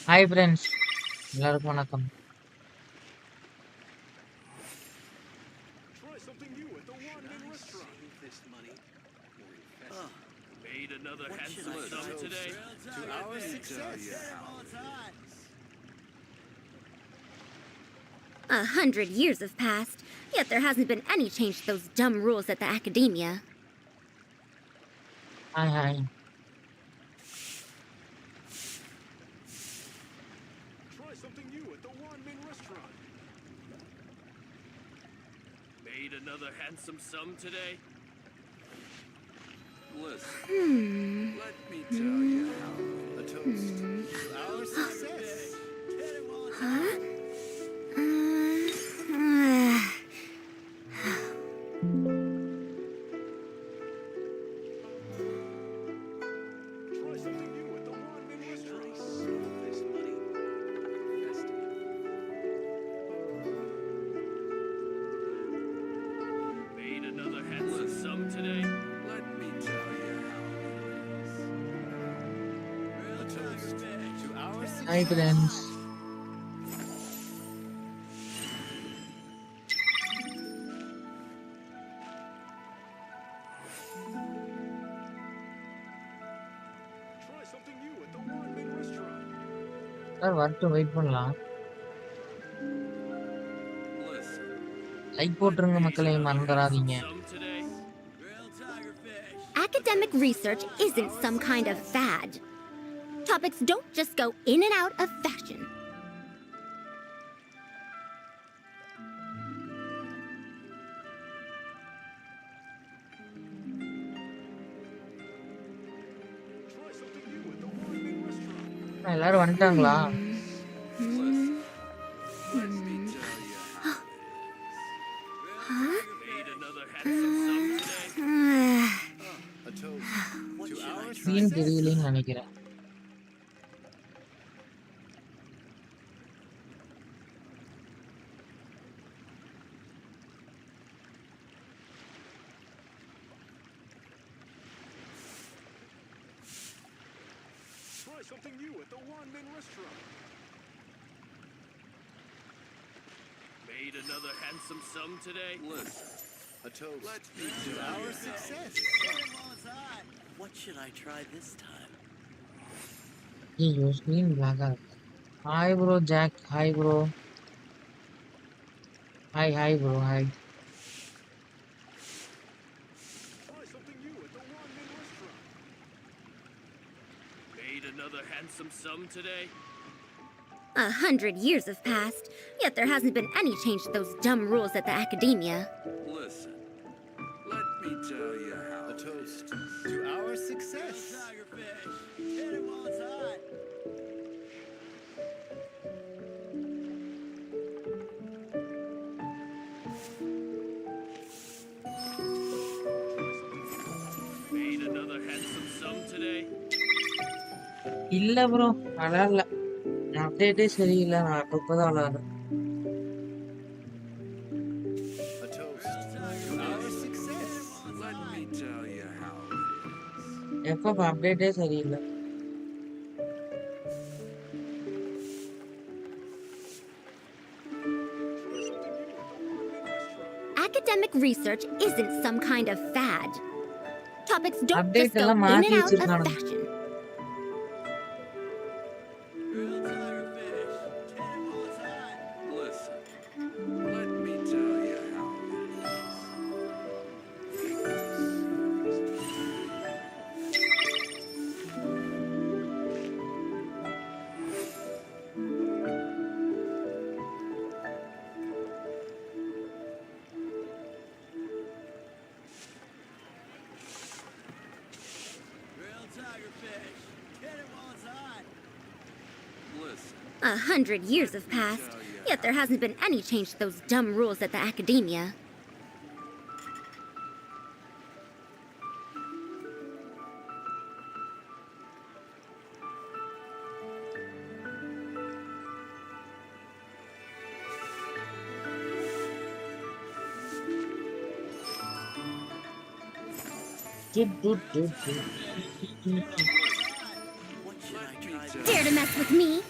Hi friends, எல்லாருக்கும் வணக்கம். Try something new at the one-man restaurant. Save this money or invest it. Made another What should handsome I sum try? today. To our success. 100 years have passed, yet there hasn't been any change to those dumb rules at the academia. Hi. Try something new at the one-man restaurant. Made another handsome sum today. Listen, let me tell you how. A toast to our success. Huh? Try something new at the one-man restaurant. Save this money or invest it. Made another handsome sum today. Let me tell you how it is. A toast to our hi success. Friends. Try something new at the one-man restaurant. Sir வரட்டும், wait பண்ணலாம். Listen, like போட்டுருங்க மக்களே, மறந்துடாதீங்க. Sum today. Academic research isn't some kind of fad. Topics don't just go in and out of fashion. Try something new at the one-man restaurant. எல்லாரும் வந்துட்டாங்களா? listen. Let me tell you how it Made another handsome sum today. is. A toast to our scene success. தெரியலன்னு நினைக்கிறேன். Try something new at the one-man restaurant. Made another handsome sum today. Listen, a toast to our success. What should I try this time? ஐயோ, screen black ஆகுது. Hi bro Jack. Hi bro. Hi bro. Hi. Try something new at the one-man restaurant. Made another handsome sum today. 100 years have passed, yet there hasn't been any change to those dumb rules at the academia. Listen, let me tell you how. A toast to our success. Made another handsome sum today. இல்ல bro, விளாடல. அப்டேட்டே சரியில்லை, நான் அப்பப்பதான் விளாடுறேன். A toast to our success. Let me tell you how it is. எப்ப அப்டேட்டே சரியில்லை. Academic research isn't some kind of fad. Topics don't Update just go எல்லாம் in மாத்தி and out of வச்சிருக்கானுங்க. fashion. Listen, let me tell you how it is. Listen, 100 years have passed, yet there hasn't been any change to those dumb rules at the academia. What should I try this Dare to mess with me?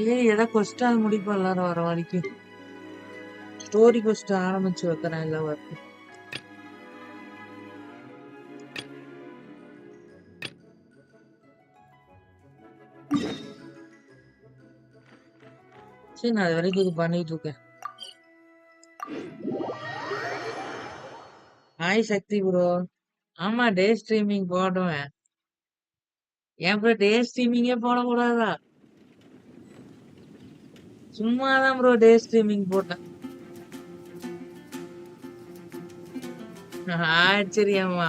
ஏய் ஏதோ கொஸ்டால் முடிப்போம் எல்லாரும் வர வரைக்கும். Story கொஸ்ட் ஆரம்பிச்சு வைக்கிறேன் எல்லாம் வரைக்கும். சரி நான் அது வரைக்கும் இது பண்ணிட்டு இருக்கேன். ஹாய் சக்தி ப்ரோ. ஆமா டே ஸ்ட்ரீமிங் போடுவேன். ஏன் ப்ரோ டே ஸ்ட்ரீமிங்கே போடக்கூடாதா? சும்மாதான் ப்ரோ டே ஸ்ட்ரீமிங் போட்டேன். ஆச்சரியமா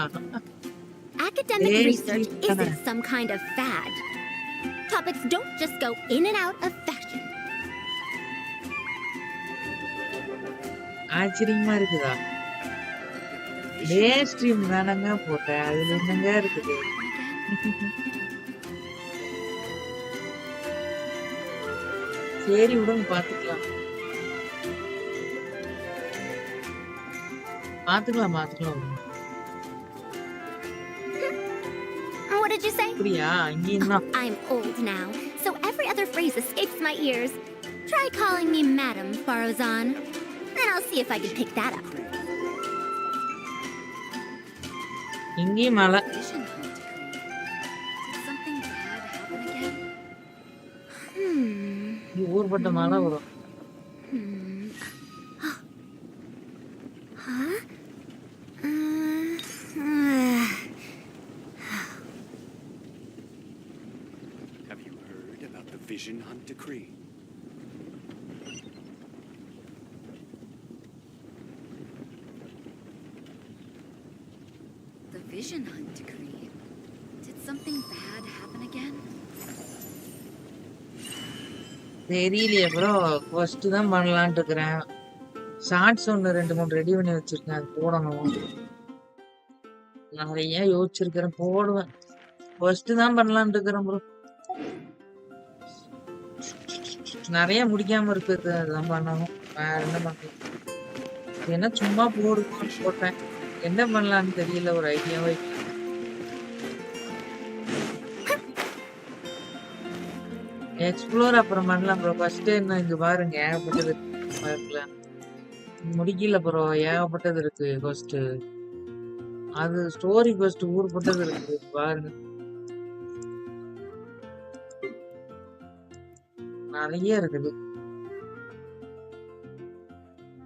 Academic டே research ஸ்ட்ரீம் தானே. isn't some kind of fad. Topics don't just go in and out of fashion. ஆச்சரியமா இருக்குதா? டே ஸ்ட்ரீம் தானங்க போட்டேன். அதுல என்னங்க இருக்குது? சரி விடுங்க பாத்துக்கலாம். பாத்துக்கலாம். What did you say? அப்படியா? இங்கேயும் தான். I'm old now, so every other phrase escapes my ears. Try calling me Madam Farozan, and I'll see if I can pick that up. இங்கேயும் மழை. Vision hunt decree. Did something bad happen again? ஊர்பட்ட மழை வரும். Huh? Have you heard about the Vision Hunt decree? The vision hunt decree. Did something bad happen again? தெரியலையே bro. First தான் பண்ணலான்ட்டு இருக்கிறேன். Shorts ஒன்று 2-3 ready பண்ணி வச்சிருக்கேன். அது போடணும். நிறைய யோசிச்சிருக்கிறேன். போடுவேன். ஃபர்ஸ்ட் தான் பண்ணலான்ட்டு இருக்கிறேன் ப்ரோ. நிறைய முடிக்காம இருக்குது. அதுதான் பண்ணணும். வேற என்ன பண்றது? என்ன சும்மா போடுவோம்னு போட்டேன். என்ன பண்ணலான்னு தெரியல. ஒரு ஐடியாவே இல்ல. எக்ஸ்ப்ளோர் அப்புறம் பண்ணலாம் ப்ரோ. ஃபர்ஸ்ட் என்ன இங்க பாருங்க ஏகப்பட்டது பார்க்கலாம். முடிக்கல ப்ரோ. ஏகப்பட்டது இருக்கு ஃபர்ஸ்ட். அது ஸ்டோரி ஃபர்ஸ்ட் ஊர்பட்டது இருக்கு பாருங்க. நிறைய இருக்குது.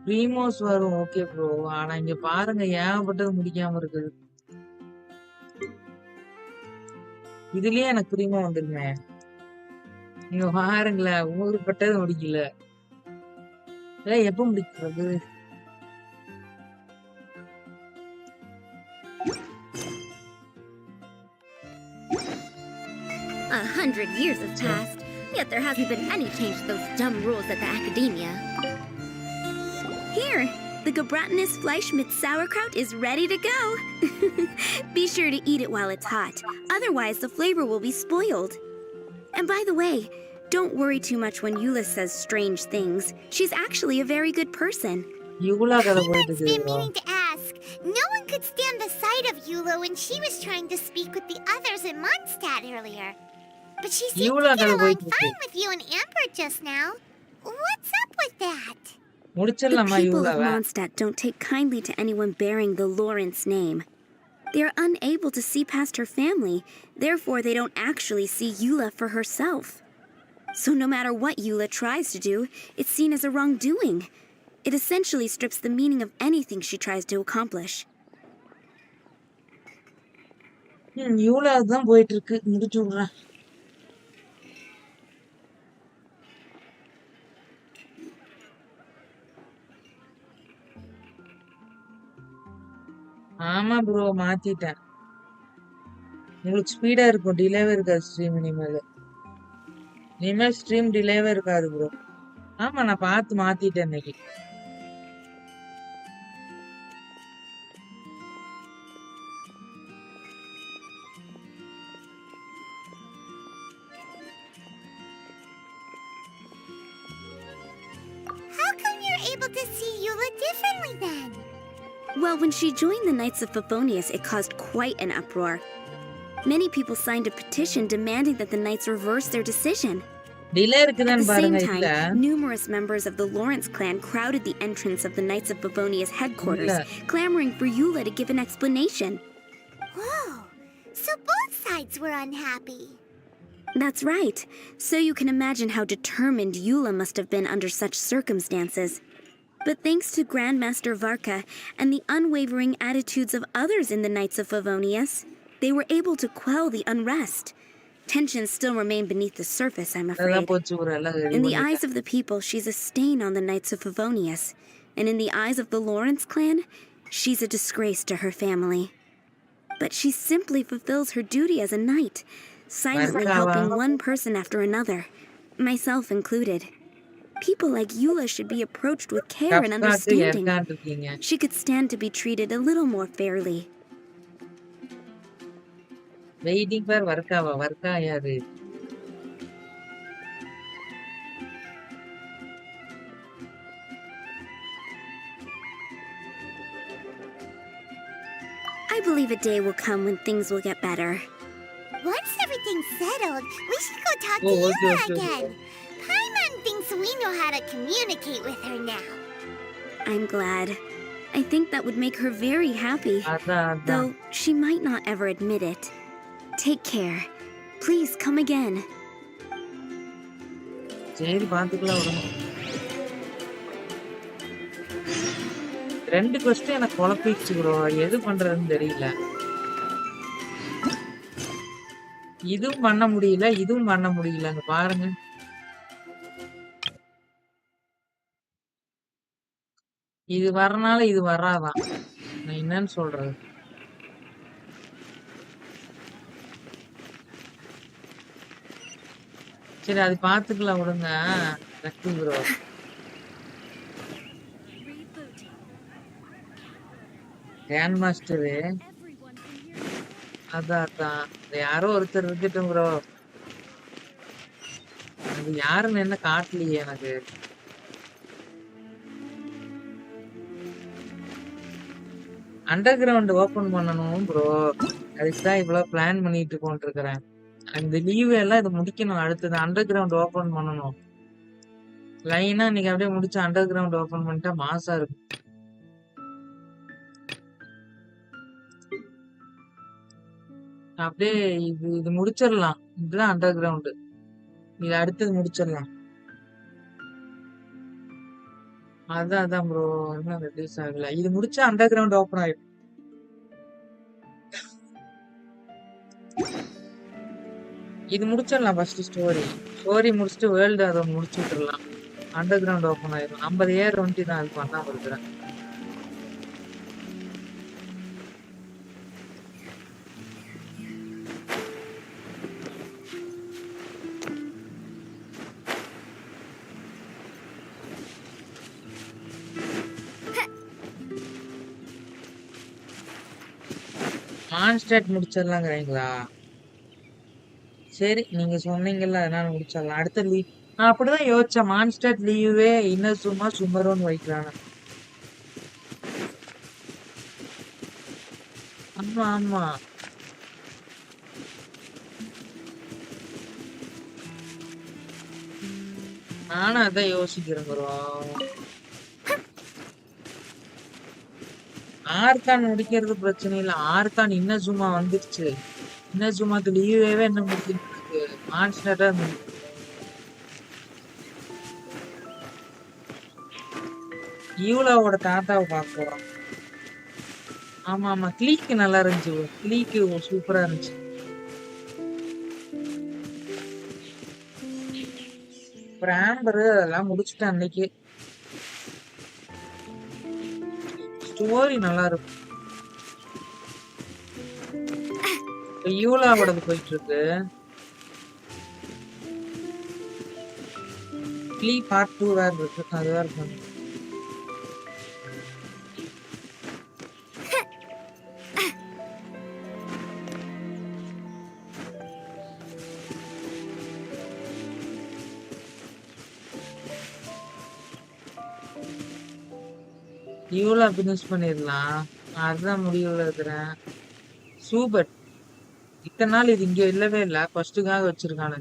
ப்ரீமோஸ் வரும் ஓகே ப்ரோ. ஆனா இங்க பாருங்க ஏகப்பட்டது முடிக்காம இருக்குது. இதுலயே எனக்கு ப்ரீமோ வந்துருங்க. நீங்க பாருங்களேன் ஊருப்பட்டது முடிக்கல. எப்ப முடிக்கிறது? A 100 years have passed, yet there hasn't been any change to those dumb rules at the academia. Here, the Gebratinous Fleisch mit sauerkraut is ready to go. Be sure to eat it while it's hot, otherwise the flavor will be spoiled. And by the way, don't worry too much when Eula says strange things. She's actually a very good person. இவ்வளோ கதை போயிட்டு I've been இருக்குது bro. meaning to ask. No one could stand the sight of Eula when she was trying to speak with the others in Mondstadt earlier. But she seemed இவ்வளோ to get கதை along போயிட்டு இருக்கு. fine with you and Amber just now. What's up with that? The முடிச்சிடலாமா people of இவ்வளோவா? Mondstadt don't take kindly to anyone bearing the Lawrence name. They are unable to see past her family, therefore they don't actually see Eula for herself. So no matter what Eula tries to do, it's seen as a wrongdoing. It essentially strips the meaning of anything she tries to accomplish. இவ்வளோ அதுதான் போயிட்டு இருக்கு. முடிச்சு விடுறேன். ஆமா bro மாத்திட்டேன். உங்களுக்கு speedo இருக்கும். டிலேவே இருக்காது ஸ்ட்ரீம் இனிமேல். இனிமேல் ஸ்ட்ரீம் டிலேவே இருக்காது ப்ரோ. ஆமா நான் பார்த்து மாத்திட்டேன் இன்னைக்கு. How come you're able to see Eula differently then? Well, when she joined the Knights of Favonius, it caused quite an uproar. Many people signed a petition demanding that the Knights reverse their decision. Delay At இருக்குதான்னு the same பாருங்க. time, இல்ல numerous members of the Lawrence clan crowded the entrance of the Knights of Bavonia's headquarters, இல்ல clamoring for Eula to give an explanation. Whoa. So both sides were unhappy. That's right. So you can imagine how determined Eula must have been under such circumstances. But thanks to Grandmaster Varka and the unwavering attitudes of others in the Knights of Favonius, they were able to quell the unrest. Tensions still remain beneath the surface, I'm அதான் afraid. போச்சு ஒரு எல்லாம் ready In the பண்ணிட்டேன். eyes of the people, she's a stain on the Knights of Favonius. And in the eyes of the Lawrence clan, she's a disgrace to her family. But she simply fulfills her duty as a knight, silently Varkava. helping one person after another, myself included. People like Eula should be approached with care and கப்காக்கு understanding. Ircon இருக்கீங்க. She could stand to be treated a little more fairly. Waiting for வர்க்காவா? வர்க்கா யாரு? I believe a day will come when things will get better. Once everything's settled, we should go talk to Oh, Yula okay, okay, again. Paimon thinks we know how to communicate with her now. I'm glad. I think that would make her very happy, அதான் அதான். though she might not ever admit it. Take care. Please come again. சரி பாத்துக்கலாம் விடுங்க. 2 question எனக்கு குழப்பிடுச்சு bro. எது பண்றதுன்னு தெரியல. இதுவும் பண்ண முடியல, இதுவும் பண்ண முடியலங்க பாருங்க. இது வரனால இது வராதான். நான் என்னன்னு சொல்றது? சரி அது பாத்துக்கலாம் விடுங்க. Lucky bro. Rebooting. Grand master Everyone can hear you. அதான் அதான். இது யாரோ ஒருத்தர் இருக்கட்டும் ப்ரோ. அது யாருன்னு என்ன காட்டலையே எனக்கு. அண்டர் கிரவுண்ட் ஓபன் பண்ணணும் ப்ரோ. அதுக்கு தான் இவ்வளவு பிளான் பண்ணிட்டு கொண்டிருக்கிறேன். அந்த லீவ் எல்லாம் இதை முடிக்கணும். அடுத்தது அண்டர் கிரவுண்ட் ஓபன் பண்ணணும். லைனா இன்னைக்கு அப்படியே முடிச்சு அண்டர் கிரவுண்ட் ஓபன் பண்ணிட்டா மாசா இருக்கும். அப்படியே இது இது முடிச்சிடலாம். இதுதான் அண்டர் கிரவுண்ட். இது அடுத்தது முடிச்சிடலாம். அதான் அதான் ப்ரோ. இன்னும் ரிலீஸ் ஆகல. இது முடிச்சா அண்டர் கிரவுண்ட் ஓபன் ஆயிடும். இது முடிச்சிடலாம். ஃபர்ஸ்ட் ஸ்டோரி முடிச்சுட்டு வேர்ல்டு அதை முடிச்சு விட்டுறலாம். அண்டர் கிரவுண்ட் ஓபன் ஆயிடும். 50 ஏர் 20 தான் அது பண்ணாம இருக்கிறேன். மான்ஸ்டேட் முடிச்சிடலாங்கிறீங்களா? சரி நீங்க சொன்னீங்கல்ல அதனால முடிச்சிடலாம். அடுத்த லீவ் நான் அப்படிதான் யோசிச்சேன். மான்ஸ்டேட் லீவே இன்னும் சும்மா சுமரோன்னு வைக்கிறாங்க. ஆமா ஆமா. நானும் அதான் யோசிக்கிறேன் ப்ரோ. ஆர்கான் முடிக்கிறது பிரச்சனை இல்ல. ஆர்கான் இன்னும் சும்மா வந்துருச்சு. இன்னும் சும்மாக்கு லீவே என்ன முடிஞ்சிருக்கு. மான்ஸ்டேட்டா யூலாவோட தாத்தாவை பார்க்க போறோம். ஆமா ஆமா. கிளீக்கு நல்லா இருந்துச்சு. கிளீக்கு சூப்பரா இருந்துச்சு. பிராம்பரு அதெல்லாம் முடிச்சுட்டேன் அன்னைக்கு. ஸ்டோரி நல்லா இருக்கும். இப்ப யூலாவோடது போயிட்டு இருக்கு. கிளீ பார்ட் 2 வேற இருக்கு. அது வேற பண்ணும். யூலா பினிஷ் பண்ணிடலாம். அதுதான் முடிவுல இருக்கிறேன். சூப்பர். இத்தனை நாள் இது இங்க இல்லவே இல்ல. ஃபர்ஸ்டுக்காக வச்சிருக்கானு.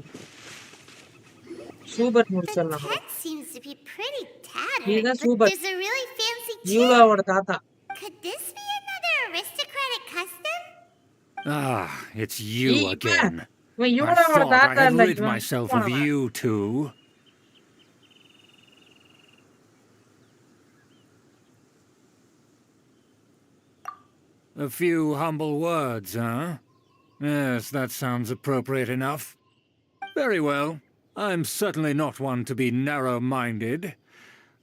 சூபர்ட் The முடிச்சிடலாம் bro. tent seems to be pretty tattered, இதுதான் but சூபர்ட். there's a really fancy chair. யூலாவோட தாத்தா. Could this be another aristocratic custom? Ah, it's you இவன் again. இவன் I யூலாவோட thought I தாத்தா had இல்ல rid இவன் myself of போனவன். you two. A few humble words, huh? Yes, that sounds appropriate enough. Very well. I'm certainly not one to be narrow-minded.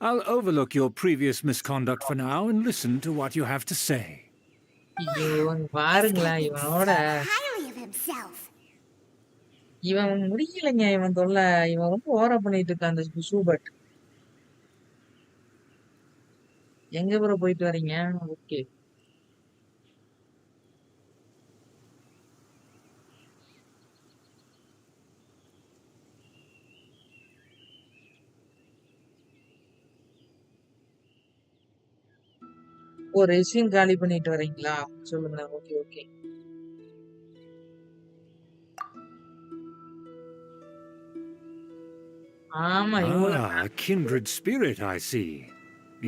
I'll overlook your previous misconduct for now and listen to what you have to say. ஐயோ இங்க He's பாருங்களேன் talking இவனோட so highly of himself. இவன் முடியலைங்க இவன் தொல்லை. இவன் ரொம்ப ஓவரா பண்ணிட்டு இருக்கான் அந்த சூபர்ட். எங்க ப்ரோ போயிட்டு வரீங்க? ஓகே. ஓ ரெஸ்யூம் காலி பண்ணிட்டு வரீங்களா? சொல்லுங்க. Okay okay. ஆமா இவ்வளவு Ah, a kindred spirit, I see.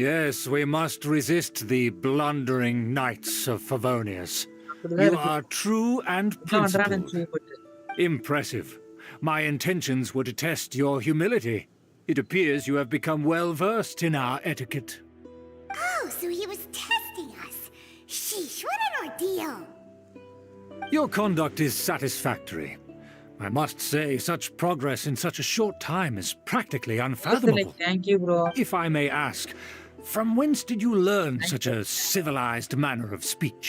Yes, we must resist the blundering knights of Favonius. அப்படிதான் You இருக்கு. are true and என்ன பண்றானு principled. சூபர்ட். Impressive. My intentions were to test your humility. It appears you have become well versed in our etiquette. Oh, so he was testing us. Sheesh, what an ordeal. Your conduct is satisfactory. I must say, such progress in such a short time is practically unfathomable. Thank you bro. If I may ask, from whence did you learn such a civilized manner of speech?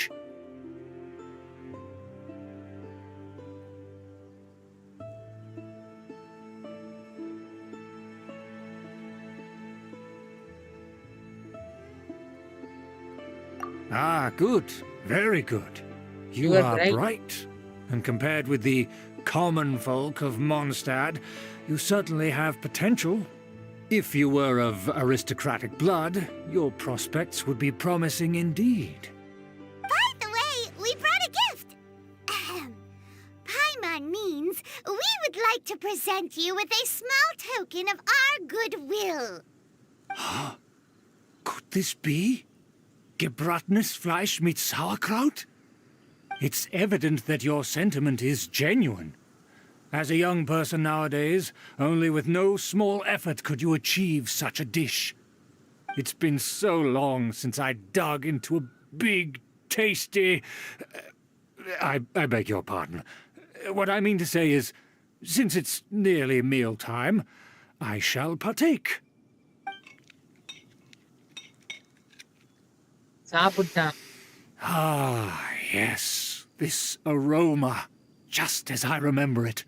Ah, good. Very good. You You are are bright. bright. And compared with the common folk of Mondstadt, you certainly have potential. If you were of aristocratic blood, your prospects would be promising indeed. By the way, we brought a gift. Ahem. Paimon means we would like to present you with a small token of our goodwill. Could this be? Gebratenes Fleisch mit Sauerkraut? It's evident that your sentiment is genuine. As a young person nowadays, only with no small effort could you achieve such a dish. It's been so long since I dug into a big, tasty... I beg your pardon. What I mean to say is, since it's nearly mealtime, I shall partake. சாப்பிட்டான். Ah, yes. This aroma, just as I remember it.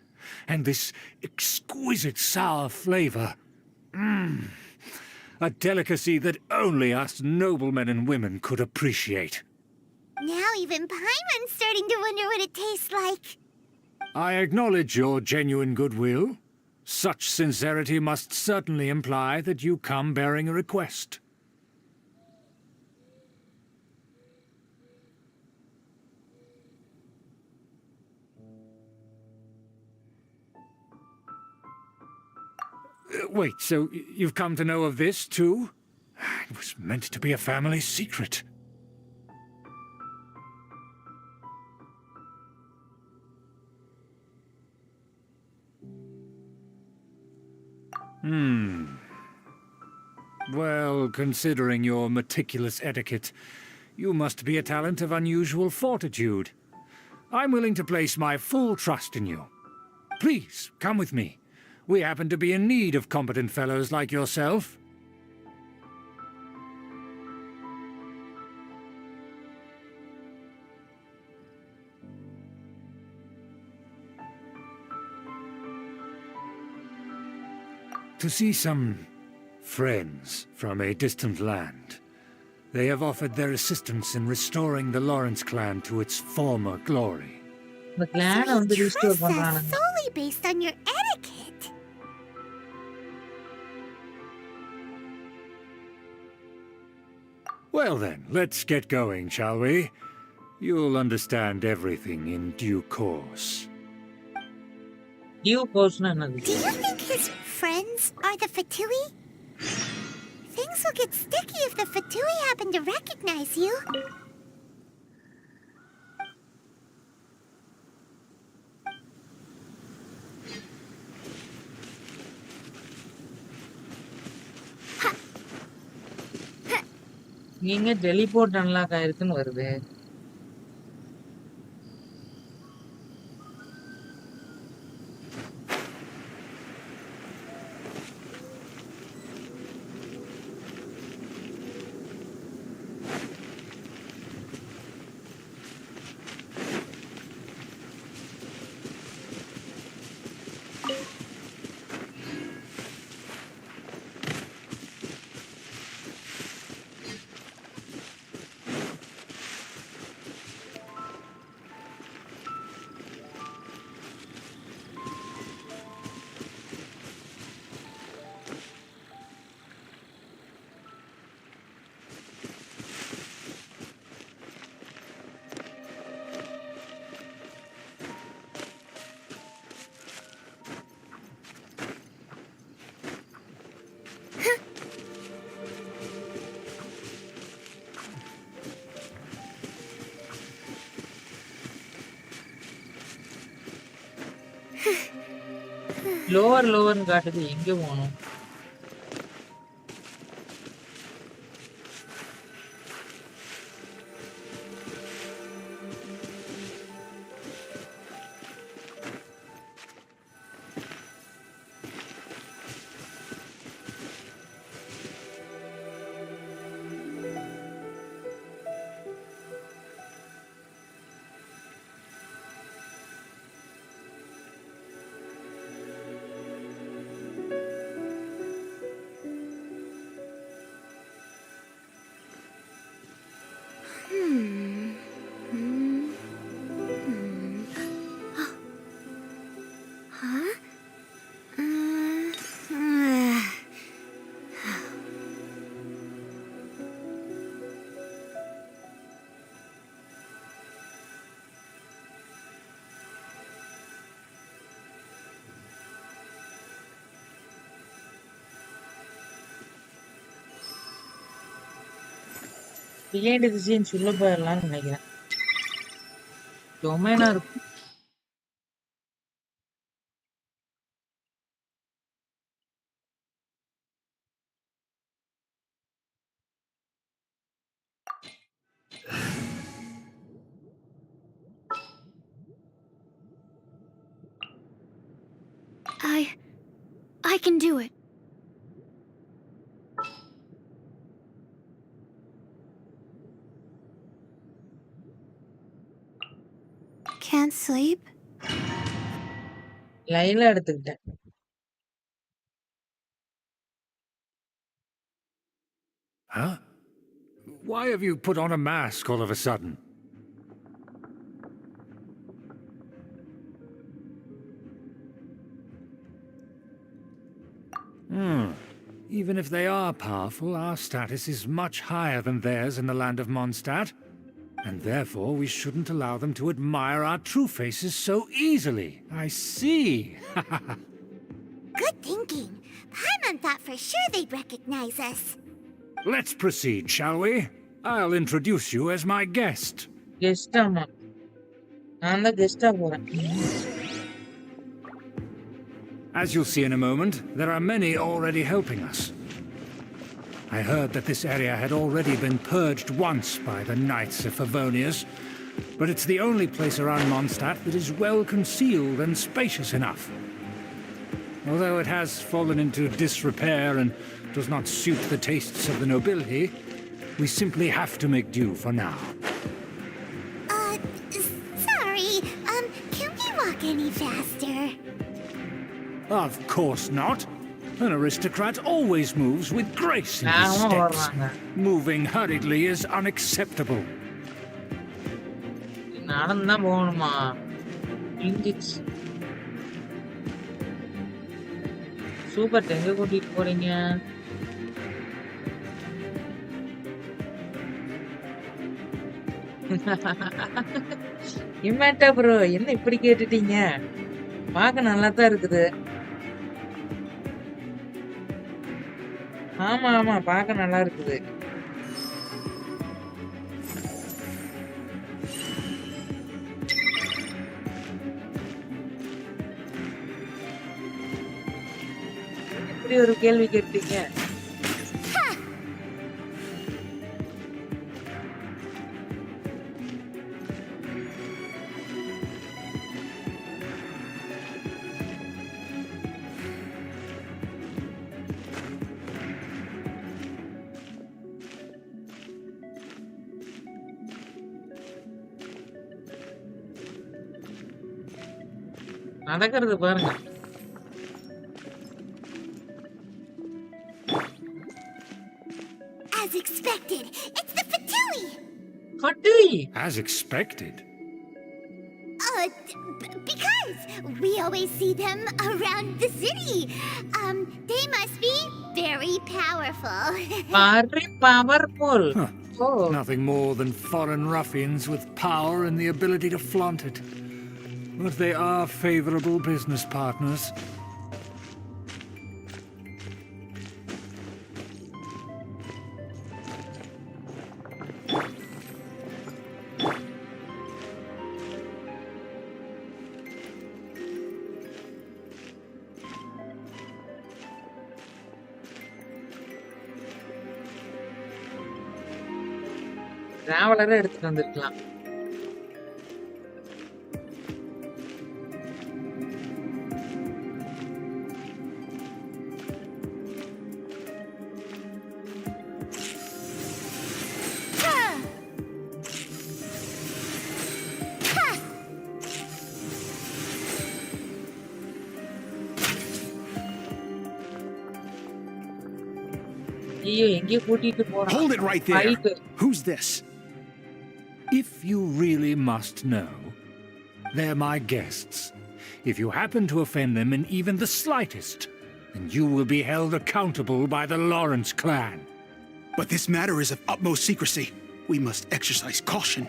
And this exquisite sour flavor. A delicacy that only us noblemen and women could appreciate. Now even Paimon's starting to wonder what it tastes like. I acknowledge your genuine goodwill. Such sincerity must certainly imply that you come bearing a request. Wait, so you've come to know of this, too? It was meant to be a family secret. Well, considering your meticulous etiquette, you must be a talent of unusual fortitude. I'm willing to place my full trust in you. Please, come with me. We happen to be in need of competent fellows like yourself. To see some friends from a distant land. They have offered their assistance in restoring the Lawrence clan to its former glory. இந்த கிளான So வந்து you restore trust us பண்றானுங்க. solely based on your etiquette. Well then, let's get going, shall we? You'll understand everything in due course. Due கோர்ஸ்னா என்னது? Do you think his friends are the Fatui? Things will get sticky if the Fatui happen to recognize you. நீங்க teleport unlock ஆயிருக்குன்னு வருது. லோவர்னு காட்டுது. எங்க போகணும்? Behind the scenes உள்ள போயிடலாம்னு நினைக்கிறேன். டொமைனா இருக்கும். I can do it. Can't sleep? லைன்ல எடுத்துக்கிட்டேன். Huh? Why have you put on a mask all of a sudden? Even if they are powerful, our status is much higher than theirs in the land of Mondstadt. And therefore, we shouldn't allow them to admire our true faces so easily. I see. Good thinking. Paimon thought for sure they'd recognize us. Let's proceed, shall we? I'll introduce you as my guest. கெஸ்டாமா? நான் தான் கெஸ்டா போறேன். As you'll see in a moment, there are many already helping us. I heard that this area had already been purged once by the Knights of Favonius, but it's the only place around Mondstadt that is well concealed and spacious enough. Although it has fallen into disrepair and does not suit the tastes of the nobility, we simply have to make do for now. Sorry, can we walk any faster? Of course not. An aristocrat always moves with grace in his steps. Moving hurriedly is unacceptable. நடந்துதான் போகணுமா? Super. எங்க கூட்டிட்டு போறீங்க? இம்மாட்டா bro, என்ன இப்படி கேட்டுட்டீங்க? பார்க்க நல்லா தான் இருக்குது. ஆமா ஆமா பார்க்க நல்லா இருக்குது. இப்படி ஒரு கேள்வி கேட்டீங்க. நடக்கிறது பாருங்க. As expected, it's the Fatui. Fatui. As expected. Because we always see them around the city. They must be very powerful. Very powerful. Huh. Oh. Nothing more than foreign ruffians with power and the ability to flaunt it. But they are favorable business partners. டிராவலரை எடுத்துட்டு வந்திருக்கலாம். ஐயோ எங்கே கூட்டிட்டு போறான். Hold it right there. Fight. Who's this? If you really must know, they're my guests. If you happen to offend them in even the slightest, then you will be held accountable by the Lawrence clan. But this matter is of utmost secrecy. We must exercise caution.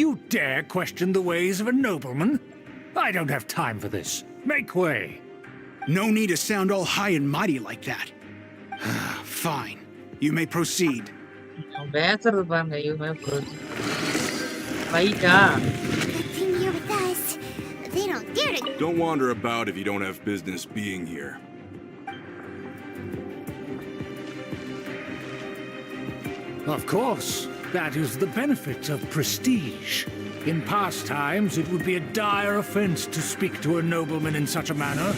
You dare question the ways of a nobleman? I don't have time for this. Make way. No need to sound all high and mighty like that. Fine. You may proceed. அவன் பேசுறது பாருங்க. இவன் ஃபைட்டா. Good thing you're with us. They don't dare to. Don't wander about if you don't have business being here. Of course, that is the benefit of prestige. In past times, it would be a dire offense to speak to a nobleman in such a manner.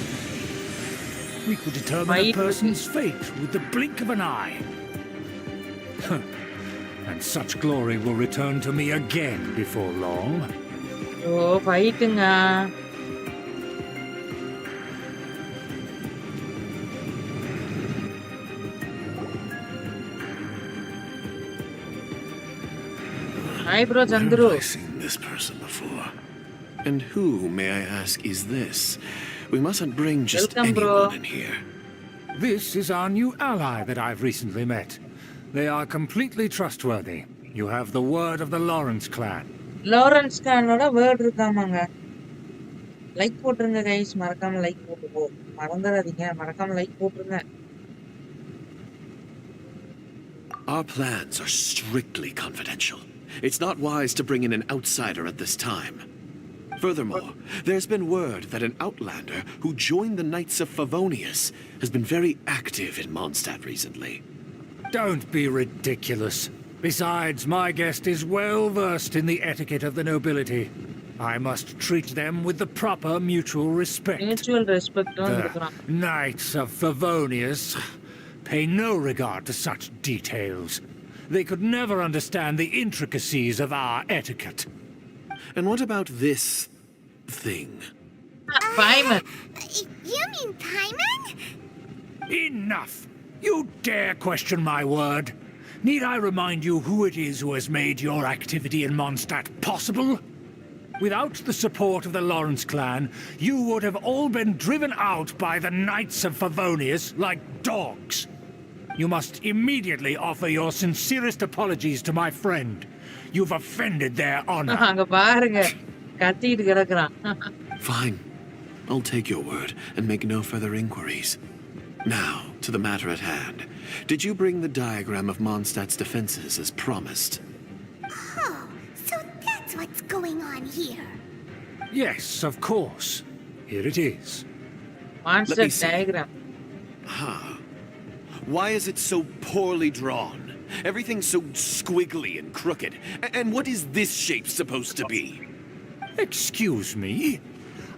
We could determine a person's fate with the blink of an eye. And such glory will return to me again before long. Oh ஃபைட்டுங்க. Hi bro Chandru. Where have I seen this person before? And who, may I ask, is this? We mustn't bring just Welcome, bro. anyone in here. This is our new ally that I've recently met. They are completely trustworthy. You have the word of the Lawrence clan. Lawrence கானோட word இருக்காமாங்க. Like போட்டுருங்க guys. மறக்காம like போட்டுக்கோ. மறந்துடாதீங்க. மறக்காம like போட்டுருங்க. Our plans are strictly confidential. It's not wise to bring in an outsider at this time. Furthermore, there's been word that an outlander who joined the Knights of Favonius has been very active in Mondstadt recently. Don't be ridiculous. Besides, my guest is well versed in the etiquette of the nobility. I must treat them with the proper mutual respect. Mutual respect The இருக்கிறான். Knights of Favonius pay no regard to such details. They could never understand the intricacies of our etiquette. And what about this thing? Paimon. You mean Paimon? Enough! You dare question my word? Need I remind you who it is who has made your activity in Mondstadt possible? Without the support of the Lawrence clan, you would have all been driven out by the Knights of Favonius like dogs. You must immediately offer your sincerest apologies to my friend. You've offended their honor. அங்க பாருங்க. கத்திட்டு கிடக்குறான். Fine. I'll take your word and make no further inquiries. Now, to the matter at hand. Did you bring the diagram of Mondstadt's defenses as promised? Oh, so that's what's going on here. Yes, of course. Here it is. Monster see. diagram. Why is it so poorly drawn? Everything's so squiggly and crooked. And what is this shape supposed to be? Excuse me?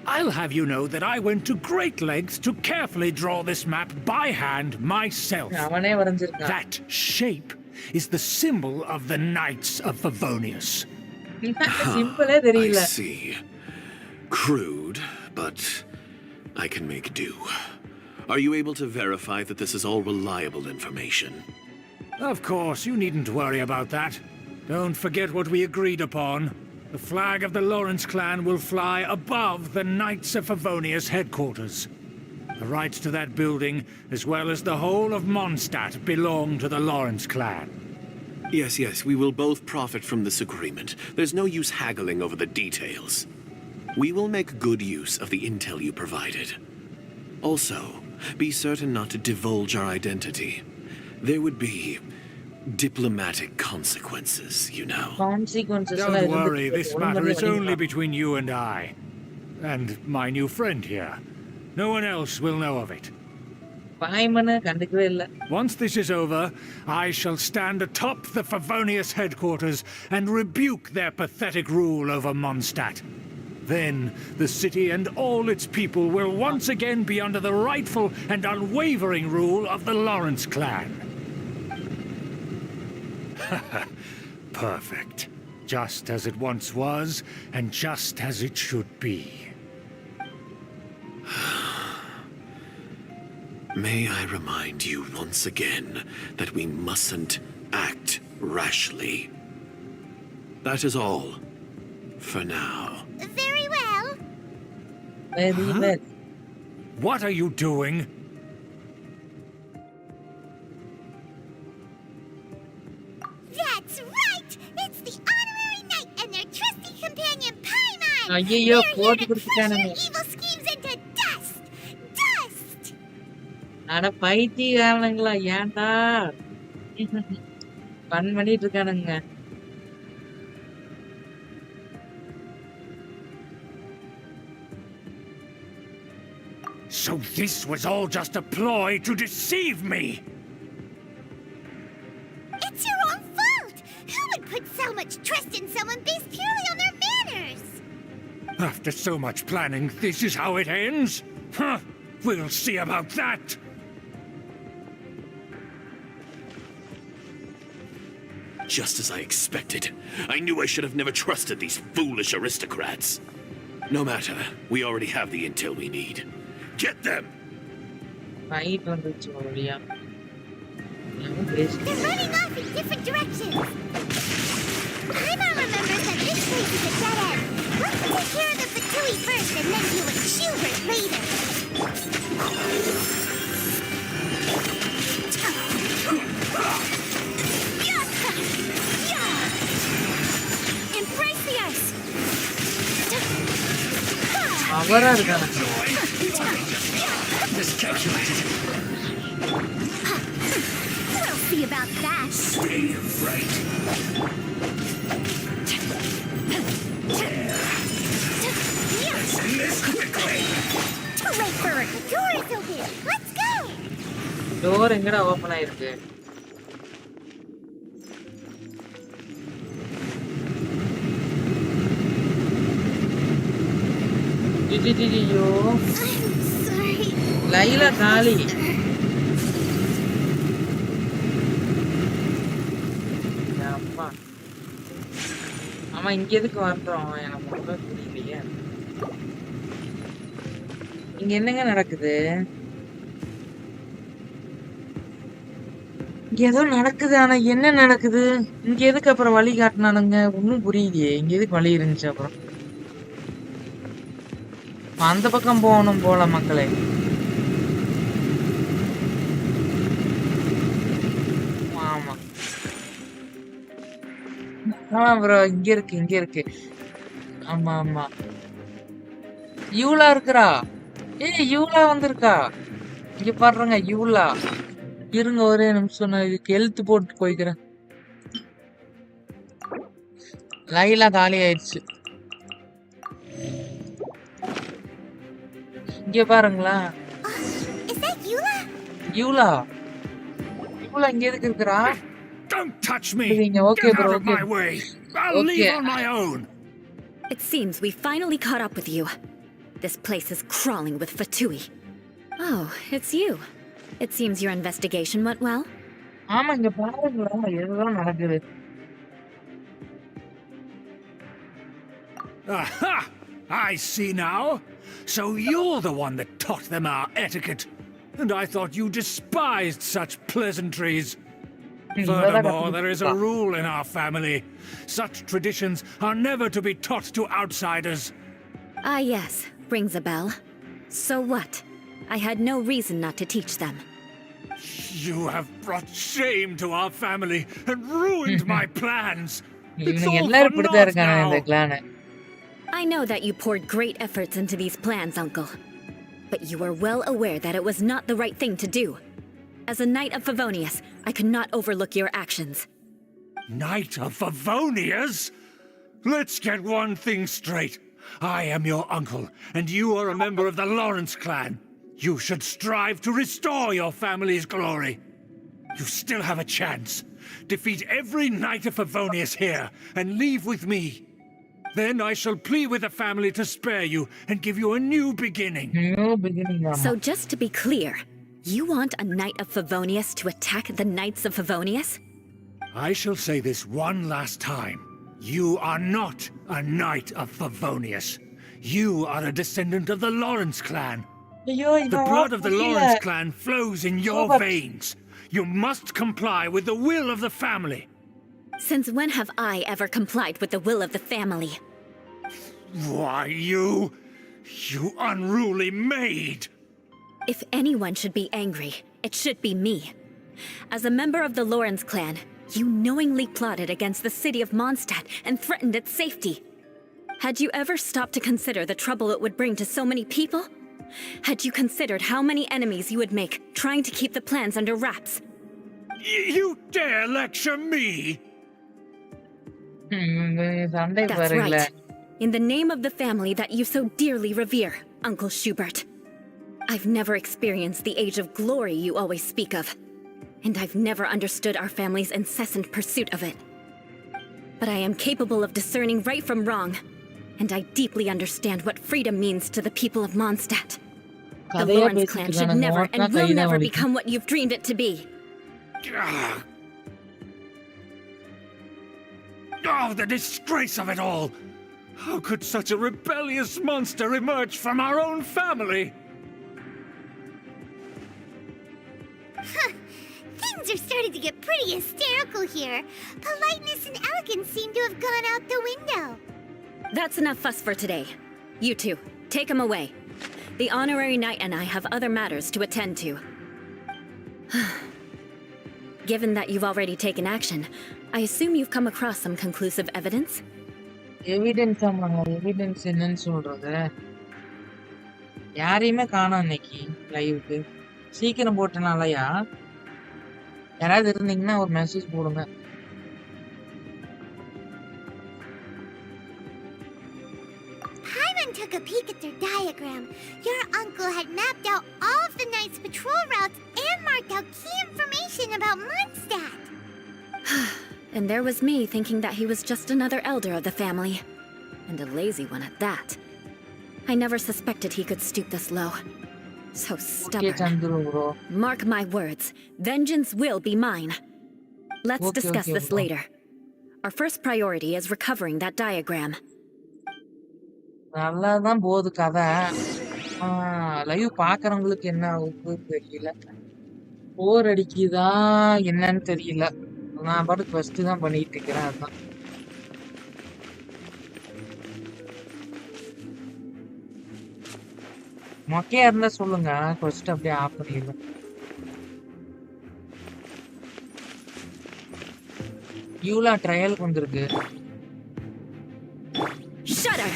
I'll have you know that I went to great lengths to carefully draw this map by hand myself. அவனே வரைஞ்சிருக்கான். That shape is the symbol of the Knights of Favonius. சிம்பிளே தெரியல. I see. Crude, but I can make do. Are you able to verify that this is all reliable information? Of course, you needn't worry about that. Don't forget what we agreed upon. The flag of the Lawrence clan will fly above the Knights of Favonius headquarters. The rights to that building, as well as the whole of Mondstadt, belong to the Lawrence clan. Yes, we will both profit from this agreement. There's no use haggling over the details. We will make good use of the intel you provided. Also, be certain not to divulge our identity. There would be diplomatic consequences, you know. Consequences. Don't worry, this matter is only between you and I. And my new friend here. No one else will know of it. பாய்மன கண்டுக்கவே இல்ல. Once this is over, I shall stand atop the Favonius headquarters and rebuke their pathetic rule over Mondstadt. Then the city and all its people will once again be under the rightful and unwavering rule of the Lawrence clan. Perfect. Just as it once was, and just as it should be. May I remind you once again that we mustn't act rashly. That is all. For now. Very well. Very well. What are you doing? That's right! It's the honorary knight and their trusty companion, Paimon! ஐயையோ, They're here போட்டு to crush கொடுத்துட்டானுங்க. your evil schemes into dust! Dust! ஆனா பைத்தியக்காரனுங்களா, ஏன்டா பண் பண்ணிட்டு இருக்கானுங்க. So this was all just a ploy to deceive me! It's your own fault! Who would put so much trust in someone based purely on their manners? After so much planning, this is how it ends? Huh, we'll see about that! Just as I expected. I knew I should have never trusted these foolish aristocrats. No matter, we already have the intel we need. Get them! Fight வந்துச்சு ஒரு வழியா. They're running off in different directions. Paimon remembers that this place is a dead end. Let's take care of the Fatui first and then deal with Schubert later. Embrace the ice. அவரா இருக்கானு. We'll see about that. Stay right. This quickly. Too late for it. The door is open. Let's go. Door எங்கடா open ஆயிருக்கு? ஐயோ, I'm sorry. Laila காளி. அப்பா, ஆமா இங்க எதுக்கு வர்றோம்? எனக்கு ஒன்றும் புரியலையே. இங்க என்னங்க நடக்குது? இங்க ஏதோ நடக்குது, ஆனா என்ன நடக்குது? இங்க எதுக்கு அப்புறம் வழி காட்டினானுங்க? ஒன்னும் புரியலையே. இங்க எதுக்கு வழி இருந்துச்சு அப்புறம்? அந்த பக்கம் போகணும் போல மக்களே. ஆமா ஆமா ப்ரோ, இங்க இருக்கு இங்க இருக்கு. ஆமா ஆமா, இவ்வளோ இருக்கிறா. ஏய் யூலா வந்திருக்கா. இங்க பாருங்க யூலா. இருங்க ஒரே நிமிஷம் நான் இதுக்கு ஹெல்த் போட்டு போய்க்கிறேன். லைலா காலி ஆயிடுச்சு. இங்க பாருங்களா. Is that Eula? யூலா. யூலா இங்க எதுக்கு இருக்கறா? Don't touch me! சரிங்க okay Get bro out of okay. my way! I'll Okay. leave on my own! It seems we finally caught up with you. This place is crawling with Fatui. Oh, it's you. It seems your investigation went well. ஆமா இங்க பாருங்களா எதுதான் நடக்குது. Aha! I see now. So you're the one that taught them our etiquette. And I thought you despised such pleasantries. Furthermore, there is a rule in our family. Such traditions are never to be taught to outsiders. Ah, yes. Rings a bell. So what? I had no reason not to teach them. You have brought shame to our family and ruined my plans. It's இவனுங்க all எல்லாரும் for இப்படிதான் naught இருக்கானே இந்த now. Clan. I know that you poured great efforts into these plans, Uncle. But you were well aware that it was not the right thing to do. As a Knight of Favonius, I could not overlook your actions. Knight of Favonius? Let's get one thing straight. I am your uncle, and you are a member of the Lawrence clan. You should strive to restore your family's glory. You still have a chance. Defeat every Knight of Favonius here, and leave with me. Then I shall plead with the family to spare you and give you a new beginning. New beginning ஆமா. So just to be clear, you want a Knight of Favonius to attack the Knights of Favonius? I shall say this one last time. You are not a Knight of Favonius. You are a descendant of the Lawrence clan. ஐயோ The இவன் blood of the புரியல. Lawrence clan flows in your Super. veins. You must comply with the will of the family. Since when have I ever complied with the will of the family? Why, you unruly maid! If anyone should be angry, it should be me. As a member of the Lawrence clan, you knowingly plotted against the city of Mondstadt and threatened its safety. Had you ever stopped to consider the trouble it would bring to so many people? Had you considered how many enemies you would make trying to keep the plans under wraps? You dare lecture me? இந்த சண்டை That's பாருங்களேன். right. In the name of the family that you so dearly revere, Uncle Schubert. I've never experienced the age of glory you always speak of. And I've never understood our family's incessant pursuit of it. But I am capable of discerning right from wrong. And I deeply understand what freedom means to the people of Mondstadt. The கதையா Lawrence clan பேசிட்டு should இருக்கானுங்க. never ஓட்டுனா and will Khaitan never வலிக்கும். become what you've dreamed it to be. Ah. Oh, the disgrace of it all! How could such a rebellious monster emerge from our own family? Things are starting to get pretty hysterical here. Politeness and elegance seem to have gone out the window. That's enough fuss for today. You two, take him away. The honorary knight and I have other matters to attend to. Given that you've already taken action, I assume you've come across some conclusive evidence? Evidence ஆமாங்க. Evidence என்னன்னு சொல்றது? யாரையுமே காணோம் இன்னைக்கு லைவுக்கு. சீக்கிரம் போட்டனாலயா? யாராவது இருந்தீங்கன்னா ஒரு மெசேஜ் போடுங்க. Hyman took a peek at their diagram. Your uncle had mapped out all of the Knight's patrol routes and marked out key information about Mondstadt. And there was me thinking that he was just another elder of the family. And a lazy one at that. I never suspected he could stoop this low. So okay stubborn. Chandru bro. Mark my words, vengeance will be mine. Let's Okay, discuss okay, this bro. later. Our first priority is recovering that diagram. நல்லா தான் போகுது கதை. Live பாக்குறவங்களுக்கு என்ன ஆகுது தெரியல. போர் அடிக்குதா என்னன்னு தெரியல. நான் பாட்டுக்கு ஃபர்ஸ்ட் தான் பண்ணிட்டு இருக்கிறேன் அதான். மொக்கையா இருந்தா சொல்லுங்க. ஃபர்ஸ்ட் அப்படியே ஆஃப் பண்ணிடுவேன். யூலா ட்ரையலுக்கு வந்திருக்கு. Shudder!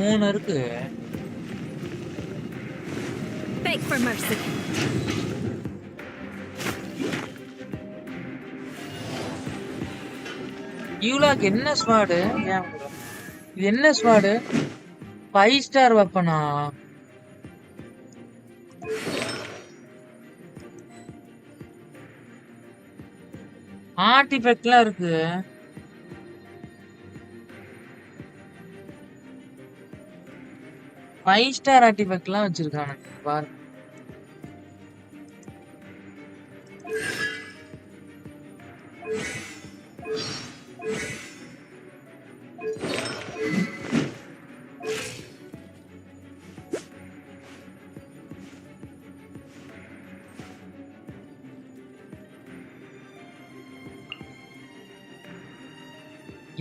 3 இருக்கு. Beg for mercy. யூலாக்கு என்ன ஸ்வாடு? ஏன் bro? இது என்ன ஸ்வாடு? 5 ஸ்டார் வெப்பனா? ஆர்டிஃபெக்ட்லாம் இருக்கு. ஃபைவ் ஸ்டார் ஆர்டிஃபெக்ட்லாம் வச்சிருக்கானுங்க பாரு.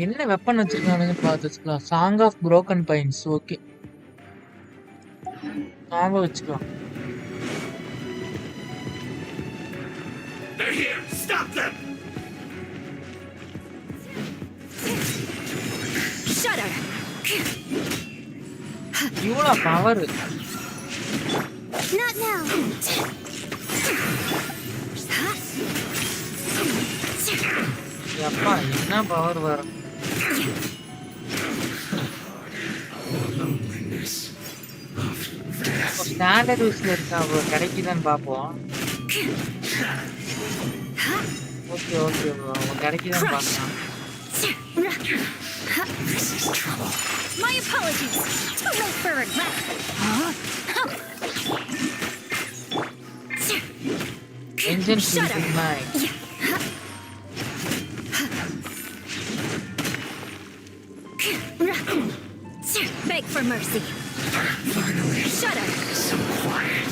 என்ன வெப்பன் வச்சிருக்கானுங்கன்னு பார்த்து வச்சுக்கலாம். Song of broken pines. Okay, நாம வச்சுக்கலாம். They're here! Stop them! Shudder. இவ்வளோ பவர். Not now. அப்பா என்ன பவர் வரும். ஸ்டாண்டர்ட் யூஸ்ல இருக்கா ப்ரோ, கிடைக்குதான்னு பார்ப்போம். ஓகே ஓகே ப்ரோ, கிடைக்குதான்னு பார்க்கலாம். My apologies. Too late for regret. Engine shooting mine. Beg for mercy. Finally. Shudder. So quiet.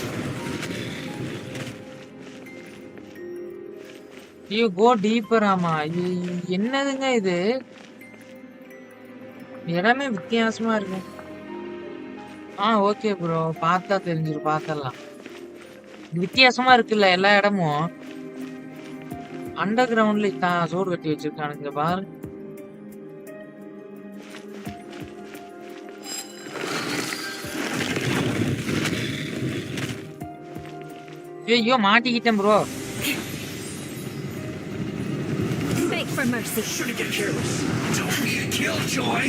You go deeper ஆமா. என்னதுங்க இது? இடமே வித்தியாசமா இருக்கு. ஓகே ப்ரோ, பார்த்தா தெரிஞ்சிரும், பார்த்தலாம். வித்தியாசமா இருக்குல்ல எல்லா இடமும். அண்டர் கிரவுண்ட்ல சோறு கட்டி வச்சிருக்கானுங்க பாரு. ஐயோ மாட்டிக்கிட்டேன் bro. Beg for mercy. Shouldn't get careless. Don't be a killjoy.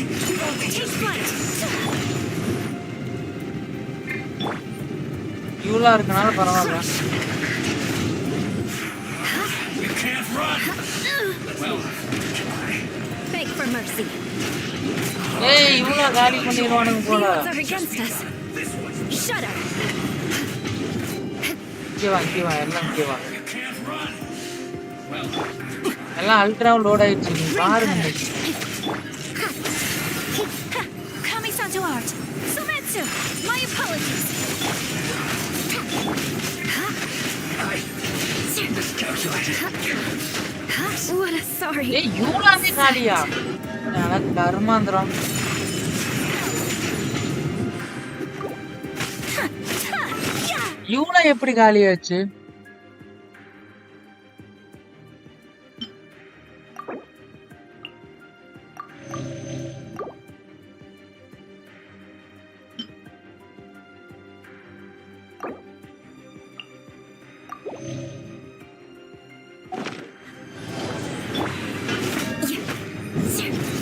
Take flight. யூலா இருக்கனால பரவாயில்ல. You can't run. Well, Beg for mercy. ஏய் யூலா காலி பண்ணிடுவானுங்க போல. The odds are against us. Shudder. இங்கே வா எல்லாம் இங்கே வா. you can't run. Well, எல்லாம் அல்ட்ரா லோட் ஆயிடுச்சு. நீ பாருங்க. Kami-santo art. Sumetsu. My apologies. What a sorry. ஏய் யூலாவே காலியா? எனக்கு கர்மாந்திரம். யூலா எப்படி காலியாச்சு?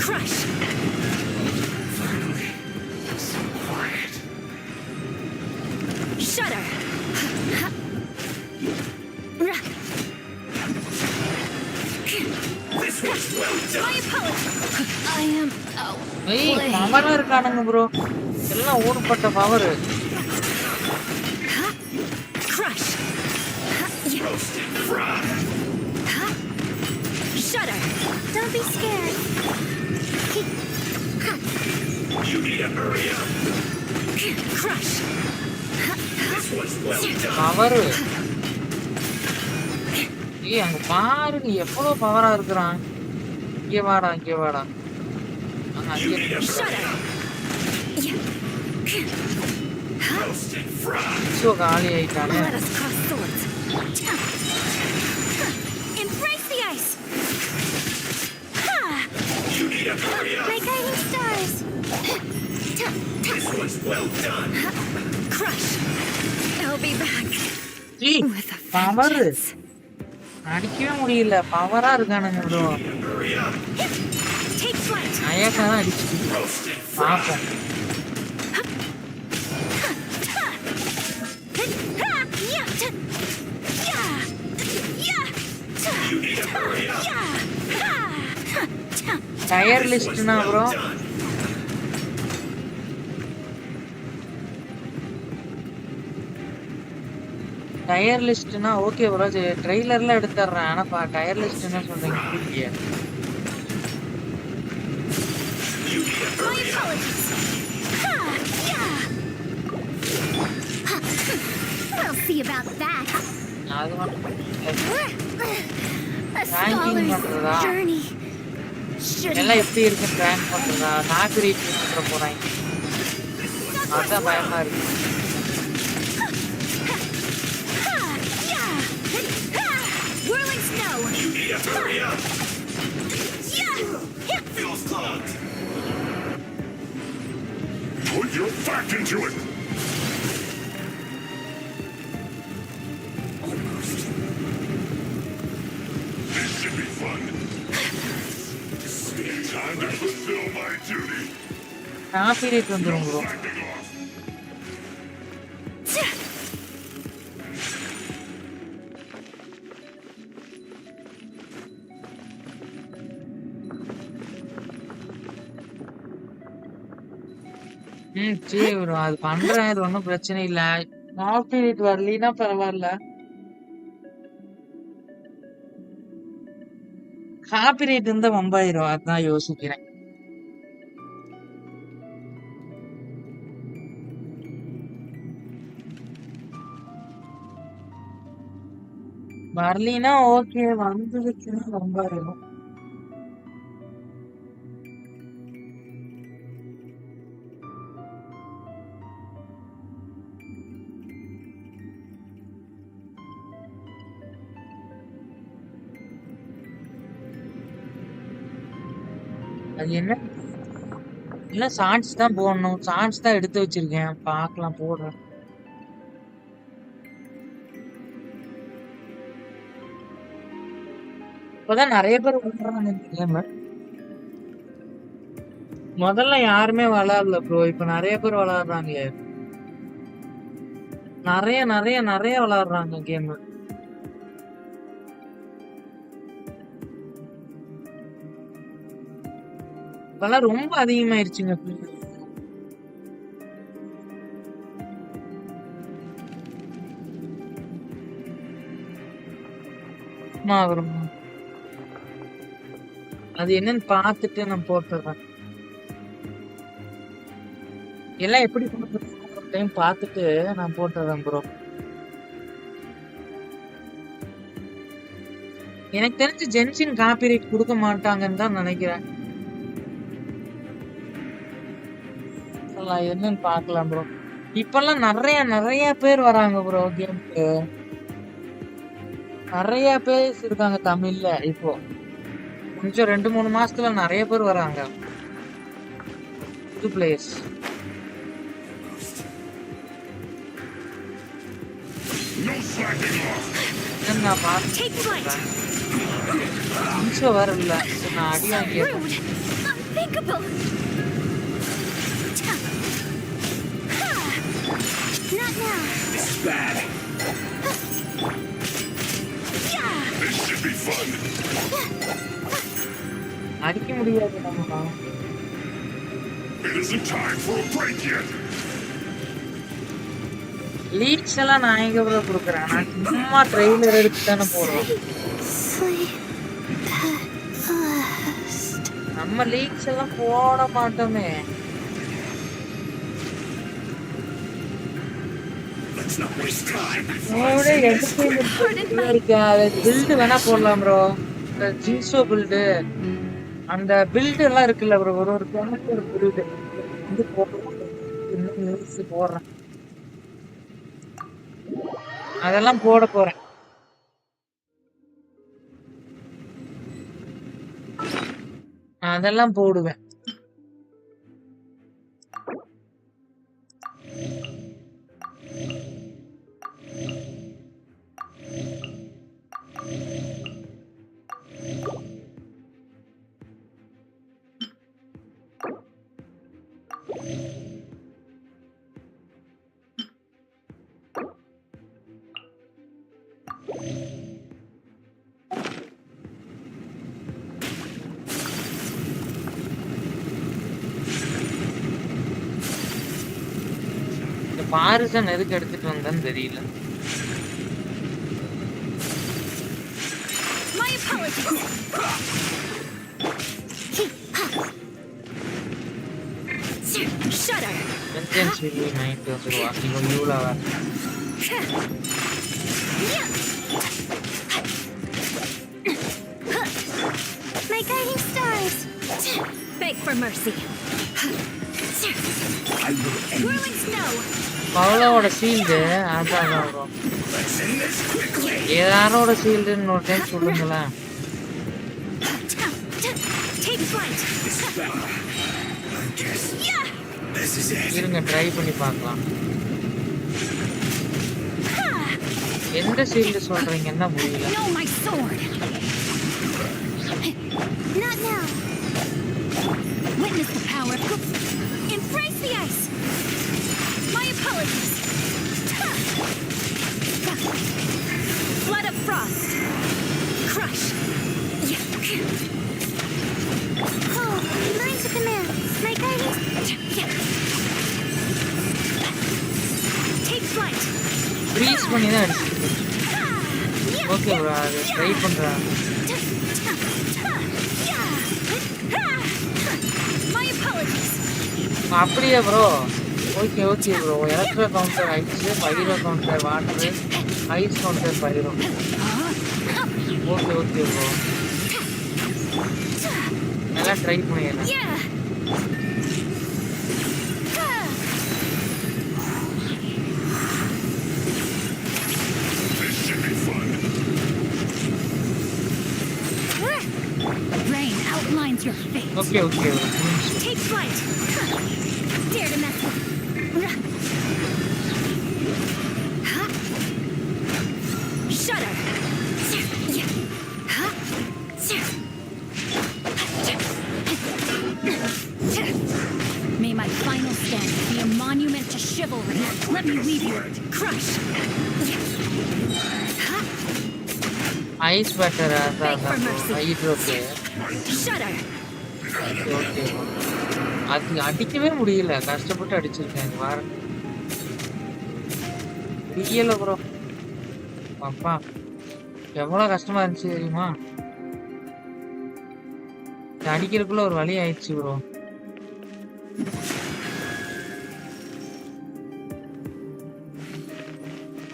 Crush. finally. So quiet. Shudder. This was well done. My apologies. I am. ஏய் பவரா இருக்கானுங்க ப்ரோ. எல்லாம் ஊர்பட்ட power. Crush. Roasted frog. Shudder. Don't be scared. You need to hurry up. Crush. This was well done. Power. ஏய் அங்க பாருங்க எவ்வளவு பவரா இருக்குறான். இங்கே வாடா இங்கே வாடா. You need to hurry Shudder. up. Roasted frog. So காலி ஆயிட்டானே. Let us cross swords. Embrace the ice. You need to hurry up. My guiding stars. Crush. I'll be back G with a power vengeance. அடிக்கவே முடியல. பவரா இருக்கானுங்க bro. Take flight. அயக்கா தான் அடிச்சுட்டு பாப்போம். Tier லிஸ்ட்னா bro tier லிஸ்ட்னா okay bro. ட்ரெய்லர்ல எடுத்துறேன். ஆனா டயர் லிஸ்ட்னா சொல்றீங்க புரியல. My apologies. Ha! Yeah! We'll see about that. அது மட்டும் A Ranking scholar's பண்றதா? journey should எல்லாம் எப்படி இருக்குன்னு ரேங்க் பண்றதா? நாக்கு ரீட் பண்ற போறாங்க. அதான் பயமா இருக்கு. Whirling snow. Put your back into it! This should be fun. Time to fulfill my duty. நாக்கு ரீட் வந்துரும் ப்ரோ. Backing off. சரி ப்ரோ. அது பண்றேன். இது ஒன்றும் பிரச்சனை இல்ல. நாக்கு ரீட் வரலினா பரவாயில்ல. காப்பி ரேட் இருந்தா வம்பாயிரும். அதான் யோசிக்கிறேன். வரலினா ஓகே. வந்ததுக்குன்னா வம்பாயிரும். அது என்ன இல்ல ஷார்ட்ஸ் தான் போடணும். ஷார்ட்ஸ் தான் எடுத்து வச்சிருக்கேன். பார்க்கலாம் போடுறேன். இப்பதான் நிறைய பேர் விளையாடுறாங்க இந்த கேம். முதல்ல யாருமே விளையாடல ப்ரோ. இப்ப நிறைய பேர் விளையாடுறாங்களே. நிறைய நிறைய நிறைய விளையாடுறாங்க கேம். இப்பெல்லாம் ரொம்ப அதிகமாயிருச்சுங்க. வரும். அது என்னன்னு பார்த்துட்டு நான் போட்டுறேன். எல்லாம் எப்படி டைம் பார்த்துட்டு நான் போட்டுறேன் ப்ரோ. எனக்கு தெரிஞ்சு ஜென்ஷின் காப்பிரைட் கொடுக்க மாட்டாங்கன்னு தான் நினைக்கிறேன். என்னன்னு பார்க்கலாம் ப்ரோ. இப்பெல்லாம் நிறைய நிறைய பேர் வராங்க ப்ரோ கேமுக்கு. நிறைய பேர் இருக்காங்க தமிழ்ல. இப்போ கொஞ்சம் 2-3 மாசத்துல நிறைய பேர் வராங்க புது பிளேயர்ஸ். நான் பார்த்து வரல. நான் அடி வாங்கிடுறேன். Unthinkable. Not now. This is bad. This should be fun. அடிக்க முடியாது நம்ம. It isn't time for a break yet. Leaks எல்லாம் நான் எங்க ப்ரோ கொடுக்குறேன். நான் சும்மா ட்ரெய்லர் எடுத்து தானே போடுறோம். நம்ம லீக்ஸ் எல்லாம் போட மாட்டோமே. பில்டு வேணா போடலாம் ப்ரோ. ஜின்சோ பில்டு அந்த பில்டு எல்லாம் இருக்குல்ல ப்ரோ. ஒரு கேமுக்கு ஒரு பில்டு வந்து போடுறேன். அதெல்லாம் போட போறேன். அதெல்லாம் போடுவேன். பாரிசன் எதுக்கு எடுத்துட்டு வந்தான்னு தெரியல. My apologies. Shudder. Vengeance will be mind வந்துருவா. இவன் யூலாவா My guiding stars. Beg for mercy. I will end Whirling snow. பவளோட ஷீல்டு அதான் வரும். Let's end this quickly. யாரோட ஷீல்டுன்னு ஒரு டைம் சொல்லுங்களேன். Take flight. This battle. I guess this is it. இருங்க try பண்ணி பார்க்கலாம். எந்த ஷீல்டு சொல்றீங்கன்னா புரியல. No, my sword. Not now. Witness the power of embrace the ice. My apologies. Flood of frost. Crush. Oh, learn to command. My guiding. Take flight. Freeze பண்ணி தான் அடிச்சிருக்கு. Okay bro அது try பண்றேன். My apologies. அப்படியே bro. Okay okay bro. Electro counter ice, pyro counter water, ice counter pyro. Okay okay bro. நல்லா try பண்ணிடுறேன். Yeah. This should be fun. Rain outlines your fate. Okay okay bro. Take flight. Dare to mess with. Shudder. May my final stand be a monument to chivalry. Let me leave you. Crush. Ice water அதான் ஹைட்ரோக்கு. Shudder. Okay okay bro. அது அடிக்கவே முடியல. கஷ்டப்பட்டு அடிச்சிருக்கேன் வார. முடியல bro. அப்பா எவ்வளவு கஷ்டமா இருந்துச்சு தெரியுமா? அடிக்கிறதுக்குள்ள ஒரு வழி ஆயிடுச்சு ப்ரோ.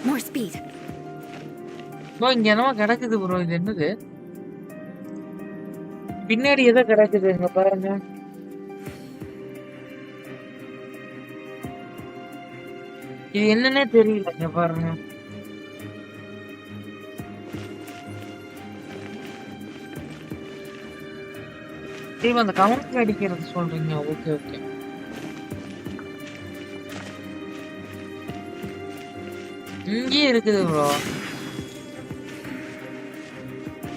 More speed. ப்ரோ இங்க என்னமோ கிடக்குது ப்ரோ. இது என்னது? பின்னாடி ஏதோ கிடக்குது இங்க பாருங்க. இது என்னன்னே தெரியல. இங்க பாருங்க. திரும்ப அந்த கவுண்டர் அடிக்கிறது சொல்றீங்க. Okay okay. இங்கேயே இருக்குது ப்ரோ.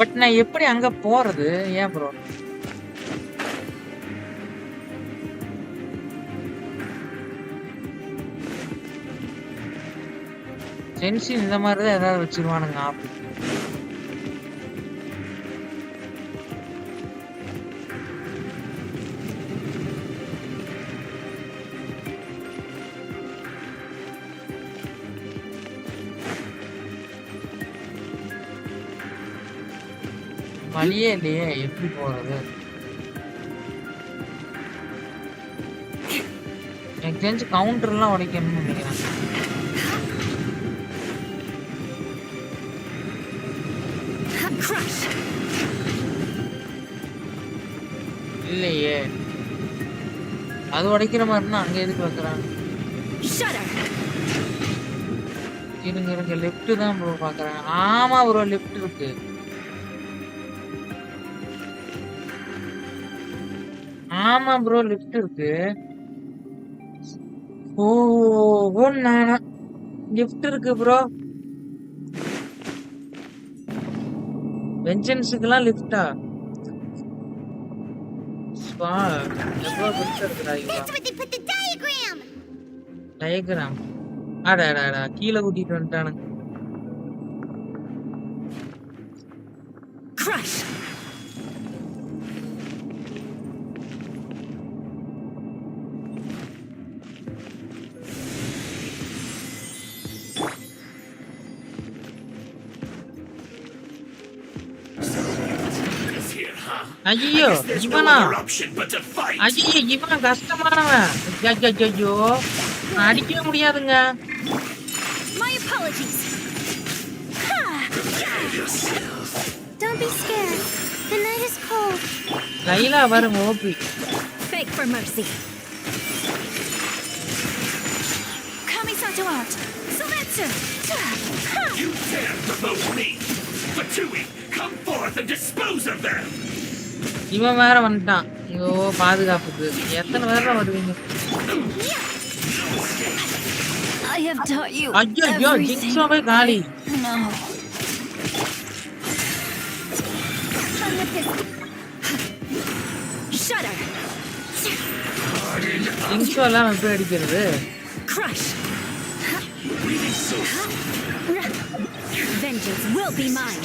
பட் நான் எப்படி அங்க போறது? ஏன் ப்ரோ? ஜென்ஷின் இந்த மாதிரி தான் ஏதாவது வச்சிருவானுங்க ஆப். வழியே இல்லையே, எப்படி போறது? எனக்கு தெரிஞ்சு கவுண்டர்லாம் உடைக்கணும்னு நினைக்கிறேன். இல்லையே, அது உடைக்கிற மாதிரினா அங்க எதுக்கு வைக்கிறாங்க? இருங்க இருங்க, லெஃப்ட் தான் ப்ரோ பாக்குறேன். ஆமா ப்ரோ, லெஃப்ட் இருக்கு. ஆமா ப்ரோ, லெஃப்ட் இருக்கு. ஓ நானா லெஃப்ட் இருக்கு ப்ரோ. வெஞ்சன்ஸுக்கெல்லாம் லெஃப்டா? எவ்வளவு பெருசா இருக்குடா இவன். டயக்ராம் அடா கீழே கூட்டிட்டு வந்துட்டானுங்க. ஐயோ There's no இவனா other option but to fight. ஐயோ இவன் கஷ்டமானவன் ஐயோ அடிக்கவே முடியாதுங்க My apologies. Don't be scared. The night is cold. Laila பாருங்க OP Beg for mercy. Kamisato out. Sometsu. You dare provoke me! Fatui, come forth and dispose of them! இவன் வேற வந்துட்டான் ஐயோ பாதுகாப்புக்கு எத்தனை பேர் வருவீங்க I have taught you ஐயோ ஜிக்ஸாவே காலி No. Shudder. ஜிக்ஸா எல்லாம் எப்படி அடிக்கிறது Crush. Vengeance will be mine.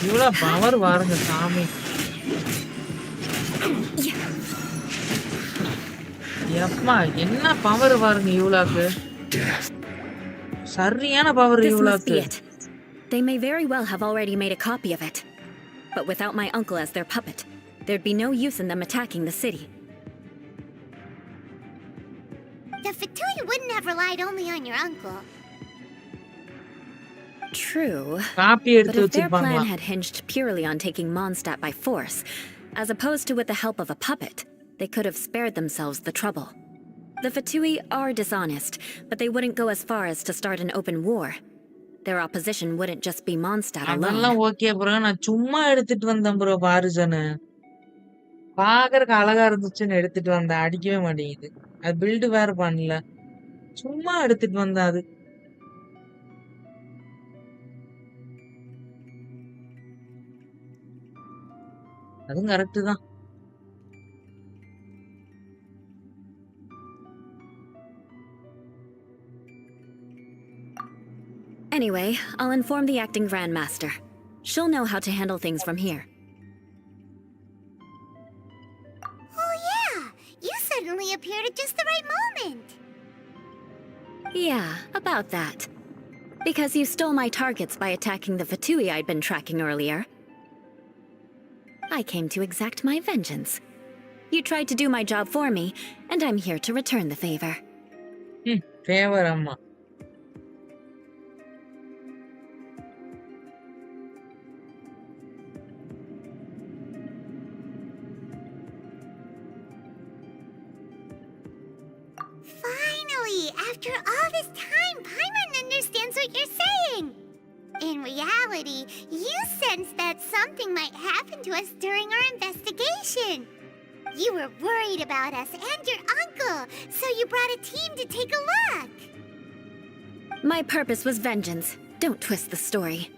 இவ்வளோ பவர் பாருங்க சாமி எப்பா என்ன பவர் பாருங்க இவ்வளோக்கு சரியான power This must இவ்வளோக்கு be it. They may very well have already made a copy of it. But without my uncle as their puppet, there'd be no use in them attacking the city. The Fatui wouldn't have relied only on your uncle. True. காப்பி But எடுத்து if their plan வச்சிருப்பாங்களா had hinged purely on taking Mondstadt by force, as opposed to with the help of a puppet, they could have spared themselves the trouble. The Fatui are dishonest, but they wouldn't go as far as to start an open war. Their opposition wouldn't just be Mondstadt alone. அதெல்லாம் okay bro நான் சும்மா எடுத்துட்டு வந்தேன் bro பாருஜனு பாக்குறதுக்கு அழகா இருந்துச்சுன்னு எடுத்துட்டு வந்தேன் அடிக்கவே மாட்டேங்குது அது பில்டு வேற பண்ணல சும்மா எடுத்துட்டு வந்தேன் அது அதுவும் கரெக்ட் தான் Anyway, I'll inform the acting Grandmaster. She'll know how to handle things from here. Oh yeah, you suddenly appeared at just the right moment. Yeah, about that. Because you stole my targets by attacking the Fatui I'd been tracking earlier. I came to exact my vengeance. You tried to do my job for me, and I'm here to return the favor. Favour அம்மா Finally, after all this time, Paimon understands what you're saying. In reality, you sensed that something might happen to us during our investigation. You were worried about us and your uncle, so you brought a team to take a look. My purpose was vengeance. Don't twist the story.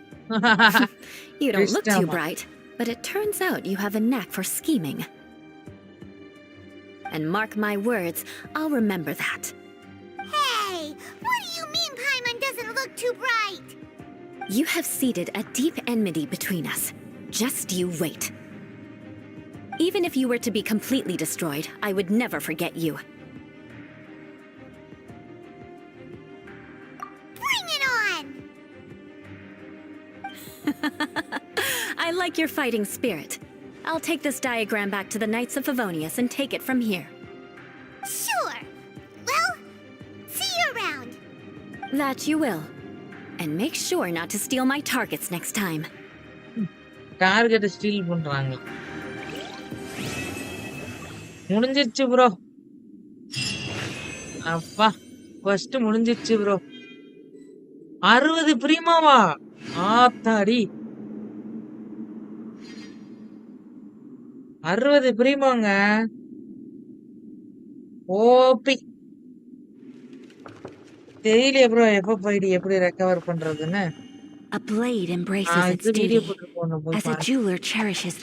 You don't look too bright, but it turns out you have a knack for scheming. And mark my words, I'll remember that. Hey, what do you mean Paimon doesn't look too bright? You have seeded a deep enmity between us. Just you wait. Even if you were to be completely destroyed, I would never forget you. Bring it on! I like your fighting spirit. I'll take this diagram back to the Knights of Favonius and take it from here. Sure. Well, see you around. That you will. And make sure not to steal my targets next time. Target steel பண்றாங்க முடிஞ்சிருச்சு bro அப்பா first முடிஞ்சிருச்சு bro 60 பிரீமாவா ஆத்தாடி 60 பிரீமாங்க OP தெரியலையே bro எப்ப போயிடு எப்படி recover பண்றதுன்னு A blade embraces its duty, as a jeweler cherishes.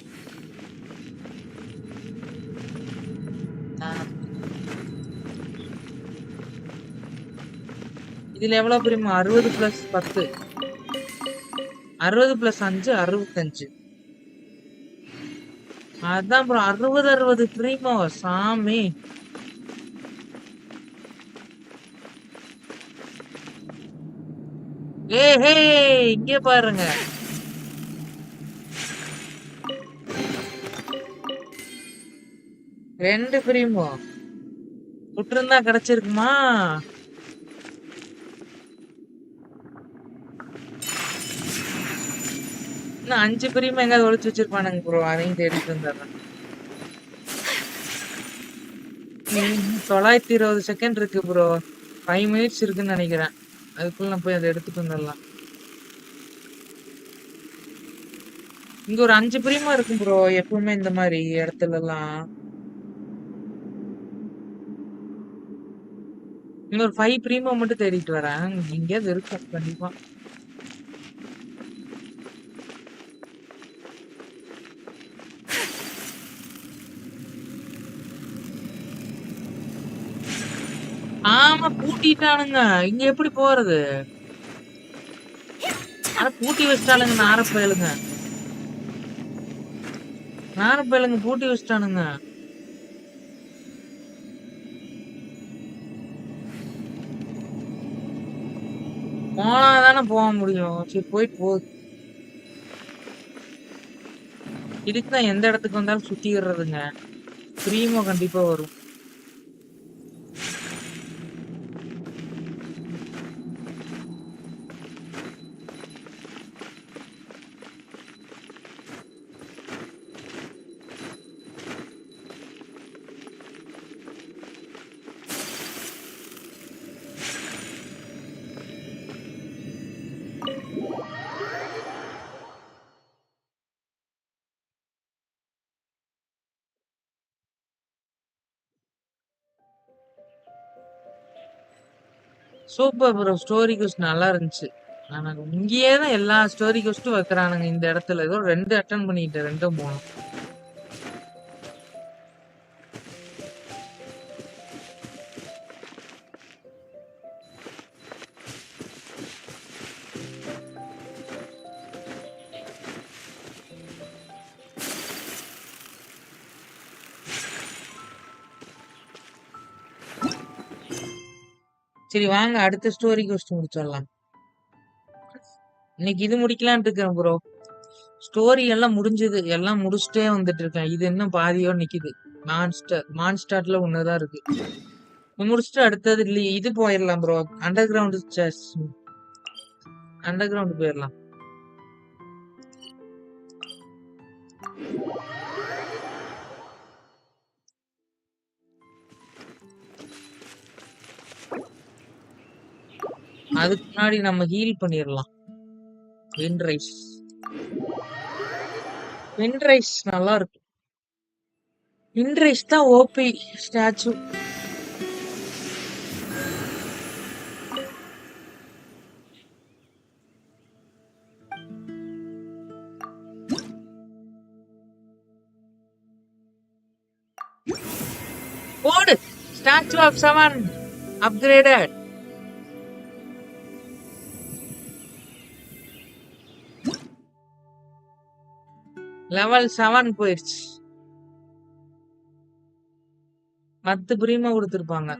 இதுல எவ்வளவு பிரிமா 60 பிளஸ் 10 60 பிளஸ் 5 65 அதான் ப்ரோ 60 பிரிமா சாமி ஹே இங்கே பாருங்க. ரெண்டு பிரீமோ விட்டுருந்தா கிடைச்சிருக்குமா? இன்னும் 5 பிரீமோ எங்காவது ஒளிச்சு வச்சிருப்பானுங்க ப்ரோ. அதையும் தேடிட்டு வந்துடுறேன். 920 செகண்ட் இருக்கு ப்ரோ. 5 மினிட்ஸ் இருக்குன்னு நினைக்கிறேன். அதுக்குள்ள நான் போய் அதை எடுத்துட்டு வந்துடலாம். இங்க ஒரு 5 பிரீமோ இருக்கும் ப்ரோ எப்பவுமே இந்த மாதிரி இடத்துல எல்லாம். இன்னொரு 5 பிரீமோ மட்டும் தேடிட்டு வரேன். எங்கேயாவது இருக்கும் கண்டிப்பா. ஆமா பூட்டிட்டானுங்க. இங்க எப்படி போறது? ஆனா பூட்டி வச்சிட்டானுங்க. நாரப்பயலுங்க பூட்டி வச்சிட்டானுங்க. போனாதானே போக முடியும். சரி போயிட்டு போகுது. இதுக்குதான் எந்த இடத்துக்கு வந்தாலும் சுத்திடுறதுங்க. பிரீமோ கண்டிப்பா வரும். Super bro. ஸ்டோரி கோஸ்ட் நல்லா இருந்துச்சு. ஆனா இங்கேயே தான் எல்லா ஸ்டோரி கோஸ்டும் வைக்கிறானுங்க இந்த இடத்துல. ஏதோ 2 அட்டன் பண்ணிட்டேன். 2 3 சரி வாங்க அடுத்த ஸ்டோரி கோஸ்ட் முடிச்சிடலாம். இன்னைக்கு இது முடிக்கலான்ட்டு இருக்கேன் ப்ரோ. ஸ்டோரி எல்லாம் முடிஞ்சது. எல்லாம் முடிச்சுட்டே வந்துட்டு இருக்கேன். இது இன்னும் பாதியோட நிக்குது. மான்ஸ்டார்ட்ல ஒண்ணுதான் இருக்கு. முடிச்சுட்டு அடுத்தது இது போயிடலாம் ப்ரோ. அண்டர் கிரவுண்ட் போயிடலாம். அதுக்கு முன்னாடி நம்ம ஹீல் பண்ணிடலாம். விண்ரைஸ் நல்லா இருக்கு. விண்ரைஸ் தான் ஓபி ஸ்டாச்சு. போடு. Statue of 7 upgraded. லெவல் 7 போயிடுச்சு. 10 பிரீமா கொடுத்துருப்பாங்க.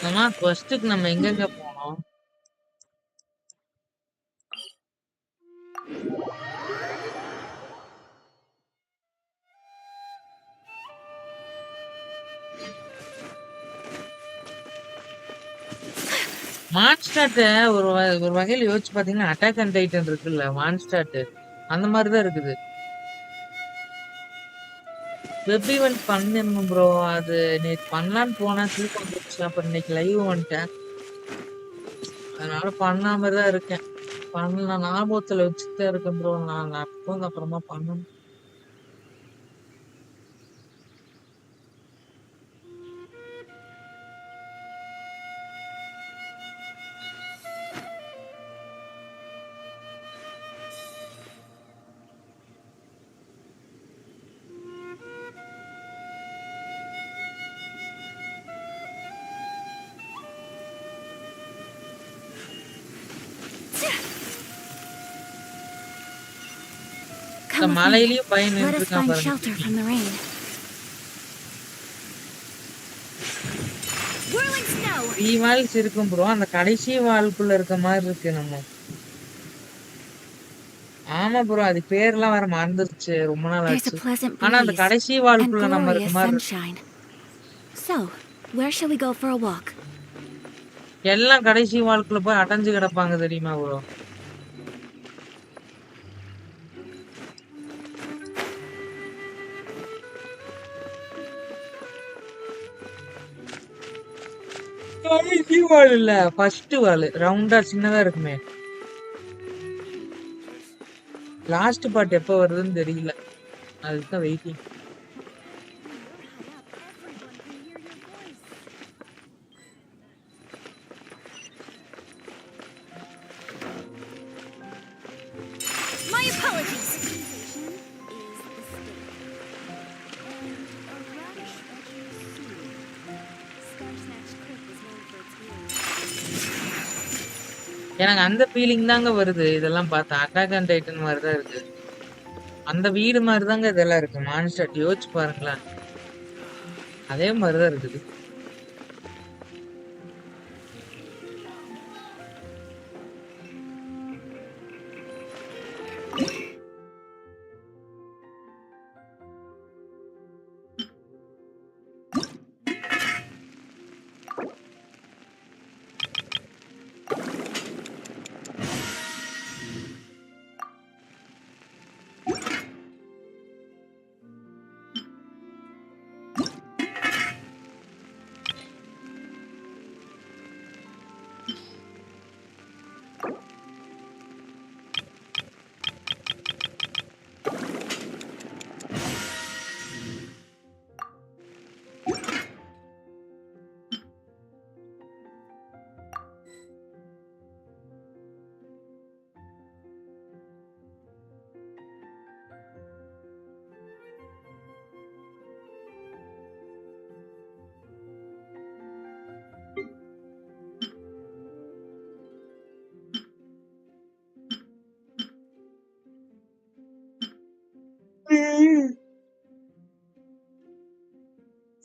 ஆமா ஃபர்ஸ்ட்டுக்கு நம்ம எங்கெங்க போனோம்? மான்ஸ்டார்ட்ட ஒரு வகையில யோசிச்சு பாத்தீங்கன்னா அட்டாக் அண்ட் டைட்டன் இருக்குல்ல மான்ஸ்டார்ட் அந்த மாதிரிதான் இருக்குது. வெப் ஈவென்ட் பண்ணிருந்தோம் ப்ரோ. அது நேத்து பண்ணலான்னு போனேன், தூக்கம் வந்துருச்சு. அப்புறம் இன்னைக்கு லைவ் வந்துட்டேன். அதனால பண்ணாம தான் இருக்கேன். பண்ணலாம் ஞாபகத்துல வச்சுட்டு இருக்கேன் ப்ரோ. நான் அப்புறமா பண்ணணும். இந்த Come with me. மலையிலயும் பையன் Let us நின்றுருக்கான் find பாருங்க. shelter from the rain. Whirling snow! 3 walls இருக்கும் ப்ரோ. அந்த கடைசி வால்குள்ள இருக்க மாதிரி இருக்கு நம்ம. ஆமா ப்ரோ. அது பேர்லாம் வேற மறந்துருச்சு. ரொம்ப நாள் There's a ஆச்சு. pleasant ஆனா அந்த breeze கடைசி and வால்குள்ள நம்ம இருக்க glorious மாதிரி இருக்கு. sunshine. So, where shall we go for a walk? எல்லாம் கடைசி வால்குள்ள போய் அடைஞ்சு கிடப்பாங்க தெரியுமா ப்ரோ? கடைசி வால் இல்ல, ஃபர்ஸ்ட் வால் ரவுண்டா சின்னதா இருக்குமே. லாஸ்ட் பார்ட் எப்ப வருதுன்னு தெரியல. அதுதான் வெயிட்டிங். My apologies! எனக்கு அந்த ஃபீலிங் தாங்க வருது. இதெல்லாம் பார்த்தா அட்டாக் அண்ட் டைட்டன் மாதிரி தான் இருக்கு. அந்த வீடு மாதிரி தாங்க இதெல்லாம் இருக்கு. மான்ஸ்டர் யோசிச்சு பாருங்களேன். அதே மாதிரி தான் இருக்குது.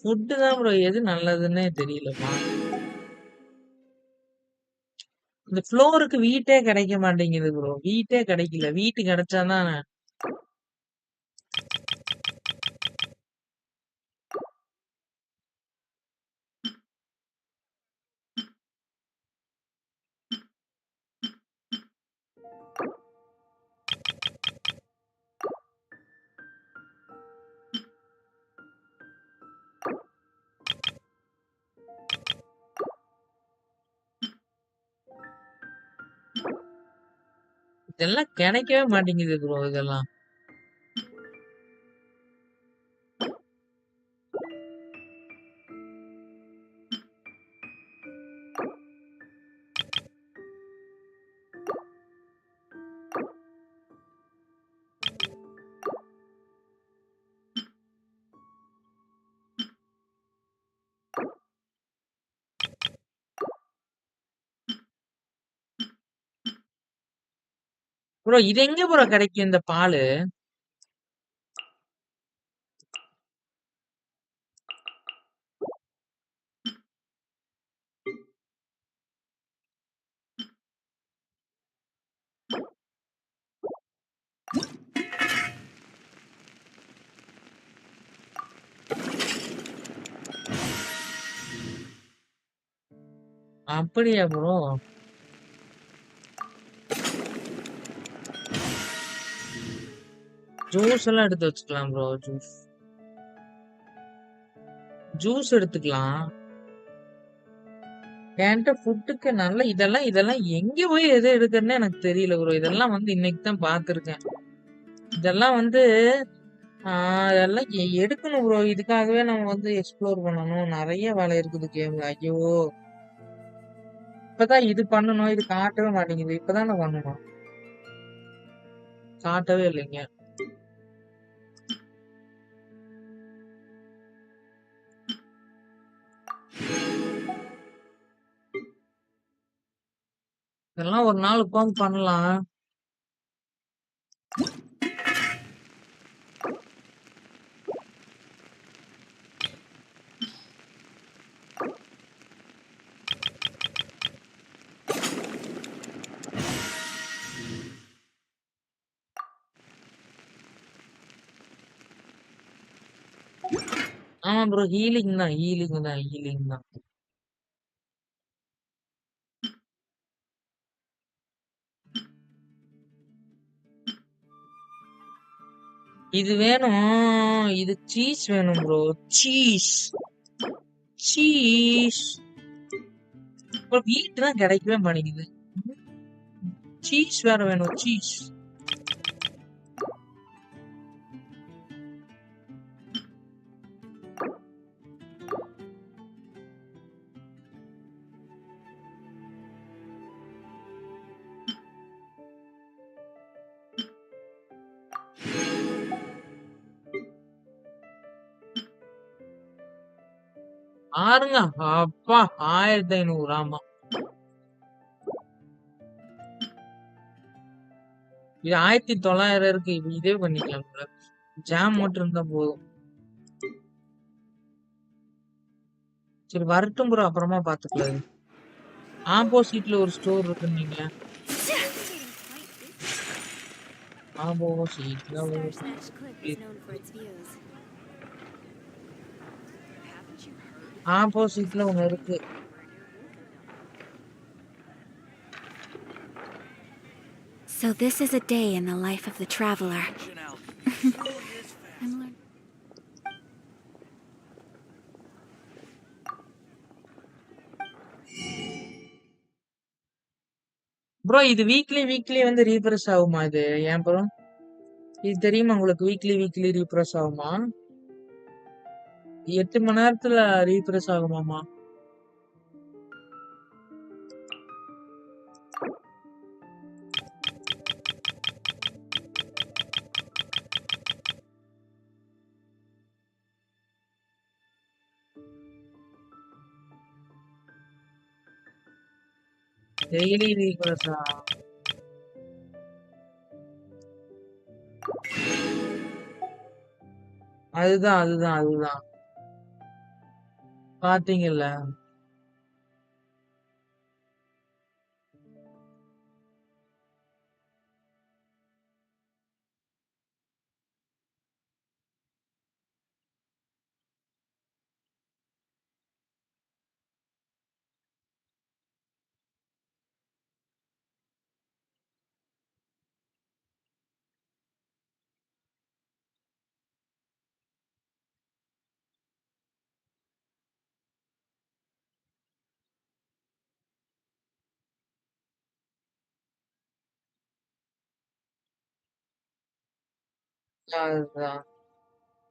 ஃபுட்டு தான் ப்ரோ. எது நல்லதுன்னே தெரியலப்பா. இந்த ஃப்ளோருக்கு வீட்டே கிடைக்க மாட்டேங்குது ப்ரோ. வீட்டே கிடைக்கல. வீட்டு கிடைச்சாதான் இதெல்லாம் கிடைக்கவே மாட்டேங்குது ப்ரோ இதெல்லாம். ப்ரோ இது எங்க ப்ரோ கிடைக்கும் இந்த பாலு? அப்படியா ப்ரோ? ஜூஸ் எல்லாம் எடுத்து வச்சுக்கலாம் ப்ரோ. ஜூஸ் ஜூஸ் எடுத்துக்கலாம். என்கிட்ட ஃபுட்டுக்கு நல்ல இதெல்லாம் இதெல்லாம் எங்க போய் எது எடுக்கிறதுன்னு எனக்கு தெரியல ப்ரோ. இதெல்லாம் வந்து இன்னைக்கு தான் பார்த்துருக்கேன். இதெல்லாம் வந்து அதெல்லாம் எடுக்கணும் ப்ரோ. இதுக்காகவே நம்ம வந்து எக்ஸ்ப்ளோர் பண்ணணும். நிறைய வேலை இருக்குது கேம்ல. ஐயோ! இப்பதான் இது பண்ணணும். இது காட்டவே மாட்டேங்குது. இப்பதானே பண்ணணும். காட்டவே இல்லைங்க. இதெல்லாம் ஒரு நாள் உட்காந்து பண்ணலாம். ஆமா ப்ரோ. ஹீலிங் தான் ஹீலிங் தான் ஹீலிங் தான். இது வேணும். இது சீஸ் வேணும் ப்ரோ. சீஸ் சீஸ் இப்போ வீட்டு தான் கிடைக்கவே மாட்டேங்குது. சீஸ் வேற வேணும். சீஸ் பாருங்க. அப்பா 1500. ஆமா, இது 1900 இருக்கு. இதே பண்ணிக்கலாம் bro. ஜாம் மட்டும் இருந்தா போதும். சரி வரட்டும் ப்ரோ. அப்புறமா பாத்துக்கலாம். ஆப்போசிட்ல ஒரு ஸ்டோர் இருக்குன்னீங்க. ஆப்போசிட்ல ஒரு ஆப்போசிட்ல ஒண்ணு இருக்கு. So this is a day in the life of the traveler. Bro இது வீக்லி வீக்லி வந்து ரீஃப்ரெஷ் ஆகுமா இது? ஏன் ப்ரோ? இது தெரியுமா உங்களுக்கு? வீக்லி வீக்லி ரீஃப்ரெஷ் ஆகுமா? 8 மணி நேரத்துல ரீஃப்ரெஷ் ஆகுமாமா? டெய்லி ரீஃப்ரெஷா? அதுதான் அதுதான் அதுதான். பாத்தீங்கல்ல? அதுதான்.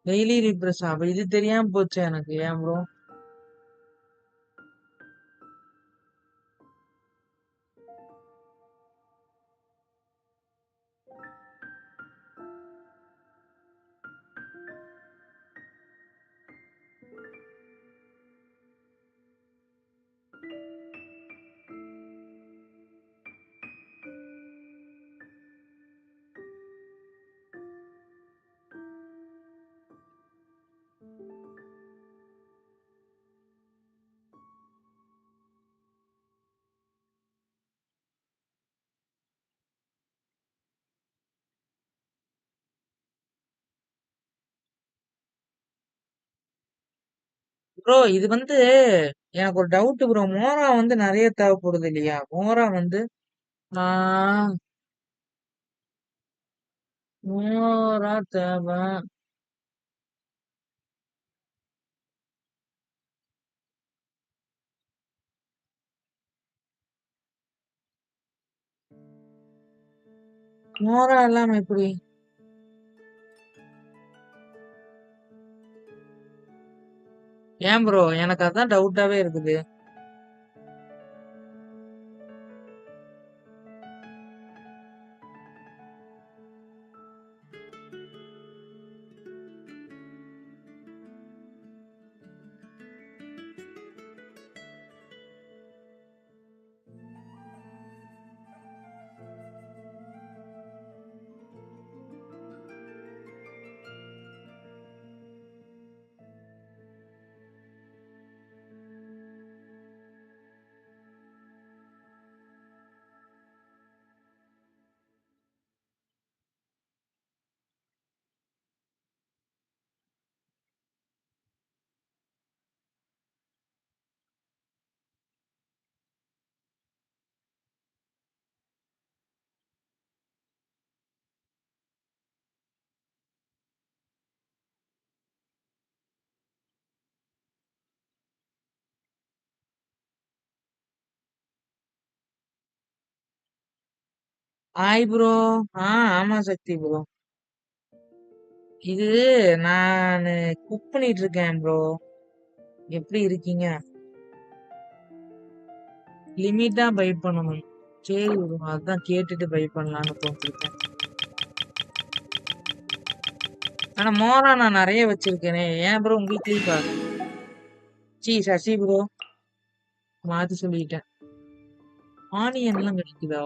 டெய்லி ரீஃப்ரெஷ் அப்ப இது தெரியாம போச்சு எனக்கு. ஏன் ப்ரோ? ப்ரோ இது வந்து எனக்கு ஒரு டவுட் ப்ரோ. மோரா வந்து நிறைய தேவைப்படுது இல்லையா? மோரா வந்து மோரா தேவை. மோரா இல்லாம எப்படி? ஏன் ப்ரோ? எனக்கு அதான் டவுட்டாவே இருக்குது. Hi bro. ஆமா சக்தி ப்ரோ. இது நான் குக் பண்ணிட்டு இருக்கேன் ப்ரோ. எப்படி இருக்கீங்க? லிமிட்டா பை பண்ணணும். சரி ப்ரோ, அதான் கேட்டுட்டு பை பண்ணலான்னு தோன்றிருக்கேன். ஆனா மோரா நான் நிறைய வச்சிருக்கேனே. ஏன் ப்ரோ உங்களுக்கு லீவா? சசி ப்ரோ, மாத்தி சொல்லிட்டேன். ஆனியன் எல்லாம் கிடைக்குதா?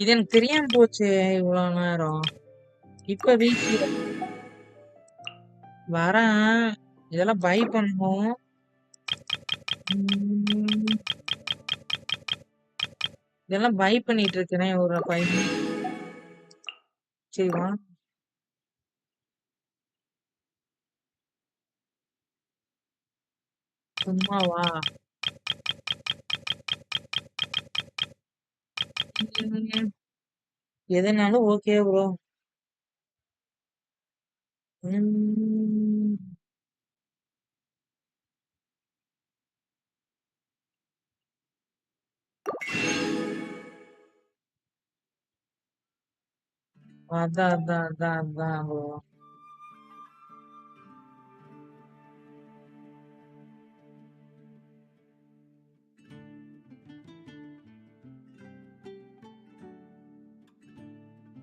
இது எனக்கு தெரியாம போச்சு இவ்வளவு நேரம். இப்ப வீட்டுல வரேன். இதெல்லாம் பை பண்ணணும். இதெல்லாம் பை பண்ணிட்டு இருக்கேன் ஒரு 5 minutes. சரி வா. சும்மா வா. எதுனாலும் ஓகே ப்ரோ. அதான் ப்ரோ.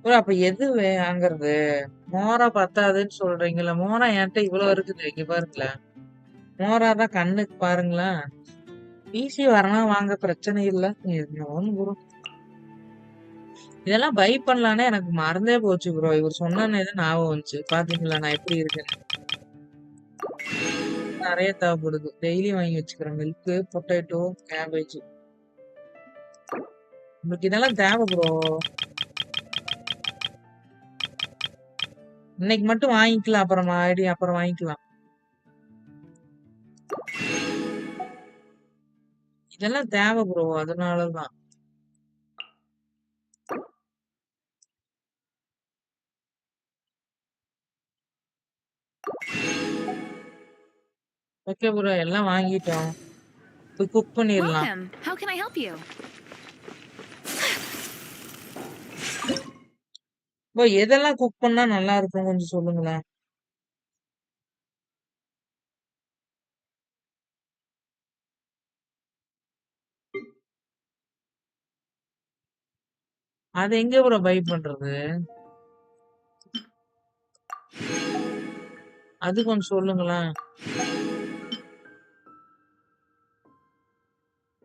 ப்ரோ அப்ப எது வாங்குறது? மோரா பத்தாதுன்னு சொல்றீங்களா? மோரா என்கிட்ட இவ்வளவு இருக்குது. இங்க பாருங்களேன். மோரா தான் கண்ணுக்கு பாருங்களேன். பிசி வரலாம் வாங்க, பிரச்சனை இல்ல. ஒண்ணு ப்ரோ. இதெல்லாம் பை பண்ணலானே எனக்கு மறந்தே போச்சு ப்ரோ. இவர் சொன்னே தான் ஞாபகம் வந்துச்சு. பாத்தீங்களா நான் எப்படி இருக்கேன்னு. நிறைய தேவைப்படுது. டெய்லி வாங்கி வச்சுக்கிறேன். Milk, potato, cabbage. உங்களுக்கு இதெல்லாம் தேவை ப்ரோ. இன்னைக்கு மட்டும் வாங்கிக்கலாம், அப்புறம் வாங்கிக்கலாம். இதெல்லாம் தேவை ப்ரோ, அதனாலதான். ஓகே ப்ரோ, எல்லாம் வாங்கிட்டோம். போய் குக் பண்ணிடலாம். Welcome. How can I help you? Bro எதெல்லாம் குக் பண்ணா நல்லா இருக்கும் கொஞ்சம் சொல்லுங்களேன். அது எங்க ப்ரோ பை பண்றது? அது கொஞ்சம் சொல்லுங்களேன்.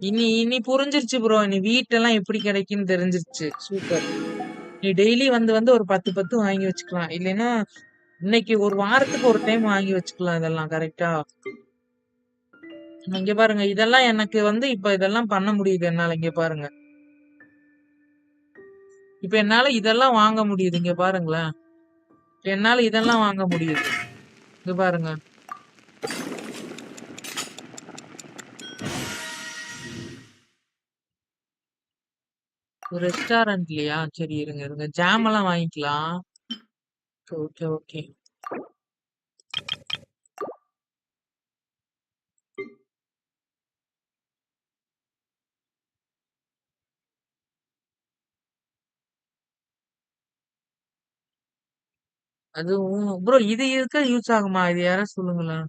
இனி புரிஞ்சிருச்சு ப்ரோ. நீ வீட்டெல்லாம் எப்படி கிடைக்குன்னு தெரிஞ்சிருச்சு. சூப்பர். நீ டெய்லி வந்து ஒரு 10 வாங்கி வச்சுக்கலாம். இல்லைன்னா இன்னைக்கு ஒரு வாரத்துக்கு ஒரு டைம் வாங்கி வச்சுக்கலாம். இதெல்லாம் கரெக்டா? இங்க பாருங்க, இதெல்லாம் எனக்கு இப்ப இதெல்லாம் பண்ண முடியுது என்னால. இங்க பாருங்க, இப்ப என்னால இதெல்லாம் வாங்க முடியுது. இங்க பாருங்களேன். என்னால இதெல்லாம் வாங்க முடியுது. இங்க பாருங்க. ரெஸ்டாரண்ட்லயா? சரி இருங்க இருங்க. ஜாம் எல்லாம் வாங்கிக்கலாம். Okay okay. அது ப்ரோ இது இருக்க யூஸ் ஆகுமா? இது யாரா சொல்லுங்களேன்.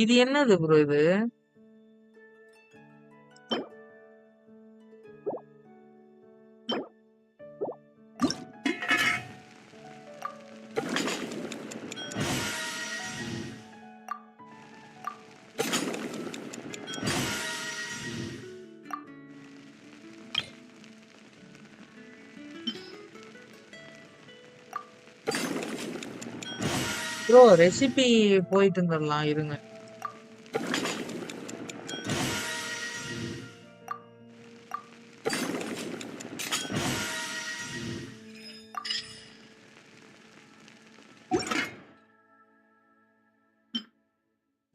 இது என்னது ப்ரோ இது? ப்ரோ ரெசிபி போயிட்டு இருந்துடலாம் இருங்க.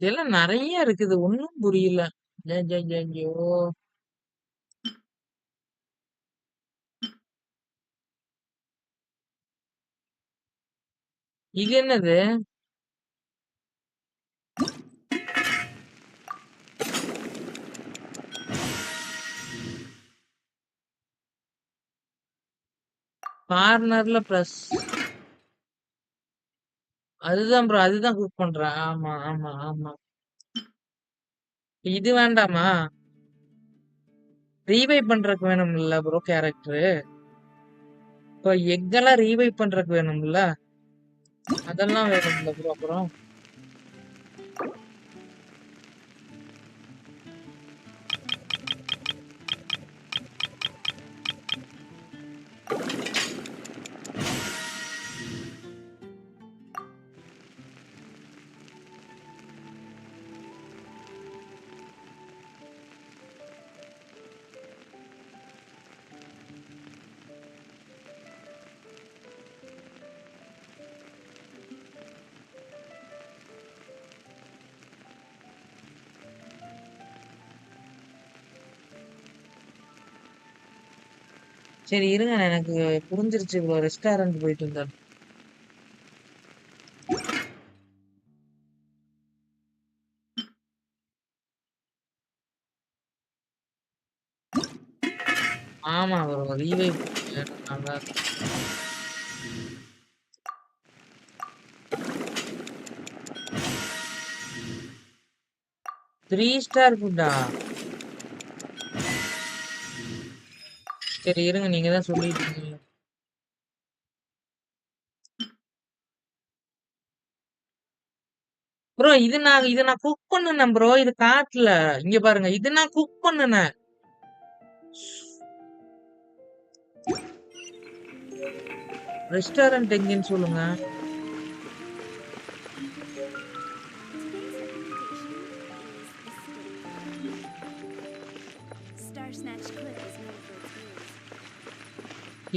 இதெல்லாம் நிறைய இருக்குது. ஒன்னும் புரியல. ஐயோ. இது என்னது? கார்னர்ல பிளஸ். அதுதான் ப்ரோ அதுதான் குக் பண்றேன். ஆமா ஆமா ஆமா. இது வேண்டாமா? ரீவைவ் பண்றதுக்கு வேணும்ல ப்ரோ கேரக்டர். இப்போ எக்கெல்லாம் ரீவைவ் பண்றதுக்கு வேணும்ல. அதெல்லாம் வேணும்ல ப்ரோ அப்புறம். சரி இருங்க எனக்கு புரிஞ்சிருச்சு ப்ரோ. ரெஸ்டாரண்ட் போயிட்டு இருந்தாரு. ஆமா ப்ரோ ரீவைவ் நல்லா இருக்கும். 3 ஸ்டார் ஃபுட்டா? சரி இருங்க நீங்க தான் சொல்லிட்டு இருக்கீங்க. ப்ரோ இத நான் குக் பண்ணுனேன் ப்ரோ. இது காட்டல. இங்க பாருங்க. இது நான் குக் பண்ணுனேன். ரெஸ்டாரண்ட் எங்கன்னு சொல்லுங்க.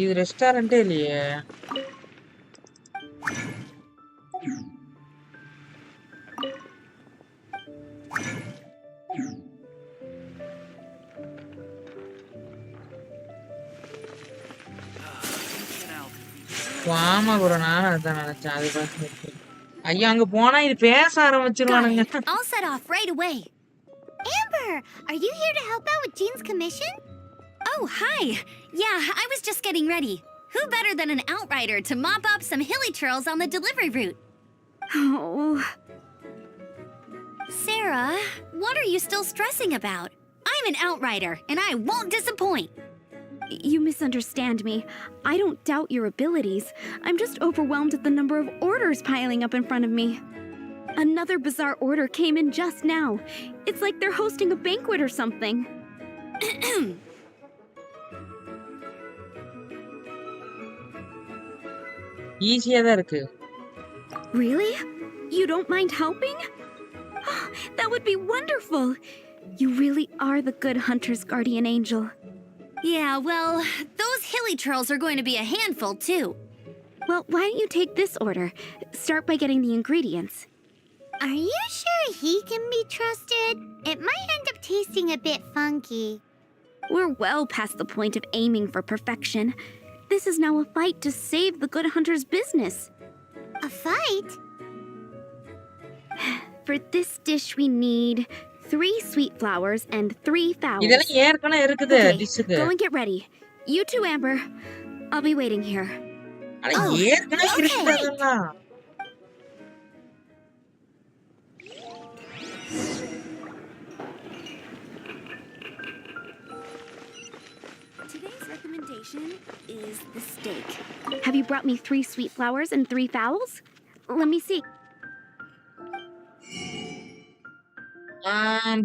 இது ரெஸ்டாரண்டே இல்லையே. ஆமா ப்ரோ நானும் அதான் நினைச்சேன். அது பார்த்து ஐயா அங்க போனா இது பேச ஆரம்பிச்சிருவானுங்க. I'll set off right away. Amber, are you here to help out with Jean's commission? Oh, hi. Yeah, I was just getting ready. Who better than an outrider to mop up some hilly trails on the delivery route? Oh. Sarah, what are you still stressing about? I'm an outrider, and I won't disappoint. You misunderstand me. I don't doubt your abilities. I'm just overwhelmed at the number of orders piling up in front of me. Another bizarre order came in just now. It's like they're hosting a banquet or something. ஈஸியா தான் இருக்கு. Really? You don't mind helping? That would be wonderful. You really are the good hunter's guardian angel. Yeah, well, those hilly churls are going to be a handful, too. Well, why don't you take this order? Start by getting the ingredients. Are you sure he can be trusted? It might end up tasting a bit funky. We're well past the point of aiming for perfection. This is now a fight to save the good hunter's business. A fight? For this dish, we need 3 sweet flowers and 3 fowls. இதெல்லாம் ஏற்கனவே இருக்குது Okay, டிஷ்க்கு. go and get ready. You too, Amber. I'll be waiting here. அட ஏற்கனவே இருக்குது அதெல்லாம். Today's recommendation is the steak. Have you brought me 3 sweet flowers and 3 fowls? Let me see.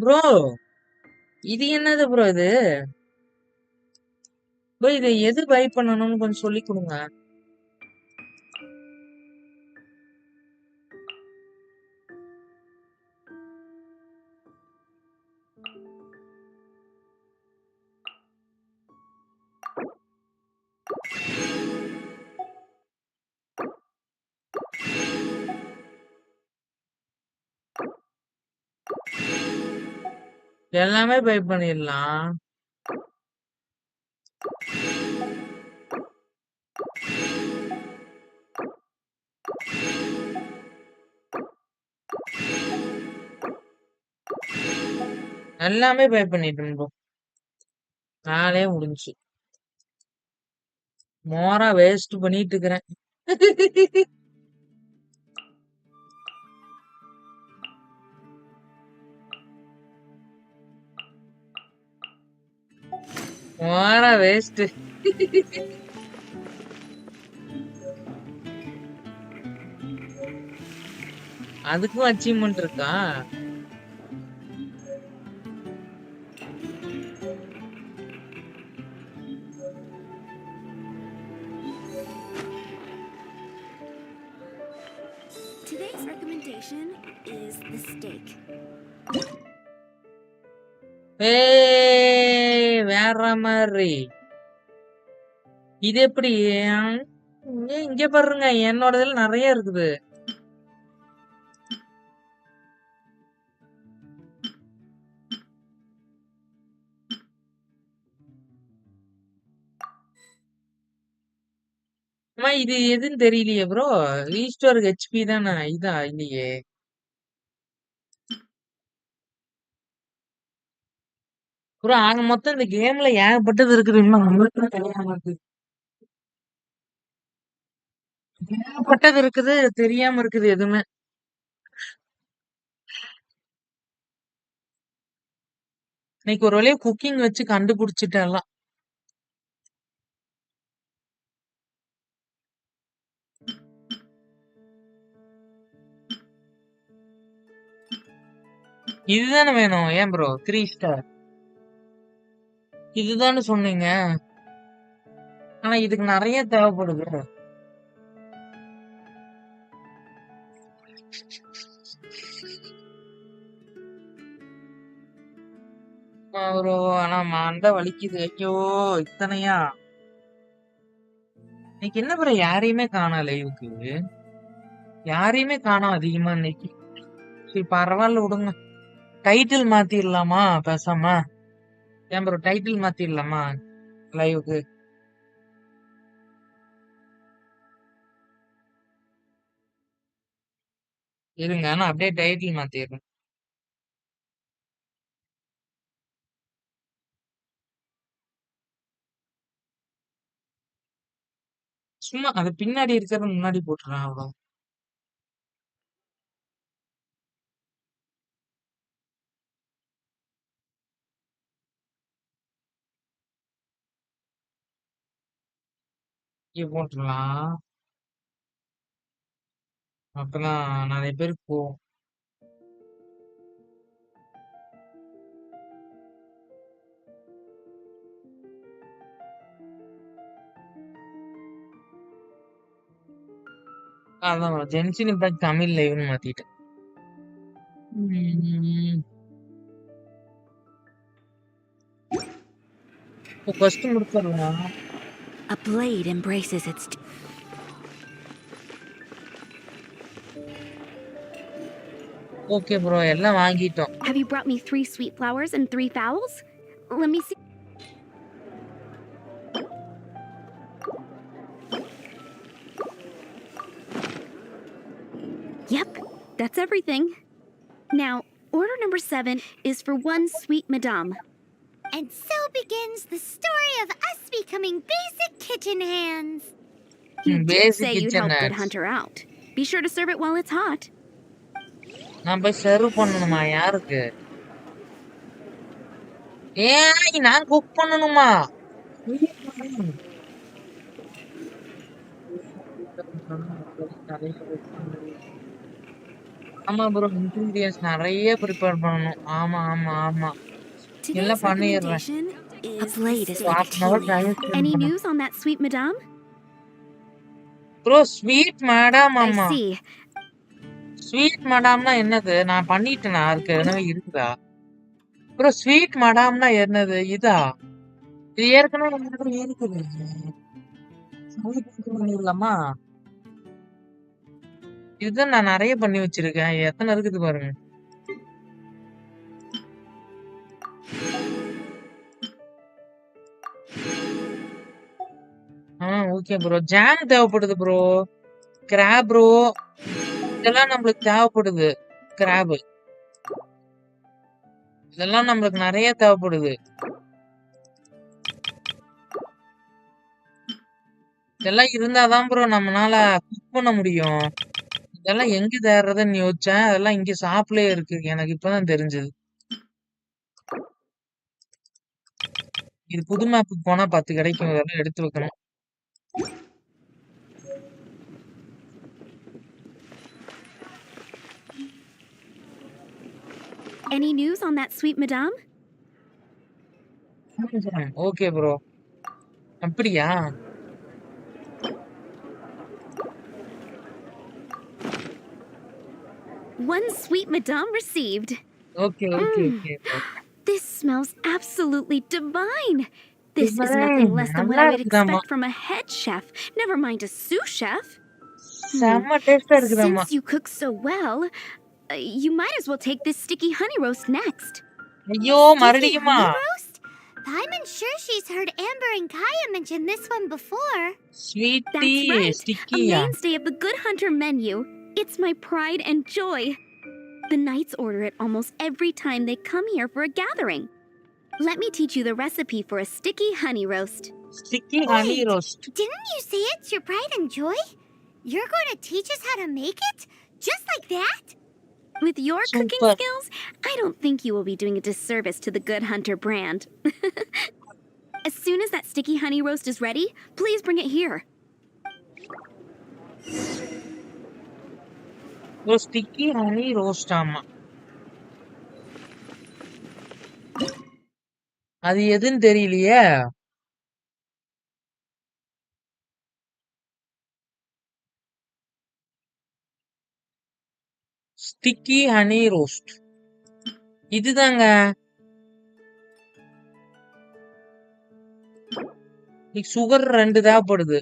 Bro இது என்னது bro இது? ப்ரோ இதை எது by பண்ணணும்னு கொஞ்சம் சொல்லி கொடுங்க. எல்லாமே பை பண்ணிடலாம். எல்லாமே பை பண்ணிட்டேன் ப்ரோ. நாளே முடிஞ்சு. மோரா வேஸ்ட் பண்ணிட்டு இருக்கிறேன். மோரா வேஸ்ட். அதுக்கும் அச்சீவ்மெண்ட் இருக்கா? Today's recommendation is the steak. ஏய் வேற மாதிரி. இது எப்படி? இங்க பாருங்க என்னோடதுல நிறைய இருக்குது. அம்மா இது எதுன்னு தெரியலையே ப்ரோ. ரீஸ்டோர் ஹெச்பி தானே? இதா இல்லையே. ப்ரோ ஆக மொத்தம் இந்த கேம்ல ஏகப்பட்டது இருக்குது. இன்னும் உங்களுக்கு தெரியாம இருக்கு. ஏகப்பட்டது இருக்குது தெரியாம இருக்குது எதுவுமே. இன்னைக்கு ஒரு வழியா குக்கிங் வச்சு கண்டுபிடிச்சிட்டேன் எல்லாம். இதுதானே வேணும். ஏன் ப்ரோ 3 ஸ்டார் இதுதானே சொன்னீங்க? ஆனா இதுக்கு நிறைய தேவைப்படுது. ப்ரோ ஆனா மண்டை வலிக்குது. ஐயோ இத்தனையா? இன்னைக்கு என்ன ப்ரோ யாரையுமே காணோம் லைவுக்கு. யாரையுமே காணோம் அதிகமா இன்னைக்கு. சரி பரவாயில்ல விடுங்க. டைட்டில் மாத்திரலாமா பேசாம? ஏன் ப்ரோ டைட்டில் மாத்திரலாமா லைவுக்கு? இருங்க நான் அப்படியே டைட்டில் மாத்திடுறேன். சும்மா அது பின்னாடி இருக்கிறத முன்னாடி போட்டுறேன் அவ்வளோ. இங்கே போட்டுடலாம். அப்பதான் நிறைய பேருக்கு போகும். அதான் ஜென்சின் இம்பாக்ட் தமிழ் லைவ்னு மாத்திட்டேன். ஃபர்ஸ்ட் முடிச்சிடலாம். A blade embraces its... okay bro, எல்லாம் வாங்கிட்டோம். Have you brought me 3 sweet flowers and 3 fowls? Let me see. Yep, that's everything. Now, order number 7 is for 1 sweet madame. And so begins the story of us becoming basic kitchen hands. You did Basic say you'd kitchen help Good hands. Hunter out. Be sure to serve it while it's hot. நான் போய் serve பண்ணணுமா? யாருக்கு? ஏய், நான் cook பண்ணணுமா? ஆமா bro, ingredients நிறைய prepare பண்ணணும். ஆமா ஆமா ஆமா, எல்லாம் பண்ணிடுறேன். A blade is half an hour time spend Any பண்ணணும். news on that sweet madame? Bro, sweet madam. I ஆமா, see. ஸ்வீட் மேடம்னா என்னது? நான் பண்ணிட்டேனா? அதுக்கு ஏற்கனவே இருக்குதா? ப்ரோ, ஸ்வீட் மேடம்னா என்னது? இதா? இது ஏற்கனவே என்னது இருக்குது? பண்ணிடலாமா? இதுதான் நான் நிறைய பண்ணி வச்சிருக்கேன். எத்தனை இருக்குது பாருங்க. ஓகே ப்ரோ, ஜாம் தேவைப்படுது ப்ரோ. கிராப் ப்ரோ, இதெல்லாம் நம்மளுக்கு தேவைப்படுது. கிராப், இதெல்லாம் நம்மளுக்கு நிறைய தேவைப்படுது. இதெல்லாம் இருந்தாதான் ப்ரோ நம்மளால குக் பண்ண முடியும். இதெல்லாம் எங்க தேடுறதுன்னு யோசிச்சேன். அதெல்லாம் இங்க ஷாப்லயே இருக்கு. எனக்கு இப்பதான் தெரிஞ்சது. இது புது மேப்புக்கு போனா 10 கிடைக்கும். இதெல்லாம் எடுத்து வைக்கணும். Any news on that sweet madame? Okay bro. அப்படியா? One sweet madame received. Okay okay okay. This smells absolutely divine. This is Divine. nothing less than what I would நல்லா expect from a head chef, never mind a sous chef. செம்ம டேஸ்டா இருக்குதாமா. Since you cook so well, you might as well take this sticky honey roast next. ஐயோ, மறுபடியுமா? Honey roast? Paimon's sure she's heard Amber and Kaya mention this one before. Sweet tea, That's right, a ஸ்டிக்கியா? mainstay of the Good Hunter menu. It's my pride and joy. The knights order it almost every time they come here for a gathering. Let me teach you the recipe for a sticky honey roast. Sticky honey roast. Didn't you say it's your pride and joy? You're going to teach us how to make it? Just like that? With your cooking Super. skills, I don't think you will be doing a disservice to the Good Hunter brand. As soon as that sticky honey roast is ready, please bring it here. ஒரு sticky honey roast. ஆமா, அது எதுன்னு தெரியலையே. Sticky honey roast இதுதாங்க. Sugar 2 தேவைப்படுது.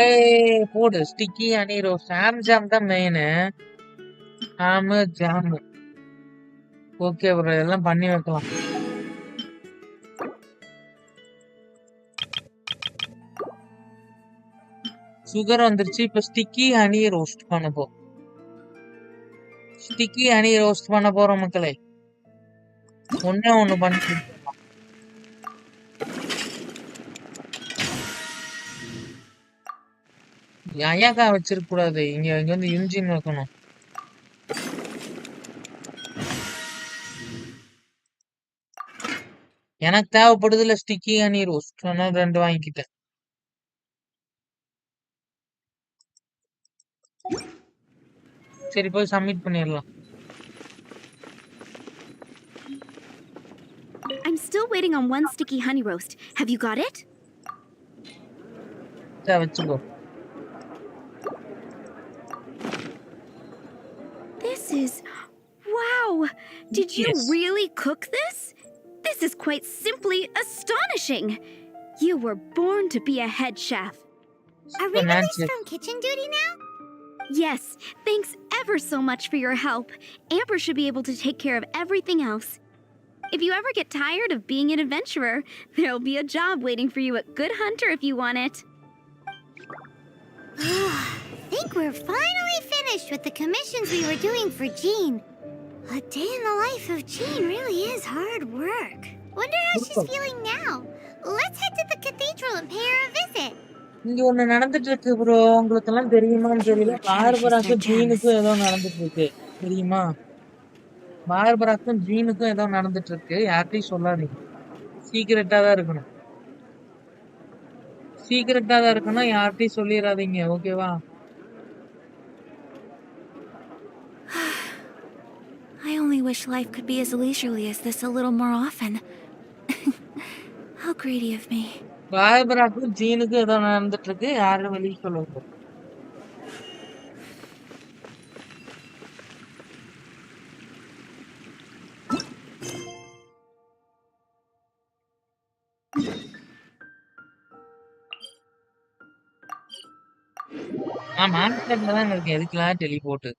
ஏய், போடு sticky honey roast. Jam தான் மெயின். ஜாம். ஓகே ப்ரோ, இதெல்லாம் பண்ணி வைக்கலாம். சுகர் வந்துருச்சு. இப்ப ஸ்டிக்கி ஹனி ரோஸ்ட் பண்ண போறோம். ஸ்டிக்கி ஹனி ரோஸ்ட் பண்ண போறோம் மக்களே. ஒண்ணே ஒண்ணு பண்ணி கொடுத்துடலாம். ஐயாக்கா வச்சிருக்க கூடாது. இங்க வந்து இன்ஜின் வைக்கணும். எனக்கு தேவைப்படுதுல ஸ்டிக்கி ஹனி ரோஸ்ட். அதனால 2 வாங்கிக்கிட்டேன். சரி, போய் சப்மிட் பண்ணிடலாம். I'm still waiting on 1 sticky honey roast. Have you got it? வச்சுக்கோ. This is Wow! Did you Yes. really cook this? This is quite simply astonishing! You were born to be a head chef. Are we Banana released chip. from kitchen duty now? Yes, thanks ever so much for your help. Amber should be able to take care of everything else. If you ever get tired of being an adventurer, there'll be a job waiting for you at Good Hunter if you want it. Think we're finally finished with the commissions we were doing for Jean. A day in the life of Jean really is hard work. Wonder how she's feeling now. Let's head to the cathedral and pay her a visit. இங்க ஒண்ணு நடந்துட்டு இருக்கு bro. உங்களுக்கு எல்லாம் தெரியுமான்னு தெரியல. பார்பராக்கும் ஜீனுக்கும் ஏதோ நடந்துட்டு இருக்கு. தெரியுமா? பார்பராக்கும் ஜீனுக்கும் ஏதோ நடந்துட்டு இருக்கு. யார்கிட்டயும் சொல்லாதீங்க. சீக்கிரட்டா தான் இருக்கணும். சீக்கிரட்டா தான் இருக்கணும். யார்கிட்டயும் சொல்லிடாதீங்க. ஓகேவா? I only wish life could be as leisurely as this a little more often. How greedy of me. பார்பராக்கும் ஜீனுக்கும் ஏதோ நடந்துட்டு இருக்கு. யாரும் வெளியே சொல்லுங்க. மான்ஸ்டர்ல தான் இருக்கு. எதுக்குலாம் டெலிபோர்ட்?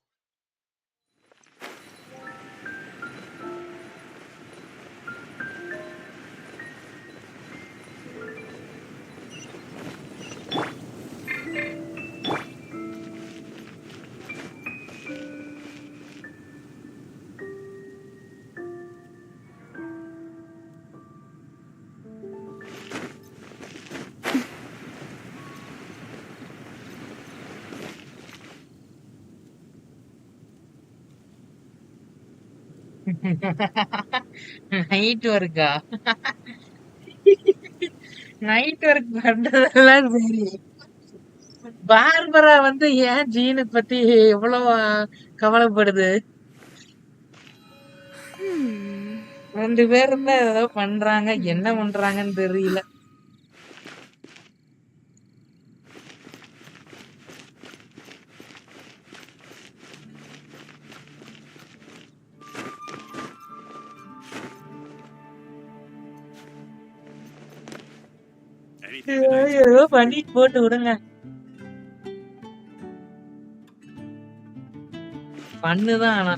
நைட் ஒர்க்கா? நைட் ஒர்க் பண்றதெல்லாம் சரி. பார்பரா வந்து ஏன் ஜீனை பத்தி எவ்வளவு கவலைப்படுது? 2 பேரும் தான் ஏதோ பண்றாங்க. என்ன பண்றாங்கன்னு தெரியல. ஏதோ பண்ணிட்டு போட்டு விடுங்க. பண்ணுதான் ஆனா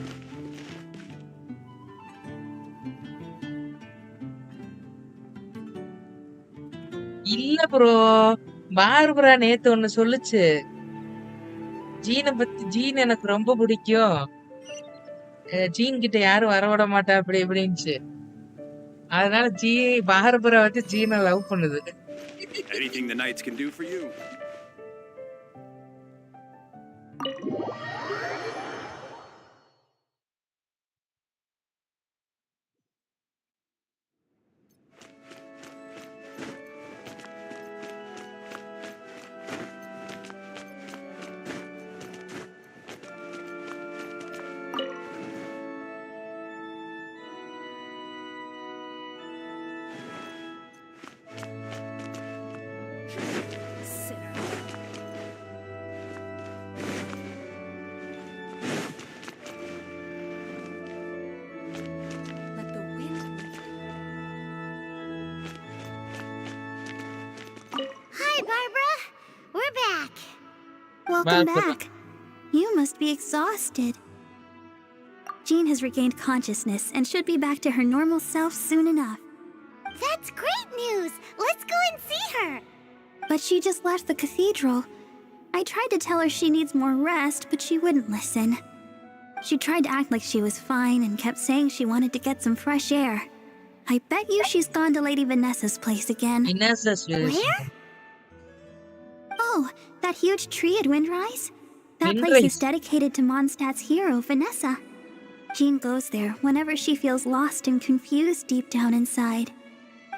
இல்ல ப்ரோ. பார்பரா நேத்து ஒண்ணு சொல்லுச்சு. ஜீன் எனக்கு ரொம்ப பிடிக்கும். ஜீன் கிட்ட யாரும் வரவிட மாட்டா அப்படி இப்படின்னுச்சு. அதனால பார்பரா வந்து ஜீனை லவ் பண்ணுது. Anything the knights can do for you. Hi, Barbara. We're back. Welcome back. You must be exhausted. Jean has regained consciousness and should be back to her normal self soon enough. That's great news. Let's go and see her. But she just left the cathedral. I tried to tell her she needs more rest, but she wouldn't listen. She tried to act like she was fine and kept saying she wanted to get some fresh air. I bet you she's gone to Lady Vanessa's place again. Where? Oh, that huge tree at Windrise? That place is dedicated to Mondstadt's hero, Vanessa. Jean goes there whenever she feels lost and confused deep down inside.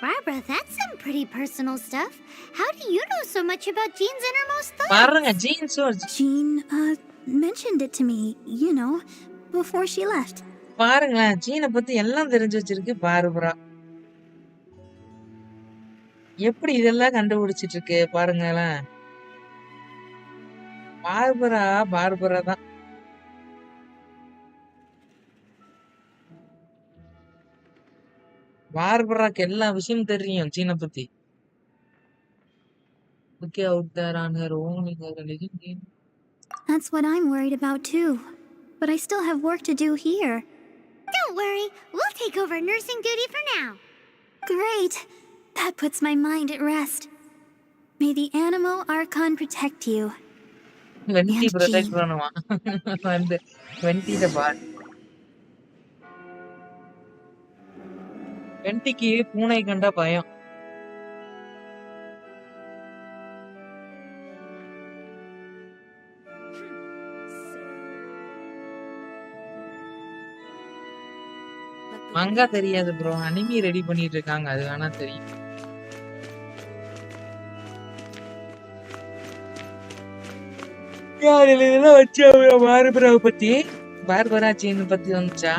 Barbara, that's some pretty personal stuff. How do you know so much about Jean's innermost thoughts? Jean, mentioned it to me, you know, before she left. பாருங்களேன், ஜீனை பத்தி எல்லாம் தெரிஞ்சு வச்சிருக்கு Barbara. எப்படி இதெல்லாம் கண்டுபிடிச்சிட்டு இருக்கு பாருங்களேன். பார்பரா தான். பார்பராக்கு எல்லா விஷயம் தெரியும் சீன பத்தி. Okay, out there on her own in her religion game. That's what I'm worried about too. But I still have work to do here. Don't worry, we'll take over nursing duty for now. Great! That puts my mind at rest. May the Animo Archon protect you. Venti And protect Jean. பண்ணுவான். வந்து வெண்டிட பாட். வெண்டிக்கு பூனை கண்டா பயம். மங்கா தெரியாது bro. Anime ready பண்ணிட்டு இருக்காங்க. அது வேணா தெரியும். யார் இதெல்லாம் வச்சா பார்பராவை பத்தி? பார்பரா சீன் பத்தி வந்துச்சா?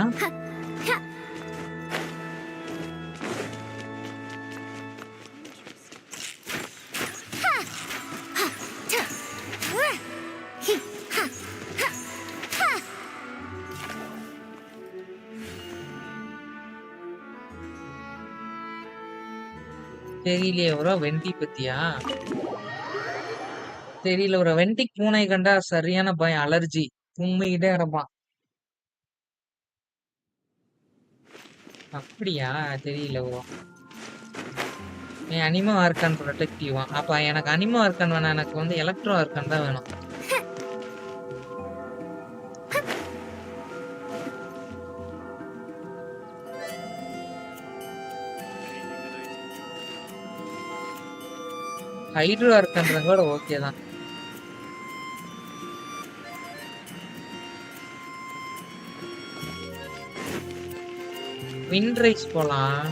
தெரியலையே ப்ரோ. வெண்டி பத்தியா? தெரியல ப்ரோ. வெண்டிக்கு பூனை கண்டா சரியான பயம், அலர்ஜி. தும்மிக்கிட்டே கிடப்பான். அப்படியா? தெரியல ப்ரோ. அனிமோ ஆர்கான் ப்ரொடெக்டிவா? அப்ப எனக்கு அனிமோ ஆர்கான் வேணாம், எனக்கு வந்து எலக்ட்ரோ ஆர்கான் தான் வேணும். ஹைட்ரோ ஆர்கான்றத கூட ஓகே தான். விண்ட்ரைஸ் போலாம்.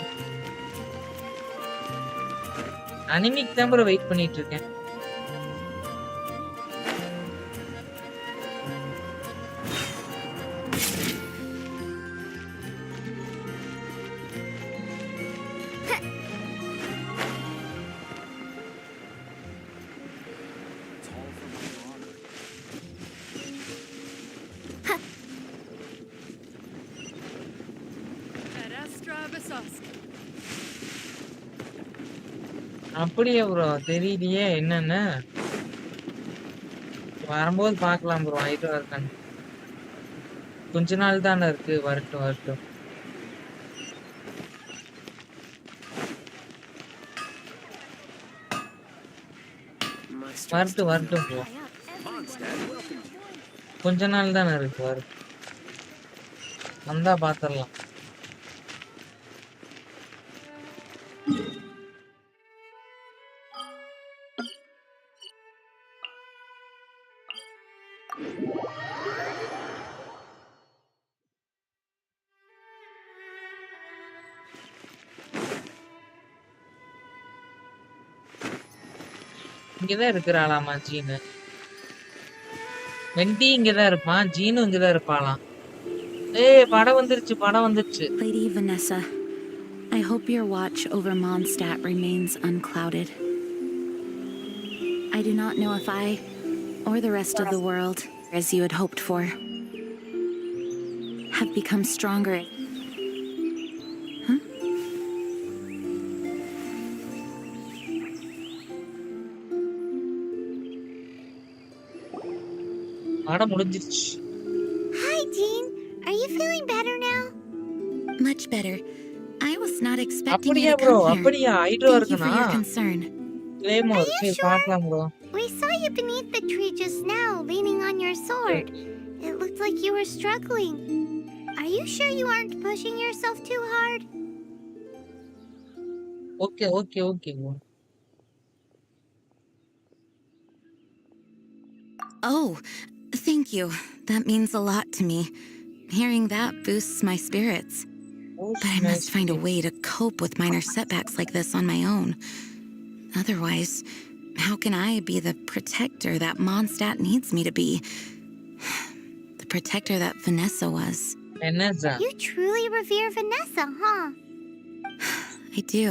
அனிமிக் தான் ப்ரோ வெயிட் பண்ணிட்டு இருக்கேன். அப்படியே ப்ரோ. தெரியலையே என்னன்னு. வரும்போது பார்க்கலாம் ப்ரோ. ஹைட்ரோ ஆர்கான் கொஞ்ச நாள் தானே இருக்கு. வரட்டும் வரட்டும். வரட்டும் வரட்டும் ப்ரோ. கொஞ்ச நாள் தானே இருக்கு. வரும். வந்தா பாத்திரலாம். இங்கதான் இருக்கிறாளாமா ஜீனு. வெண்டி இங்கதான் இருப்பான். ஜீனும் இங்கதான் இருப்பாளாம். ஏய், படம் வந்துருச்சு, படம் வந்துருச்சு. Lady Vanessa, I hope your watch over Mondstadt remains unclouded. I do not know if I, or the rest of the world, as you had hoped for, have become stronger. Huh? படம் முடிஞ்சிருச்சு. Hi, Jean. Are you feeling better now? Much better. I was not expecting அப்படியா you to bro? come here. அப்படியா? Hydro Thank you for இருக்குனா? your concern. Claymore. சரி, பார்க்கலாம் bro. We saw you beneath the tree just now, leaning on your sword. It looked like you were struggling. Are you sure you aren't pushing yourself too hard? Okay okay okay bro. Oh, thank you. That means a lot to me. Hearing that boosts my spirits. But I must find a way to cope with minor setbacks like this on my own. Otherwise, how can I be the protector that Mondstadt needs me to be? The protector that Vanessa was. Vanessa. You truly revere Vanessa, huh? I do.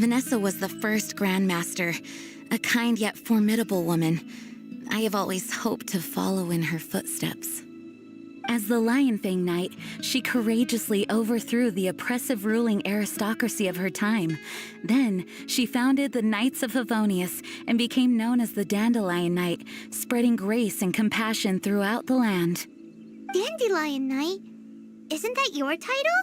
Vanessa was the first Grandmaster, a kind yet formidable woman. I have always hoped to follow in her footsteps. As the Lionfang Knight, she courageously overthrew the oppressive ruling aristocracy of her time. Then, she founded the Knights of Favonius and became known as the Dandelion Knight, spreading grace and compassion throughout the land. Dandelion Knight? Isn't that your title?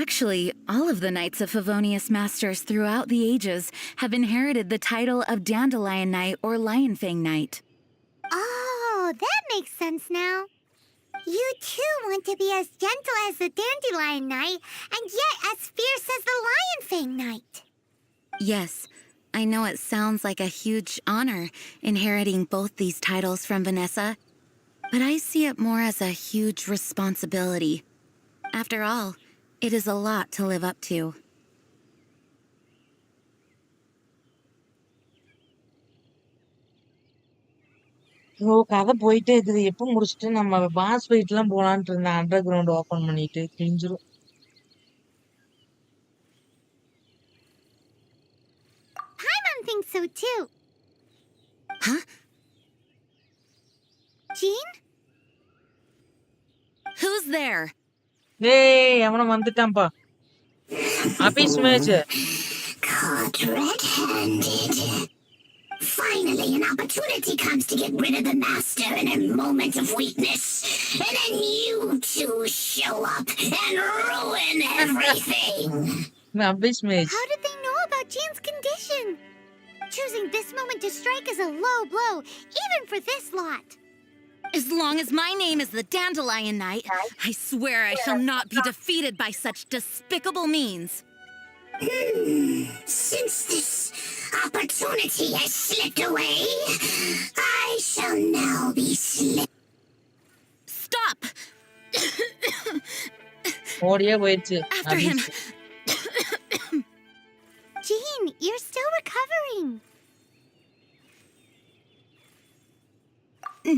Actually, all of the Knights of Favonius masters throughout the ages have inherited the title of Dandelion Knight or Lionfang Knight. Oh, that makes sense now. You too want to be as gentle as the Dandelion Knight, and yet as fierce as the Lionfang Knight. Yes, I know it sounds like a huge honor inheriting both these titles from Vanessa, but I see it more as a huge responsibility. After all, it is a lot to live up to. கதை போயிட்டே இருக்குது. எப்ப முடிச்சுட்டு நம்ம pass fight எல்லாம் போலான்ட்டு இருந்தேன். Under ground open பண்ணிட்டு கிழிஞ்சிரும். Paimon thinks so too. Huh? Jean? Who's there? ஏய் அவன வந்துட்டான்பா. அபிஸ் match. Caught red-handed. Finally, an opportunity comes to get rid of the master in a moment of weakness. And then you two show up and ruin everything. Abbe's match. How did they know about Jean's condition? Choosing this moment to strike is a low blow, even for this lot. As long as my name is the Dandelion Knight, I swear I shall not be defeated by such despicable means. Since this opportunity has slipped away, I shall now be Stop! ஓடியே போயிடுச்சு. After him. Jean, you're still recovering.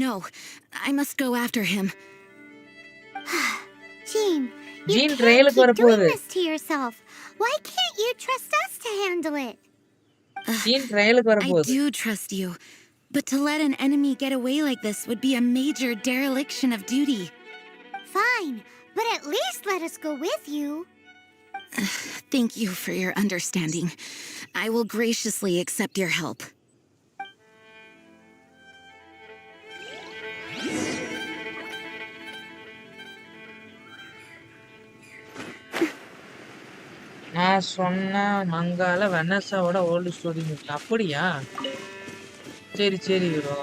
No, I must go after him. Jean, you Jean, can't trail-க்கு keep வரப்போகுது. doing this to yourself. Why can't you trust us to handle it? Jean ட்ரையலுக்கு I வரப்போகுது. do trust you, but to let an enemy get away like this would be a major dereliction of duty. Fine, but at least let us go with you. Thank you for your understanding. I will graciously accept your help. நான் சொன்ன மங்கால வெனஸாவோட old story movie. அப்படியா? சரி சரி bro.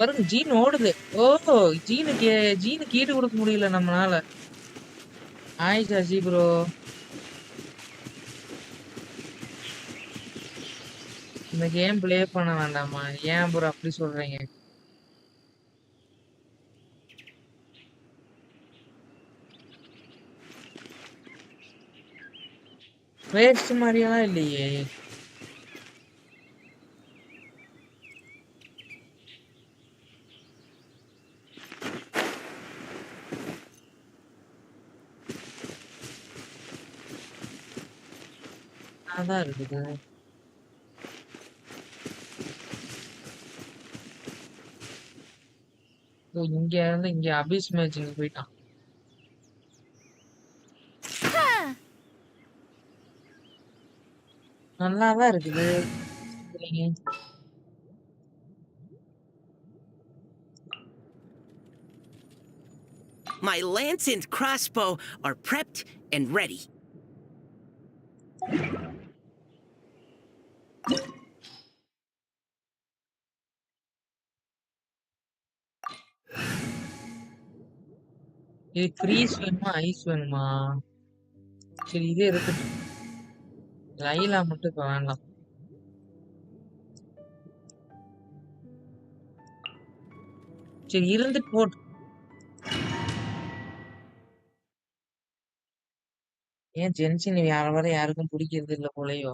பாருங்க gene ஓடுது. ஓ ஜீனுக்கு ஈடு கொடுக்க முடியல நம்மளால. Hi Sasi bro. இந்த கேம் ப்ளே பண்ண வேண்டாமா? ஏன் ப்ரோ அப்படி சொல்றீங்க? வேஸ்ட் மாதிரியெல்லாம் இல்லையே. அதான் இருக்குது. இங்க இருந்து இங்க அபிஸ் மேட்சிங் போயிட்டான். நல்லாதான் இருக்குது. My lance and crossbow are prepped and ready. இது ஃப்ரீஸ் வேணுமா ஐஸ் வேணுமா? சரி இதே இருக்கட்டும். லைலா மட்டும் இப்ப வேண்டாம். சரி இருந்துட்டு போட்டு. ஏன் ஜென்ஷன் வர யாருக்கும் பிடிக்கிறது இல்ல போலயோ?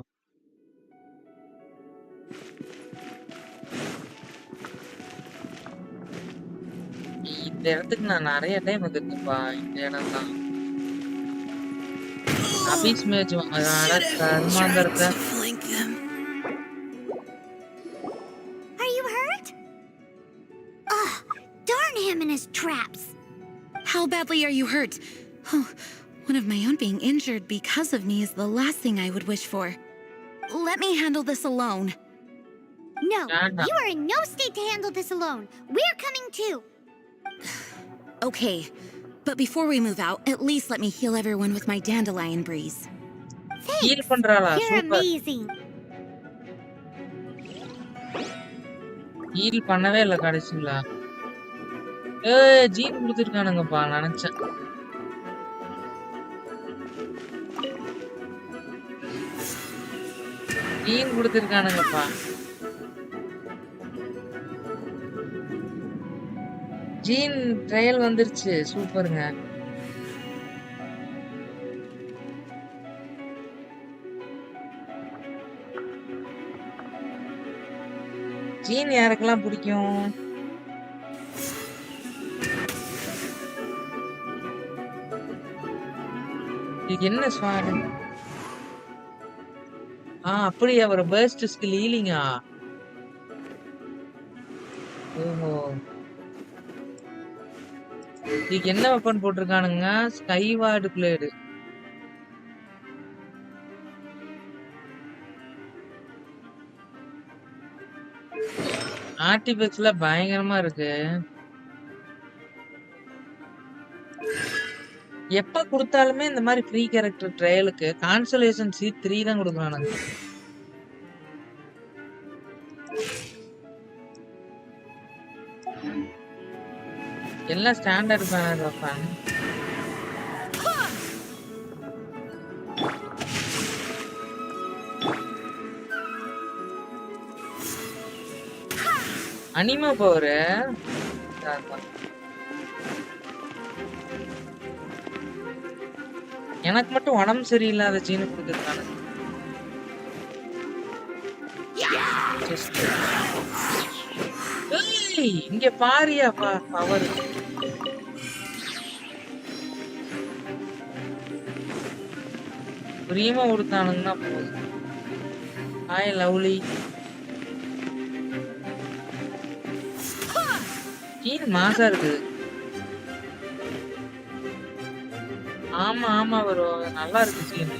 இந்த இடத்துக்கு நான் நிறைய டைம் வந்துருக்கேன்ப்பா. இந்த இடம் தான் அபிஸ் match. கர்மாந்தரத்தை How badly are you hurt? Oh, one of my own being injured because of me is the last thing I would wish for. Let me handle this alone. No, you are in no state to handle this alone. We're coming too. Okay, but before we move out, at least let me heal everyone with my dandelion breeze. Heal பண்றாளா? You're super. amazing. Heal பண்ணவே இல்ல கடைசில. Gene கொடுத்துருக்கானுங்கப்பா நினைச்சேன். Gene கொடுத்துருக்கானுங்கப்பா. Gene trial வந்துருச்சு. சூப்பருங்க. Gene யாருக்கெல்லாம் பிடிக்கும்? இது என்ன ஸ்வாட்? அப்படியா ஒரு பர்ஸ்ட் ஸ்கில் ஹீலிங்கா? ஓஹோ. இதுக்கு என்ன வெப்பன் போட்டிருக்கானுங்க? ஸ்கைவார்டு பிளேடு. ஆர்டிஃபெக்ட்ஸ்ல பயங்கரமா இருக்கு. எப்ப கொடுத்தாலுமே இந்த மாதிரி ஃப்ரீ கேரக்டர் ட்ரையலுக்கு கான்சலேஷன் சீட் 3 தான் கொடுக்குறானுங்க. எல்லாம் ஸ்டாண்டர்ட் பேனர் வைப்பாங்க. அனிமா பவர் எனக்கு மட்டும் உடம்பு சரியில்லாத சீனு கொடுத்துருக்கானு. இங்க பாரியா பவர். பிரியமா கொடுத்தானுங்கன்னா போதும். Hi lovely. சீன் மாசா இருக்குது. ஆமா ஆமா வரும். நல்லா இருக்கு சீன்.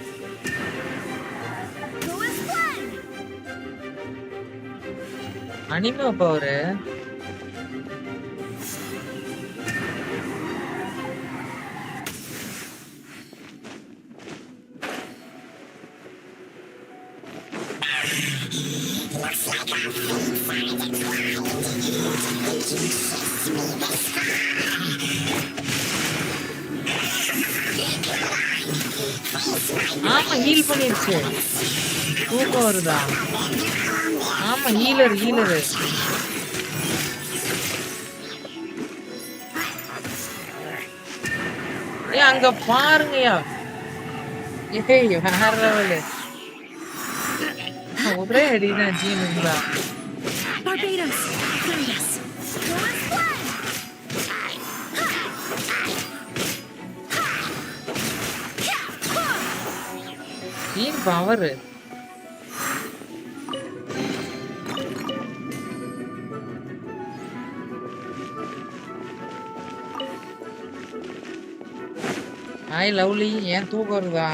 அனிமா பவர் ஆமா ஹீல் பண்ணிருச்சு. தூக்கம் வருதா? ஆமா ஹீலர். அங்க பாருங்கயா. வேற லெவலு. ஒரே அடிதான் ஜீன் இருந்தா. Jean power. Hi lovely. ஏன் தூக்கம் வருதா?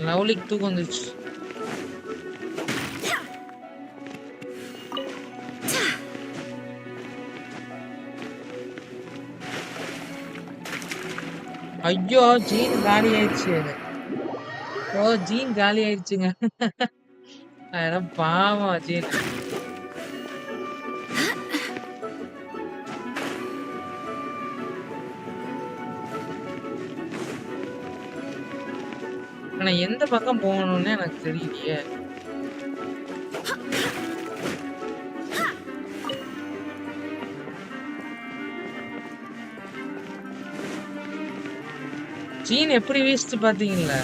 லவ்லிக்கு தூக்கம் வந்துச்சு. ஐயோ ஜீன் காலி ஆயிடுச்சு. ஜீன் காலி ஆயிடுச்சுங்க. பாவம் ஜீன். ஆனா எந்த பக்கம் போகணும்னு எனக்கு தெரியலையே. ஜீன் எப்படி வீசிச்சு பாத்தீங்களா?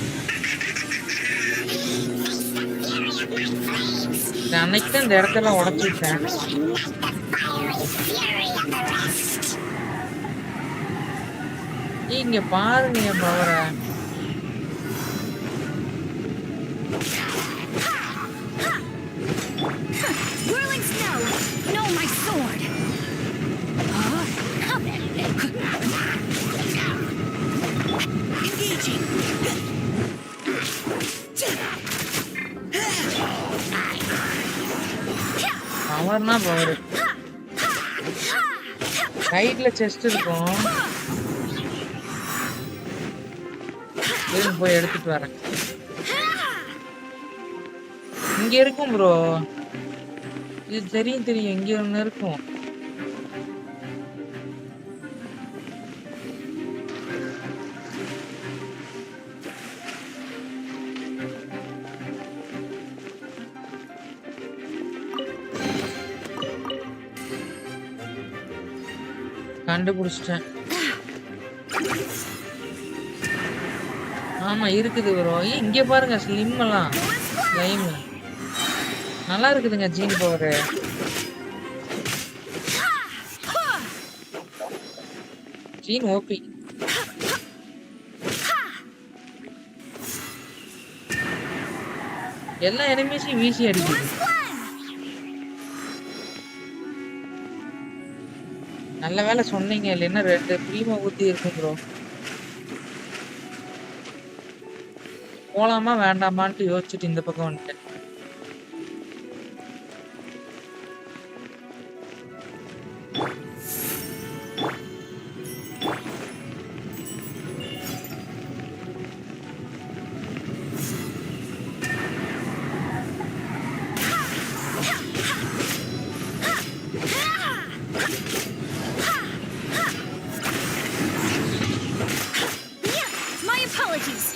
அன்னைக்கு தான் இந்த இடத்தெல்லாம் உடச்சு விட்டேன். இங்க பாருங்க என் பவரை. Whirling snow! No, my sword! பவர்னா பவர். ரைட்ல செஸ்ட் இருக்கும். போய் எடுத்துட்டு வரேன். இங்க இருக்கும் ப்ரோ. இது தெரியும் இங்க ஒண்ணு இருக்கும். கண்டுபிடிச்சிட்டேன். ஆமா இருக்குது ப்ரோ. இங்க பாருங்க ஸ்லிம் எல்லாம் ஸ்லைம் நல்லா இருக்குதுங்க. Jean power Jean OP. எல்லா எனிமீஸையும் வீசி அடிக்குது. நல்ல வேலை சொன்னீங்க, இல்லைன்னா 2 ப்ரீமா ஊத்தி இருக்கும் ப்ரோ. போலாமா வேண்டாமான்ட்டு யோசிச்சுட்டு இந்த பக்கம் வந்துட்டேன். My apologies.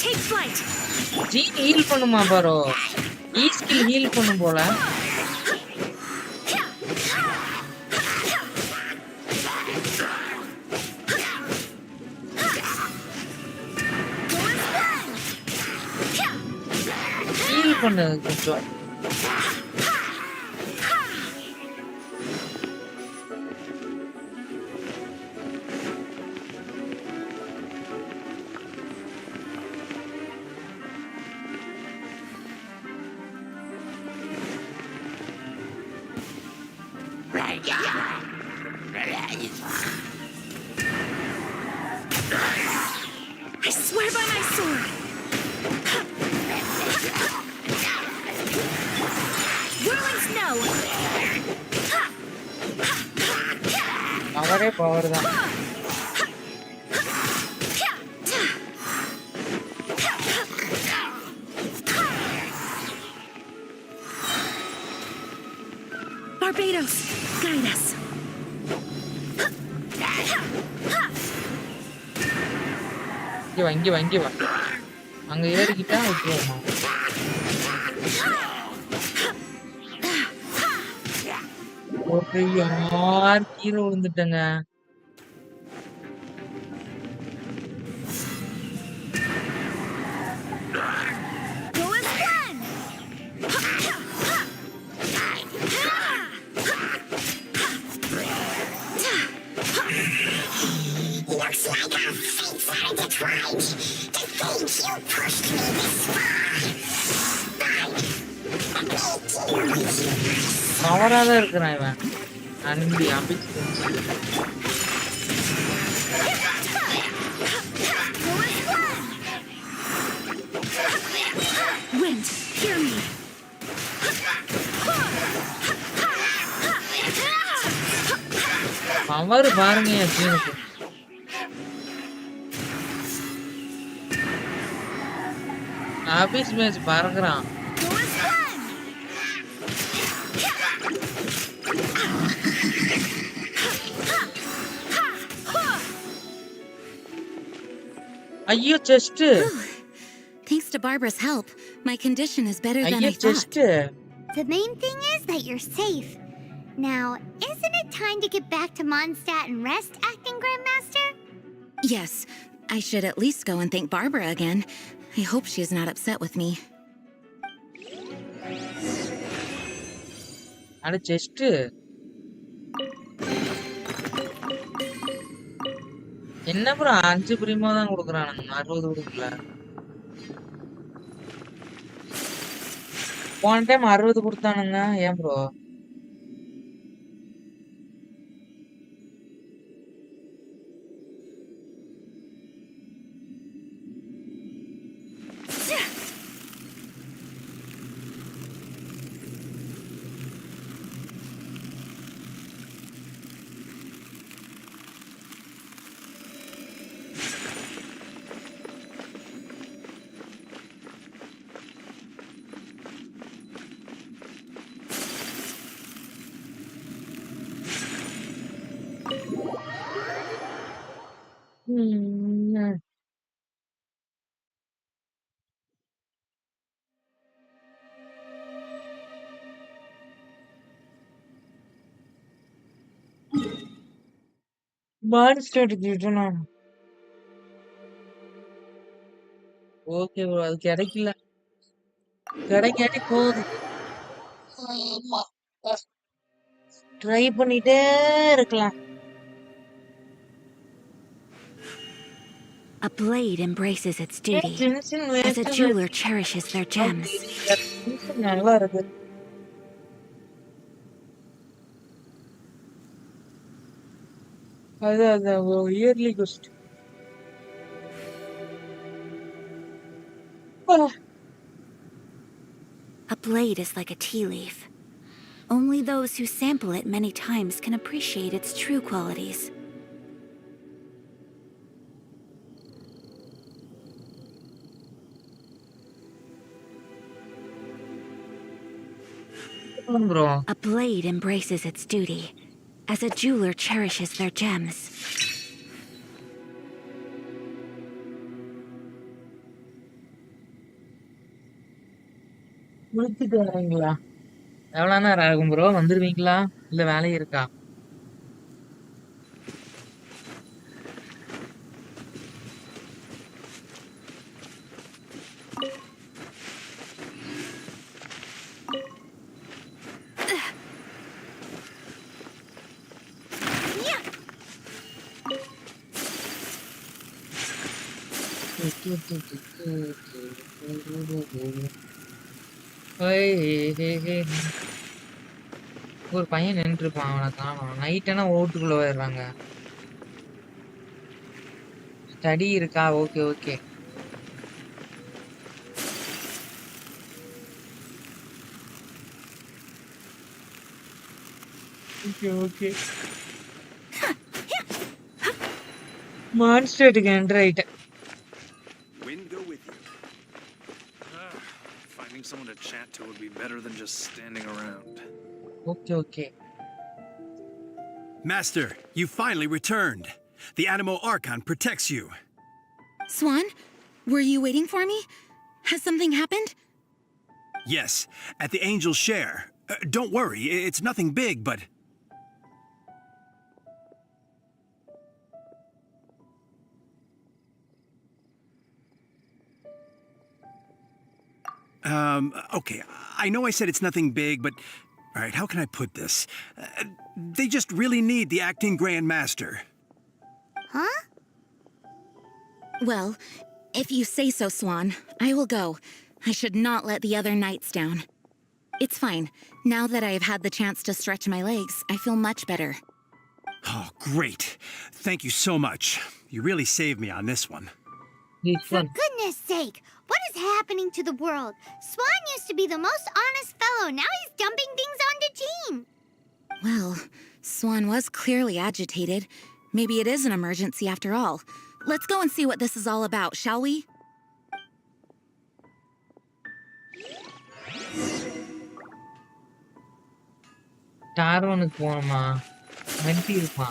Take flight. Jean heal பண்ணுமா பாரோ? ஈ ஸ்கில் ஹீல் பண்ணும் போல. ஹீல் பண்ணு கொஞ்சம். I swear by my sword. Whirling snow. பவரே பவர் தான். Barbados, guide us. இங்க வா. அங்க ஏறிக்கிட்டா விட்டுருவோமா? ஓகே யார் கீழே விழுந்துட்டேங்க. Go as planned. Looks like our fates are intertwined. To think you pushed me this far. பவராதான் இருக்கிறான் இவன். அன்பி அபிச்சு Wind, hear me. பவர் பாருங்க என் ஜீனுக்கு. அபிஸ் மேட்ச் பறக்குறான். ஐயோ chest. Thanks to Barbara's help, my condition is better than ஐயோ I thought. Chest. The main thing is that you're safe. Now, isn't it time to get back to Mondstadt and rest, Acting Grandmaster? Yes, I should at least go and thank Barbara again. I hope she is not upset with me. அட chest. என்ன bro 5 பிரிமோ தான் கொடுக்குறானுங்க, 60 கொடுக்கல. போன time 60 கொடுத்தானுங்க ஏன் bro monster நான் okay bro அது கிடைக்கல கிடைக்காட்டி போகுது ட்ரை பண்ணிட்டே இருக்கலாம் A blade embraces its duty, Genshin as a jeweler cherishes their gems. நல்லா இருக்கு அது அது yearly கொஸ்ட் A blade is like a tea leaf. Only those who sample it many times can appreciate its true qualities. Bro A blade embraces its duty, as a jeweler cherishes their gems. முடிச்சிட்டு வரீங்களா எவ்வளவு நேரம் ஆகும் bro வந்துருவீங்களா இல்ல வேலை இருக்கா ஒரு பையன் நின்று இருப்பான் அவனை காணோம் நைட்னா ஓட்டுக்குள்ள போயிடுறாங்க ஸ்டடி இருக்கா ஓகே ஓகே ஓகே ஓகே மான்ஸ்டருக்கு என்டர் ஆயிட்டேன் Wind go with you. Finding someone to chat to would be better than just standing around. Okay okay Master, you finally returned. The Animo Archon protects you. Swan, were you waiting for me? Has something happened? Yes, at the Angel's Share. Don't worry, it's nothing big, but... Okay, I know I said it's nothing big, but... Alright, how can I put this? They just really need the acting Grand Master. Huh? Well, if you say so, Swan, I will go. I should not let the other knights down. It's fine. Now that I have had the chance to stretch my legs, I feel much better. Oh, great. Thank you so much. You really saved me on this one. For goodness sake, what is happening to the world? Swan used to be the most honest fellow. Now he's dumping things onto Jean. Well, Swan was clearly agitated. Maybe it is an emergency after all. Let's go and see what this is all about, shall we? டார்வனுக்கு போகணுமா வண்டி இருப்பா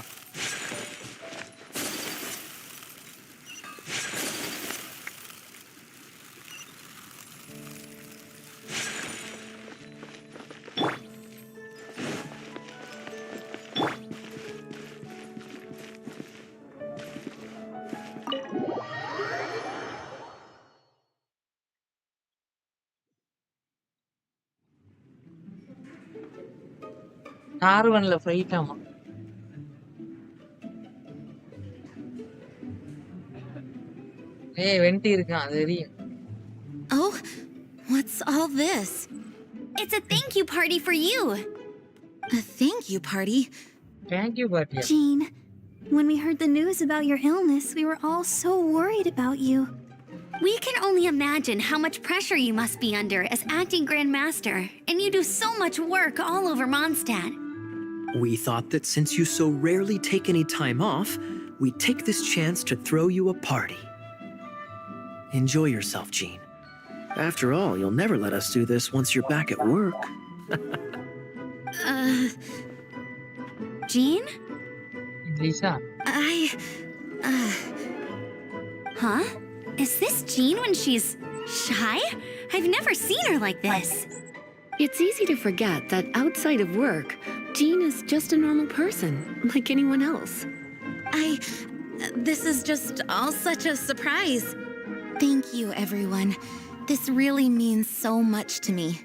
டார்வன்ல fight ஆமா ஏய் வெண்டி இருக்கான் அது தெரியும் Oh, what's all this? It's a thank you party for you. A thank you party? Thank you, Bhatia. Jean, when we heard the news about your illness, we were all so worried about you. We can only imagine how much pressure you must be under as acting Grand Master, and you do so much work all over Mondstadt. We thought that since you so rarely take any time off, we'd take this chance to throw you a party. Enjoy yourself, Jean. After all, you'll never let us do this once you're back at work. Jean? Lisa. Huh? Is this Jean when she's shy? I've never seen her like this. It's easy to forget that outside of work, Jean is just a normal person, like anyone else. This is just all such a surprise. Thank you, everyone. This really means so much to me.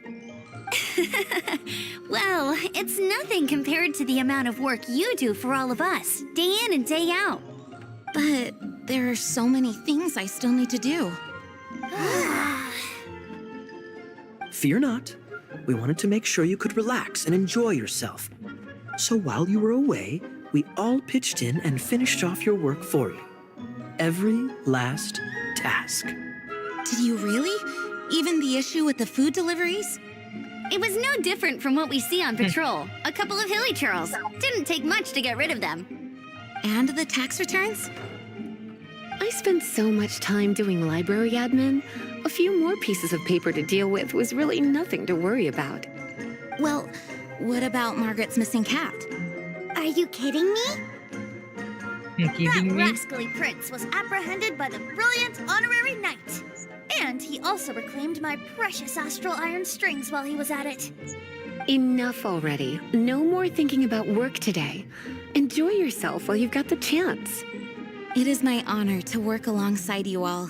Well, it's nothing compared to the amount of work you do for all of us, day in and day out. But there are so many things I still need to do. Fear not. We wanted to make sure you could relax and enjoy yourself. So while you were away, we all pitched in and finished off your work for you. Every last task. Did you really? Even the issue with the food deliveries? It was no different from what we see on patrol. A couple of hilly churls. Didn't take much to get rid of them. And the tax returns? I spent so much time doing library admin. A few more pieces of paper to deal with was really nothing to worry about. Well, what about Margaret's missing cat? Are you kidding me? Kidding me? Rascally prince was apprehended by the brilliant honorary knight. And he also reclaimed my precious astral iron strings while he was at it. Enough already. No more thinking about work today. Enjoy yourself while you've got the chance. It is my honor to work alongside you all.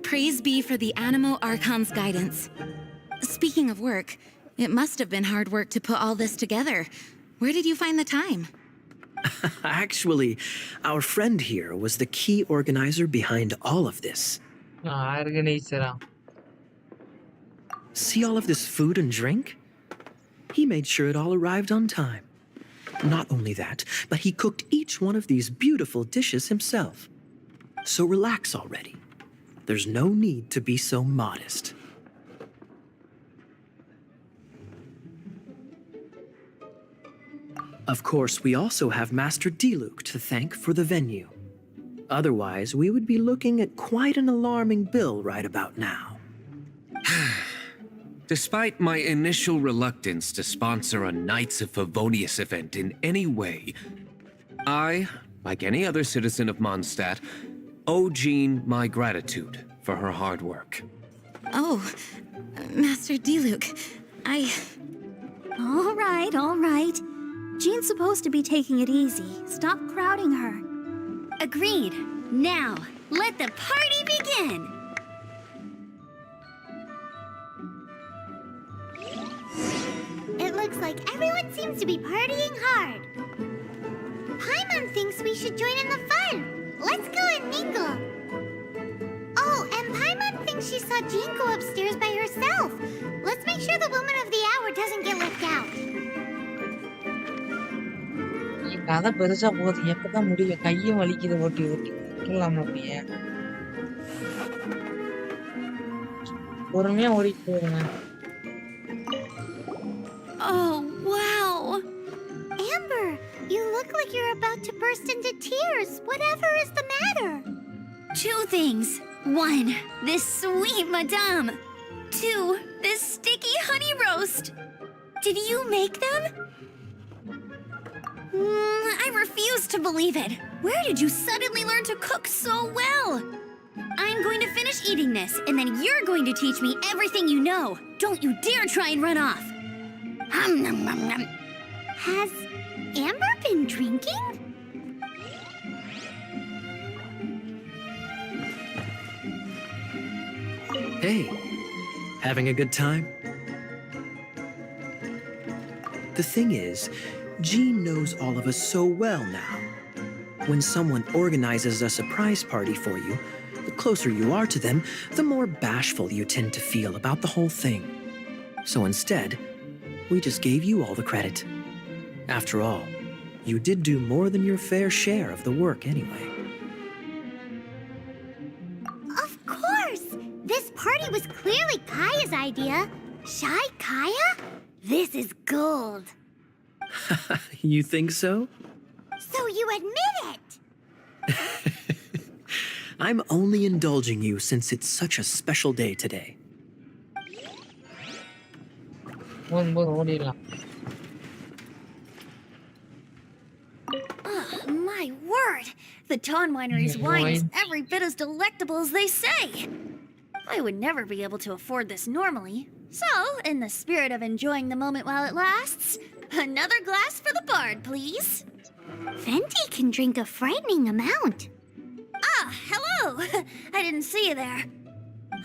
Praise be for the Animo Archon's guidance. Speaking of work, it must have been hard work to put all this together. Where did you find the time? Actually, our friend here was the key organizer behind all of this. Organizer. See all of this food and drink? He made sure it all arrived on time. Not only that, but he cooked each one of these beautiful dishes himself. So relax already. There's no need to be so modest. Of course, we also have Master Diluc to thank for the venue. Otherwise, we would be looking at quite an alarming bill right about now. Despite my initial reluctance to sponsor a Knights of Favonius event in any way, I, like any other citizen of Mondstadt, owe Jean my gratitude for her hard work. Oh, Master Diluc, All right. Jean's supposed to be taking it easy. Stop crowding her. Agreed. Now, let the party begin! It looks like everyone seems to be partying hard. Paimon thinks we should join in the fun. Let's go and mingle. Oh, and Paimon thinks she saw Jean go upstairs by herself. Let's make sure the woman of the hour doesn't get left out. கதை பெருசா போகுது. எப்பதான் முடியும்? கையும் வலிக்குது ஓட்டி ஓட்டி. சொல்லலாமா அப்படியே? பொறுமையா ஓடிட்டு போயிருங்க. Oh, wow! Amber, you look like you're about to burst into tears. Whatever is the matter? Two things. One, this sweet madame. Two, this sticky honey roast. Did you make them? I refuse to believe it. Where did you suddenly learn to cook so well? I'm going to finish eating this, and then you're going to teach me everything you know. Don't you dare try and run off. Has Amber been drinking? Hey, having a good time? The thing is, Jean knows all of us so well now. When someone organizes a surprise party for you, the closer you are to them, the more bashful you tend to feel about the whole thing. So instead, We just gave you all the credit. After all, you did do more than your fair share of the work anyway. Of course! This party was clearly Kaya's idea. Shy Kaya? This is gold. You think so? So you admit it! I'm only indulging you since it's such a special day today. My word! The Dawn Winery's wine is every bit as delectable as they say. I would never be able to afford this normally. So, in the spirit of enjoying the moment while it lasts, another glass for the bard, please. Fenty can drink a frightening amount. Ah, hello! I didn't see you there.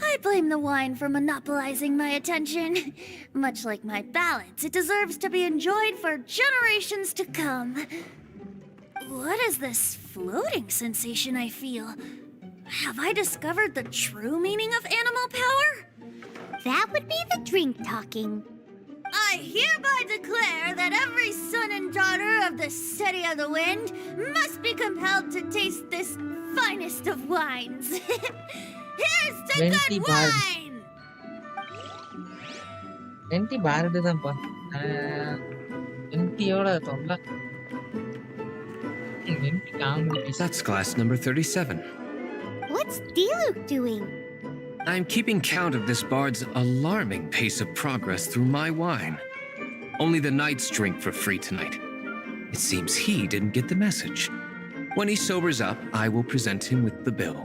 I blame the wine for monopolizing my attention. Much like my ballads, it deserves to be enjoyed for generations to come. What is this floating sensation I feel? Have I discovered the true meaning of animal power? That would be the drink talking. I hereby declare that every son and daughter of the City of the Wind must be compelled to taste this finest of wines. Here's to Venti good bar. wine! Venti bar தான்ப்பா. Ventiயோட தொல்லை. Venti comedy. That's glass number 37. What's Diluc doing? I'm keeping count of this bard's alarming pace of progress through my wine. Only the knights drink for free tonight. It seems he didn't get the message. When he sobers up, I will present him with the bill.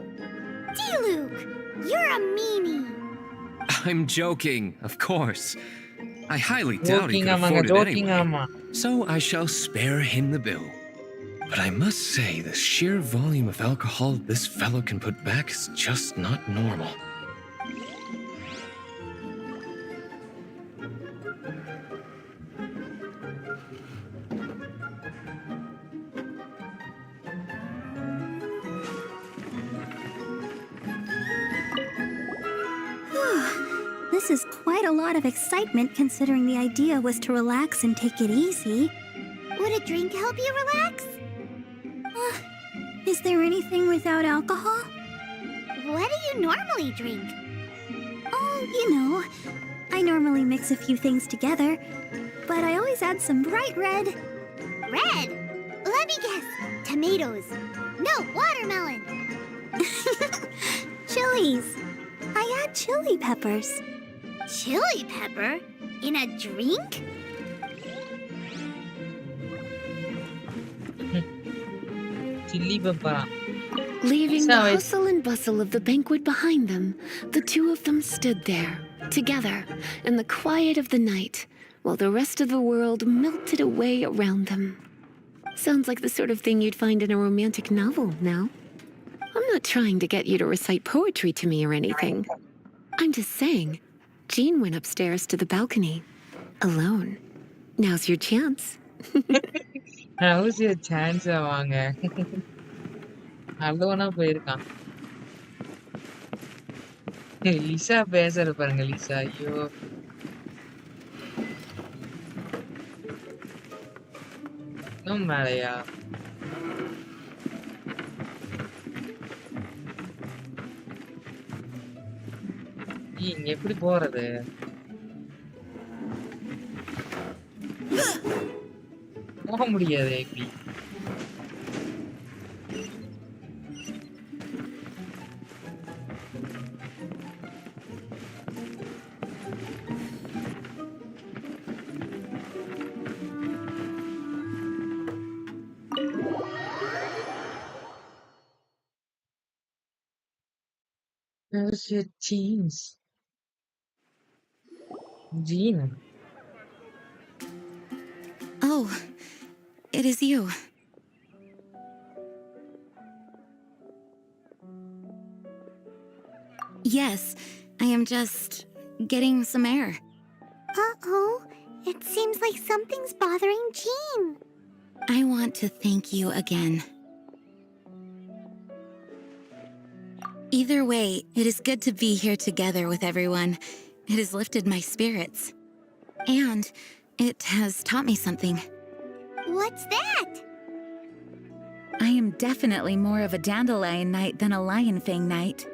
Diluc, you're a meanie. I'm joking, of course. I highly doubt he Joking can ஆமாங்க, afford it joking anyway. ஆமா. So I shall spare him the bill. But I must say, the sheer volume of alcohol this fellow can put back is just not normal. This is quite a lot of excitement considering the idea was to relax and take it easy. Would a drink help you relax? Is there anything without alcohol? What do you normally drink? Oh, you know, I normally mix a few things together, but I always add some bright red. Red? Let me guess. Tomatoes. No, watermelon. Chilies. I add chili peppers. Chili pepper? In a drink? Chili pepper. Leaving the So it's- hustle and bustle of the banquet behind them, the two of them stood there, together, in the quiet of the night, while the rest of the world melted away around them. Sounds like the sort of thing you'd find in a romantic novel, now. I'm not trying to get you to recite poetry to me or anything. I'm just saying, Jean went upstairs to the balcony, alone. Now's your chance. How's your chance வாங்க. அவ்வளோனா போயிருக்கான். Lisa பேசுற பாருங்க Lisa. ஐயோ. இன்னும் மேலையா? இங்க எப்படி போறது? போக முடியாது எப்படி? How's your jeans? Jean. Oh, it is you. Yes, I am just getting some air. Uh-oh. It seems like something's bothering Jean. I want to thank you again. Either way, it is good to be here together with everyone. It has lifted my spirits. And It has taught me something. What's that? I am definitely more of a dandelion knight than a lion fang knight.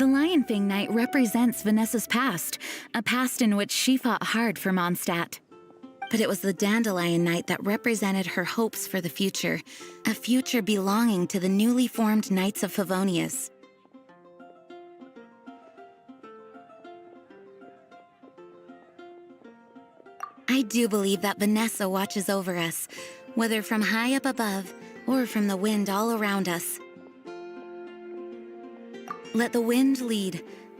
The lion fang knight represents Vanessa's past, a past in which she fought hard for Mondstadt. But it was the dandelion knight that represented her hopes for the future, a future belonging to the newly formed Knights of Favonius. I do believe that Vanessa watches over us, whether from high up above or from the wind all around us. Let the wind lead.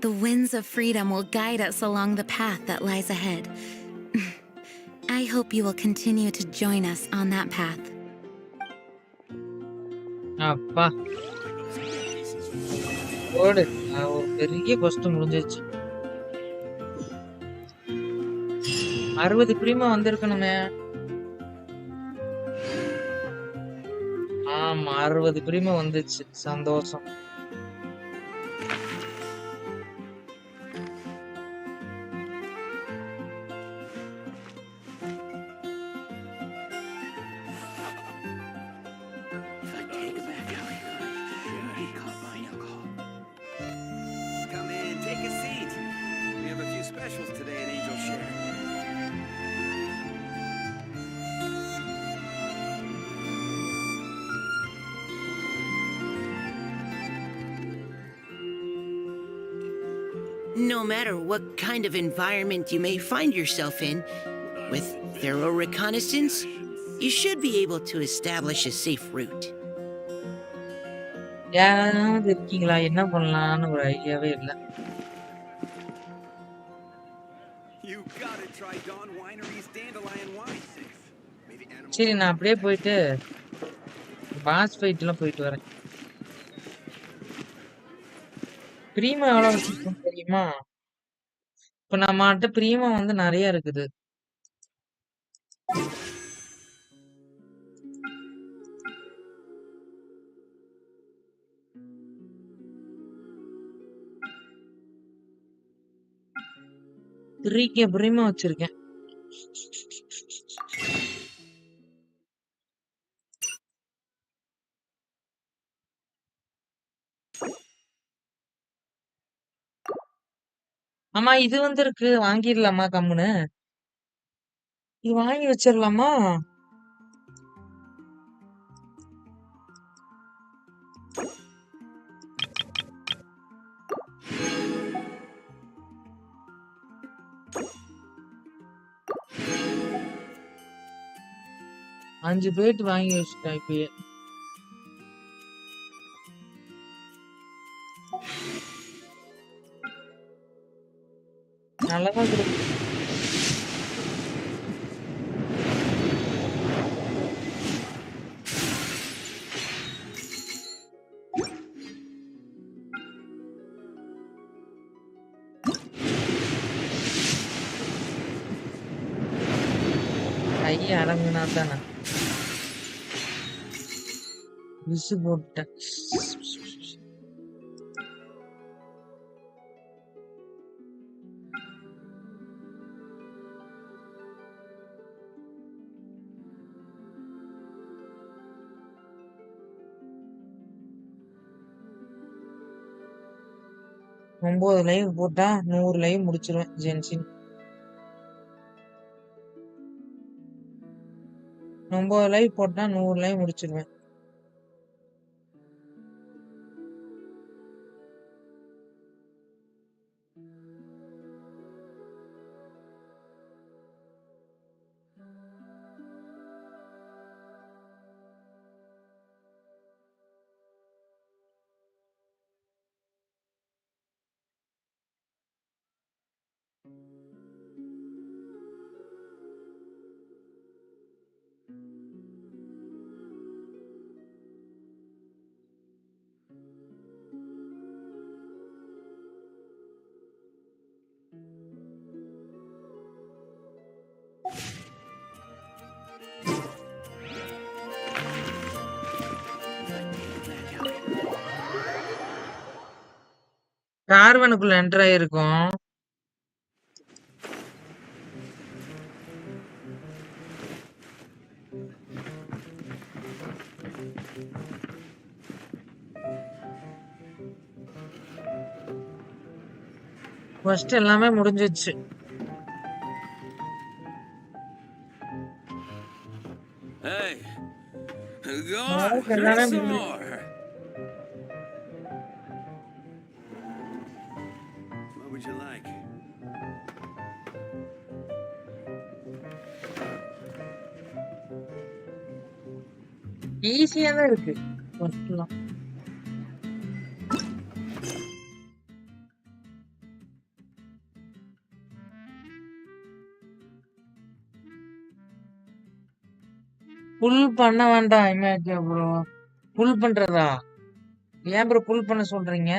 The winds of freedom will guide us along the path that lies ahead. I hope you will continue to join us on that path. அப்பா ஓடு ஒரு பெரிய கொஸ்ட் முடிஞ்சிச்சு 60 பிரீமா வந்திருக்கணுமே ஆமா 60 பிரீமா வந்துச்சு சந்தோஷம் Come in, take a seat. We have a few specials today at Angel Share. No matter what kind of environment you may find yourself in, with thorough reconnaissance, you should be able to establish a safe route. யாராவது இருக்கீங்களா என்ன பண்ணலாம்னு ஒரு ஐடியாவே இல்ல You gotta try Dawn Winery's dandelion wine. சரி நான் அப்படியே போயிட்டு பாஸ் ஃபைட்லாம் போயிட்டு வரேன் பிரீமா எவ்வளவு வச்சிருக்கோம் தெரியுமா இப்ப நம்மகிட்ட பிரீமா வந்து நிறைய இருக்குது பிரீமா வச்சிருக்கேன் ஆமா இது வந்து இருக்கு வாங்கிடலாமா கம்முன்னு இது வாங்கி வச்சிடலாமா 5 பேட் வாங்கி வச்சுட்டேன் இப்பயே நல்லதான் இருக்கு கையை அடங்குனா தானே விசு போட்டேன் ஒன்பது லைவ் போட்டா 100 லைவ் முடிச்சிருவேன் ஜென்ஷின் 9 லைவ் போட்டா 100 லைவ் முடிச்சிருவேன் கார்வனுக்குள்ள என்டர் ஆயிருக்கும் ஃபர்ஸ்ட் எல்லாமே முடிஞ்சிச்சு. Hey, go on, okay, drink எல்லாமே some முடிஞ்சு. more. What would you like? ஈஸியா தான் இருக்கு ஃபர்ஸ்ட்லாம். புல் பண்ண வேண்டாம் இமேஜ் ப்ரோ. புல் பண்றதா? ஏன் ப்ரோ புல் பண்ண சொல்றீங்க?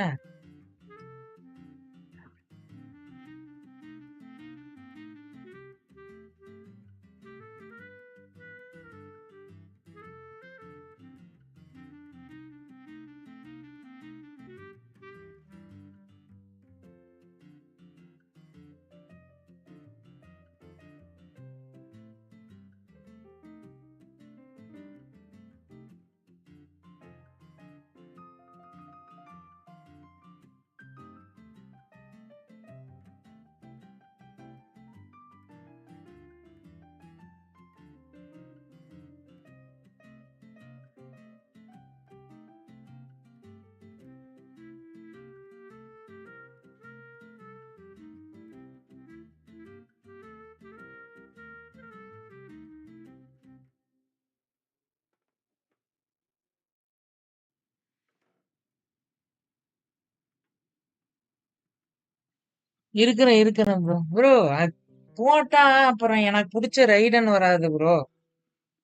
இருக்கிறேன் ப்ரோ. ப்ரோ அது போட்டா அப்புறம் எனக்கு பிடிச்ச ரைடன் வராது ப்ரோ.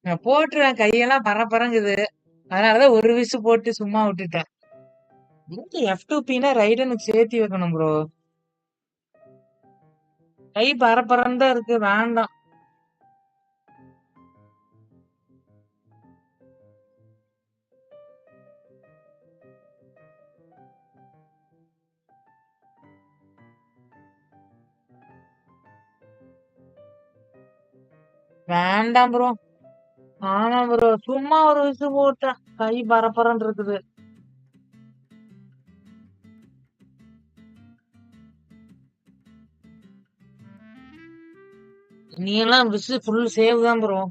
நான் போட்டுறேன், கையெல்லாம் பரங்குது. அதனாலதான் ஒரு விசு போட்டு சும்மா விட்டுட்டேன். F2Pனா ரைடனுக்கு சேர்த்து வைக்கணும் ப்ரோ. கை பரன்னு தான் இருக்கு, வேண்டாம். வேண்டாம் ப்ரோ. ஆமா ப்ரோ, சும்மா ஒரு விசு போட்டேன், கை பரன்னு இருக்குது. நீ எல்லாம் விசு ஃபுல் சேவ் தான் ப்ரோ.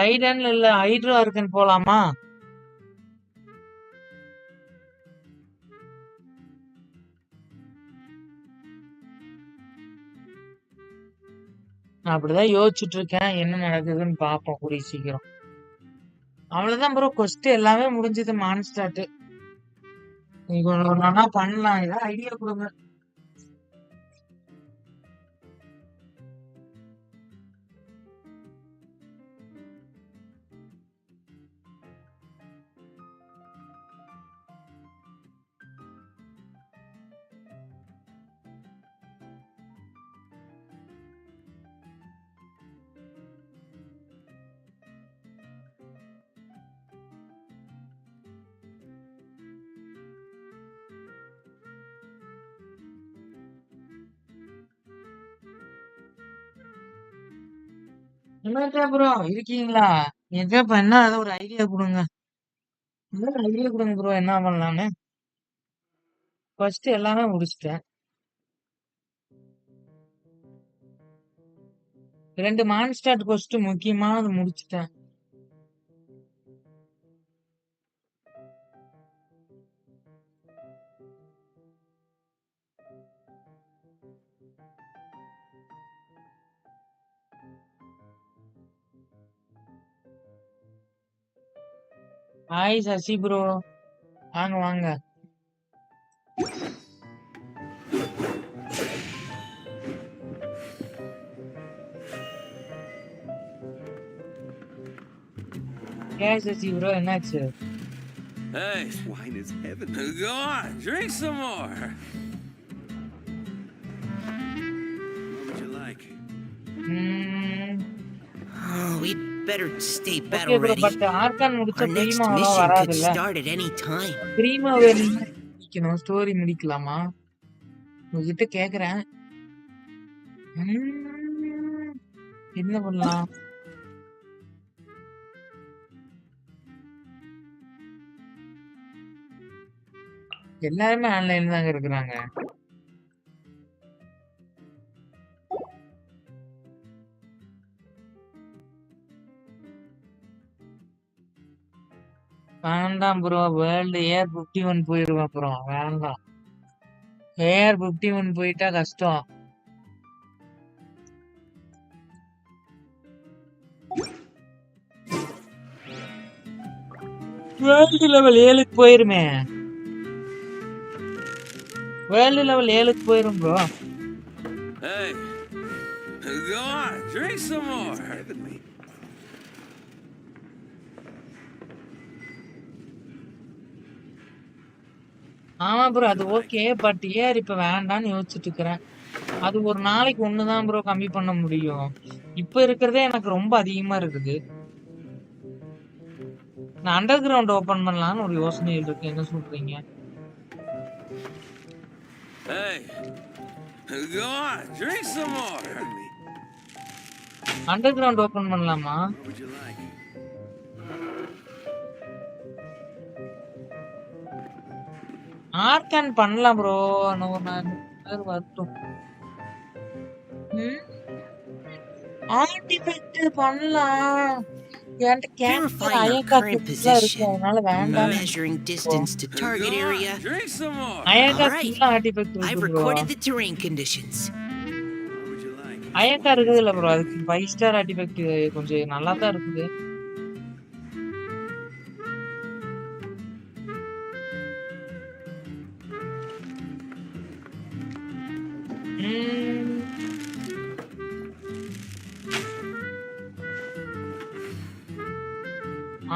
ரைடன் இல்ல ஹைட்ரா இருக்குன்னு போலாமா? நான் அப்படிதான் யோசிச்சுட்டு இருக்கேன். என்ன நடக்குதுன்னு பாப்போம் கூடிய சீக்கிரம். அவ்வளவுதான் ப்ரோ, கொஸ்ட் எல்லாமே முடிஞ்சது. மான்ஸ்டார்ட் நீங்க ஒன்னா பண்ணலாம், ஏதாவது ஐடியா கொடுங்க. என்னக்கா ப்ரோ இருக்கீங்களா? எங்க இப்ப என்ன ஏதாவது ஒரு ஐடியா கொடுங்க. ஐடியா கொடுங்க ப்ரோ, என்ன பண்ணலான்னு. ஃபர்ஸ்ட் எல்லாமே முடிச்சிட்டேன். 2 மான்ஸ்டார்ட் கொஸ்ட் முக்கியமானது முடிச்சிட்டேன். ஹாய் சசி ப்ரோ, வாங்க வாங்க. ஏன் சசி ப்ரோ, என்னாச்சு? Hey, This wine is heaven. go on, drink some more. What would you like? Oh, we'd better stay okay battle bro, ready. But argon முடிச்ச Our next பிரீமா mission could வராதுல்ல. start at any time. பிரீமா வேணும்னா முடிக்கணும், story முடிக்கலாமா உங்ககிட்ட கேக்குறேன். என்ன பண்ணலாம்? எல்லாருமே ஆன்லைன்ல தாங்க இருக்கிறாங்க. வேண்டாம் ப்ரோ. வேர்ல்டு ஏர் 51 போயிருவேன் ப்ரோ. வேண்டாம். ஏர் 51 போயிட்டா கஷ்டம். வேர்ல்டு லெவல் 7க்கு போயிருமே. வேர்ல்டு லெவல் 7க்கு போயிரும் bro. Hey, go on, drink some more. ஆமா ப்ரோ, அது ஓகே. பட் ஏர் இப்ப வேண்டாம்னு யோசிச்சுட்டு இருக்கிறேன். அது ஒரு நாளைக்கு 1 தான் ப்ரோ கம்மி பண்ண முடியும். இப்ப இருக்கிறதே எனக்கு ரொம்ப அதிகமா இருக்குது. நான் அண்டர் கிரவுண்ட் ஓபன் பண்ணலாம்னு ஒரு யோசனையில் இருக்கு. என்ன சொல்றீங்க? Hey, go on, drink some more. Under ground open பண்ணலாமா? ஆர்கான் பண்ணலாம் ப்ரோ. நான் வரட்டும். ஆர்டிஃபெக்ட் பண்ணலாம். என்கிட்ட கேம்ப் Verifying our அயக்கா current கிட்லாம் இருக்கு. position, அதனால வேண்டாம். measuring distance to target area. Drink some more. Ayaka All right, கிட்லாம் ஆர்டிஃபெக்ட் I've இருக்கு bro. recorded the terrain conditions. Ayaka இருக்குது இல்ல ப்ரோ. அதுக்கு 5 ஸ்டார் ஆர்டிஃபெக்ட் கொஞ்சம் நல்லா தான் இருக்குது.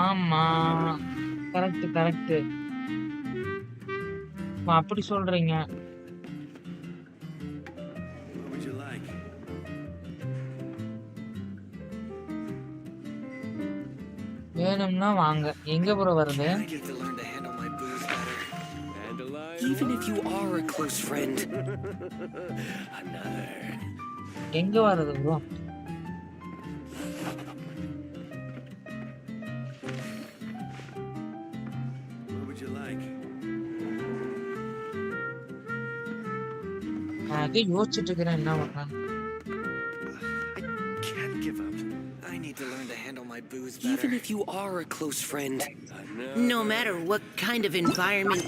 ஆமா, கரெக்ட் கரெக்ட். அப்படி சொல்றீங்க. வேணும்னா வாங்க. எங்க ப்ரோ வருது? Even if you are a close friend. எங்க வருது ப்ரோ? நான் அதே யோசிச்சுட்டு இருக்கிறேன் என்ன பண்ணலாம். Can't give up. I need to learn to handle my booze better. Even if you are a close friend. No matter what kind of environment.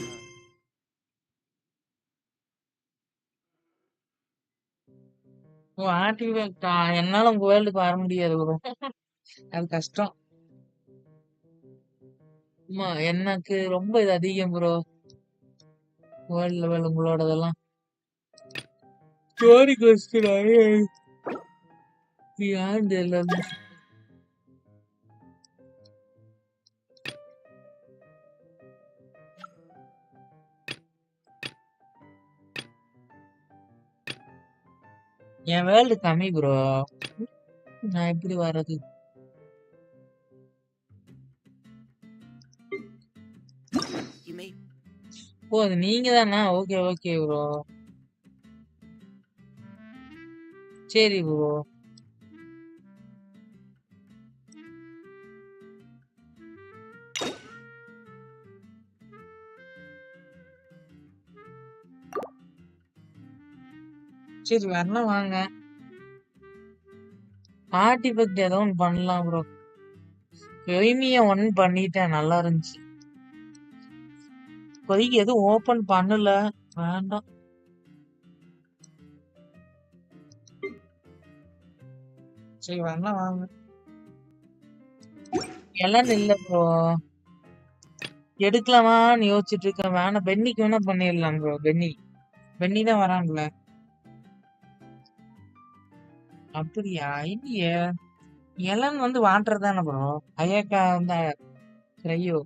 ஓ, ஆர்டிஃபெக்டா? என்னால உங்க வேர்ல்டுக்கு வர முடியாது ப்ரோ. அது கஷ்டம். எனக்கு ரொம்ப இது அதிகம் ப்ரோ. வேர்ல்ட் லெவல் உங்களோடதெல்லாம் ஸ்டோரி கொஸ்டின் யாரு எல்லாமே. என் வேர்ல்டு கம்மி ப்ரோ. நான் எப்படி வர்றது? ஓ, அது நீங்க தானா? Okay okay bro. சரி ப்ரோ. சரி வரலாம் வாங்க. ஆர்டிஃபெக்ட் ஏதோ ஒன்று பண்ணலாம் ப்ரோ. எய்மியா 1 பண்ணிட்டேன், நல்லா இருந்துச்சு. இப்போதைக்கு எதுவும் ஓபன் பண்ணல. வேண்டாம். சரி வரலாம் வாங்க. எல்லாம் இல்ல ப்ரோ. எடுக்கலாமான்னு யோசிச்சுட்டு இருக்கேன். வேணாம், பென்னிக்கு வேணா பண்ணிடலாம் ப்ரோ. பென்னி தான் வரான்ல. அப்படியா? இல்லையே. எலன் வந்து வாண்டர் தானே ப்ரோ. அயக்கா வந்து ஐயோ.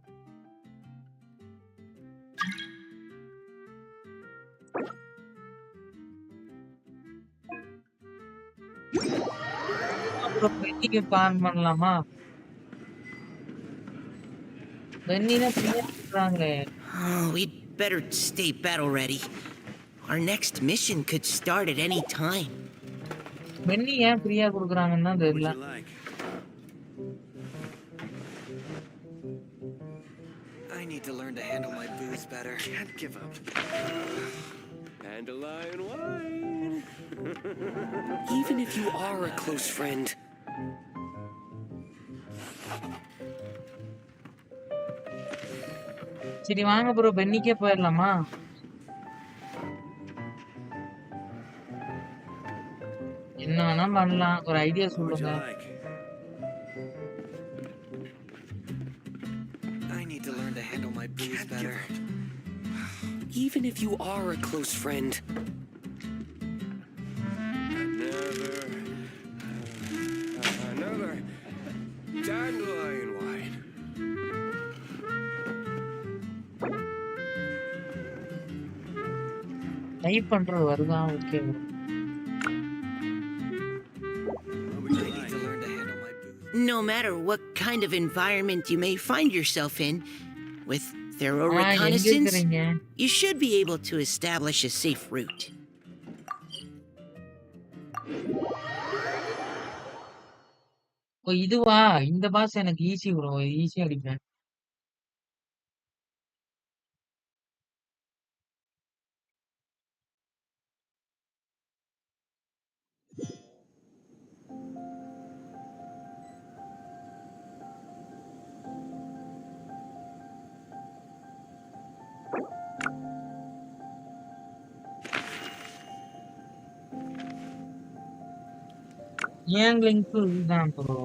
அப்புறம் பென்னிக்கு பிளான் பண்ணலாமா? பென்னி தான் சொல்றாங்களே. Oh, we'd better stay battle ready. Our next mission could start at any time. Benny ஏன் ஃப்ரீயா கொடுக்குறாங்கன்னு தான் தெரியல. I need to learn to handle my booze better. Can't give up. Dandelion wine. Even if you are a close friend. சரி வாங்க bro பென்னிக்கே போயிடலாமா? என்ன வேணா பண்ணலாம், ஒரு ஐடியா சொல்லுங்க. I need to learn to handle my booze better. Even if you are a close friend. Another dandelion wine. Type பண்றது வருதா? Okay bro. No matter what kind of environment you may find yourself in, with thorough reconnaissance, you should be able to establish a safe route. ஓ இதுவா? இந்த pass எனக்கு easy bro, ஈஸியா அடிப்பேன். ஏன் link இதுதான் bro.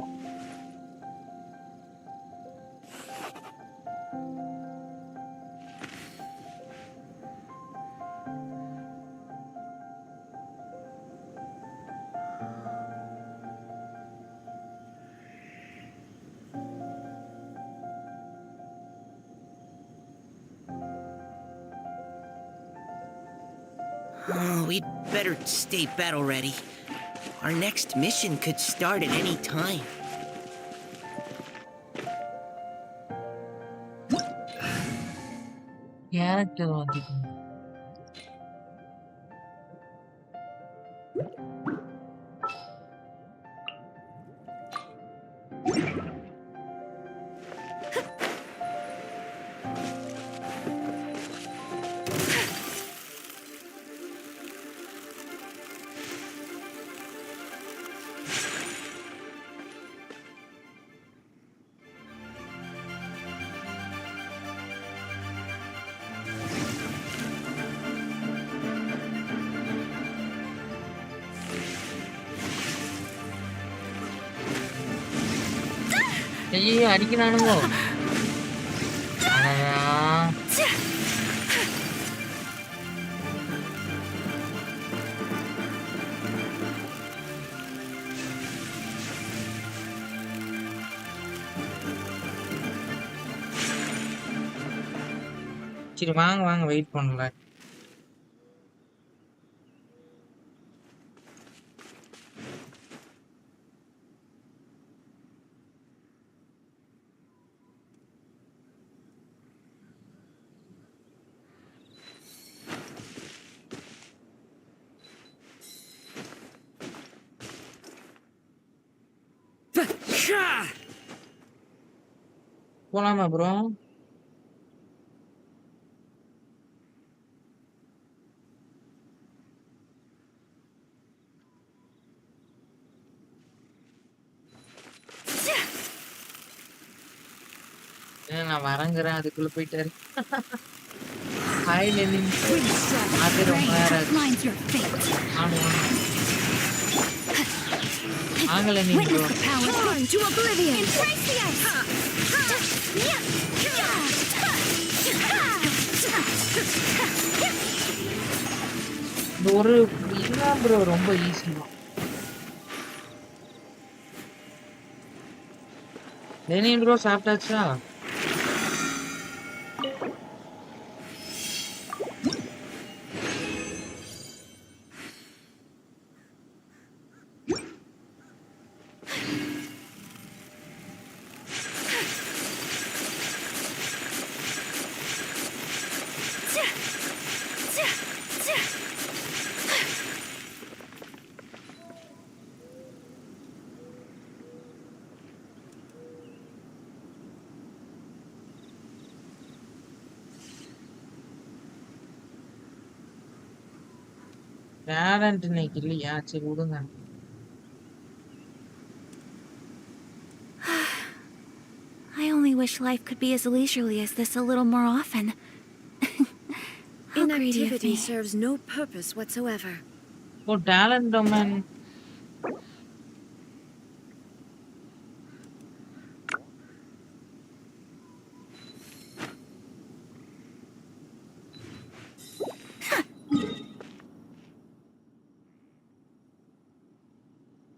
Oh, we'd better stay battle ready. Our next mission could start at any time. Character வந்துட்டு ஐயோ அடிக்கிறானுங்கோ. அடடா. சரி வாங்க வாங்க வெயிட் பண்ணல. போலாமா ப்ரோ? நான் வரங்கிறேன் அதுக்குள்ள போயிட்டாரு. Hi Lenin. அது ரொம்ப நேரம் வாங்க லெனின் ப்ரோ. இந்த ஒரு இதுதான் ப்ரோ ரொம்ப ஈஸி தான். லெனின் ப்ரோ சாப்பிட்டாச்சா? டேலண்ட் இன்னைக்கு இல்லையா? சரி விடுங்க. I only wish life could be as leisurely as this a little more often. How greedy of Inactivity me. serves no purpose whatsoever. O talent domain.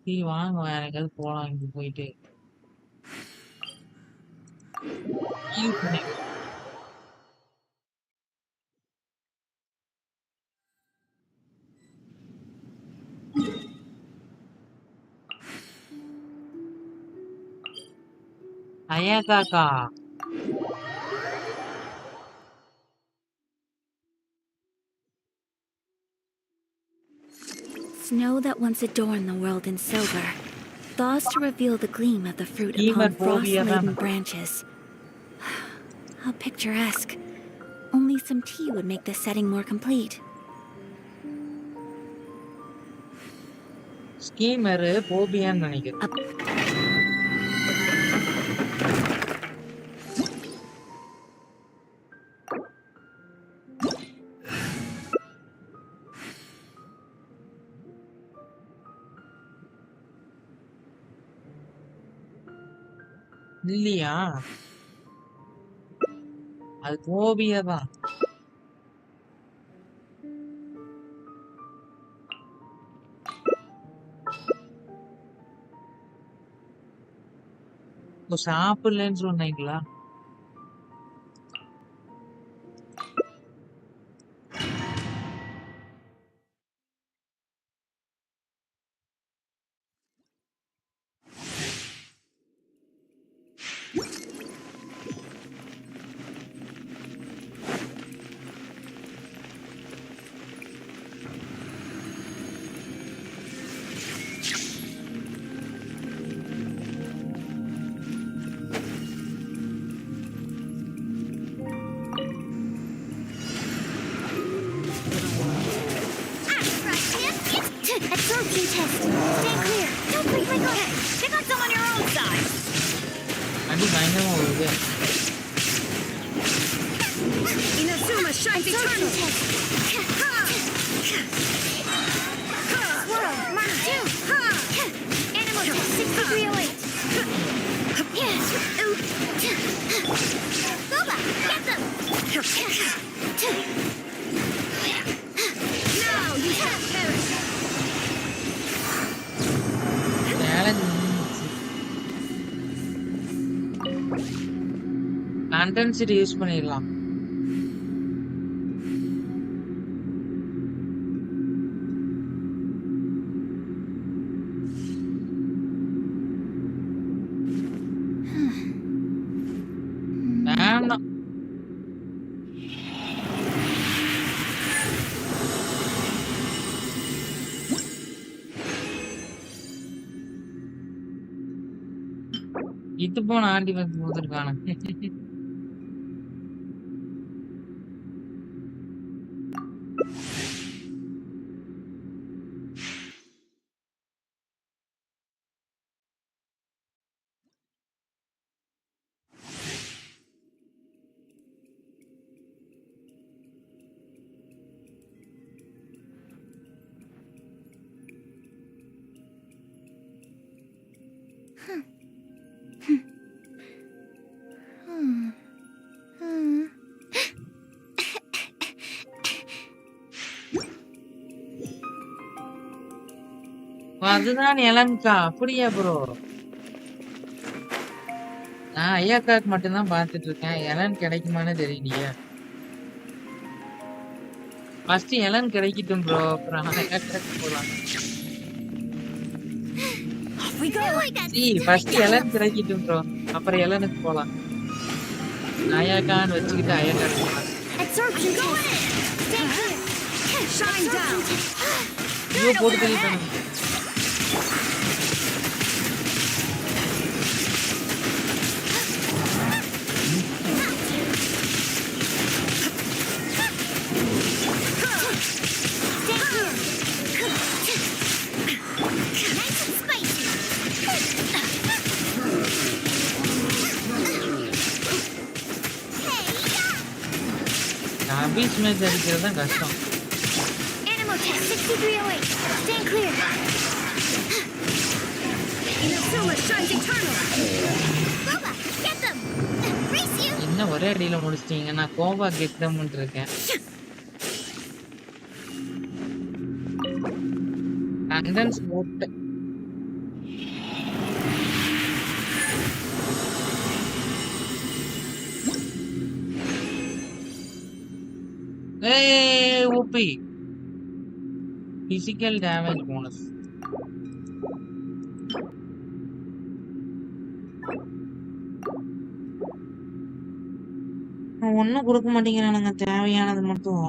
சரி வாங்க வேற எங்கேயாவது போலாம் இங்க போயிட்டு. ஹீல் பண்ணிக்கலாம். ஐயாக்காக்கா. Snow that once adorned the world in silver, thaws to reveal the gleam of the fruit Gamer upon phobia frost-laden தான். branches. How picturesque. Only some tea would make this setting more complete. Schemer போபியான்னு நினைக்கிறேன். இல்லையா? அது phobia தான். இப்போ சாப்பிடலன்னு சொன்னீங்களா? Absorption test. Stay clear. Don't break my guard. Check out some on your own side. அடி பயங்கரமா வருது. Inazuma shines eternal. Swirl, Mark 2. Animal 6308. Boba, get them. Now you have perished. கண்டென்சிட்டி யூஸ் பண்ணிடலாம். வேண்டாம். இது போன ஆண்டி வந்து போதுருக்கான. அதுதான் எலன்கா. அப்படியா ப்ரோ? நான் ஐயாக்காக்கு மட்டும்தான் பார்த்துட்டு இருக்கேன். எலன் கிடைக்குமான்னு தெரியலையே. ஃபர்ஸ்ட் எலன் கிடைக்கட்டும் ப்ரோ, அப்புறம் ஐயாக்காக்கு போலாம். ஃபர்ஸ்ட் எலன் கிடைக்கட்டும் ப்ரோ, அப்புறம் எலனுக்கு போலாம். ஐயாக்கான்னு வச்சுக்கிட்டு ஐயாக்காக்கு போலாம். ஐயோ போட்டு தள்ளிட்டானு. அபிஸ் மேட்ச் அடிக்கிறது தான் கஷ்டம். Animal test 6308. Stand clear. Inazuma shines eternal. Boba, get them. Race you. என்ன ஒரே அடியில முடிச்சிட்டீங்க? நான் கோபா கெட்டம்னு இருக்கேன். கண்டன்ஸ் போட்டு ஓபி பிசிக்கல் டேமேஜ் போனஸ். ஒன்னும் கொடுக்க மாட்டேங்கிறானுங்க தேவையானது மட்டும்.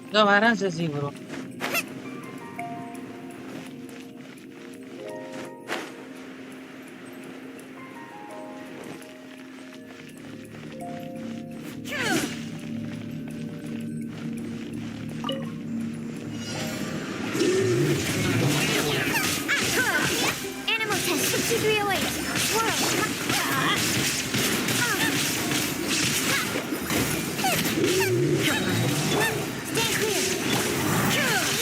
இதோ வரேன் Sasi bro. Animal test 6308. Swirl. Stand clear.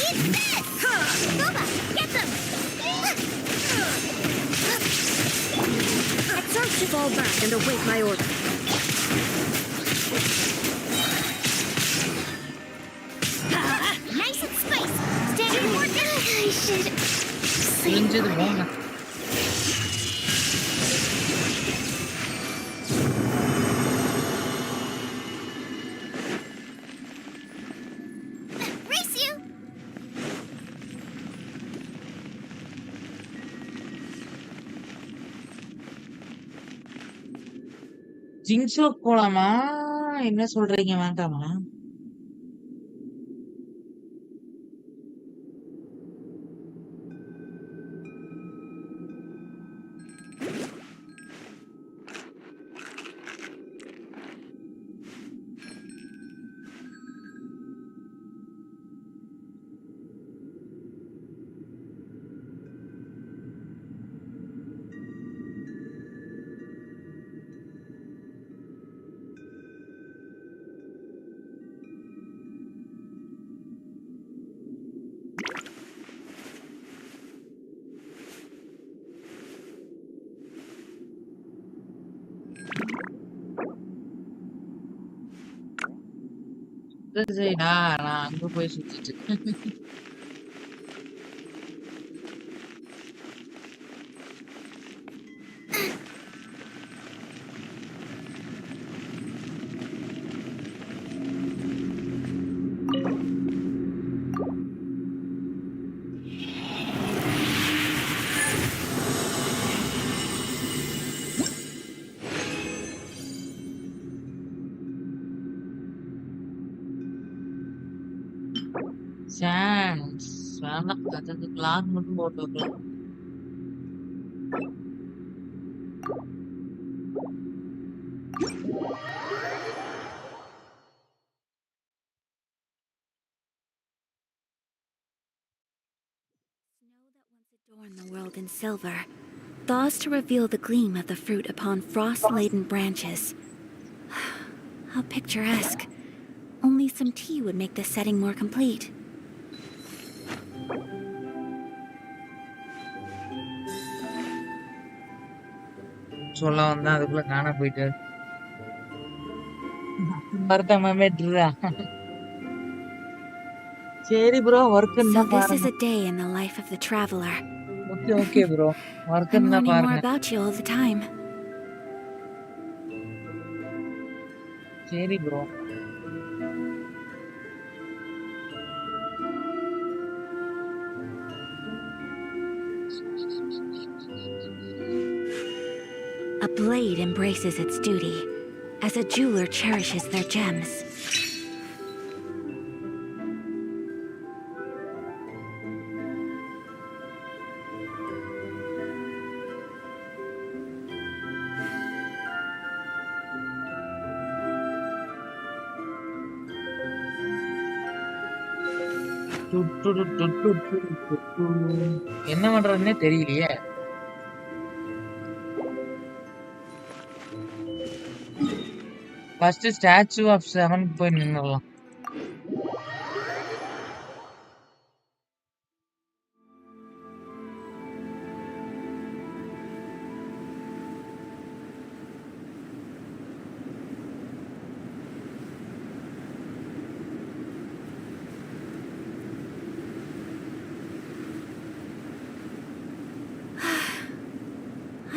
Eat this. Boba, get them. Exarch to fall back and await my order. Nice and spicy. Stand clear. I should கிழிஞ்சது போங்க. race you. ஜிங்ஸோ போலாமா? என்ன சொல்றீங்க வேண்டாமா? சரிடா நான் அங்க போய் சுத்திட்டு சான்ஸ் வேணாம். அதுக்கு கிளாக் மட்டும் போட்டு வைக்கலாம். Adorn the world in silver, thaws to reveal the gleam of the fruit upon frost-laden branches. How picturesque. Only some tea would make the setting more complete. சொல்ல வந்தா அதுக்குள்ள காண போயிட்டாரு. வருத்தமாமே ட்ரா. சரி ப்ரோ, ஒர்க் So இருந்தா this is பாருங்க. a day in the life of the traveler. Okay bro. Work I'm இருந்தா learning more பாருங்க. about you all the time. சரி bro. A blade embraces its duty, as a jeweler cherishes their gems. என்ன பண்றதுன்னே தெரியலையே. First statue of 7 போய் நின்னுடலாம்.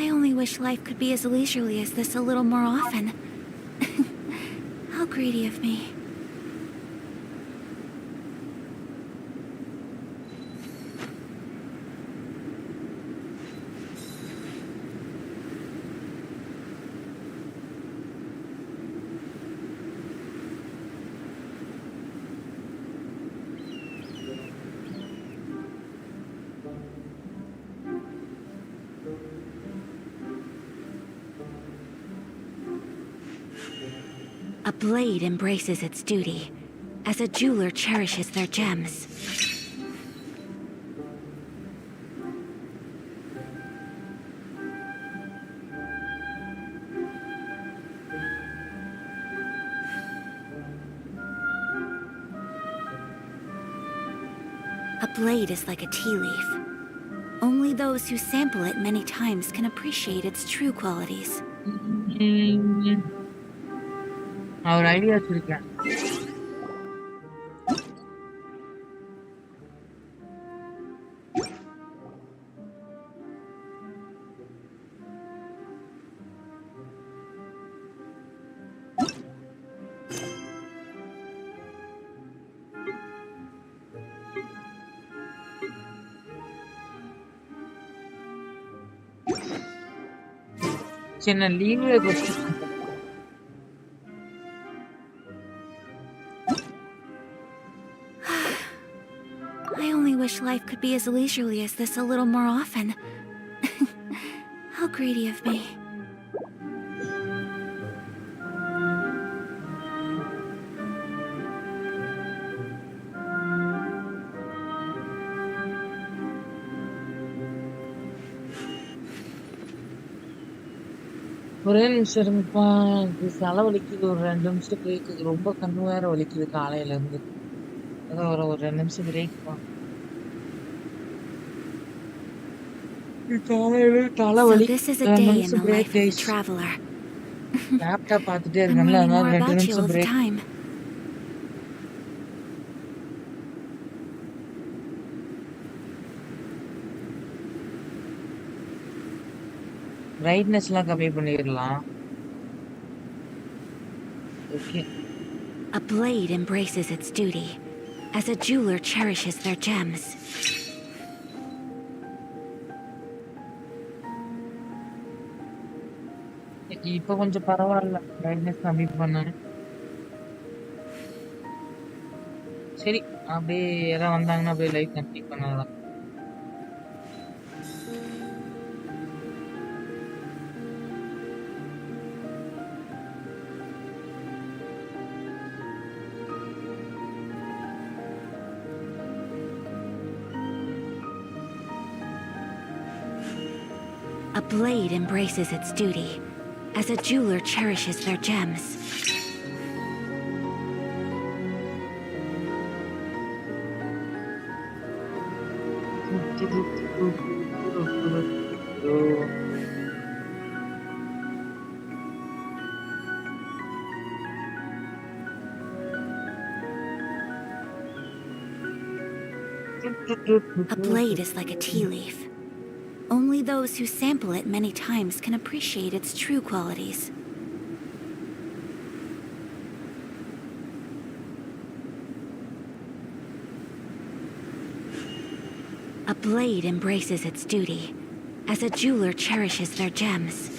I only wish life could be as leisurely as this a little more often. How greedy of me. A blade embraces its duty, as a jeweler cherishes their gems. A blade is like a tea leaf. Only those who sample it many times can appreciate its true qualities. ஒரு idea வச்சிருக்கேன். சின்ன லீவ்ல I only wish life could be as leisurely as this a little more often. How greedy of me. ஒரே நிமிஷம் இருங்கப்பா. எனக்கு தலை வலிக்குது. ஒரு 2 நிமிஷம் பிரேக்கு. ரொம்ப கண்ணு வேற வலிக்குது காலையில இருந்து. அதான் ஒரு 2 நிமிஷம் பிரேக்ப்பா. காலையில தலை So வலி. this is a 2 day in நிமிஷம் the break life of the guys. traveler. Laptop பார்த்துட்டே I'm இருக்கேன்ல, learning அதனால more 2 about you all நிமிஷம் the பிரேக். time. பிரைட்னஸ்லாம் கம்மி பண்ணிடலாம். Okay. A blade embraces its duty, as a jeweler cherishes their gems. இப்போ கொஞ்சம் பரவாயில்ல. பிரைட்னஸ் கம்மி பண்ணேன். சரி, அப்படியே யாராவது வந்தாங்கன்னா அப்படியே லைவ் கண்டினியூ பண்ணலாம். A blade embraces its duty, as a jeweler cherishes their gems. A blade is like a tea leaf. Only those who sample it many times can appreciate its true qualities. A blade embraces its duty, as a jeweler cherishes their gems.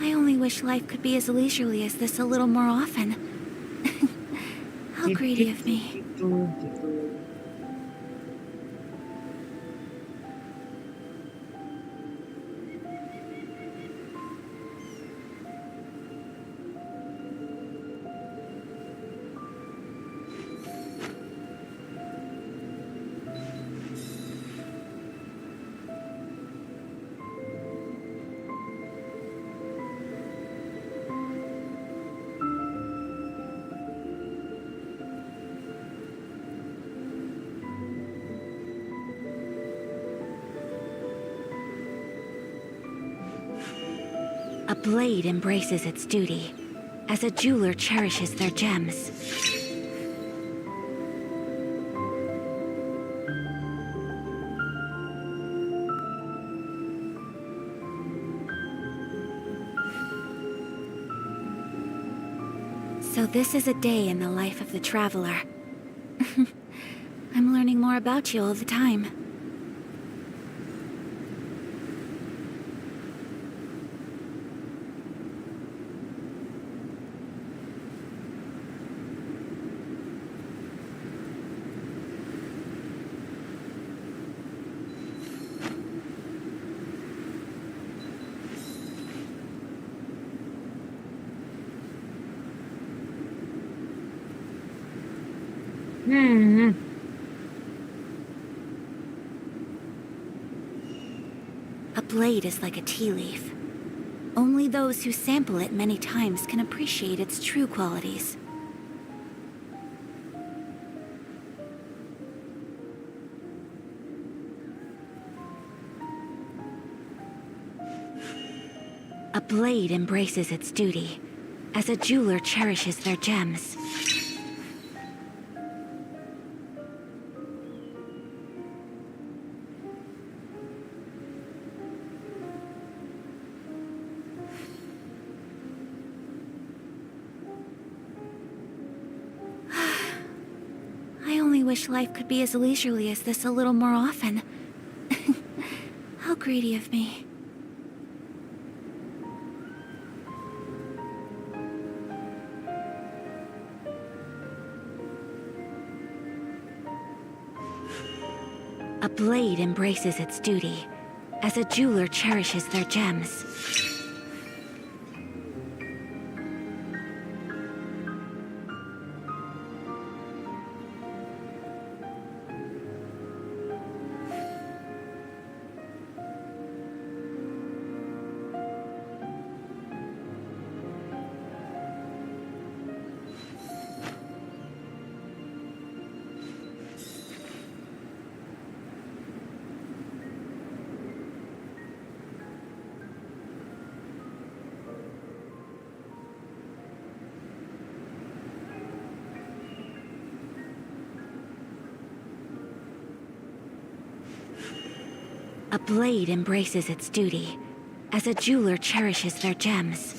I only wish life could be as leisurely as this a little more often. How greedy of me. A blade embraces its duty, as a jeweler cherishes their gems. So this is a day in the life of the traveler. I'm learning more about you all the time. A blade is like a tea leaf. Only those who sample it many times can appreciate its true qualities. A blade embraces its duty, as a jeweler cherishes their gems. I only wish life could be as leisurely as this a little more often. How greedy of me. A blade embraces its duty, as a jeweler cherishes their gems. A blade embraces its duty, as a jeweler cherishes their gems.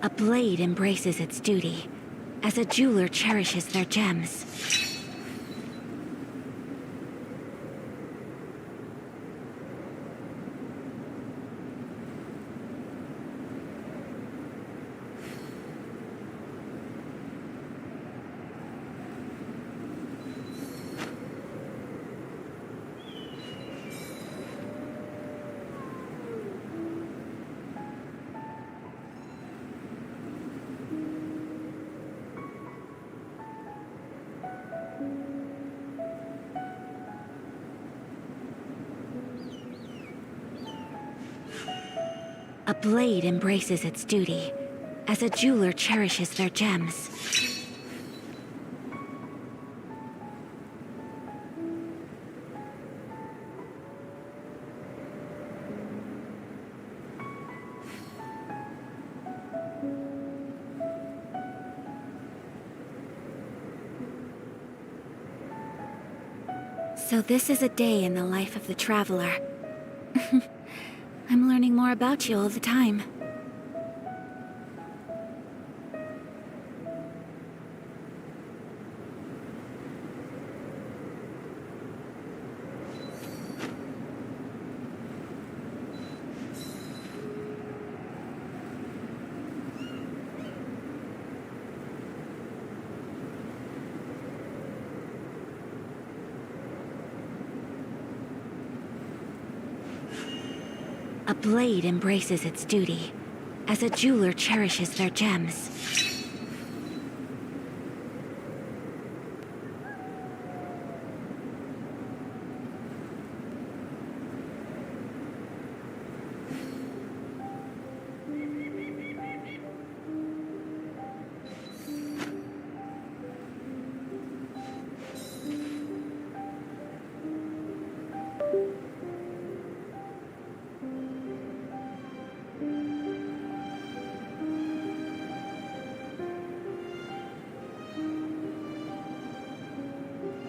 A blade embraces its duty, as a jeweler cherishes their gems. A blade embraces its duty, as a jeweler cherishes their gems. So this is a day in the life of the traveler. I'm learning more about you all the time. A blade embraces its duty, as a jeweler cherishes their gems.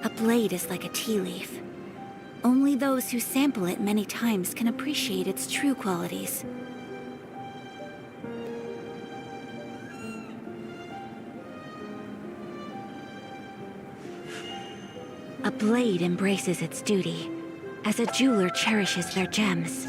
A blade is like a tea leaf. Only those who sample it many times can appreciate its true qualities. A blade embraces its duty, as a jeweler cherishes their gems.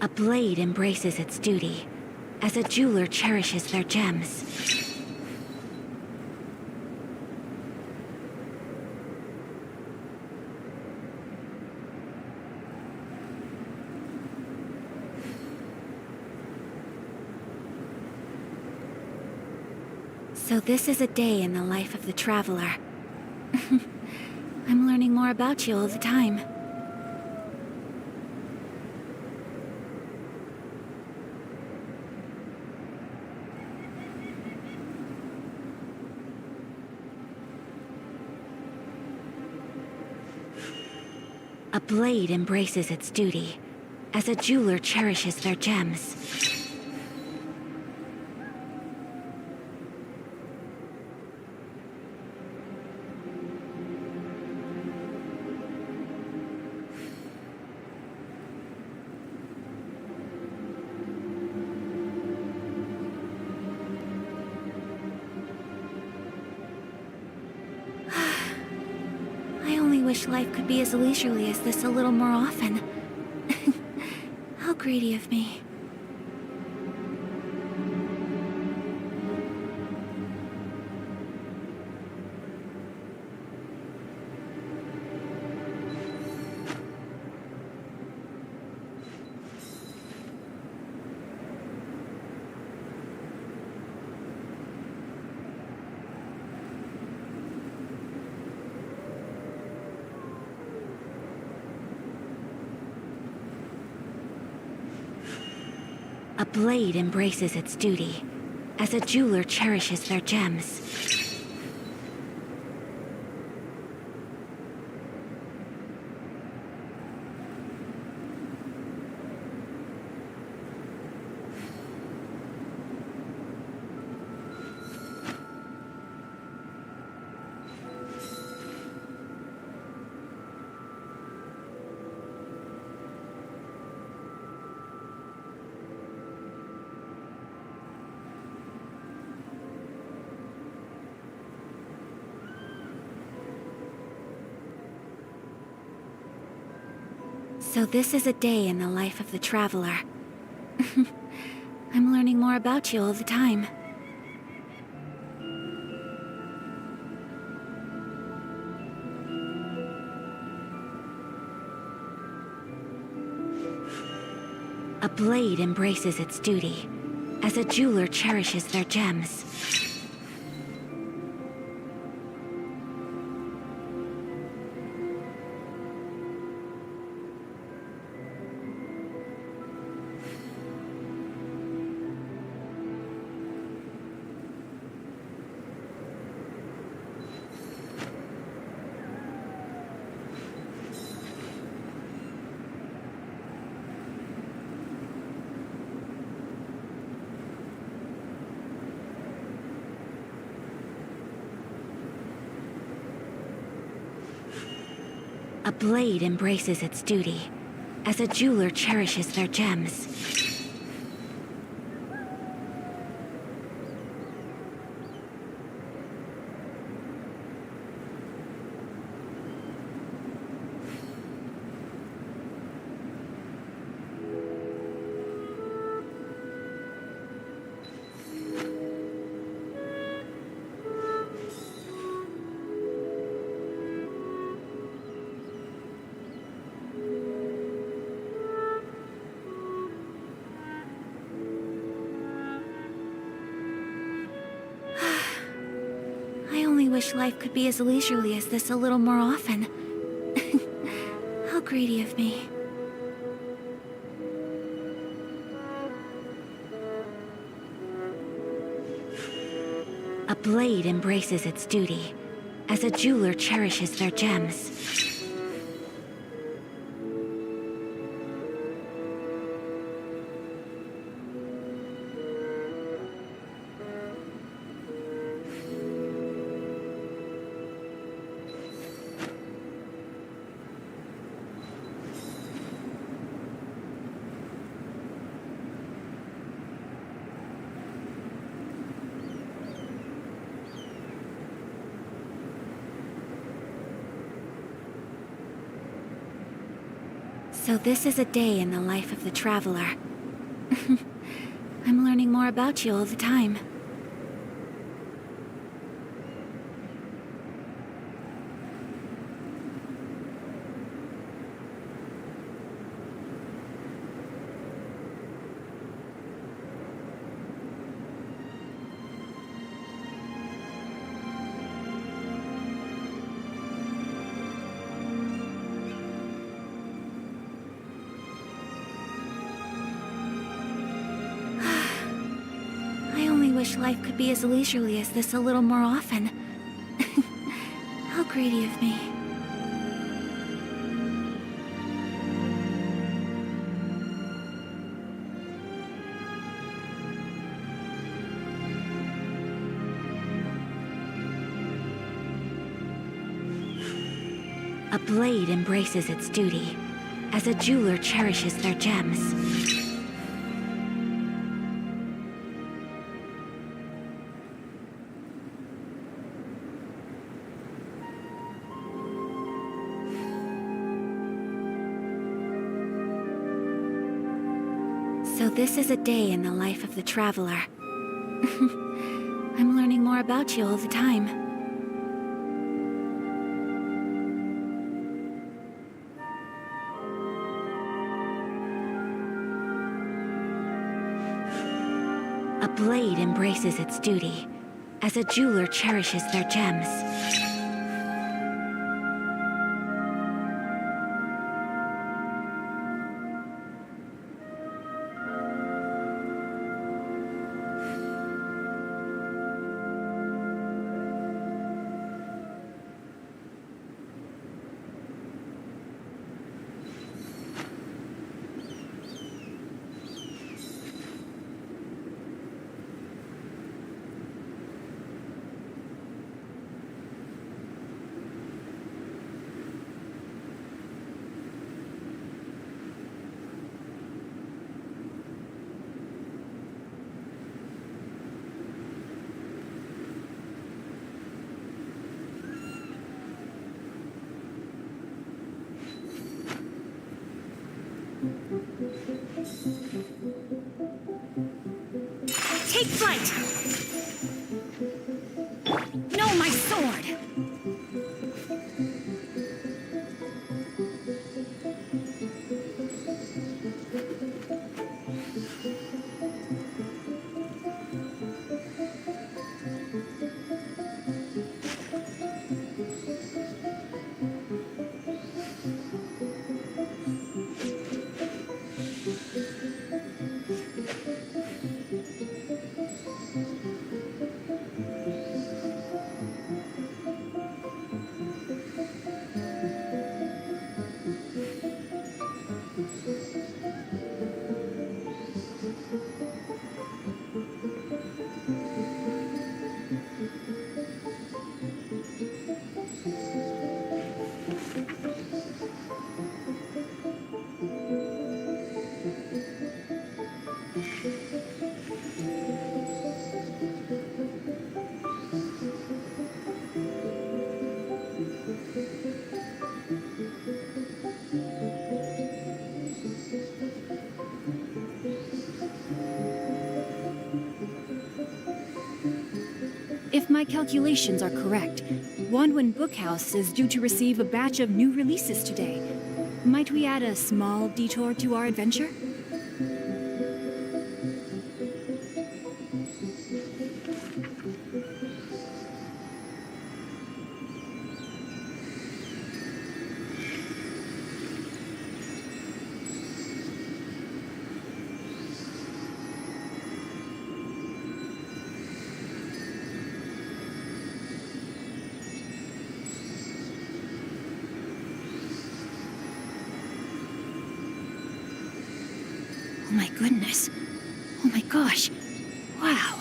A blade embraces its duty, as a jeweler cherishes their gems. So this is a day in the life of the traveler. I'm learning more about you all the time. A blade embraces its duty, as a jeweler cherishes their gems. I only wish life could be as leisurely as this a little more often. How greedy of me. A blade embraces its duty, as a jeweler cherishes their gems. So this is a day in the life of the traveler. I'm learning more about you all the time. A blade embraces its duty, as a jeweler cherishes their gems. A blade embraces its duty, as a jeweler cherishes their gems. I only wish life could be as leisurely as this a little more often. How greedy of me. A blade embraces its duty, as a jeweler cherishes their gems. So this is a day in the life of the traveler. I'm learning more about you all the time. I wish life could be as leisurely as this a little more often. How greedy of me. A blade embraces its duty, as a jeweler cherishes their gems. So this is a day in the life of the traveler. I'm learning more about you all the time. A blade embraces its duty, as a jeweler cherishes their gems. Take flight! No, my sword! If my calculations are correct, Wanwen Bookhouse is due to receive a batch of new releases today. Might we add a small detour to our adventure? Oh my goodness. Oh my gosh. Wow.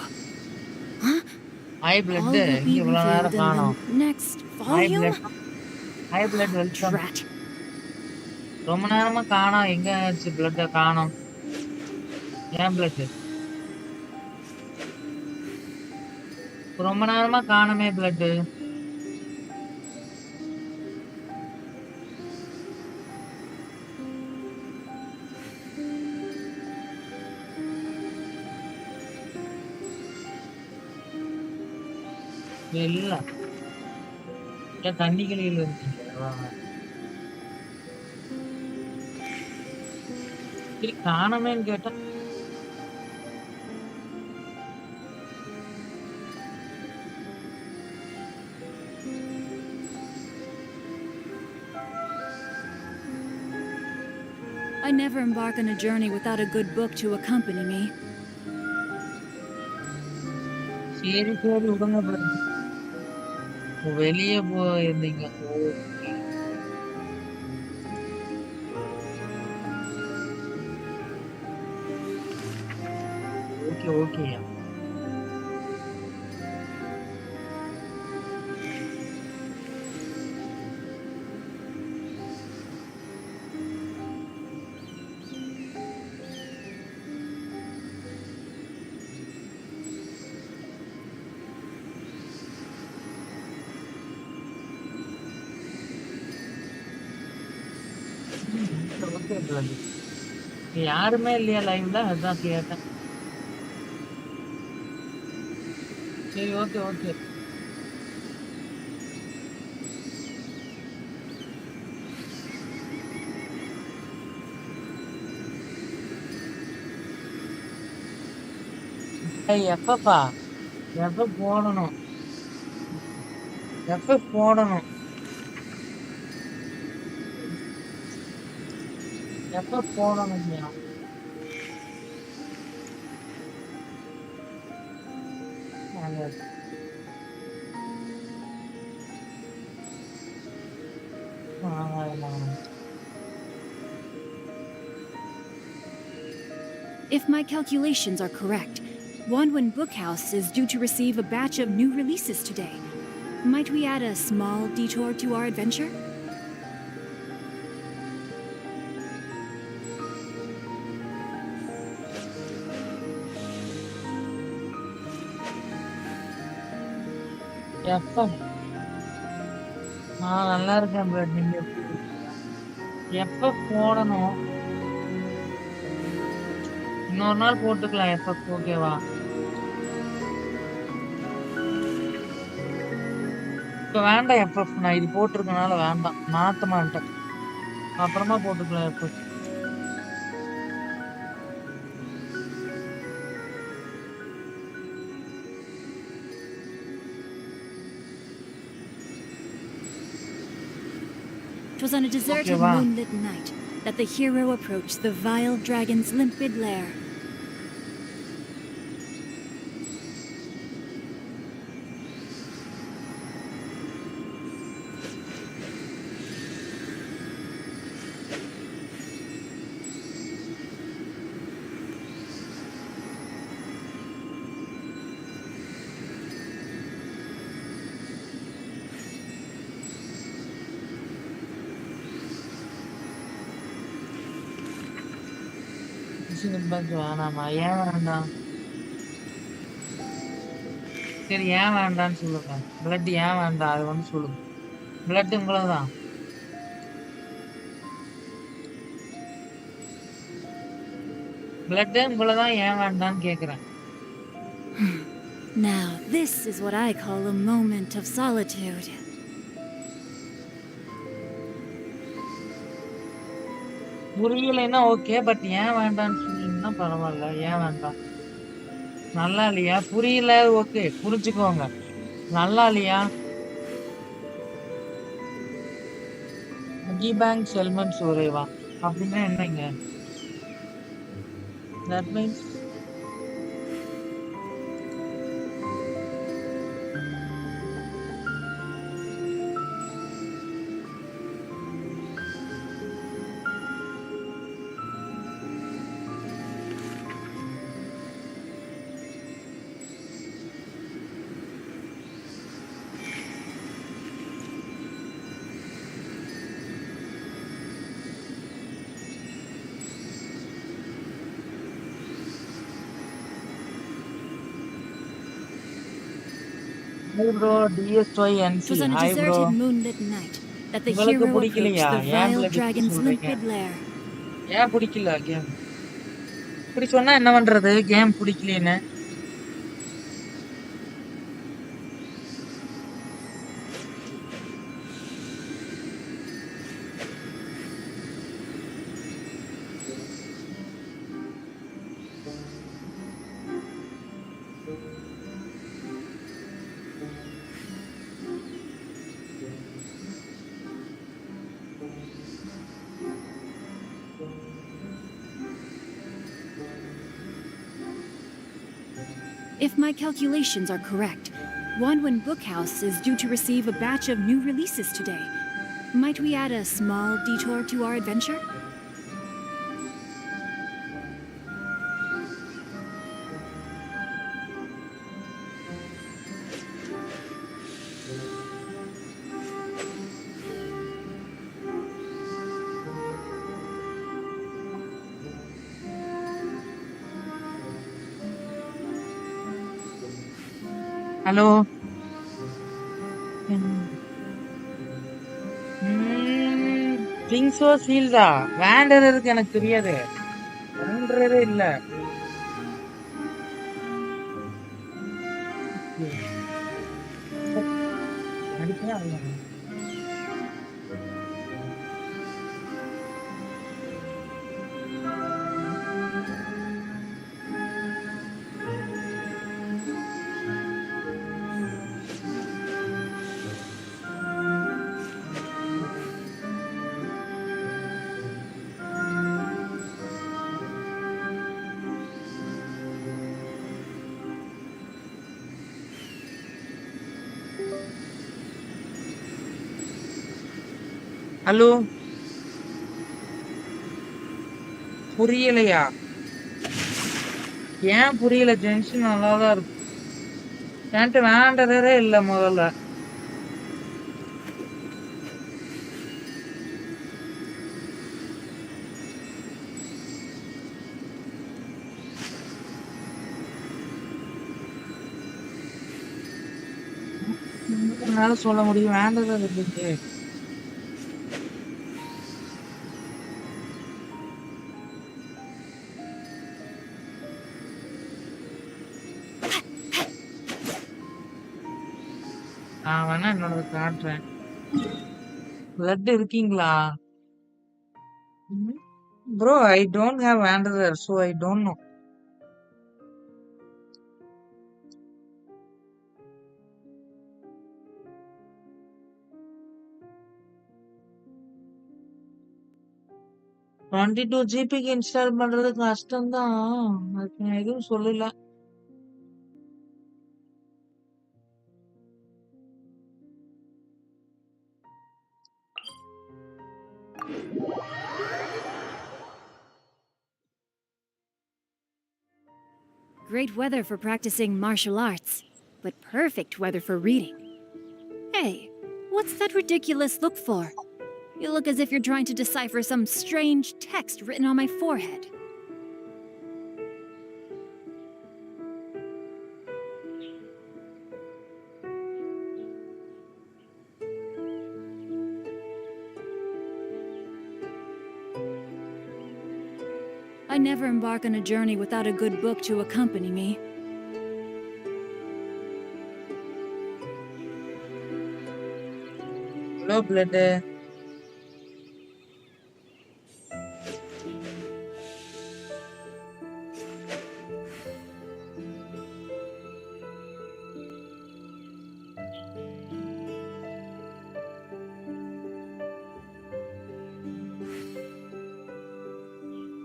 Huh? High blood. All will be இங்க இவ்வளவு நேரம் revealed in காணோம். the next High volume? blood. High blood welcome. Drat. ரொம்ப நேரமா காணோம். எங்க ஆச்சு blood காணோம். ஏன் blood? ரொம்ப நேரமா காணோமே blood. இல்ல. தண்ணி கிளியில இருக்கீங்க. சரி காணமேன்னு கேட்டா I never embark on a journey without a good book to accompany me. சரி சரி விடுங்க bro. வெளியே போயிருந்தீங்க. Okay okay. யாருமே இல்லையா லைவ்ல? அதான் கேட்டேன். சரி ஓகே ஓகே. எப்பப்பா எப்ப போடணும்? எப்ப போடணும்? எப்ப போடணும்யா? If my calculations are correct, Wanwen Bookhouse is due to receive a batch of new releases today. Might we add a small detour to our adventure? எப்ப? நான் நல்லா இருக்கேன் bro. நீங்க எப்படி இருக்கீங்க? எப்ப போடணும்? இன்னொரு நாள் போட்டுக்கலாம். எப்ப ஓகேவா? இப்ப வேண்டாம் எஃப்எஃப். நான் இது போட்டிருக்கனால வேண்டாம். மாத்த மாட்டேன். அப்புறமா போட்டுக்கலாம் எஃப்எஃப்.'Twas on a deserted Okay, wow. moonlit night that the hero approached the vile dragon's limpid lair. வேணாமா? ஏன் வேண்டாம்? சரி, ஏன் வேண்டாம்னு சொல்லுங்க. பிளட் ஏன் வேண்டாம் அது வந்து சொல்லுங்க. பிளட் உங்களதான். பிளட் உங்களதான் ஏன் வேண்டாம்னு கேக்குறேன். Now, this is what I call a moment of solitude. புரியலைன்னா ஓகே, பட் ஏன் வேண்டாம்னு சொன்னீங்கன்னா பரவாயில்ல. ஏன் வேண்டாம்? நல்லா இல்லையா? புரியல, ஓகே, புரிஞ்சுக்கோங்க. நல்லா இல்லையா? பேங்க் செல்மெண்ட்ஸ் ஒரேவா அப்படின்னா என்னங்க? That means Hi bro, DSYNC. 'Twas on a Hi bro. deserted moonlit night that the உங்களுக்கு hero approached பிடிக்கலையா? the ஏன் vile blood dragon's சொல்றீங்க? limpid lair. ஏன் பிடிக்கல கேம்? இப்படி சொன்னா என்ன பண்றது? கேம் பிடிக்கலன்னு. If my calculations are correct, Wanwen Bookhouse is due to receive a batch of new releases today. Might we add a small detour to our adventure? Hello. திங்ஸோ சீல்டா வேண்டருக்கு எனக்கு தெரியாது. வேண்டதே இல்ல. அடிக்கலாம் இல்ல. ஹலோ. புரியலையா? ஏன் புரியல? ஜென்ஷன் நல்லாதான் இருக்கு. என்கிட்ட வேண்டதே இல்ல முதல்ல. என்னால சொல்ல முடியும் வேண்டதே இல்லைங்க. நான் வேணா என்னோடது காட்டுறேன். பிளட் இருக்கீங்களா? Bro, I don't have wanderer, so I don't know. $22 ஜிபிக்கு install பண்றது கஷ்டம்தான். அதுக்கு நான் எதுவும் சொல்லல. Great weather for practicing martial arts, but perfect weather for reading. Hey, what's that ridiculous look for? You look as if you're trying to decipher some strange text written on my forehead. I never embark on a journey without a good book to accompany me. Hello, blood.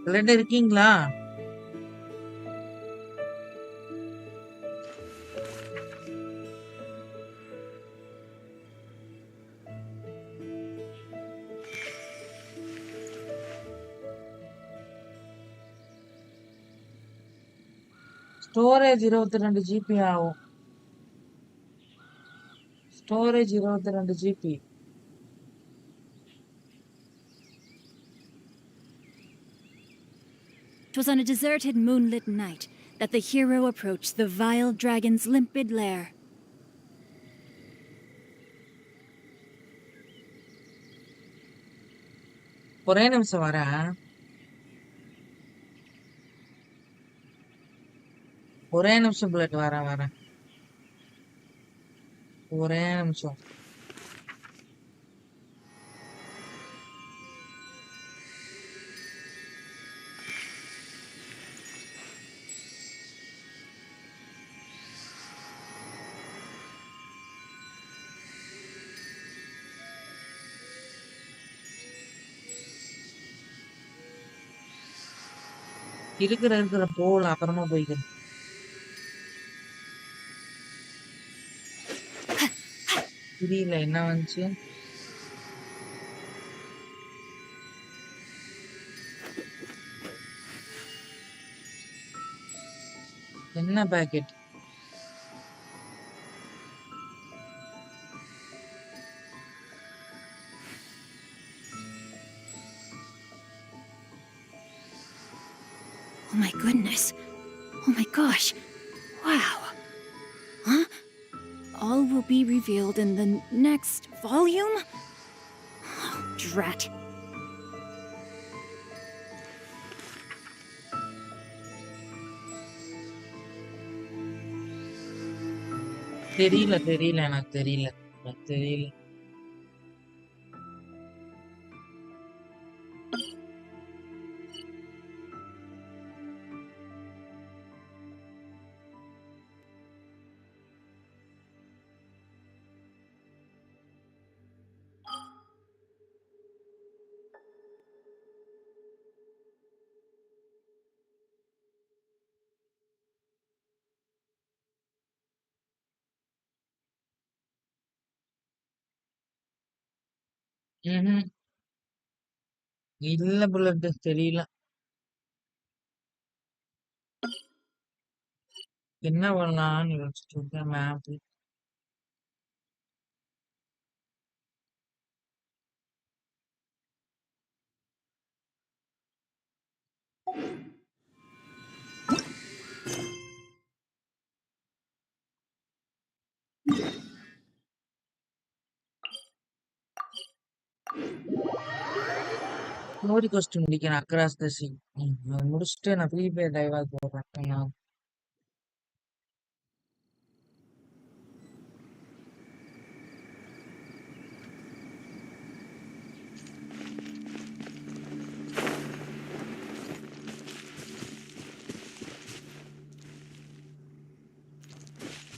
Blood இருக்கீங்களா? Storage 22 GB ஆகும். Storage 22 GB. It was on a deserted moonlit night that the hero approached the vile dragon's limpid lair. ஒரே நிமிஷம் வரேன். ஒரே நிமிஷம் blood வரேன். ஒரே நிமிஷம். இருக்கிற போகல, அப்புறமா போய்க்கிறேன். புரியல என்ன வந்துச்சு. என்ன packet? Oh my goodness. Oh my gosh. Wow. Huh? All will be revealed in the next volume? Oh, drat. தெரியல எனக்கு தெரியல. இல்ல புல்லட் தெரியல. என்ன பண்ணலாம்னு யோசிச்சுட்டு இருக்கேன். மேப் ஸ்டோரி கொஸ்டின் முடிக்கிறேன். அக்ராஸ் த சி முடிச்சுட்டு நான் ஃப்ரீ ஃபயர் டைவாக போடுறேன்.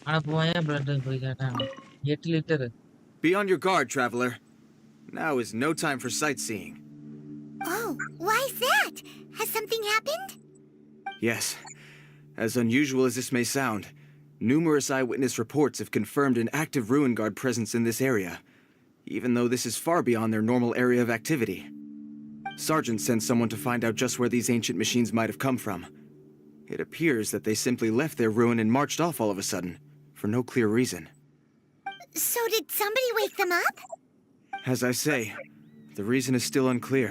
ஆனா போய் பிளட் போய் கேட்டாங்க 8 litre. Be on your guard, traveler. Now is no time for sightseeing. Oh, why's that? Has something happened? Yes. As unusual as this may sound, numerous eyewitness reports have confirmed an active ruin guard presence in this area, even though this is far beyond their normal area of activity. Sergeant sent someone to find out just where these ancient machines might have come from. It appears that they simply left their ruin and marched off all of a sudden, for no clear reason. So did somebody wake them up? As I say, the reason is still unclear.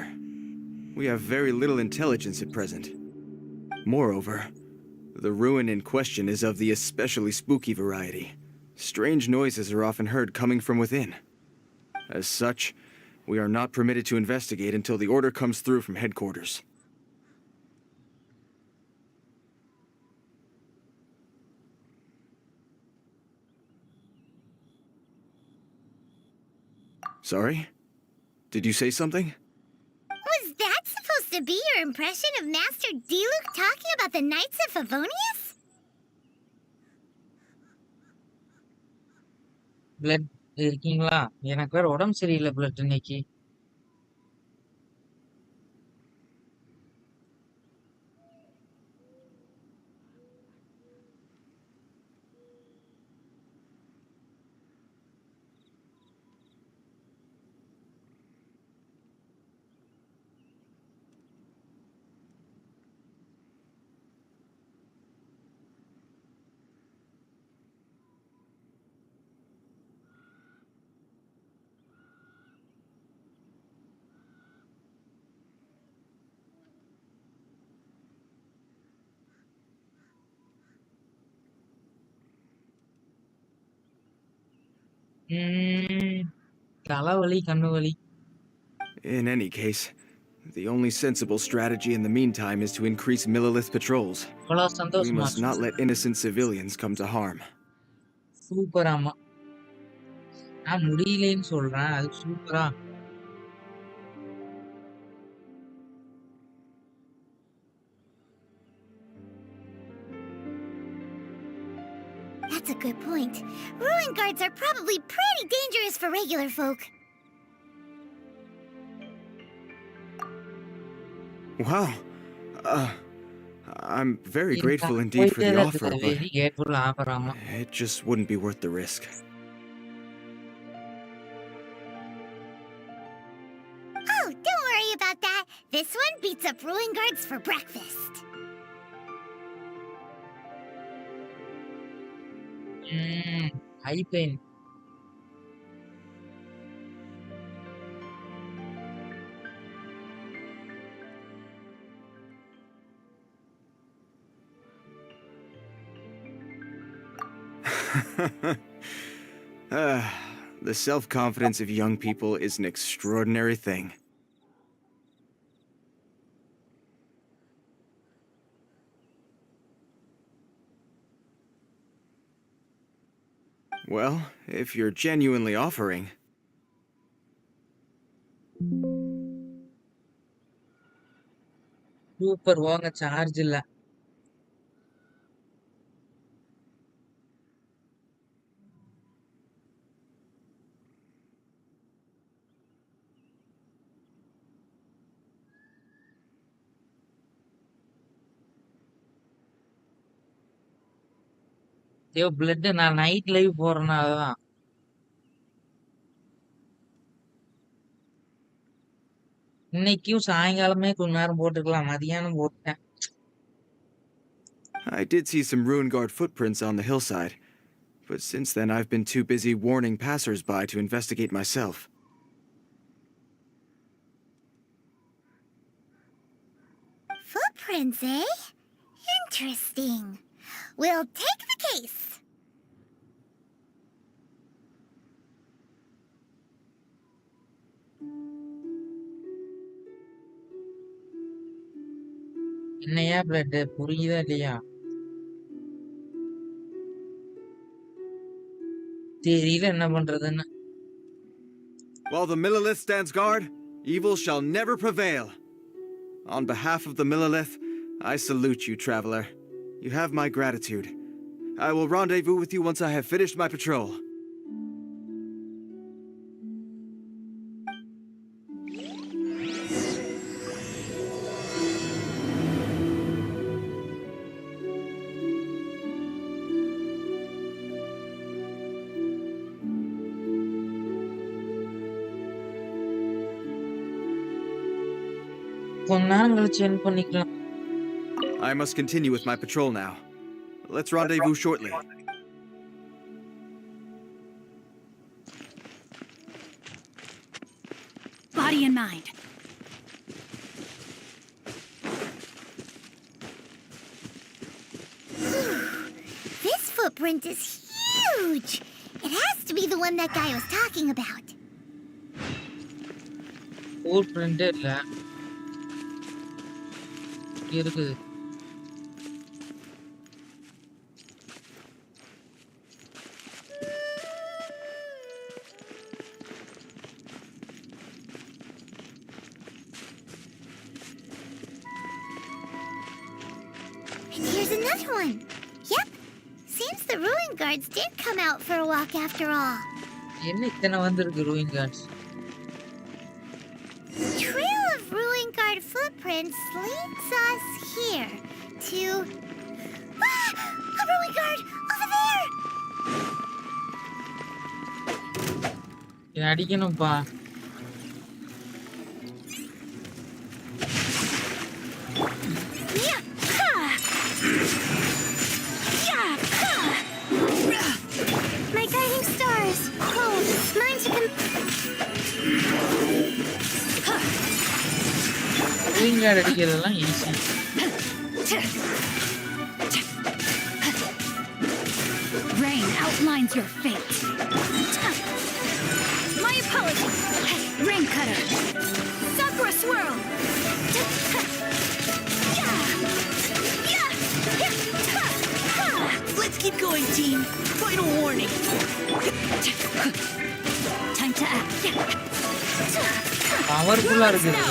We have very little intelligence at present. Moreover, the ruin in question is of the especially spooky variety. Strange noises are often heard coming from within. As such, we are not permitted to investigate until the order comes through from headquarters. Sorry? Did you say something? Was that supposed to be your impression of Master Diluc talking about the Knights of Favonius? Blood இருக்கீங்களா? எனக்கு வேற உடம்பு சரியில்லை blood இன்னைக்கு. தலைவலி கண்ணு வலி. In any case, the only sensible strategy in the meantime is to increase Millilith patrols. We must not let innocent civilians come to harm. Super. ஆமா, நான் முடியலன்னு சொல்றேன். அது சூப்பரா. That's a good point. Ruin guards are probably pretty dangerous for regular folk. Wow. I'm very grateful indeed for the offer, but it just wouldn't be worth the risk. Oh, don't worry about that. This one beats up ruin guards for breakfast. High pain. The self-confidence of young people is an extraordinary thing. Well, if you're genuinely offering... super. வாங்க, charge இல்ல. Blood நான் night live போறேன்னா அதுதான். இன்னைக்கும் சாயங்காலமே கொஞ்ச நேரம் போட்டுக்கலாம். மதியானம் போட்டேன். I did see some ruin guard footprints on the hillside, but since then I've been too busy warning passers-by to investigate myself. Footprints, eh? Interesting. We'll take the case. என்னையா blood புரியுதா இல்லையா? தெரியல என்ன பண்றதுன்னு. While the Millilith stands guard, evil shall never prevail. On behalf of the Millilith, I salute you, traveler. You have my gratitude. I will rendezvous with you once I have finished my patrol. கொஞ்ச நேரம் கழிச்சு end பண்ணிக்கலாம். I must continue with my patrol now. Let's rendezvous shortly. Body and mind. This footprint is huge. It has to be the one that guy was talking about. Footprint இல்ல. இருக்குது. And here's another one. Yep. Seems the ruin guards did come out for a walk after all. என்ன இத்தனை வந்திருக்கு ruin guards? Trail of ruin guard footprints leads us here to... Ah! A ruin guard! Over there! இதை அடிக்கணும்ப்பா. Yeah! Ha! Yeah! Ha! My guiding stars! Oh, mine to ruin guard அடிக்கிறதெல்லாம் easy. Rain outlines your fate. My apologies. Rain cutter. Sakura swirl. Let's keep going, team. Final warning. Time to act. பவர்ஃபுல்லா இருக்குது.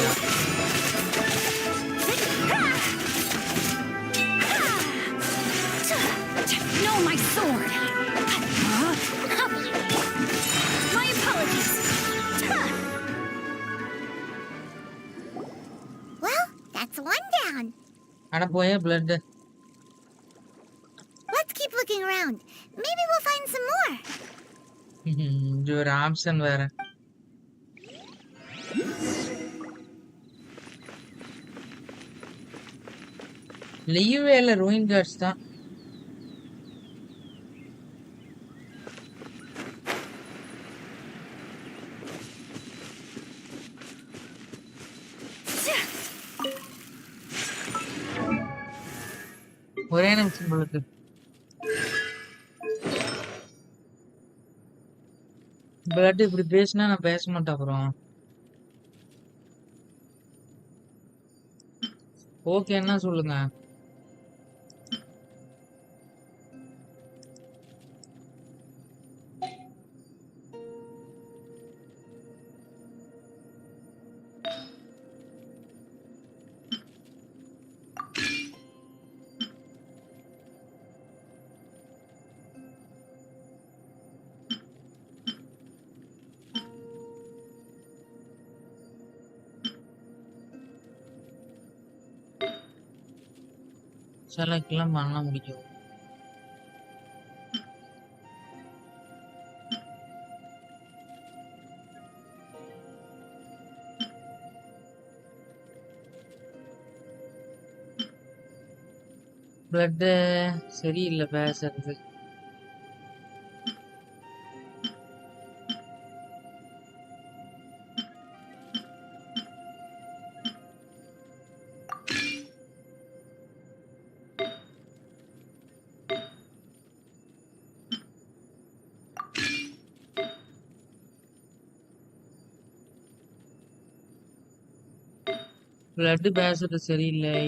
No, my sword. My apologies. Well, that's one down. அட போயே blood. Let's keep looking around. Maybe we'll find some more. இது ஒரு option வேற. லீவே இல்ல ruin guards தான். ஒரே நிமிஷம் உங்களுக்கு. blood இப்படி பேசினா நான் பேச மாட்டேன் அப்புறம். ஓகே என்ன சொல்லுங்க. செலக்ட்லாம் பண்ண முடியும். blood சரியில்லை பேசுறது. blood பேசுறது சரியில்லை.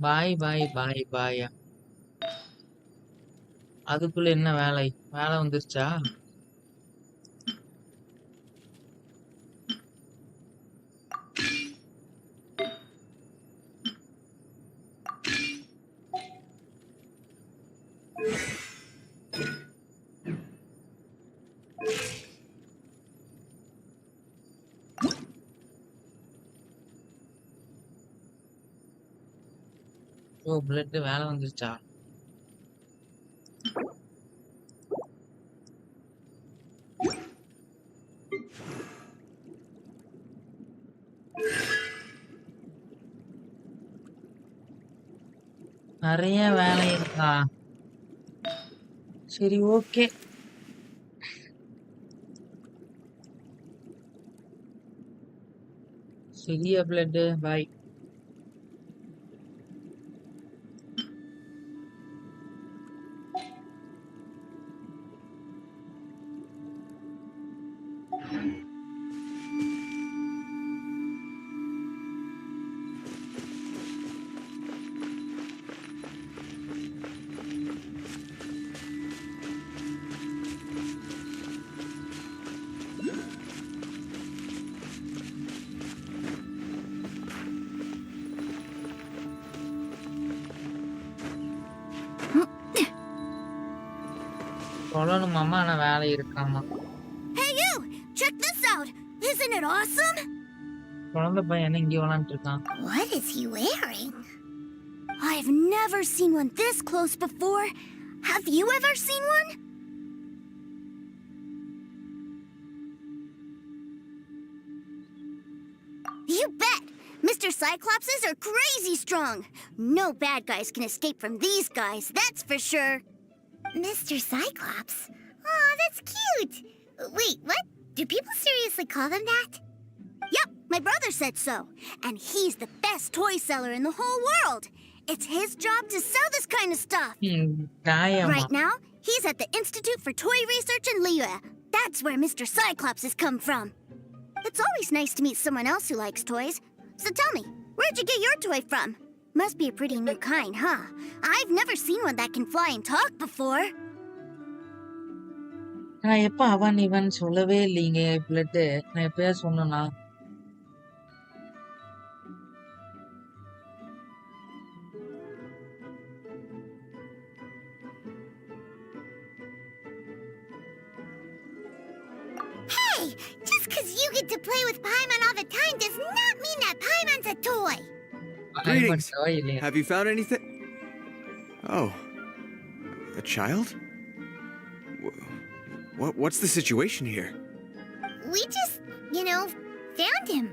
பாய் பாய் பாய் பாய். அதுக்குள்ள என்ன வேலை? வேலை வந்துருச்சா? ஓ பிளட் வேலை வந்துருச்சா? நிறைய வேலை இருக்கா? சரி ஓகே. சரியா பிளட் பாய். சொல்லணுமாமா, ஆனா வேலை இருக்காமா. Hey you! Check this out! Isn't it awesome? குழந்தை பையன் இங்க விளாண்டுட்டு இருக்கான். What is he wearing? I've never seen one this close before. Have you ever seen one? You bet! Mr. Cyclopses are crazy strong. No bad guys can escape from these guys, that's for sure. Mr. Cyclops? Aw, that's cute! Wait, what? Do people seriously call them that? Yep, my brother said so. And he's the best toy seller in the whole world. It's his job to sell this kind of stuff. Right now, he's at the Institute for Toy Research in Liyue. That's where Mr. Cyclops has come from. It's always nice to meet someone else who likes toys. So tell me, where'd you get your toy from? Must be a pretty new kind, huh? I've never seen one that can fly and talk before. நான் எப்ப அவன் இவன் சொல்லவே இல்லைங்க blood. நான் எப்பயா சொன்னா? Hey! Just because you get to play with Paimon all the time does not mean that Paimon's a toy! Greetings. Have you found anything? Oh. A child? What's the situation here? We just, found him.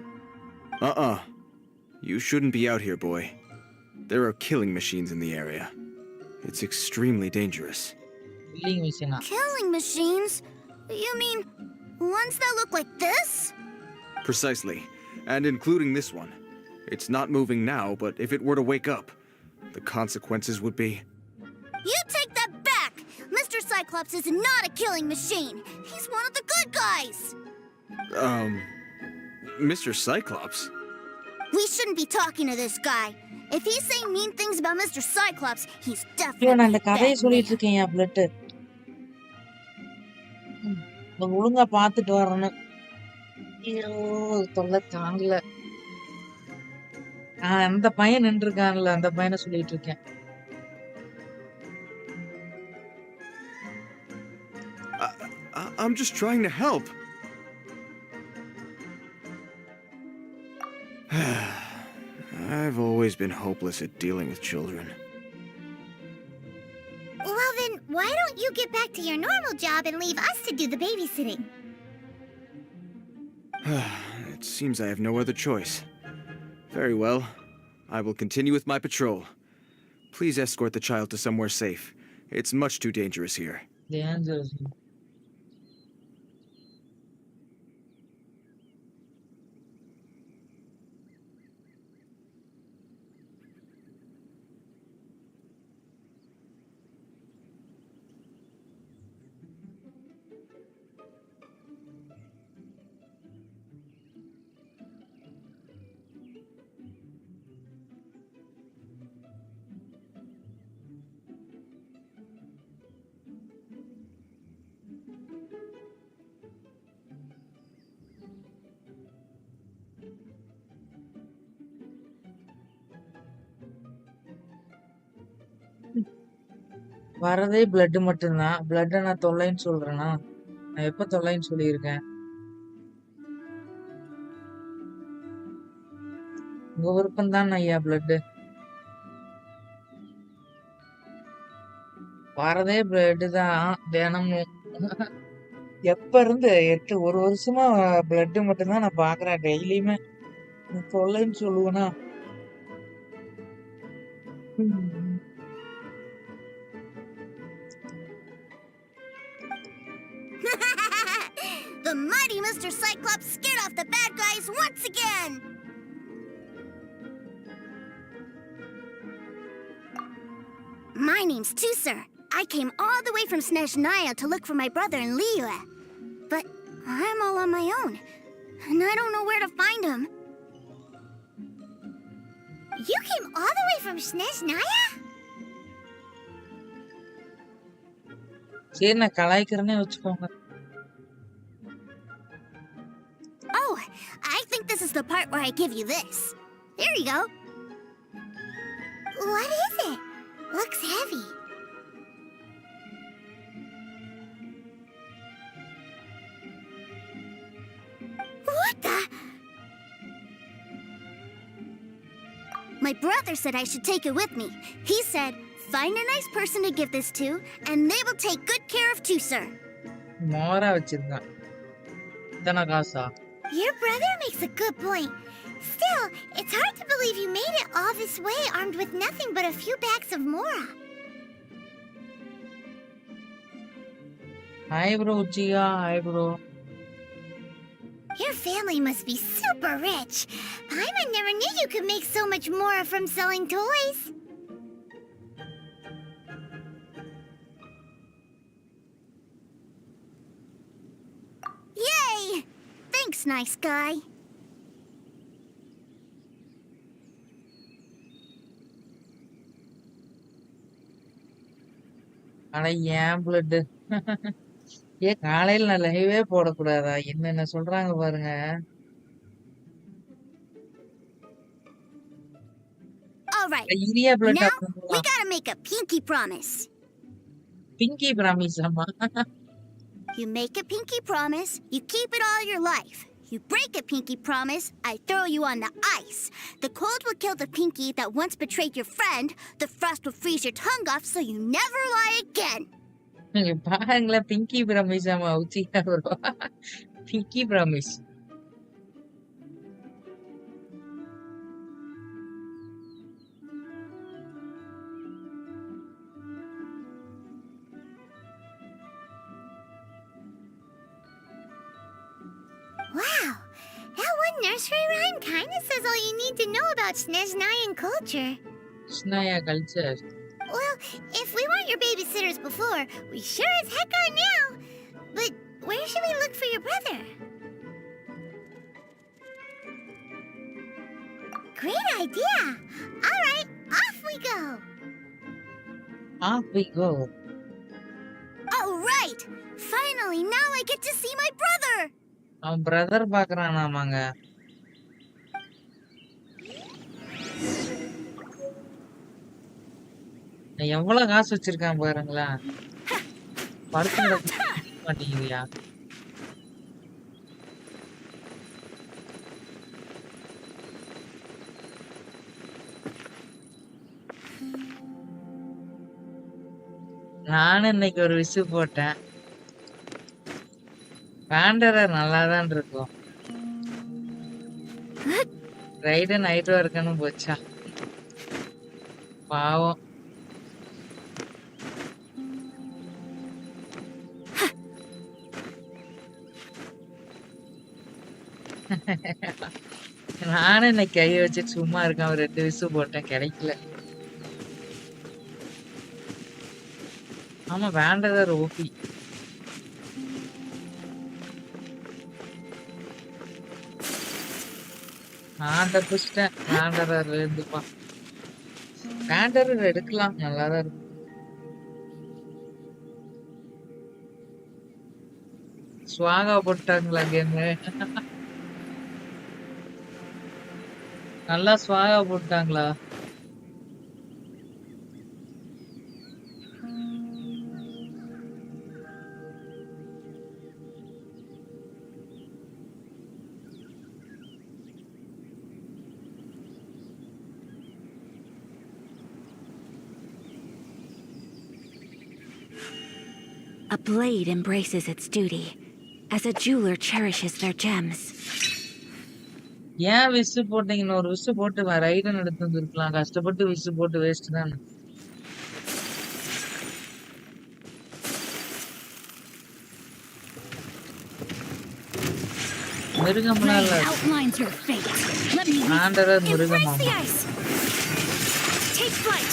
You shouldn't be out here, boy. There are killing machines in the area. It's extremely dangerous. Killing machines? You mean ones that look like this? Precisely. And including this one. It's not moving now, but if it were to wake up, the consequences would be... You take that back! Mr. Cyclops is not a killing machine. He's one of the good guys. Mr. Cyclops? We shouldn't be talking to this guy. If he's saying mean things about Mr. Cyclops, he's நான் definitely அந்த கதையை bad. சொல்லிட்டு இருக்கேன் என் blood. ஒழுங்கா பாத்துட்டு வரணும். ஐயோ தொல்லை தாங்கல. அந்த பையன் நின்று இருக்கான்ல, அந்த பையனை சொல்லிட்டு இருக்கேன். I'm just trying to help. I've always been hopeless at dealing with children. Well then, why don't you get back to your normal job and leave us to do the babysitting? It seems I have no other choice. Very well. I will continue with my patrol. Please escort the child to somewhere safe. It's much too dangerous here. Dangerous. வரதே blood மட்டும்தான். பிளட்ட நான் தொல்லைன்னு சொல்றேனா? நான் எப்ப தொல்லைன்னு சொல்லியிருக்கேன்? உங்க விருப்பம் தான் ஐயா பிளட். வரதே பிளட் தான் தினமும். எப்ப இருந்து 1 வருஷமா பிளட் மட்டும்தான் நான் பாக்குறேன் டெய்லியுமே. தொல்லைன்னு சொல்லுவேனா? ம். The mighty Mr. Cyclops scared off the bad guys once again! My name's Tusser. I came all the way from Snezhnaya to look for my brother in Liyue. But I'm all on my own, and I don't know where to find him. You came all the way from Snezhnaya? சரி நான் கலாய்க்கிறேனே வச்சுக்கோங்க. Oh, I think this is the part where I give you this. Here you go. What is it? Looks heavy. What the? My brother said I should take it with me. He said, find a nice person to give this to, and they will take good care of Tusser. மோரா வச்சிருக்கான். இத்தனை காசா? Your brother makes a good point. Still, it's hard to believe you made it all this way armed with nothing but a few bags of Mora. Hi bro, Uchiha. Hi bro. Your family must be super rich. Paimon never knew you could make so much Mora from selling toys. Yay! Thanks, nice guy. அட ஏன் blood? ஏன் காலையில நான் லைவே போடக்கூடாதா? என்னென்ன சொல்றாங்க பாருங்க. All right. இரியா blood Now we gotta make a pinky promise. Pinki promise அம்மா. You make a pinky promise, you keep it all your life. You break a pinky promise, I throw you on the ice. The cold will kill the pinky that once betrayed your friend. The frost will freeze your tongue off so you never lie again. நீங்க பாருங்களேன் Pinki promise அம்மா Uchiha bro. Pinki promise. Wow, that one nursery rhyme kinda says all you need to know about Snezhnayan culture. Snaya culture. Well, if we weren't your babysitters before, we sure as heck are now. But where should we look for your brother? Great idea! Alright, off we go! Off we go. Alright! Finally, now I get to see my brother! அவன் brother பாக்குறானாமாங்க. எவ்வளவு காசு வச்சிருக்கான் பாருங்களேன். படுத்து மாட்டேங்கிறியா? நானும் இன்னைக்கு ஒரு விசு போட்டேன். வேண்டரர் நல்லாதான் இருக்கும். ரைடு நைட் ஒர்க்குன்னு போச்சா? பாவம். நானும் இன்னைக்கு கை வச்சு சும்மா இருக்கேன். ஒரு 2 விசு போட்டேன், கிடைக்கல. ஆமா வேண்டரர் ஓபி. நான் தப்பிச்சிட்டேன். வேண்டரர் இருந்துப்பா. வேண்டரர் எடுக்கலாம், நல்லாதான் இருக்கும். ஸ்வாகா போட்டாங்களா கேமு? நல்லா ஸ்வாகா போட்டாங்களா? A blade embraces its duty, as a jeweler cherishes their gems. ஏன் விசு போட்டீங்க? இன்னொரு விசு போட்டு ரைடன் எடுத்து வந்துருக்கலாம். கஷ்டப்பட்டு விசு போட்டு வேஸ்ட் தான். மிருகம்லாம் இல்ல. outlines your fate. Let me ஆண்டவர் மிருகமா? Embrace the ice. Take flight.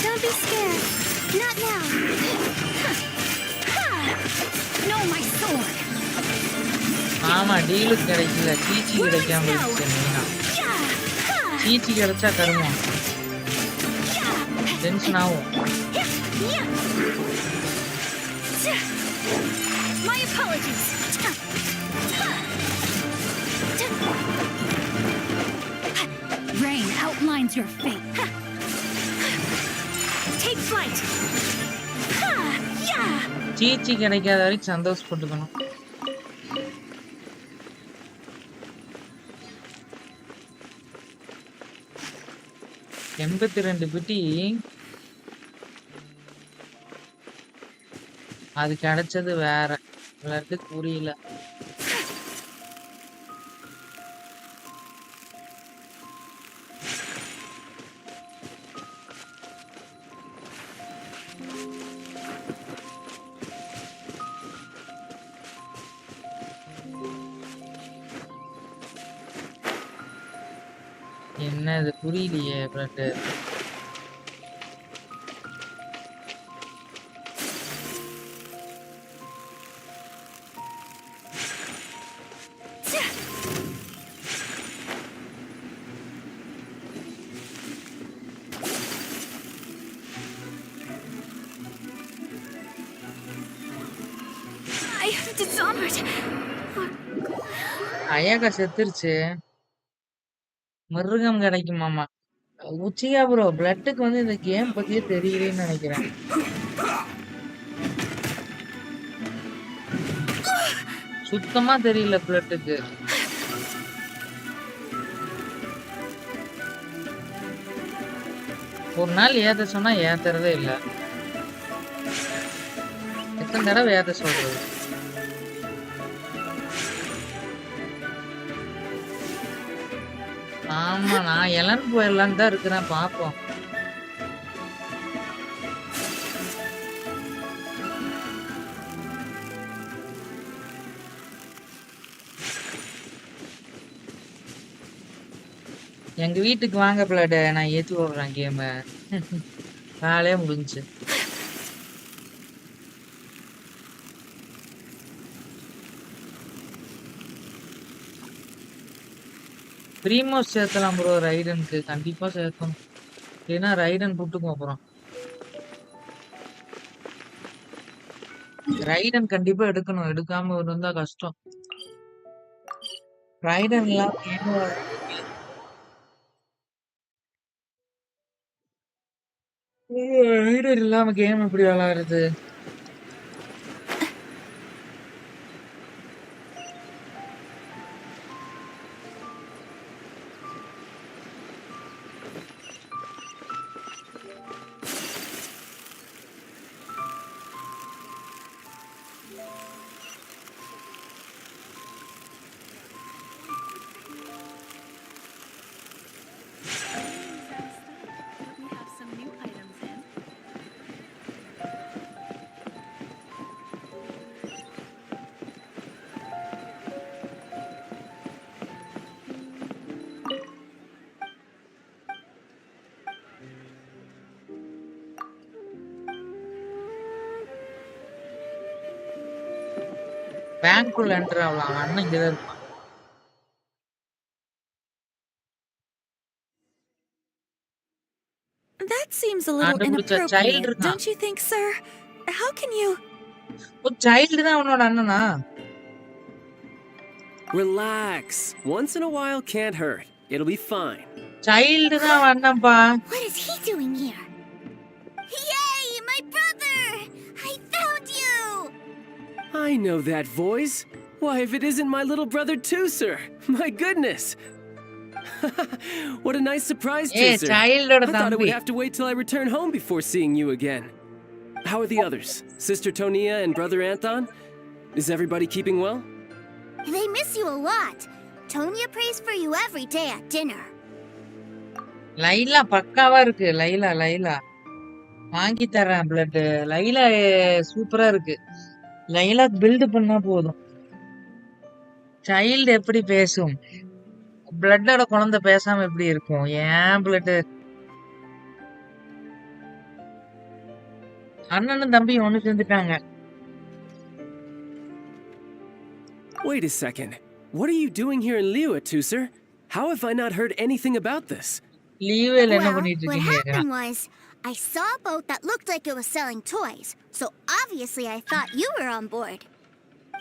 Don't be scared. Not now. No, my sword. ஆமா, டீலு கிடைக்கல. சீச்சி கிடைக்காம இருந்துச்சு மெயினா. சீச்சி கிடைச்சா கருமம். டென்ஷன் ஆகும். My apologies. Rain outlines your fate. Take flight. சீச்சி கிடைக்காத வரைக்கும் சந்தோஷப்பட்டுக்கணும். $82 பிட்டி அது கிடைச்சது வேற எல்லாத்துக்கு புரியல. என்ன இது புரியலையே பிளட். I am dishonored. அயாக்கா செத்துருச்சு. மிருகம் கிடைக்குமாமா. உச்சிகா ப்ரோ பிளட்டுக்கு வந்து இந்த கேம் பத்தியே தெரியலன்னு நினைக்கிறேன். சுத்தமா தெரியல பிளட்டுக்கு. ஒரு நாள் ஏத்த சொன்னா ஏத்துறதே இல்ல. எத்தனை தடவை ஏத்த சொல்றது? ஆமா, நான் எலன் போயிடலான்னு தான் இருக்கிறேன். பாப்போம். எங்க வீட்டுக்கு வாங்க பிளாட, நான் ஏத்தி விடுறேன் கேம. வேலையே முடிஞ்சு. ப்ரீமோஸ் சேர்த்தலாம் ப்ரோ. ரைடனுக்கு கண்டிப்பா சேர்க்கணும். ஏன்னா ரைடன் புட்டுக்கும் அப்புறம் ரைடன் கண்டிப்பா எடுக்கணும். எடுக்காம இருந்தா கஷ்டம். ரைடன் எல்லாம் ரைடன் இல்லாம கேம் எப்படி விளையாடுறது? பேங்க்குள்ள என்டர் ஆகலாம். அண்ணன் இங்கதான் இருப்பான். That seems a little inappropriate, don't you think, sir? How can you... ஒரு சைல்டு தான் அவனோட அண்ணனா? Relax. Once in a while can't hurt. It'll be fine. Child தான் அவன் அண்ணன்பா. What is he doing here? Yay, my brother! I found you! I know that voice. Why, if it isn't my little brother too, sir. My goodness. What a nice surprise, Hey, sir. child I thought I would have to wait till I return home before seeing you again. How are the others? Sister Tonia and Brother Anton? Is everybody keeping well? They miss you a lot. Tonya prays for you every day at dinner. Laila பக்காவா இருக்கு. லைலா வாங்கி தரேன் blood. Laila சூப்பரா இருக்கு. Laila build பண்ணா போதும். Child எப்படி பேசும்? பிளட்டோட குழந்தை பேசாம எப்படி இருக்கும்? ஏன் பிளட் அண்ணனும் தம்பி ஒண்ணு சேர்ந்துட்டாங்க. Wait a second. What are you doing here in Liyue, Tusser? How have I not heard anything about this? லீவேல என்ன Well, பண்ணிட்டு what இருக்கீங்க? happened was, I saw a boat that looked like it was selling toys, so obviously I thought you were on board.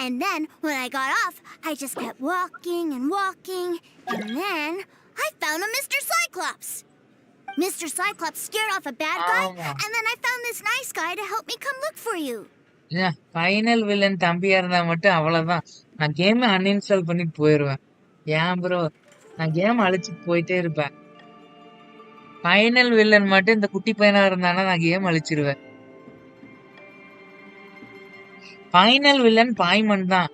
And then, when I got off, I just kept walking and walking, and then I found a Mr. Cyclops. Mr. Cyclops scared off a bad guy, and then I found this nice guy to help me come look for you. Final villain தம்பியா இருந்தா மட்டும் அவ்வளவுதான். நான் game uninstall பண்ணிட்டு போயிருவேன். ஏன் bro, நான் game அழிச்சிட்டு போயிட்டே இருப்பேன். ஃபைனல் வில்லன் மட்டும் இந்த குட்டி பையனா இருந்தானா நான் கேம் அழிச்சிருவேன். ஃபைனல் வில்லன் பாய்மன் தான்.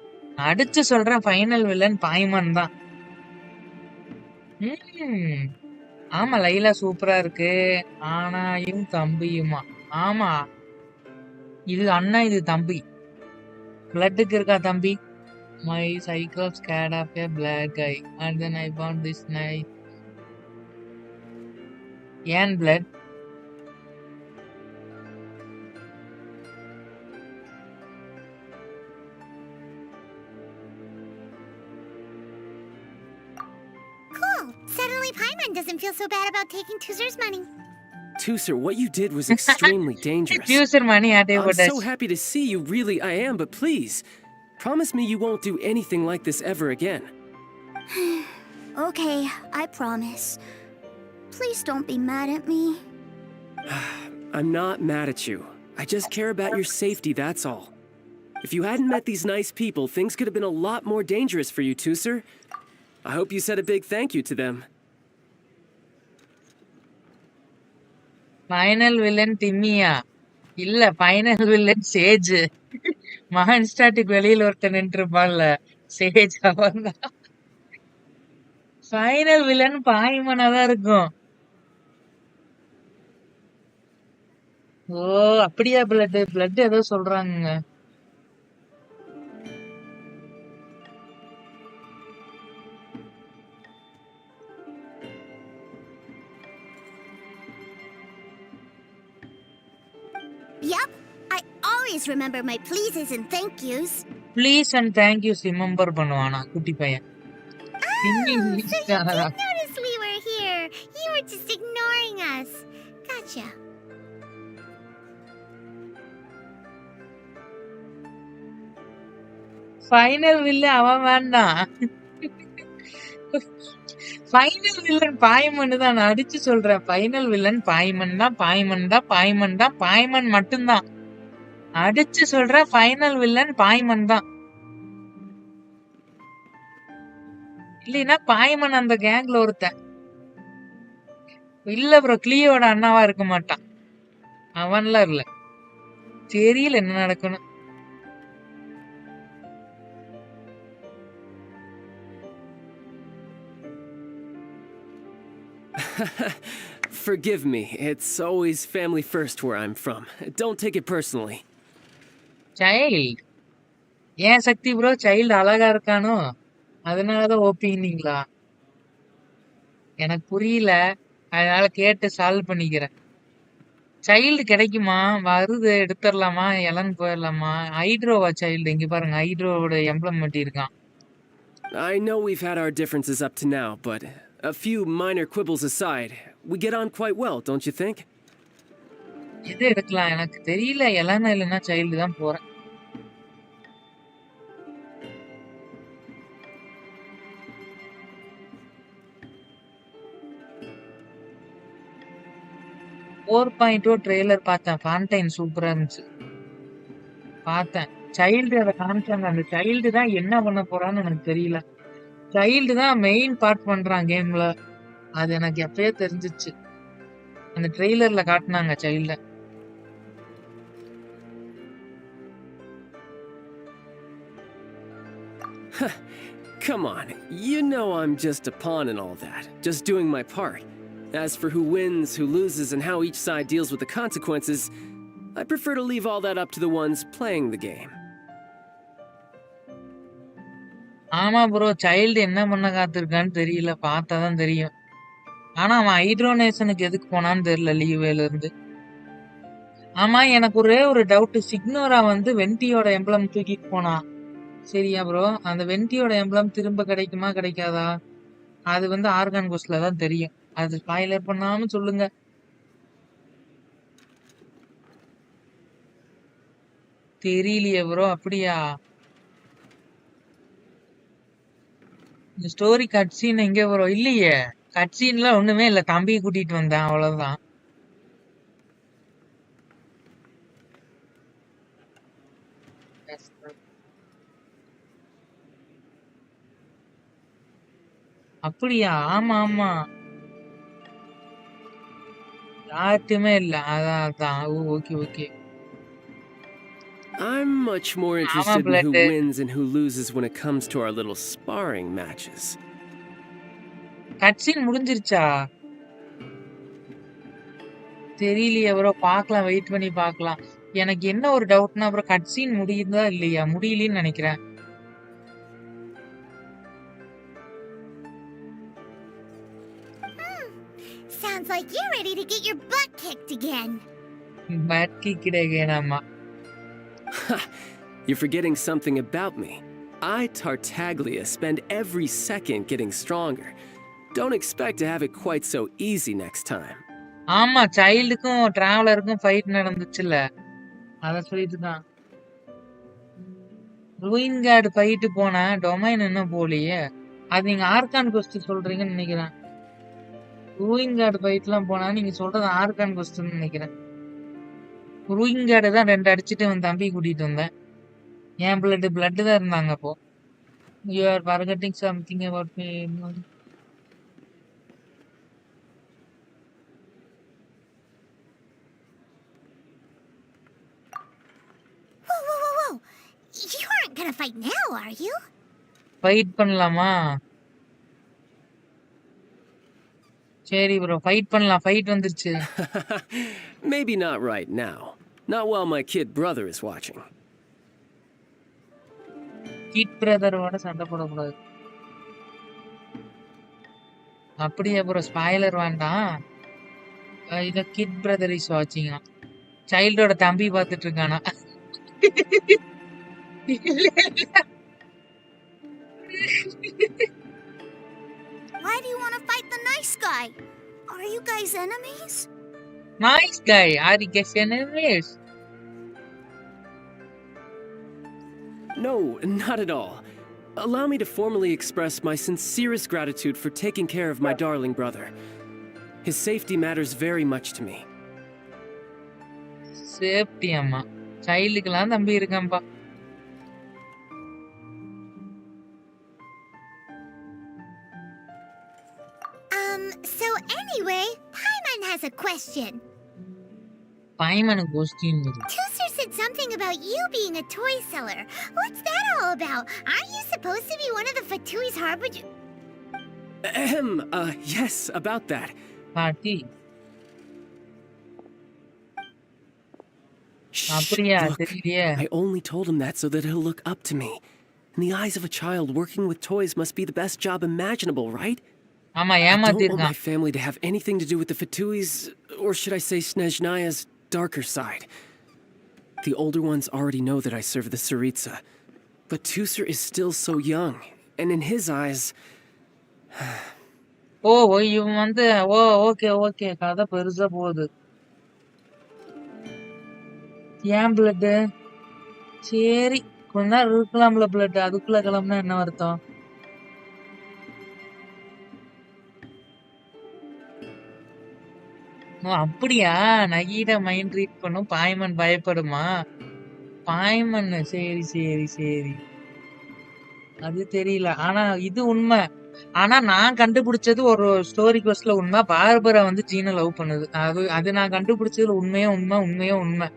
அடிச்சு சொல்றேன், ஃபைனல் வில்லன் பாய்மன் தான். ஆமா, லைலா சூப்பரா இருக்கு. ஆனாயும் தம்பியுமா? ஆமா, இது அண்ணா, இது தம்பி. பிளட்டுக்கு இருக்கா தம்பி? My cyclops got off a black guy and then I found this night. ஏன் blood? Cool. Suddenly Paimon doesn't feel so bad about taking Tusser's money. Tusser, what you did was extremely dangerous. Tuser money I'm so happy to see you, really I am, but please, promise me you won't do anything like this ever again. Okay, I promise. Please don't be mad at me. I'm not mad at you. I just care about your safety, that's all. If you hadn't met these nice people, things could have been a lot more dangerous for you, Tusser. I hope you said a big thank you to them. Final villain திம்மியா? இல்ல, final villain Sage. மான்ஸ்டாட்டுக்கு வெளியில ஒருத்தர் நின்று இருப்பான்ல, Sage அவன் தான். Final villain பாய்மனா தான் இருக்கும். ஓ அப்படியா? பிளட் ஏதோ சொல்றாங்க. Yep, I always remember my pleases and thank yous. Please and thank you remember பண்ணுவானா குட்டி பையன். So you did notice we were here. You were just ignoring us. Gotcha. Final villain அவன் வேண்டாம். ஃபைனல் வில்லன் பாய்மன் தான். நான் அடிச்சு சொல்றேன், ஃபைனல் வில்லன் பாய்மன் தான், பாய்மன் தான், பாய்மன் தான், பாய்மன் மட்டும்தான். அடிச்சு சொல்றேன், ஃபைனல் வில்லன் பாய்மன் தான். இல்லைன்னா பாய்மன் அந்த கேங்ல ஒருத்தன். இல்ல ப்ரோ, கிளியோட அண்ணாவா இருக்க மாட்டான். அவன்லாம் இல்ல. தெரியல என்ன நடக்கணும். Forgive me, it's always family first where I'm from. Don't take it personally. Child ஏன் சக்தி ப்ரோ? சைல்டு அழகா இருக்கானோ அதனாலதான் ஓபிங்களா? எனக்கு புரியல, அதனால கேட்டு சால்வ் பண்ணிக்கிறேன். சைல்டு கிடைக்குமா? வருது, எடுத்துடலாமா? எலன் போயிடலாமா? ஹைட்ரோவா சைல்டு? இங்க பாருங்க, ஹைட்ரோவோட எம்ப்ளம் இருக்கான். I know we've had our differences up to now, but a few minor quibbles aside, we get on quite well, don't you think? எது எடுக்கலாம் எனக்கு தெரியல. எலனா இல்லைன்னா சைல்டு தான் போறேன். ட்ரெய்லர் பார்த்தேன். ஃபான்டைன் சூப்பரா இருந்துச்சு. பார்த்தேன். சைல்டு அதை காமிச்சாங்க. அந்த சைல்டு தான் என்ன பண்ண போறான்னு எனக்கு தெரியல. சைல்டு தான் மெயின் பார்ட் பண்றான் கேம்ல. அது எனக்கு எப்பயே தெரிஞ்சிச்சு. அந்த ட்ரெய்லர்ல காட்டினாங்க child. Come on, you know I'm just a pawn in all that, just doing my part. As for who wins, who loses, and how each side deals with the consequences, I prefer to leave all that up to the ones playing the game. ஆமா bro, child என்ன பண்ண காத்திருக்கான்னு தெரியல, பார்த்தாதான் தெரியும். ஆனா அவன் ஹைட்ரோனேஷனுக்கு எதுக்கு போனான்னு தெரியல லீவேல இருந்து. ஆமா, எனக்கு ஒரே ஒரு டவுட். சிக்னோரா வந்து வென்டியோட எம்பளம் தூக்கிட்டு போனா சரியா ப்ரோ? அந்த வென்டியோட எம்பளம் திரும்ப கிடைக்குமா கிடைக்காதா? அது வந்து ஆர்கான் கோஸ்ட்ல தான் தெரியும். அது ஸ்பாயிலர் பண்ணாம சொல்லுங்க. தெரியலையே ப்ரோ. அப்படியா? இந்த ஸ்டோரி கட்சீன் எங்க ப்ரோ? இல்லையே, கட்சீன்லாம் ஒண்ணுமே இல்ல. தம்பியை கூட்டிட்டு வந்தேன், அவ்வளவுதான். அப்படியா? ஆமா ஆமா, யார்ட்டுமே இல்ல. அதான் அதான். Okay okay. I'm much more interested in who wins and who loses when it comes to our little sparring matches. கட்சீன் முடிஞ்சிருச்சா? தெரியலையே ப்ரோ, பார்க்கலாம், வெயிட் பண்ணி பார்க்கலாம். எனக்கு என்ன ஒரு டவுட்னா ப்ரோ, கட்சீன் முடியுதா இல்லையா? முடியலன்னு நினைக்கிறேன். Sounds like you're ready to get your butt kicked again. Butt kicked again, amma. You're forgetting something about me. I, Tartaglia, spend every second getting stronger. Don't expect to have it quite so easy next time. ஆமா, சைல்டுக்கும் டிராவலருக்கும் fight நடந்துச்சுல்ல, அத சொல்லிட்டு தான். Ruin card fight போனா domain இன்னும் போலியே. அது நீங்க argon cost சொல்றீங்கன்னு நினைக்கிறேன். ரூயின் கார்டு ஃபைட்லாம் போனா நீங்க சொல்றது ஆர்கான் கோஸ்ட்னு நினைக்கிறேன். ரூயின் கார்டு தான் 2 அடிச்சுட்டு அவன் தம்பி கூட்டிட்டு வந்தேன். என் பிளட் தான் இருந்தாங்க அப்போ. You are forgetting something about me. Whoa. You aren't gonna fight now, are you? Fight பண்ணலாமா? சரி ப்ரோ, ஃபைட் பண்ணலாம். ஃபைட் வந்துருச்சு. Maybe not right now. Not while my kid brother is watching. Kid பிரதரோட சண்டை போடக்கூடாது. அப்படியே ப்ரோ, ஸ்பாயிலர் வேண்டாம். இத கிட் பிரதர் இஸ் வாட்சிங். சைல்டோட தம்பி பார்த்துட்டு இருக்கானா? Why do you want to fight the nice guy? Are you guys enemies? Nice guy, are you guys enemies? No, not at all. Allow me to formally express my sincerest gratitude for taking care of my darling brother. His safety matters very much to me. Safety அம்மா, சைல்டுக்கெல்லாம் தம்பி இருக்கான்பா. So anyway, Paimon has a question. Paimon question. Tusser said something about you being a toy seller. What's that all about? Aren't you supposed to be one of the Fatui's harbinger? Yes, about that. Party. Look, I only told him that so that he'll look up to me. In the eyes of a child, working with toys must be the best job imaginable, right? I don't want my family to have anything to do with the Fatui's, or should I say Snezhnaya's, darker side. The older ones already know that I serve the Tsaritsa. But Tusser is still so young, and in his eyes... இவன் வந்து okay கதை பெருசா போகுது. ஏன் blood? சரி, கொஞ்ச நேரம் இருக்கலாம்ல பிளட், அதுக்குள்ள கிளம்புனா என்ன அர்த்தம்? அப்படியா? நகீட மைண்ட் ரீட் பண்ணும், பாய்மன் பயப்படுமா? பாய்மன் சரி, அது தெரியல. ஆனா இது உண்மை. ஆனா நான் கண்டுபிடிச்சது ஒரு ஸ்டோரி கோஸ்ட்ல உண்மை. பார்பரா வந்து ஜீனை லவ் பண்ணுது. அது நான் கண்டுபிடிச்சதுல உண்மையே உண்மை.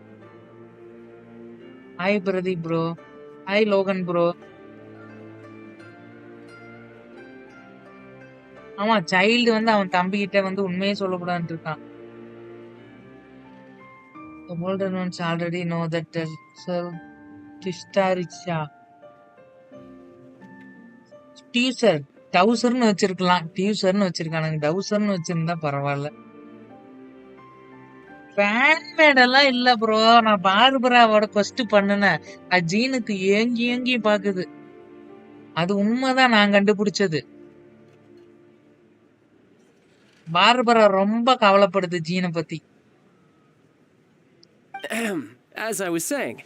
Hi Pradeep bro. Hi Logan bro. ஆமா சைல்டு வந்து அவன் தம்பி கிட்ட வந்து உண்மையே சொல்லக்கூடாதுன்னு இருக்கான். The older ones already know that the Tistaricha டியூசர் டவுசர்னு வச்சிருக்கலாம். டியூசர்னு வச்சிருக்கானுங்க. டவுசர்னு வச்சிருந்தா பரவாயில்ல. ஃபேன் மேடெல்லாம் இல்ல ப்ரோ. நான் பார்பராவோட கொஸ்ட் பண்ணுனேன். அது ஜீனுக்கு ஏங்கி ஏங்கி பாக்குது. அது உண்மைதான் நான் கண்டுபிடிச்சது. பார்பரா ரொம்ப கவலைப்படுது ஜீனை பத்தி. As I was saying,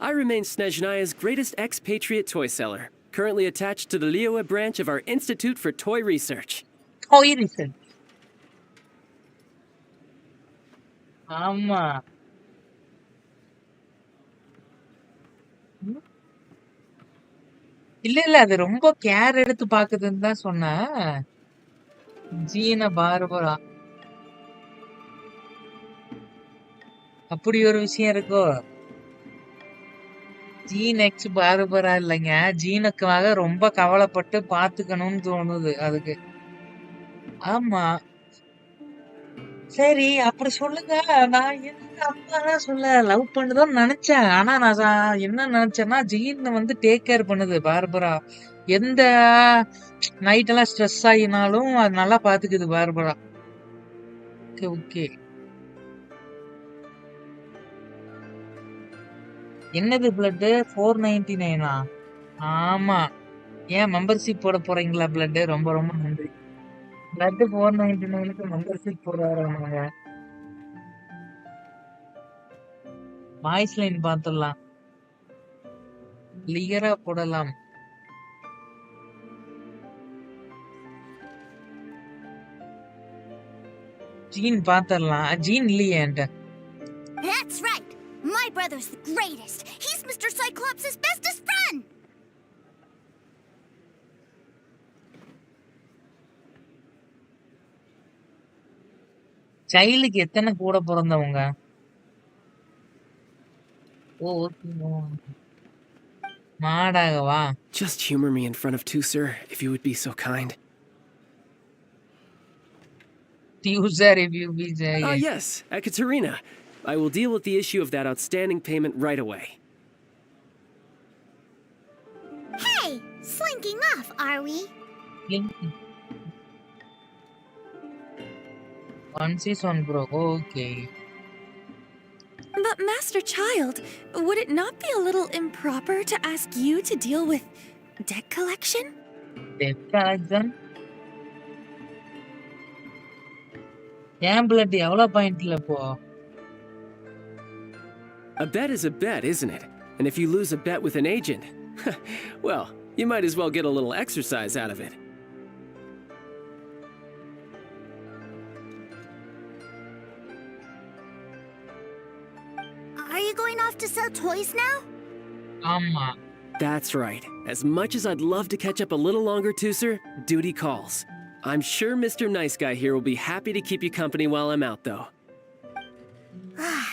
I remain Snezhnaya's greatest expatriate toy seller, currently attached to the Liyue branch of our Institute for Toy Research. Toy Research. ஆமா. இல்ல அது ரொம்ப கேர் எடுத்து பாக்குதுன்னு தான் சொன்ன. ஜீன பார்பரா. அப்படி ஒரு விஷயம் இருக்கோ? ஜீன் எக்ஸ் பார்பரா இல்லைங்க. ஜீனுக்காக ரொம்ப கவலைப்பட்டு பாத்துக்கணும்னு தோணுது அதுக்கு. ஆமா சரி அப்படி சொல்லுங்க. நான் எந்த அம்மாலாம் சொல்ல லவ் பண்ணுதோன்னு நினைச்சேன். ஆனா நான் என்ன நினைச்சேன்னா ஜீன் வந்து டேக் கேர் பண்ணுது பார்பரா. எந்த நைட் எல்லாம் ஸ்ட்ரெஸ் ஆகினாலும் அது நல்லா பாத்துக்குது பார்பரா. Okay okay. என்னது பிளட் 499? ஆமா ஏன் மெம்பர்ஷிப் போட போறீங்களா பிளட்? ரொம்ப ரொம்ப நன்றி. பிளட் 499க்கு மெம்பர்ஷிப் போடுறாங்க. வாய்ஸ் லைன் பாத்துடலாம். கிளியரா போடலாம். ஜீன் பாத்துடலாம். ஜீன் இல்லையே என்கிட்ட. That's right. My brother's the greatest. He's Mr. Cyclops' bestest friend. சைல்டுக்கு எத்தனை கூட பிறந்தவங்க? ஓ மாடாகவா? Just humor me in front of Tusser, if you would be so kind. User if you be Yes, Ekaterina. I will deal with the issue of that outstanding payment right away. Hey, slinking off, are we? Once is on bro. Okay. But Master Child, would it not be a little improper to ask you to deal with debt collection? Debt collection? ஏன் blood எவ்வளவு பாயிண்ட்ல போ? A bet is a bet, isn't it? And if you lose a bet with an agent, well, you might as well get a little exercise out of it. Are you going off to sell toys now? ஆமா. That's right. As much as I'd love to catch up a little longer, Tusser, duty calls. I'm sure Mr. Nice Guy here will be happy to keep you company while I'm out, though.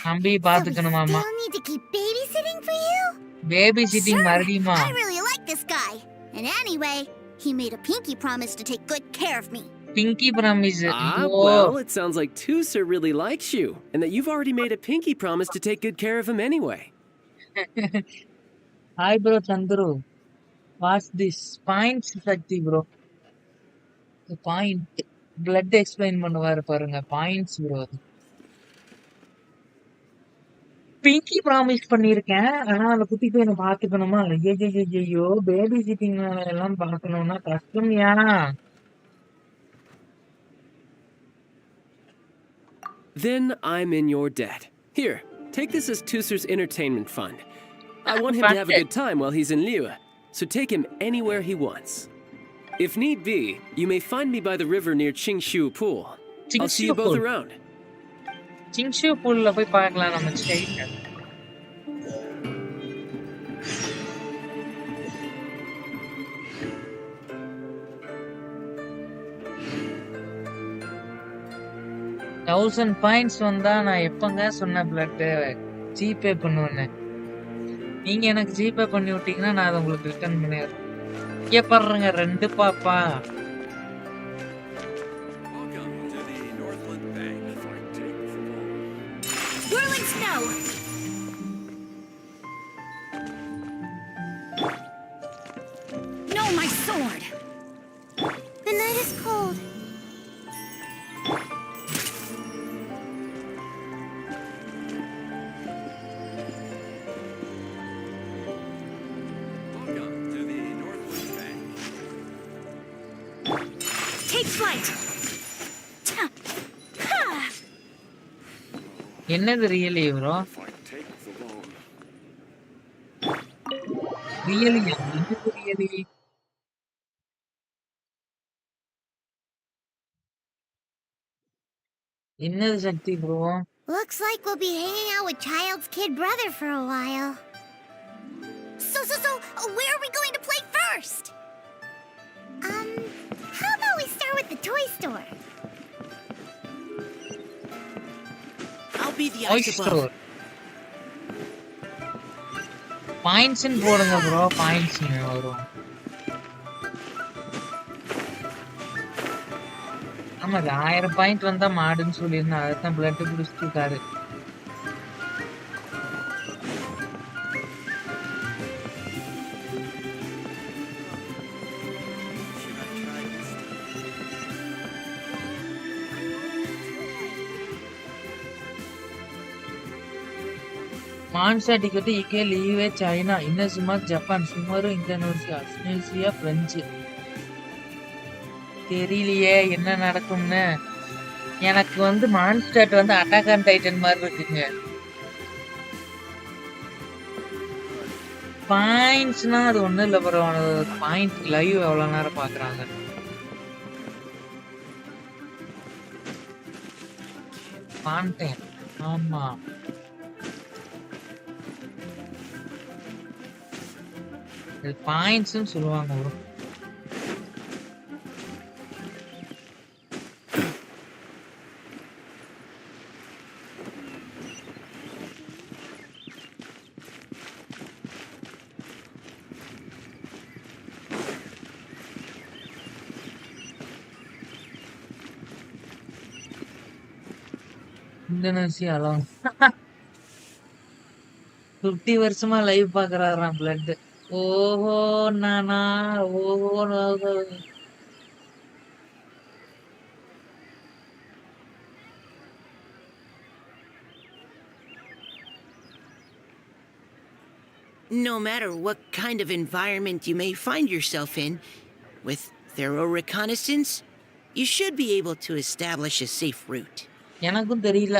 தம்பி பாத்துக்கணுமாமா. Still need to keep babysitting for you? Babysitting மறுபடியுமா? I really like this guy. And anyway, he made a pinky promise to take good care of me. Pinky promise. Well, it sounds like Tusser really likes you, and that you've already made a pinky promise to take good care of him anyway. Hi bro Chandru. What's this? Points Shakti bro. The point. Blood explain பண்ணுவாரு பாருங்க. Points bro. Pinki promise பண்ணிருக்கேன். ஆனா அந்த குட்டி பையனை பாத்துக்கணுமா? ஐயோ baby sitting எல்லாம் பாக்கணும்னா கஷ்டம்யா. Then I'm in your debt. Here, take this as Tusser's entertainment fund. I want him to have a good time while he's in Liyue, so take him anywhere he wants. If need be, you may find me by the river near Qingshu Pool. I'll see you both around. Qingshu Poolல போய் பார்க்கலாம் நம்ம ஸ்டைல்ல. $1000 வந்தா நான் எப்பங்க சொன்ன blood GPay பண்ணுவேன்னு. நீங்க எனக்கு ஜிபே பண்ணி விட்டீங்கன்னா நான் அதை உங்களுக்கு ரிட்டர்ன் பண்ணிடுறேன். இங்க பாருங்க 2 பாப்பா. No, my sword! The night is cold. Welcome to the Northwest Bank. Take flight! என்னது really bro? Take the loan. Really என்னது ரியலி? என்னது சக்தி bro? Looks like we'll be hanging out with Child's kid brother for a while. So, where are we going to play first? How about we start with the toy store? I'll be the Toy ice above. store. Points போடுங்க bro, points வரும். ஆமா, 1000 point வந்தா மாடுன்னு சொல்லியிருந்தேன். அதுதான் blood குடிச்சிட்டு இருக்காரு. Monza ticket இங்கே லீவே சைனா இன்னசுமா ஜப்பான் சுமாரு இந்தோனேசியா இந்தோனேசியா பிரெஞ்சு தெரியலையே என்ன நடக்கும்னு. எனக்கு வந்து மான்ஸ்டாட் வந்து அட்டாக் ஆன் டைட்டன் மாதிரி இருக்குங்க. பாயிண்ட்ஸ்னா அது ஒண்ணும் இல்ல ப்ரோ. பாயிண்ட் லைவ் எவ்வளவு நேரம் பாக்குறாங்க. கான்டென்ட் ஆமா. பாயிண்ட்ஸ்னு சொல்லுவாங்க ப்ரோ. இந்தோனேசியாலாம் 50 வருஷமா லைவ் பாக்குறாராம் பிளட். ஓஹோ நானா ஓஹோ. No matter what kind of environment you may find yourself in, with thorough reconnaissance, you should be able to establish a safe route. எனக்கும் தெரியல.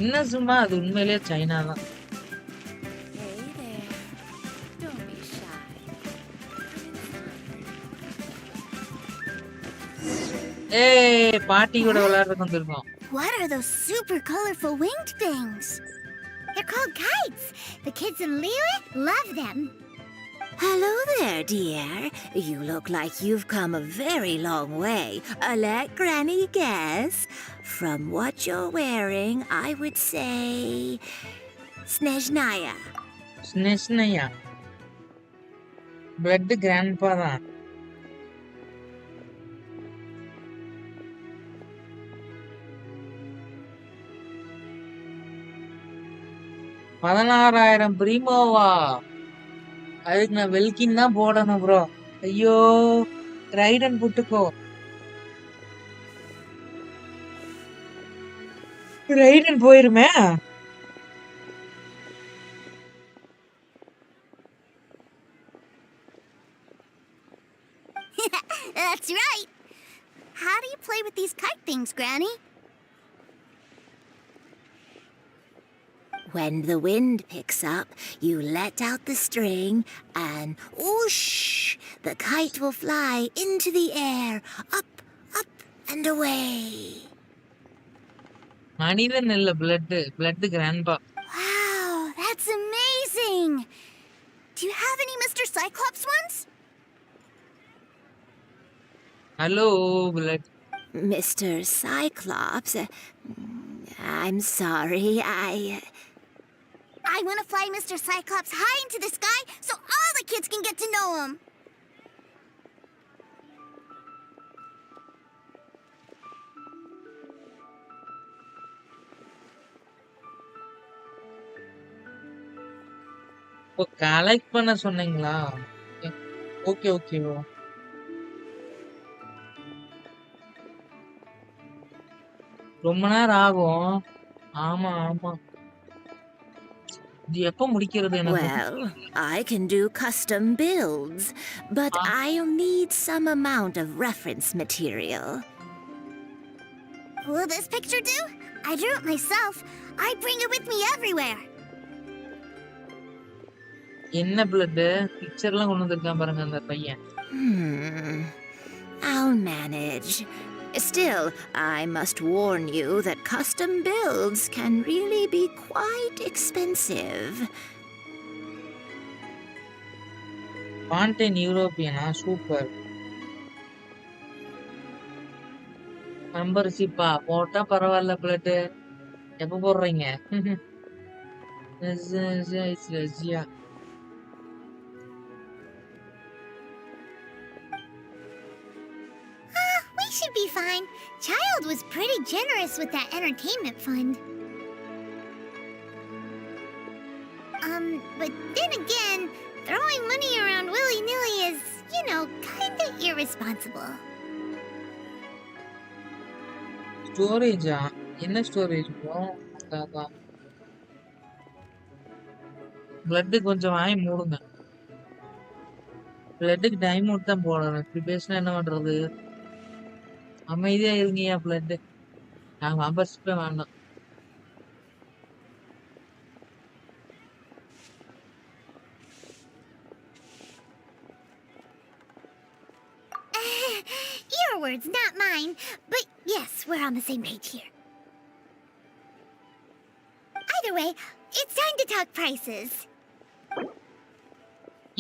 இன்னசுமா அது உண்மையிலேயே சைனா தான். ஏய் பாட்டி கூட விளையாடுறதுக்கு வந்திருக்கோம். What are those super colorful winged things? They're called kites. The kids in Liyue love them. Hello there, dear. You look like you've come a very long way. Let Granny guess. From what you're wearing, I would say... Snezhnaya. Snezhnaya. Blood grandpa தான். $16,000 பிரீமோவா? அதுக்கு நான் வெல்கின் தான் போடணும் bro. ஐயோ ரைடன் புட்டுக்கோ. ரைடன் போயிருமே. That's right. How do you play with these kite things, Granny? When the wind picks up, you let out the string and whoosh! The kite will fly into the air, up, up, and away. மனிதன் இல்ல blood grandpa. Wow, that's amazing. Do you have any Mr. Cyclops ones? Hello, blood. Mr. Cyclops, I'm sorry, I want to fly Mr. Cyclops high into the sky so all the kids can get to know him. ஓ collect பண்ண சொன்னீங்களா? Okay okay bro. ரொம்ப நேரம் ஆகும். ஆமா ஆமா. இது எப்ப முடிக்கிறது எனக்கு? Well, I can do custom builds, but I'll need some amount of reference material. Will this picture do? I drew it myself. I bring it with me everywhere. என்ன பிளட் பிக்சர்லாம் கொண்டு வந்திருக்கான் பாருங்க அந்த பையன். I'll manage. Still, I must warn you that custom builds can really be quite expensive. Fontaine யூரோப்பியனா super. மெம்பர்ஷிப்பா போட்டா பரவாயில்ல பிளட். எப்ப போடுறீங்க? We should be fine. Child was pretty generous with that entertainment fund. But then again, throwing money around willy-nilly is, kinda irresponsible. ஸ்டோரேஜா? என்ன storage bro? Blood கொஞ்சம் வாங்கி மூடுங்க. பிளட்டுக்கு டைம் அவுட் தான் போடணும். இப்படி பேசினா என்ன பண்றது? அமைதியா இருங்கயா பிளட். நான் மெம்பர்ஷிப்பே வேண்டாம். Your words, not mine. But yes, we're on the same page here. Either way, it's time to talk prices.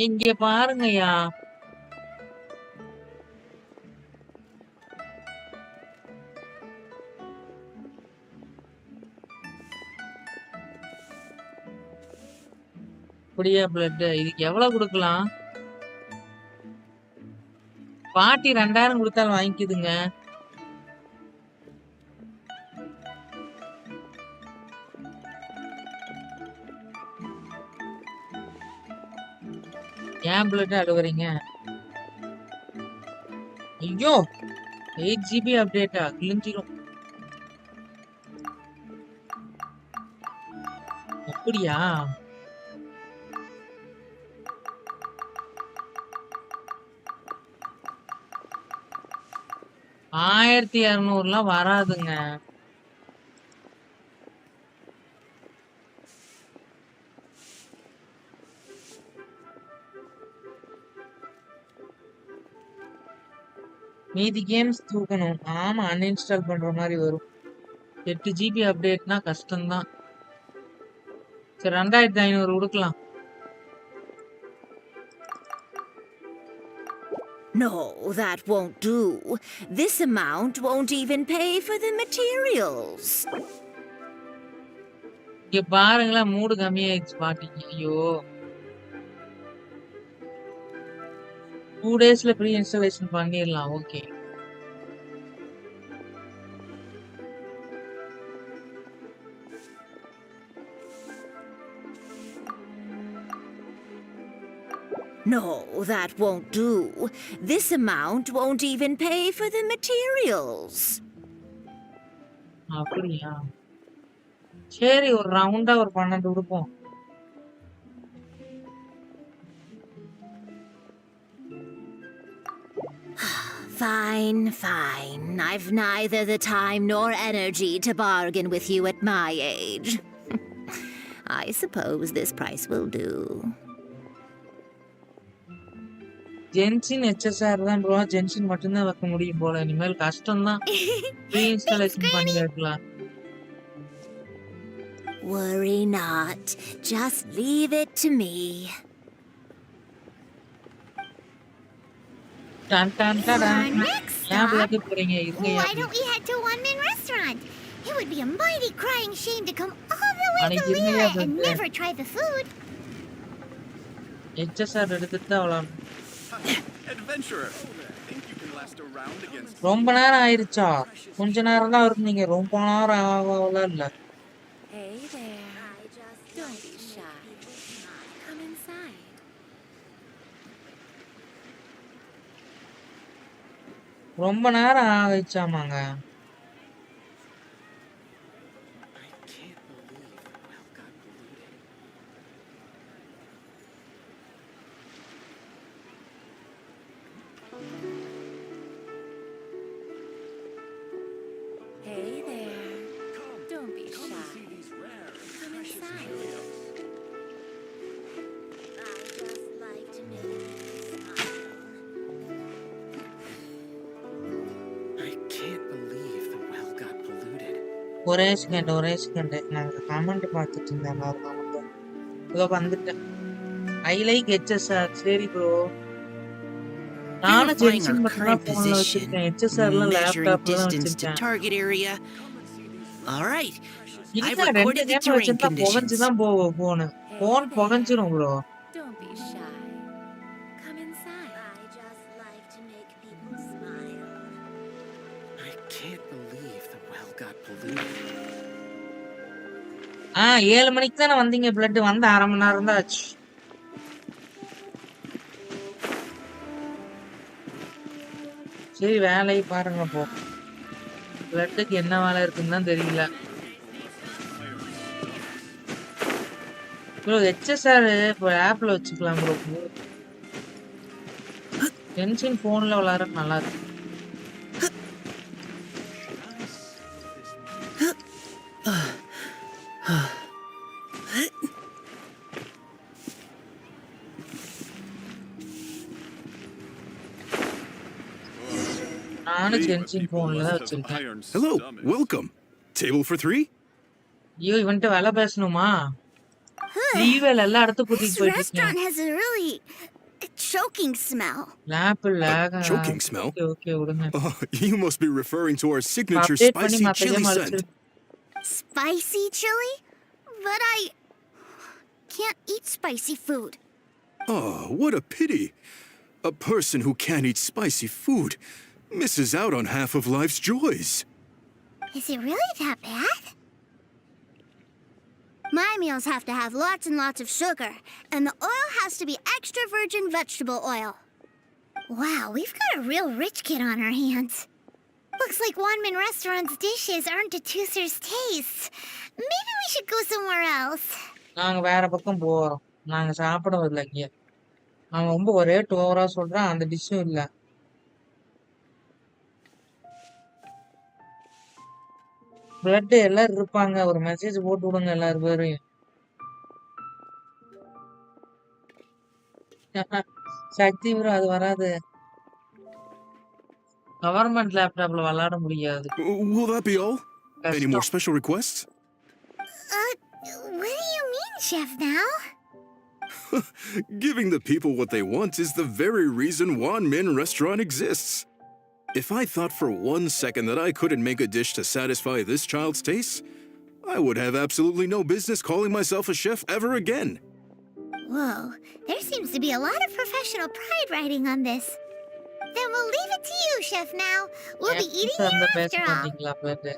இங்க பாருங்கயா. அப்படியா பிளட் இதுக்கு எவ்வளவு கொடுக்கலாம்? பாட்டி 2000 கொடுத்தாலும் வாங்கிக்குதுங்க. ஏன் பிளட் அழுவுறீங்க? ஐயோ 8 GB அப்டேட்டா கிழிஞ்சிரும். அப்படியா? ஆயிரத்தி 200 வராதுங்க. மீதி கேம்ஸ் தூக்கணும். ஆமா அன்இன்ஸ்டால் பண்ற மாதிரி வரும். 8 GB அப்டேட்னா கஷ்டம்தான். சரி 2500 கொடுக்கலாம். No, that won't do. This amount won't even pay for the materials. இங்க பாருங்களேன் மூடு கம்மியாயிடுச்சு பாட்டிக்கு. ஐயோ 2 daysல ப்ரீ இன்ஸ்டாலேஷன் பண்ணிடலாம். Okay No, that won't do. This amount won't even pay for the materials. அப்படியா? சரி ஒரு ரவுண்டா ஒரு 12 கொடுப்போம். Fine, fine. I've neither the time nor energy to bargain with you at my age. I suppose this price will do. Genshin HSR தான் bro. Genshin மட்டும்தான் வைக்க முடியும் போல. இனிமேல் கஷ்டம் தான். ப்ரீ இன்ஸ்டாலேஷன் பண்ணி வைக்கலாம். Worry not. Just leave it to me. Done done done. ஏன் பிளட் போறீங்க? இருங்க. Why don't we head to One Man Restaurant? It would be a mighty crying shame to come all the way to Lira and never try the food. HSR எடுத்துட்டு தான் வரலாம். Adventurer, think you can last a round against ரொம்ப நேரம் ஆயிருச்சா? கொஞ்ச நேரம் தான் இருந்தீங்க. ரொம்ப நேரம் ஆகல இல்ல. Hey there. Don't be shy. Come inside. ரொம்ப நேரம் ஆகிச்சாமாங்க. Hey there. Don't be shy. Come inside. I just like to make you smile. I can't believe the well got polluted. ஒரே செகண்ட். நான் கமெண்ட் பார்த்துட்டு இருந்தேன். ஒரு கமெண்ட். இதோ வந்துட்டேன். I like HSR. சரி ப்ரோ. நானும் Verifying our ஜென்ஷன் மட்டும் தான் current போன்ல position. வச்சிருக்கேன். HSRல Measuring லேப்டாப்ல தான் distance to வச்சிருக்கேன். target area. All right. I've இல்ல 2 recorded the கேம் terrain வச்சிருந்தா புகஞ்சு conditions. தான் போகும் போன். போன் புகஞ்சிரும் bro. Don't be shy. Come inside. I just like to make people smile. I can't believe the well got polluted. 7 மணிக்கு தானே வந்தீங்க blood வந்து 1/2 மணி நேரம் தான் ஆச்சு. சரி வேலையை பாருங்க போ. பிளட்டுக்கு என்ன வேலை இருக்குன்னு தான் தெரியல. ப்ரோ HSR இப்போ ஆப்ல வச்சுக்கலாம் ப்ரோ. டென்ஷன் போன்ல விளையாட நல்லா இருக்கு. நானும் டென்ஷன் போன்ல தான் வச்சிருக்கேன். Hello, welcome. Table for 3? ஐயோ இவன்ட்ட வேலை பேசணுமா? லீவல் எல்லாம் அடுத்து This கூட்டிட்டு போயிட்டு இருக்கேன். restaurant has a really choking smell. Choking smell? Okay விடுங்க. Oh, you must be referring to our signature update பண்ணி spicy மத்த chili game scent. அடிச்சிரு. Spicy chili? But I can't eat spicy food. Oh, what a pity. A person who can't eat spicy food misses out on half of life's joys. Is it really that bad? My meals have to have lots and lots of sugar, and the oil has to be extra virgin vegetable oil. Wow, we've got a real rich kid on our hands. Looks like Wanmin Restaurant's dishes aren't to Tooser's taste. Maybe we should go somewhere else. நாங்க வேற பக்கம் போறோம். நாங்க சாப்பிடவில்லை இங்க. அவன் ரொம்ப ஒரே Dora சொல்றான். அந்த டிஷ்ஷும் இல்ல. பிளட் எல்லாரும் இருப்பாங்க. ஒரு மெசேஜ் போட்டு விடுங்க எல்லாரும் பேரையும். சக்தி ப்ரோ அது வராது. கவர்மெண்ட் லேப்டாப்ல விளையாட முடியாது. Will that be all? Any more கஷ்டம். special requests? What do you mean, Chef now? Giving the people what they want is the very reason Wanmin Restaurant exists. If I thought for 1 second that I couldn't make a dish to satisfy this child's tastes, I would have absolutely no business calling myself a chef ever again. Whoa, there seems to be a lot of professional pride riding on this. Then we'll leave it to you, Chef now. We'll be eating அந்த here பேச after all. மாட்டீங்களா blood?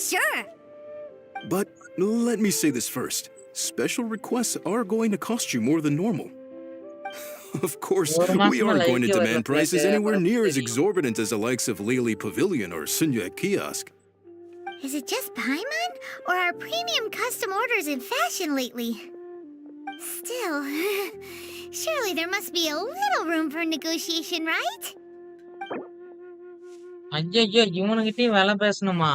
Sure. But let me say this first. Special requests are going to cost you more than normal. Of course, ஒரு we மாசமா aren't going to லைக்கே வரல demand prices blood. anywhere அப்புறம் near as தெரியும். exorbitant as the likes of Lely Pavilion or Sunya Kiosk. Is it just Paimon, or are premium custom orders in fashion lately? Still, surely there must be a little room for negotiation, right? ஐயையோ இவனுகிட்டயும் வேலை பேசணுமா?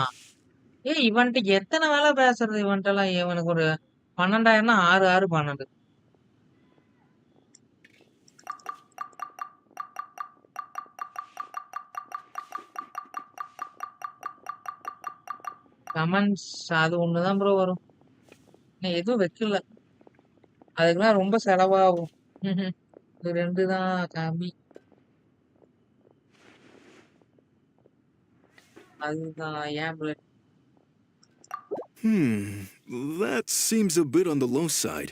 இவன்ட்டு எத்தனை வேலை பேசுறது இவன்ட்டெல்லாம்? இவனுக்கு ஒரு 12,000 6 6 12. Comments அது ஒண்ணுதான் ப்ரோ வரும். நான் எதுவும் வைக்கல. அதுக்கெல்லாம் ரொம்ப செலவாகும். இது 2 தான் கம்மி. அதுதான் ஏன் blood. That seems a bit on the low side.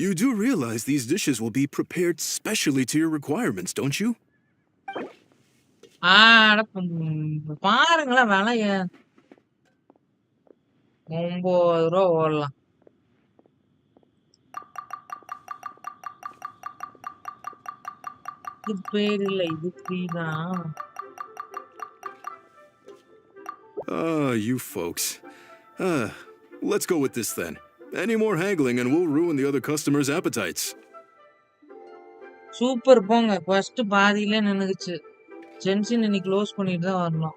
You do realize these dishes will be prepared specially to your requirements, don't you? அட பாருங்களேன் விலைய. 9 ரூபா ஓடலாம். இது பேர் இல்ல, இது ஃப்ரீ தான். Ah, you folks. Let's go with this then. Any more haggling and we'll ruin the other customers' appetites. Super போங்க. ஃபர்ஸ்ட் பாதியில நின்னுக்குச்சு. ஜென்ஷன் இன்னைக்கு க்ளோஸ் பண்ணிட்டு தான் வரணும்.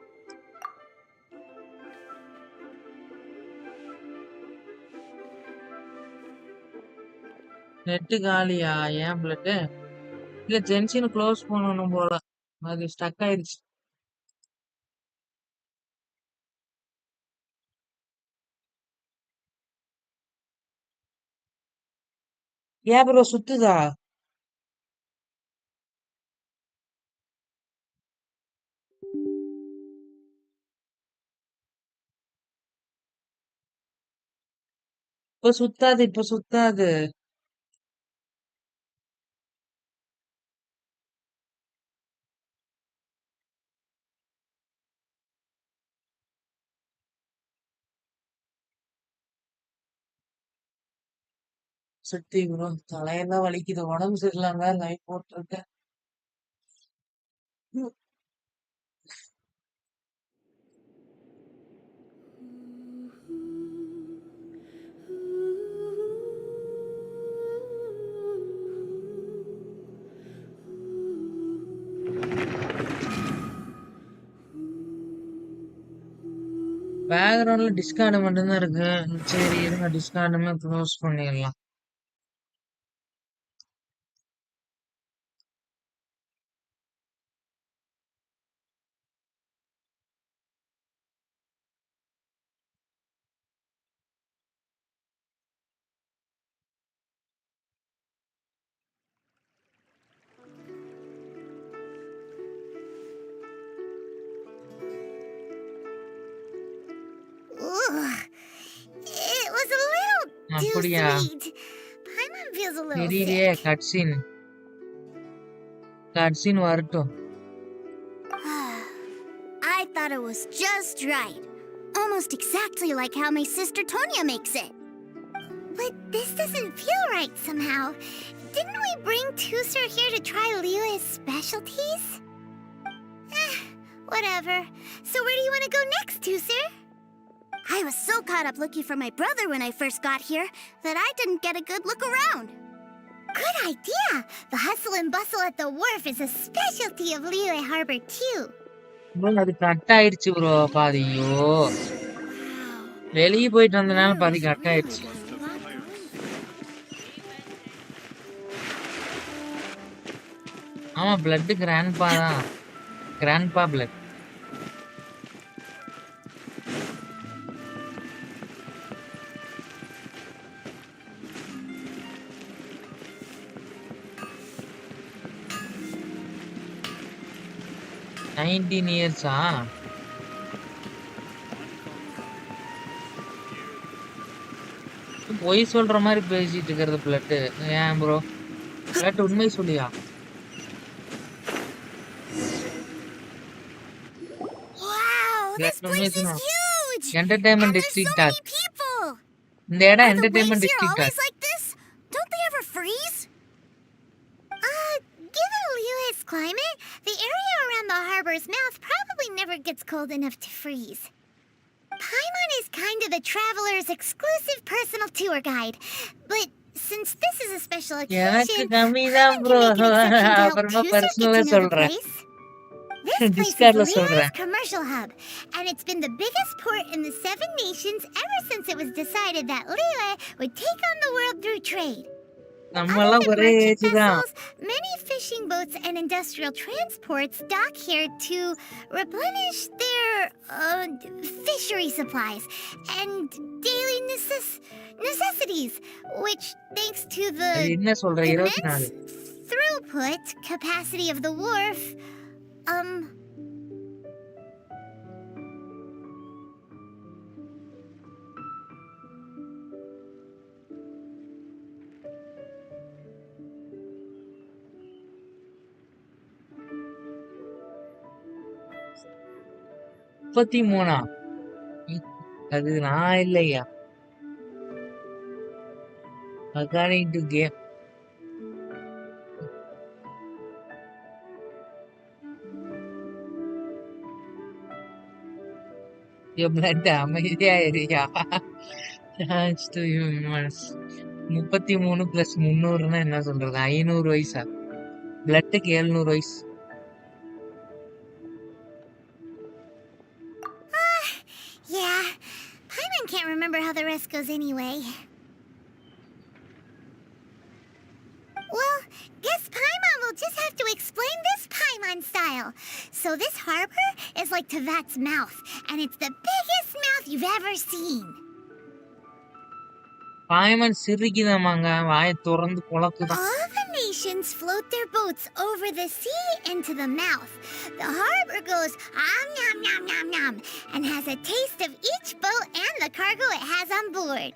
நெட்டு காலியா? ஏன் பிளட்? இல்ல ஜென்ஷன் க்ளோஸ் பண்ணணும் போல. அது ஸ்டக் ஆயிடுச்சு. ஏன் ப்ரோ சுத்துதா? இப்ப சுத்தாது, இப்ப சுத்தாது. சுத்தி ப்ரோ தலையெல்லாம் வலிக்குது. உடம்பு சரியில்லாம லைவ் போட்டிருக்கேன். பேக்ரவுண்ட்ல டிஸ்கார்டு மட்டும்தான் இருக்கு. சரி இருங்க, டிஸ்கார்டுமே க்ளோஸ் பண்ணிடலாம். Ooh, it was a little too அப்படியா? sweet. Paimon feels a little தெரியலையே. sick. கட்சின் வரட்டும். I thought it was just right. Almost exactly like how my sister Tonya makes it. But this doesn't feel right somehow. Didn't we bring Tusser here to try Liyue's specialties? Whatever. So where do you want to go next, Tusser? I was so caught up looking for my brother when I first got here that I didn't get a good look around. Good idea! The hustle and bustle at the wharf is a specialty of Liyue Harbor too. Bro அது cut ஆயிடுச்சு bro பாதி. ஐயோ, வெளியே போயிட்டு வந்தனால பாதி cut ஆயிடுச்சு. ஆமா, பிளட் கிராண்ட்பா தான். Grandpa blood. இயர்ஸா? பொய் சொல்ற மாதிரி பேசிட்டு இருக்கிறது பிளட். ஏன் ப்ரோ பிளட் உண்மை சொல்லியா? Wow, this place is huge! Entertainment And there's so district. many people! இந்த இடம் Are the entertainment waves here district. always like this? Don't they ever freeze? Given Liyue's climate, the area around the harbor's mouth probably never gets cold enough to freeze. Paimon is kind of the traveler's exclusive personal tour guide. But since this is a special எனக்கு occasion, கம்மி தான் bro. அப்புறமா பர்சனலா சொல்றேன். This place is டிஸ்கார்ட்ல Liyue's சொல்றேன். commercial hub, and it's been the biggest port in the 7 nations ever since it was decided that Liyue would take on the world through trade. நம்மலாம் ஒரே age தான். Many fishing boats and industrial transports dock here to replenish their fishery supplies and daily necessities, which, thanks to the அது என்ன சொல்ற? 24 immense throughput capacity of the wharf, முப்பத்தி மூணா? அது நான் இல்லையா? According to game. Your blood அமைதியா இருயா. Charge to humans. 33 plus 300னா என்ன சொல்றது? 500 வயசா? பிளட்டுக்கு 700 வயசு. Yeah, Paimon can't remember how the rest goes anyway. Well, guess Paimon will just have to explain this Paimon style. So this harbor is like Tevat's mouth, and it's the biggest mouth you've ever seen. பாய்மன் சிரிக்குதாமாங்க, வாயை திறந்து குழக்குதான். All the nations float their boats over the sea into the mouth. The harbor goes nom nom nom nom and has a taste of each boat and the cargo it has on board.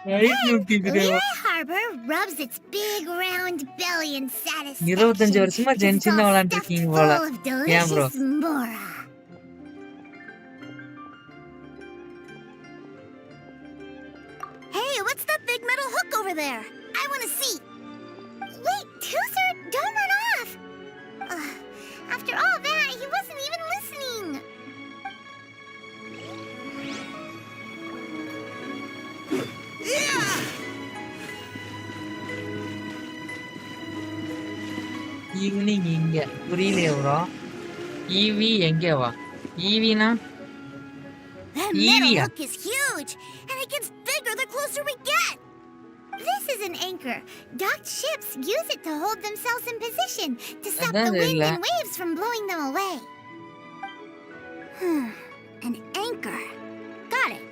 Then, Lear Harbor rubs its big round belly in satisfaction 25 வருஷமா because it's gentian all விளையாண்டுருக்கீங்க stuffed போல. full of ஏன் bro? delicious mora. Hey, what's that big metal hook over there? I want to see. Wait, Tooser, don't run off! After all that, he wasn't even listening. Evening இங்க புரியலையே bro. EV எங்க வா? ஈவினா That metal ஈவியா? hook is huge, and it gets bigger the closer we get. This is an anchor. Docked ships use it to hold themselves in position to stop the அதான் wind தெரியல. and waves from blowing them away. An anchor. Got it.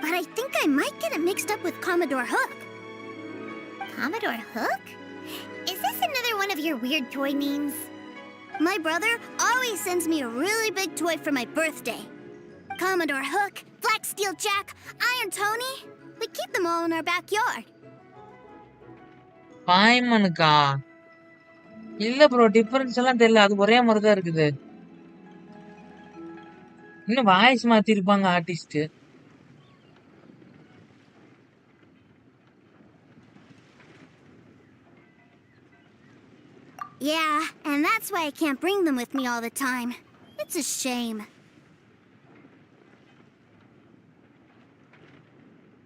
But I think I might get it mixed up with Commodore Hook. Commodore Hook? Is this another one of your weird toy names? My brother always sends me a really big toy for my birthday. Commodore Hook, Black Steel Jack, Iron Tony. We keep them all in our backyard. பாய்மனுக்கா? இல்ல bro, difference எல்லாம் தெரியல. அது ஒரே மாதிரி தான் இருக்குது. இன்னும் voice மாத்திருப்பாங்க artist. Yeah, and that's why I can't bring them with me all the time. It's a shame.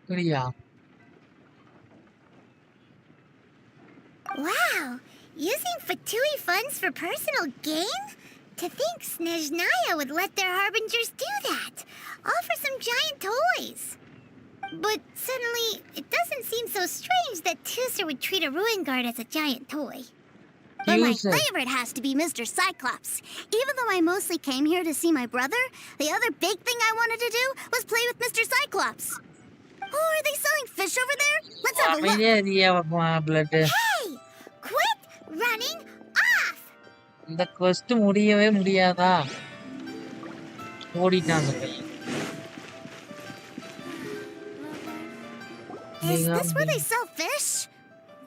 சரியா? Wow! Using Fatui funds for personal gain? To think Snezhnaya would let their harbingers do that, all for some giant toys. But suddenly, it doesn't seem so strange that Tooser would treat a ruin guard as a giant toy. But my Tooser. favorite has to be Mr. Cyclops. Even though I mostly came here to see my brother, the other big thing I wanted to do was play with Mr. Cyclops. Oh, are they selling fish over there? Let's have a look. அமைதியா இருக்கியா blood? Hey! Quit running off! இந்த quest முடியவே முடியாதா? ஓடிட்டான் அந்த பையன். Is this where they sell fish?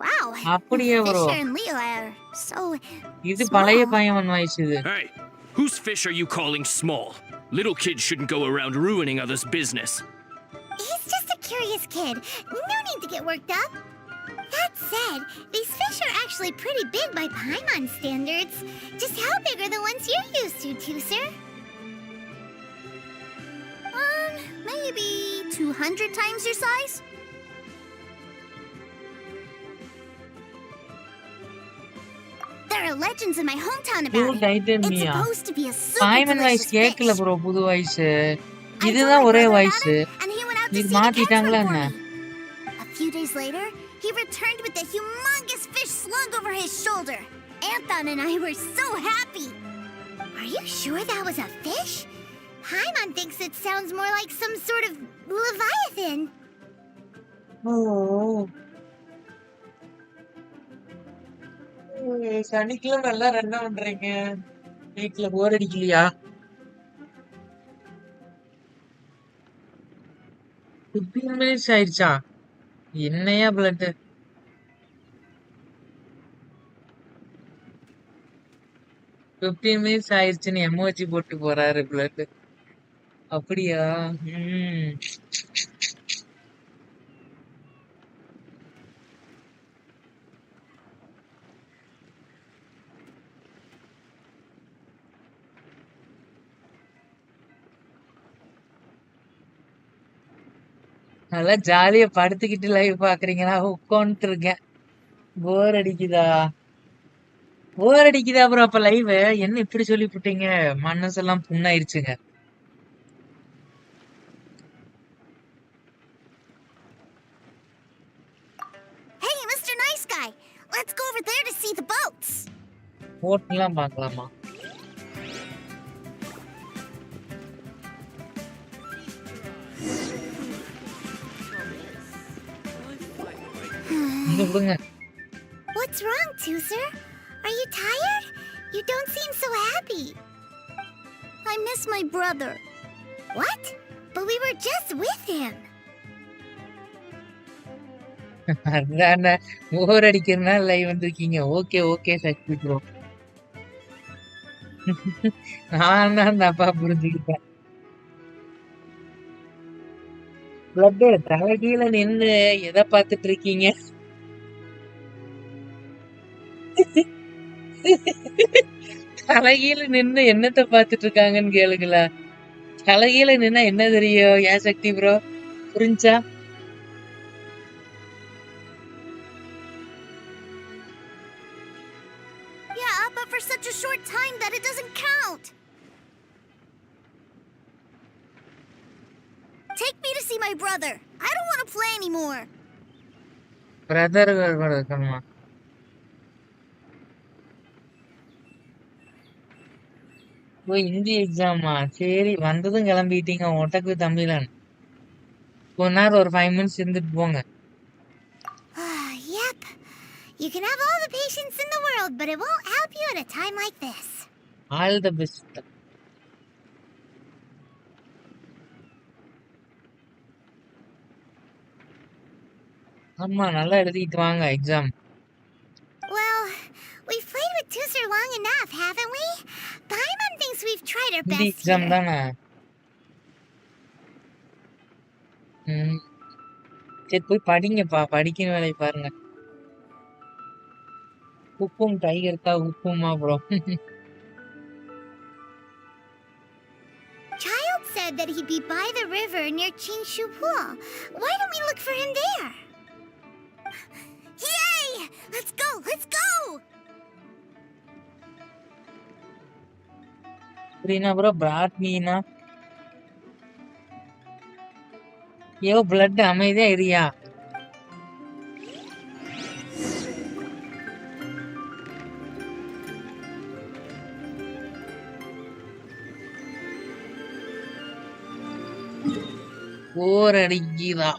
Wow. அப்படியே Fish bro. here in Leo are so இது small. பழைய பையன் வயசு இது. Hey, whose fish are you calling small? Little kids shouldn't go around ruining others' business. He's just a curious kid. No need to get worked up. That said, these fish are actually pretty big by Paimon standards. Just how big are the ones you're used to, Tooser? Maybe 200 times your size? There are legends in my hometown Blue about it. It's Titania. supposed to be a super பாய்மன் delicious வயசு கேட்கல fish. Bro, புது வயசு. இதுதான் ஒரே வயசு. And he went out to இது see the catch மாத்திட்டாங்களா one for என்ன? me. A few days later, he returned with a humongous fish slung over his shoulder. Anthon and I were so happy. Are you sure that was a fish? Paimon thinks it sounds more like some sort of leviathan. ஓ. சனிக்கிழமை நல்லா என்ன பண்றீங்க? வீட்ல போர் அடிக்கலையா? 15 minutes ஆயிடுச்சா? என்னையா blood? 15 minutes ஆயிடுச்சுன்னு emoji போட்டு போறாரு பிளட். அப்படியா? நல்லா ஜாலியா படுத்துக்கிட்டு லைவ் பாக்குறீங்களா? உட்காந்துட்டு இருக்கேன். போர் அடிக்குதா? போர் அடிக்குதா ப்ரோ அப்ப லைவ்? என்ன இப்படி சொல்லி புட்டீங்க? மனசெல்லாம் புண்ணாயிருச்சுங்க. Hey, Mr. Nice Guy! Let's go over there to see the boats! போட்லாம் பார்க்கலாமா? இங்க விடுங்க. What's wrong, Tooser? Are you tired? You don't seem so happy. I miss my brother. What? But we were just with him. அதானே போர் அடிக்கிறதுனால live வந்திருக்கீங்க. Okay okay சக்தி bro. நான் தான் தப்பா புரிஞ்சுக்கிட்டேன். Blood தலைகீழ நின்னு எதை பார்த்துட்டு இருக்கீங்க? தலைகீழ நின்னு என்னத்த பார்த்துட்டு இருக்காங்கன்னு கேளுங்களா? தலைகீழ நின்னா என்ன தெரியும்? ஏன் சக்தி ப்ரோ புரிஞ்சா? Yeah, but for such a short time that it doesn't count. Take me to see my brother. I don't want to play anymore. Brother கூட இருக்கணுமா? ஓ ஹிந்தி எக்ஸாமா? சரி வந்ததும் கிளம்பிட்டீங்க ஒட்டக்கு தமிழன். கொஞ்ச நேரம் ஒரு 5 மினிட்ஸ் இருந்துட்டு போங்க. Yep. You can have all the patience in the world, but it won't help you at a time like this. All the best. ஆமா நல்லா எழுதிட்டு வாங்க exam. Well, we've played with Tooser long enough, haven't we? Paimon thinks we've tried our Hindi best exam here. தானே? சரி போய் படிங்கப்பா. படிக்கிற வேலையை பாருங்க. உப்பும் டைகருக்கா upma bro? Child said that he'd be by the river near Chingshu Pool. Why don't we look for him there? Yay! Let's go! Let's go! புரியனா ப்ரோ? பிராட்மீனா ஏதோ பிளட் அமைதியா இருயா. போர் அடிக்குதா?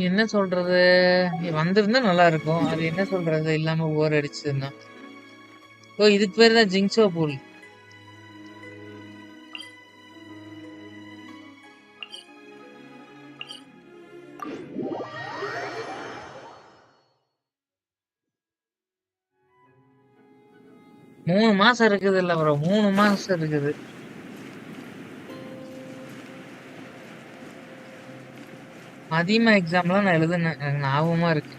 என்ன சொல்றது? வந்திருந்தா நல்லா இருக்கும். அது என்ன சொல்றது இல்லாம போர் அடிச்சதுன்னா. ஓ இதுக்கு பேர் தான் ஜிங்சோ பூல். மூணு மாசம் இருக்குது இல்ல ப்ரோ? 3 மாசம் இருக்குது. அதிகமா எக்ஸாம்லாம் நான் எழுதுனேன். எனக்கு ஞாபகமா இருக்கு.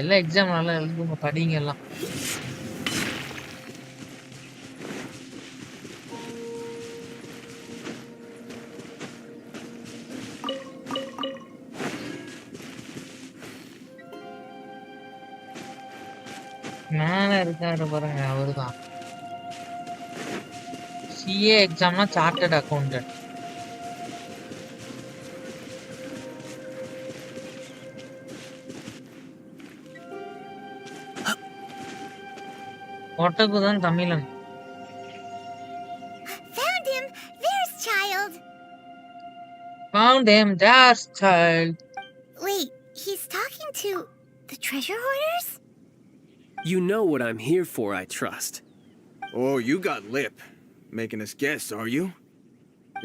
எல்லா எக்ஸாம் நல்லா எழுதுங்க, படிங்க எல்லாம். மேல இருக்காரு பாருங்க, அவருதான். சிஏ எக்ஸாம்னா சார்ட்டர்ட் அக்கௌண்டன்ட். ஒட்டக்கு தான் தமிழன். Found him! There's Child! Found him, there's Child. Wait, he's talking to the treasure hoarders? You know what I'm here for, I trust. Oh, you got lip. Making us guess, are you?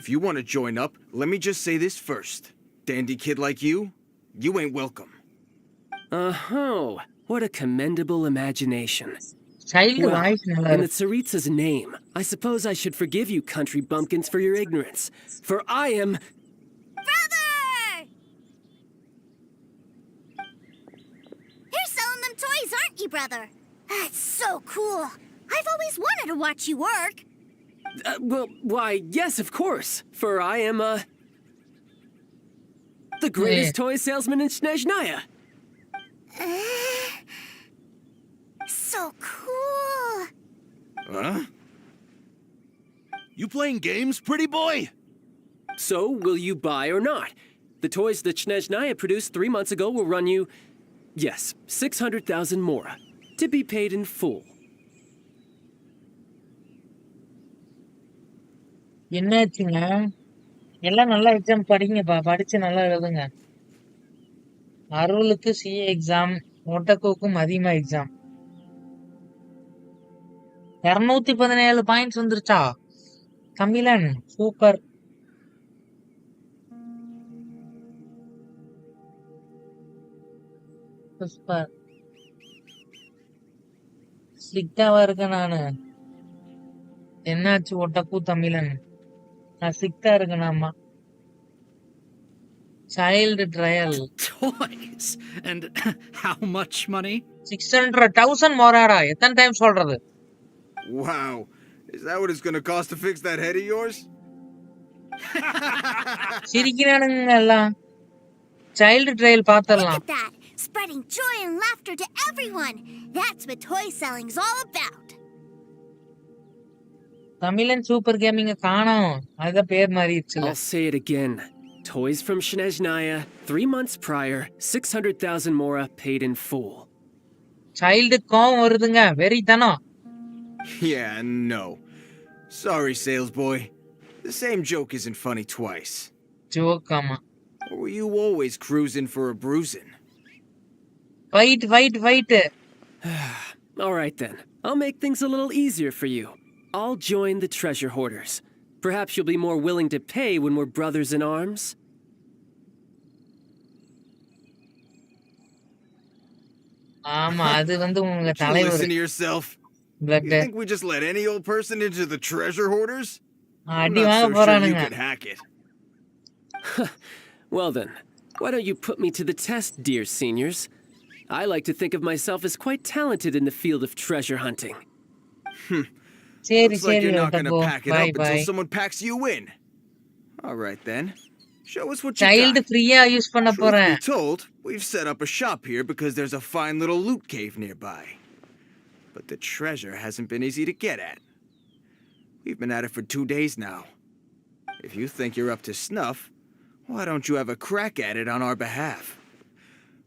If you want to join up, let me just say this first. Dandy kid like you ain't welcome. Uh-huh. What a commendable imagination. Child Well, voice நல்லா in the இருக்கு. Tsaritsa's name, I suppose I should forgive you country bumpkins for your ignorance. For I am... you, brother. That's so cool. I've always wanted to watch you work. Well, why, yes, of course. For I am, the greatest toy salesman in Snezhnaya. So cool. Huh? You playing games, pretty boy? So, will you buy or not? The toys that Snezhnaya produced 3 months ago will run you, yes, 600,000 mora, to be paid in full. என்னாச்சுங்க எல்லாம் நல்லா exam படிங்கப்பா படிச்சு நல்லா எழுதுங்க அருளுக்கு CA exam ஒட்டக்குக்கும் அதிகமா exam 217 points வந்துருச்சா தமிழன் சூப்பர் சூப்பர் ஸ்ட்ரிக்டாவா இருக்கேன் நானு என்னாச்சு ஒட்டக்கு தமிழன் நான் ஸ்ட்ரிக்டா இருக்கேனாமா Child trial. Toys? And how much money? 600,000 மோராடா எத்தனை டைம் சொல்றது Wow. Is that what it's gonna cost to fix that head of yours? சிரிக்கிறானுங்க எல்லாம் சைல்டு ட்ரையல் பார்த்தறலாம் Look at that. Spreading joy and laughter to everyone. That's what toy selling's all about. தமிழன் super கேமிங்க காணோம் அதுதான் பேர் மாறிடுச்சுல I'll say it again. Toys from Snezhnaya, 3 months prior, 600,000 mora paid in full. Child கோவம் வருதுங்க வெறித்தனம் Yeah, no. Sorry, sales boy. The same joke isn't funny twice. Joke ஆமா Or were you always cruising for a bruising? Fight All right then. I'll make things a little easier for you. I'll join the treasure hoarders. Perhaps you'll be more willing to pay when we're brothers in arms? ஆமா அது வந்து உங்க Would you தலைவர் listen to yourself? Blood. You think we just let any old person into the treasure hoarders? I'm அடி not வாங்க so sure you போறானுங்க could hack it. Well then, why don't you put me to the test, dear seniors? I like to think of myself as quite talented in the field of treasure hunting. சரி Looks like சரி you're not ஒட்டக்கு gonna pack it பை up பை until someone packs you in. All right then. Show us what you child got. ஃப்ரீயா use பண்ண Truth போறேன் be told, we've set up a shop here because there's a fine little loot cave nearby. But the treasure hasn't been easy to get at. We've been at it for 2 days now. If you think you're up to snuff, why don't you have a crack at it on our behalf?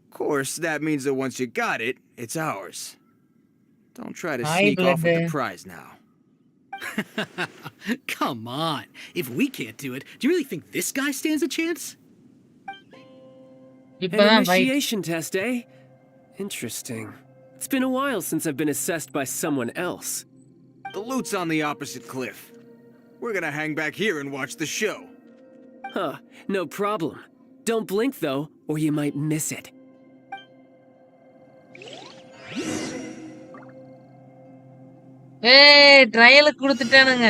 Of course, that means that once you got it, it's ours. Don't try to Hi, sneak off with Blood. the prize now. Come on. If we can't do it, do you really think this guy stands a chance? An இப்பதான் fight initiation test, eh? Interesting. It's been a while since I've been assessed by someone else. The loot's on the opposite cliff. We're gonna hang back here and watch the show. Huh, no problem. Don't blink though, or you might miss it. ஏய் ட்ரையலுக்கு கொடுத்துட்டானுங்க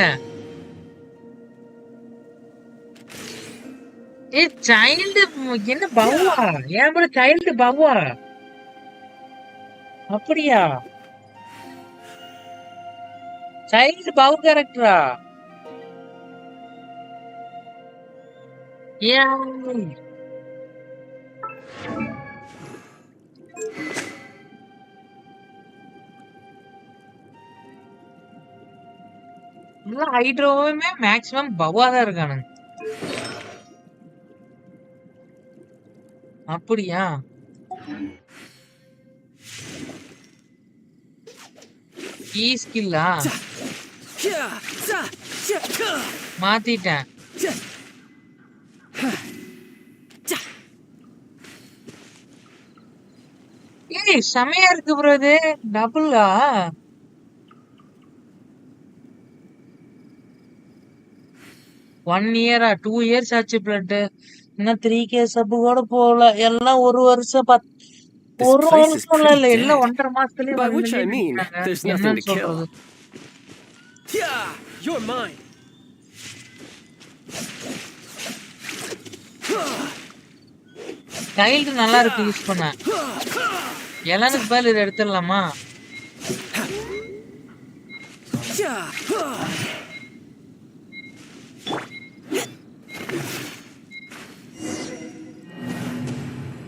ஏ child என்ன பவ்வா ஏன் கூட child பவ்வா அப்படியா child bow கேரக்டரா ஏன் ஹைட்ரோவுமே maximum பவ்வா தான் இருக்கானுங்க அப்படியா கீ ஸ்கில்லா மாத்திட்டேன் ஏய் செமையா இருக்கு ப்ரோ இது டபுளா ஒன் இயரா 2 இயர்ஸ் ஆச்சு பிளட் இன்னும் 3K சப்பு கூட போகல எல்லாம் ஒரு வருஷம் This ஒரு place is வருஷம் இல்ல pretty எல்லாம் dead. 1.5 மாசத்துலயே By வந்து which I mean, நின்னுட்டாங்க. there's nothing என்னன்னு to kill. சொல்றது Yeah, you're mine. சைல்டு நல்லா இருக்கு யூஸ் பண்ண எலனுக்கு பதில் இதை எடுத்துடலாமா?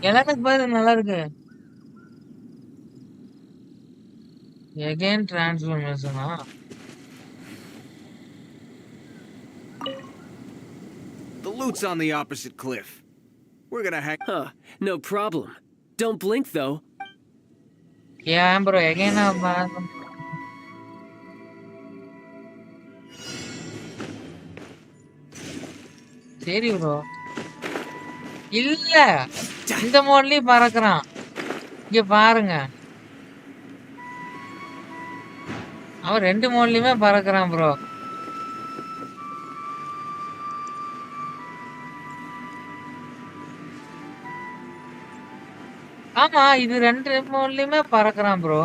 எலனுக்கு பதில் நல்லா இருக்கு. Again டிரான்ஸ்ஃபர்மேஷனா? The loot's on the opposite cliff. We're gonna hang. Huh, no problem. Don't blink though. ஏன் ப்ரோ எகைனா? சரி ப்ரோ. இல்ல இந்த மோட்லயும் பறக்குறான். இங்க பாருங்க, அவன் 2 மோட்லயுமே பறக்குறான் ப்ரோ. ஆமா, இது 2 மோட்லயுமே பறக்குறான் ப்ரோ.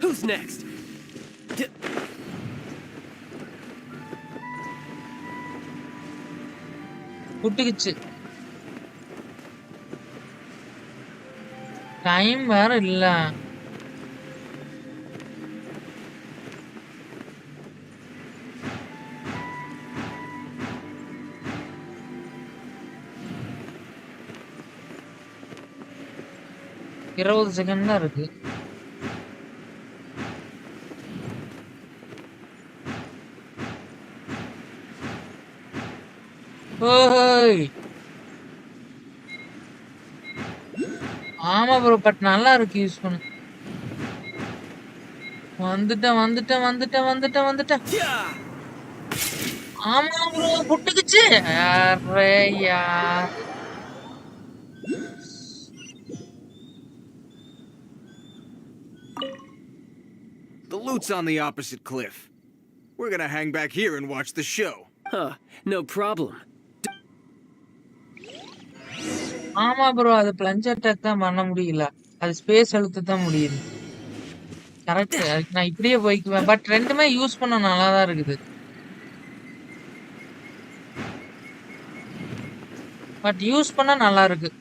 Who's next? புட்டுக்குச்சு. டைம் வேற இல்ல. இருபது செகண்ட் தான் இருக்கு. ஓய் ஆமா ப்ரோ, பட் நல்லா இருக்கு யூஸ் பண்ண. வந்துட்டேன். ஆமா ப்ரோ, புட்டுக்குச்சு. அரே யார். The loot's on the opposite cliff. We're gonna hang back here and watch the show. Huh, no problem. ஆமா ப்ரோ, அது பிளஞ்ச் அட்டாக் தான் பண்ண முடியல. அது ஸ்பேஸ் அழுத்த தான் முடியுது. கரெக்ட், அதுக்கு நான் இப்படியே போய்க்குவேன். பட் ரெண்டுமே யூஸ் பண்ண நல்லா தான் இருக்குது. பட் யூஸ் பண்ண நல்லா இருக்கு.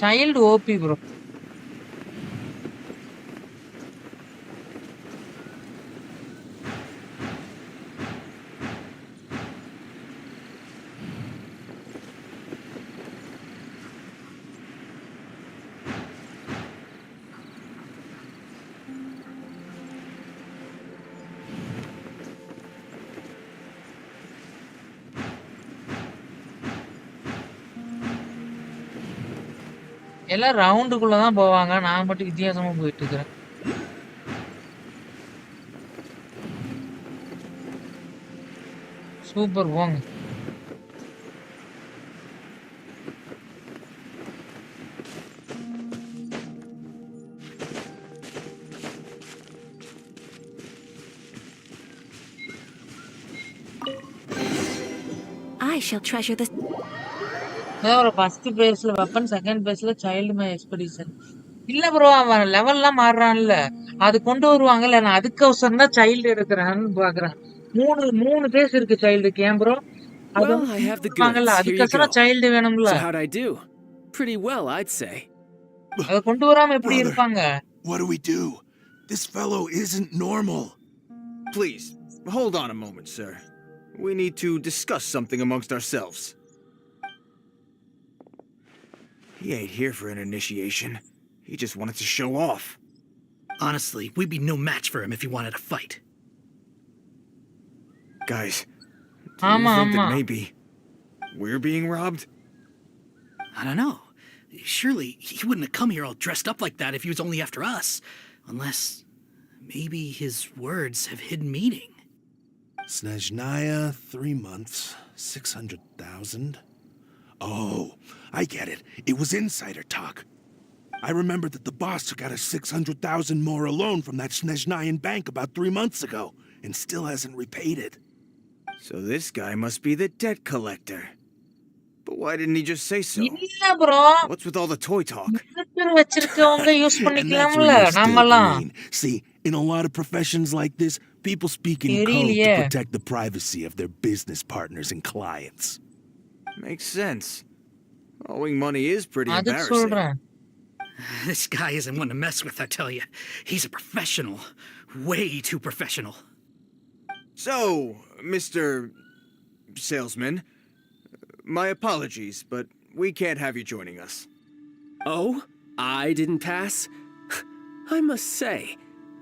Childe OP bro. எல்லாம் ரவுண்டுக்குள்ள தான் போவாங்க, நான் மட்டும் வித்தியாசமா போயிட்டு இருக்கிறேன். சூப்பர், போங்க. I shall treasure this. ஒரு ஃபர்ஸ்ட் பேஸ்ல வெப்பன், செகண்ட் பேஸ்ல சைல்டு மை எக்ஸ்பெடிஷன். இல்ல ப்ரோ, அவன் லெவல்லாம் மாறுறான்ல, அது கொண்டு வருவாங்கல்ல. நான் அதுக்கோசரம் தான் சைல்டு எடுக்கிறான்னு பாக்குறேன். மூணு பேஸ் இருக்கு சைல்டுக்கு. ஏன் bro? Well, I have the goods. Here you go. அதுக்கோசரம் சைல்டு வேணும்ல. So how'd I do? Pretty well, I'd say. அதை கொண்டு வராம எப்படி இருப்பாங்க? What do we do? This fellow isn't normal. Please, hold on a moment, sir. We need to discuss something amongst ourselves. He ain't here for an initiation. He just wanted to show off. Honestly, we'd be no match for him if he wanted to fight. Guys, do you think that maybe we're being robbed? I don't know. Surely he wouldn't have come here all dressed up like that if he was only after us. Unless maybe his words have hidden meaning. Snezhnaya, 3 months, 600,000. Oh, I get it. It was insider talk. I remember that the boss took out a 600,000 more a loan from that Snezhnayan bank about 3 months ago, and still hasn't repaid it. So this guy must be the debt collector. But why didn't he just say so? இல்ல bro, What's with all the toy talk? வச்சிருக்கவங்க use And that's பண்ணிக்கலாம்ல, where you're still நம்மலாம். green. See, in a lot of professions like this, people speak in code to protect the privacy of their business partners and clients. Makes sense. Owing money is pretty அதுக்கு embarrassing. சொல்றேன். This guy isn't one to mess with, I tell you. He's a professional. Way too professional. So, Mr. Salesman, my apologies, but we can't have you joining us. Oh? I didn't pass? I must say,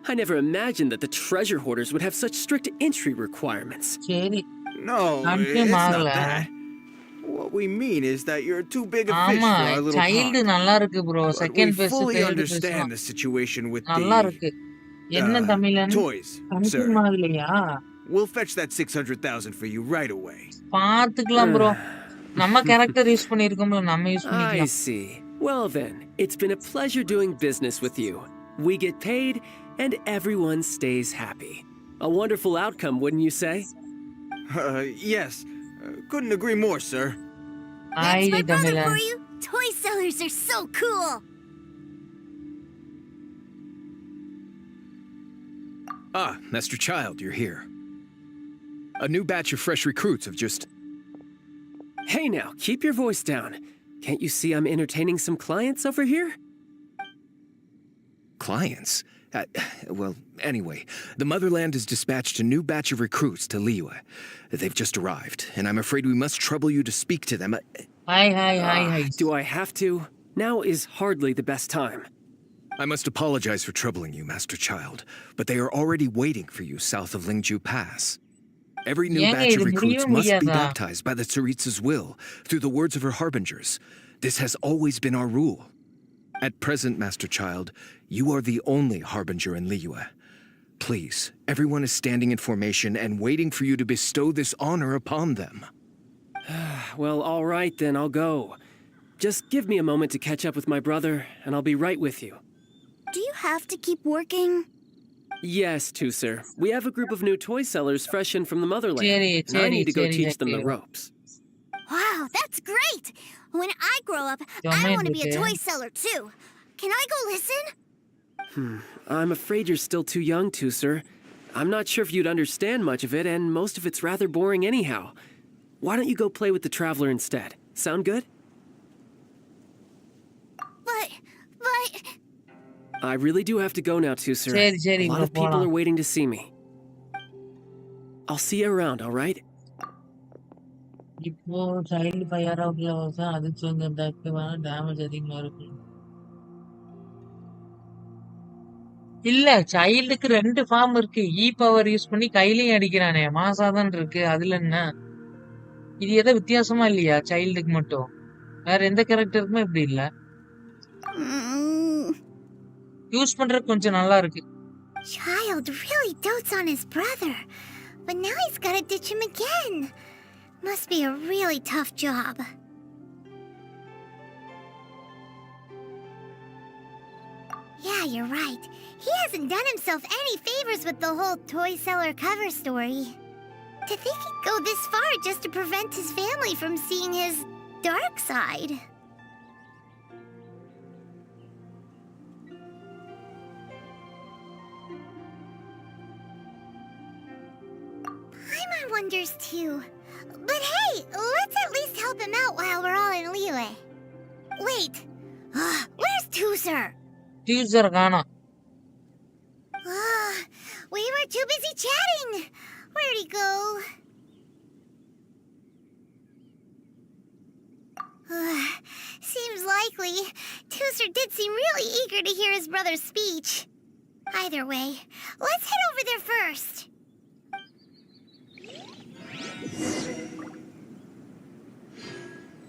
I never imagined that the treasure hoarders would have such strict entry requirements. சரி. No, Confirm it's not ஆகல. that. What we mean is that you're too big a fish ஆமா, for our little Childe pond. நல்லா இருக்கு bro. But we second phase fully third understand phase the situation with நல்லா the இருக்கு. என்ன தமிழன்? toys, sir. Confirm ஆகலையா? We'll fetch that 600,000 for you right away. பாத்துக்கலாம் bro. நம்ம கேரக்டர் யூஸ் பண்ணிருக்கோம்ல, நம்ம யூஸ் I பண்ணிக்கலாம். see. Well then, it's been a pleasure doing business with you. We get paid, and everyone stays happy. A wonderful outcome, wouldn't you say? Yes. Couldn't agree more, sir. That's my brother தமிழன். for you. Toy sellers are so cool. Ah, Master Child, you're here. A new batch of fresh recruits have just... Hey now, keep your voice down. Can't you see I'm entertaining some clients over here? Clients? Well, anyway, the Motherland has dispatched a new batch of recruits to Liyue. They've just arrived, and I'm afraid we must trouble you to speak to them. Hi. Do I have to? Now is hardly the best time. I must apologize for troubling you, Master Child, but they are already waiting for you south of Lingju Pass. Every new ஏங்க batch இது of recruits முடியவே must be முடியாதா? baptized by the Tsaritsa's will, through the words of her harbingers. This has always been our rule. At present, Master Child, you are the only harbinger in Liyue. Please, everyone is standing in formation and waiting for you to bestow this honor upon them. Well, all right then, I'll go. Just give me a moment to catch up with my brother, and I'll be right with you. Do you have to keep working? Yes, Tusser. We have a group of new toy sellers fresh in from the motherland, and I need to go teach them the ropes. Wow, that's great! When I grow up, I want to be a toy seller too. Can I go listen? I'm afraid you're still too young, Tusser. I'm not sure if you'd understand much of it, and most of it's rather boring anyhow. Why don't you go play with the Traveler instead? Sound good? But... I really do have to go now, Tusser. சரி, A lot of people போலாம். are waiting to see me. I'll see you around, all right? இப்போ child fire அவுட்ல வச்சா அது கொஞ்சம் தக்குவான damage அதிகமா இருக்கு. இல்ல சைல்டுக்கு 2 form இருக்கு. இ பவர் யூஸ் பண்ணி கையிலயும் அடிக்கிறானே. மாசாதான் இருக்கு. அதுல என்ன? இது ஏதோ வித்தியாசமா இல்லையா சைல்டுக்கு மட்டும்? வேற எந்த கேரக்டருக்குமே இப்படி இல்ல. யூஸ் பண்றது கொஞ்சம் நல்லா இருக்கு. Child really dotes on his brother, but now he's gotta ditch him again. Must be a really tough job. Yeah, you're right. He hasn't done himself any favors with the whole toy seller cover story. To think he'd go this far just to prevent his family from seeing his dark side. Paimon wonders too. But hey, let's at least help him out while we're all in Liyue. Wait, where's Tusser? டியூசர் காணோம். We were too busy chatting. Where'd he go? Seems likely. Tusser did seem really eager to hear his brother's speech. Either way, let's head over there first.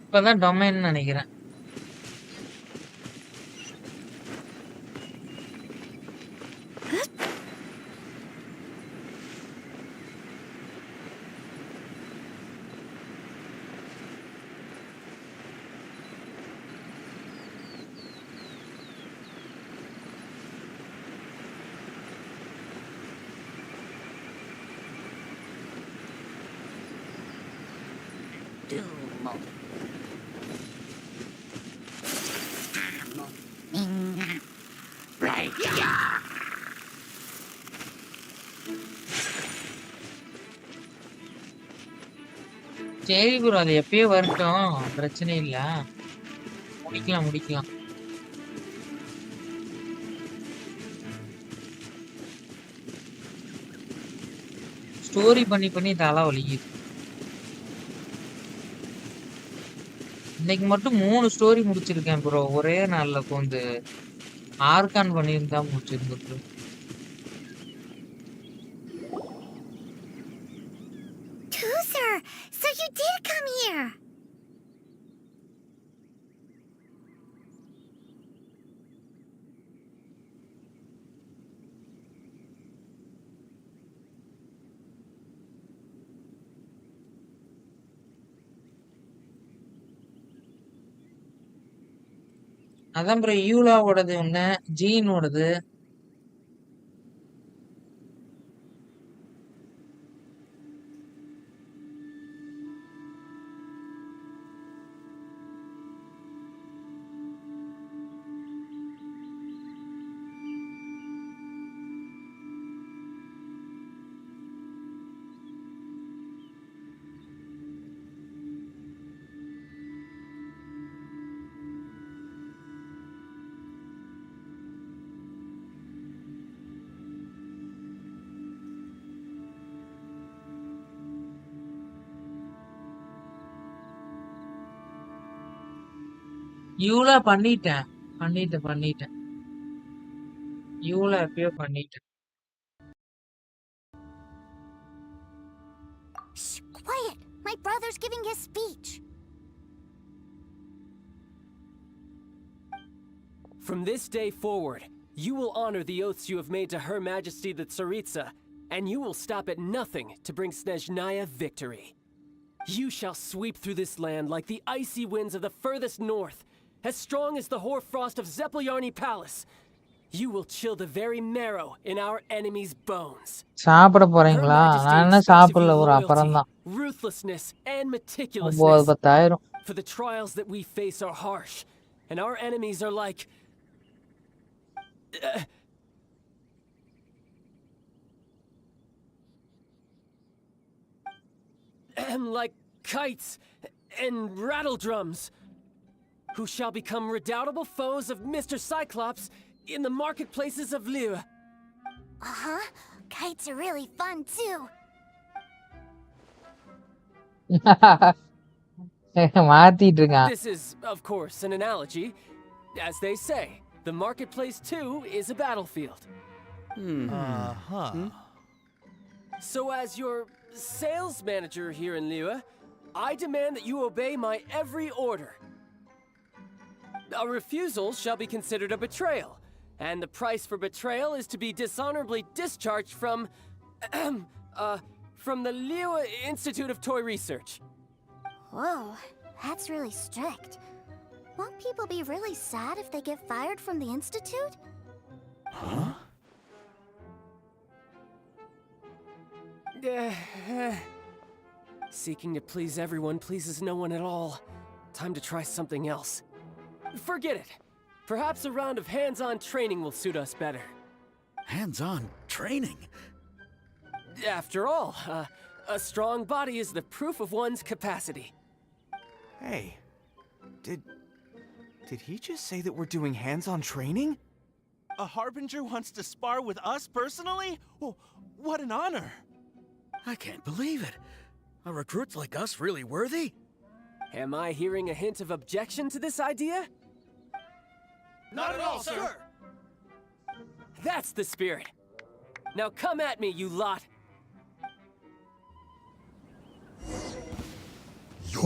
இப்பதான் domain நினைக்கிறேன். சரி bro, அது எப்பயோ வரட்டும், பிரச்சனை இல்ல. முடிக்கலாம். ஸ்டோரி பண்ணி தலை வலிக்குது. இன்னைக்கு மட்டும் 3 ஸ்டோரி முடிச்சிருக்கேன் ப்ரோ, ஒரே நாள்ல உட்காந்து. ஆர்கான் பண்ணியிருந்தா முடிச்சிருந்துட்டு. Tooser, so you did come here. அதான் ப்ரோ யூலாவோடது ஒண்ணு, ஜீனோடது. யூலா பண்ணிட்டேன். யூலா எப்பயோ பண்ணிட்டேன். Shh, quiet. My brother's giving his speech. From this day forward, you will honor the oaths you have made to Her Majesty the Tsaritsa, and you will stop at nothing to bring Snezhnaya victory. You shall sweep through this land like the icy winds of the furthest north, as strong as the hoarfrost of Zeppeljärni Palace. You will chill the very marrow in our enemies' bones. சாப்பிட போறீங்களா? நான் என்ன சாப்பிடல ஒரு அப்புறம் தான். Ruthlessness and meticulousness. 10,000. For the trials that we face are harsh, and our enemies are like like kites and rattle drums, who shall become redoubtable foes of Mr. Cyclops in the marketplaces of Liyue. Uh-huh. Kites are really fun too. மாத்திட்டு இருக்கான். This is, of course, an analogy. As they say, the marketplace too is a battlefield. So as your sales manager here in Liyue, I demand that you obey my every order. A refusal shall be considered a betrayal, and the price for betrayal is to be dishonorably discharged from the Liyue Institute of Toy Research. Whoa, that's really strict. Won't people be really sad if they get fired from the institute? Huh? Seeking to please everyone pleases no one at all. Time to try something else. Forget it. Perhaps a round of hands-on training will suit us better. Hands-on training? After all, a strong body is the proof of one's capacity. Hey, did he just say that we're doing hands-on training? A Harbinger wants to spar with us personally? Oh, what an honor! I can't believe it. Are recruits like us really worthy? Am I hearing a hint of objection to this idea? Not at all, sir! That's the spirit. Now come at me, you lot!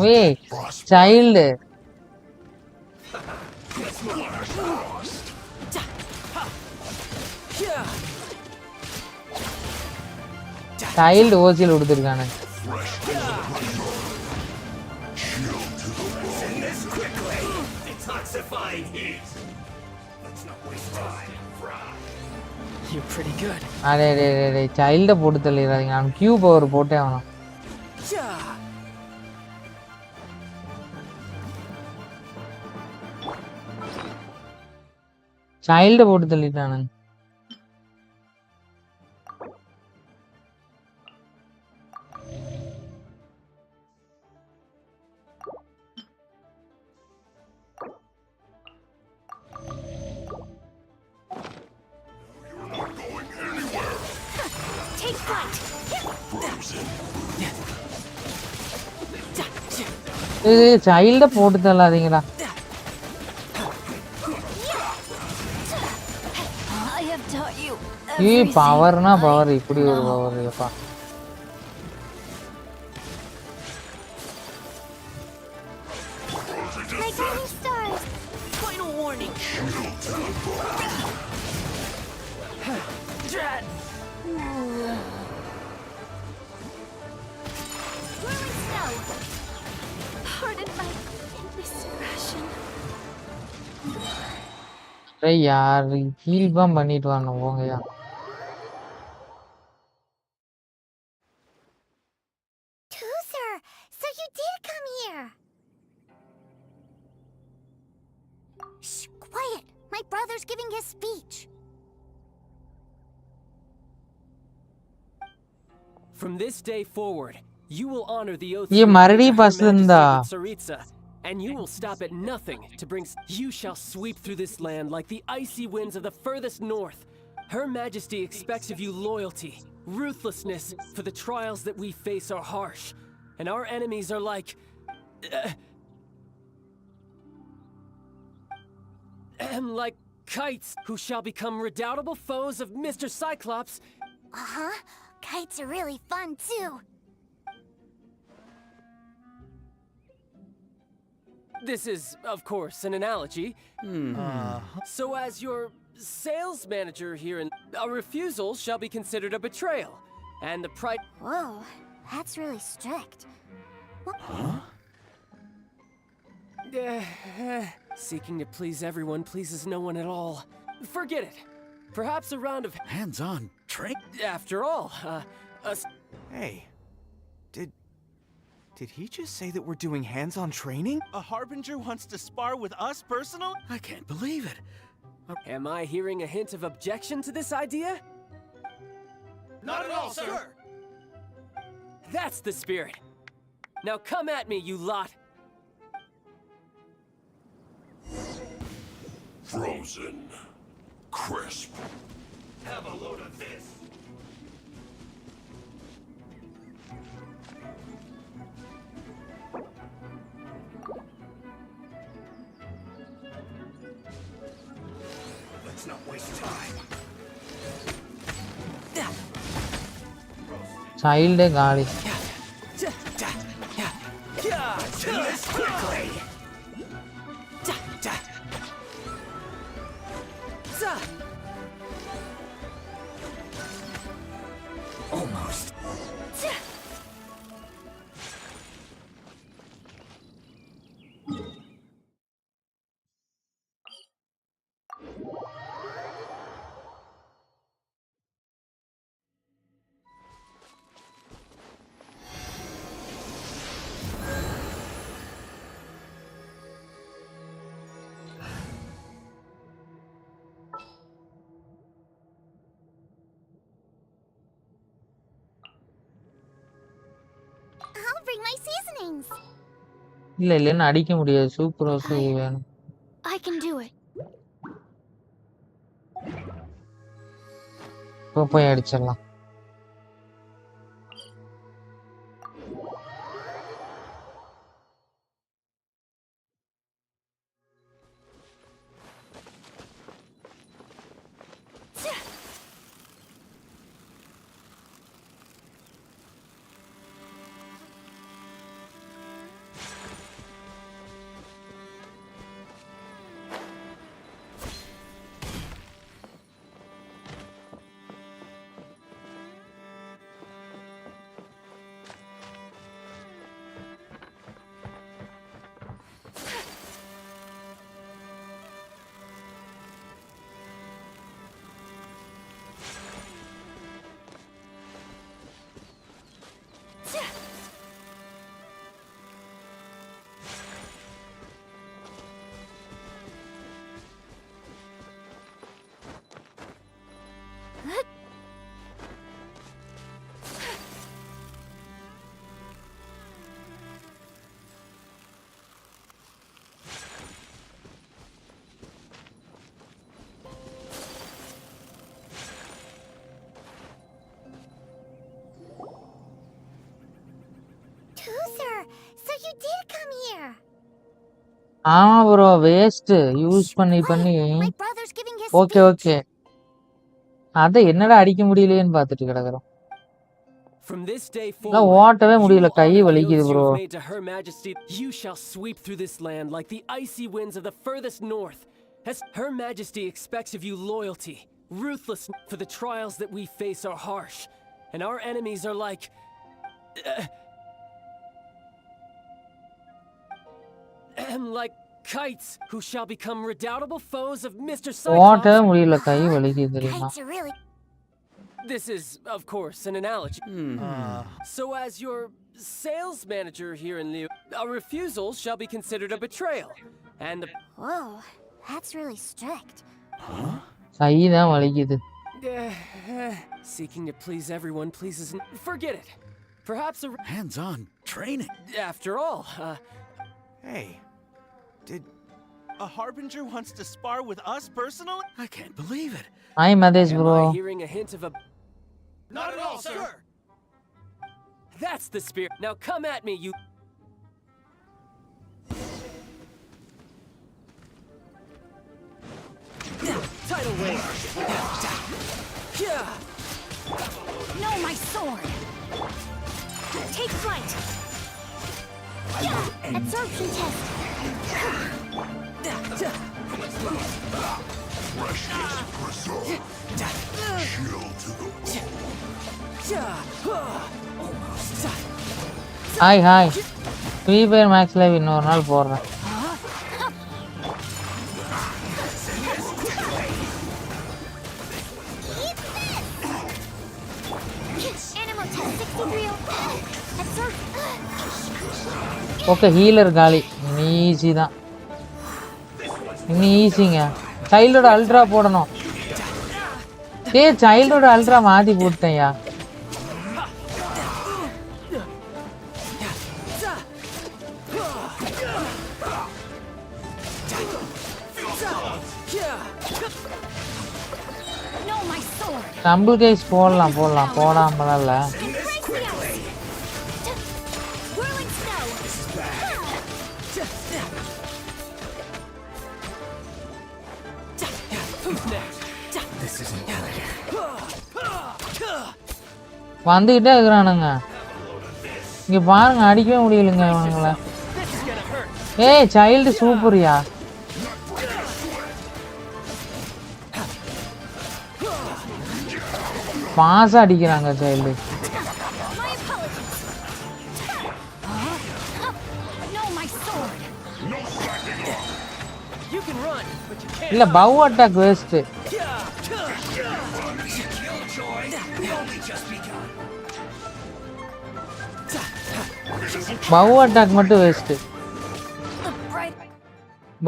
Wait, child. Child ஓசில் கொடுத்திருக்கானே. Detoxifying heat. Let's not waste time. You're pretty good. அடே child போட்டு தள்ளிராதீங்க. நான் Q power போட்டே ஆகணும். Child போட்டு தள்ளிட்டானு. Take flight! சைல்ட போட்டு தள்ளாதீங்களா? I have taught you பவர்னா பவர், இப்படி ஒரு பவர் எப்பா. My guiding stars. Final warning. Drat. Whirling snow. Pardon my indiscretion. யார் ஹீல் பம் பண்ணிட்டு வாங்க போங்கயா. Tooser, so you did come here. Shh, quiet. My brother's giving his speech. From this day forward, you will honor the oath ये you Mardi made to Her पसंद आ. Majesty Tsaritsa, and you will stop at nothing to bring. You shall sweep through this land like the icy winds of the furthest north. Her Majesty expects of you loyalty, ruthlessness, for the trials that we face are harsh, and our enemies are like kites who shall become redoubtable foes of Mr. Cyclops. Uh-huh. Kites are really fun, too. This is, of course, an analogy. So as your sales manager here, a refusal shall be considered a betrayal, and the price... Whoa, that's really strict. Seeking to please everyone pleases no one at all. Forget it. Perhaps a round of hands-on training. After all, Hey, did he just say that we're doing hands-on training? A harbinger wants to spar with us personally? I can't believe it. Am I hearing a hint of objection to this idea? Not at all, sir. That's the spirit. Now come at me, you lot. Frozen. Crisp. Have a load of this. Let's not waste time. சைல்டே காலி. Do this quickly. Almost. I'll bring my seasonings. இல்ல அடிக்க முடியாது. Super rose வேணும். I can do it. போய் அடிச்சிடலாம். you did come here. ஆமா bro waste use பண்ணி பண்ணி. My brother's giving his okay speech. Okay. அத என்னடா அடிக்க முடியலையேன்னு பார்த்துட்டு கிடக்குறோம். From this day இல்ல forward, ஓட்டவே முடியல கை you will honor the வலிக்குது oaths you bro. have made to Her Majesty. You shall sweep through this land like the icy winds of the furthest north. As Her Majesty expects of you loyalty, ruthlessness, for the trials that we face are harsh, and our enemies are like like kites who shall become redoubtable foes of Mr. ஓட்டவே Cyclops. முடியல கை வலிக்குது தெரியுமா? Kites are really. This is, of course, an analogy. So, as your sales manager here in Leo, a refusal shall be considered a betrayal, and the Whoa, that's really strict. கை தான் வலிக்குது. seeking to please everyone pleases. Forget it. Perhaps a hands-on training. After all, Hey, did a harbinger wants to spar with us personally? I can't believe it. Hi Madesh am bro. I hearing a hint of a? Not at all, sir. That's the spirit. Now come at me, you. Tidal wave. No, my sword. Take flight. Absorption test. Hi hi. Free Fire Max live இன்னொரு நாள் போடுறேன். Animal test 63. Okay healer காலி. இனி easy தான். இனி ஈஸிங்க. சைல்டோட ultra போடணும். சைல்டோட ultra மாத்தி போட்டேன்யா. Tumble case போடலாம் போடாமலாம் இல்ல. வந்துகிட்டே இருக்கிறானுங்க. இங்க பாருங்க அடிக்கவே முடியலங்க இவனுங்கள. சைல்டு சூப்பர்யா. பாசா அடிக்கிறாங்க சைல்டு. இல்ல bow attack waste. Bow attack மட்டும் வேஸ்ட்.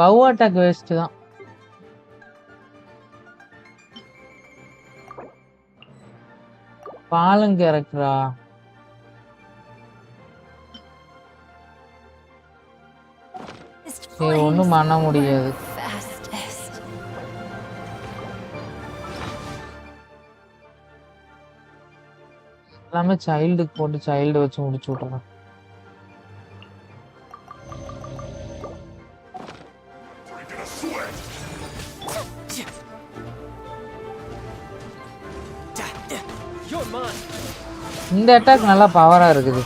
பவ் அட்டாக் வேஸ்ட் தான். பாலன் கேரக்டரா? ஒன்றும் பண்ண முடியாது. எல்லாமே சைல்டுக்கு போட்டு சைல்டு வச்சு முடிச்சு விட்றேன். இந்த அட்டாக் நல்லா பவரா இருக்குது.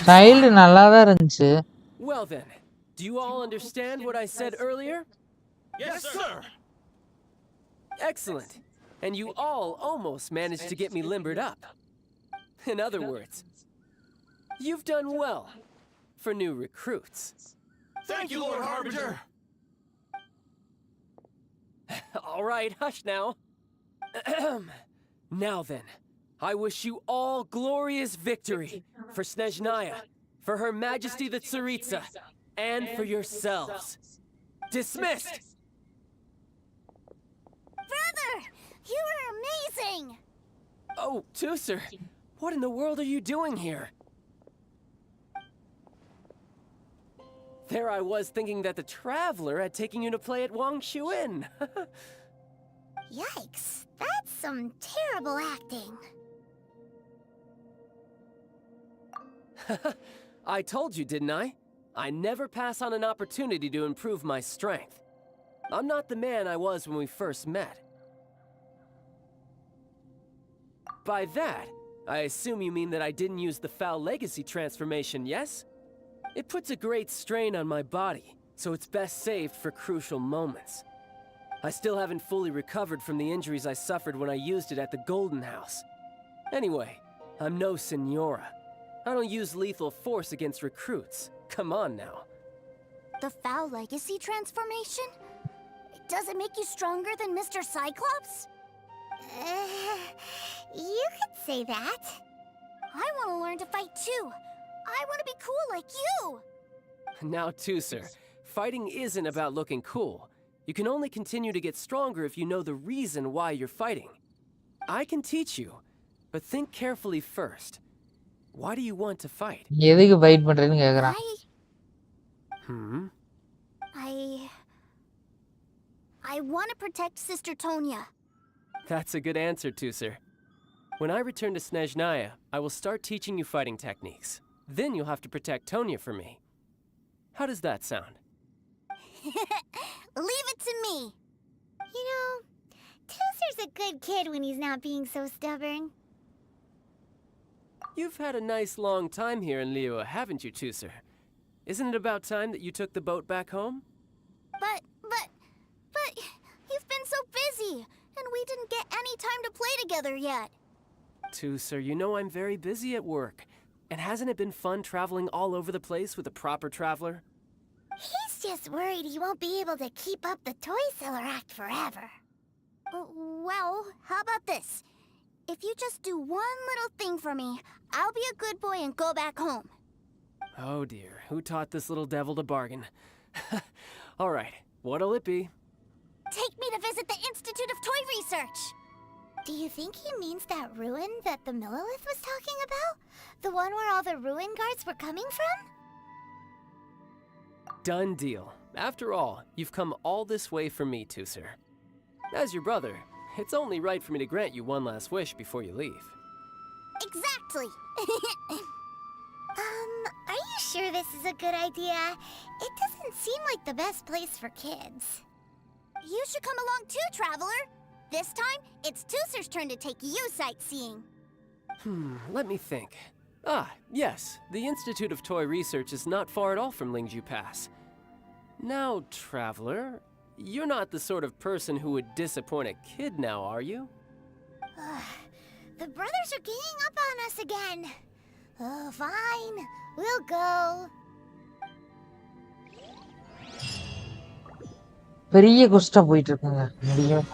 சைல்டு நல்லா தான் இருந்துச்சு. Well then, do you all understand what I said earlier? Yes, sir. Excellent. And you all almost managed to get me limbered up. In other words, you've done well for new recruits. Thank you, Lord Harbinger. All right, hush now. Now then, I wish you all glorious victory for Snezhnaya, for Her Majesty the Tsaritsa, and for yourselves. Dismissed! brother! You were amazing! Oh, Tusser, what in the world are you doing here? There I was thinking that the Traveler had taken you to play at Wang Xuan. Yikes, that's some terrible acting. I told you, didn't I? I never pass on an opportunity to improve my strength. I'm not the man I was when we first met. By that, I assume you mean that I didn't use the Foul Legacy transformation, yes? It puts a great strain on my body, so it's best saved for crucial moments. I still haven't fully recovered from the injuries I suffered when I used it at the Golden House. Anyway, I'm no Senora. I don't use lethal force against recruits. Come on now. The Foul Legacy transformation? Does it make you stronger than Mr. Cyclops? You could say that. I want to learn to fight too. I want to be cool like you. Now, Tusser, fighting isn't about looking cool. You can only continue to get stronger if you know the reason why you're fighting. I can teach you, but think carefully first. Why do you want to fight? எதுக்கு fight பண்றேன்னு கேக்குறான். I want to protect Sister Tonya. That's a good answer, Tusser. When I return to Snezhnaya, I will start teaching you fighting techniques. Then you'll have to protect Tonya for me. How does that sound? Leave it to me. You know, Tusser's a good kid when he's not being so stubborn. You've had a nice long time here in Liyue, haven't you, Tusser? Isn't it about time that you took the boat back home? But you've been so busy, and we didn't get any time to play together yet. Tusser, you know I'm very busy at work. And hasn't it been fun traveling all over the place with a proper traveler? He's just worried he won't be able to keep up the toy seller act forever. Well, how about this? If you just do one little thing for me, I'll be a good boy and go back home. Oh dear, who taught this little devil to bargain? All right, what'll it be? Take me to visit the Institute of Toy Research. Do you think he means that ruin that the Millilith was talking about? The one where all the ruin guards were coming from? Done deal. After all, you've come all this way for me, Tusser. As your brother, it's only right for me to grant you one last wish before you leave. Exactly. Are you sure this is a good idea? It doesn't seem like the best place for kids. You should come along too, Traveler. This time, it's Tusser's turn to take you sightseeing. Let me think. Ah, yes, the Institute of Toy Research is not far at all from Lingju Pass. Now, Traveler, you're not the sort of person who would disappoint a kid now, are you? The brothers are ganging up on us again. Oh, fine. We'll go. பெரிய குஸ்டா போயிட்டு இருக்குங்க. முடியும்.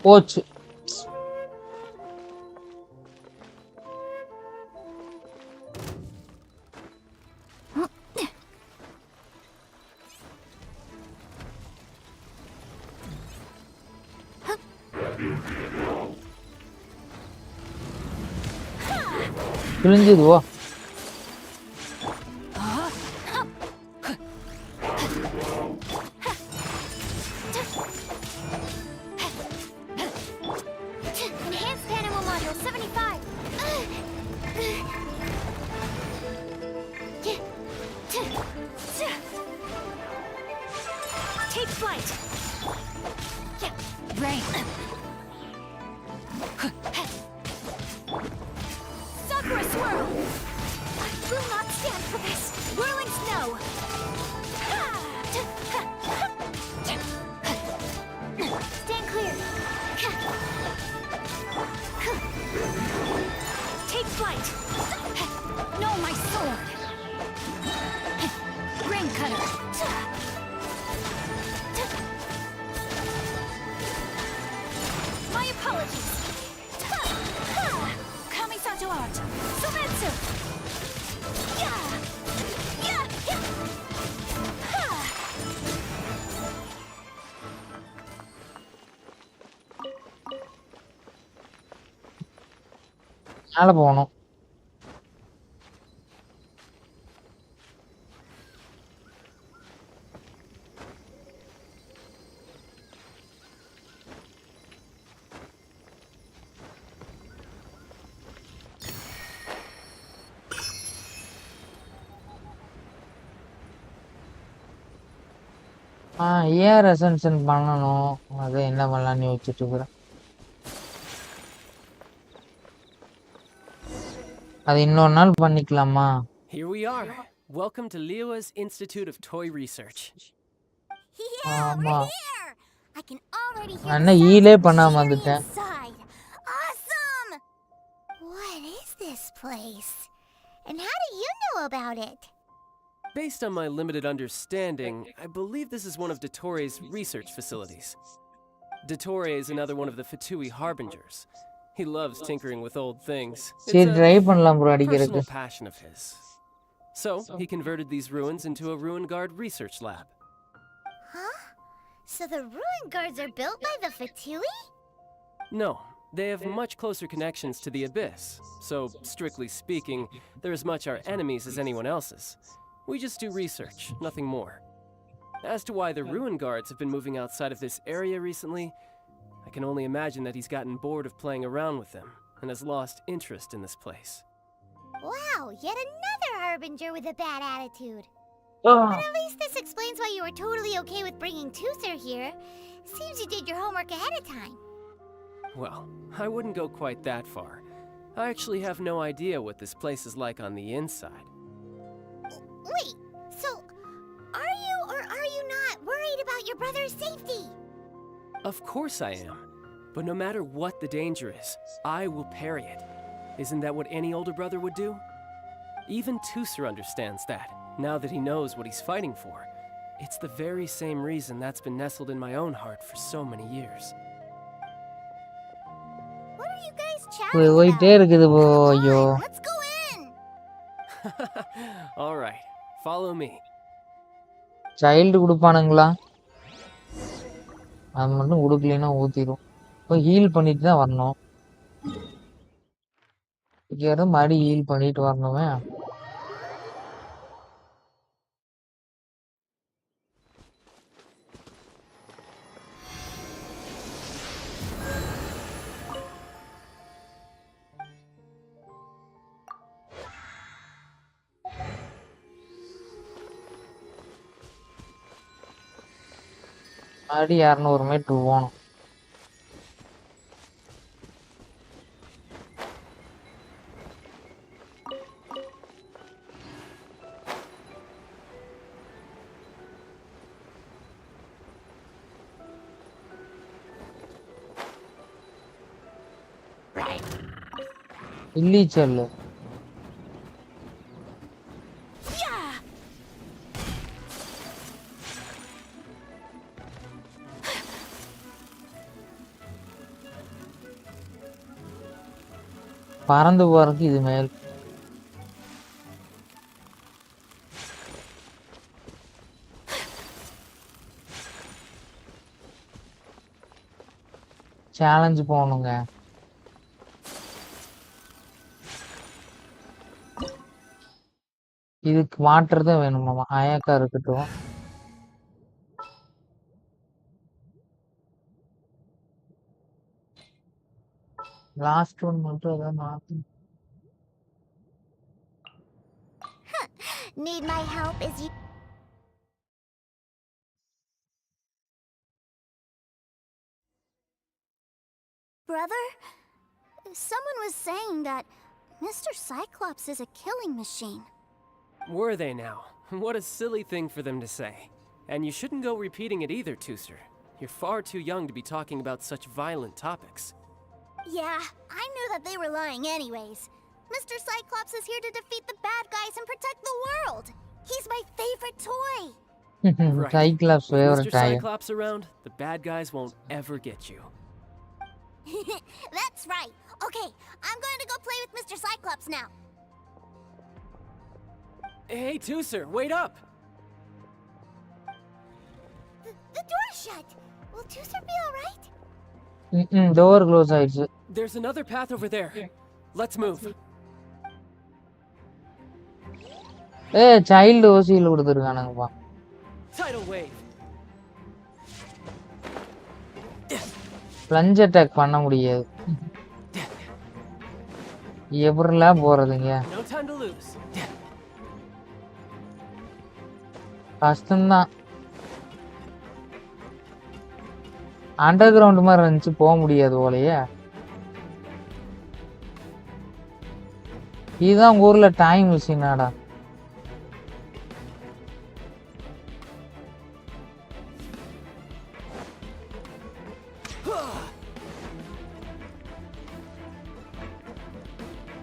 போச்சு. கிழிஞ்சது வா. stand for this! Whirling snow! Stand clear! Take flight! No, my sword! Grain cutter! My apologies! Kamisato art! Sumetsu! Yeah! Yeah! Yeah! மேல போகணும். AR Ascension பண்ணணும். அது என்ன பண்ணலாம்னு யோசிச்சுட்டு இருக்கிறேன். அது இன்னொரு நாள் பண்ணிக்கலாமா? Here we are. Welcome to Liyue's Institute of Toy Research. ஆமா. I can already hear நான் என்ன ஈலே பண்ணாம வந்துட்டேன். inside. Awesome! What is this place? And how do you know about it? Based on my limited understanding, I believe this is one of Dottoro's research facilities. Dottore is another one of the Fatui Harbingers. He loves tinkering with old things. சரி It's try a பண்ணலாம் bro அடிக்கிறதுக்கு. personal passion of his. So, he converted these ruins into a ruin guard research lab. Huh? So the ruin guards are built by the Fatui? No, they have much closer connections to the Abyss. So, strictly speaking, they're as much our enemies as anyone else's. We just do research, nothing more. As to why the ruin guards have been moving outside of this area recently, I can only imagine that he's gotten bored of playing around with them and has lost interest in this place. Wow, yet another harbinger with a bad attitude. Oh. But at least this explains why you were totally okay with bringing Toother here. Seems you did your homework ahead of time. Well, I wouldn't go quite that far. I actually have no idea what this place is like on the inside. Wait, so are you or are you not worried about your brother's safety? Of course I am. But no matter what the danger is, I will parry it. Isn't that what any older brother would do? Even Tusser understands that, now that he knows what he's fighting for. It's the very same reason that's been nestled in my own heart for so many years. What are you guys போய் chatting about? போயிட்டே இருக்குது bro. ஐயோ. Let's go in. All right, follow me. Child கொடுப்பானுங்களா? அது மட்டும் கொடுக்கலைன்னா ஊத்திடும். போய் heel பண்ணிட்டு தான் வரணும். இங்க மறுபடி ஹீல் பண்ணிட்டு வரணுமே. மறுபடி 200 மீட்டர் போகணும். இல்லீச்சல் பறந்து போறதுக்கு இது மேல். சேலஞ்சு போகணுங்க. இதுக்கு வாட்டர் தான் வேணுமாமா. அயக்கா இருக்கட்டும். லாஸ்ட் ஒன் மட்டும் ஏதாவது மாத்தணும். Need my help as you... Brother, someone was saying that Mr. Cyclops is a killing machine. Were they now? What a silly thing for them to say. And you shouldn't go repeating it either, Tooser. You're far too young to be talking about such violent topics. Yeah, I knew that they were lying anyways. Mr. Cyclops is here to defeat the bad guys and protect the world. He's my favorite toy. Right. Cyclops With favorite Mr. toy. Cyclops around, the bad guys won't ever get you. That's right. Okay, I'm going to go play with Mr. Cyclops now. Hey, Tooser, wait up! The door's shut. Will Tooser be alright? Door close ஆயிடுச்சு. There's another path over there. Let's move. Child ஓசியில் கொடுத்துருக்கானுங்கப்பா. Tidal wave. Plunge attack பண்ண முடியாது. எப்படிலாம் போறதுங்க? No time to lose. கஷ்டம்தான். Under ground மாதிரி இருந்துச்சு, போக முடியாது போலயே. இதுதான் உங்க ஊர்ல டைம் மிஷினாடா.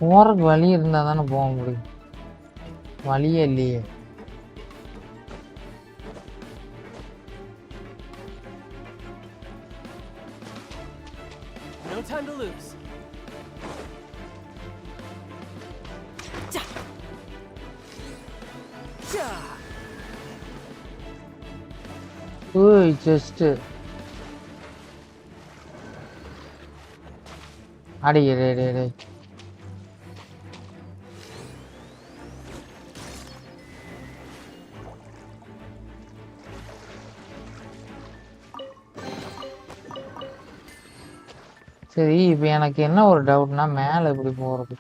போறதுக்கு வழி இருந்தா தானே போக முடியும். வழியே இல்லையே. No time to lose. ஓய் ஜஸ்ட் அடியே டே டே டே. சரி, இப்போ எனக்கு என்ன ஒரு டவுட்னா, மேலே எப்படி போறது?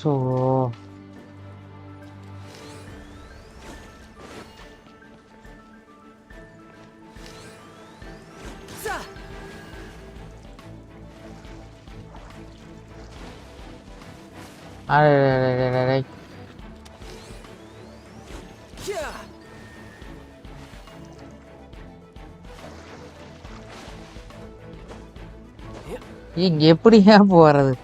ஸோ அடே இங்க எப்படியா போறது?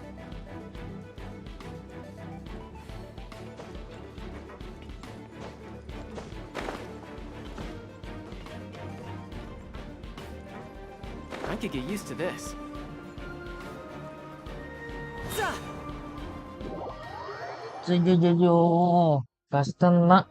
I could get used to this. ஐயோ கஷ்டம்தான்.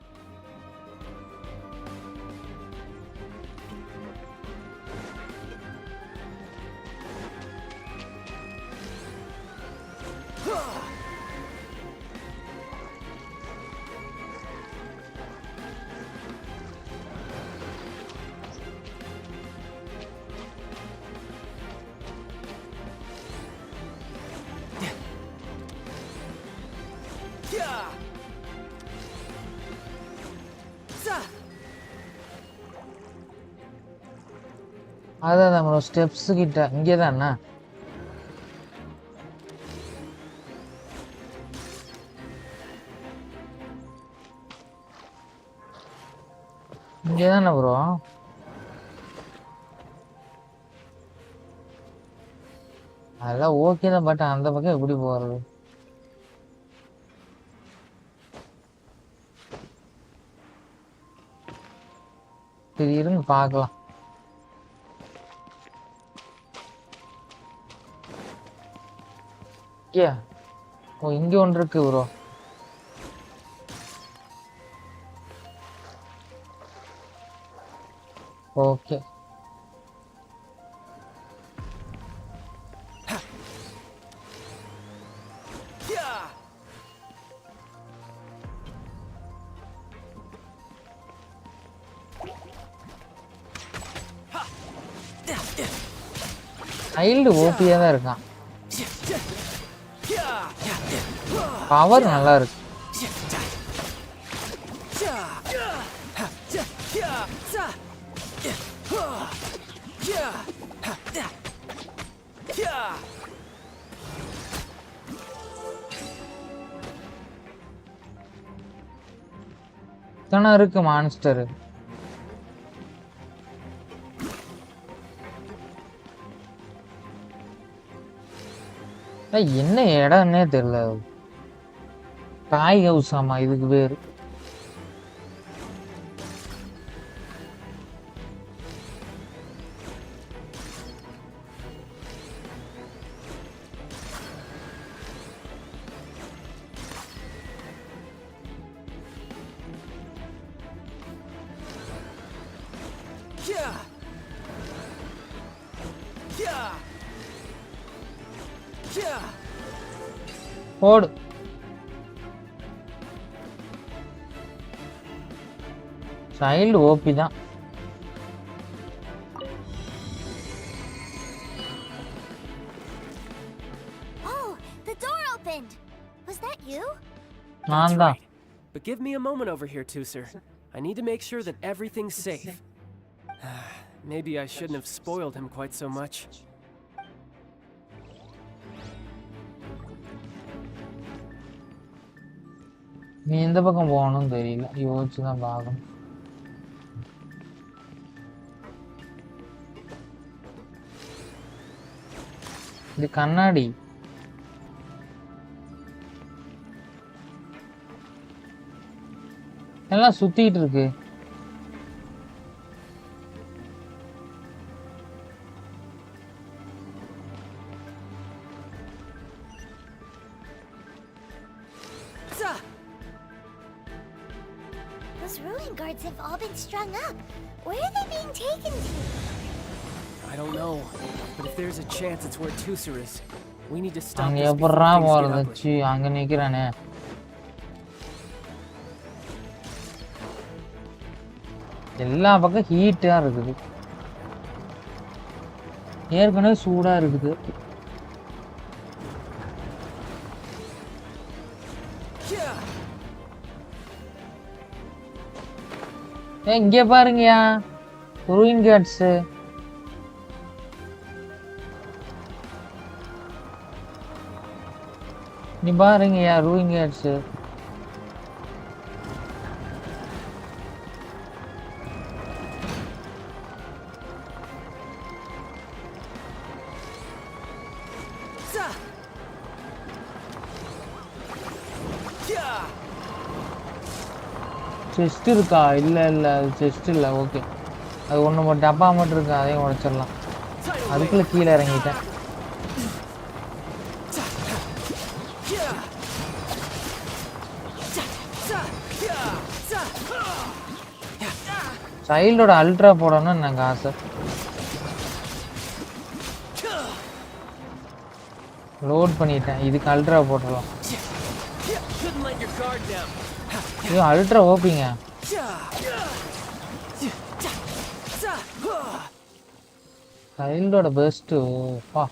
அதான் நம்மளோட ஸ்டெப்ஸ் கிட்ட இங்கே தானே. இங்கே தானே ப்ரோ. அதெல்லாம் ஓகே தான், பட் அந்த பக்கம் எப்படி போறது? சரி இருங்க பார்க்கலாம். ஓ இங்க ஒன்று இருக்கு ப்ரோ. ஓகே சைல்டு ஓபியா தான் இருக்கான். பவர் நல்லா இருக்கு. இத்தனை இருக்கு மான்ஸ்டர். என்ன இடம்னே தெரியல. டாய் ஹவுஸ் ஆமா இதுக்கு பேரு. போடு. சைல்டு ஓபி தான். Oh, the door opened. Was that you? நான் தான். But give me a moment over here, Tooser. I need to make sure that everything's safe. Maybe I shouldn't have spoiled him quite so much. நீ எந்த பக்கம் போகணும்னு தெரியல, யோசிச்சுதான் பார்க்கணும். இது கண்ணாடி. எல்லாம் சுத்திட்டு இருக்கு. Those ruin guards have all been strung up. Where are they being taken to? I don't know, but if there's a chance it's where Tooser is, we need to stop அங்க this before எப்பறா things get போறது? ugly. C அங்க நிக்கிறானே. எல்லா பக்கம் ஹீட்டா இருக்குது. ஏற்கனவே சூடா இருக்குது. இங்க பாருங்கயா, ரூயின் கேட்ஸ். நீ பாருங்கயா, ரூயின் கேட்ஸ். செஸ்ட் இருக்கா? இல்ல இல்ல அது செஸ்ட் இல்ல. ஓகே, அது ஒண்ணு மட்டும் டப்பா மட்டும் இருக்கு, அதையும் உடைச்சிடலாம். அதுக்குள்ள கீழே இறங்கிட்டேன். சைல்டோட அல்ட்ரா போடணும்னு எனக்கு ஆசை. லோட் பண்ணிட்டேன், இதுக்கு அல்ட்ரா போட்டுடலாம். ஐயோ அல்ட்ரா ஓபிங்க. சைல்டோட பெஸ்ட். வா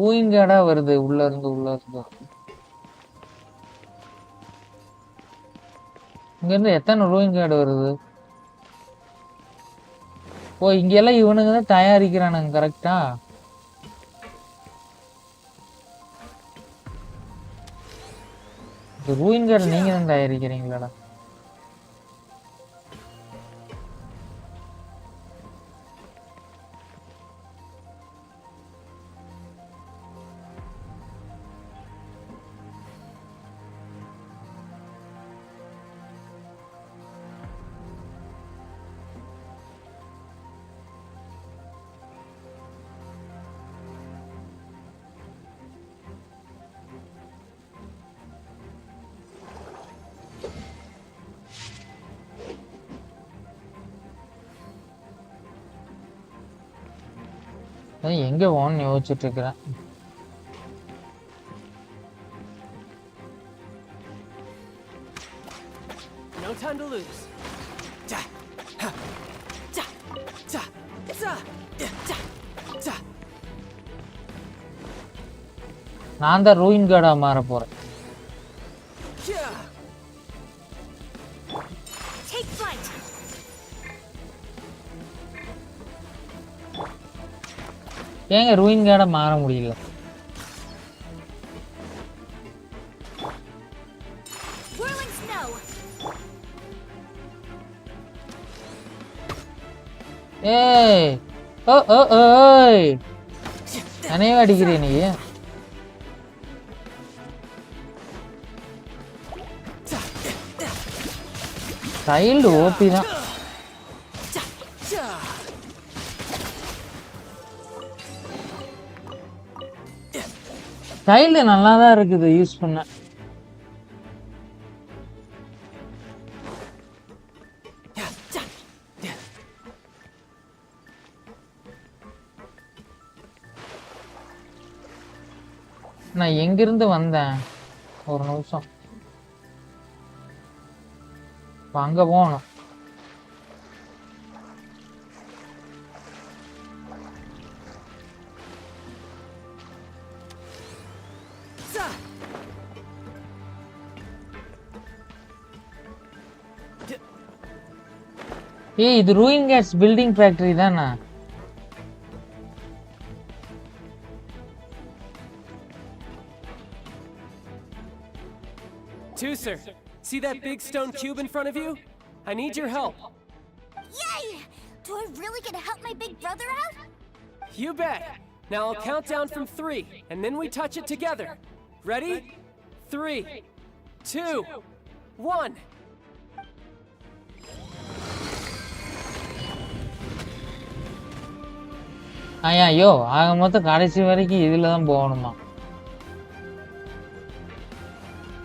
ஊயிங்கடா வருது உள்ள இருந்து. இங்க இருந்து எத்தனை ரூயிங் கார்டு வருது? ஓ இங்க எல்லாம் இவனுங்க தான் தயாரிக்கிறானுங்க கரெக்டா? ரூயிங் கார்டு நீங்க தான் தயாரிக்கிறீங்களாடா? எங்க போகணும்னு யோசிச்சுட்டு இருக்கிறேன். No time to lose. நான் தான் ரூயின் கார்டா மாற போறேன். Take flight. ஏங்க ரூயின் கார்டா மாற முடியல? Whirling snow. ஏய் ஓ ஓ ஓய் அனைவ அடிக்கிறே நீ. சைல்டு ஓபி தான். சைல்டு நல்லா தான் இருக்குது யூஸ் பண்ண. நான் எங்கிருந்து வந்தேன்? ஒரு நிமிஷம். அங்க போகணும். ஏய் இது ரூயின் கேட்ஸ் பில்டிங் ஃபேக்டரி தானா? Tooser, see that big stone cube in front of you? I need your help. Yay! Do I really get to help my big brother out? You bet. Now I'll count down from 3, and then we touch it together. Ready? 3, 2, 1. ஐயோ ஆக மொத்தம் கடைசி வரைக்கும் இதுல தான் போகணுமா?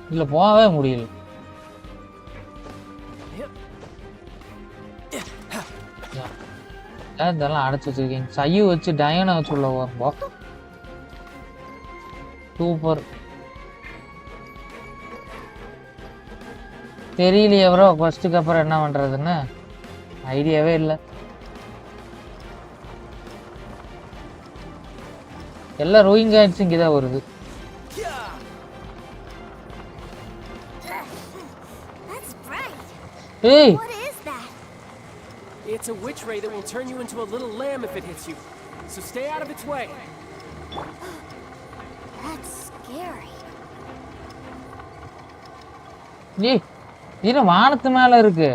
இதுல போகவே முடியல. இதெல்லாம் அடைச்சு வச்சிருக்கீங்க. சையு வச்சு டயனை வச்சு உள்ள வரும். சூப்பர். தெரியலையே ப்ரோ ஃபர்ஸ்ட்டுக்கு அப்புறம் என்ன பண்றதுன்னு ஐடியாவே இல்லை. எல்லா ரூயிங் கார்ட்ஸ் இங்கே தான் வருது. Hey! What is that? It's a witch ray that will turn you into a little lamb if it hits you. So stay out of its way. That's scary. ஏய் இது வானத்து மேல இருக்கு.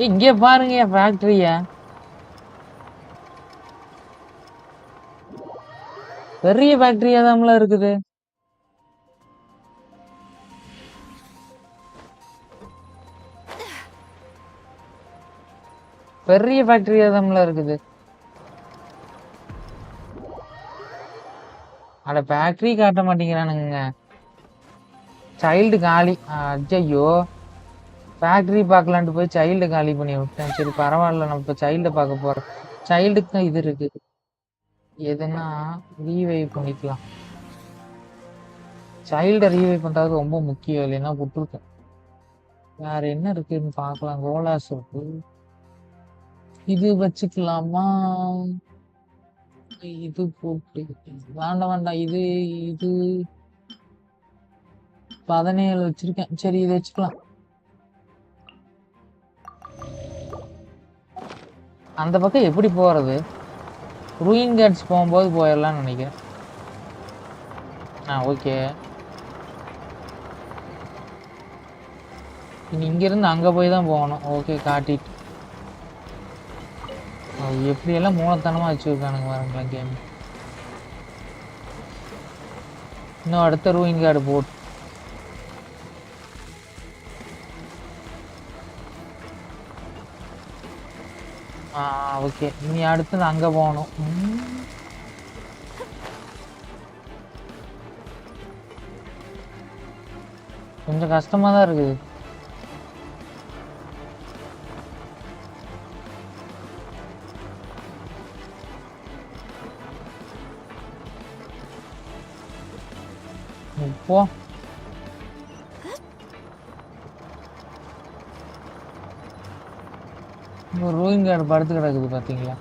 இங்கே பாருங்க ஃபேக்டரியா. பெரிய ஃபேக்டரியா தான் இருக்குது. பெரிய ஃபேக்டரியா தான் இருக்குது. அட ஃபேக்டரி காட்ட மாட்டேங்கிறானுங்க. சைல்டு காலி. ஐயோ ஃபேக்டரி பார்க்கலான்ட்டு போய் சைல்டு காலி பண்ணி விட்டேன். சரி பரவாயில்ல, நம்ம இப்போ சைல்டை பார்க்க போகிறோம். சைல்டுக்கு தான் இது இருக்கு. எதுனா ரீவைவ் பண்ணிக்கலாம். சைல்டை ரீவைவ் பண்ணுறது ரொம்ப முக்கியம், இல்லைன்னா விட்டுருக்கேன். வேற என்ன இருக்குன்னு பார்க்கலாம். கோலாஸ் இருக்கு, இது வச்சுக்கலாமா? இது போட்டு வேண்டாம் வேண்டாம். இது இது 17 வச்சிருக்கேன். சரி இது வச்சுக்கலாம். அந்த பக்கம் எப்படி போறது? ரூயின் கார்ட்ஸ் போகும்போது போயிடலாம்னு நினைக்கிறேன். ஓகே. இங்கிருந்து அங்க போய் தான் போகணும். ஓகே காட்டிட்டு எப்படியெல்லாம் மூலத்தனமா வச்சுருக்கானுங்க பாருங்களேன் கேம். இன்னும் அடுத்த ரூயின் கார்டு போட்டு ஓகே. இனி அடுத்து அங்க போகணும். கொஞ்சம் கஷ்டமா தான் இருக்குது. போ ஒரு ரூயிங் கார்டு படுத்து கிடக்குது பாத்தீங்களா?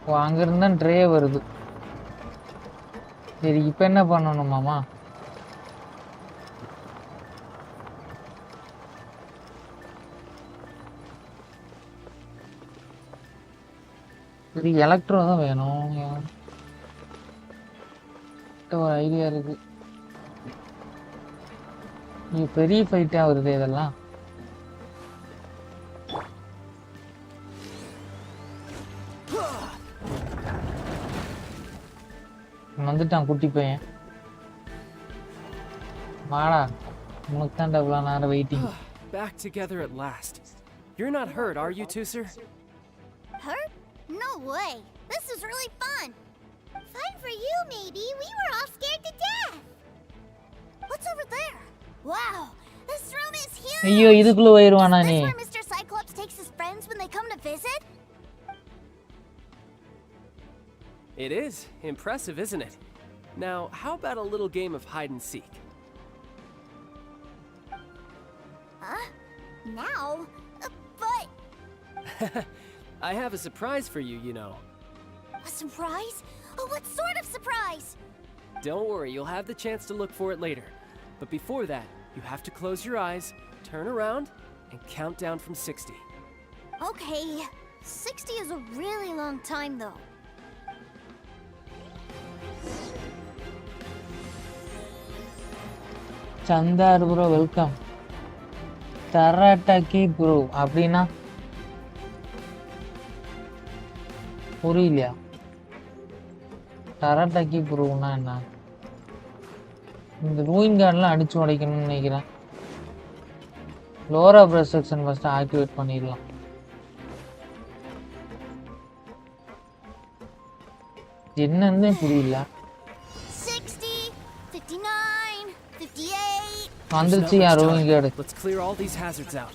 ஓ, அங்க இருந்தா ட்ரே வருது. சரி, இப்ப என்ன பண்ணணும் மாமா? சரி, எலக்ட்ரோ தான் வேணும். ஒரு ஐடியா இருக்கு. இது பெரிய ஃபைட்டா வருது இதெல்லாம். வந்துட்டான் குட்டி பையன். வாடா, உனக்கு தான் இவ்வளோ நேரம் waiting. Back together at last. You're not hurt, are you, Tooser? Hurt? No way. This is really fun. Fun for you, maybe. We were all scared to death. What's over there? Wow, this room is huge. ஐயோ, இதுக்குள்ள போயிருவானா நீ? Is this where Mr. Cyclops takes his friends when they come to visit? It is. Impressive, isn't it? Now, how about a little game of hide and seek? Now? But... I have a surprise for you, you know. A surprise? Oh, what sort of surprise? Don't worry, you'll have the chance to look for it later. But before that, you have to close your eyes, turn around, and count down from 60. Okay. 60 is a really long time, though. சந்தார் bro welcome. தராட்டாக்கி bro அப்படின்னா புரியலையா? தராட்டாக்கி ப்ரோனா என்ன? இந்த ரூயிங் கார்டெலாம் அடிச்சு உடைக்கணும்னு நினைக்கிறேன். லோரா பிரஸ் செக்ஷன் ஃபர்ஸ்ட் ஆக்டிவேட் பண்ணிடலாம். என்னன்னு புரியல. 60, 59, 58. வந்துருச்சு யார் ruin guard. Let's clear all these hazards out.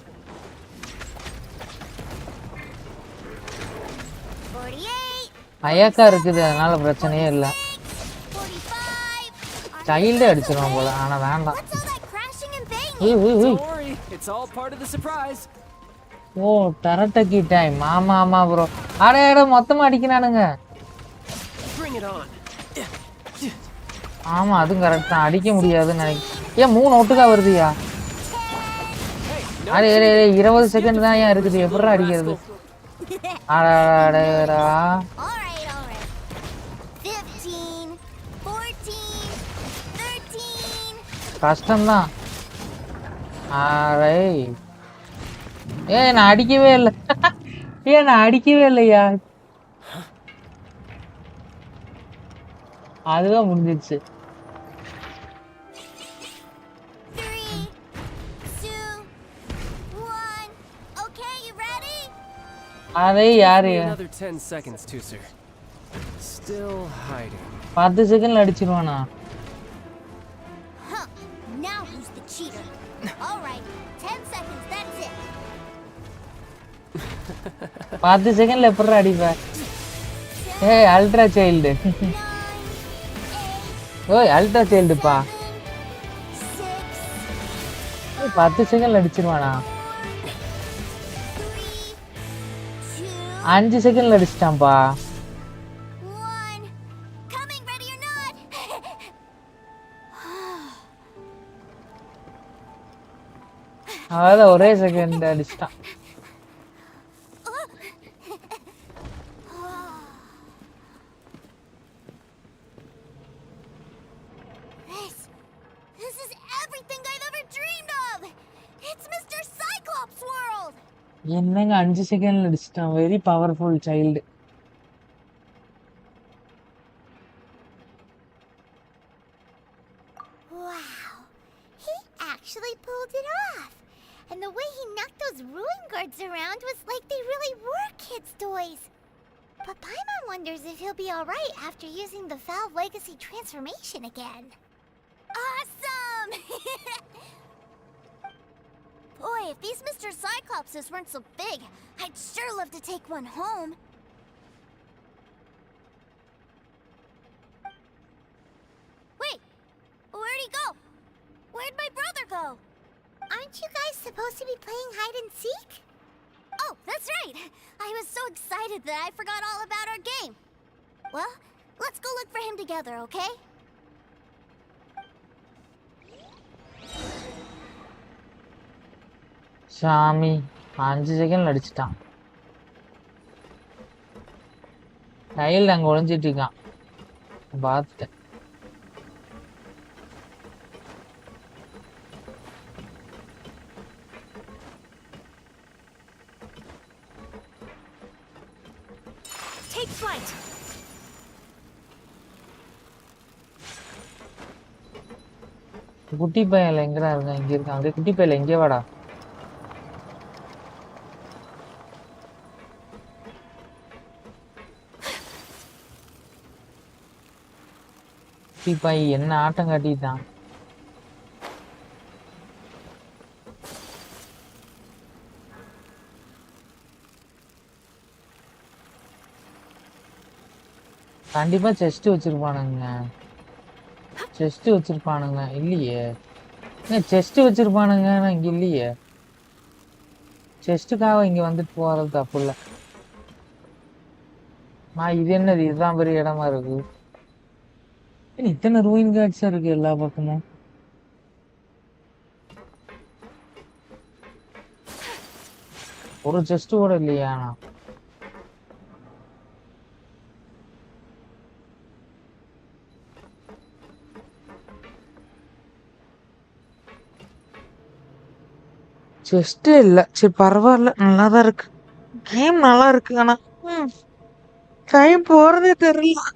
48. Ayaka இருக்குது, அதனால பிரச்சனையே இல்லை. சைல்டே அடிச்சிருவான் போல, ஆனா வேண்டாம். Don't worry, it's all part of the surprise. ஓ, தரட்டக்கி டைம். ஆமா ஆமா ப்ரோ. அட மொத்தமா அடிக்கிறானுங்க. Bring it on. ஆமா, அதுவும் கரெக்ட் தான். அடிக்க முடியாதுன்னு நினைக்கிறேன். ஏன் 3 ஒட்டுக்கா வருதுயா? அடே 20 செகண்ட் தான் ஏன் இருக்குது, எப்படா அடிக்கிறது? அடடா. கஷ்டம்தான். நான் அடிக்கவே இல்லை. நான் அடிக்கவே இல்லையா? அதுதான் முடிஞ்சிருச்சு. 3, 2, 1. Okay, you ready? அதே யாரு? Another 10 seconds, Tooser. Still hiding. 10 செகண்ட்ல அடிச்சிருவானா? Now who's the cheater? All right, 10 seconds, that's it. 10 செகண்ட்ல எப்பறா அடிப்ப? Ultra child. ஓய், அல்ட்ரா சைல்டுப்பா. 10 செகண்ட்ல அடிச்சிருவானா? 5 செகண்ட்ல அடிச்சிட்டான்பா. அதான் ஒரே செகண்ட் அடிச்சிட்டான். This is everything I've ever dreamed of. It's Mr. Cyclops' world. என்னங்க 5 செகண்ட்ல அடிச்சிட்டான். Very powerful child. Wow, he actually pulled it off. And the way he knocked those ruin guards around was like they really were kids' toys. But Paimon wonders if he'll be alright after using the Valve Legacy transformation again. Awesome! Boy, if these Mr. Cyclopses weren't so big, I'd sure love to take one home. Wait, where'd he go? Where'd my brother go? aren't you guys supposed to be playing hide and seek? Oh, that's right. I was so excited that I forgot all about our game. Well, let's go look for him together, okay? சாமி 5 second அடிச்சிட்டான். கையில் அங்கே ஒளிஞ்சிட்டு இருக்கான், பார்த்துட்டேன். Take flight. குட்டி பையன் எங்கடா இருக்கான்? இங்க இருக்கான். அங்கே குட்டி பையன் எங்கே வாடா. குட்டி பையன் என்ன ஆட்டம் காட்டிட்டான். கண்டிப்பா செஸ்ட் வச்சிருப்பானுங்க. செஸ்ட் வச்சிருப்பானுங்க இல்லையே. செஸ்ட் வச்சிருப்பானுங்க, இங்க இல்லையே. செஸ்ட்டுக்காக இங்க வந்துட்டு போறது தப்பு இல்லை. இது என்னது? இதுதான் பெரிய இடமா இருக்கு. இத்தனை ரூயின் கார்ட்ஸா இருக்கு எல்லா பக்கமும். ஒரு செஸ்ட் கூட இல்லையா? செஸ்டே இல்ல. சரி பரவாயில்ல, நல்லாதான் இருக்கு. கேம் நல்லா இருக்கு. ஆனா டைம் போறதே தெரியல.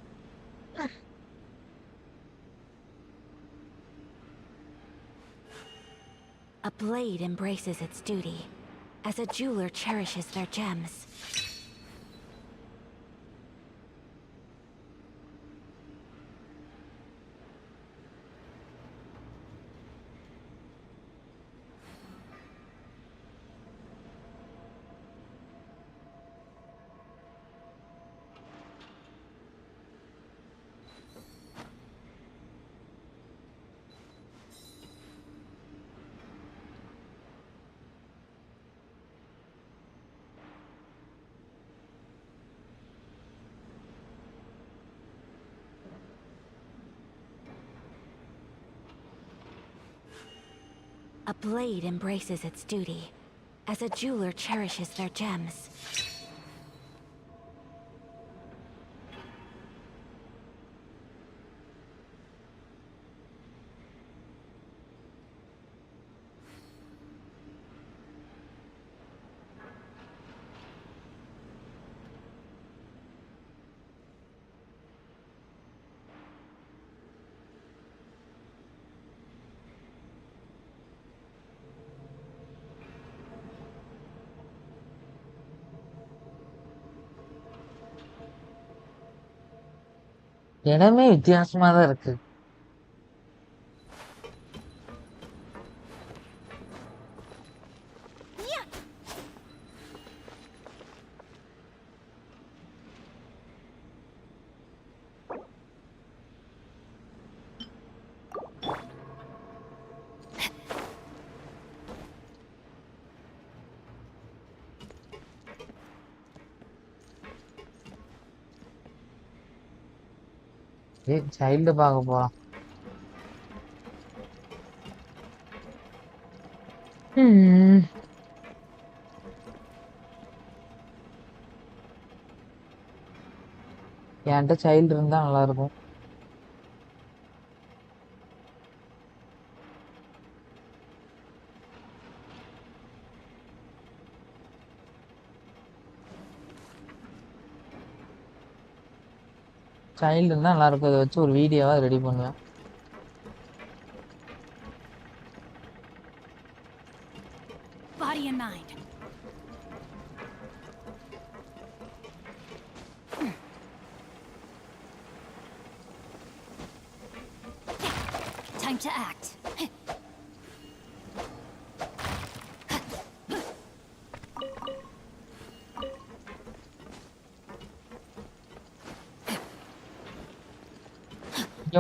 A blade embraces its duty, as a jeweler cherishes their gems. A blade embraces its duty, as a jeweler cherishes their gems. இடமே வித்தியாசமா தான் இருக்கு. சைல்டு பார்க்க போறோம். என்கிட்ட சைல்டு இருந்தா நல்லா இருக்கும். சைல்டு இருந்தா நல்லா இருக்கும். அதை வச்சு ஒரு வீடியோவா ரெடி பண்ணுவேன். Body and mind. Time to act.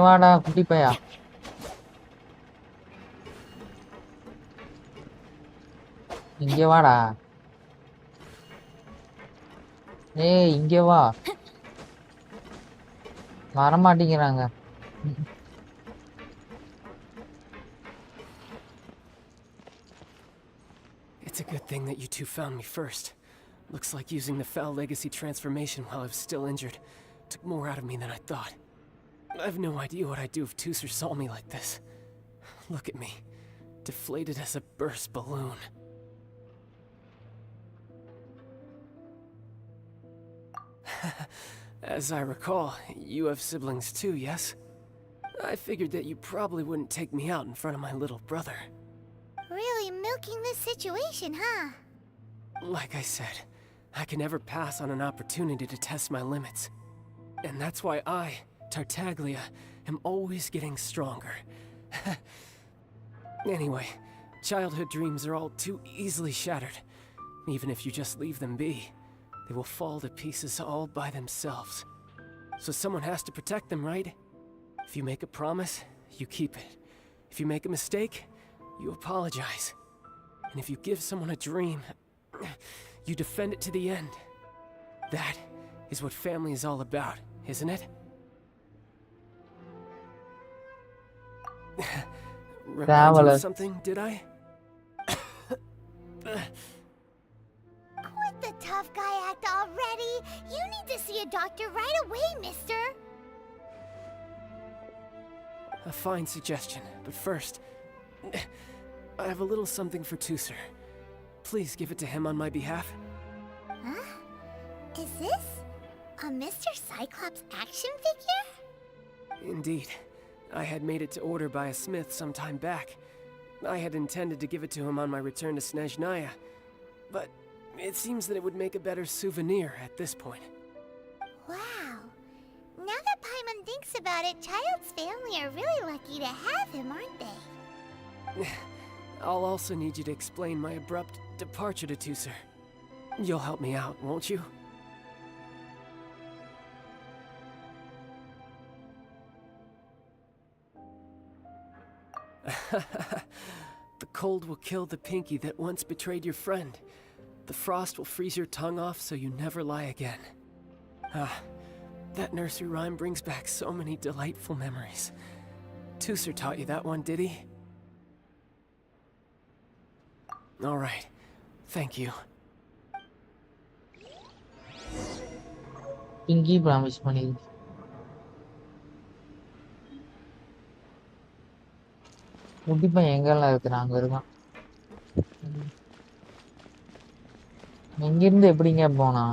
வாடா குட்டி பையா. இங்க வாடா. ஏய் இங்க வா. வர மாட்டேங்கிறாங்க. It's a good thing that you two found me first. Looks like using the Foul Legacy transformation while I was still injured took more out of me than I thought. I have no idea what I'd do if Tooser saw me like this. Look at me, deflated as a burst balloon. As I recall, you have siblings too, yes? I figured that you probably wouldn't take me out in front of my little brother. Really milking this situation, huh? Like I said, I can never pass on an opportunity to test my limits. And that's why I, Tartaglia, am always getting stronger. Anyway, childhood dreams are all too easily shattered. Even if you just leave them be, they will fall to pieces all by themselves. So someone has to protect them, right? If you make a promise, you keep it. If you make a mistake, you apologize. And if you give someone a dream, you defend it to the end. That is what family is all about, isn't it? Remind you of something, did I? Quit the tough guy act already. You need to see a doctor right away, mister. A fine suggestion, but first, I have a little something for Tooser. Please give it to him on my behalf. Huh? Is this a Mr. Cyclops action figure? Indeed. I had made it to order by a smith some time back. I had intended to give it to him on my return to Snezhnaya, but it seems that it would make a better souvenir at this point. Wow. Now that Paimon thinks about it, Child's family are really lucky to have him, aren't they? I'll also need you to explain my abrupt departure to Tooser. You'll help me out, won't you? The cold will kill the pinky that once betrayed your friend. The frost will freeze your tongue off so you never lie again. Ah, that nursery rhyme brings back so many delightful memories. Tooser taught you that one, did he? All right. Thank you. Pinky promise பண்ணி கண்டிப்பா எங்கெல்லாம் இருக்கு நாங்க இருக்கோம். இங்கிருந்து எப்படிங்க போனா?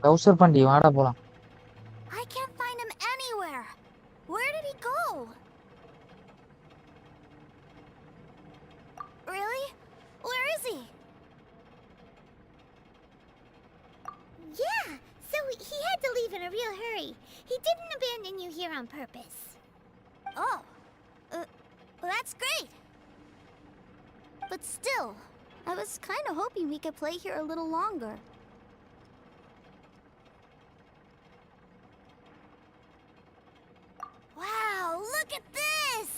கௌசர் பண்டி வாடா போலாம். I can't find him anywhere. Where did he go? Really? Where is he? Yeah, so he had to leave in a real hurry. He didn't abandon you here on purpose. Oh. Well, that's great. But still, I was kind of hoping we could play here a little longer. Wow, look at this!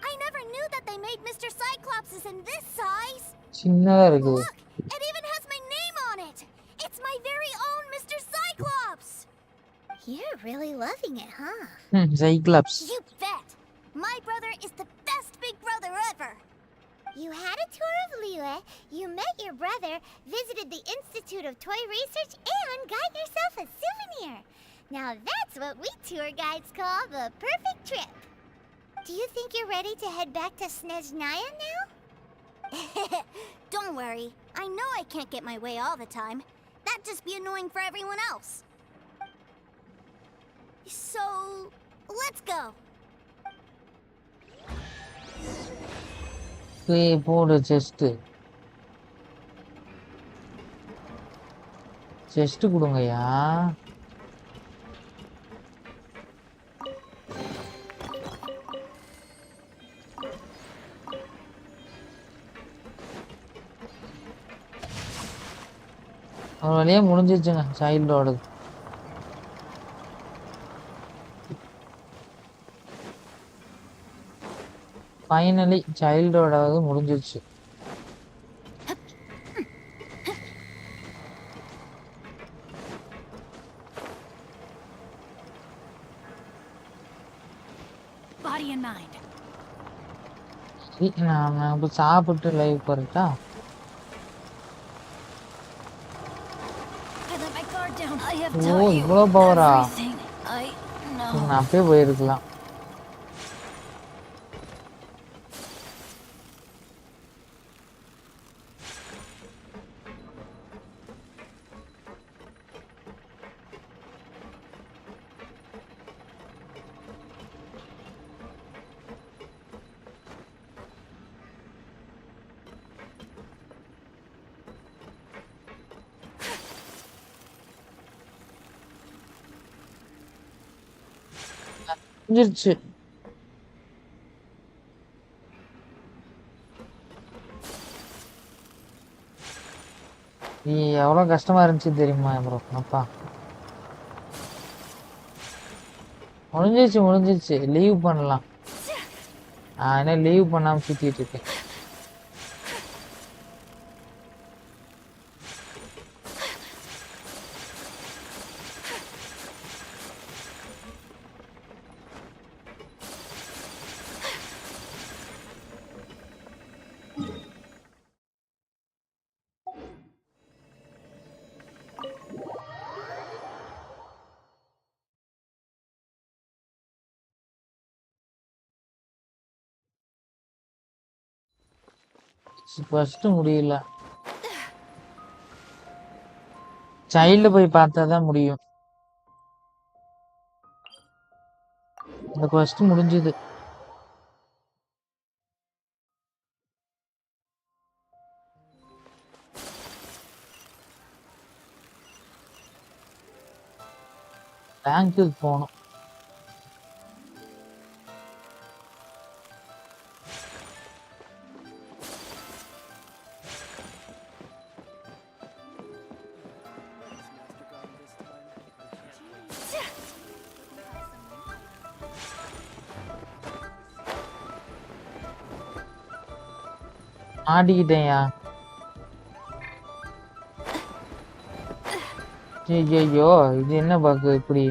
I never knew that they made Mr. Cyclopses in this size. சின்னதா இருக்கு. Look, it even has my name on it. It's my very own Mr. Cyclops. You're really loving it, huh? Cyclops. You bet. My brother is the best big brother ever. You had a tour of Liyue, you met your brother, visited the Institute of Toy Research, and got yourself a souvenir. Now that's what we tour guides call the perfect trip. Do you think you're ready to head back to Snezhnaya now? Don't worry. I know I can't get my way all the time. That'd just be annoying for everyone else. So, let's go. ஏய் போடு chest. Chest கொடுங்கய்யா. ஒரு வழியா முடிஞ்சிருச்சுங்க சைல்டோடது. Finally சைல்டோடது முடிஞ்சிருச்சு. Body and mind. சரி, நான் இப்போ சாப்பிட்டு live போறட்டா? I let my guard down. I have ஓ, taught you இவ்வளோ பவரா? everything I know. நான் அப்பயே போயிருக்கலாம். முடிஞ்சிருச்சு. எவ்வளோ கஷ்டமா இருந்துச்சு தெரியுமா ப்ரோ? அப்பா முடிஞ்சிருச்சு. லீவ் பண்ணலாம். நான் என்ன லீவ் பண்ணாம சுத்திட்டு இருக்கேன். ஃபர்ஸ்ட் முடியல. சைல்டு போய் பார்த்தா தான் முடியும். இந்த ஃபர்ஸ்ட் முடிஞ்சது. பேங்க்குக்கு போகணும். ஆடிக்கிட்டேயா? ஐயோ, இது என்ன பாக்கு இப்படி?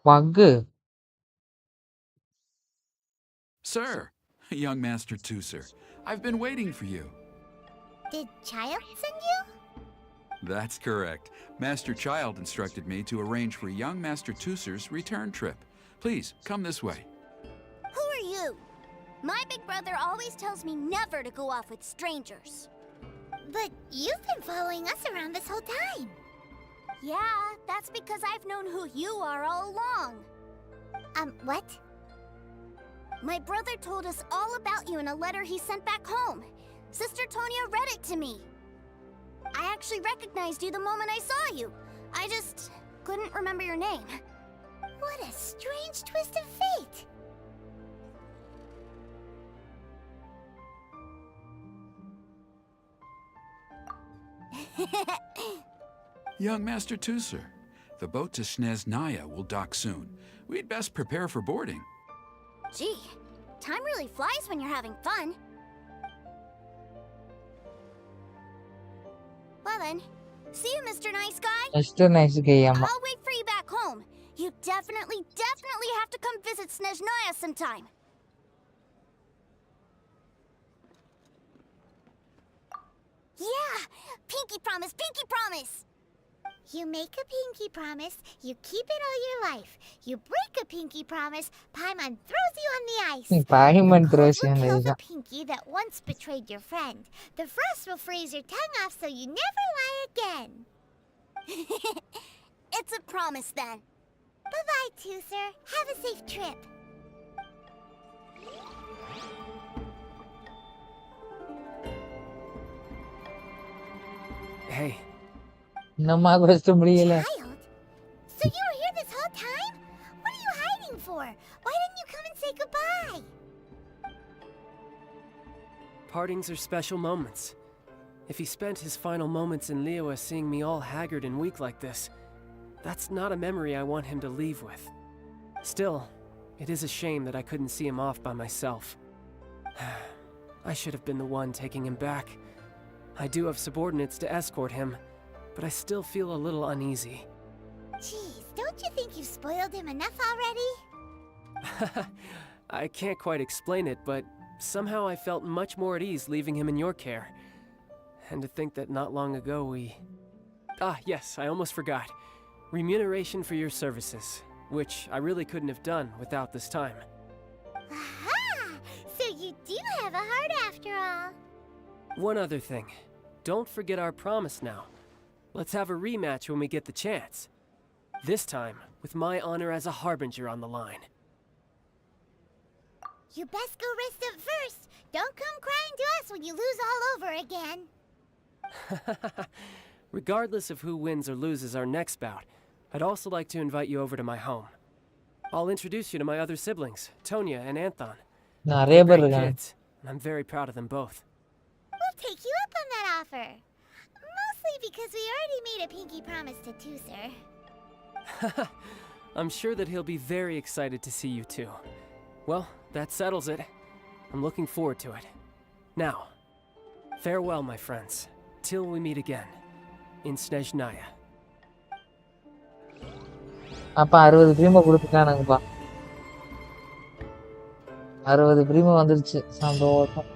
பக்கு. Sir, young Master Tooser, I've been waiting for you. Did Child send you? That's correct. Master Child instructed me to arrange for young Master Tooser's return trip. Please, come this way. Who are you? My big brother always tells me never to go off with strangers. But you've been following us around this whole time. Yeah, that's because I've known who you are all along. What? My brother told us all about you in a letter he sent back home. Sister Tonya read it to me. I actually recognized you the moment I saw you. I just couldn't remember your name. What a strange twist of fate. Young Master Tooser, the boat to Sneznaya will dock soon. We'd best prepare for boarding. Gee, time really flies when you're having fun. Well then, see you, Mr. Nice Guy. Mr. Nice Guy, ஆமா. I'll wait for you back home. You definitely have to come visit Sneznaya sometime. Yeah, pinky promise, pinky promise. You make a pinky promise, you keep it all your life. You break a pinky promise, Paimon throws you on the ice. Paimon throws you on the Kill ice. the pinky that once betrayed your friend. The frost will freeze your tongue off so you never lie again. It's a promise then. Bye-bye, Tooser. Have a safe trip. Hey, இன்னமா quest முடியல. Child? So you were here this whole time? What are you hiding for? Why didn't you come and say goodbye? Partings are special moments. If he spent his final moments in Liyue seeing me all haggard and weak like this, that's not a memory I want him to leave with. Still, it is a shame that I couldn't see him off by myself. I should have been the one taking him back. I do have subordinates to escort him, but I still feel a little uneasy. Jeez, don't you think you've spoiled him enough already? I can't quite explain it, but somehow I felt much more at ease leaving him in your care. And to think that not long ago we... Ah, yes, I almost forgot. Remuneration for your services, which I really couldn't have done without this time. Aha! So you do have a heart after all. One other thing. Don't forget our promise now. Let's have a rematch when we get the chance. This time, with my honor as a harbinger on the line. You best go rest up first. Don't come crying to us when you lose all over again. Regardless of who wins or loses our next bout, I'd also like to invite you over to my home. I'll introduce you to my other siblings, Tonya and Anthon. நிறைய They're பேர் great இருக்காங்க. kids, and I'm very proud of them both. We'll take you up on that offer. Mostly because we already made a pinky promise to Tooser. I'm sure that he'll be very excited to see you too. Well, that settles it. I'm looking forward to it. Now, farewell, my friends, till we meet again in Snezhnaya. அப்ப 60 பிரீமோ கொடுத்துட்டானுங்கப்பா. 60 பிரீமோ வந்துருச்சு. சந்தோஷம்.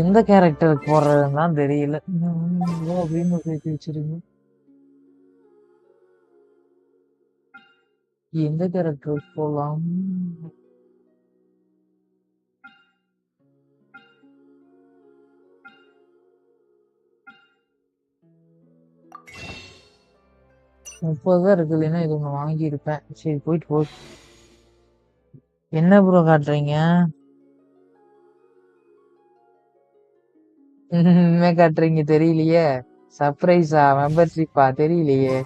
எந்த கேரக்டருக்கு போடுறதுன்னு தான் தெரியல. பிரீமோ சேர்த்து வச்சிருங்க. எந்த கேரக்டருக்கு போடலாம்? முப்பதுதான் இருக்கு, இல்லைன்னா இது ஒண்ணு வாங்கியிருப்பேன். சரி போயிட்டு போ. என்ன ப்ரோ காட்டுறீங்க? இனிமே காட்டுறீங்க தெரியலையே. சர்ப்ரைஸா? மெம்பர்ஷிப்பா? தெரியலையே.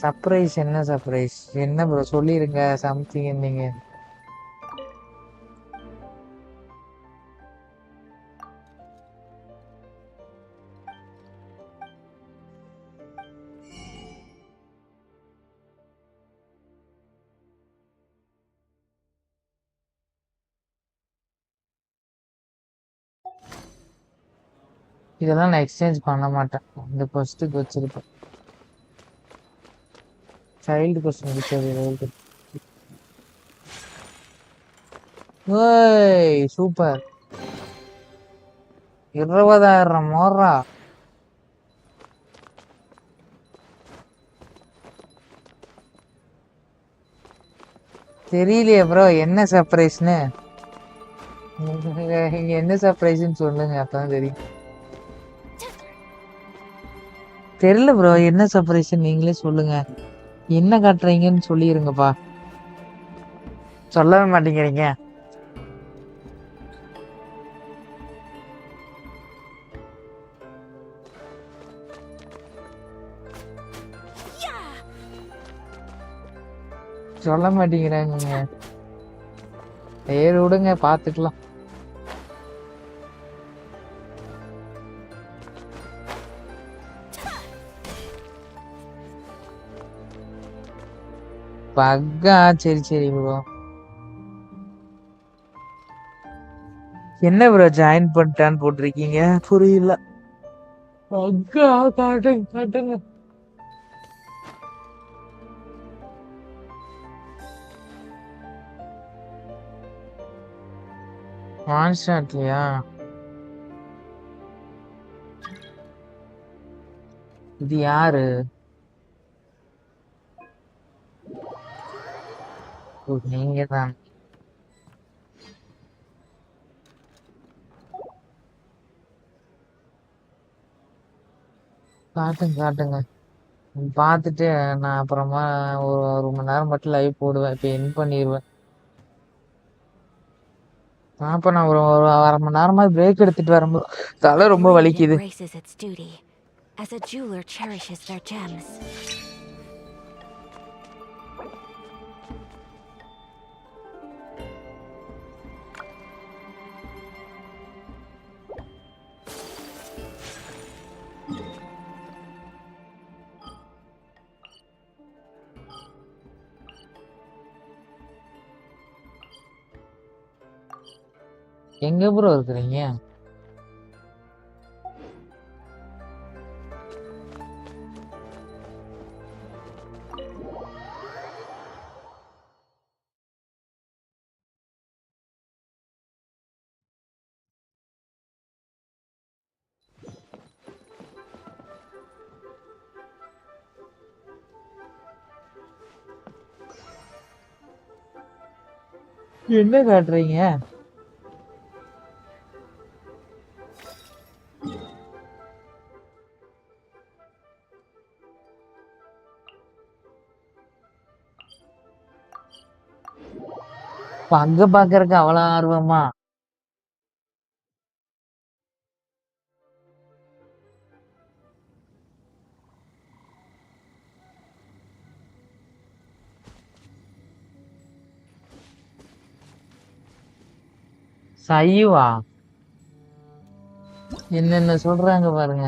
சர்ப்ரைஸ் என்ன சர்ப்ரைஸ்? என்ன ப்ரோ சொல்லிருங்க சம்திங் நீங்க. இதெல்லாம் நான் எக்ஸ்சேஞ்ச் பண்ண மாட்டேன். இந்த ஃபர்ஸ்ட்டுக்கு வச்சிருப்பேன். சைல்டு கொஸ்டின் முடிச்சது. ஏய் சூப்பர். 20,000 மோரா. தெரியலையே ப்ரோ என்ன சர்ப்ரைஸ்னு. என்ன சர்ப்ரைஸ்னு சொல்லுங்க, அப்பதான் தெரியும். தெரியல ப்ரோ என்ன சர்ப்ரைஸ் நீங்களே சொல்லுங்க. என்ன காட்டுறீங்கன்னு சொல்லிருங்கப்பா. சொல்லவே மாட்டேங்கிறீங்க. சொல்ல மாட்டேங்கிறாங்க. சரி விடுங்க பாத்துக்கலாம். பக்கா சரி சரி ப்ரோ. என்ன ப்ரோ ஜாயின் பண்ணிட்டான்னு போட்டிருக்கீங்க, புரியல. பக்கா காட்டுங்க காட்டுங்க. மான்ஸ்டாட்லியா? இது யாரு? நீங்க தான். காட்டுங்க காட்டுங்க. பார்த்துட்டு நான் அப்புறமா ஒரு மணி நேரம் மட்டும் லைவ் போடுவேன். இப்போ என் பண்ணிடுவேன். அப்ப நான் ஒரு அரை மணி நேரமா பிரேக் எடுத்துட்டு வரும்போது தலை ரொம்ப Blade வலிக்குது. embraces its duty, as a jeweler cherishes their gems. எங்க ப்ரோ இருக்கிறீங்க? என்ன காட்டுறீங்க? அங்க பாக்குறதுக்கு அவ்வளவு ஆர்வமா? சைவா என்னென்ன சொல்றாங்க பாருங்க.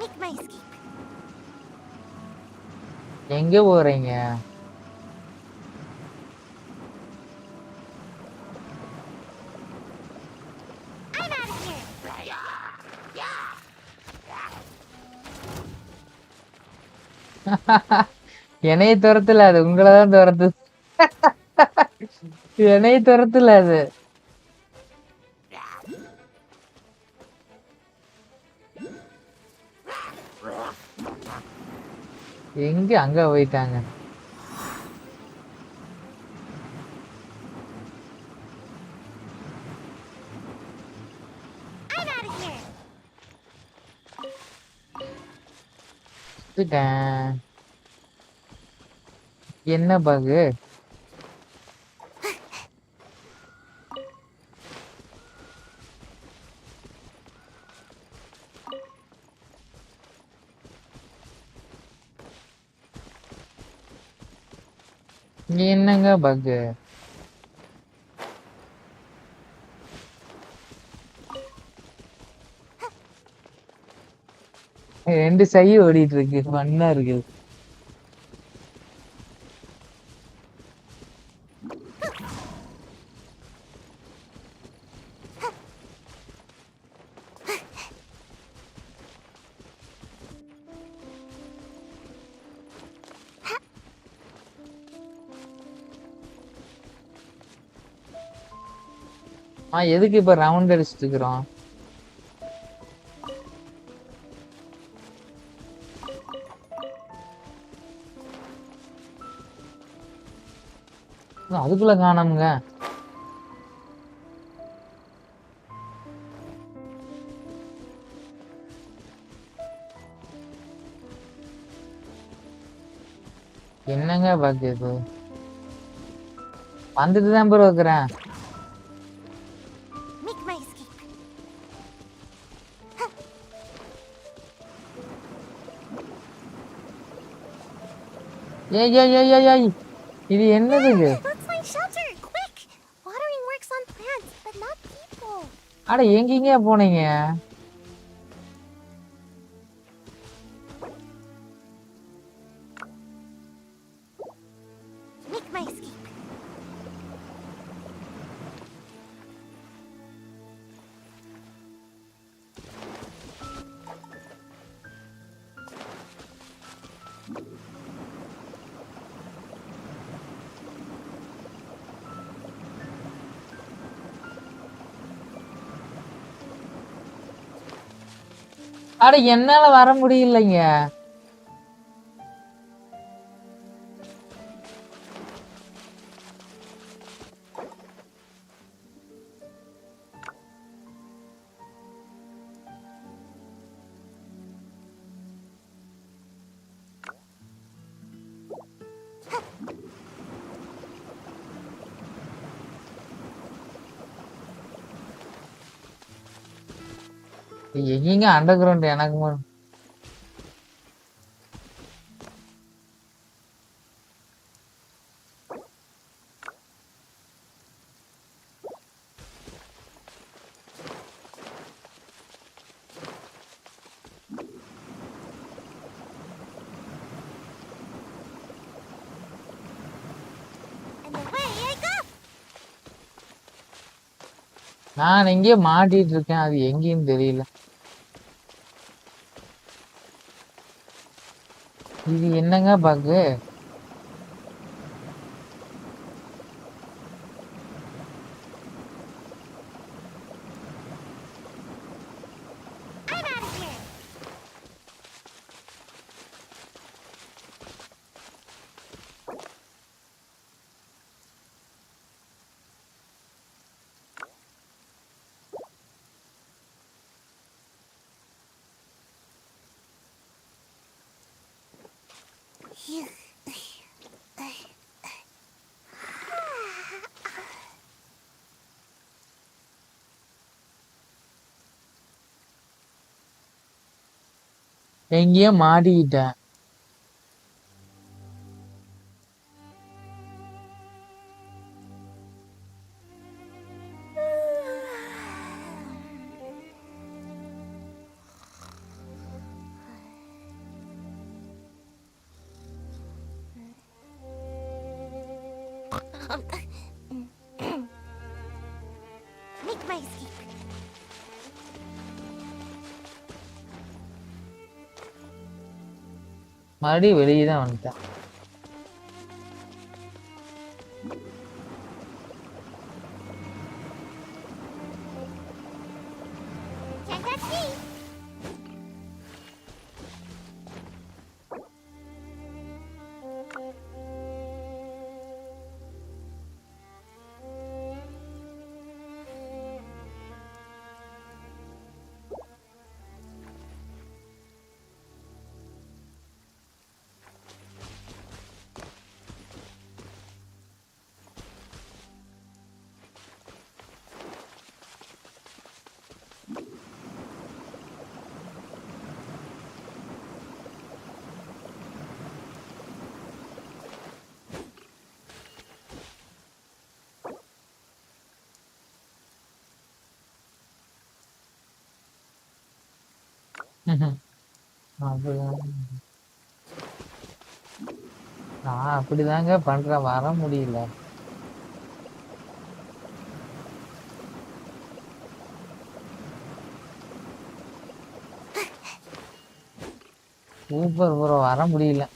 Make my escape. எங்க போறீங்க? I'm out of here. என்னைய துரத்துல அது உங்களதான் துரத்து. என்னைய துரத்துல அது. எங்க அங்க போயிட்டாங்க? I'm out of here. சுத்திட்டேன். என்ன பகு? என்னங்க பகு? ரெண்டு சை ஓடிட்டு இருக்கு. ஃபன்னா இருக்கு. எதுக்கு இப்ப ரவுண்ட் அடிச்சுட்டு இருக்கிறோம்? அதுக்குள்ள காணோமுங்க. என்னங்க பாக்கியது? வந்துட்டு தான் ப்ரோ இருக்கிறேன். Make my escape. ஏய் ஏய் ஏய் ஏய் ஏய், இது என்னதுங்க? Let's find shelter, quick! Watering works on plants, but not people. அட எங்கீங்க போனீங்க? Make my escape. அட என்னால வர முடியலைங்க. எங்கேங்க அண்டர் கிரவுண்ட் எனக்கு நான் எங்கேயோ மாட்டிட்டு இருக்கேன். அது எங்கேயும் தெரியல. இது என்னங்க பக்கு? எங்கேயோ மாட்டிக்கிட்டேன். Make my escape. மறுபடியும் வெளியே தான் வந்துட்டேன். Can't touch me. அப்படிதான். நான் அப்படிதாங்க பண்றேன். வர முடியல. Super bro. வர முடியல.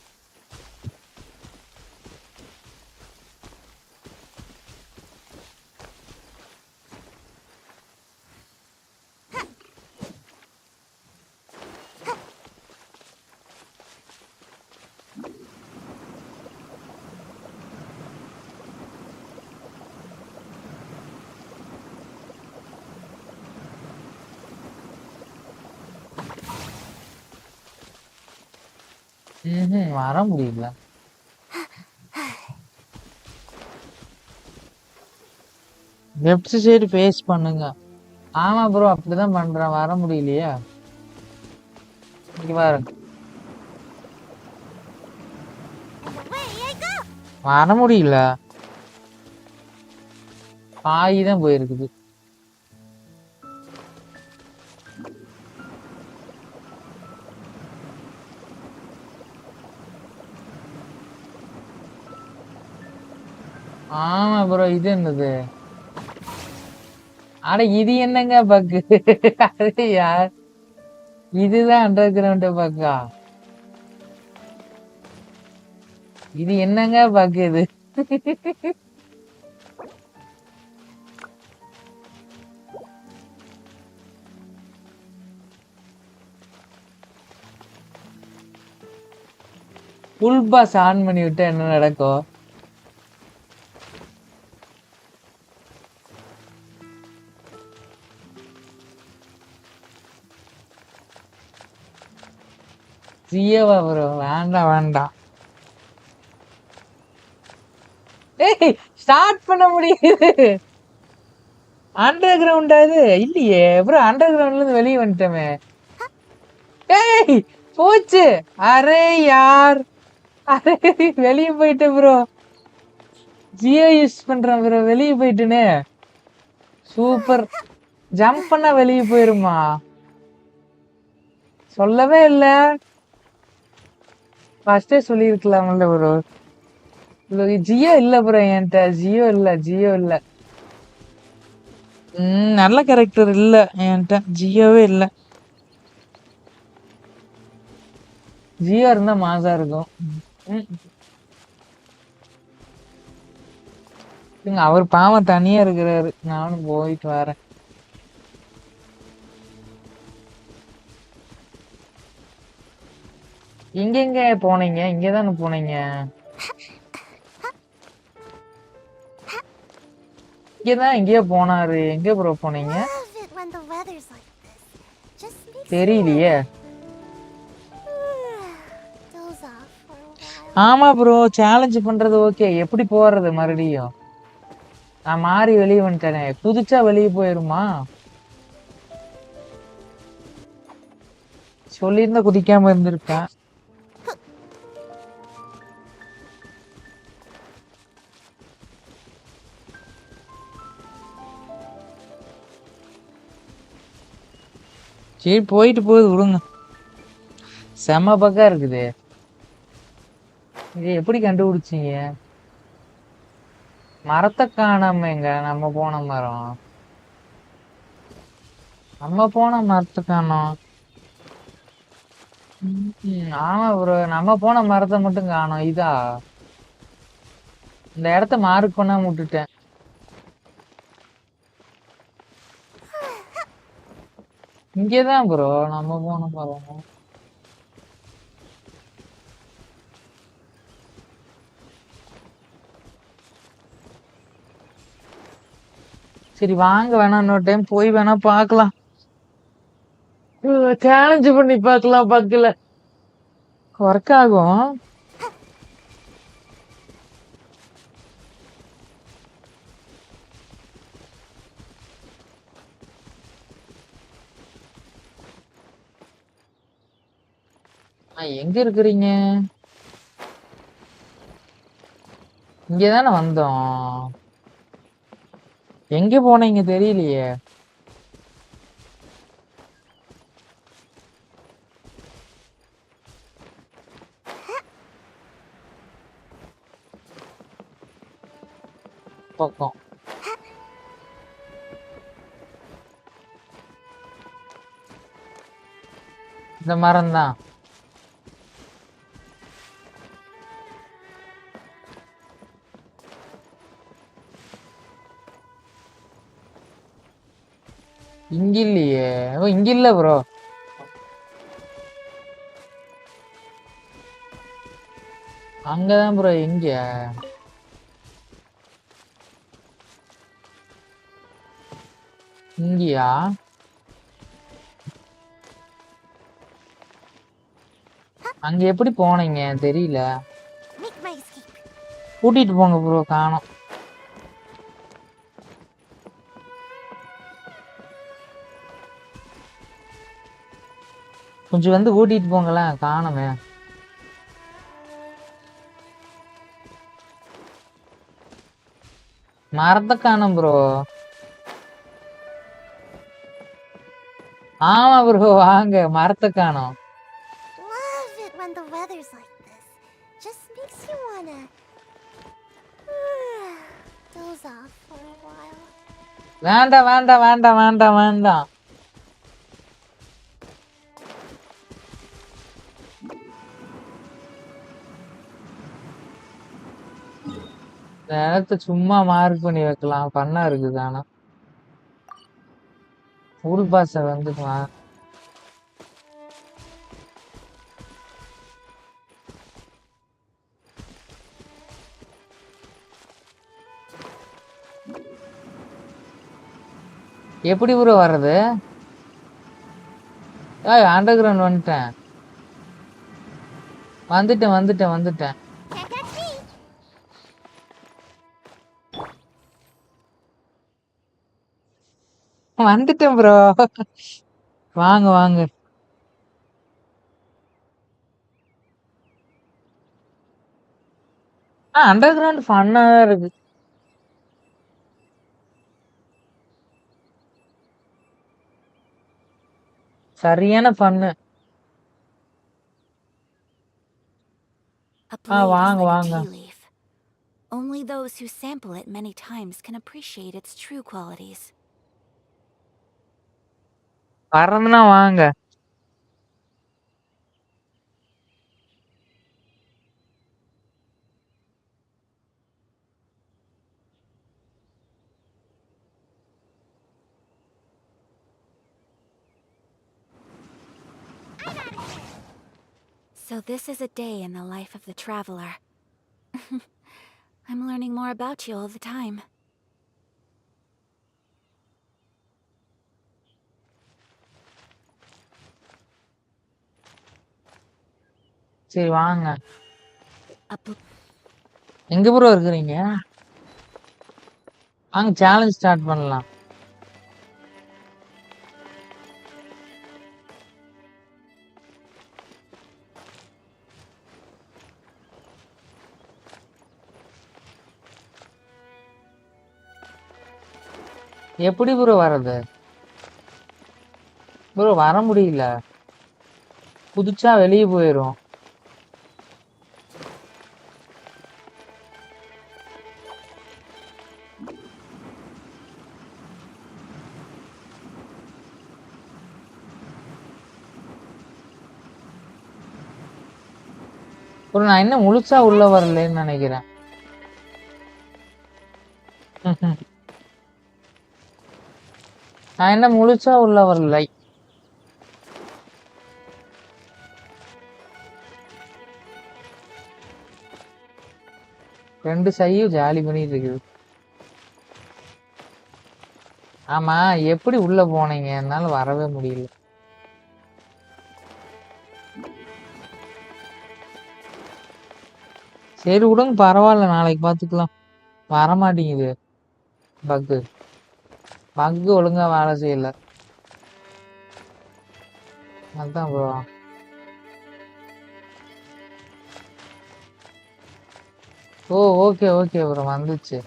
வர முடியல. லெஃப்ட் சைடு ஃபேஸ் பண்ணுங்க. ஆமா ப்ரோ அப்படிதான் பண்றேன். வர முடியலையா? இங்க பாருங்க. வர முடியல. பாய் தான் போயிருக்குது. ஆமா ப்ரோ. இது என்னது? அட இது என்னங்க பக்கு? அது யார்? இதுதான் அண்டர் கிரவுண்ட் பக்கா? இது என்னங்க பக்கு இது? ஃபுல் பாஸ் ஆன் பண்ணி விட்டா என்ன நடக்கும்? ஜியோவா ப்ரோ? வேண்டாம் வேண்டாம். ஏய் ஸ்டார்ட் பண்ண முடியுது. அண்டர் கிரவுண்டா இது? இல்லையே ப்ரோ, அண்டர் கிரவுண்ட்ல இருந்து வெளியே வந்துட்டோமே. ஏய் போச்சு. அரே யார், அரே வெளியே போயிட்டு ப்ரோ. ஜியோ யூஸ் பண்றேன் ப்ரோ, வெளியே போயிட்டுனே. சூப்பர். ஜம்ப் பண்ணா வெளியே போயிருமா? சொல்லவே இல்ல. ஃபர்ஸ்டே சொல்லியிருக்கலாம்ல ப்ரோ. ஜியோ இல்ல ப்ரோ, என்கிட்ட ஜியோ இல்ல, ஜியோ இல்ல. நல்ல கேரக்டர் இல்ல என்கிட்ட, ஜியோவே இல்ல. ஜியோ இருந்தா மாசா இருக்கும். அவர் பாவம் தனியா இருக்கிறாரு, நானும் போயிட்டு வரேன். எங்க போனீங்க? இங்கதானே போனீங்க. இங்கதான் எங்கேயோ போனாரு. எங்க ப்ரோ போனீங்க? தெரியலையே. ஆமா ப்ரோ, சேலஞ்ச் பண்றது ஓகே. எப்படி போறது மறுபடியும்? நான் மாறி வெளியே வந்துட்டேனே. குதிச்சா வெளியே போயிருமா? சொல்லியிருந்தா குதிக்காம இருந்திருப்பேன். சரி போயிட்டு போகுது விடுங்க. செம பக்கா இருக்குது. இது எப்படி கண்டுபிடிச்சீங்க? மரத்தை காணாமங்க. நம்ம போன மரம், நம்ம போன மரத்தை காணோம். ஆமா ப்ரோ, நம்ம போன மரத்தை மட்டும் காணோம். இதா இந்த இடத்த மார்க் பண்ணாம விட்டுட்டேன். இங்கேதான் ப்ரோ நம்ம போன மரம். சரி வாங்க, வேணா இன்னொரு டைம் போய் வேணா பார்க்கலாம். சேலஞ்சு பண்ணி பார்க்கலாம். பக்கல ஒர்க் ஆகும். எங்க இருக்கிறீங்க? இங்கதானே வந்தோம். எங்க போனீங்க தெரியலையே. பக்கம் இந்த மரம் தான். இங்க இல்லையே. ஓ இங்க இல்ல ப்ரோ. அங்கதான் ப்ரோ. எங்க? இங்கயா? அங்க எப்படி போனீங்க தெரியல. கூட்டிட்டு போங்க ப்ரோ, காணோம். கொஞ்சம் வந்து கூட்டிட்டு போங்களேன், காணுமே. மரத்தை காணும் ப்ரோ. ஆமா ப்ரோ, வாங்க. மரத்தை காணோம். வேண்டாம் வேண்டாம் வேண்டாம் வேண்டாம் வேண்டாம். இந்த இடத்த சும்மா மார்க் பண்ணி வைக்கலாம். பண்ணா இருக்குது. ஆனா ஃபுல் பாஸ வந்துக்கலாம். எப்படி ப்ரோ வர்றது? ஏய் அண்டர் கிரவுண்ட் வந்துட்டேன். வந்துட்டேன். வந்துட்டேன் ப்ரோ. வாங்க. அண்டர் கிரவுண்ட் ஃபன்னா தான் இருக்கு. சரியான fun. A blade is like a வாங்க. tea leaf. Only those who sample it many times can appreciate its true qualities. வரணும்னா வாங்க. So this is a day in the life of the traveler. I'm learning more about you all the time. சரி வாங்க. A எங்க bro இருக்கிறீங்க? வாங்க challenge start பண்ணலாம். எப்படி bro வர்றது? ப்ரோ வர முடியல. குதிச்சா வெளியே போயிரும். ப்ரோ நான் இன்னும் முழுசா உள்ள வரலன்னு நினைக்கிறேன். நான் என்ன முழுசா உள்ள வரலை. ரெண்டு சையும் ஜாலி பண்ணிட்டு இருக்குது. ஆமா எப்படி உள்ள போனீங்க? என்னால வரவே முடியல. சரி விடுங்க பரவாயில்ல, நாளைக்கு பாத்துக்கலாம். வரமாட்டேங்குது. பக்கு ஒழுங்கா வேலை செய்யல. அதான் ப்ரோ. ஓகே ப்ரோ வந்துச்சு.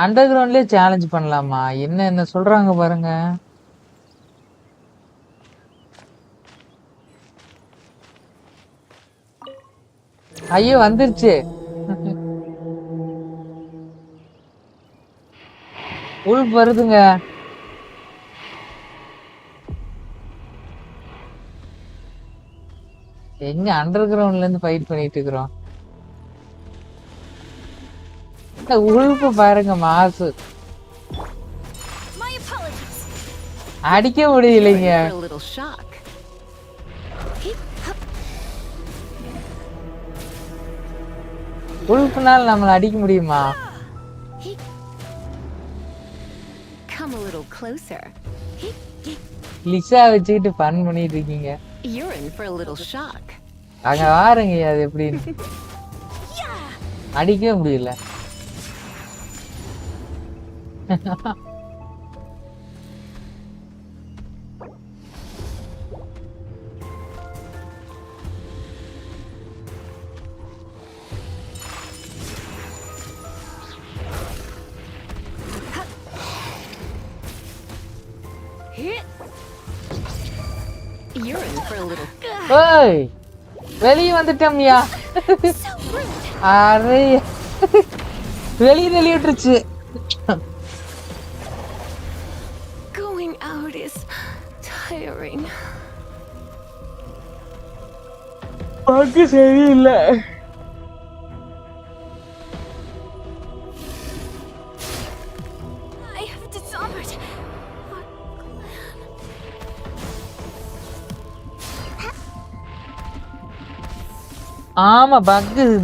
அண்டர் கிரவுண்ட்லயே சேலஞ்ச் பண்ணலாமா? என்ன சொல்றாங்க பாருங்க. ஐயோ வந்துருச்சு. உள் வருதுங்க. எங்க அண்டர் கிரவுண்ட்ல இருந்து ஃபைட் பண்ணிட்டு இருக்கிறோம். உழுப்பு பாருங்க மாசு. அடிக்க முடியலைங்க. உழுப்புனால நம்மள அடிக்க முடியுமா? Come a little closer. Lisa வச்சுக்கிட்டு ஃபன் பண்ணிட்டு இருக்கீங்க. You're in for a little shock. அங்க வாருங்க அது எப்படின்னு. அடிக்கவே முடியல. You're in for a little. ஏய் வெளிய வந்துட்டோம்யா. அரே வெளிய விட்டுருச்சு. Going out is tiring. பாக்கு சரியில்லை. I have dishonored. ஆமா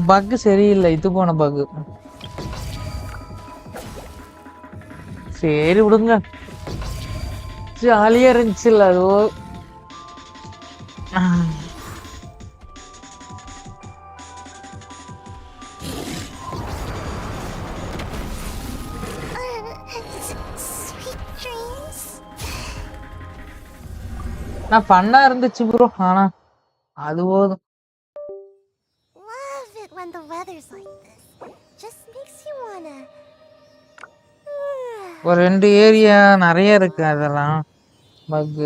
பக் சரியில்லை. இது போன பக். சரி விடுங்க. ஜாலியா இருந்துச்சுல்ல அது. Sweet dreams. நான் ஃபன்னா இருந்துச்சு ப்ரோ. ஆனா அது போதும். Love it when the weather's like this. Just makes you wanna. ஒரு 2 ஏரியா நிறைய இருக்கு அதெல்லாம் பக்.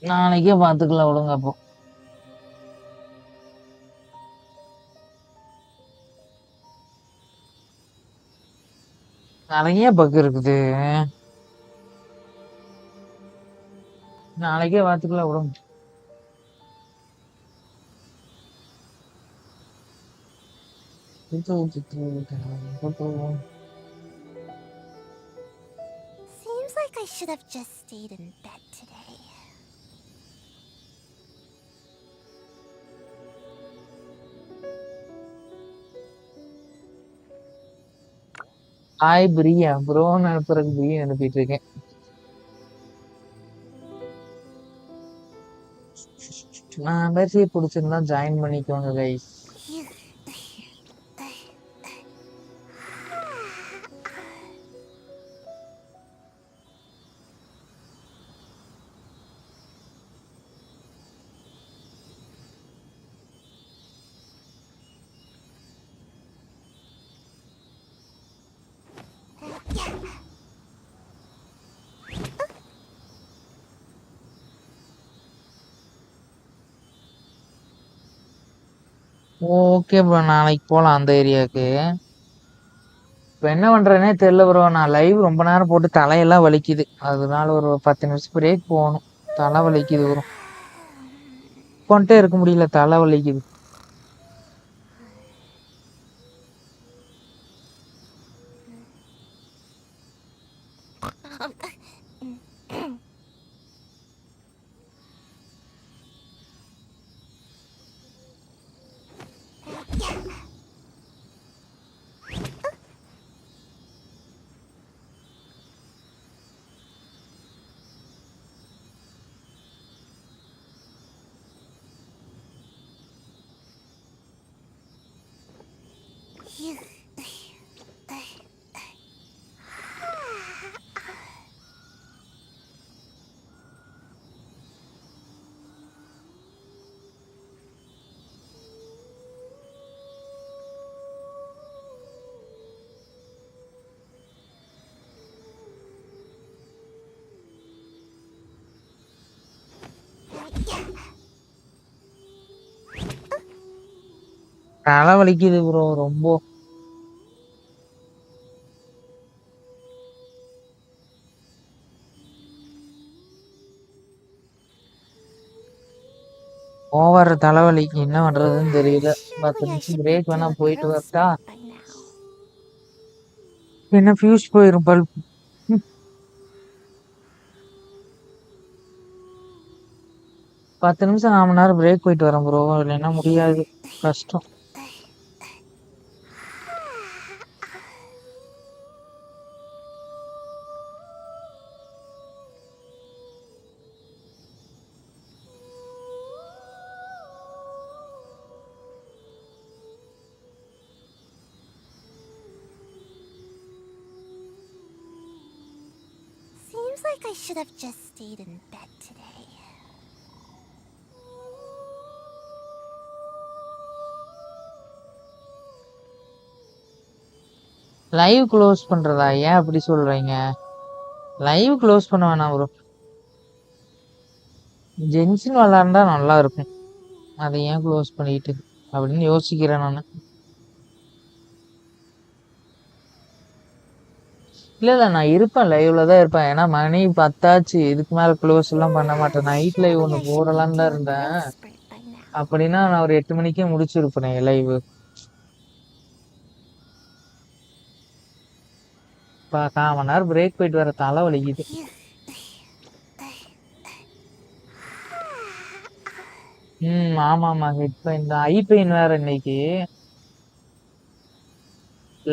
நாளைக்கே பாத்துக்கலாம் விடுங்க அப்போ. நிறைய பக் இருக்குது. நாளைக்கே பாத்துக்கலாம் விடுங்க. Seems like I should have just stayed in bed today. Hi Priya ப்ரோன்னு அனுப்புறதுக்கு பிரியா அனுப்பிட்டு இருக்கேன். நான் மெசேஜ் பிடிச்சிருந்தா ஜாயின் பண்ணிக்கோங்க கைஸ். ஓகே ப்ரோ, நாளைக்கு போலாம் அந்த ஏரியாவுக்கு. இப்போ என்ன பண்றேனே தெரியல ப்ரோ. நான் லைவ் ரொம்ப நேரம் போட்டு தலையெல்லாம் வலிக்குது. அதனால ஒரு 10 நிமிஷம் பிரேக் போகணும். தலை வலிக்குது ப்ரோ. கொண்டே இருக்க முடியல, தலை வலிக்குது. தலை வலிக்குது ப்ரோ ரொம்ப. ஓவர் தலைவலிக்கு என்ன பண்றதுன்னு தெரியல. 10 நிமிஷம் பிரேக் வேணா போயிட்டு வரட்டா? என்ன ஃபியூஸ் போயிரும் பல்ப். 10 நிமிஷம் 1/4 மணி நேரம் பிரேக் போயிட்டு வரேன் ப்ரோ. இல்லைன்னா முடியாது, கஷ்டம். Seems like I should have just stayed in bed today. Live close பண்றதா? ஏன் அப்படி சொல்றீங்க? லைவ் க்ளோஸ் பண்ண வேணாம் ப்ரோ. ஜென்ஷன் விளாண்டா நல்லா இருக்கும். அதை ஏன் க்ளோஸ் பண்ணிட்டு அப்படின்னு யோசிக்கிறேன் நான். இல்ல நான் இருப்பேன், லைவ்ல தான் இருப்பேன். ஏன்னா மணி 10 ஆச்சு. இதுக்கு மேல க்ளோஸ் எல்லாம் பண்ண மாட்டேன். நைட் லைவ் ஒன்று போடலான்னு தான் இருந்தேன். அப்படின்னா நான் ஒரு 8 மணிக்கே முடிச்சிருப்பேன் லைவ். 1/4 மணி நேரம் பிரேக் போயிட்டு வர தலை வலிக்குது. ஆமாமா. ஹெட் பெயின் தான். ஐ பெயின் வேற இன்னைக்கு.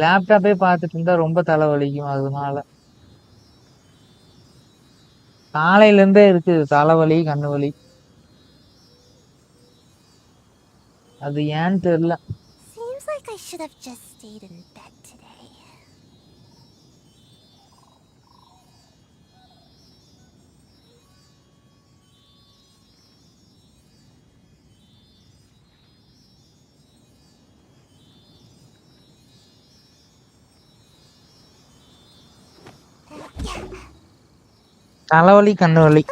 லேப்டாப்பே பார்த்துட்டு இருந்தா ரொம்ப தலை வலிக்கும் அதனால. காலையில இருந்தே இருக்கு தலைவலி, கண்ணு வலி. அது ஏன்னு தெரியல. Seems like I should have just stayed in bed today. தலைவலி, கண்ணு வலி.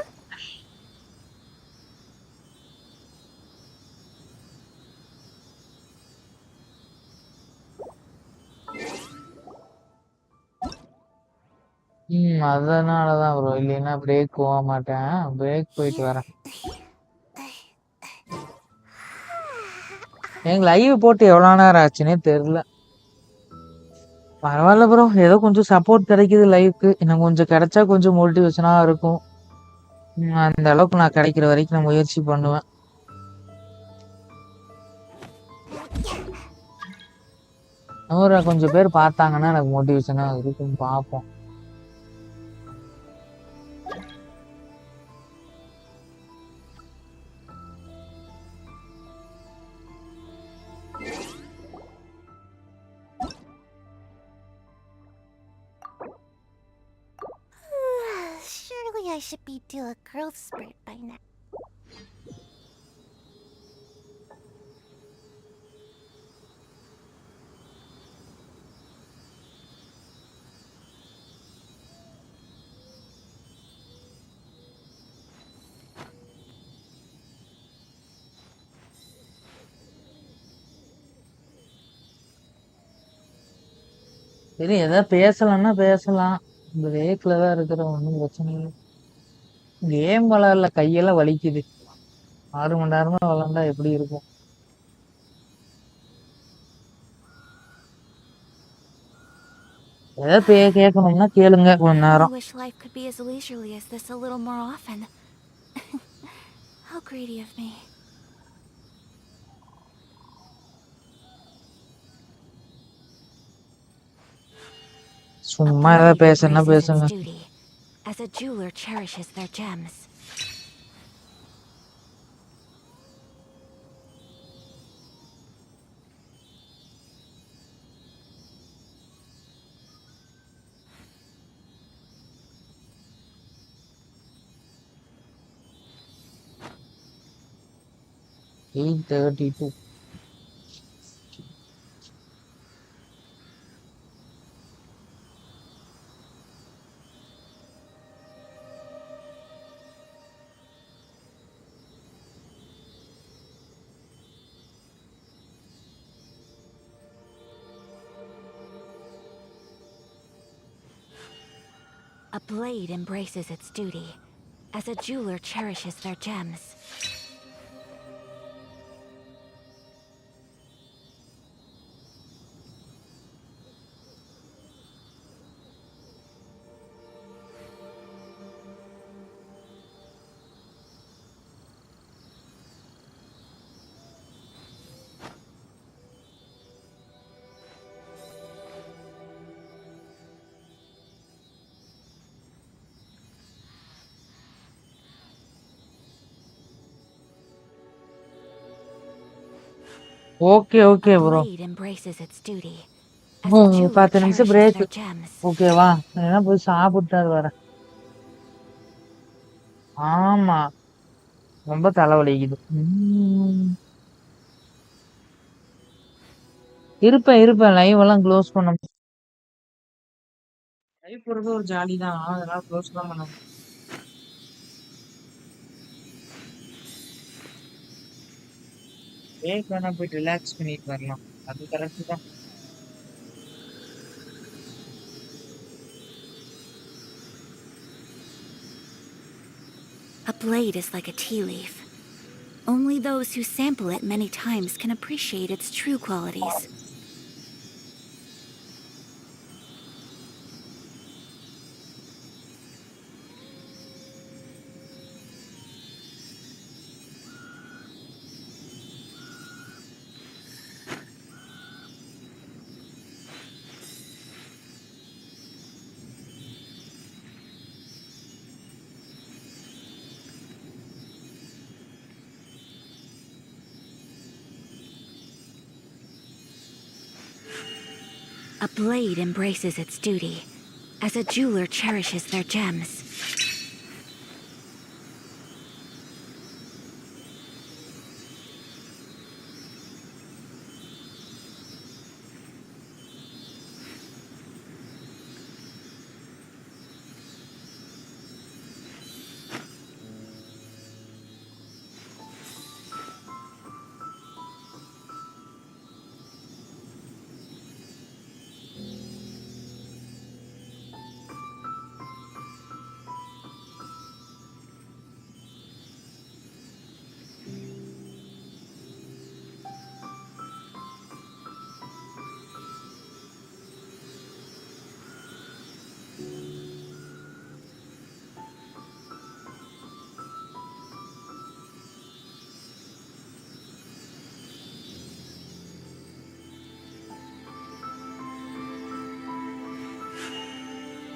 அதனாலதான் ப்ரோ. இல்லைன்னா பிரேக் போக மாட்டேன். பிரேக் போயிட்டு வரேன். எனக்கு லைவ் போட்டு எவ்வளவு நேரம் ஆச்சுன்னே தெரியல. பரவாயில்ல ப்ரோ. ஏதோ கொஞ்சம் சப்போர்ட் கிடைக்குது லைவ்க்கு. இன்னும் கொஞ்சம் கிடைச்சா கொஞ்சம் மோட்டிவேஷனா இருக்கும். அந்த அளவுக்கு நான் கிடைக்கிற வரைக்கும் நான் முயற்சி பண்ணுவேன். கொஞ்சம் பேர் பார்த்தாங்கன்னா எனக்கு மோட்டிவேஷனா இருக்கும். பார்ப்போம். Surely I should be due a growth spurt by now. சரி, ஏதாவது பேசலாம்னா பேசலாம். பிரேக்ல தான் இருக்கிற, ஒன்றும் பிரச்சனை இல்லை. கேம் விளையாடல, கையெல்லாம் வலிக்குது. 6 மணி நேரமா விளையாண்டா எப்படி இருக்கும்? ஏதாவது கேட்கணும்னா கேளுங்க கொஞ்ச I நேரம். wish life could be as leisurely as this a little more often. How greedy of me. சும்மா ஏதாவது பேசுனா பேசுங்க. As a jeweler cherishes their gems. $8:32. A blade embraces its duty, as a jeweler cherishes their gems. Okay okay bro. 10 நிமிஷம் break. ஓகேவா? நான் போய் சாப்பிட்டு வரேன். ஆமா, ரொம்ப தலைவலிக்குது. இருப்பேன். லைவ் எல்லாம் க்ளோஸ் பண்ண. லைவ் போறது ஒரு ஜாலி தான். அதெல்லாம் க்ளோஸ் தான் பண்ணணும். பிரேக் வேணா போயிட்டு ரிலாக்ஸ் பண்ணிட்டு வரலாம். அது கரெக்ட் தான். A blade is like a tea leaf. Only those who sample it many times can appreciate its true qualities. A blade embraces its duty, as a jeweler cherishes their gems.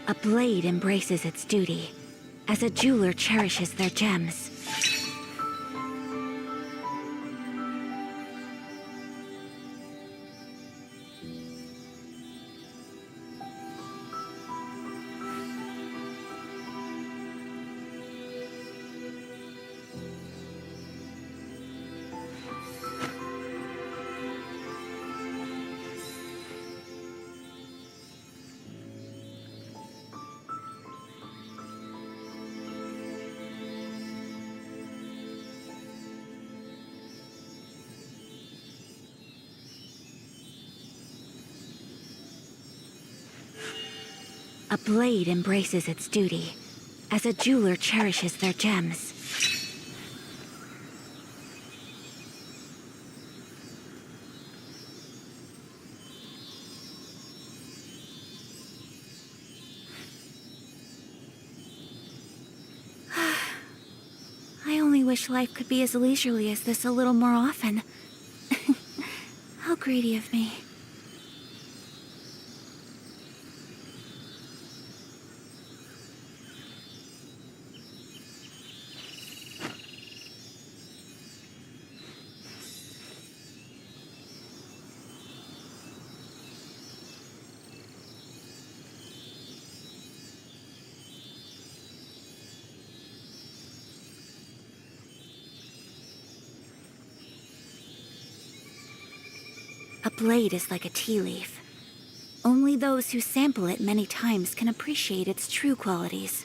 A blade embraces its duty, as a jeweler cherishes their gems. A blade embraces its duty, as a jeweler cherishes their gems. I only wish life could be as leisurely as this a little more often. How greedy of me. A blade is like a tea leaf. Only those who sample it many times can appreciate its true qualities.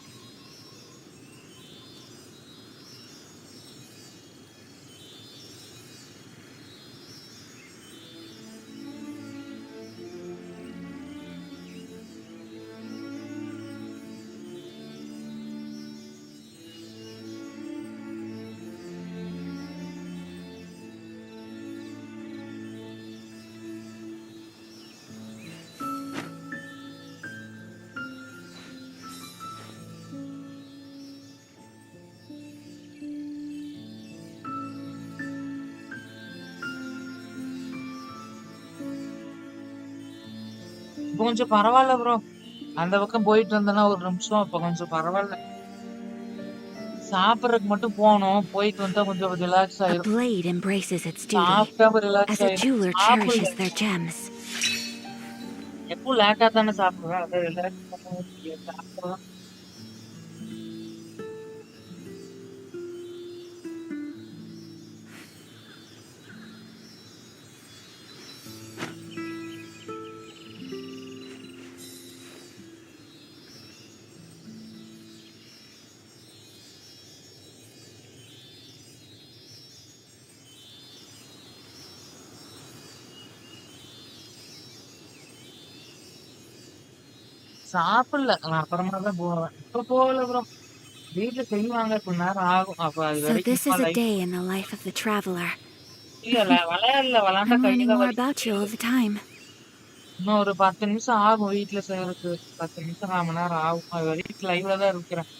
கொஞ்சம் பரவால்ல bro. அந்த பக்கம் போயிட்டு வந்தேன்னா ஒரு நிமிஷம் இப்ப கொஞ்சம் பரவால்ல. சாப்பிடறதுக்கு மட்டும் போணும். போயிட்டு வந்தா கொஞ்சம் ரிலாக்ஸ் A ஆயிரும். blade embraces its duty, சாப்பிட்டா ரிலாக்ஸ் as a ஆயிரும். jeweler cherishes their gems. எப்பவும் லேட்டா தானே சாப்பிடுவேன். அதை ரிலாக்ஸ் பண்ணவும் முடியாது. சாப்பிடலாம். சாப்பிடல. நான் அப்புறமா தான் போவேன். இப்ப போகல ப்ரோ. வீட்ல செய்வாங்க. கொஞ்ச நேரம் ஆகும். அப்ப அது So வரைக்கும் this சும்மா is a light day in the life of the traveler. இல்ல விளையாடல. விளையாண்டா I'm learning கையெல்லாம் more வலிக்கும். about you all the time. இன்னும் ஒரு 10 நிமிஷம் ஆகும் வீட்ல செய்யறதுக்கு. 10 நிமிஷம் 1/4 மணி நேரம் ஆகும். அது வரைக்கும் லைவ்ல தான் இருக்கிறேன்.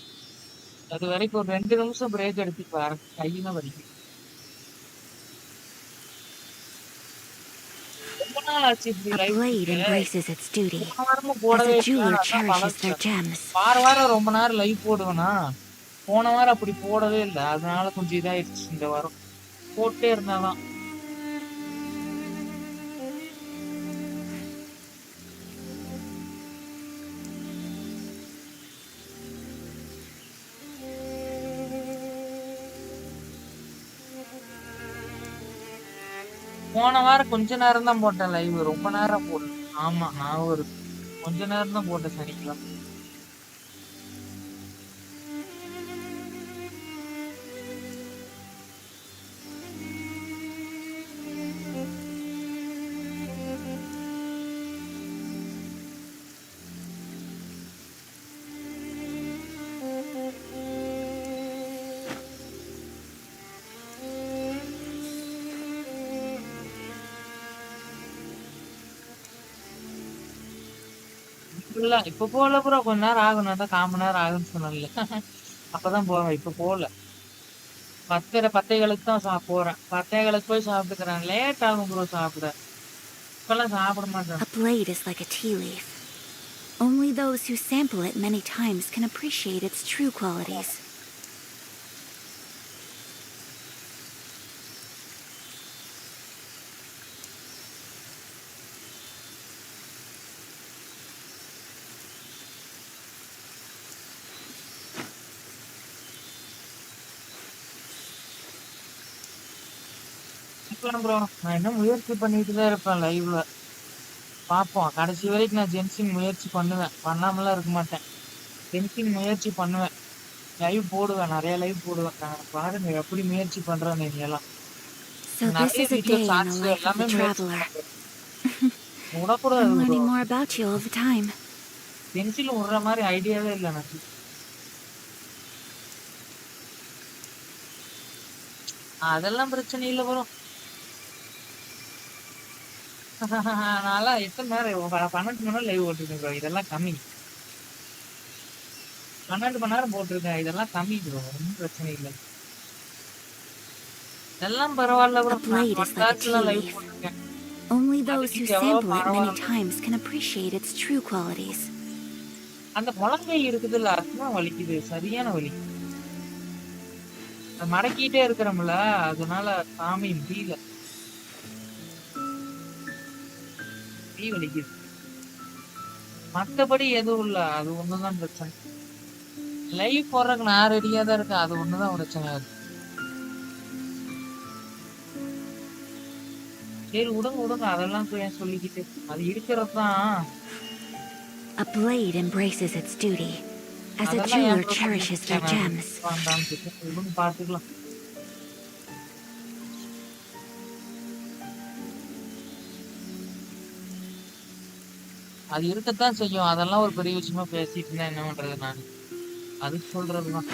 அது வரைக்கும் ஒரு 2 நிமிஷம் பிரேக் எடுத்துட்டு வரேன். கையெல்லாம் வலிக்கும். ரொம்ப நாள் ஆச்சு இப்படி A லைவ் blade போட்டு. embraces its duty, போன வாரமும் as போடவே a இல்ல. jeweler அதான் cherishes their பழசு. gems. வாரம் ரொம்ப நேரம் லைவ் போடுவேனா. போன வாரம் அப்படி போடவே இல்ல. அதனால கொஞ்சம் இதாயிடுச்சு இந்த வாரம். போட்டே இருந்தாதான். போன வாரம் கொஞ்ச நேரம் தான் போட்டேன் லைவ். ரொம்ப நேரம் போடல. ஆமா, நான் ஒரு கொஞ்ச நேரம் தான் போட்டேன் சனிக்கிழமை. இல்ல இப்ப போல ப்ரோ. கொஞ்ச நேரம் ஆகும். நான் தான் 1/4 மணி நேரம் ஆகுன்னு சொன்னேன்ல. அப்பதான் போவேன். இப்ப போல 10:30 தான் போறேன். 10:15 போய் சாப்பிட்டுக்கிறேன். லேட் ஆகும் ப்ரோ சாப்பிட. இப்பெல்லாம் சாப்பிட மாட்டேன். A blade is like a tea leaf. Only those who sample it many times can appreciate its true qualities. Bro நான் இன்னும் முயற்சி பண்ணிட்டு தான் இருப்பேன் லைவ்ல. பார்ப்போம். கடைசி வரைக்கும் நான் ஜென்ஷின் முயற்சி பண்ணுவேன். பண்ணாமலாம் இருக்க மாட்டேன். ஜென்ஷின் முயற்சி பண்ணுவேன். லைவ் போடுவேன். நிறைய லைவ் போடுவேன். நான் பாருங்க எப்படி முயற்சி பண்றேன் நீங்க எல்லாம். So this நிறைய is a video day in the shorts life of எல்லாமே a முயற்சி traveler. பண்றேன். விடக்கூடாது I'm bro. learning more about you all the time. Genshin விடுற மாதிரி ஐடியாவே இல்லை எனக்கு. அதெல்லாம் பிரச்சனை இல்லை ப்ரோ. நான்லாம் எத்தனை நேரம் 12 மணி நேரம் லைவ் போட்டிருக்கேன் ப்ரோ. இதெல்லாம் கம்மி. 12 மணி நேரம் போட்டிருக்கேன். இதெல்லாம் கம்மி ப்ரோ. ஒன்றும் பிரச்சனை இல்லை. இதெல்லாம் பரவாயில்ல bro. A blade is like a tea live leaf. போட்டிருக்கேன். Only those who அதுக்கு எவ்வளவு sample it many பரவாயில்ல. times can appreciate its true qualities. அந்த முழங்கை இருக்குதுல்ல அதுதான் வலிக்குது. சரியான வலி. மடக்கிட்டே இருக்கிறோம்ல அதனால சாமி முடியல. வலிக்குது. மத்தபடி எதுவும் இல்ல. அது ஒண்ணுதான் பிரச்சனை. லைவ் போடுறதுக்கு நான் ரெடியா தான் இருக்கேன். அது ஒண்ணுதான் பிரச்சனை. அது சரி விடுங்க விடுங்க. அதெல்லாம் ஏன் சொல்லிக்கிட்டு. அது இருக்கிறது தான். A blade embraces its duty, as a அதெல்லாம் jeweler ஏன் ப்ரோ cherishes their சொல்லிக்கிட்டு gems. விடுங்க பாத்துக்கலாம். அது இருக்கத்தான் செய்யும். அதெல்லாம் ஒரு பெரிய விஷயமா பேசிட்டு இருந்தா என்ன பண்றது நான். அதுக்கு சொல்றதுதான்.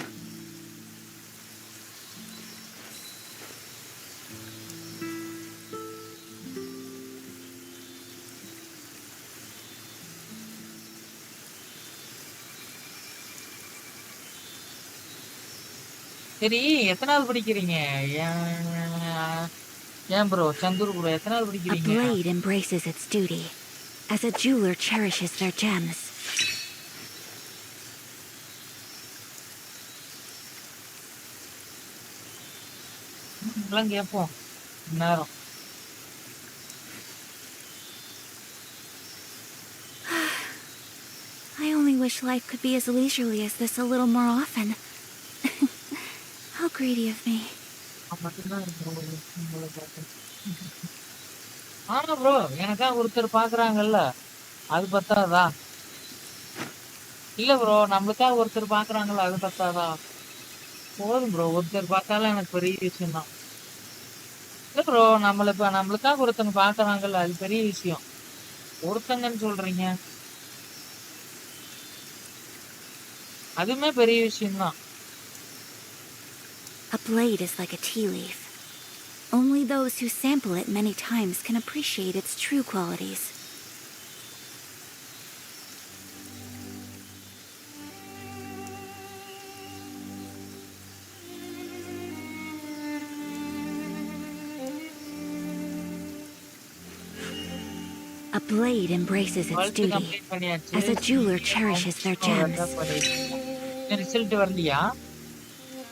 சரி எத்தனாவது படிக்கிறீங்க? ஏன் ப்ரோ சந்துரு ப்ரோ எத்தனாவது A படிக்கிறீங்க? blade embraces its duty, as a jeweler cherishes their gems. எல்லாம் கேட்போம் நேரம். I only wish life could be as leisurely as this a little more often. How greedy of me. ஆமா bro எனக்கா ஒருத்தர் பாக்குறாங்கல்ல அது பத்தாதா? இல்ல ப்ரோ நம்மளுக்கா ஒருத்தர் பாக்குறாங்கல்ல அது பத்தாதா? போதும் ப்ரோ. ஒருத்தர் பார்த்தாலும் எனக்கு பெரிய விஷயம் தான். இல்ல ப்ரோ நம்மளுக்காக ஒருத்தங்க பாக்குறாங்கல்ல அது பெரிய விஷயம். ஒருத்தங்கன்னு சொல்றீங்க அதுவுமே பெரிய விஷயம் தான். A blade is like a tea leaf. Only those who sample it many times can appreciate its true qualities. A blade embraces its twelfth duty, complete பண்ணியாச்சு. as a jeweler cherishes their gems. Result வரலையா?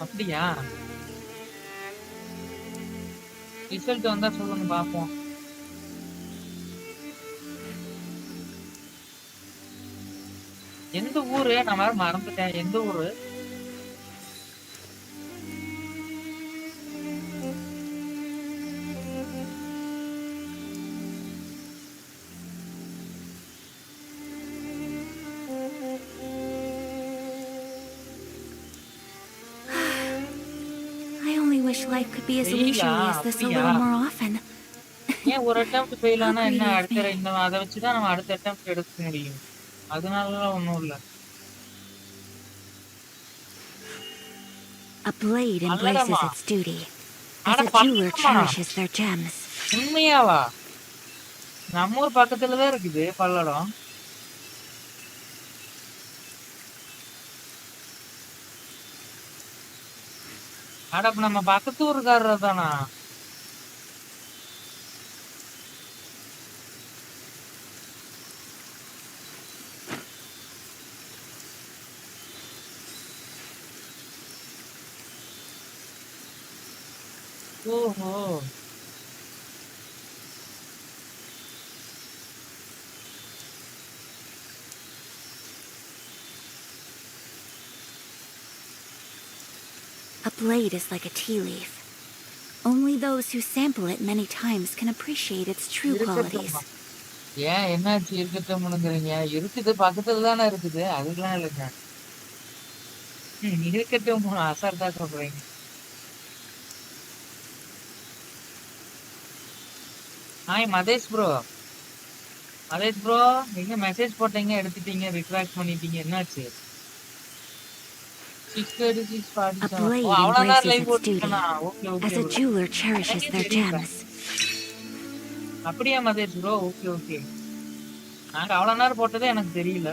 அப்படியா? Result வந்தா சொல்லுங்க பாப்போம். எந்த ஊரு? நான் வேற மறந்துட்டேன். எந்த ஊரு? wish life could be as ஃபெயிலா leisurely as this a அப்படியா? little more often. ஏன் ஒரு அட்டெம்ப்ட் ஃபெயில் How ஆனா என்ன greedy of அடுத்த me. இந்த அதை வச்சுதான் நம்ம அடுத்த அட்டெம்ப்ட் எடுக்க முடியும். அதனாலலாம் ஒண்ணும் இல்ல. A blade embraces பல்லடமா? its duty, அட as a jeweler பல்லடமா? cherishes their gems. உண்மையாவா? நம்ம ஊர் பக்கத்துல தான் இருக்குது பல்லடம். அட அப்ப நம்ம பக்கத்து ஊருக்காரர் தானா? ஓஹோ. A blade is like a tea leaf. Only those who sample it many times can appreciate its true qualities. இருக்கட்டும். ஏன் என்னாச்சு இருக்கட்டும்னுங்கிறீங்க? இருக்குது பக்கத்துல தானே இருக்குது. அதுக்கெல்லாம் இல்லைங்க. இருக்கட்டும் அசால்ட்டா சொல்றீங்க. Hi Madesh bro. Madesh bro நீங்க மெசேஜ் போட்டீங்க எடுத்துட்டீங்க ரிட்ராக்ட் பண்ணிட்டீங்க என்னாச்சு? 636 A 47. blade ஓ அவ்வளவு நேரம் embraces லைவ் its duty, போட்டுருக்கேனா? Okay as okay a bro. jeweler cherishes எனக்கே their தெரியல. gems. அப்படியா மதேஷ் ப்ரோ? Okay okay. நாங்க அவ்வளவு நேரம் போட்டதே எனக்கு தெரியல.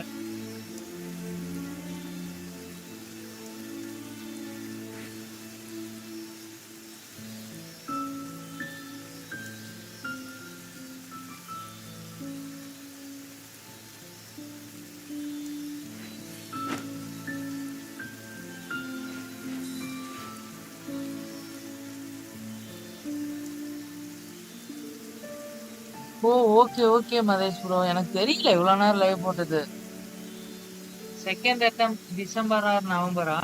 ஓ ஓகே ஓகே மதேஷ் ப்ரோ எனக்கு தெரியல இவ்வளவு நேரம் லைவ் போட்டது. செகண்ட் அட்டெம்ப்ட் டிசம்பர் ஆர் நவம்பரா?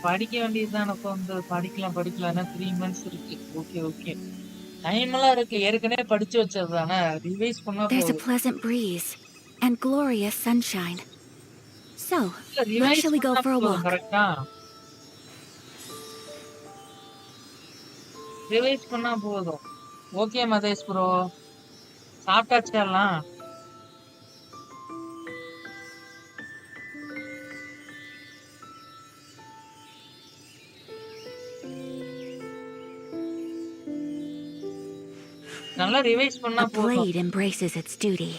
படிக்க வேண்டியது தான் இப்போ வந்து படிக்கலாம் 3 months இருக்கு. ஓகே ஓகே டைம் எல்லாம் இருக்கு. ஏற்கனவே படிச்சு வச்சது தானே ரிவைஸ் பண்ணா There's a போதும். pleasant breeze and glorious sunshine. So, when revise shall we go பண்ணா for a போதும் walk? கரெக்டா? ரிவைஸ் பண்ணா போதும். ஓகே மதேஷ் ப்ரோ சாப்பிட்டாச்சா எல்லாம்? நல்லா ரிவைஸ் பண்ணா A போதும். blade embraces its duty,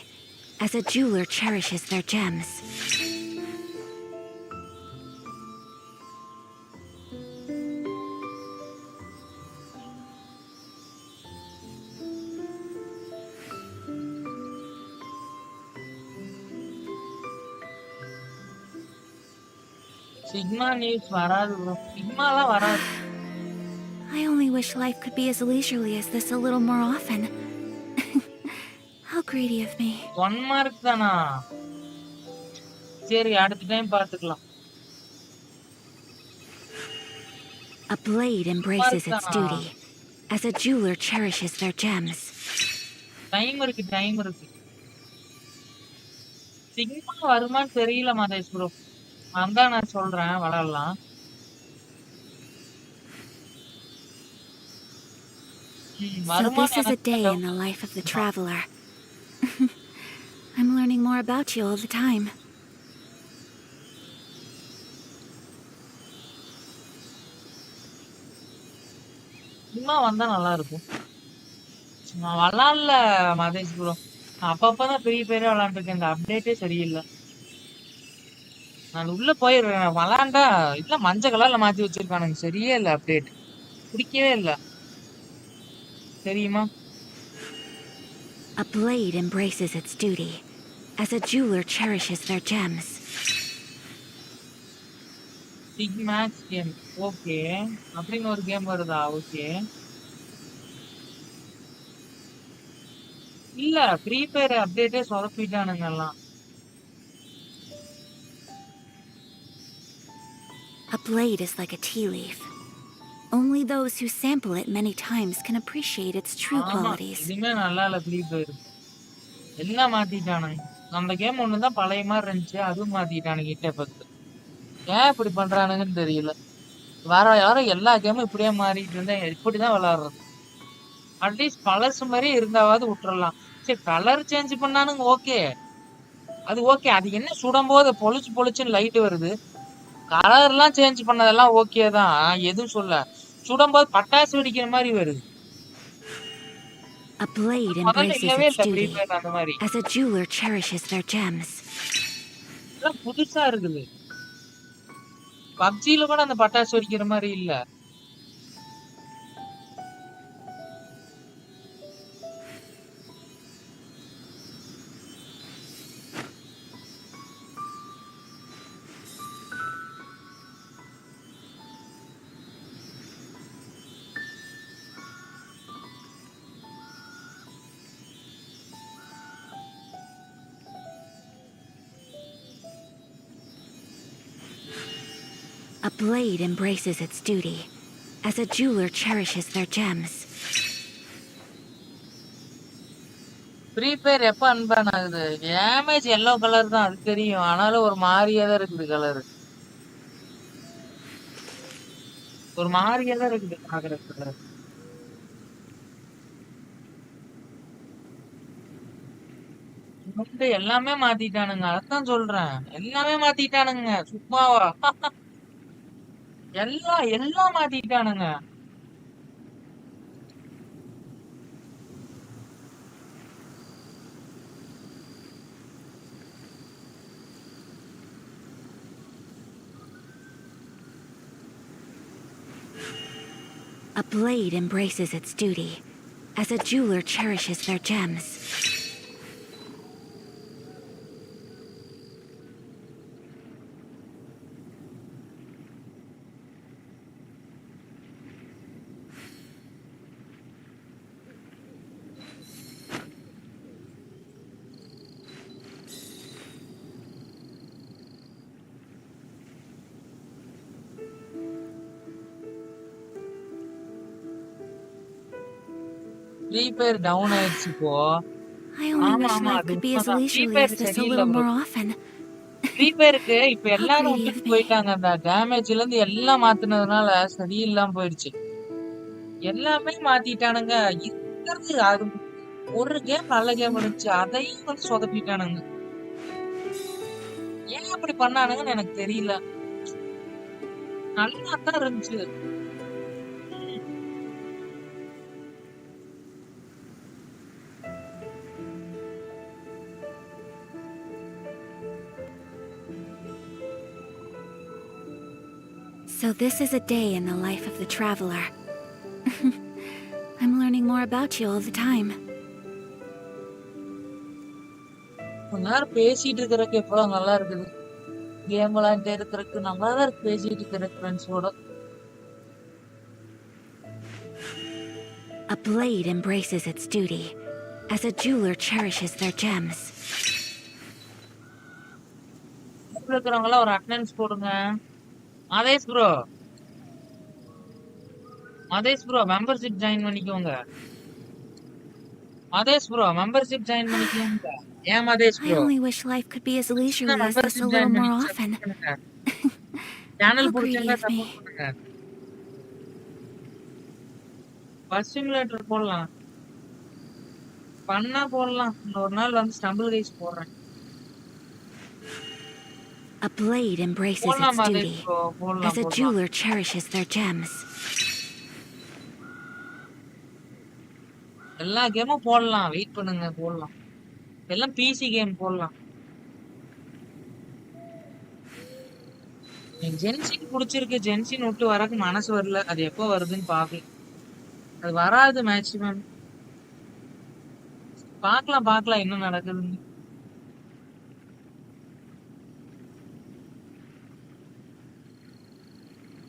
as a jeweler cherishes their gems. Sigma news வராது ப்ரோ. சிக்மாலாம் வராது. I only wish life could be as leisurely as this a little more often. How greedy of me. 1 mark தானா? சரி அடுத்த time பாத்துக்கலாம். A blade embraces its duty, as a jeweler cherishes their gems. Time இருக்கு. Sigma வருமான்னு தெரியல Madhesh bro. அதான் நான் சொல்றேன் விளையாடலாம். So this வருமான்னு is a எனக்கு day in doubt. the life of the traveler. I'm learning more about you all the time. Sigma வந்தா நல்லா இருக்கும். நான் விளாடல மதேஷ் ப்ரோ. அப்பப்பதான் பெரிய விளையாண்டுருக்கேன். இந்த அப்டேட்டே சரியில்லை. நான் உள்ள போயிடுறேன். விளாண்டா இல்ல மஞ்சள் கலர்ல மாத்தி வச்சிருக்கானுங்க. சரியே இல்ல அப்டேட். பிடிக்கவே இல்ல. தெரியுமா? A blade embraces its duty, as a jeweler cherishes their gems. Big match game. Okay அப்படின்னு ஒரு கேம் வருதா? ஓகே இல்ல ஃப்ரீ ஃபயர் அப்டேட்டே சொதப்பிட்டானுங்க எல்லாம். A blade is like a tea leaf. Only those who sample it many times can appreciate its true ஆமா qualities. எதுவுமே நல்லா இல்ல free fire. எல்லாம் மாத்திட்டானுங்க. அந்த கேம் ஒண்ணுதான் பழைய மாதிரி இருந்துச்சு. அதுவும் மாத்திட்டானுங்க கிட்ட பத்து. ஏன் இப்படி பண்றானுங்கன்னு தெரியல. வர வர எல்லா கேமும் இப்படியே மாறிட்டு இருந்தா இப்படிதான் விளையாடுறது. அட்லீஸ்ட் பழசு மாதிரி இருந்தாவது விட்டுறலாம். சரி கலர் சேஞ்ச் பண்ணானுங்க ஓகே, அது ஓகே. அது என்ன சுடும்போது பொழிச்சு பொழிச்சுன்னு லைட் வருது. கலர் எல்லாம் சேஞ்ச் பண்ணதெல்லாம் ஓகே தான், எதுவும் சொல்ல. சுடும்போது பட்டாசு வெடிக்கிற மாதிரி வருது. A blade முதல்ல embraces இல்லவே its இல்ல ஃப்ரீ duty, ஃபயர் அந்த மாதிரி. as a jeweler cherishes their gems. எல்லாம் புதுசா இருக்குது. பப்ஜில கூட அந்த பட்டாசு வெடிக்கிற மாதிரி இல்ல. A blade embraces its duty, as a jeweler cherishes their gems. Free fire எப்ப அன்பேன் ஆகுது? டேமேஜ் எல்லோ கலர் தான், அது தெரியும். ஆனாலும் ஒரு மாதிரியா தான் இருக்குது கலர். ஒரு மாதிரியா தான் இருக்குது பாக்குறதுக்கு. எல்லாமே மாத்திட்டானுங்க, அதான் சொல்றேன். எல்லாமே மாத்திட்டானுங்க சும்மாவா. எல்லாம் எல்லாம் மாத்திட்டானுங்க. A blade embraces its duty, as a jeweler cherishes their gems. Free Fire down ஆயிடுச்சு இப்போ. I only ஆமா wish ஆமா, life அது could be as உண்மைதான். Free leisurely fire as this a சரியில்லை little bro. more often. Free ஃபயருக்கு இப்ப How எல்லாரும் greedy of விட்டுட்டு me. போயிட்டாங்க. அந்த டேமேஜ்ல இருந்து எல்லாம் மாத்துனதுனால சரியில்லாம போயிடுச்சு. எல்லாமே மாத்திட்டானுங்க. இருக்கிறது அது ஒரு கேம் நல்ல கேம் இருந்துச்சு, அதையும் வந்து சொதப்பிட்டானுங்க. ஏன் அப்படி பண்ணானுங்கன்னு எனக்கு தெரியல. நல்லா தான் இருந்துச்சு. So this is a day in the life of the traveler. I'm learning more about you all the time. கொஞ்ச நேரம் பேசிட்டு இருக்கிறதுக்கு எப்பதான் நல்லா இருக்குது. கேம் விளையாண்டே இருக்கிறதுக்கு நல்லா தான் இருக்கு பேசிட்டு இருக்கிற ஃப்ரெண்ட்ஸோட. A blade embraces its duty, as a jeweler cherishes their gems. இருக்கிறவங்க எல்லாம் ஒரு அட்டெண்டன்ஸ் போடுங்க. Madhesh bro, Madesh bro membership join பண்ணிக்கோங்க. மதேஷ் ப்ரோ மெம்பர்ஷிப் ஜாயின் பண்ணிக்கோங்க. ஏன் Madhesh I bro only wish life could be as leisurely as this a membership little join more பண்ணி often. Support பண்ணுங்க. How channel greedy பிடிச்சிருந்தா of me. சப்போர்ட் பண்ணுங்க. Bus simulator போடலாம், பண்ணா போடலாம். ஒரு நாள் வந்து ஸ்டம்பிள் கைஸ் போடுறேன். A blade embraces போடலாம் its Madhesh duty, bro, as போடலாம் a போடலாம். jeweler cherishes their gems. எல்லா கேமும் போடலாம், வெயிட் பண்ணுங்க போடலாம். எல்லாம் பிசி கேம் போடலாம். எனக்கு ஜென்சின் பிடிச்சிருக்கு. ஜென்சின் விட்டு வரக்கு மனசு வரல. அது எப்போ வருதுன்னு பாக்கலாம். அது வராது மேக்சிமம். பாக்கலாம் பாக்கலாம் என்ன நடக்குதுன்னு.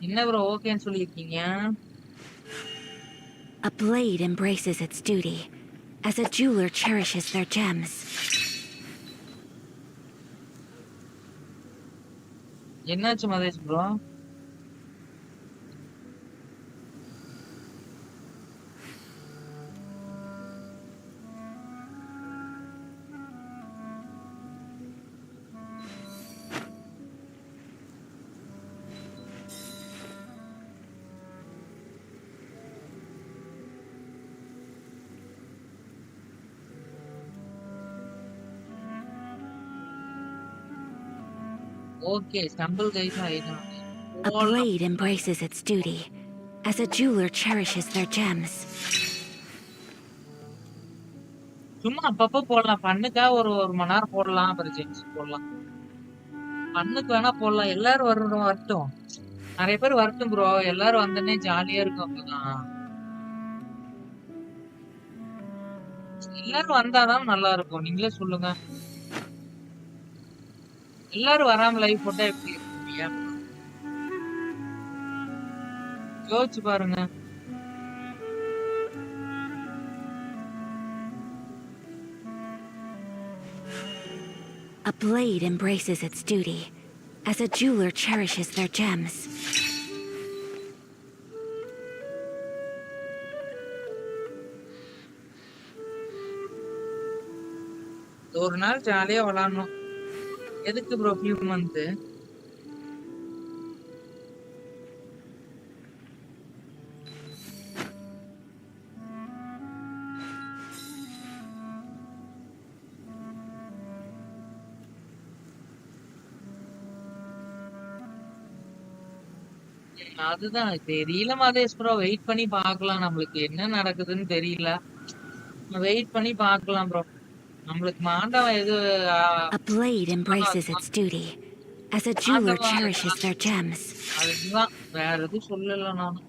என்ன ப்ரோ ஓகேன்னு சொல்லியிருக்கீங்க? A blade embraces its duty, as a jeweler cherishes their gems. என்னாச்சு Madhesh bro? Okay stumble guys ஐநா A blade embraces its duty, as a jeweler cherishes their gems. சும்மா அப்பப்போ போடலாம் பண்ணுக்கா ஒரு மணி நேரம் போடலாம் அப்புறம் ஜென்ஸ் போடலாம் பண்ணுக்கு வேணா போடலாம் எல்லாரும் வரட்டும் நிறைய பேர் வரட்டும் ப்ரோ எல்லாரும் வந்தோடனே ஜாலியா இருக்கும் அப்பதான் எல்லாரும் வந்தாதான் நல்லா இருக்கும் நீங்களே சொல்லுங்க எல்லாரும் வராம லைவ் போட்டா எப்படி இருக்கும் யோசிச்சு பாருங்க A blade embraces its duty, as a jeweler cherishes their gems. ஒரு நாள் ஜாலியா விளையாடணும் எதுக்கு ப்ரோ ஃபியூ மந்த் அதுதான் தெரியல மதேஷ் ப்ரோ வெயிட் பண்ணி பார்க்கலாம் நம்மளுக்கு என்ன நடக்குதுன்னு தெரியல வெயிட் பண்ணி பார்க்கலாம் ப்ரோ நம்மளுக்கு மாண்டவன் எது A blade embraces its duty, as a jeweler cherishes their gems. அதுதான் வேற எதுவும் சொல்லல நான்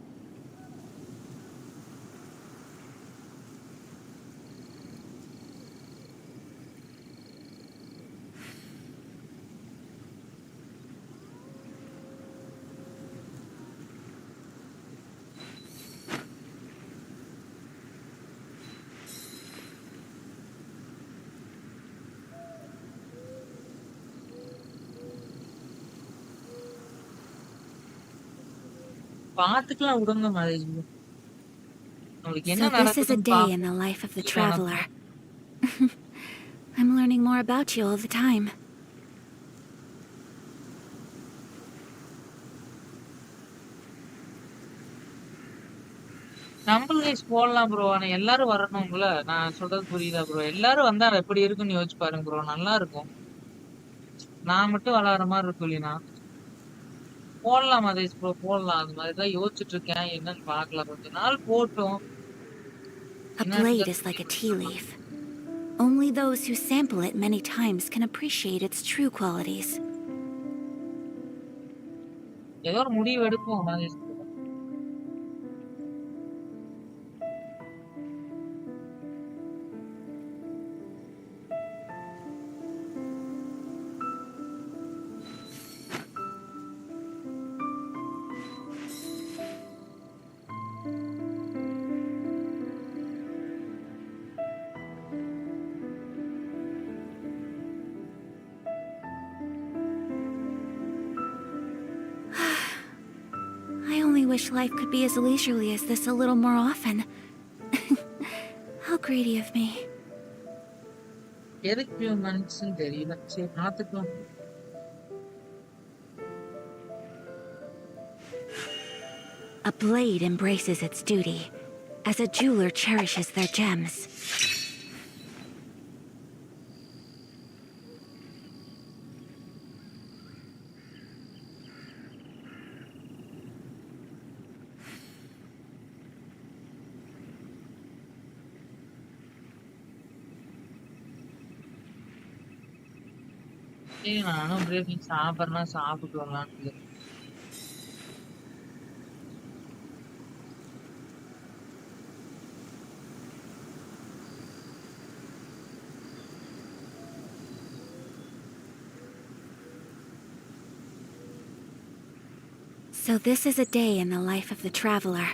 பாத்துக்கலாம் விடுங்க மதேஷ் நம்மளுக்கு என்ன So this is a நடக்குதுன்னு day in the life of the traveler. I'm learning more about you all the time. Tumble guys போடலாம் ப்ரோ ஆனா எல்லாரும் வரணும்ல நான் சொல்றது புரியுதா ப்ரோ எல்லாரும் வந்தா எப்படி இருக்குன்னு யோசிச்சு பாருங்க ப்ரோ நல்லா இருக்கும் நான் மட்டும் விளையாடுற மாதிரி இருக்கும் இல்லையா போடலாம் மதேஷ் ப்ரோ போடலாம் அது மாதிரிதான் யோசிச்சுட்டு இருக்கேன் என்னன்னு பாக்கலாம் கொஞ்ச நாள் போட்டும் A blade is like a tea leaf. Only those who sample it many times can appreciate its true qualities. ஏதோ ஒரு முடிவு எடுப்போம் Madhesh bro. I only wish life could be as leisurely as this a little more often. How greedy of me. எதுக்கு few months ன்னு தெரியல சரி பாத்துக்கலாம் A blade embraces its duty, as a jeweler cherishes their gems. சரி நானும் braking சாப்பிட்றேன்னா சாப்பிட்டு வரலான்னு So this is a day in the life of the traveler.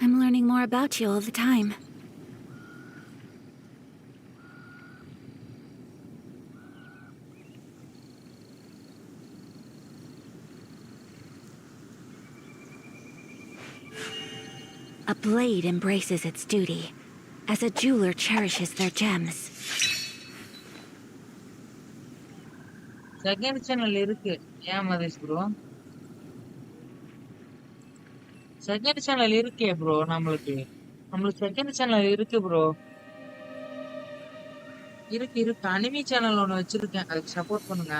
I'm learning more about you all the time. A blade embraces its duty, as a jeweler cherishes their gems. Second channel இருக்கு ஏன் Madhesh bro second channel இருக்கே bro நம்மளுக்கு second channel இருக்கு bro இருக்கு anime channel ஒன்று வச்சிருக்கேன் அதுக்கு support பண்ணுங்க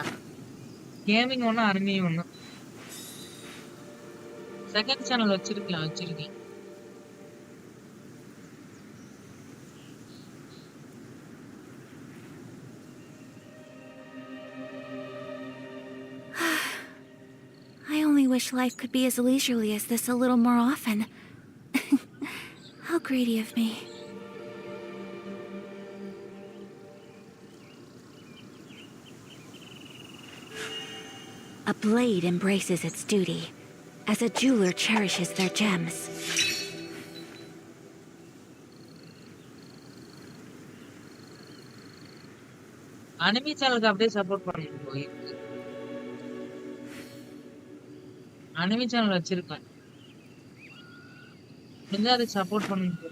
கேமிங் ஒண்ணு அனிமி ஒண்ணு. செகண்ட் சேனல் வச்சிருக்கேன். I only wish life could be as leisurely as this a little more often. How greedy of me. A blade embraces its duty, as a jeweler cherishes their gems. Anime சேனலுக்கு அப்படியே support பண்ணுங்க bro. Anime channel வச்சிருக்கேன். முடிஞ்சா அதுக்கு support பண்ணுங்க bro.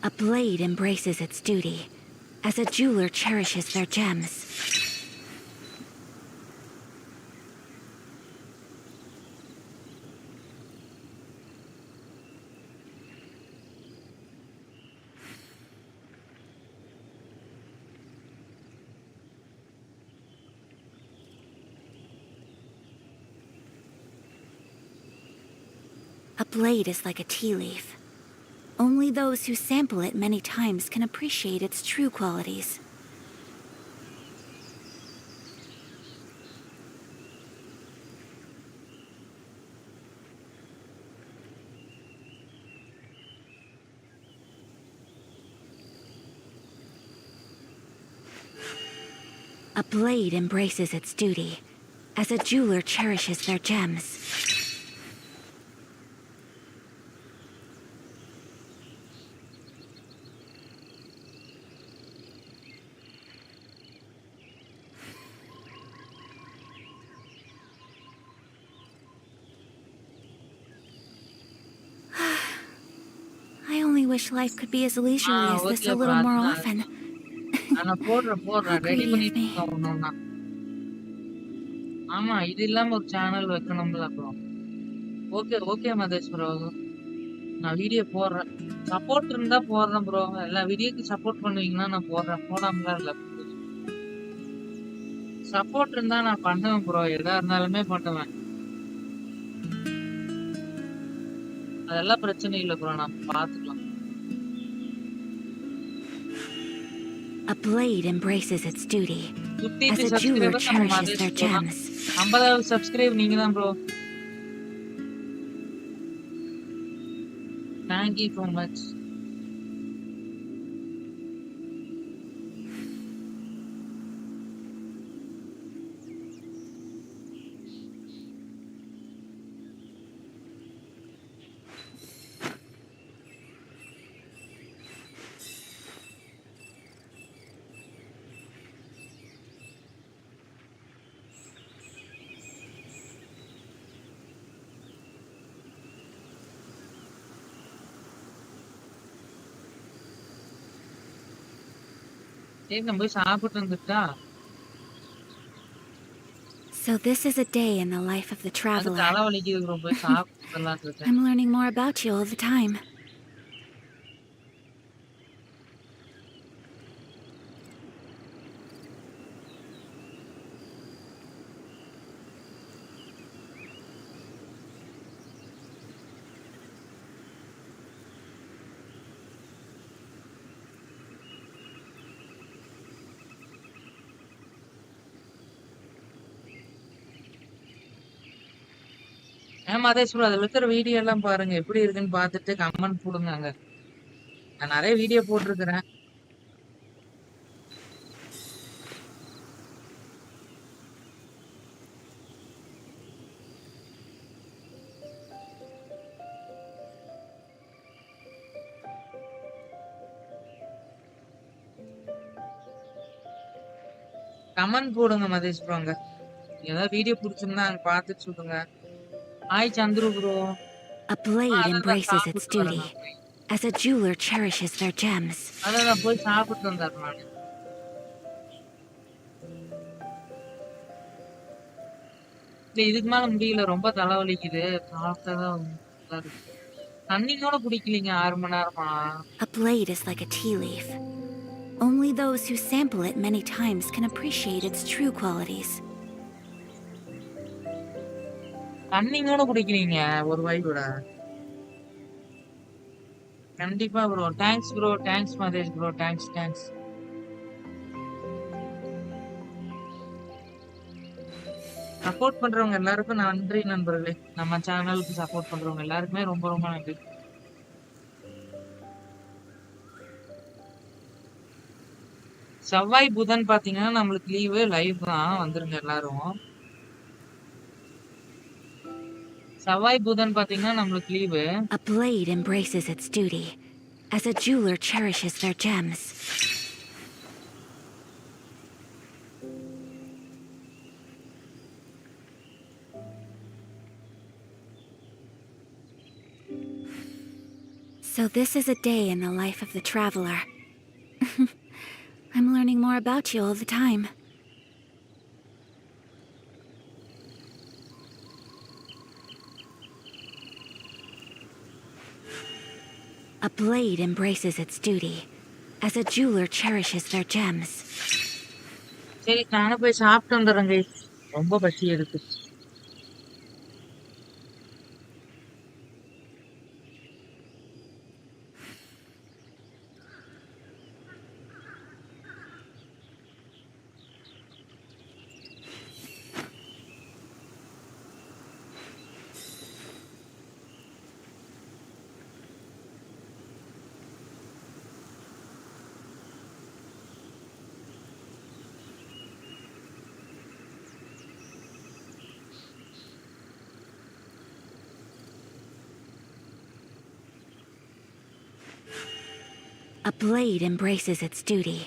A blade embraces its duty, as a jeweler cherishes their gems. A blade is like a tea leaf. Only those who sample it many times can appreciate its true qualities. A blade embraces its duty, as a jeweler cherishes their gems. I only wish life could be as leisurely as this a little more often. நான் போடுறேன் ready பண்ணிட்டு ஒண்ணுன்னா. ஆமா இது இல்லாம ஒரு channel வைக்கணும்ல அப்புறம். Okay Madesh bro. நான் வீடியோ போடுறேன். சப்போர்ட் இருந்தா போடுறேன் ப்ரோ. எல்லா வீடியோக்கு சப்போர்ட் பண்ணுவீங்கன்னா நான் போடுறேன். போடாமலாம் இல்ல. சப்போர்ட் இருந்தா நான் பண்ணுவேன் ப்ரோ. எதா இருந்தாலுமே பண்ணுவேன். அதெல்லாம் பிரச்சனை இல்ல ப்ரோ. நான் பாத்துக்கலாம். A blade embraces its duty, as a jeweler cherishes their gems. 50,000 subscribe நீங்க தான் bro. Thank you so much. So this is a day in the life of the traveler. I'm learning more about you all the time. Madhesh bro அதுல இருக்கிற video எல்லாம் பாருங்க எப்படி இருக்குன்னு பார்த்துட்டு comment போடுங்க. நான் நிறைய வீடியோ போட்டிருக்கிறேன். கமெண்ட் போடுங்க மதேஷ் ப்ரோ. அங்க ஏதாவது வீடியோ பிடிச்சிருந்தா அங்க பார்த்துட்டு சொல்லுங்க. Hi Chandru bro. A blade embraces its duty, as a jeweler cherishes their gems. அதான் நான் போய் சாப்பிட்டு வந்தாரு நானு. இல்ல இதுக்கு மேல முடியல. ரொம்ப தலைவலிக்குது. சாப்பிட்டாதான் நல்லா இருக்கு. தண்ணி கூட குடிக்கலீங்க 6 மணி நேரமா. A blade is like a tea leaf. Only those who sample it many times can appreciate its true qualities. தண்ணி கூட குடிக்கிறீங்க ஒரு வாய் கூட. கண்டிப்பா bro. Thanks bro. Thanks Madhesh bro. Thanks. Support பண்றவங்க எல்லாருக்கும் நன்றி நண்பர்களே. நம்ம சேனலுக்கு சப்போர்ட் பண்றவங்க எல்லாருக்குமே ரொம்ப ரொம்ப நன்றி. செவ்வாய் புதன் பாத்தீங்கன்னா நம்மளுக்கு லீவு லைவ் தான். வந்துருங்க எல்லாரும். செவ்வாய் புதன் பாத்தீங்கன்னா நம்மளுக்கு leave. A blade embraces its duty, as a jeweler cherishes their gems. So this is a day in the life of the traveler. I'm learning more about you all the time. A blade embraces its duty, as a jeweler cherishes their gems. சரி நானும் போய் சாப்பிட்டு வந்துடுறேங்க. ரொம்ப பசி எடுக்கு. A blade embraces its duty,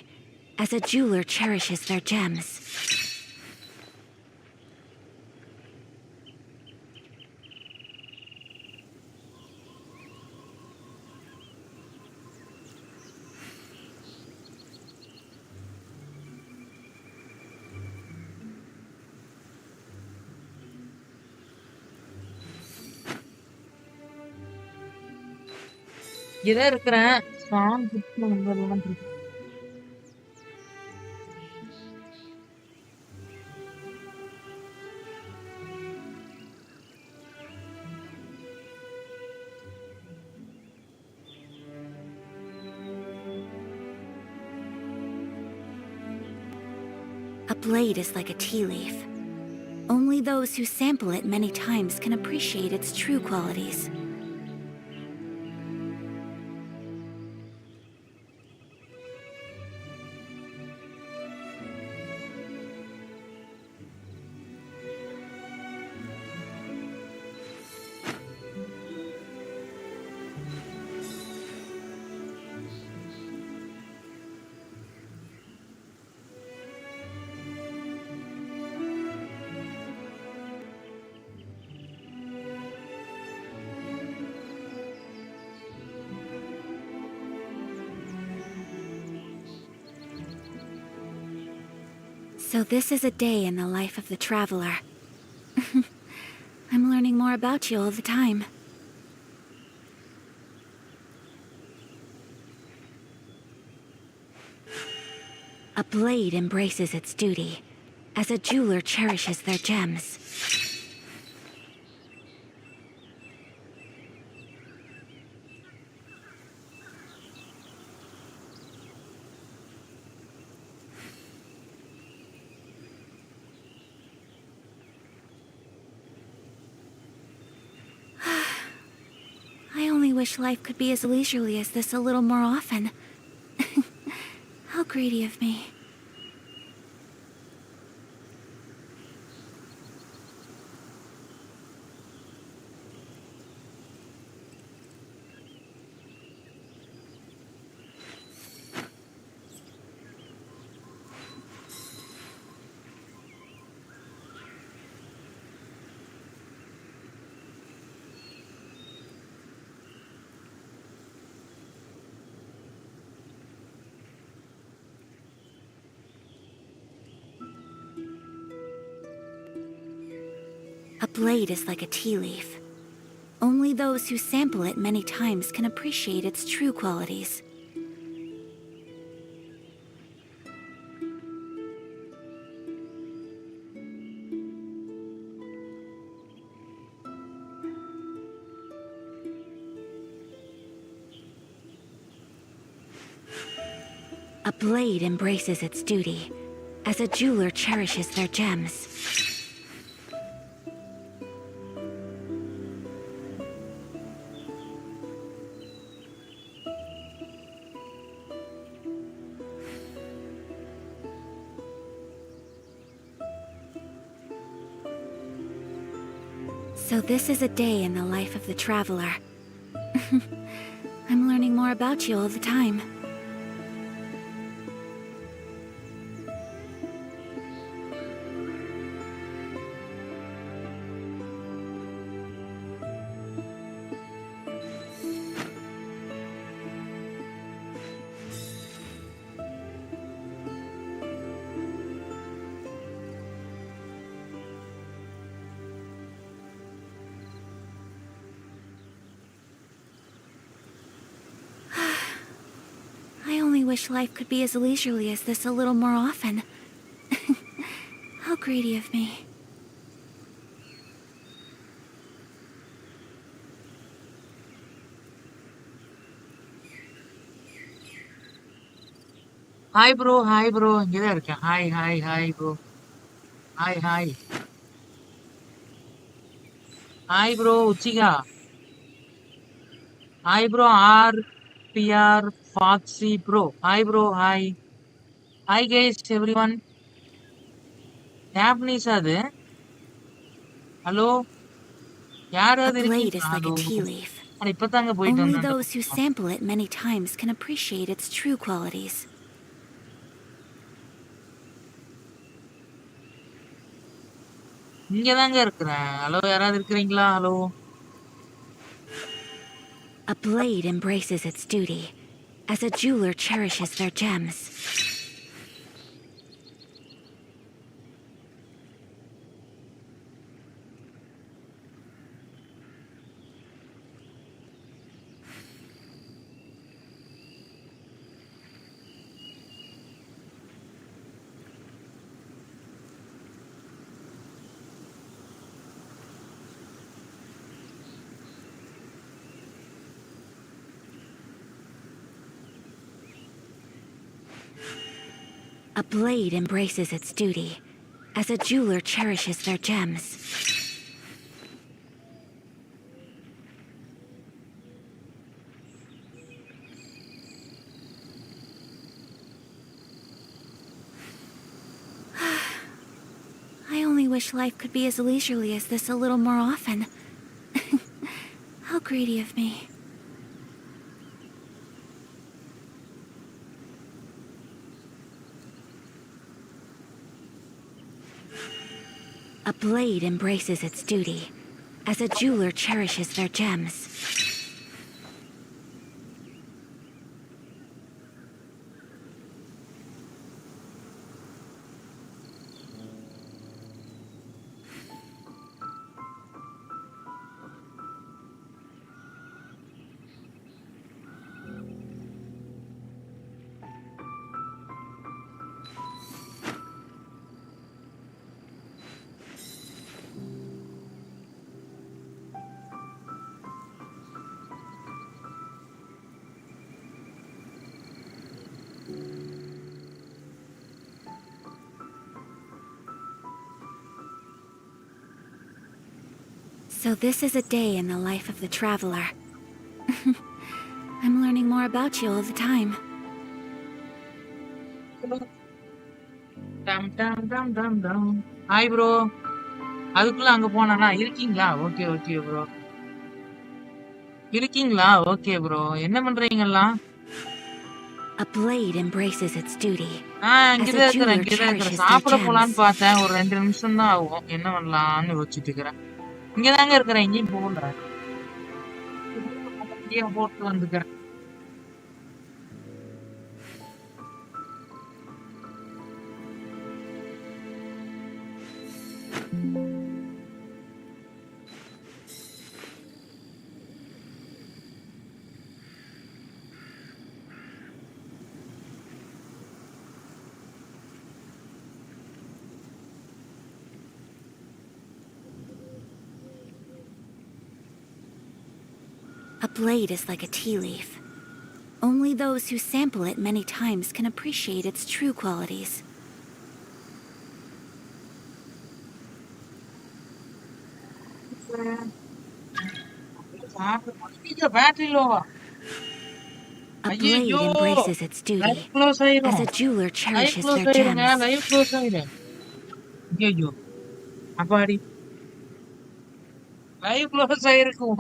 as a jeweler cherishes their gems. இங்கதான் இருக்கிறேன். சாங் வந்துடலாம். A blade is like a tea leaf. Only those who sample it many times can appreciate its true qualities. So this is a day in the life of the traveler. I'm learning more about you all the time. A blade embraces its duty, as a jeweler cherishes their gems. I only wish life could be as leisurely as this a little more often. How greedy of me. A blade is like a tea leaf. Only those who sample it many times can appreciate its true qualities. A blade embraces its duty, as a jeweler cherishes their gems. So this is a day in the life of the traveler. I'm learning more about you all the time. I only wish life could be as leisurely as this a little more often. How greedy of me. Hi bro, hi bro. இங்க தான் இருக்கேன். Hi, hi, hi bro. Hi, hi. Hi bro, Uchiha. Hi bro, R Foxy bro. Hi bro, hi. Hi guys everyone. Japanese அது? Hello? A யாராவது blade இருக்கீங்களா? is like hello? a tea leaf. நான் இப்பதாங்க போயிட்டு Only வந்தேன் அந்த those who பக்கம். sample it many times can appreciate its true qualities. இங்க தாங்க இருக்கிறேன். ஹலோ, யாராவது இருக்கிறீங்களா? Hello? A blade embraces its duty, as a jeweler cherishes their gems. A blade embraces its duty, as a jeweler cherishes their gems. I only wish life could be as leisurely as this a little more often. How greedy of me. A blade embraces its duty, as a jeweler cherishes their gems. So this is a day in the life of the traveler. I'm learning more about you all the time. டம் டம் டம் டம் டம். Hi bro. அதுக்குள்ள அங்க போனா இருக்கீங்களா? Okay okay bro. இருக்கீங்களா? Okay bro. என்ன பண்றீங்கலாம்? A blade embraces its duty, as இங்கதான் a இருக்கிறேன், jeweler இங்கதான் இருக்கிறேன். cherishes their சாப்பிட gems. போலான்னு பார்த்தேன். ஒரு 2 நிமிஷம் தான் ஆகும். என்ன பண்ணலாம்னு யோசிச்சுட்டு இருக்கிறேன். இங்கதாங்க இருக்கிறேன், எங்கேயும் போகல. இங்கேயே போட்டு வந்துக்கிறேன். A blade is like a tea leaf. Only those who sample it many times can appreciate its true qualities. Battery லோவா? A blade ஐயோ, embraces its live duty, close as ஆயிரும். a jeweler live cherishes close their ஆயிருங்க, gems. Live close ஆயிரும். ஐயோ, அப்பாடி, live close ஆயிருக்கும்.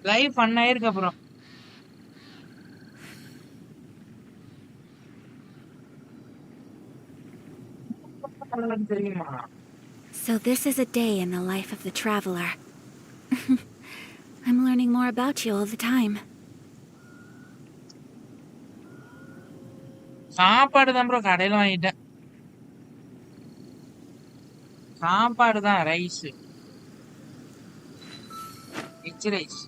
Live fun ஆயிருக்கு அப்புறம். தெரியுமா? So this is a day in the life of the traveler. I'm learning more about you all the time. சாப்பாடு தான் ப்ரோ கடையில வாங்கிட்டேன். சாப்பாடு தான் rice, veg rice.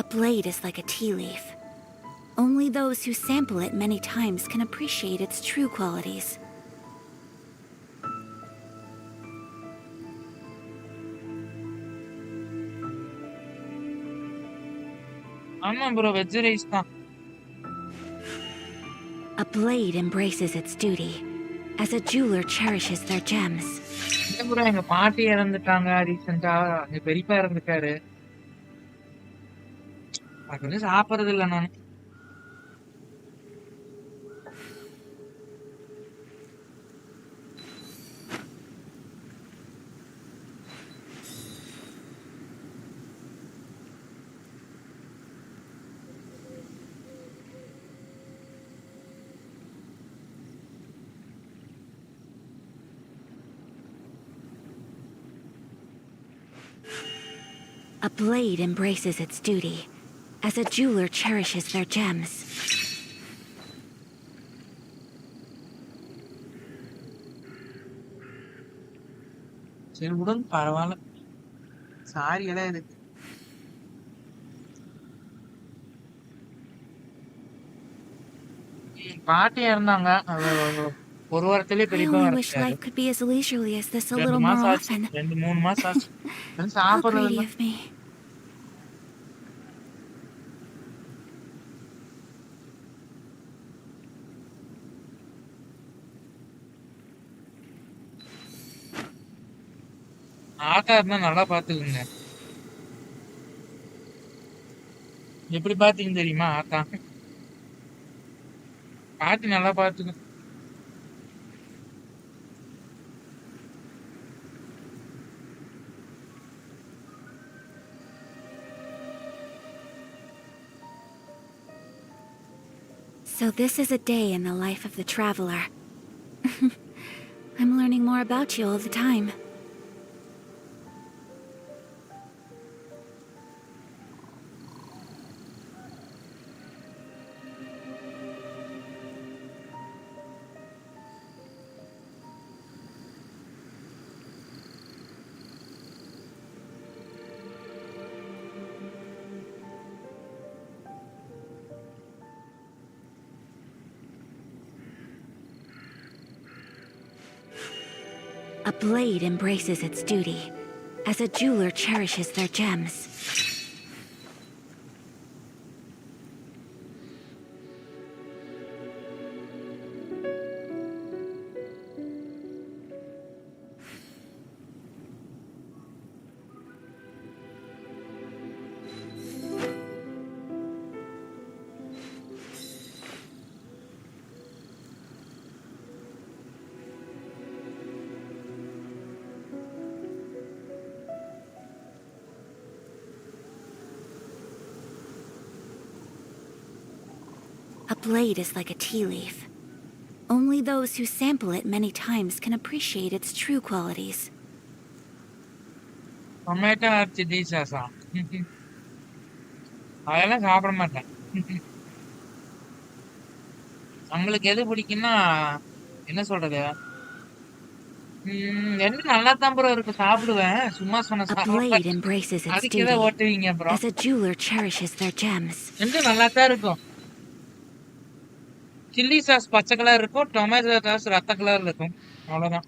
A blade is like a tea leaf. Only those who sample it many times can appreciate its true qualities. ஆமா bro, veg rice தான். A blade embraces its duty, as a jeweler cherishes their gems. இல்ல bro, எங்க பாட்டி இறந்துட்டாங்க ரீசெண்டா. எங்க பெரியப்பா இறந்துட்டாரு. அது வந்து சாப்பிடுறது இல்ல நானு. A blade embraces its duty, as a jeweler cherishes their gems. சரி விடுங்க, பரவாயில்ல. சாரி எல்லாம் இருக்கு. பாட்டி இறந்தாங்க. ஒரு வாரத்திலே I பெரியப்பா only wish இறந்துட்டாரு. life could be as leisurely as this a 2 little more மாசம் ஆச்சு. often. 2-3 மாசம் ஆச்சு. How சாப்பிடுறது greedy இல்ல. of me. ஆத்தா இருந்தா நல்லா பாத்துக்குங்க. எப்படி பாத்தீங்க தெரியுமா ஆத்தா? பாட்டி நல்லா பாத்துக்கு. So this is a day in the life of the traveler. I'm learning more about you all the time. A blade embraces its duty, as a jeweler cherishes their gems. A blade is like a tea leaf. Only those who sample it many times can appreciate its true qualities. Tomato chilli சாஸா? அதெல்லாம் சாப்பிட மாட்டேன். நம்மளுக்கு எது பிடிக்கும்னா என்ன சொல்றது, என்ன நல்லா தான் ப்ரோ இருக்கு, சாப்பிடுவேன். சும்மா சொன்ன A சாப்பிட blade மாட்டேன். embraces its அதுக்கு எதை duty, ஓட்டுவீங்க bro? as a jeweler cherishes their gems. ரெண்டும் நல்லா தான் இருக்கும். சில்லி சாஸ் பச்சை கலர் இருக்கும், டொமேட்டோ சாஸ் ரத்த கலர்ல இருக்கும். அவ்வளவுதான்.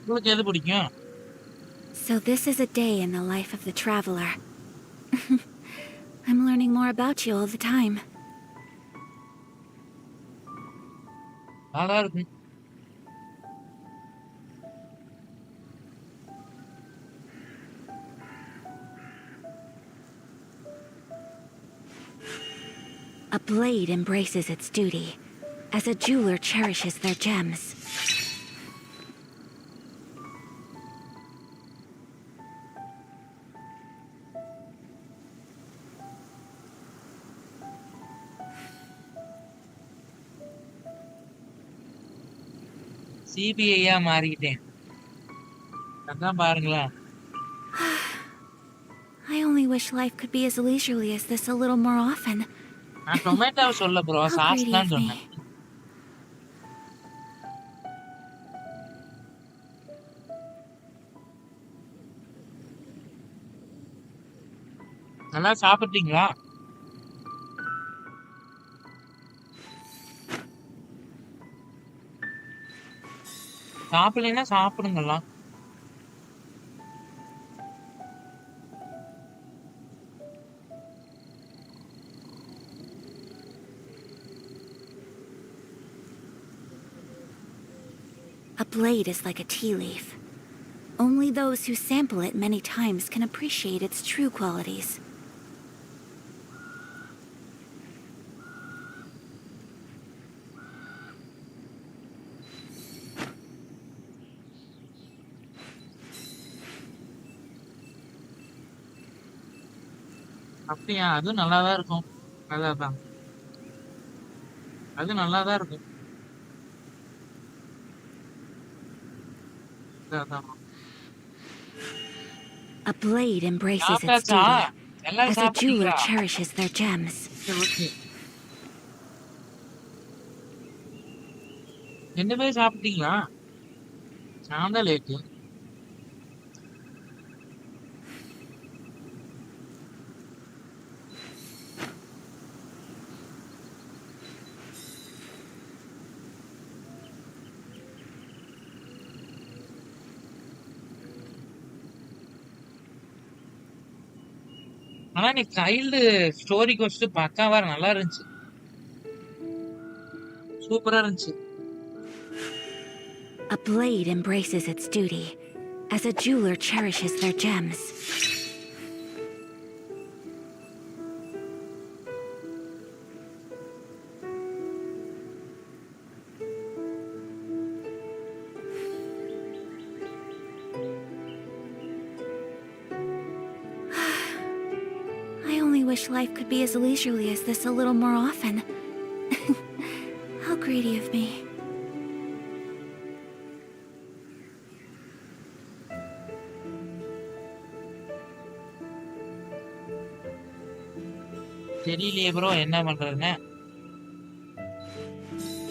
உங்களுக்கு எது பிடிக்கும்? So this is a day in the life of the traveler. I'm learning more about you all the time. நல்லா இருக்கு. A blade embraces its duty, as a jeweler cherishes their gems. சிபிஐயா மாறிக்கிட்டேன். அதான் பாருங்களேன். I only wish life could be as leisurely as this a little more often. நான் டொமேட்டோவை சொல்ல bro, How sauce greedy தான் of me. சொன்னேன். நல்லா சாப்பிட்டீங்களா? சாப்பிடலைன்னா சாப்பிடுங்களா? A blade is like a tea leaf. Only those who sample it many times can appreciate its true qualities. அப்படியா? அது நல்லாதான் இருக்கும். அதான் அது நல்லாதான் இருக்கும். அதான். A blade embraces its சாப்பிட்டாச்சா? duty, எல்லாரும் as a jeweler சாப்பிட்டீங்களா? cherishes their gems. ஓகே. 2 பேரும் சாப்பிட்டீங்களா? நான் தான் லேட்டு. ஆனா நீ சைல்டு ஸ்டோரி கோஸ்ட் பக்காவா நல்லா இருந்துச்சு. சூப்பரா இருந்துச்சு. A blade embraces its duty, as a jeweler cherishes their gems. I only wish life could be as leisurely as this a little more often. How greedy of me. தெரியலையே bro என்ன பண்றதுன்னு.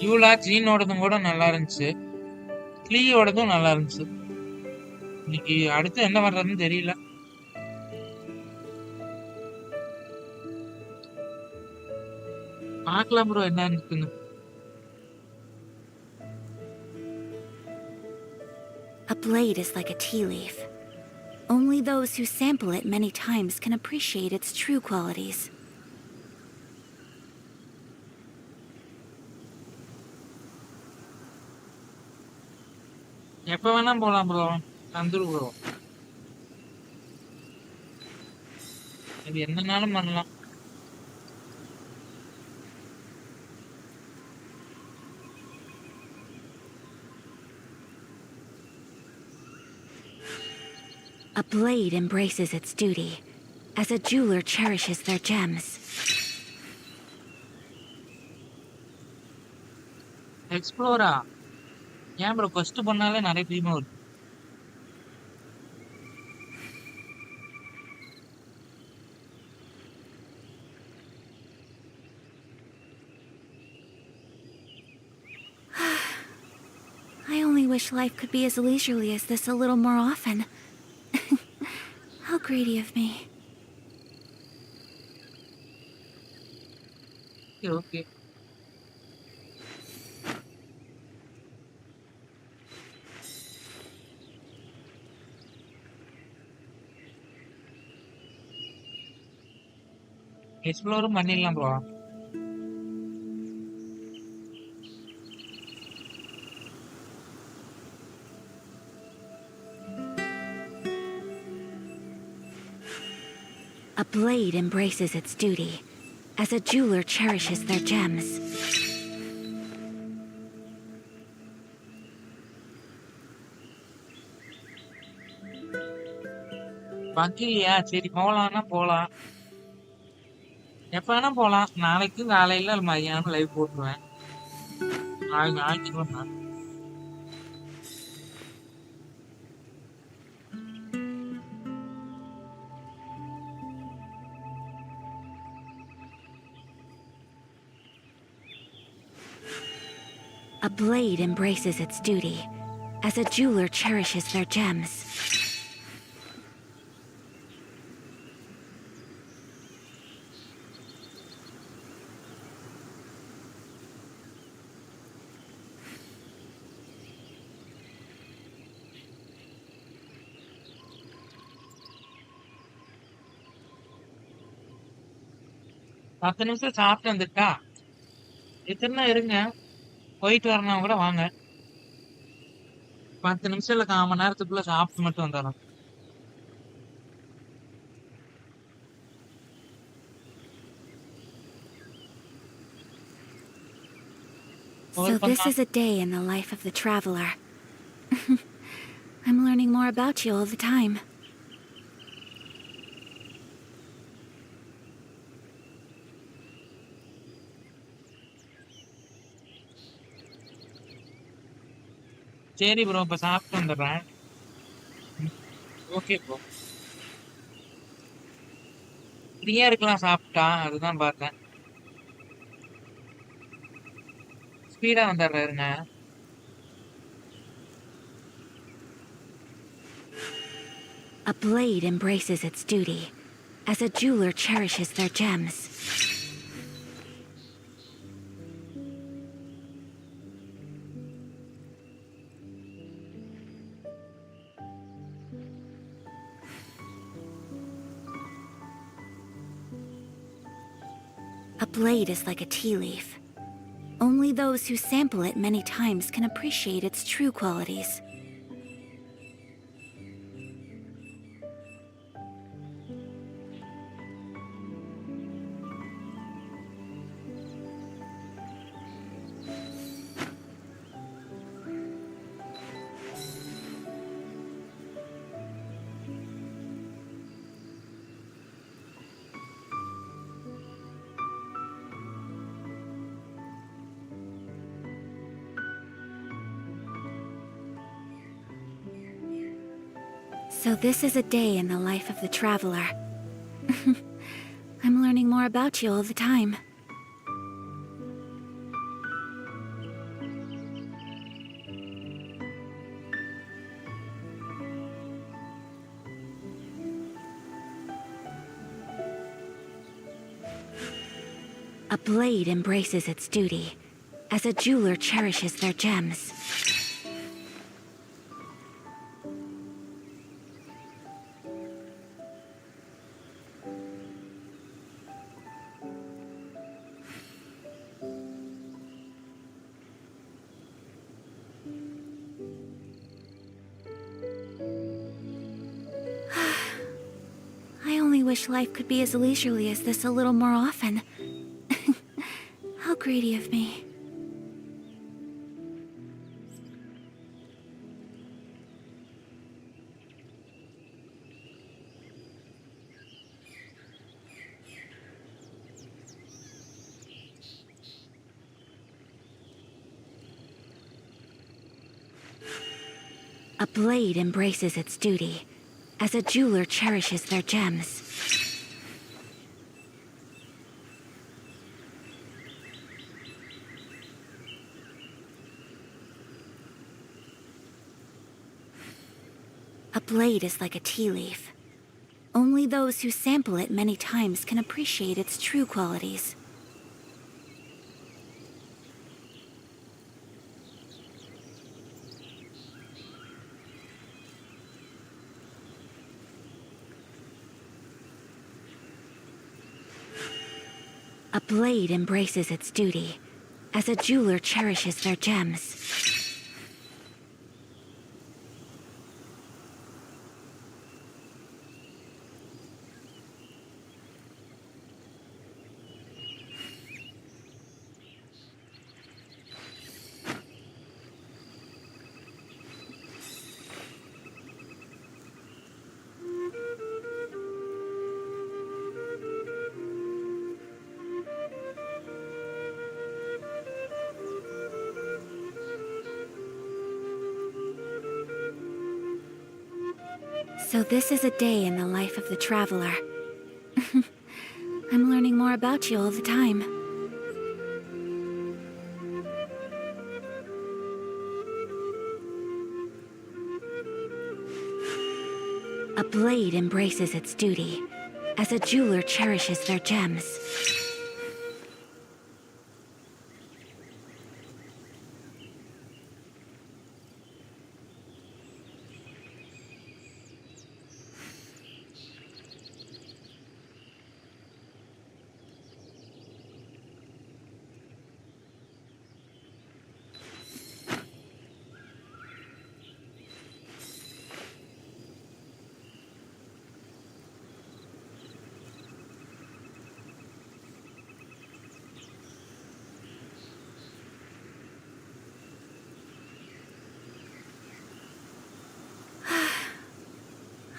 யூலா ஜீனோடதும் கூட நல்லா இருந்துச்சு, கிளியோடதும் நல்லா இருந்துச்சு. இன்னைக்கு அடுத்து என்ன பண்றதுன்னு தெரியல. பார்க்கலாம் ப்ரோ என்ன இருக்குன்னு. A blade is like a tea leaf. Only those who sample it many times can appreciate its true qualities. எப்ப வேணா போலாம் ப்ரோ, வந்துரு ப்ரோ. இது என்னன்னாலும் பண்ணலாம். A blade embraces its duty, as a jeweler cherishes their gems. எக்ஸ்ப்ளோரா ஏன் bro first பண்ணாலே நிறைய டீம் வருது. I only wish life could be as leisurely as this a little more often. How greedy of me. Okay எக்ஸ்ப்ளோரும் பண்ணிடலாம் bro. A blade embraces its duty, as a jeweler cherishes their gems. வக்கீலியா சரி போலாம்னா போலாம், எப்ப வேணா போலாம். நாளைக்கும் காலையில மதியானம் லைவ் போட்டுருவேன். நாளைக்கு ஞாயிற்றுக்கிழமை. A blade embraces its duty, as a jeweler cherishes their gems. பத்து நிமிஷம் சாப்பிட்டு வந்துட்டா எத்தனை இருங்க, போயிட்டு வரணும் கூட வாங்க. 10 நிமிஷம் இல்ல 1/4 மணி நேரத்துக்குள்ள சாப்பிட்டு மட்டும் வந்துடலாம். So this is a day in the life of the traveler. I'm learning more about you all the time. சரி ப்ரோ இப்ப சாப்பிட்டு வந்துடுறேன். ஓகே ப்ரோ, ஃப்ரீயா இருக்கலாம் சாப்பிட்டா, அதுதான் பார்த்தேன். Speedo வந்துடுறாருங்க. A blade embraces its duty, as a jeweler cherishes their gems. A blade is like a tea leaf. Only those who sample it many times can appreciate its true qualities. So this is a day in the life of the traveler. I'm learning more about you all the time. A blade embraces its duty, as a jeweler cherishes their gems. I only wish life could be as leisurely as this a little more often. How greedy of me. A blade embraces its duty, as a jeweler cherishes their gems. A blade is like a tea leaf. Only those who sample it many times can appreciate its true qualities. A blade embraces its duty, as a jeweler cherishes their gems. So this is a day in the life of the traveler. I'm learning more about you all the time. A blade embraces its duty, as a jeweler cherishes their gems.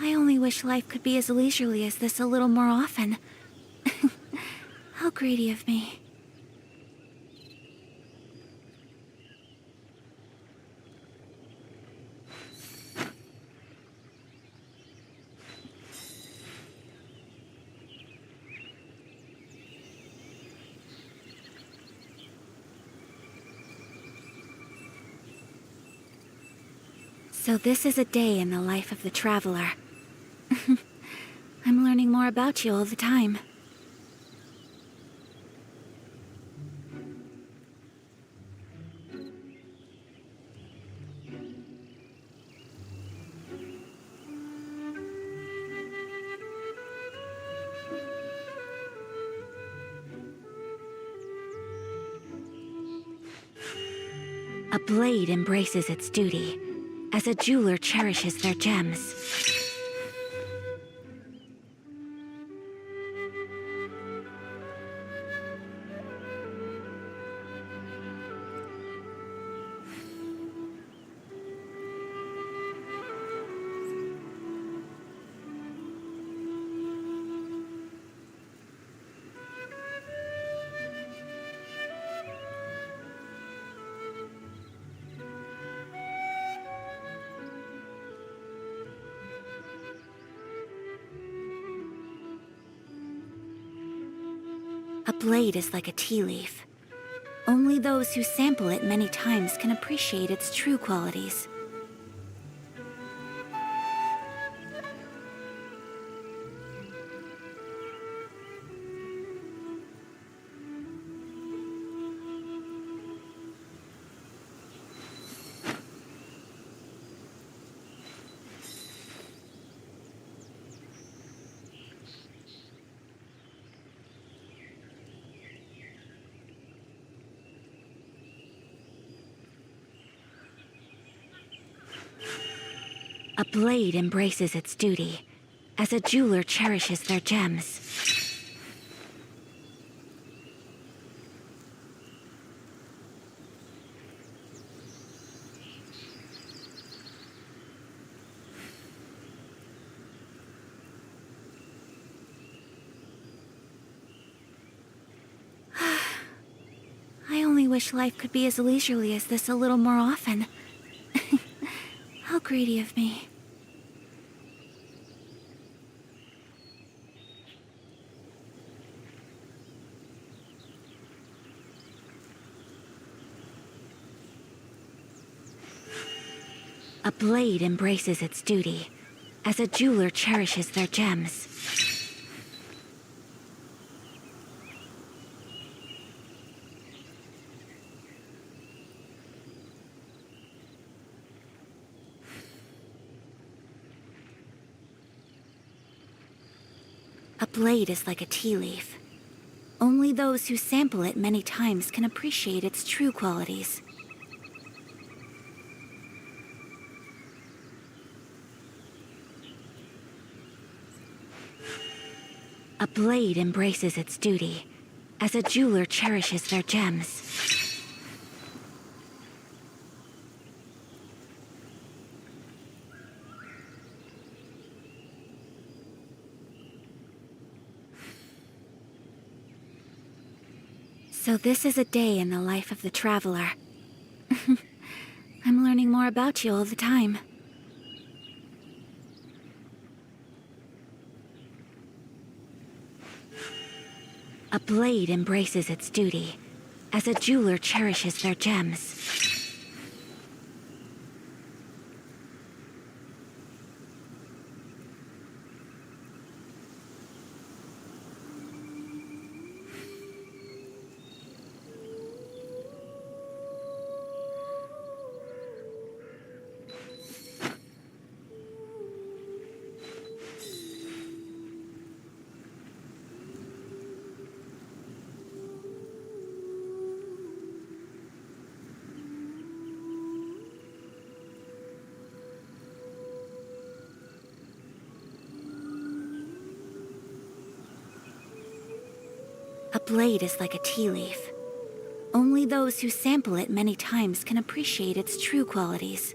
I only wish life could be as leisurely as this a little more often. How greedy of me. So this is a day in the life of the traveler. I'm learning more about you all the time. A blade embraces its duty, as a jeweler cherishes their gems. A blade is like a tea leaf. Only those who sample it many times can appreciate its true qualities. A blade embraces its duty, as a jeweler cherishes their gems. I only wish life could be as leisurely as this a little more often. greedy of me. A blade embraces its duty, as a jeweler cherishes their gems. A blade is like a tea leaf. Only those who sample it many times can appreciate its true qualities. A blade embraces its duty, as a jeweler cherishes their gems. So this is a day in the life of the traveler. I'm learning more about you all the time. A blade embraces its duty, as a jeweler cherishes their gems. A blade is like a tea leaf. Only those who sample it many times can appreciate its true qualities.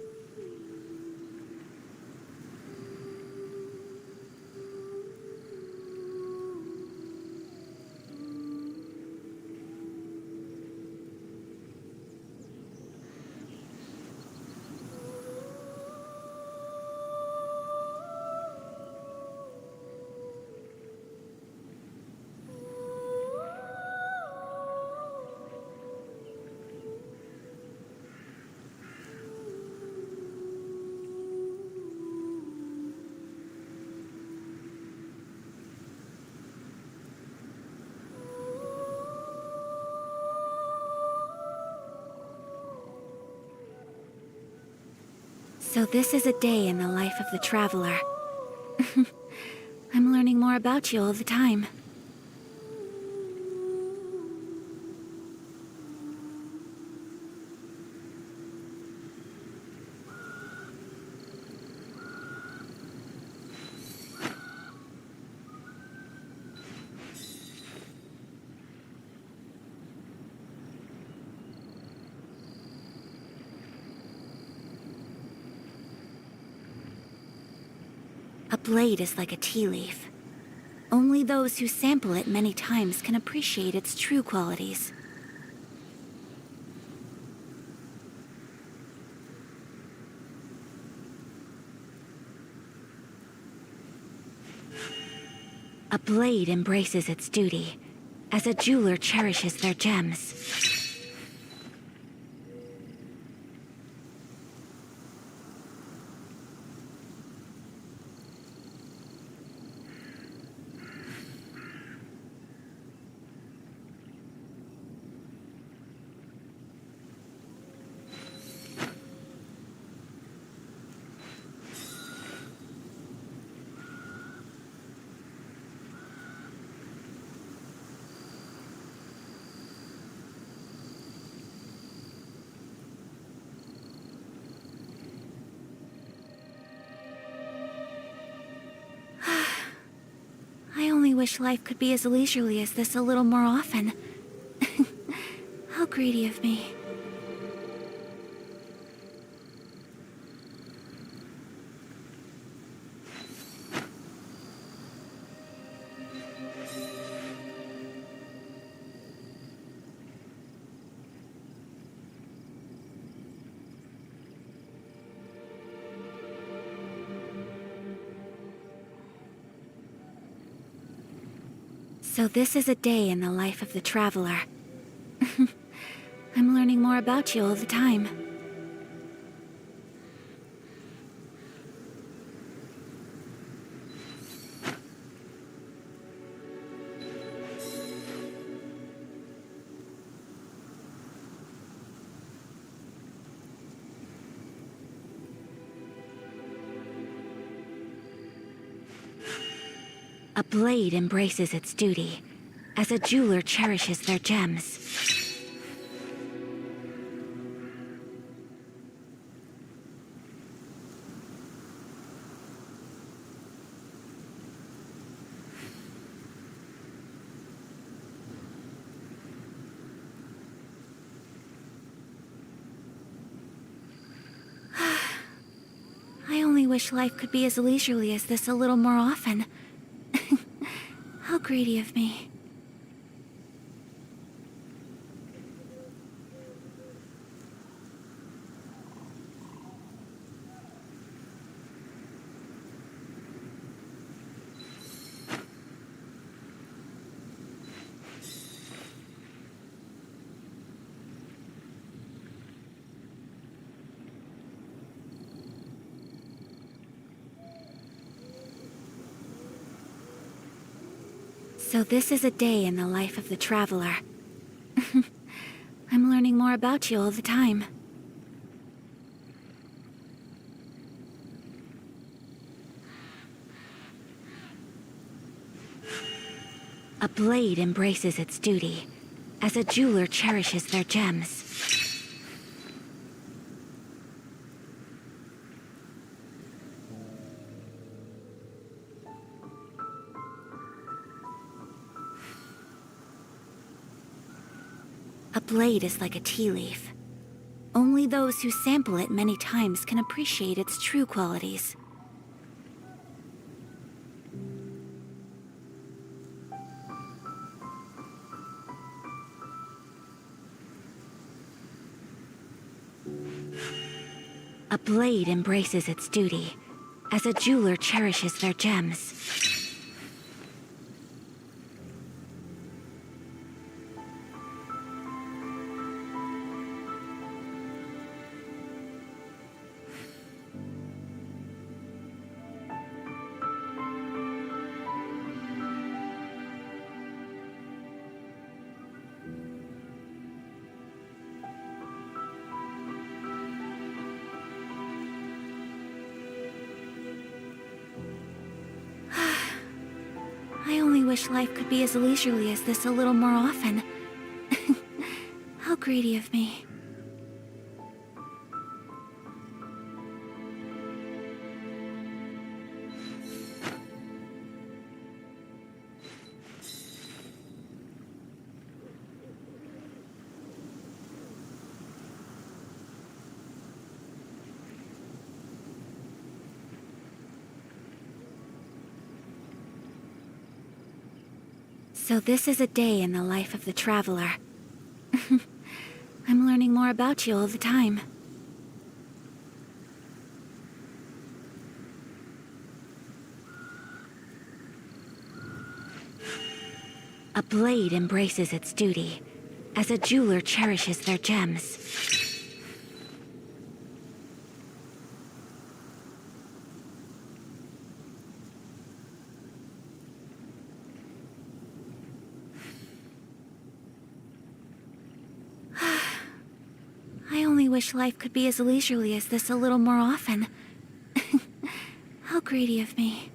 So this is a day in the life of the traveler. I'm learning more about you all the time. A blade is like a tea leaf. Only those who sample it many times can appreciate its true qualities. A blade embraces its duty, as a jeweler cherishes their gems. I only wish life could be as leisurely as this a little more often. How greedy of me. So this is a day in the life of the traveler. I'm learning more about you all the time. A blade embraces its duty, as a jeweler cherishes their gems. I only wish life could be as leisurely as this a little more often. How greedy of me. So this is a day in the life of the traveler. I'm learning more about you all the time. A blade embraces its duty, as a jeweler cherishes their gems. A blade is like a tea leaf. Only those who sample it many times can appreciate its true qualities. A blade embraces its duty, as a jeweler cherishes their gems. I only wish life could be as leisurely as this a little more often. How greedy of me. So this is a day in the life of the traveler. I'm learning more about you all the time. A blade embraces its duty, as a jeweler cherishes their gems. I only wish life could be as leisurely as this a little more often. How greedy of me.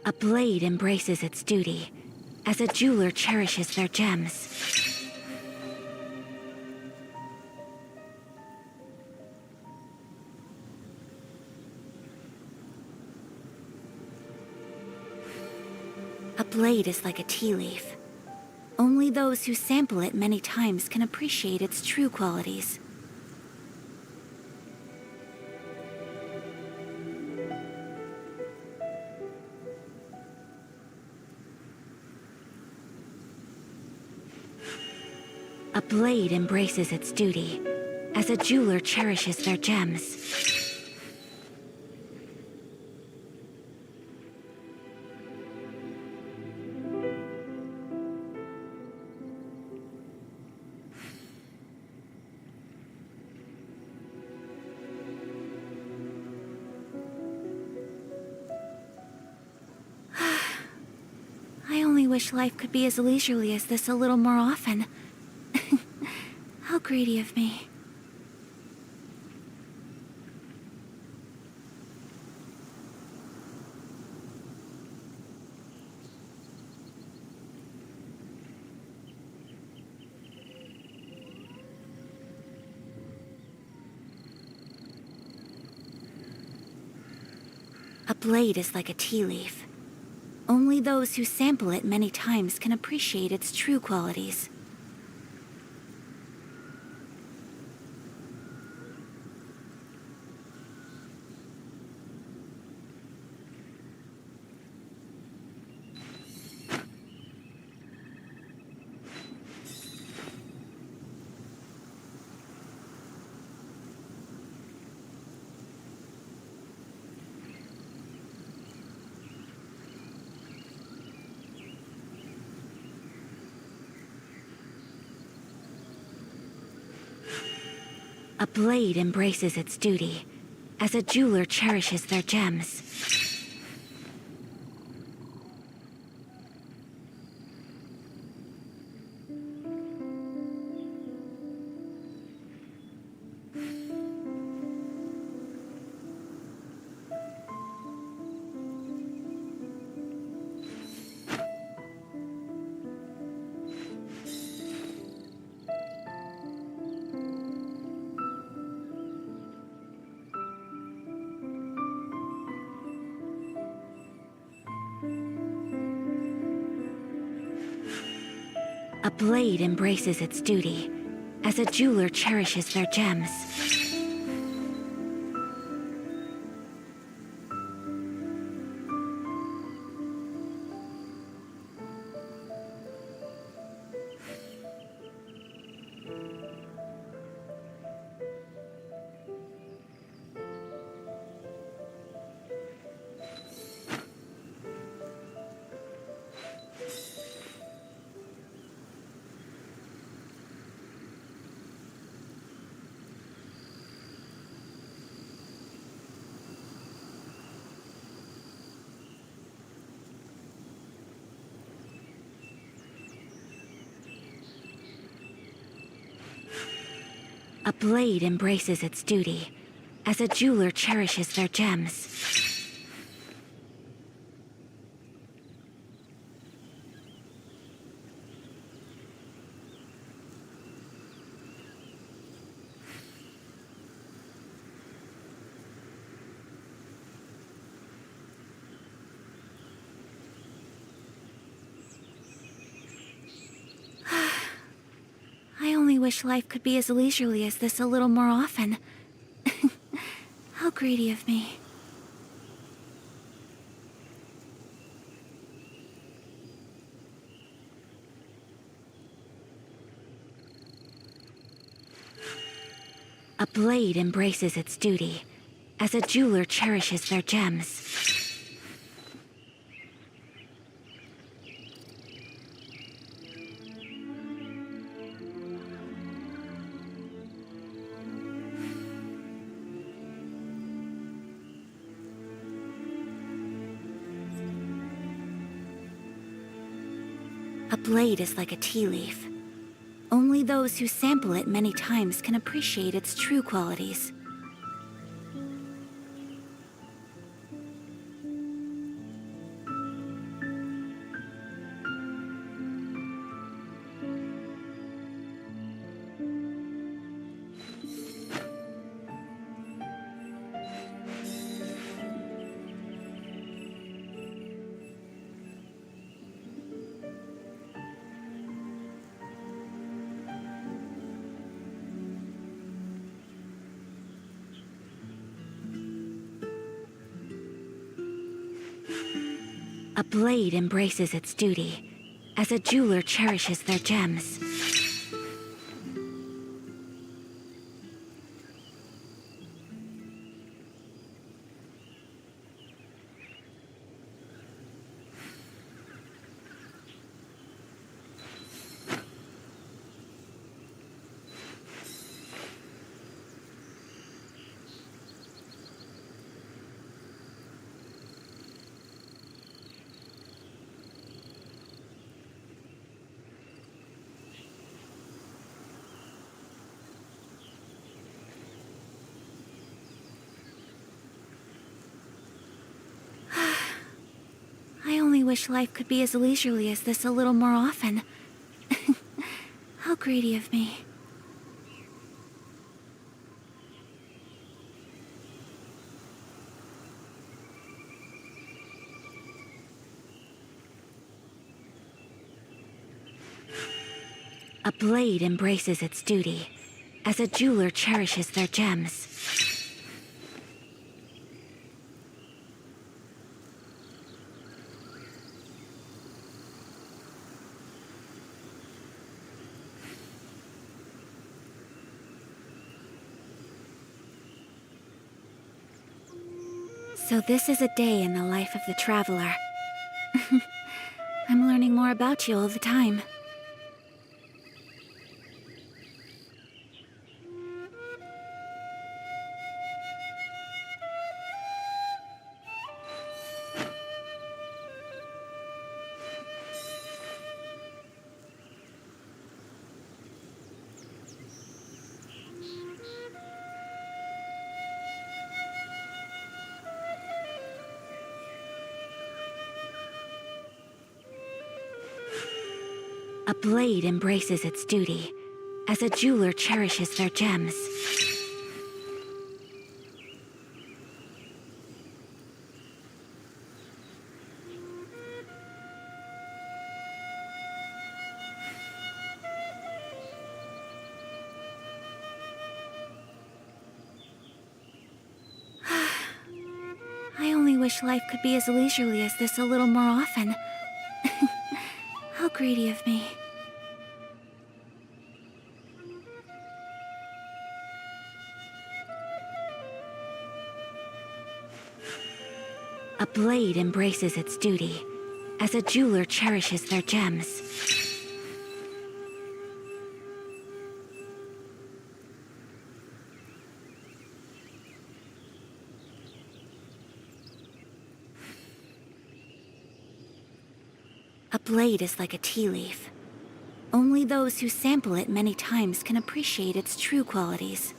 A blade embraces its duty, as a jeweler cherishes their gems. A blade is like a tea leaf. Only those who sample it many times can appreciate its true qualities. A blade embraces its duty, as a jeweler cherishes their gems. I only wish life could be as leisurely as this a little more often. How greedy of me. A blade is like a tea leaf. Only those who sample it many times can appreciate its true qualities. A blade embraces its duty, as a jeweler cherishes their gems. A blade embraces its duty, as a jeweler cherishes their gems. A blade embraces its duty, as a jeweler cherishes their gems. I only wish life could be as leisurely as this a little more often. How greedy of me. A blade embraces its duty, as a jeweler cherishes their gems. A blade is like a tea leaf. Only those who sample it many times can appreciate its true qualities. A blade embraces its duty, as a jeweler cherishes their gems. I only wish life could be as leisurely as this a little more often. How greedy of me. A blade embraces its duty, as a jeweler cherishes their gems. So this is a day in the life of the traveler. I'm learning more about you all the time. A blade embraces its duty, as a jeweler cherishes their gems. I only wish life could be as leisurely as this a little more often. How greedy of me. A blade embraces its duty, as a jeweler cherishes their gems. A blade is like a tea leaf. Only those who sample it many times can appreciate its true qualities.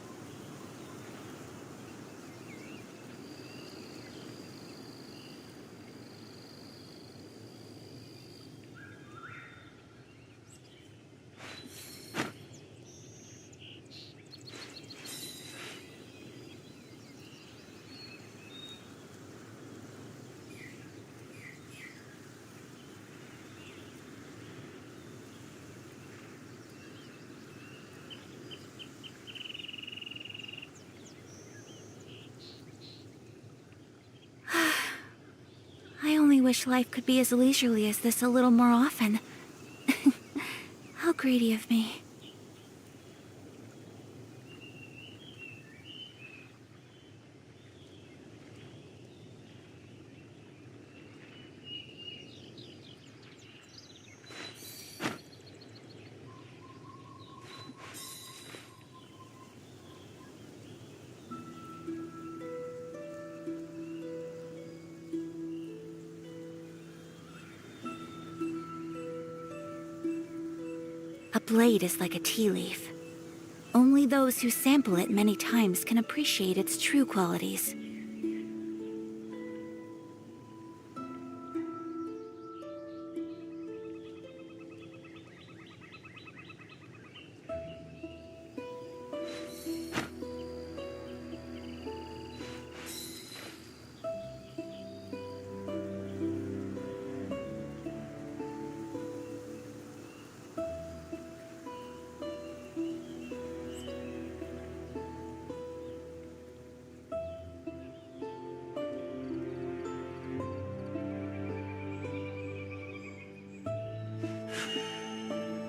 I only wish life could be as leisurely as this a little more often. How greedy of me. A blade is like a tea leaf. Only those who sample it many times can appreciate its true qualities.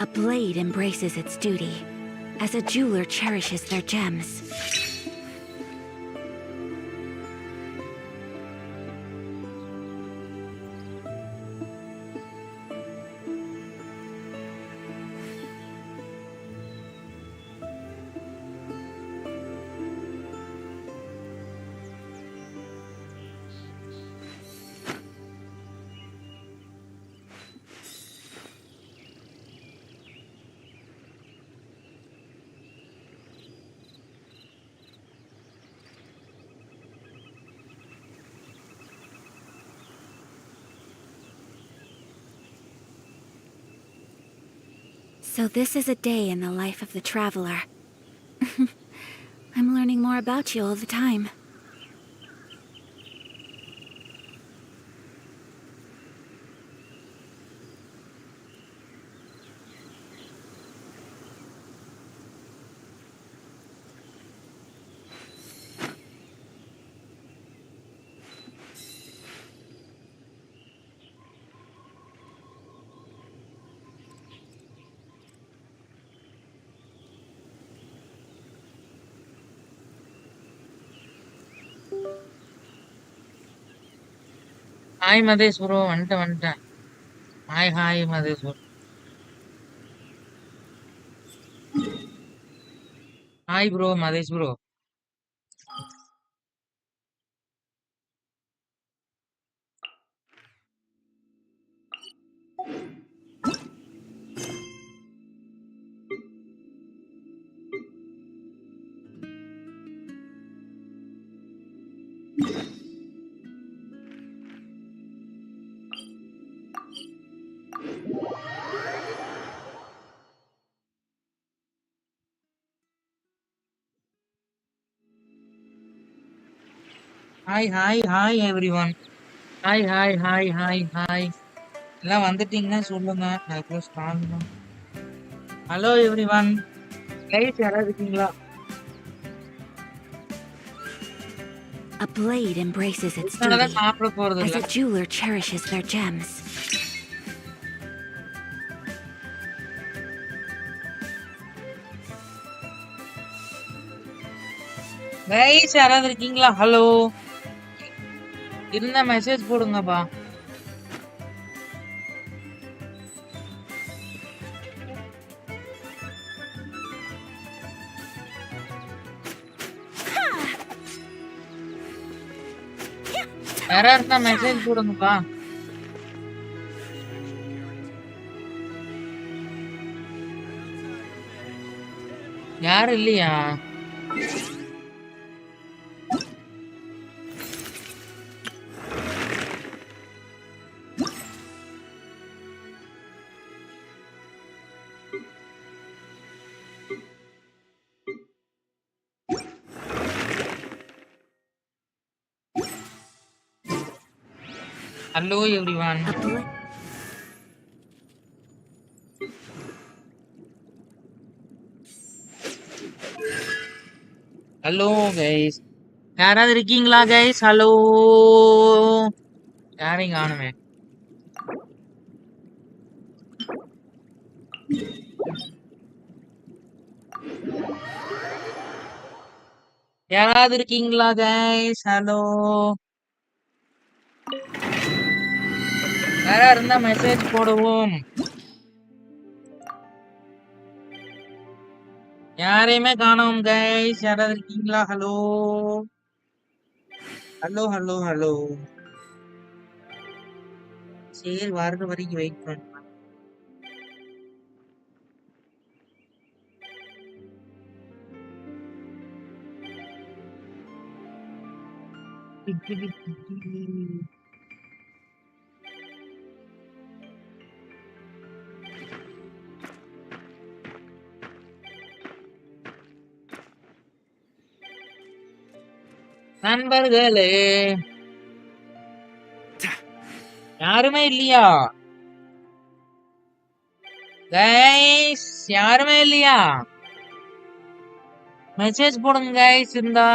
A blade embraces its duty, as a jeweler cherishes their gems. So this is a day in the life of the traveler. I'm learning more about you all the time. Hi Madesh bro, வந்துட்டேன். Hi Madesh bro. Hi bro, Madesh bro. Hi everyone. Hi. எல்லாம் வந்துட்டீங்கன்னா சொல்லுங்க. அதுக்குள்ள start பண்ணுங்க. Hello everyone. Guys யாராவது இருக்கீங்களா? A blade embraces its அதனால duty, சாப்பிட போறது as இல்ல. a jeweler cherishes their gems. Guys யாராவது இருக்கீங்களா? ஹலோ. இருந்தா மெசேஜ் போடுங்கப்பா. யாரா இருந்தா மெசேஜ் போடுங்கப்பா. யாரும் இல்லையா? Hello everyone. Hello guys. யாராவது இருக்கீங்களா guys? ஹலோ. யாரையும் காணுமே. யாராவது இருக்கீங்களா guys? ஹலோ. யாரா இருந்தா மெசேஜ் போடுவோம். யாரையுமே காணோம் guys. யாராவது இருக்கீங்களா? ஹலோ. ஹலோ. சரி வர்ற வரைக்கும் வெயிட் பண்ணு. நண்பர்களே யாருமே இல்லையா கைஸ்? யாருமே இல்லையா? மெசேஜ் போடுங்க கைஸ் இருந்தா.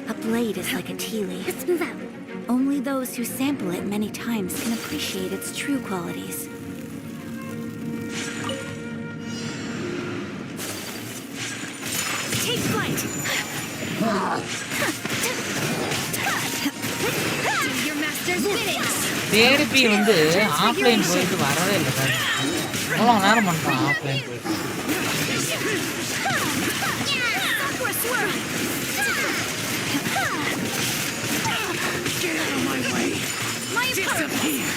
A blade is like a tea leaf. Let's move out. Only those who sample it many times can appreciate its true qualities. Take flight! Do your master's bidding! தேடிப்பி வந்து offline போயிட்டு வரவே இல்லை sir. அவ்வளோ நேரம் பண்ணுறான் offline போயிட்டு. Get out of my way! Disappear!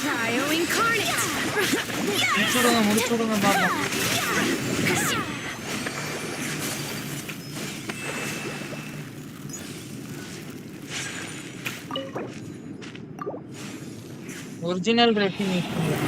Cryo incarnate! முடிச்சுடுங்க பாப்போம். Original resin use பண்ணுங்க.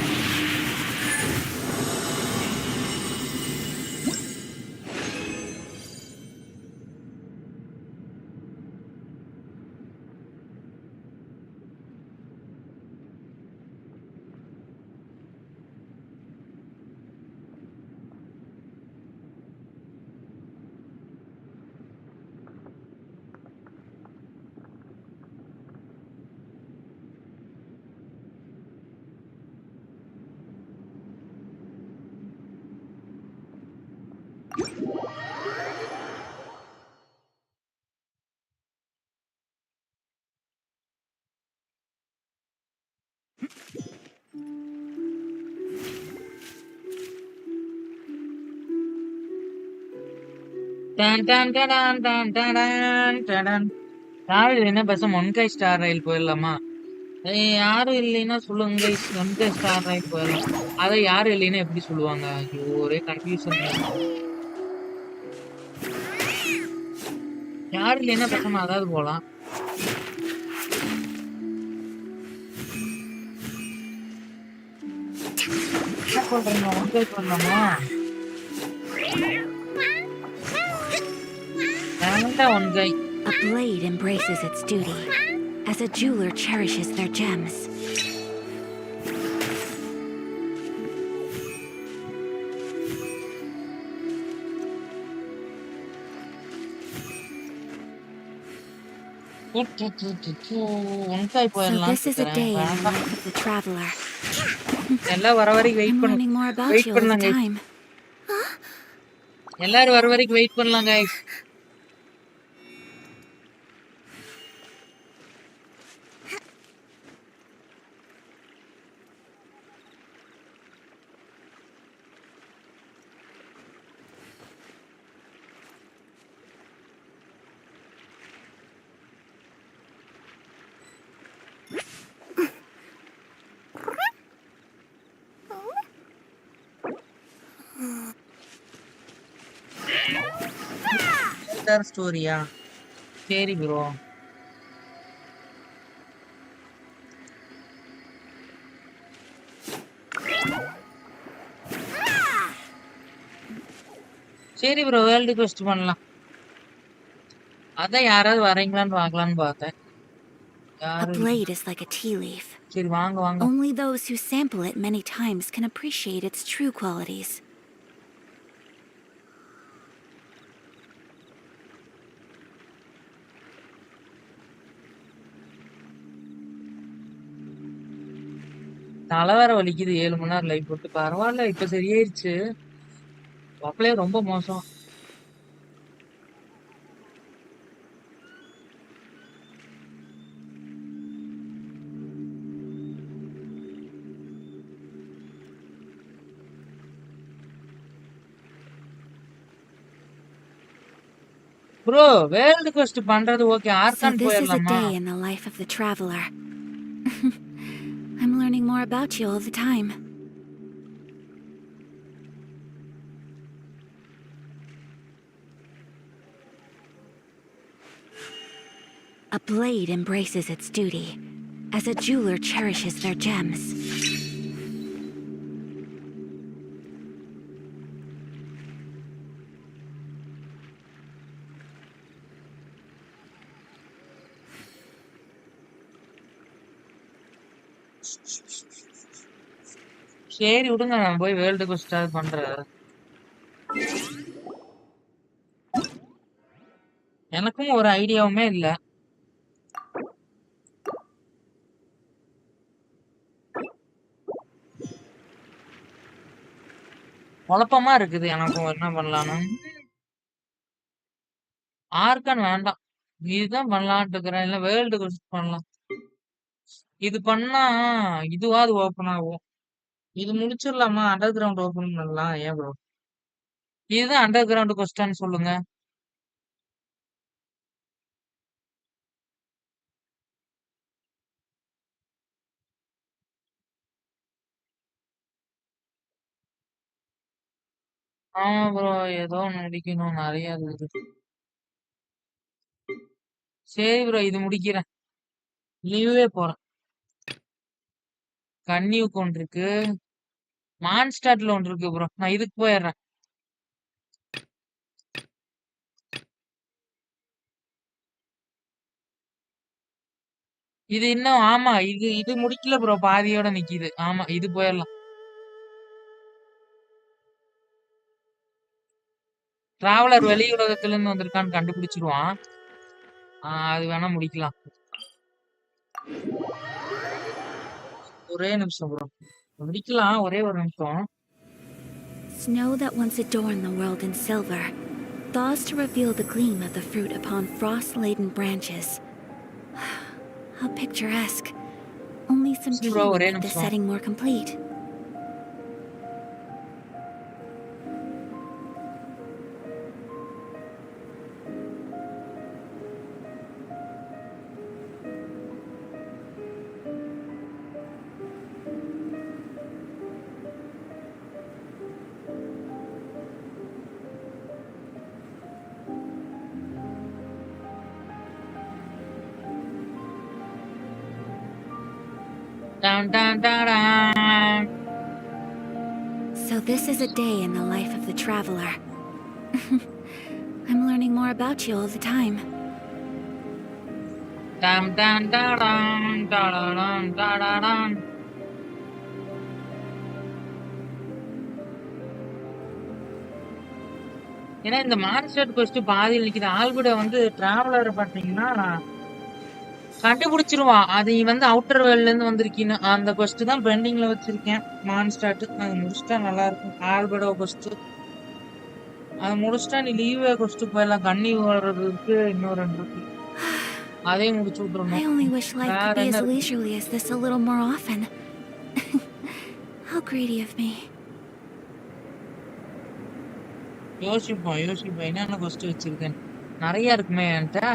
யாரும் இல்லைன்னா பேசாம ஒன்கை ஸ்டார் ரயில் போயிடலாமா? யாரும் இல்லைன்னா சொல்லுங்க guys, ஒன்கை ஸ்டார் ரயில் போயிடலாம். அதை யாரும் இல்லைன்னா எப்படி சொல்லுவாங்க? ஐயோ, ஒரே கன்ஃபியூஷன். யாரும் இல்லைன்னா பேசாம அதாவது போலாம். என்ன சொல்றீங்க? ஒன்கை போடலாமா? ஒன்கை. A blade embraces its duty, as a jeweler cherishes their gems. ஒன்காய் So போயிடலாம். this is a day in the life of the traveler. எல்லாம் வர வரைக்கும் wait I'm learning more about you all the time. எல்லாரும் வர வரைக்கும் wait பண்ணலாம் guys. ஸ்டோரியா? சரி bro. சரி ப்ரோ, வேர்ல்டு குவெஸ்ட் பண்ணலாம். அதான் யாராவது வரீங்களான்னு பார்க்கலான்னு பார்த்தேன். A blade is like a tea leaf. சரி வாங்க வாங்க. Only those who sample it many times can appreciate its true qualities. தலை வேற வலிக்குது. 7 மணி நேரம் லைவ் போட்டு. பரவாயில்ல, இப்ப சரியாயிருச்சு. அப்பளே ரொம்ப மோசம். ப்ரோ, வேர்ல்டு குவெஸ்ட் பண்றது okay. So argon this is a போயிடலாமா? day in the life of the traveler. I'm learning more about you all the time. A blade embraces its duty, as a jeweler cherishes their gems. சரி விடுங்க, நான் போய் world கொஸ்டாவது பண்றேன். எனக்கும் ஒரு ஐடியாவுமே இல்ல. குழப்பமா இருக்குது எனக்கும் என்ன பண்ணலான்னு. ஆர்கான் வேண்டாம், இதுதான் பண்ணலான்ட்டு இருக்கிறேன். இல்ல வேர்ல்டு கொஸ்ட் பண்ணலாம். இது பண்ணா இதுவாது ஓப்பன் ஆகும். இது முடிச்சிடலாமா? அண்டர் கிரவுண்ட் ஓப்பன் பண்ணலாம். ஏன் ப்ரோ? இதுதான் அண்டர் கிரவுண்ட் கொஸ்டான்னு சொல்லுங்க. ஆமா ப்ரோ, ஏதோ ஒண்ணு முடிக்கணும், நிறைய இருக்குது. சரி ப்ரோ, இது முடிக்கிறேன். லீவே போறேன். கன்னியூக்கு ஒன்று இருக்கு, மான்ஸ்டாட்ல ஒன்று இருக்கு ப்ரோ. நான் இதுக்கு போயிடுறேன். இது இன்னும் ஆமா, இது இது முடிக்கல ப்ரோ, பாதியோட நிக்குது. ஆமா, இது போயிடலாம். டிராவலர் வெளி உலகத்துல இருந்து வந்திருக்கான்னு கண்டுபிடிச்சிருவான். அது வேணா முடிக்கலாம். ஒரே நிமிஷம் ப்ரோ, முடிக்கலாம். ஒரே ஒரு நிமிஷம். Snow that once adorned the world in silver thaws to reveal the gleam of the fruit upon frost-laden branches. How picturesque. Only some tea bro, will ஒரே make the நிமிஷம். setting more complete. Dun, dun, dun, dun. So this is a day in the life of the traveler. I'm learning more about you all the time. Dun, dun, dun, dun, dun, dun, dun, dun, dun. ஏன்னா இந்த monster கொஸ்ட் பாதியில் நிக்குது. ஆல்பட வந்து traveller பாத்தீங்கன்னா கண்டுபிடிச்சிருவான். அது வந்து outer வேர்ல்ட்ல இருந்து வந்திருக்கீன்னு. அந்த கொஸ்ட் தான் பெண்டிங்ல வச்சிருக்கேன். மான்ஸ்டாட் அது முடிச்சிட்டா நல்லா இருக்கும். ஆல்படோ கொஸ்ட் அது முடிச்சிட்டா நீ லீவே கொஸ்ட் போயிடலாம். கண்ணி வர்றதுக்கு இன்னும் 2 இருக்கு, அதையும் முடிச்சு I விட்டுறணும். only wish life வேற could be என்ன as இருக்கு? leisurely as this a little more often. How greedy of me. யோசிப்போம் என்னென்ன கொஸ்ட் வச்சிருக்கேன். நிறைய இருக்குமே என்கிட்ட.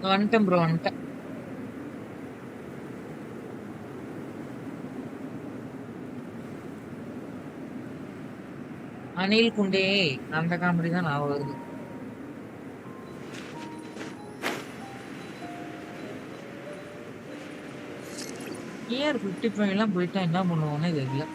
வந்துட்டேன் ப்ரோ, வந்துட்டேன். அணில் குண்டே, அந்த காமெடி தான் நான் வருது. ஏஆர் 55 எல்லாம் போயிட்டா என்ன பண்ணுவோன்னே தெரியல.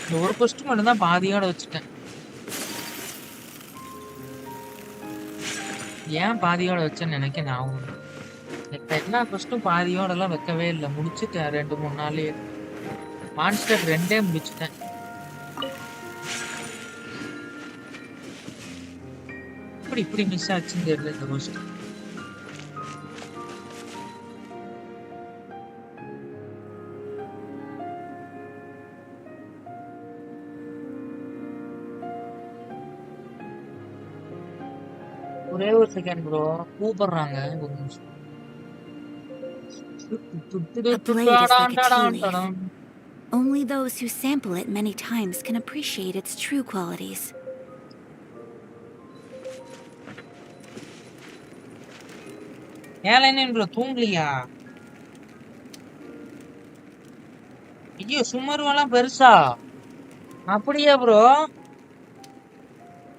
இந்த ஒரு கொஸ்ட் மட்டும் தான் பாதியோட வச்சுட்டேன். ஏன் பாதியோட வச்சேன்னு நினைக்க ஞாபகம் இல்லை. இப்ப எல்லா கொஸ்டும் பாதியோட எல்லாம் வைக்கவே இல்லை. முடிச்சுட்டேன் 2-3 நாள்லயே. மான்ஸ்டர் 2 முடிச்சுட்டேன். இப்படி மிஸ் ஆச்சுன்னு தெரியல இந்த கொஸ்ட். ஒரே ஒரு செகண்ட் ப்ரோ, கூப்பிடுறாங்க. ஒரு நிமிஷம். A blade is like a tea leaf. Only those who sample it many times can appreciate its true qualities. ஏன் ப்ரோ தூங்கலையா? ஐயோ சுமருவெல்லாம் பெருசா? அப்படியா ப்ரோ?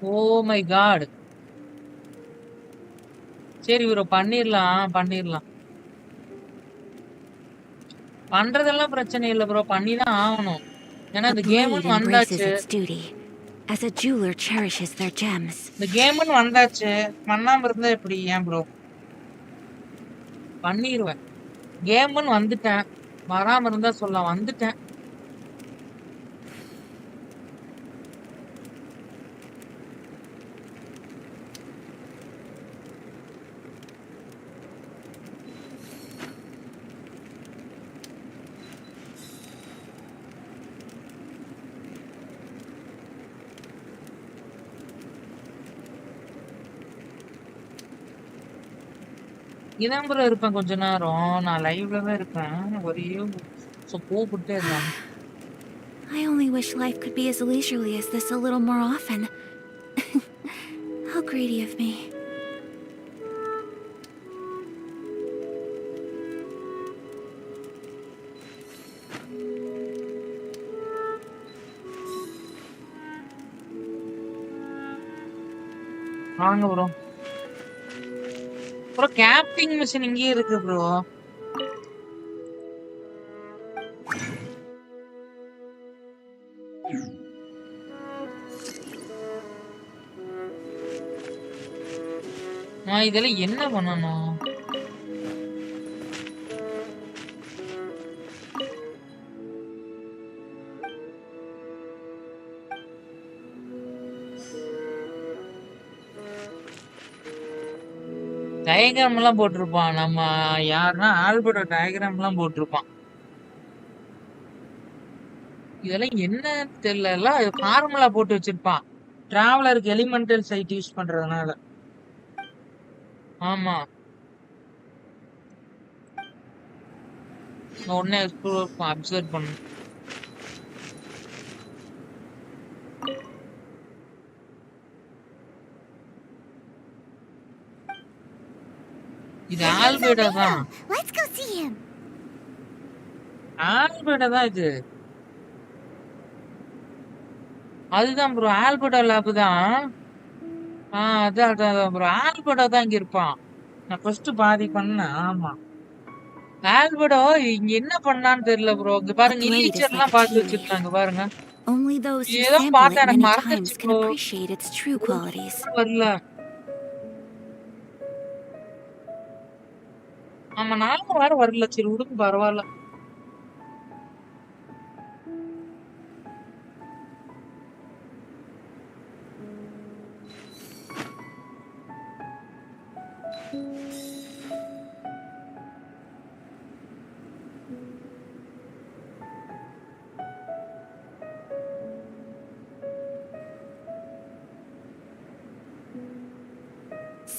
Oh my god. சரி ப்ரோ பண்ணிடலாம் பண்ணிடலாம். பண்றதெல்லாம் பிரச்சனை இல்லை ப்ரோ, பண்ணிதான் ஆகணும். ஏன்னா A இந்த blade கேம்னு embraces வந்தாச்சு. its duty, as a jeweler cherishes their gems. இந்த கேம்னு வந்தாச்சு, பண்ணாம இருந்தா எப்படி? ஏன் ப்ரோ பண்ணிடுவேன். கேம்னு வந்துட்டேன், வராம இருந்தா சொல்ல வந்துட்டேன். இதான் ப்ரோ இருப்பேன் கொஞ்ச நேரம், நான் லைவ்ல தான் இருப்பேன். ஒரே கூப்பிட்டே இருந்தேன். I only wish life could be as leisurely as this a little more often. How greedy of me. வாங்க ப்ரோ. ப்ரோ கேப்டிங் மிஷின் இங்கேயே இருக்கு ப்ரோ. நான் இதெல்லாம் என்ன பண்ணணும்? டயக்ராம் எல்லாம் போட்டிருப்பான். நம்ம யாருன்னா ஆல்பர்ட்டோ டயக்ராம் எல்லாம் போட்டிருப்பான். இதெல்லாம் என்ன தெரியல, எல்லாம் ஃபார்முலா போட்டு வச்சிருப்பான். டிராவலருக்கு எலிமெண்டல் சைட் யூஸ் பண்றதுனால. ஆமா உடனே அப்சர்வ் பண்ணு. இது ஆல்பர்ட்டோ தான். Let's go see him. Alberto தான் இது. அதுதான் ப்ரோ ஆல்பர்ட்டோ லேப் தான். அதான் அதான் ப்ரோ ஆல்பர்ட்டோ தான் இங்க இருப்பான். நான் ஃபர்ஸ்ட் பாதி பண்ணேன். ஆமா ஆல்பர்ட்டோ இங்க என்ன பண்ணான்னு தெரியல ப்ரோ. இங்க பாருங்க இல்லீச்சர் எல்லாம் பார்த்து வச்சிருக்காங்க பாருங்க. Only those who ஏதோ sample பார்த்தா it எனக்கு many மறந்துச்சு times can bro. appreciate its true qualities. வரல. ஆமா நானும் வேற வரல. சரி விடுங்க பரவாயில்ல.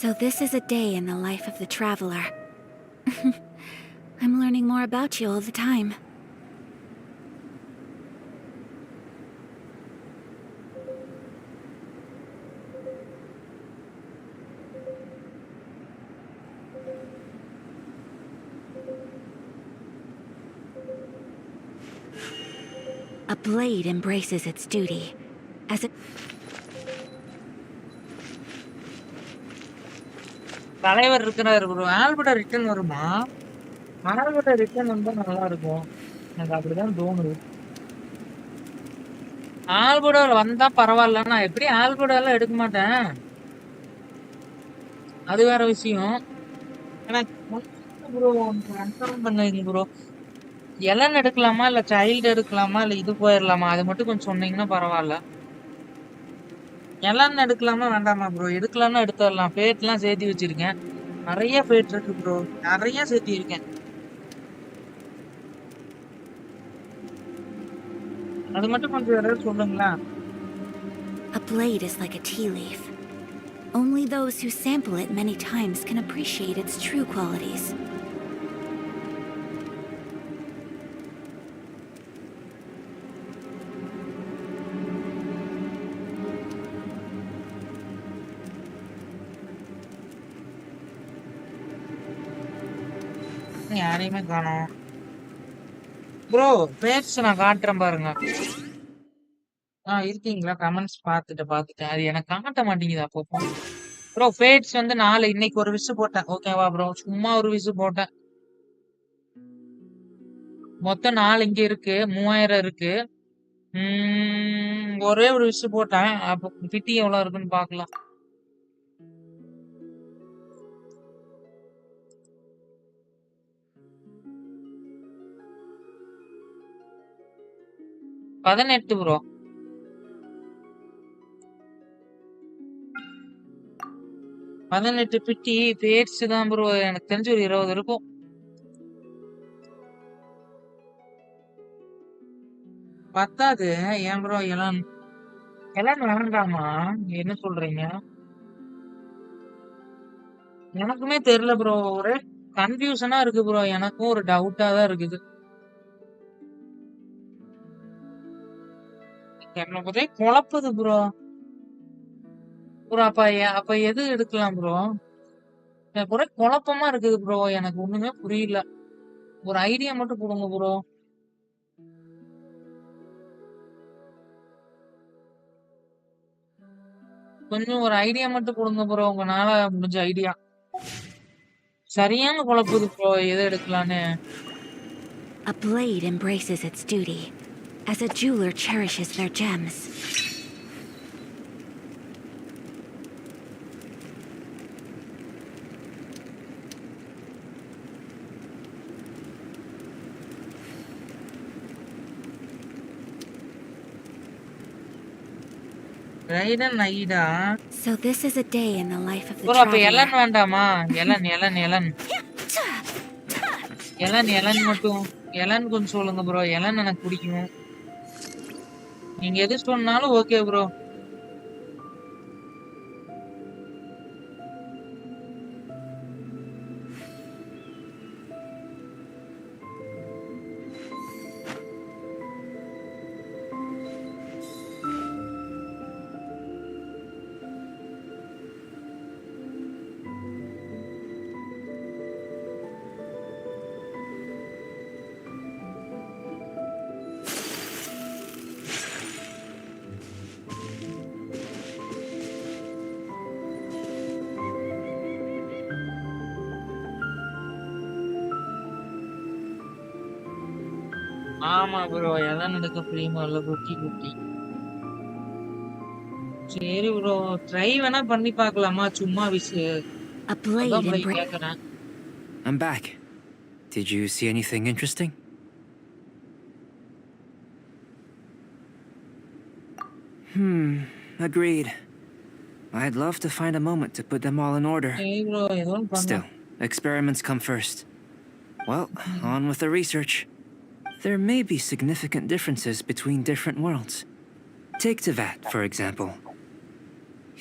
So this is a day in the life of the traveler. I'm learning more about you all the time. A blade embraces its duty, as it... தலைவர் இருக்கிறாரு ப்ரோ. ஆல்பர்ட்டோ ரிட்டர்ன் வருமா? ஆல்பர்ட்டோ ரிட்டர்ன் வந்தா நல்லா இருக்கும், எனக்கு அப்படிதான் தோணுது. Alberto வந்தா பரவாயில்ல. நான் எப்படி ஆல்பர்ட்டோ எல்லாம் எடுக்க மாட்டேன், அது வேற விஷயம். ப்ரோ கன்ஃபார்ம் பண்ணுங்க ப்ரோ. எலன் எடுக்கலாமா இல்ல சைல்டு எடுக்கலாமா இல்ல இது போயிடலாமா, அது மட்டும் கொஞ்சம் சொன்னீங்கன்னா பரவாயில்ல. எலன் எடுக்கலாமா வேண்டாமா ப்ரோ? எடுக்கலாம்னா எடுத்துடலாம். ஃபேட்லாம் சேர்த்து வச்சிருக்கேன், நிறைய ஃபேட் இருக்கு ப்ரோ, நிறைய சேர்த்து இருக்கேன். அது மட்டும் கொஞ்சம் யாராவது சொல்லுங்களா? A blade is like a tea leaf. Only those who sample it many times can appreciate its true qualities. யாரையுமே காணோம். ப்ரோ பேட்ஸ் நான் காட்டுறேன் பாருங்க. இருக்கீங்களா? கமெண்ட்ஸ் பார்த்துட்டேன். அது எனக்கு காட்ட மாட்டேங்குது அப்பப்போ. ப்ரோ ஃபேட்ஸ் வந்து 4 இன்னைக்கு ஒரு விஷ் போட்டேன். ஓகேவா ப்ரோ? சும்மா ஒரு விஷ் போட்டேன். மொத்தம் 4 இங்க இருக்கு. 3000 இருக்கு. ஒரே ஒரு விஷ் போட்டேன். அப்ப பிட்டி எவ்வளவு இருக்குன்னு பார்க்கலாம். $18 ப்ரோ. 18 பிட்டி ஃபேட்ஸ் தான் ப்ரோ. எனக்கு தெரிஞ்சு ஒரு 20 இருக்கும். பத்தாது. ஏன் ப்ரோ எல்லாம் வேண்டாமா? என்ன சொல்றீங்க? எனக்குமே தெரியல ப்ரோ. ஒரே கன்ஃபியூஷனா இருக்கு ப்ரோ. எனக்கும் ஒரு டவுட்டா தான் இருக்குது. என்ன ஒரே குழப்புது ப்ரோ. ப்ரோ அப்ப எது எடுக்கலாம் ப்ரோ? எனக்கு ஒரே குழப்பமா இருக்குது ப்ரோ. எனக்கு ஒண்ணுமே புரியல. ஒரு ஐடியா மட்டும் கொடுங்க ப்ரோ. கொஞ்சம் ஒரு ஐடியா மட்டும் கொடுங்க ப்ரோ. உங்களால முடிஞ்ச ஐடியா. சரியான குழப்புது ப்ரோ. எது எடுக்கலான்னு. A blade embraces its duty, as a jeweler cherishes their gems. ரைடன் ஐடா. So this is a day in the life of the bro அப்ப எலன் traveler. வேண்டாமா? எலன் மட்டும். எலன் கொஞ்சம் சொல்லுங்க ப்ரோ. எலன் எனக்கு பிடிக்கும். நீங்க எது சொன்னாலும் ஓகே ப்ரோ. ஆமா ப்ரோ. எலன் எடுக்க பிரியமா இல்ல குட்டி. சரி ப்ரோ. ட்ரை வேணா பண்ணி பார்க்கலாமா? சும்மா விஷ். A blade அதான் ப்ரோ embraces. கேக்குறேன். I'm back. Did you see anything interesting? Agreed. I'd love to find a moment to put them all in order. சரி ப்ரோ. ஏதோ ஒண்ணு பண்ணலாம். Still, experiments come first. Well, on with the research. There may be significant differences between different worlds. Take Tevat, for example.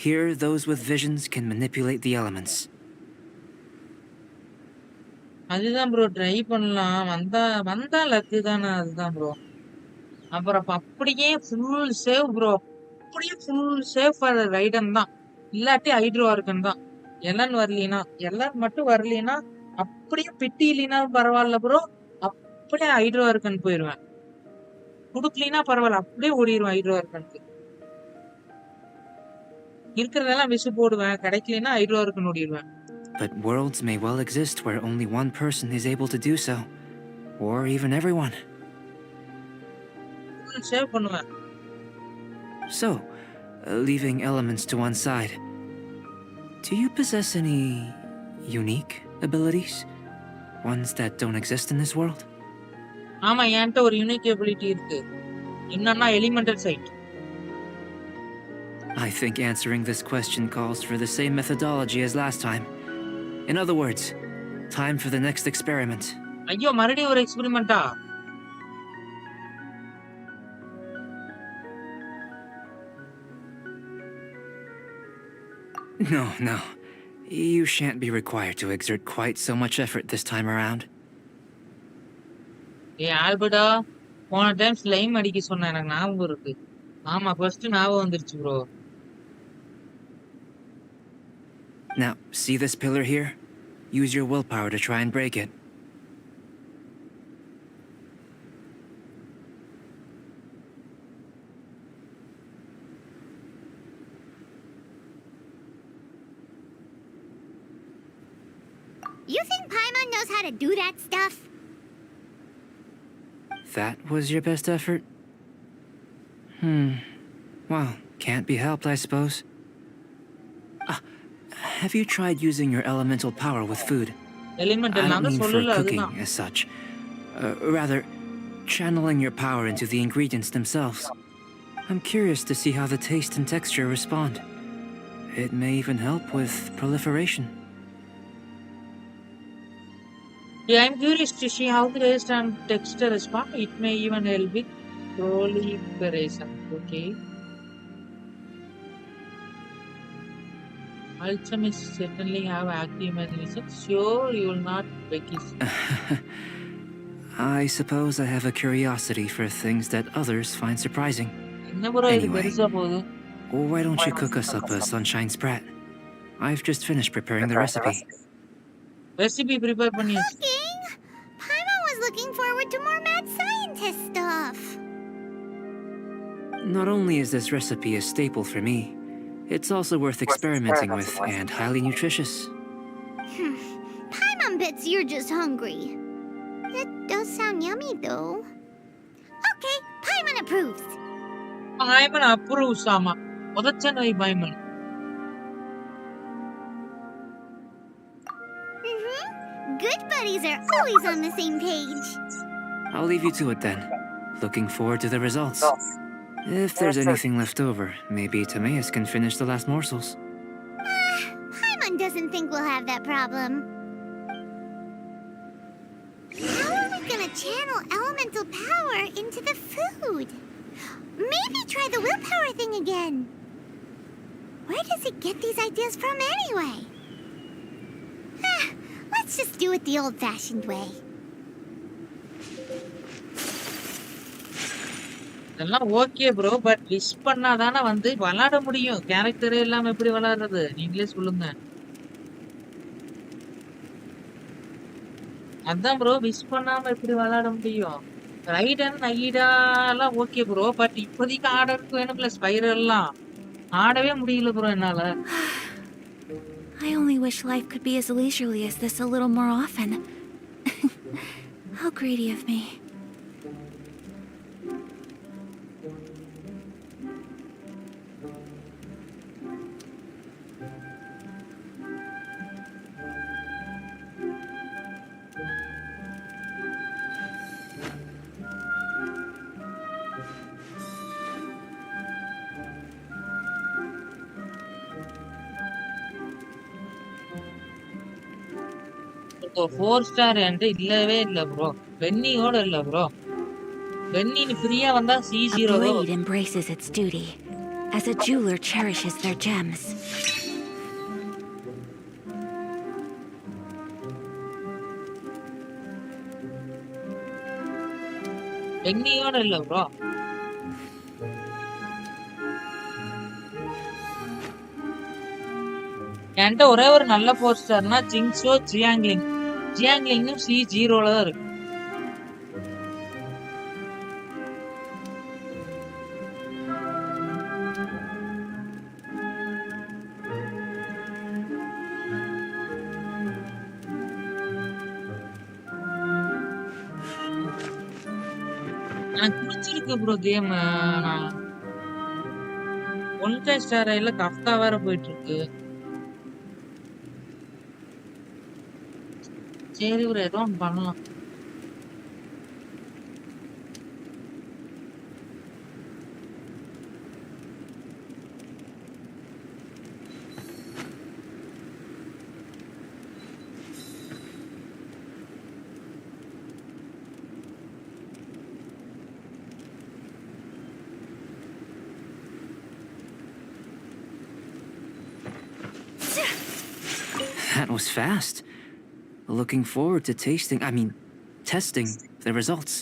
Here, those with visions can manipulate the elements. அதுதான் bro try பண்ணலாம். வந்தா luck தானே. அதுதான் bro. அப்புறம் அப்படியே full shave bro. அப்படியே full shave ரைடன் தான். இல்லாட்டி ஹைட்ரோ ஆர்கன் தான். எலன் மட்டும் வரலினா அப்படியே பிட்டி இல்லைனாலும் பரவாயில்ல ப்ரோ. அப்படியே ஹைட்ரோ ஆர்கன் போயிருவேன். குடுக்கலினா பரவாயில்ல. அப்படியே ஓடிடுவேன் ஹைட்ரோ ஆர்கனுக்கு. இருக்கிறதெல்லாம் விசு போடுவேன். கிடைக்கலனா ஹைட்ரோ ஆர்கன் ஓடிடுவேன். But worlds may well exist where only one person is able to do so. Or even everyone. Save பண்ணுவேன். So, leaving elements to one side. Do you possess any unique abilities? Ones that don't exist in this world? ஆமா என்கிட்ட ஒரு unique ability இருக்கு. என்னன்னா elemental sight. I think answering this question calls for the same methodology as last time. In other words, time for the next experiment. ஐயோ மறுபடியும் ஒரு எக்ஸ்பெரிமெண்டா? No. You shan't be required to exert quite so much effort this time around. Alberta போன time slime அடிக்க சொன்ன எனக்கு ஞாபகம் இருக்கு. ஆமா ஃபர்ஸ்ட் ஞாபகம் வந்துருச்சு bro. Now, see this pillar here? Use your willpower to try and break it. to do that stuff? That was your best effort? Well, can't be helped, I suppose. Have you tried using your elemental power with food? Elemental I don't நாங்க mean for சொல்லல cooking அதுதான். as such. Rather, channeling your power into the ingredients themselves. I'm curious to see how the taste and texture respond. It may even help with proliferation. Yeah, I'm curious to see how the taste and texture respond. It may even help with proliferation. Okay. Alchemists certainly have active imagination. Sure, you will not Becky's. I suppose I have a curiosity for things that others find surprising. என்ன bro இது Anyway, பெருசா போகுது? why don't you cook us up a sunshine sprat? I've just finished preparing the recipe. Recipe prepare பண்ணியாச்சு. Cooking? Paimon was looking forward to more mad scientist stuff. Not only is this recipe a staple for me, it's also worth experimenting with and highly nutritious. Paimon bets you're just hungry. That does sound yummy, though. Okay, Paimon approves. Paimon approves ஆமா. உதச்சனை Paimon. Good buddies are always on the same page. I'll leave you to it then. Looking forward to the results. If there's anything left over, maybe Timaeus can finish the last morsels. Paimon doesn't think we'll have that problem. How are we gonna channel elemental power into the food? Maybe try the willpower thing again. Where does it get these ideas from anyway? Let's just do it the old-fashioned way. இதெல்லாம் okay bro but wish பண்ணாதானே வந்து விளையாட முடியும். கேரக்டரே இல்லாம எப்படி விளையாடுறது நீங்களே சொல்லுங்க. அதான் ப்ரோ விஷ் பண்ணாம எப்படி விளையாட முடியும். ரைடன் நைடா எல்லாம் ஓகே ப்ரோ பட் இப்போதைக்கு ஆர்டருக்கு வேணும்ல ஸ்பைரல்லாம் ஆடவே முடியல ப்ரோ என்னால. I only wish life could be as leisurely as this a little more often. How greedy of me. இப்போ 4 ஸ்டார் என்கிட்ட இல்லவே இல்ல ப்ரோ. பென்னியோட இல்ல ப்ரோ. பென்னி ஃப்ரீயா வந்தா A C0 blade embraces its duty, as a jeweler cherishes their gems. பென்னியோட இல்ல bro. என்கிட்ட ஒரே ஒரு நல்ல 4 ஸ்டார்னா ஜிங்ஸோ ஜியாங்லிங். ஜியாங்லிங்கும் C0ல தான் இருக்கு. எனக்கு பிடிச்சிருக்கு ப்ரோ கேம். நான் 1 ஸ்டார் இல்ல கஃப்தா வேற போயிட்டு இருக்கு. சரி ஒரு ஏதோ ஒன்று பண்ணலாம். That was fast. Looking forward to testing the results.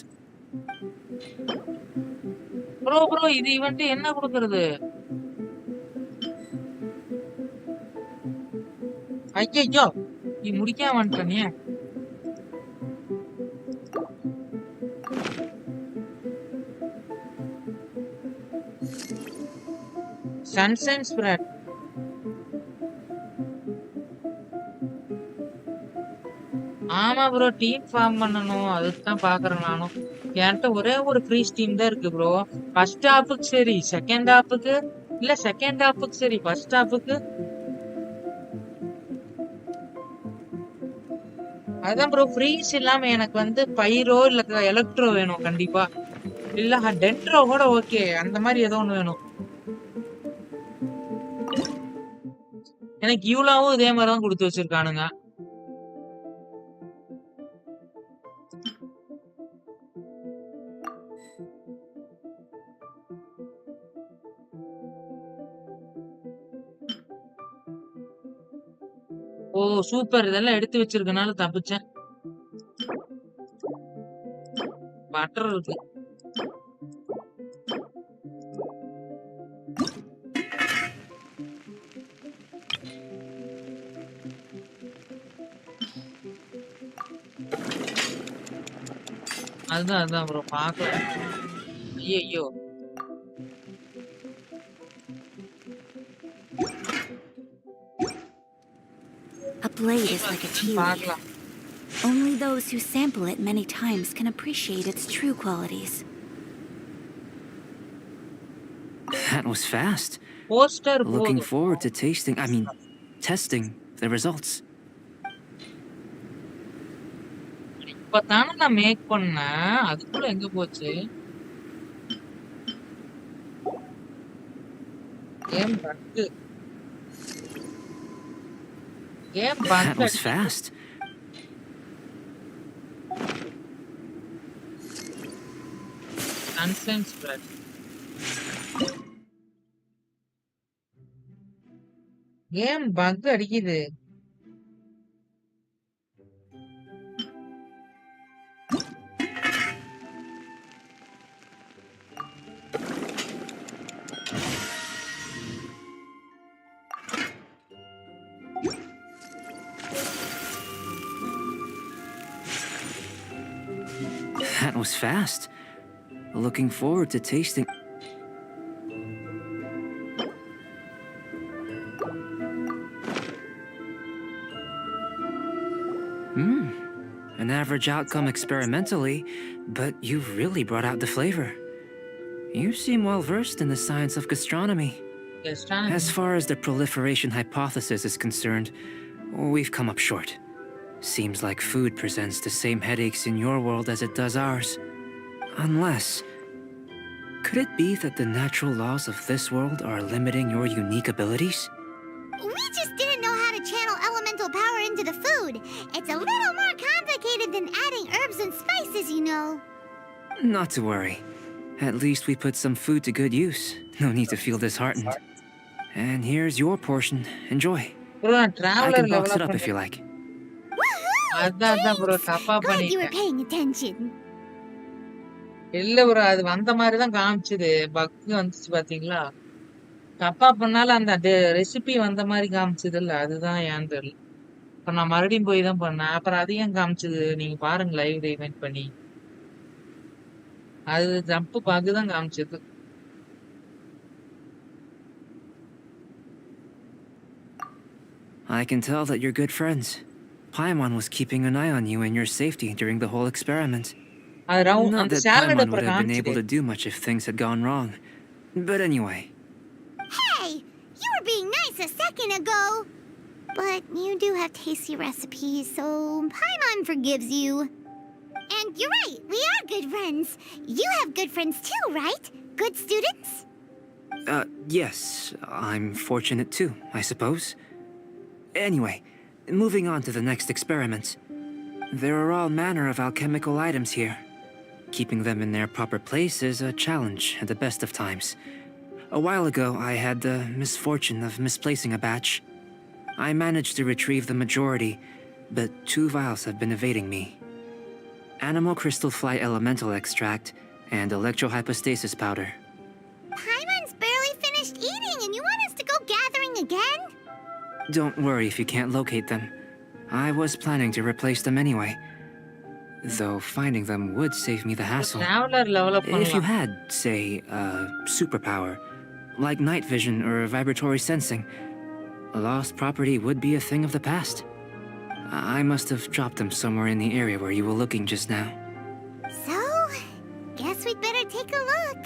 Bro இது இவன்ட்டு என்ன கொடுக்கறது? ஐயோ நீ முடிக்காம வந்துட்டனே. சன்சைன் ஸ்ப்ரெட் ஆமா ப்ரோ, டீம் ஃபார்ம் பண்ணணும். அதுதான் பாக்குறேன் நானும். என்கிட்ட ஒரே ஒரு ஃப்ரீ ஸ்டீம் தான் இருக்கு ப்ரோ. ஃபர்ஸ்ட் ஹாஃபுக்கு சரி, செகண்ட் ஹாஃபுக்கு இல்ல, செகண்ட் ஹாஃபுக்கு சரி, ஃபர்ஸ்ட் ஹாஃபுக்கு. அதான் ப்ரோ, ஃப்ரீஸ் இல்லாம எனக்கு வந்து பைரோ இல்ல எலக்ட்ரோ வேணும் கண்டிப்பா. இல்ல டென்ட்ரோ கூட ஓகே, அந்த மாதிரி ஏதோ ஒண்ணு வேணும். எனக்கு யூலாவும் இதே மாதிரி தான் கொடுத்து வச்சிருக்கானுங்க. ஓ சூப்பர், இதெல்லாம் எடுத்து வச்சிருக்கனால தப்பிச்சேன். பட்டர் இருக்கு. அதான் ப்ரோ பாக்கல. ஐயோ A blade is like a tea leaf. பாக்கலாம். Only those who sample it many times can appreciate its true qualities. That was fast. Poster Looking forward to testing the results. இப்பதானே நான் make பண்ணேன், அதுக்குள்ள எங்க போச்சு? Game பக்கு. That was fast. Sunshine spread. Game buck அடிக்குது. That was fast. Looking forward to tasting. An average outcome experimentally, but you've really brought out the flavor. You seem well versed in the science of gastronomy. As far as the proliferation hypothesis is concerned, we've come up short. Seems like food presents the same headaches in your world as it does ours. Unless... could it be that the natural laws of this world are limiting your unique abilities? We just didn't know how to channel elemental power into the food. It's a little more complicated than adding herbs and spices, you know. Not to worry. At least we put some food to good use. No need to feel disheartened. And here's your portion. Enjoy. Bro, I can box it up if you like. அதான் bro, தப்பா Glad you were பண்ணிட்டேன். paying attention. இல்ல bro, அது வந்த மாதிரி தான் காமிச்சது. Buck வந்துச்சு பாத்தீங்களா? தப்பா பண்ணாலும் அந்த ரெசிபி வந்த மாதிரி காமிச்சது இல்ல, அதுதான் ஏன்னு தெரியல. இப்ப நான் மறுபடியும் போய் தான் பண்ணேன். அப்புறம் அது ஏன் காமிச்சது நீங்க பாருங்க, லைவ் ரிவைண்ட் பண்ணி. அது ஜம்ப் பக் தான் காமிச்சது. I can tell that you're good friends. Paimon was keeping an eye on you and your safety during the whole experiment. Not that Paimon would have been able to do much if things had gone wrong. But anyway. Hey, you were being nice a second ago. But you do have tasty recipes, so Paimon forgives you. And you're right, we are good friends. You have good friends too, right? Good students? Yes, I'm fortunate too, I suppose. Anyway, moving on to the next experiment. There are all manner of alchemical items here. Keeping them in their proper place is a challenge at the best of times. A while ago, I had the misfortune of misplacing a batch. I managed to retrieve the majority, but 2 vials have been evading me. Animal crystal fly elemental extract and electrohypostasis powder. Paimon's barely finished eating and you want us to go gathering again? Don't worry if you can't locate them. I was planning to replace them anyway. Though finding them would save me the hassle. If you had, say, a superpower, like night vision or vibratory sensing, lost property would be a thing of the past. I must have dropped them somewhere in the area where you were looking just now. So, guess we'd better take a look.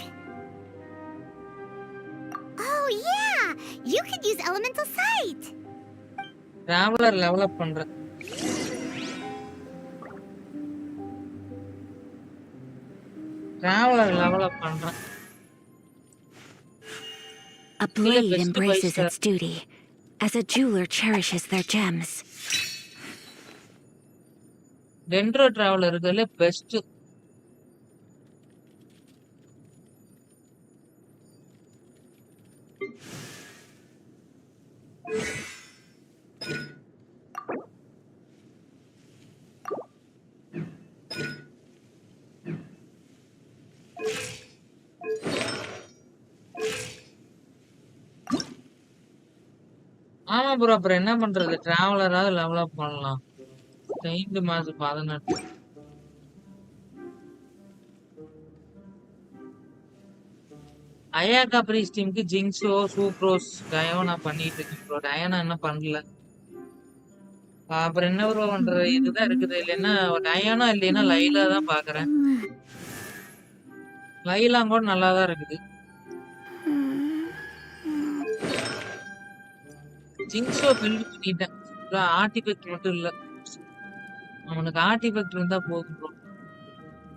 Oh yeah, you could use elemental sight. Traveler level up பண்றேன். Traveler level up பண்றேன். A blade embraces its duty, as a jeweler cherishes their gems. Dendro Traveler இருக்குதுல best. ஆமா bro, அப்புறம் என்ன பண்றது? டிராவலராவது level up பண்ணலாம். Stained மாசு 18. அயாக்கா breeze டீமுக்கு ஜிங்ஸோ, சூப்ரோஸ், டயோனா பண்ணிட்டு இருக்கேன் ப்ரோ. டயோனா என்ன பண்ணல. அப்புறம் என்ன ப்ரோ பண்றது? இதுதான் இருக்குது. இல்லைன்னா டயோனா இல்லைன்னா லைலா தான் பாக்குறேன். லைலா கூட நல்லா தான் இருக்குது. ஜிங்ஸோ பில்ட் பண்ணிட்டேன். ஆர்டிஃபெக்ட் மட்டும் இல்ல. அவனுக்கு ஆர்டிஃபெக்ட் இருந்தா போதும் ப்ரோ.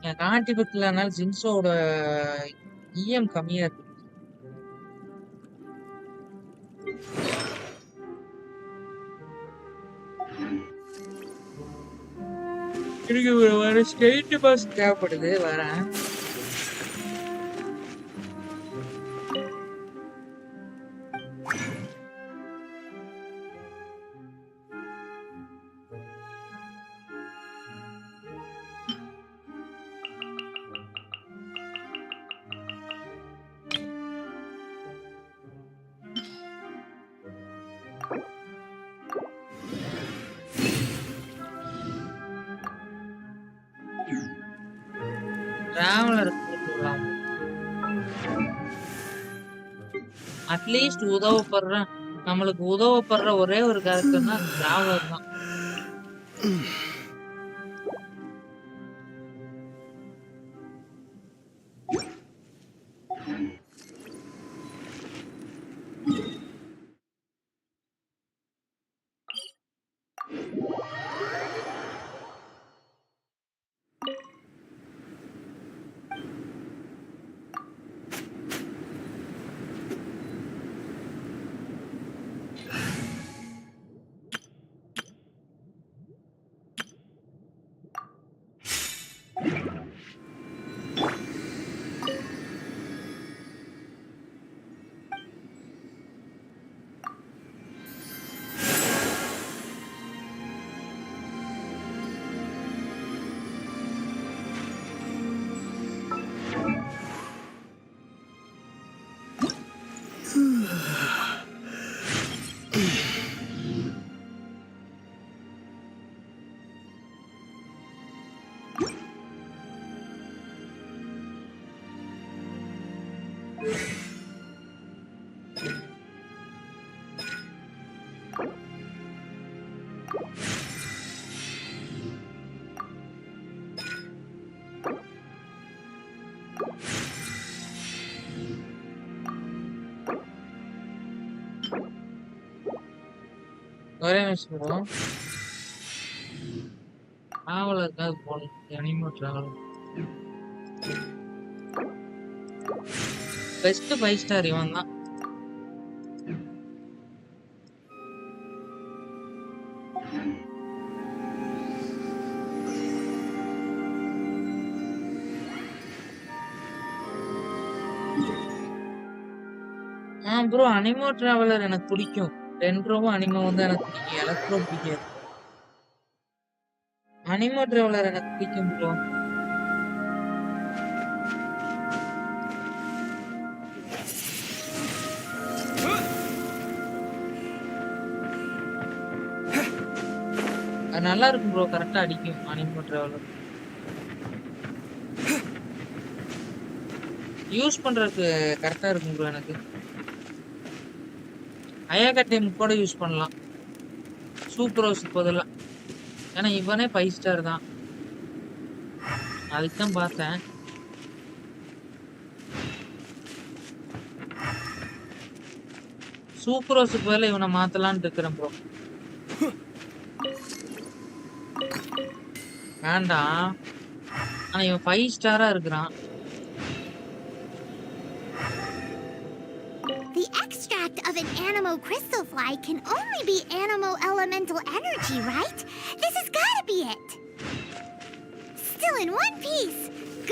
எனக்கு ஆர்டிஃபெக்ட் இல்லனால ஜிங்ஸோட இஎம் கம்மியா இருக்கு. எனக்கு வர ஸ்டேட் பாஸ் தேவைப்படுது. வரேன். டிராவலர் போட்டுடலாம். அட்லீஸ்ட் நம்மளுக்கு உதவப்படுற ஒரே ஒரு கேரக்டர்னா டிராவலர் தான். ஒரே நிமிஷம் ப்ரோ. டிராவலருக்காவது போகணும். அனிமல் டிராவலர் பெஸ்ட் 5 ஸ்டார் இவன் தான். ப்ரோ அனிமோ டிராவலர் எனக்கு பிடிக்கும். டென்ட்ரோவும் அனிமோவும் தான் எனக்கு பிடிக்கும். எலக்ட்ரோ பிடிக்காது. அனிமோ டிராவலர் எனக்கு பிடிக்கும் ப்ரோ. அது நல்லா இருக்கும் ப்ரோ. கரெக்டா அடிக்கும் அனிமோ டிராவலர். யூஸ் பண்றதுக்கு கரெக்டா இருக்கும் ப்ரோ. எனக்கு அயாகா டைம் கூட யூஸ் பண்ணலாம். சூப்பர் ரோஸ் பதிலா. ஏன்னா இவனே 5 ஸ்டார் தான். அதுக்கு தான் பார்த்தேன். சூக்ரோஸுக்கு பதிலா இவனை மாத்தலாம்னு இருக்கிறேன் ப்ரோ. வேண்டாம். ஆனா இவன் 5 ஸ்டாரா இருக்கிறான். The extract of an animo crystal fly can only be animo elemental energy, right? This has gotta be it. Still in one piece.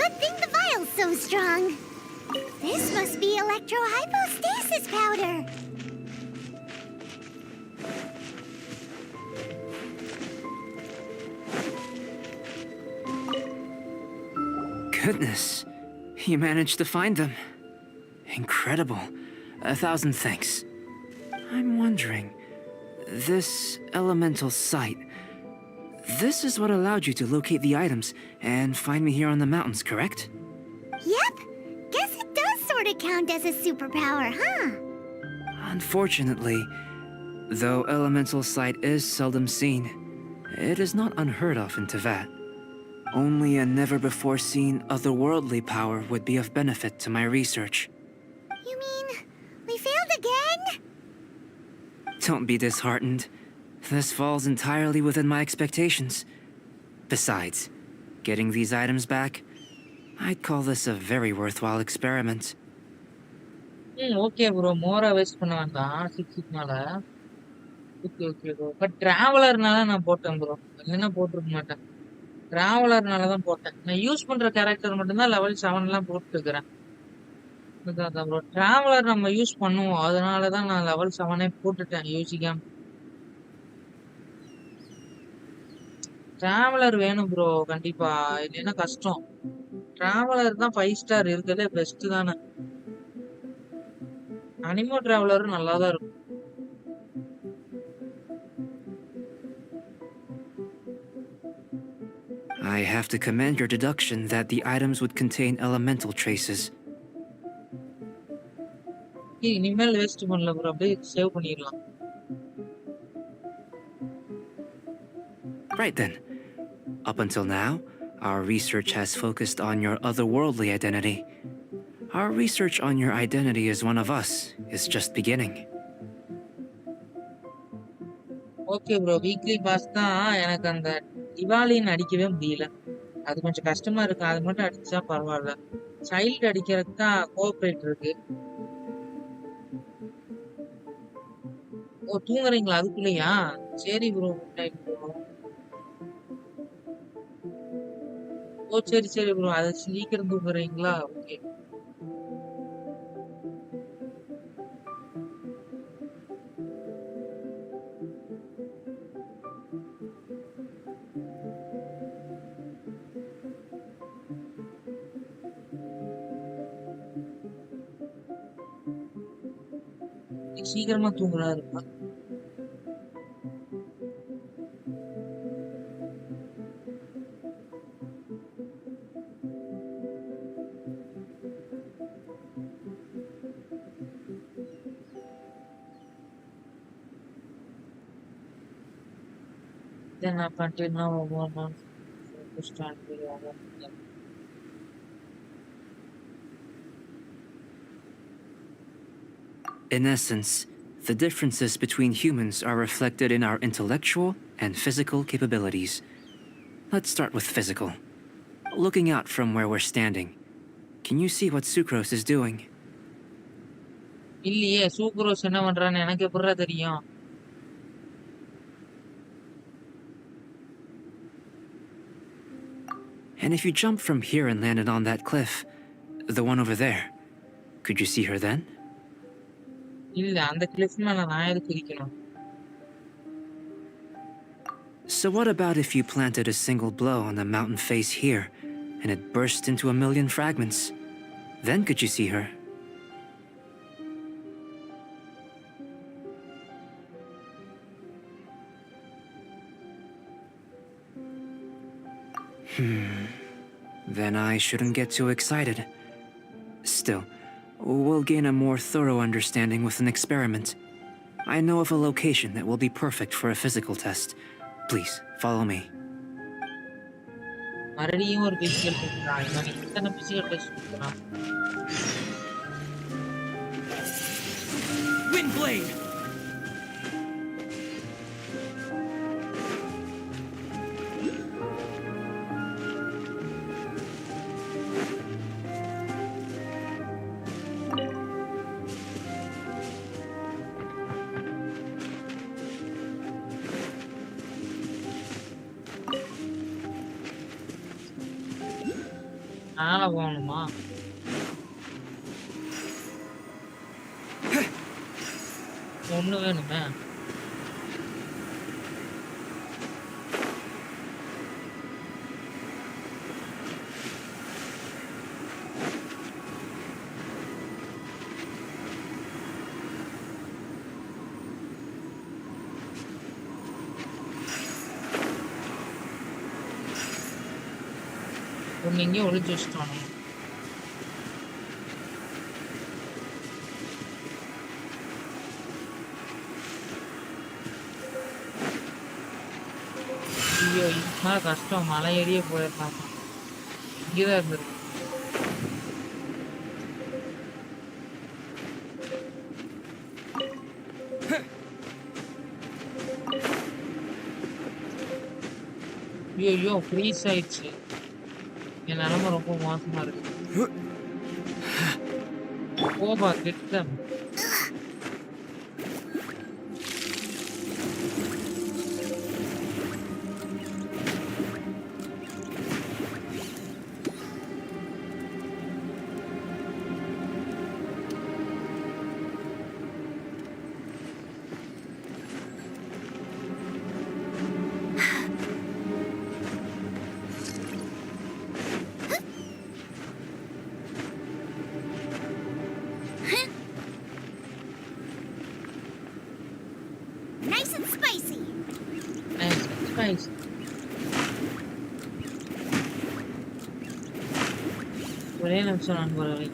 Good thing the vial's so strong. This must be electrohypostasis powder. Goodness, you managed to find them. Incredible. 1,000 thanks. I'm wondering, this elemental sight, this is what allowed you to locate the items and find me here on the mountains, correct? Yep. Guess it does sort of count as a superpower, huh? Unfortunately, though elemental sight is seldom seen, it is not unheard of in Teyvat. Only a never-before-seen otherworldly power would be of benefit to my research. You mean we failed again? Don't be disheartened. This falls entirely within my expectations. Besides, getting these items back, I'd call this a very worthwhile experiment. Okay bro. Mora waste பண்ண வேண்டாம். 6 okay okay bro. But டிராவலர்னால நான் போட்டேன் bro. இல்லைன்னா போட்டிருக்க மாட்டேன். டிராவலர்னால தான் போட்டேன். நான் யூஸ் பண்ற கேரக்டர் மட்டும்தான் லெவல் 7லாம் போட்டுக்கிறேன். அதான் ப்ரோ. டிராவலர் நம்ம யூஸ் பண்ணுவோம். அதனால தான் நான் லெவல் 7 போட்டுட்டேன் யோசிக்காம. டிராவலர் வேணும் ப்ரோ கண்டிப்பா. இல்லைன்னா கஷ்டம். டிராவலர் தான் 5 ஸ்டார் இருக்கிறதே பெஸ்ட் தானே. அனிமோ டிராவலரும் நல்லா தான் இருக்கும். I have to commend your deduction that the items would contain elemental traces. இனிமேல் வேஸ்ட் பண்ணல ப்ரோ. அப்படியே சேவ் பண்ணிடலாம். Right then. Up until now, our research has focused on your otherworldly identity. Our research on your identity as one of us is just beginning. Okay bro. Weekly boss தான் எனக்கு அந்த திவாலின்னு அடிக்கவே முடியல. அது கொஞ்சம் கஷ்டமா இருக்கு. அது மட்டும் அடிச்சா பரவாயில்ல. சைல்டு அடிக்கிறதுக்கு தான் கோஆபரேட் இருக்கு. ஓ தூங்குறீங்களா அதுக்குள்ளயா? சரி ப்ரோ. ஓ சரி சரி ப்ரோ. அது சீக்கிரம் தூங்குறீங்களா? ஓகே. சீக்கிரமா தூங்குறாரு. Then up until now, 1 month to start the other. In essence, the differences between humans are reflected in our intellectual and physical capabilities. Let's start with physical. Looking out from where we're standing, can you see what Sucrose is doing? இல்லையே sucrose என்ன பண்றான்னு எனக்கு எப்படிடா தெரியும்? And if you jumped from here and landed on that cliff, the one over there, could you see her then? இல்ல அந்த Cliff மேல நான் எதுக்கு இருக்கணும்? So what about if you planted a single blow on the mountain face here, and it burst into a million fragments? Then could you see her? Then I shouldn't get too excited. Still, we'll gain a more thorough understanding with an experiment. I know of a location that will be perfect for a physical test. Please, Follow me. மறுபடியும் ஒரு physical test தான். இவன் எத்தனை physical test கொடுக்குறான்? Windblade! மேல போகணுமா? ஒண்ணு வேணுமே. ஒண்ணு இங்கே ஒளிச்சு வச்சுட்டானு. ஐயோ இதுக்கு கஷ்டம். மலை ஏறியே போயிடலாம். இங்கேதான் இருந்திருக்கு. ஐயோ ஃப்ரீஸ் ஆயிடுச்சு. என் நிலைமை ரொம்ப மோசமா இருக்கு. போபா கிட்ட. Nice and spicy. Nice and spicy. ஒரே நிமிஷம் நண்பர்களே.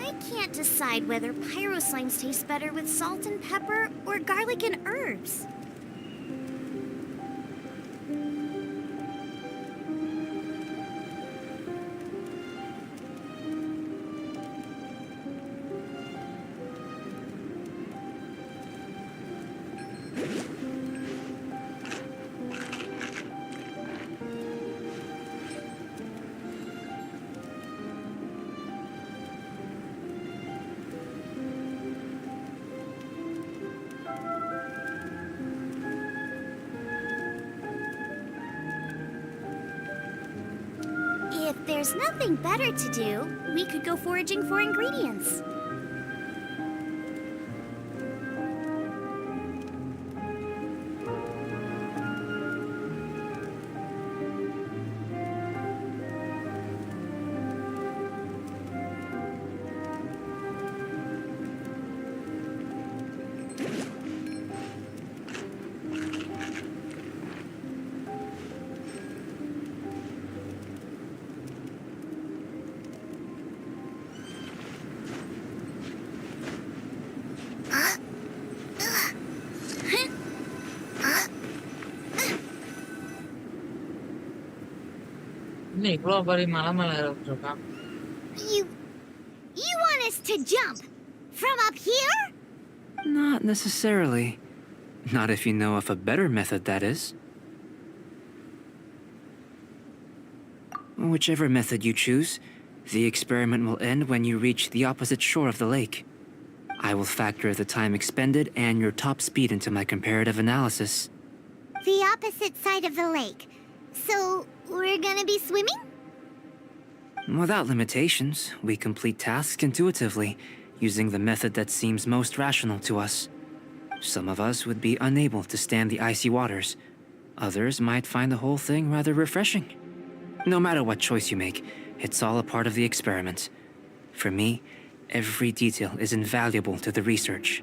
I can't decide whether pyro slimes taste better with salt and pepper or garlic and herbs. If there's nothing better to do, we could go foraging for ingredients. இன்னும் இவ்வளவு பெரிய மலை மேல இருக்கான். You want us to jump from up here? Not necessarily. Not if you know of a better method, that is. Whichever method you choose, the experiment will end when you reach the opposite shore of the lake. I will factor the time expended and your top speed into my comparative analysis. The opposite side of the lake. So, we're gonna be swimming? Without limitations, we complete tasks intuitively, using the method that seems most rational to us. Some of us would be unable to stand the icy waters. Others might find the whole thing rather refreshing. No matter what choice you make, it's all a part of the experiment. For me, every detail is invaluable to the research.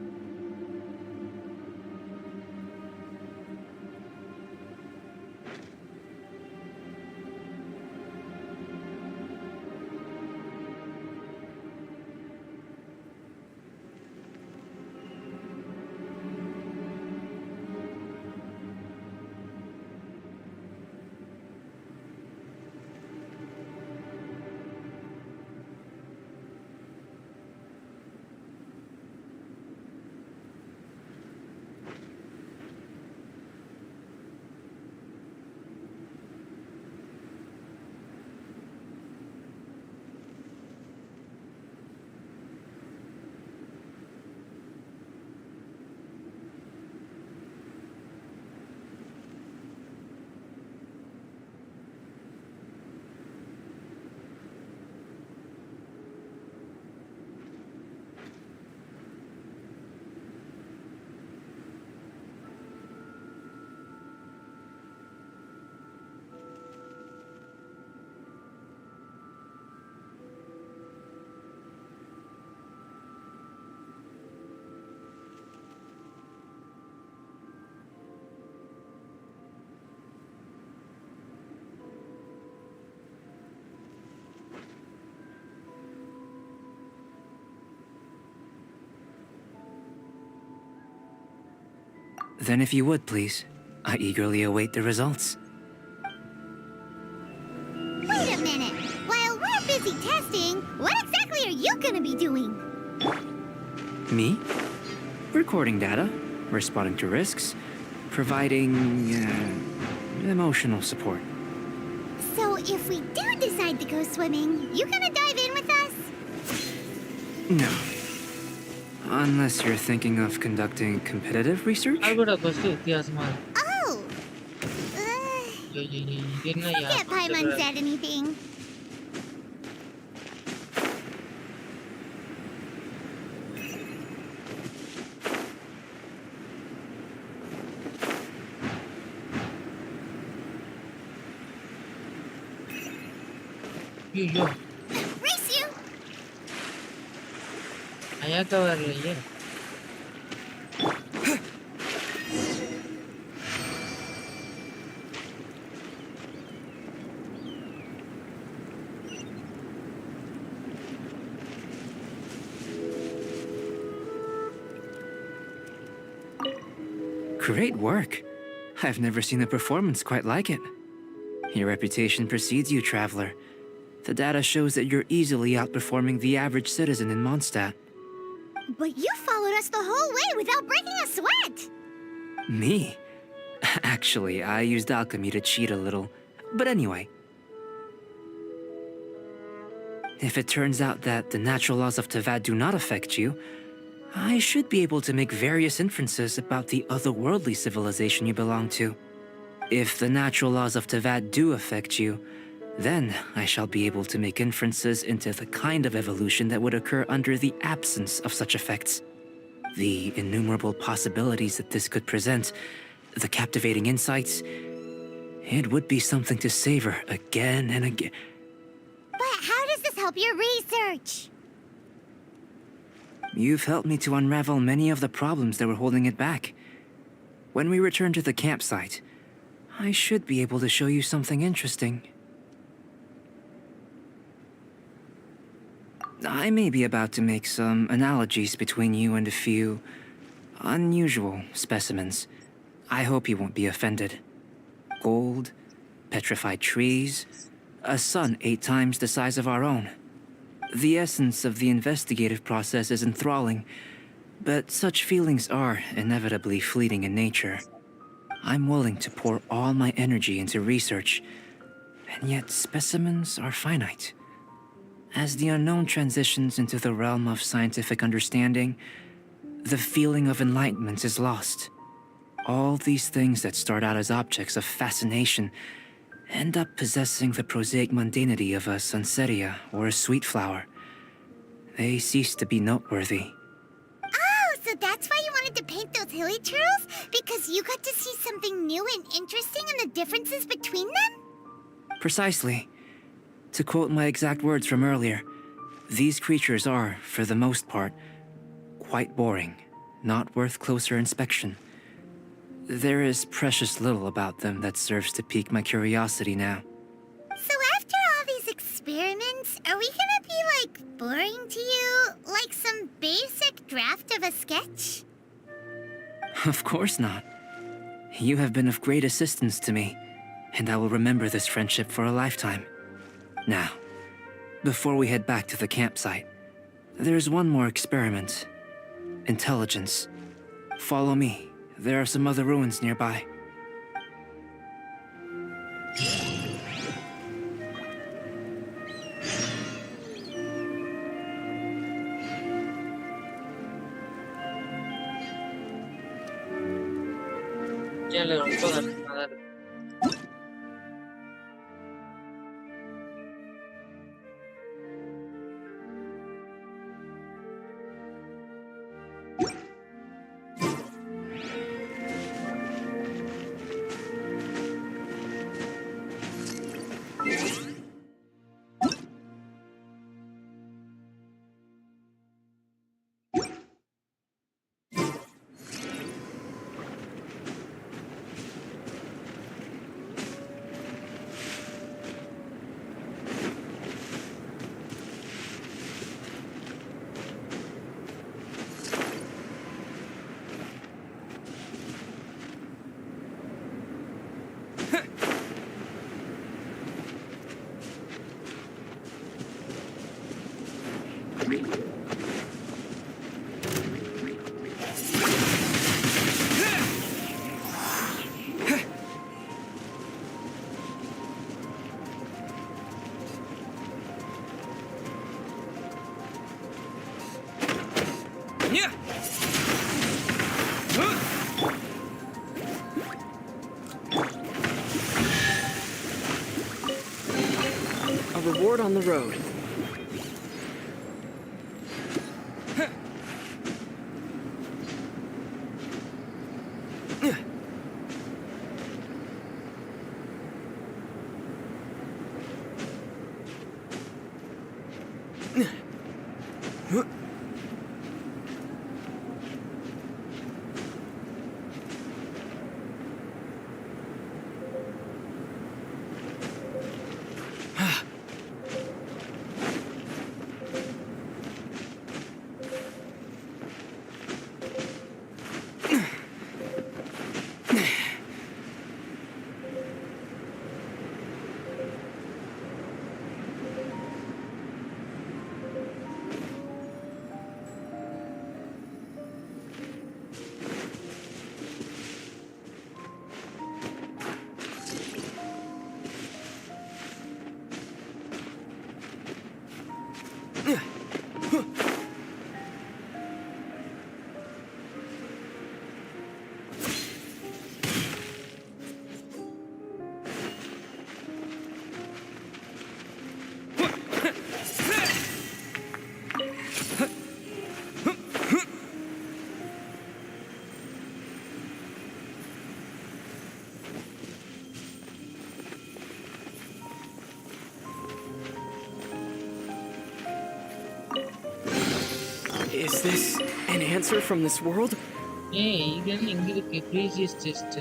Then if you would, please, I eagerly await the results. Wait a minute! While we're busy testing, what exactly are you gonna be doing? Me? Recording data, responding to risks, providing emotional support. So if we do decide to go swimming, you gonna dive in with us? No. Unless you're thinking of conducting competitive research? Algoda question வித்தியாசமா இருக்கு. Oh! என்னய்யா Forget Paimon said anything. ஐயோ Race you! அயாக்கா வரலையே. Great work. I've never seen a performance quite like it. Your reputation precedes you, traveler. The data shows that you're easily outperforming the average citizen in Mondstadt. But you followed us the whole way without breaking a sweat! Me? Actually, I used alchemy to cheat a little. But anyway. If it turns out that the natural laws of Tevat do not affect you, I should be able to make various inferences about the otherworldly civilization you belong to. If the natural laws of Tevat do affect you, then I shall be able to make inferences into the kind of evolution that would occur under the absence of such effects. The innumerable possibilities that this could present, the captivating insights, it would be something to savor again and again. But how does this help your research? You've helped me to unravel many of the problems that were holding it back. When we return to the campsite, I should be able to show you something interesting. I may be about to make some analogies between you and a few unusual specimens. I hope you won't be offended. Gold, petrified trees, a sun 8 times the size of our own. The essence of the investigative process is enthralling, but such feelings are inevitably fleeting in nature. I'm willing to pour all my energy into research, and yet specimens are finite. As the unknown transitions into the realm of scientific understanding, the feeling of enlightenment is lost. All these things that start out as objects of fascination end up possessing the prosaic mundanity of a sunsetia or a sweet flower. They cease to be noteworthy. Oh, so So that's why you wanted to paint those hilly churls? Because you got to see something new and interesting in the differences between them? Precisely. To quote my exact words from earlier, these creatures are, for the most part, quite boring, not worth closer inspection. There is precious little about them that serves to pique my curiosity now. So after all these experiments, are we gonna be, like, boring to you? Like some basic draft of a sketch? Of course not. You have been of great assistance to me, and I will remember this friendship for a lifetime. Now, before we head back to the campsite, there's one more experiment. Intelligence. Follow me. There are some other ruins nearby. ஜெயில ரொம்ப கஷ்டமா தான் இருக்கு. A reward on the road. Is this an answer from this world? ஏய் இது என்ன இங்க இருக்கு ப்ரீசியஸ் செஸ்ட்.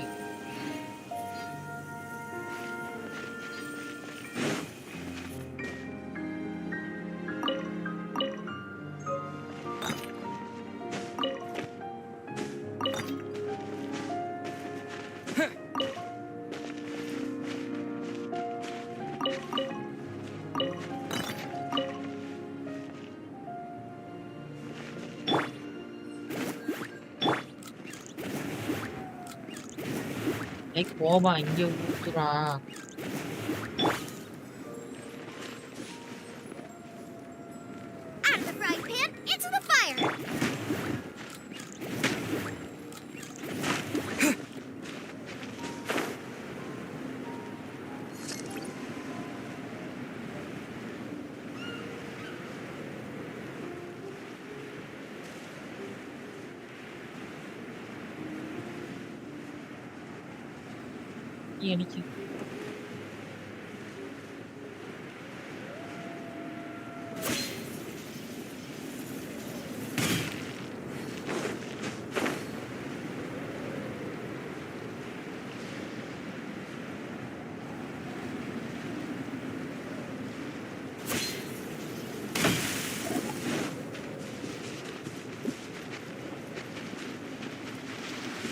ஏய் கோபா இங்க ஊத்துறா. Out of the frying pan, into the fire! அடிக்குது.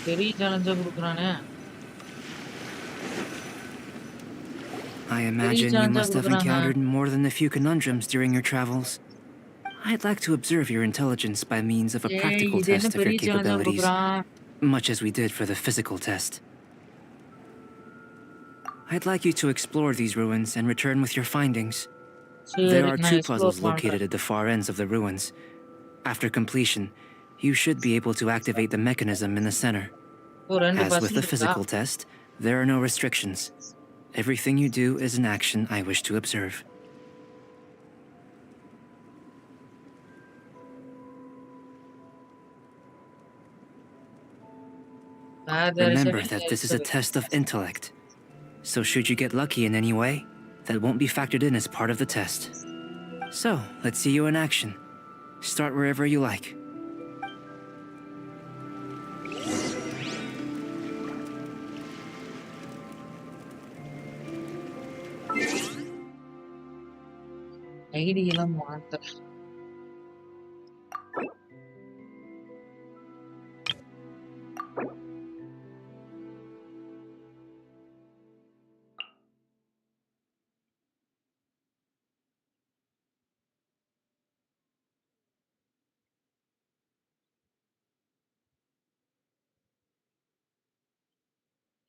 பெரிய சேலஞ்சா குடுக்குறானே. I பெரிய imagine you சேலஞ்சா must have குடுக்குறாங்க. encountered more than a few conundrums during your travels. I'd like to observe your intelligence by means of a ஏய், practical இது என்ன test of your பெரிய சேலஞ்சா capabilities, குடுக்குறான்? much as we did for the physical test. I'd like you to explore these ruins and return with your findings. There சரி, are நான் 2 explore puzzles பண்றேன். located at the far ends of the ruins. After completion, you should be able to activate the mechanism in the center. Oh, 2 As with பஸ்ல the இருக்கா? physical test, there are no restrictions. Everything you do is an action I wish to observe. Remember that this is a test of intellect. So should you get lucky in any way, that won't be factored in as part of the test. So, let's see you in action. Start wherever you like. ஐடியெல்லாம் மாத்த.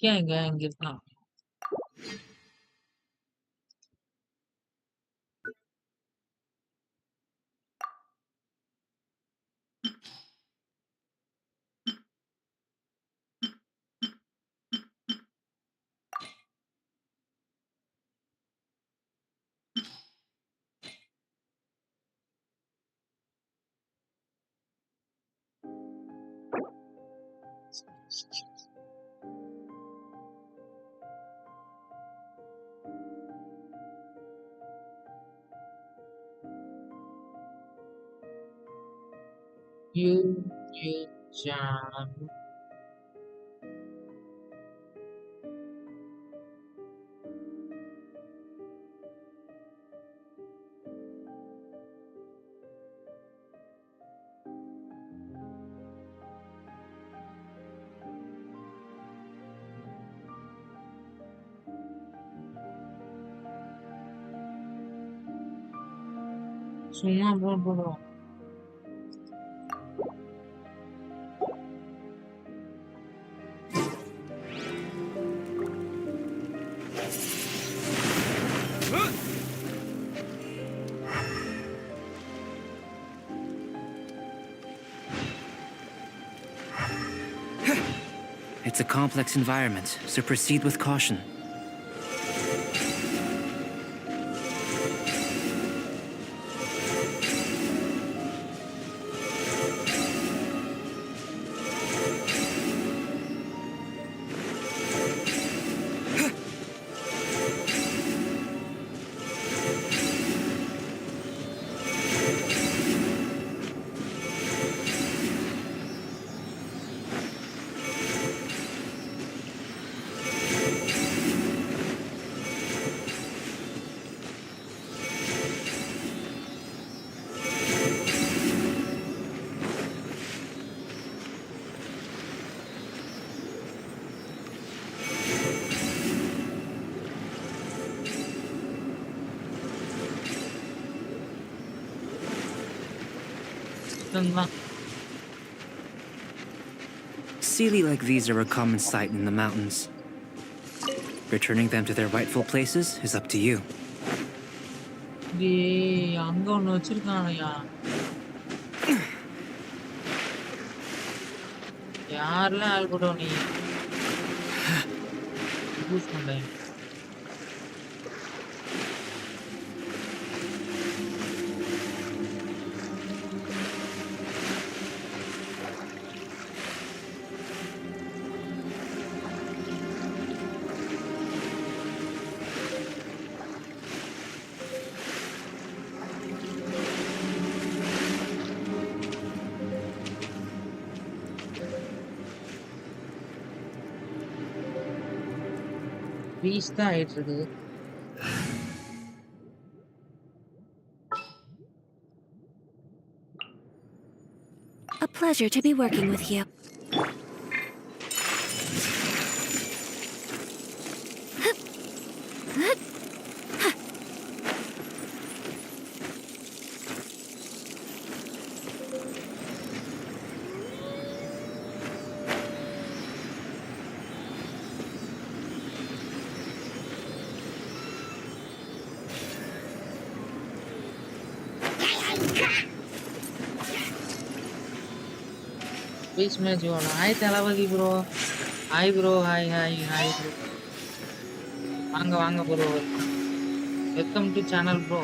ஏன் இங்க இருக்கான்? Jam. சும்மா போடுவோம். It's a complex environment, so proceed with caution. Sealy like these are a common sight in the mountains. Returning them to their rightful places is up to you. டேய், அங்க ஒண்ணு வச்சிருக்கானயா? யாரெல்லாம் ஆள் கூட நீ யூஸ் பண்றேன். பீஸ் தான் ஆயிட்டு இருக்குது. A pleasure to be working with you. Piece match வேணும். Hi Thalapathy bro. Hi bro. Hi hi hi bro. வாங்க வாங்க bro. Welcome to channel bro.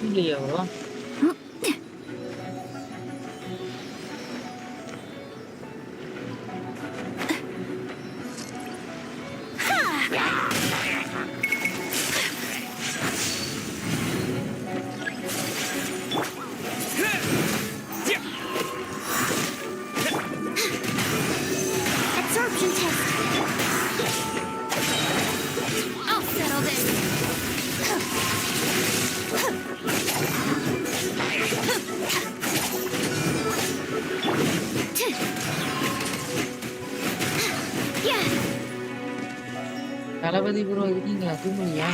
இல்லையா bro? Absorption test. I'll settle this. Yeah. Thalapathy bro இருக்கீங்களா? தூங்குறியா?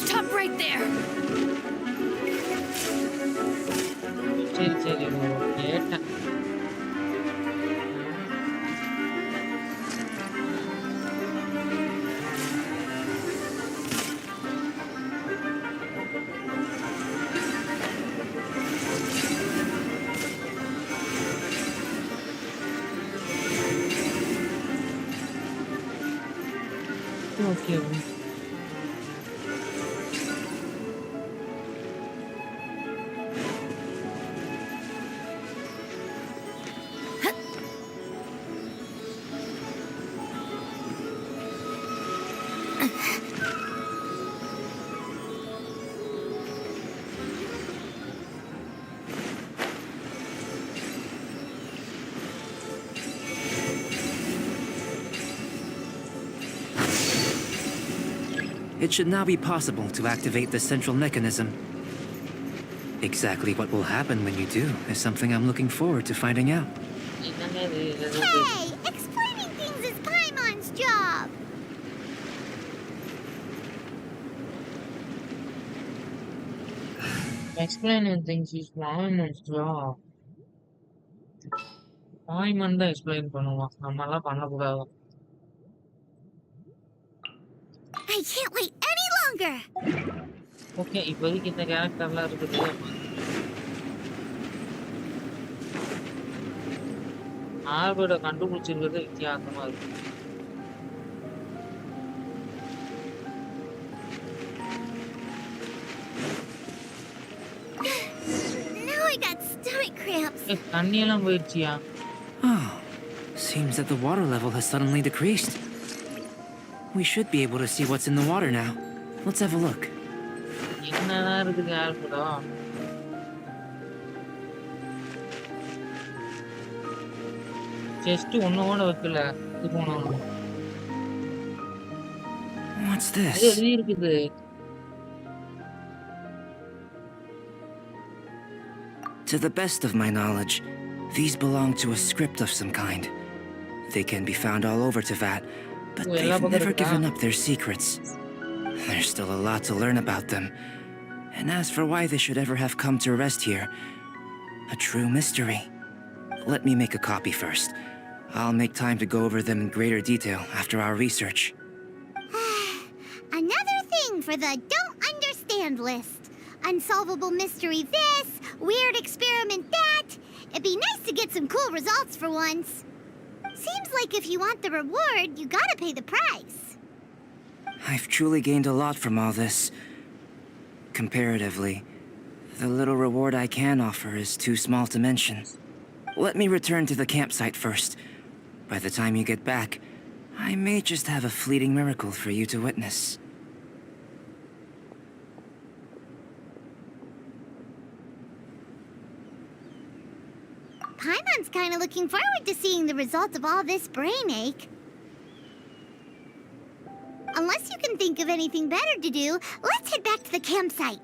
Stop right there. சரி சரி bro கேட்டேன். Okay bro. It should now be possible to activate the central mechanism. Exactly what will happen when you do is something I'm looking forward to finding out. Hey, explaining things is Paimon's job. Explaining things is Paimon's job. பாய்மன் தான் explain பண்ணுவான். நம்மலாம் பண்ணக்கூடாது. I can't wait any longer. Okay இப்போதைக்கு இந்த கேரக்டர்லாம் இருக்குது. ஆல்பர்ட கண்டுபிடிச்சிருக்கிறது வித்தியாசமா இருக்கு. Now I got stomach cramps. தண்ணியெல்லாம் போயிடுச்சியா? Oh, seems that the water level has suddenly decreased. We should be able to see what's in the water now. Let's have a look. என்னதான் இருக்குது Alberta? Chest ஒண்ணோட வைக்கல. இது போனோம். What's this? எழுதி இருக்குது. To the best of my knowledge, these belong to a script of some kind. They can be found all over Teyvat, but they've never given up their secrets. There's still a lot to learn about them. And as for why they should ever have come to rest here, a true mystery. Let me make a copy first. I'll make time to go over them in greater detail after our research. Another thing for the don't understand list. Unsolvable mystery this, weird experiment that. It'd be nice to get some cool results for once. Seems like if you want the reward, you gotta pay the price. I've truly gained a lot from all this. Comparatively, the little reward I can offer is too small to mention. Let me return to the campsite first. By the time you get back, I may just have a fleeting miracle for you to witness. Paimon's kinda looking forward to seeing the result of all this brain ache. Unless you can think of anything better to do, let's head back to the campsite.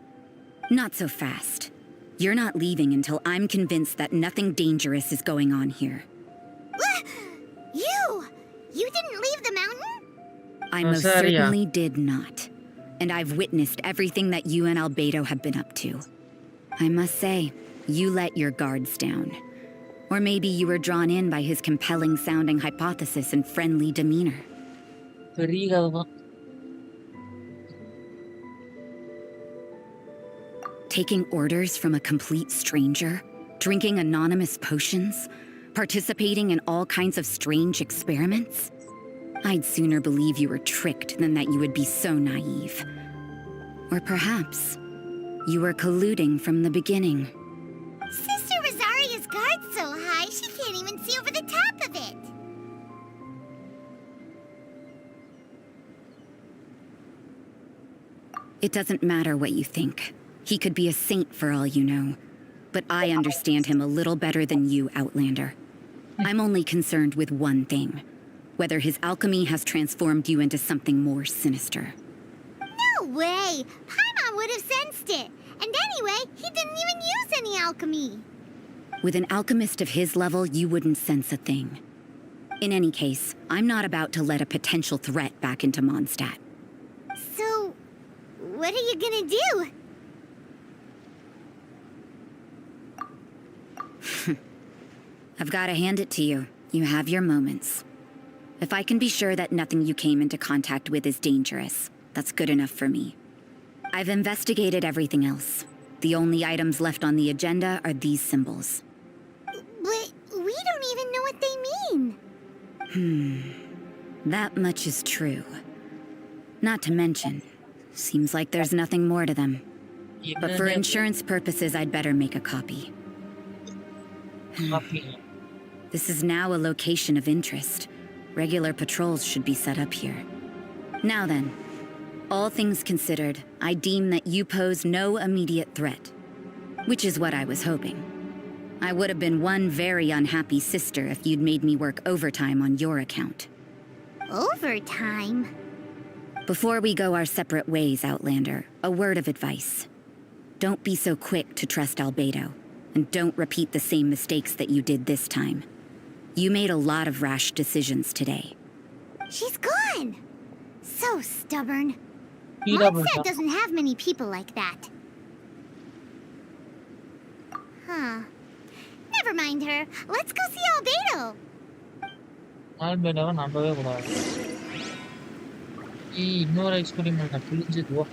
Not so fast. You're not leaving until I'm convinced that nothing dangerous is going on here. You didn't leave the mountain? I most certainly did not. And I've witnessed everything that you and Albedo have been up to. I must say, you let your guards down. Or maybe you were drawn in by his compelling-sounding hypothesis and friendly demeanor. Taking orders from a complete stranger, drinking anonymous potions, participating in all kinds of strange experiments? I'd sooner believe you were tricked than that you would be so naive. Or perhaps you were colluding from the beginning. Sister Rosaria's guard's so high, she can't even see over the top of it. It doesn't matter what you think. He could be a saint for all you know. But I understand him a little better than you, Outlander. I'm only concerned with one thing. Whether his alchemy has transformed you into something more sinister. No way! Paimon would have sensed it. And anyway, he didn't even use any alchemy. With an alchemist of his level, you wouldn't sense a thing. In any case, I'm not about to let a potential threat back into Mondstadt. So, what are you gonna do? I've got to hand it to you. You have your moments. If I can be sure that nothing you came into contact with is dangerous, that's good enough for me. I've investigated everything else. The only items left on the agenda are these symbols. But we don't even know what they mean. That much is true. Not to mention, seems like there's nothing more to them. But for insurance purposes, I'd better make a copy. This is now a location of interest. Regular patrols should be set up here. Now then, all things considered, I deem that you pose no immediate threat. Which is what I was hoping. I would have been one very unhappy sister if you'd made me work overtime on your account. Overtime? Before we go our separate ways, Outlander, a word of advice. Don't be so quick to trust Albedo, and don't repeat the same mistakes that you did this time. You made a lot of rash decisions today. She's gone! So stubborn. Mondstadt doesn't have many people like that. Huh. Never mind her. Let's go see Albedo. ஆல்பேடாவை நம்பவே கூடாது. இன்னொரு experiment கிழிஞ்சுதுவோ.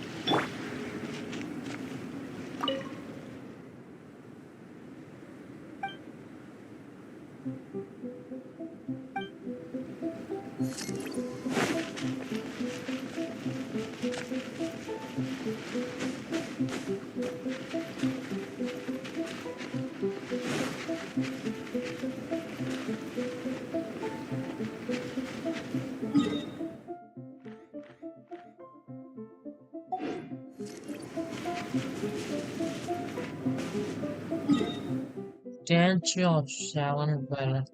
Statue of Seven Balance.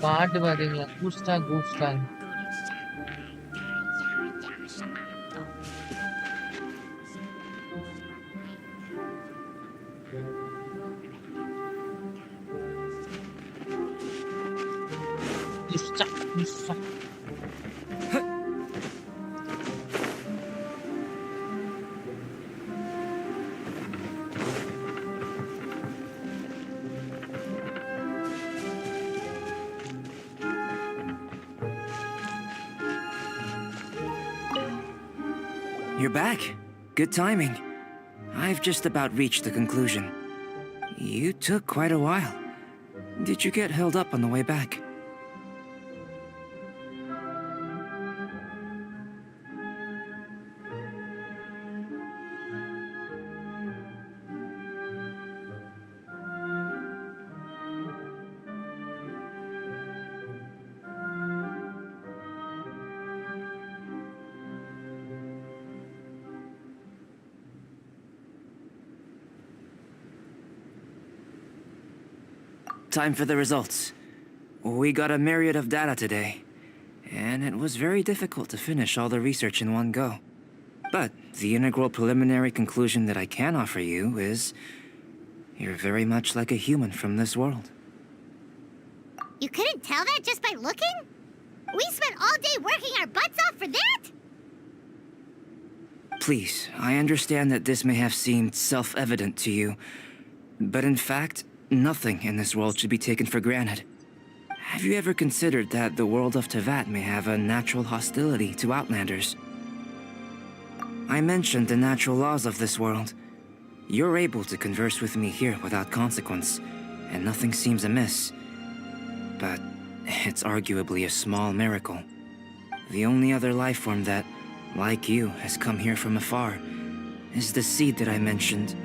பாட்டு பாத்தீங்களா? கூஸ்டா கூஸ்டா. கூஸ்டா கூஸ்டா. You're back. Good timing. I've just about reached the conclusion. You took quite a while. Did you get held up on the way back? Time for the results. We got a myriad of data today, and it was very difficult to finish all the research in one go. But the integral preliminary conclusion that I can offer you is you're very much like a human from this world. You couldn't tell that just by looking? We spent all day working our butts off for that? Please, I understand that this may have seemed self-evident to you, but in fact, nothing in this world should be taken for granted. Have you ever considered that the world of Tevat may have a natural hostility to Outlanders? I mentioned the natural laws of this world. You're able to converse with me here without consequence, and nothing seems amiss. But it's arguably a small miracle. The only other life form that, like you, has come here from afar is the seed that I mentioned.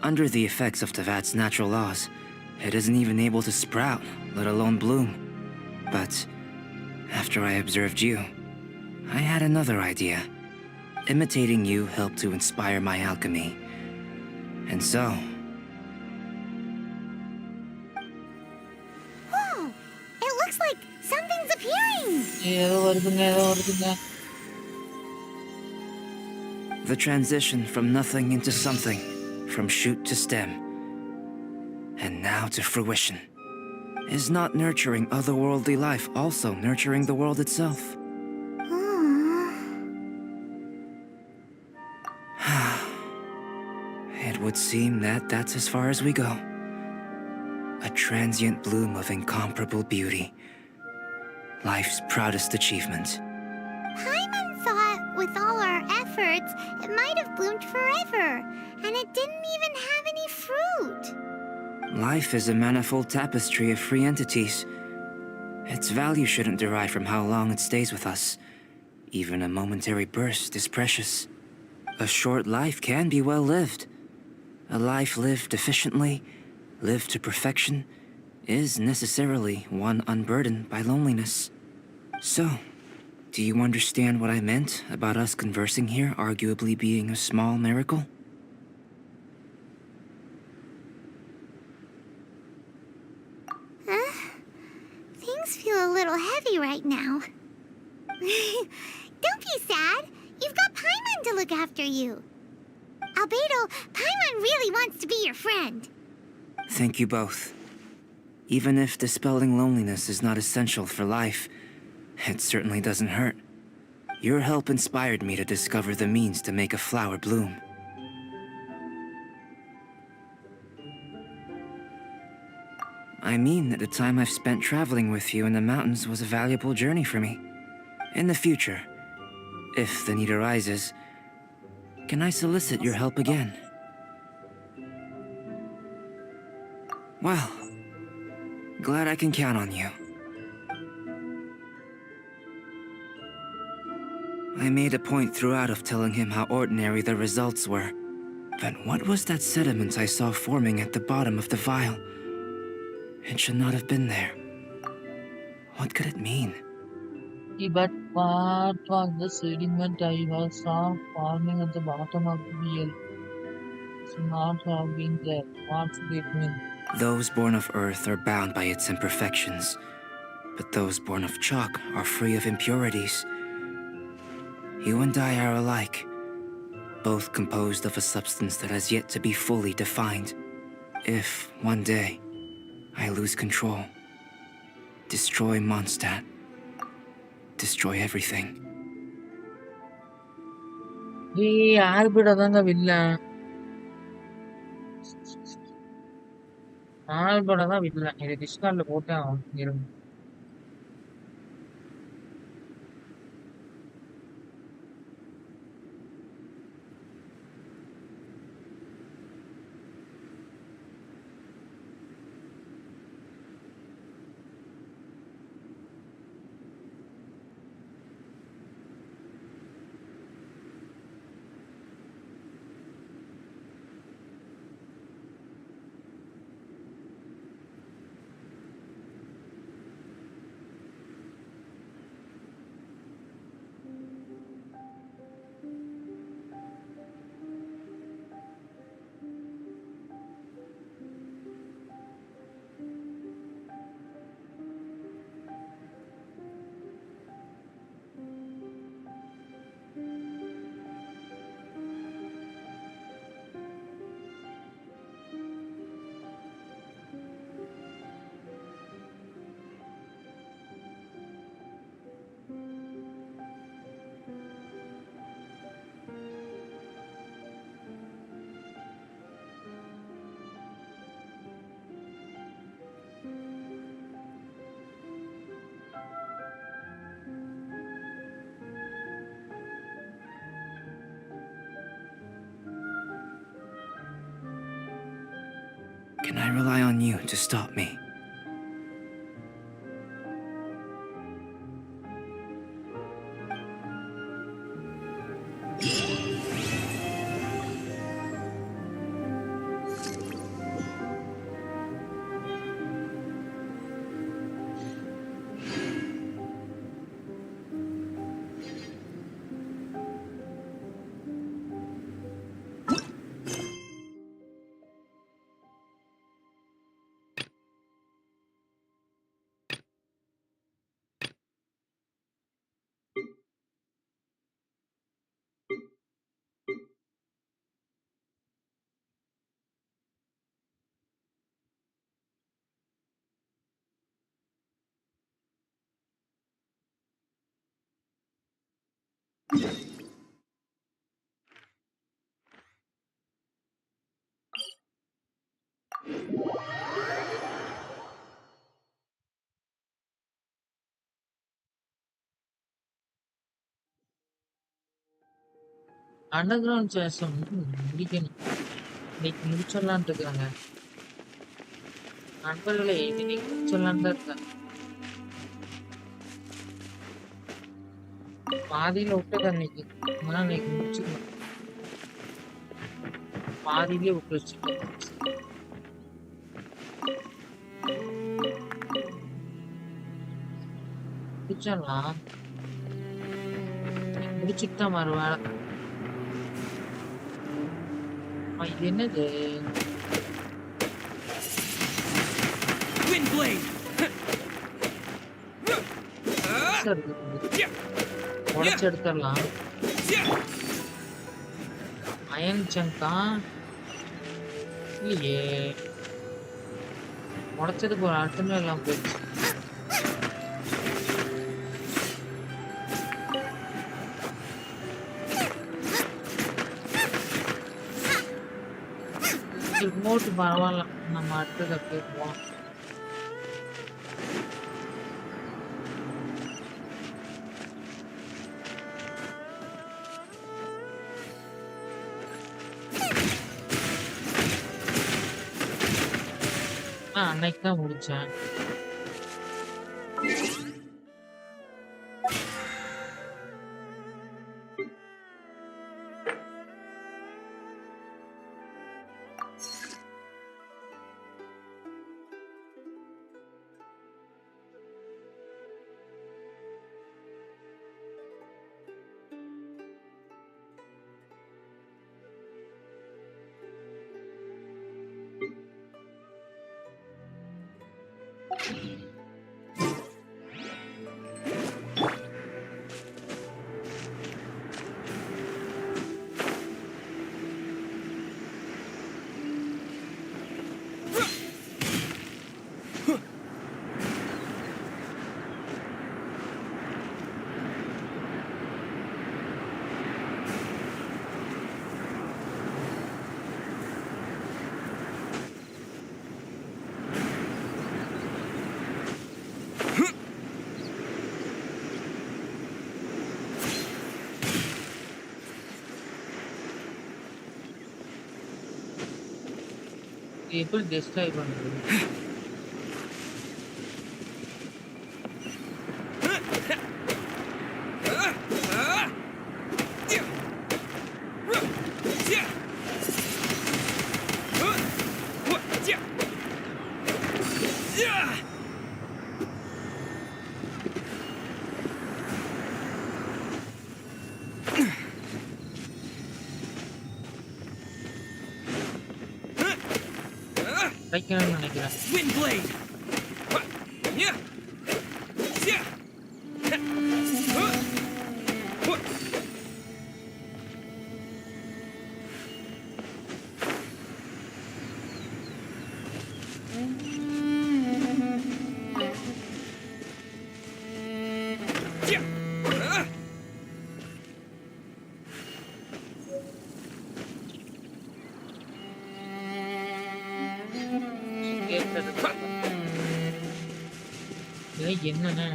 Under the effects of Tevat's natural laws, it isn't even able to sprout, let alone bloom. But after I observed you, I had another idea. Imitating you helped to inspire my alchemy. And so... Whoa! It looks like something's appearing! The transition from nothing into something, from shoot to stem, and now to fruition. Is not nurturing otherworldly life also nurturing the world itself? It would seem that that's as far as we go. A transient bloom of incomparable beauty. Life's proudest achievement. Paimon thought, with all our efforts, it might have bloomed forever, and it didn't even have any fruit. Life is a manifold tapestry of free entities. Its value shouldn't derive from how long it stays with us. Even a momentary burst is precious. A short life can be well lived. A life lived efficiently, lived to perfection, is necessarily one unburdened by loneliness. So, do you understand what I meant about us conversing here arguably being a small miracle? Things feel a little heavy right now. Don't be sad. You've got Paimon to look after you. Albedo, Paimon really wants to be your friend. Thank you both. Even if dispelling loneliness is not essential for life, it certainly doesn't hurt. Your help inspired me to discover the means to make a flower bloom. I mean that the time I've spent traveling with you in the mountains was a valuable journey for me. In the future, if the need arises, can I solicit your help again? Well, glad I can count on you. I made a point throughout of telling him how ordinary the results were. But what was that sediment I saw forming at the bottom of the vial? It should not have been there. What could it mean? But What was the sediment I saw forming at the bottom of the wheel? Should not have been there. What should it mean? Those born of Earth are bound by its imperfections, but those born of chalk are free of impurities. You and I are alike, both composed of a substance that has yet to be fully defined. If, one day, I lose control, destroy Mondstadt, destroy everything. Alberta villain. Alberta தான் villain. இதை டிஸ்கார்ட்ல போட்டு அவன் இருங்க. Can I rely on you to stop me? Underground chase முடிக்கணும். இன்னைக்கு முடிச்சிடலான்ட்டு இருக்காங்க நண்பர்களே. இது இன்னைக்கு முடிச்சிடலான்னு தான் இருக்காங்க. பாதியில விட்டது அன்னைக்கு. ஆனா இன்னைக்கு முடிச்சுக்கலாம். பாதியிலே விட்டு வச்சுட்டேன். முடிச்சிடலாம். முடிச்சுட்டு தான் மறு வேலை. இது என்னது? உடச்சு எடுத்துடலாம். அயன் சங்கா இல்லையே, உடச்சதுக்கு ஒரு அர்த்தமே எல்லாம் போயிடுச்சு. ரிமோட் பரவாயில்ல, நம்ம அடுத்தது அப்படியே போவோம். அன்னைக்கு தான் முடிச்சேன். எப்படி டெஸ்ட்ராய் பண்றது? கிடைக்கணும்னு நினைக்கிறேன். Wind blade. என்னன்னா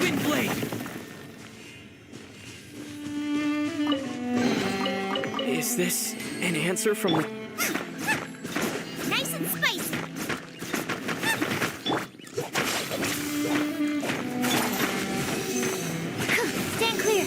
Wind blade. Is this an answer from the... Nice and spicy. Stand clear.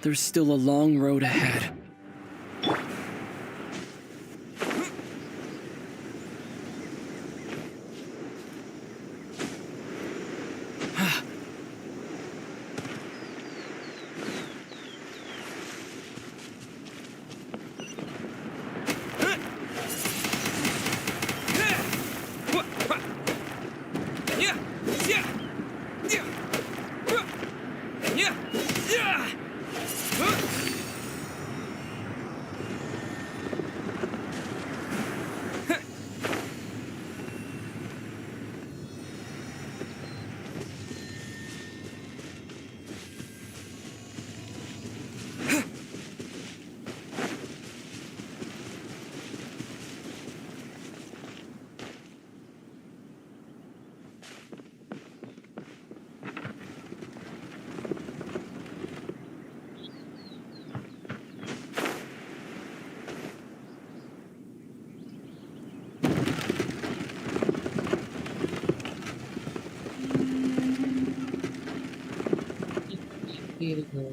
There's still a long road ahead. இருக்கு.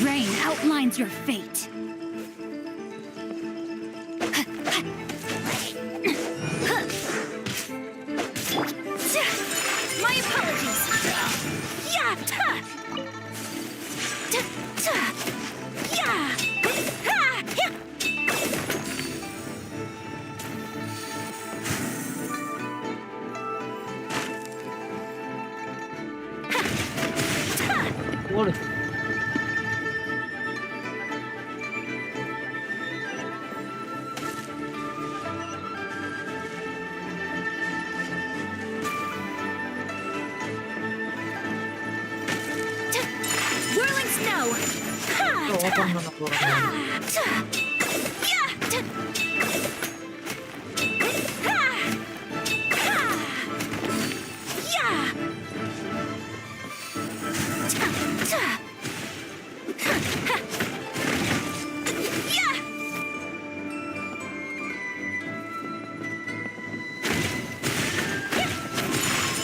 Rain outlines your fate. My apologies. Yeah. Yeah. ஓடு. Whirling snow. ஓபன் பண்ண போறேன்.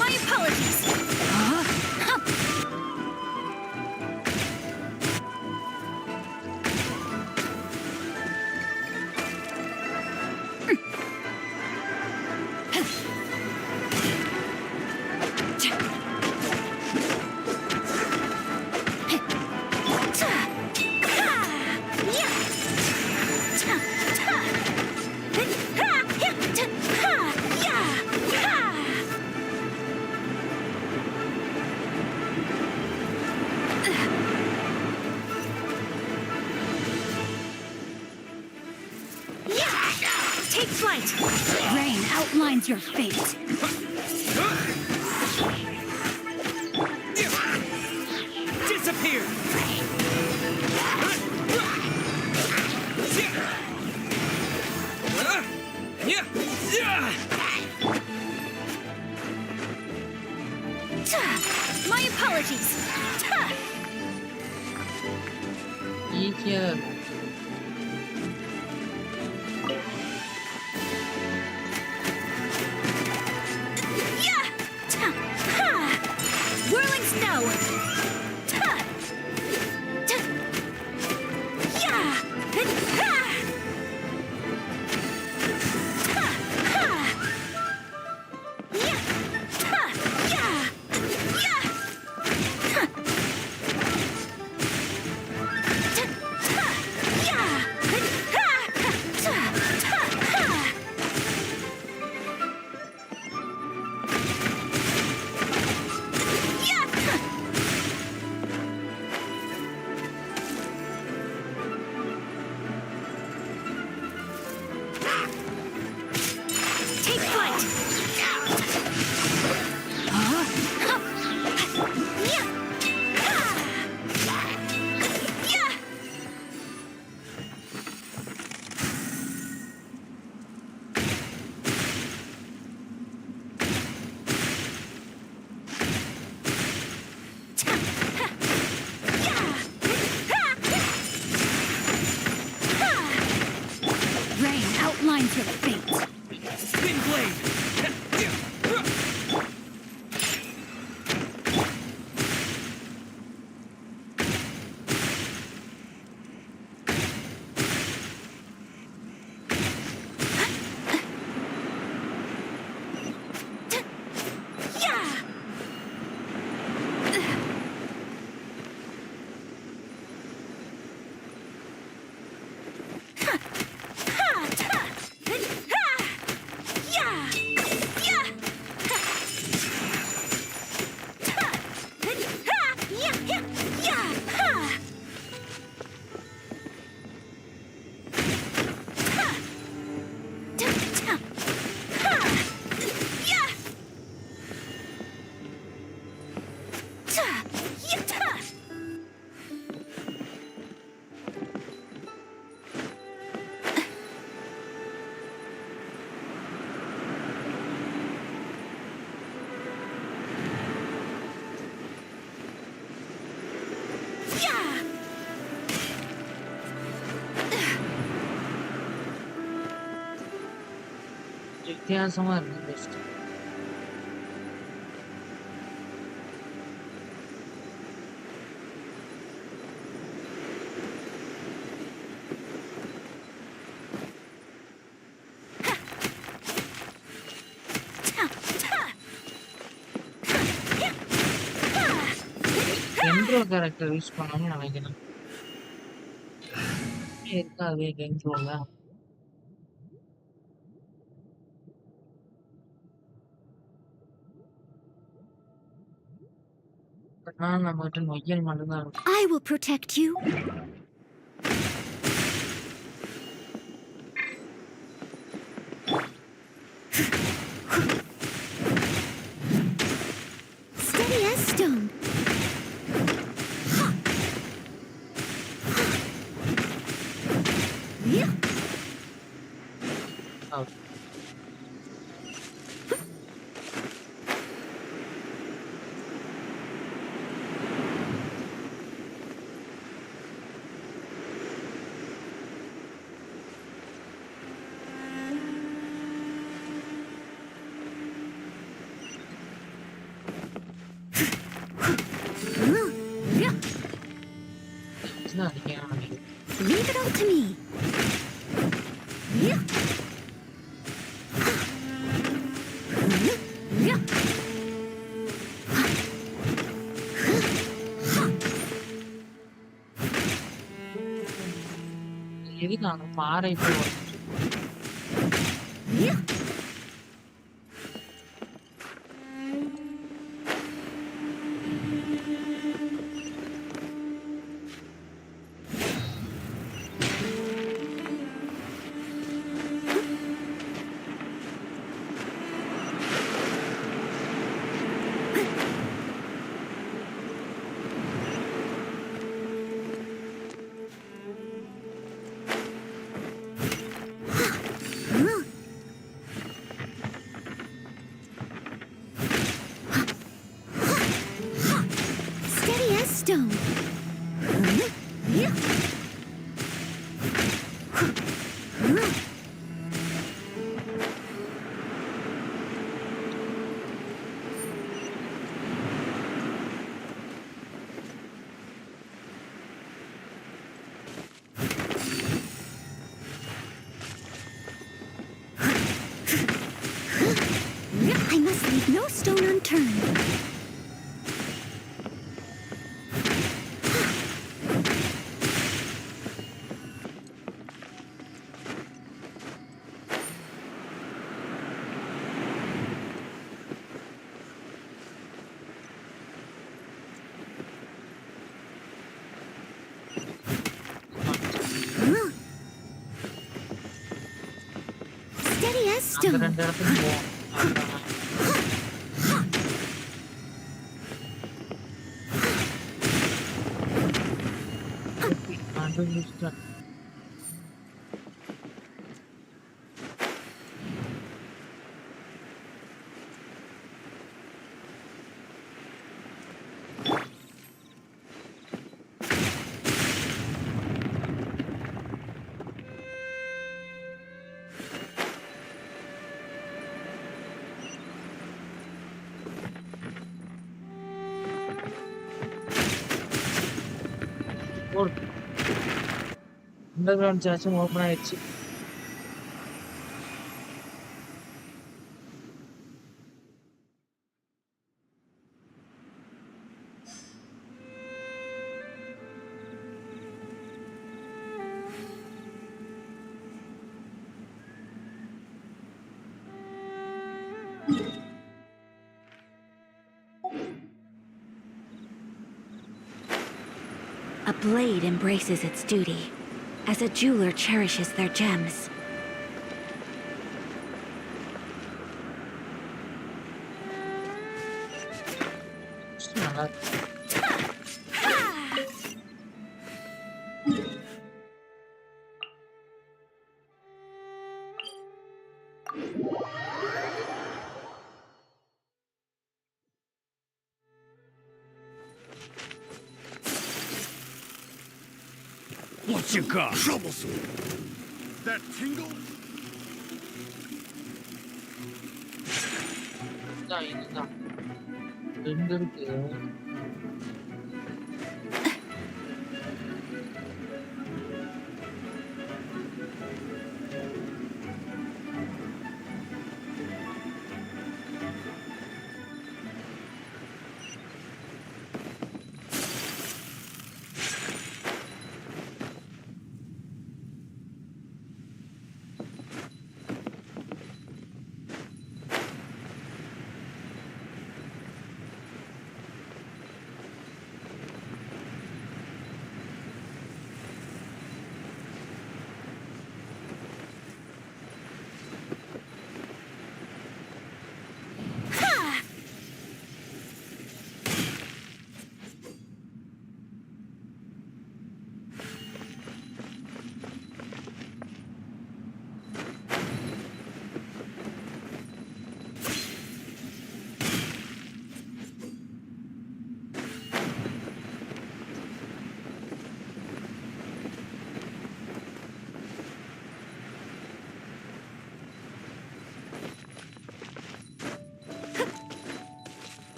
My apologies. Take flight! Rain outlines your fate. Disappear! My apologies. ஈஸியா Whirling snow. Take flight! Rain outlines your fate. Spin blade! வித்தியாசமா இருக்கு best. கென்ட்ரோ character use பண்ணணும்னு நினைக்கிறேன். இருக்கா அதே கென்ட்ரோல? நான் நம்மகிட்ட நொய்யல் மட்டும்தான் இருக்கு. I will protect you. Steady as stone. Yeah. Oh. Leave it all to me. Yeah. எதுக்கு அங்க பாறை போய் I must leave no stone unturned. Steady as அந்த stone. 2 இடத்துக்கு போவோம். கண்டுபிடிச்சிட்டேன். போடு. அண்டர்கிரவுண்ட் சர்ச்சும் ஓப்பன் ஆயிடுச்சு. A blade embraces its duty, as a jeweler cherishes their gems. நல்லா இருக்கு. What you got? Troublesome. That tingle? இதுதான் இதுதான். 2 இருக்கு.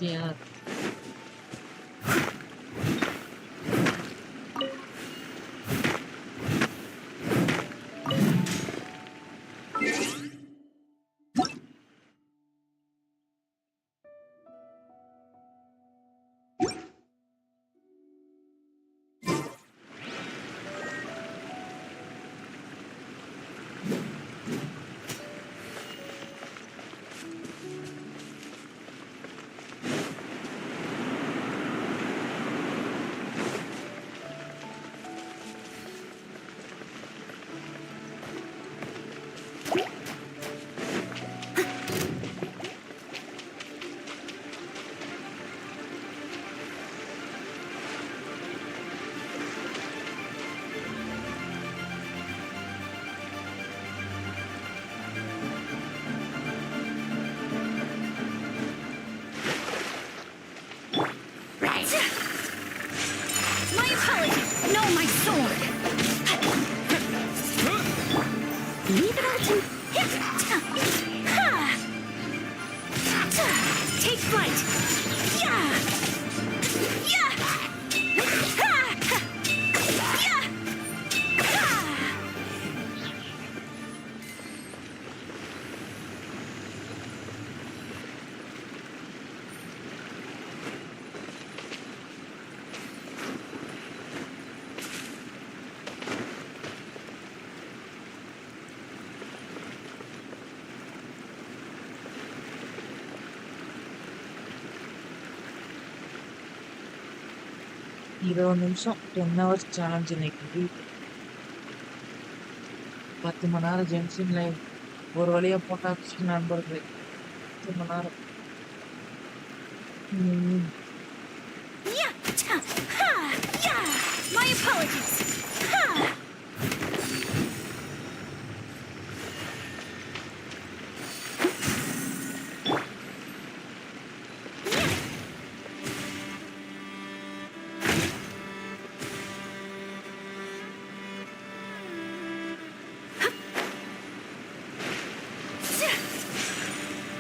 ஆசையா இருக்கு. My apologies. No, my sword. Leave it all to... Take flight. Yeah. Yeah. Yeah. இருபது நிமிஷம் 10 hours challenge இன்னைக்கு 10 மணி நேரம் ஜென்ஷன் லைவ் ஒரு வழியா போட்டாச்சு நண்பர்களே. 10 மணி நேரம். Yeah. Yeah. My apologies.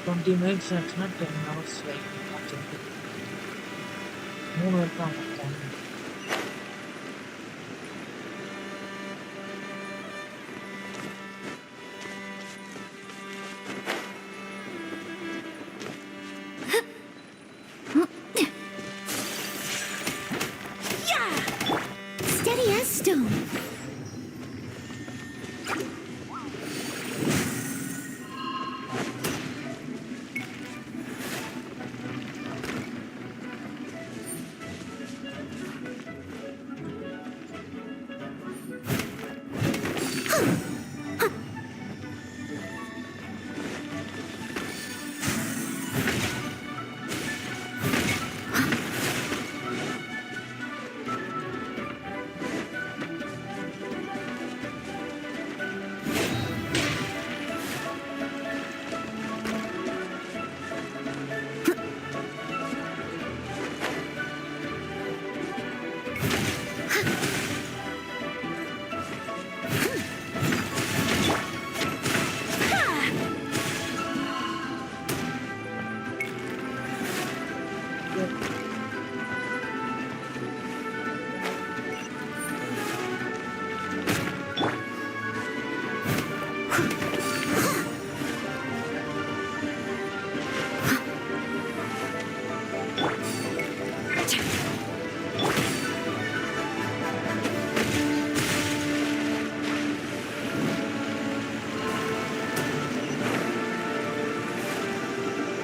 Twenty minutes ஆச்சுன்னா 10 hours லைவ் பார்த்துட்டு 3 வருஷம் மொத்தம். Yeah. Steady as stone.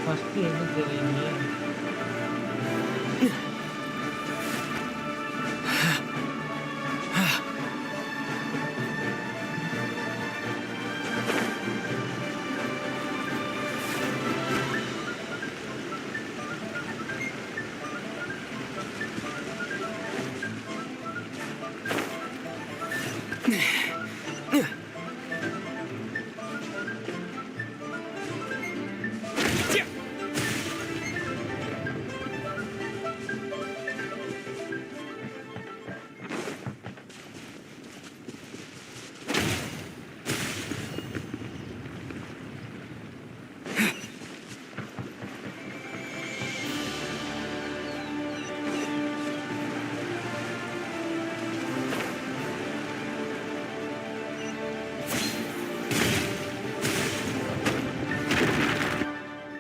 First எது தெரியுங்க?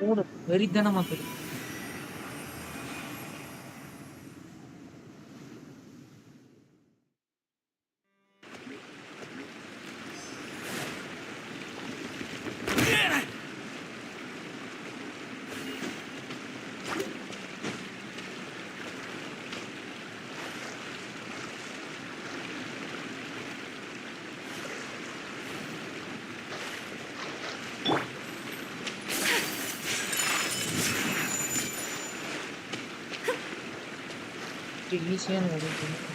மூடு வெறித்தனமா போய் ஈஸியான வேலை பண்ணிக்கலாம்.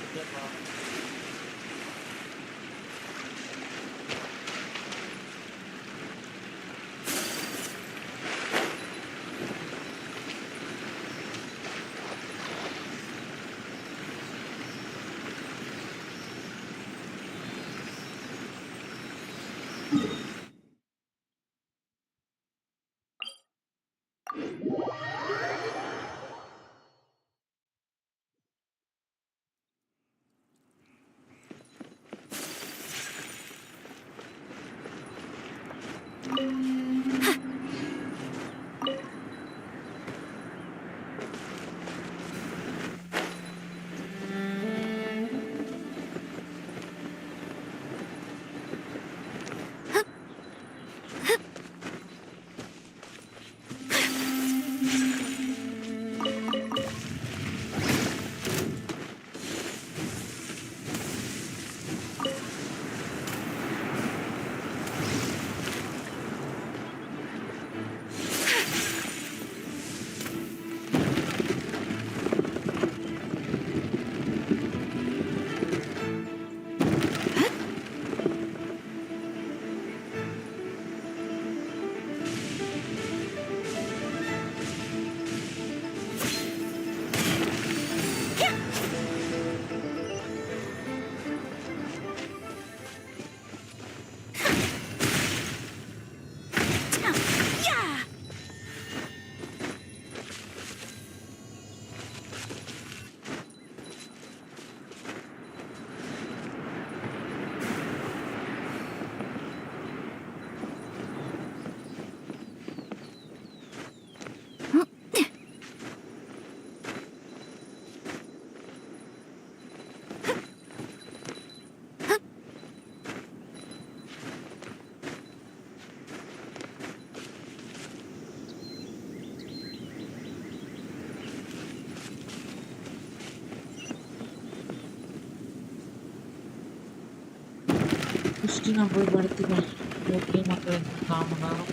முடிச்சுட்டு நான் போய் படுத்துக்குவேன். ஓகே மக்களே, 4 மணி நேரம்.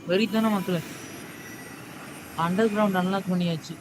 வெறித்தன மக்களே, அண்டர் கிரவுண்ட் அன்லாக் பண்ணியாச்சு.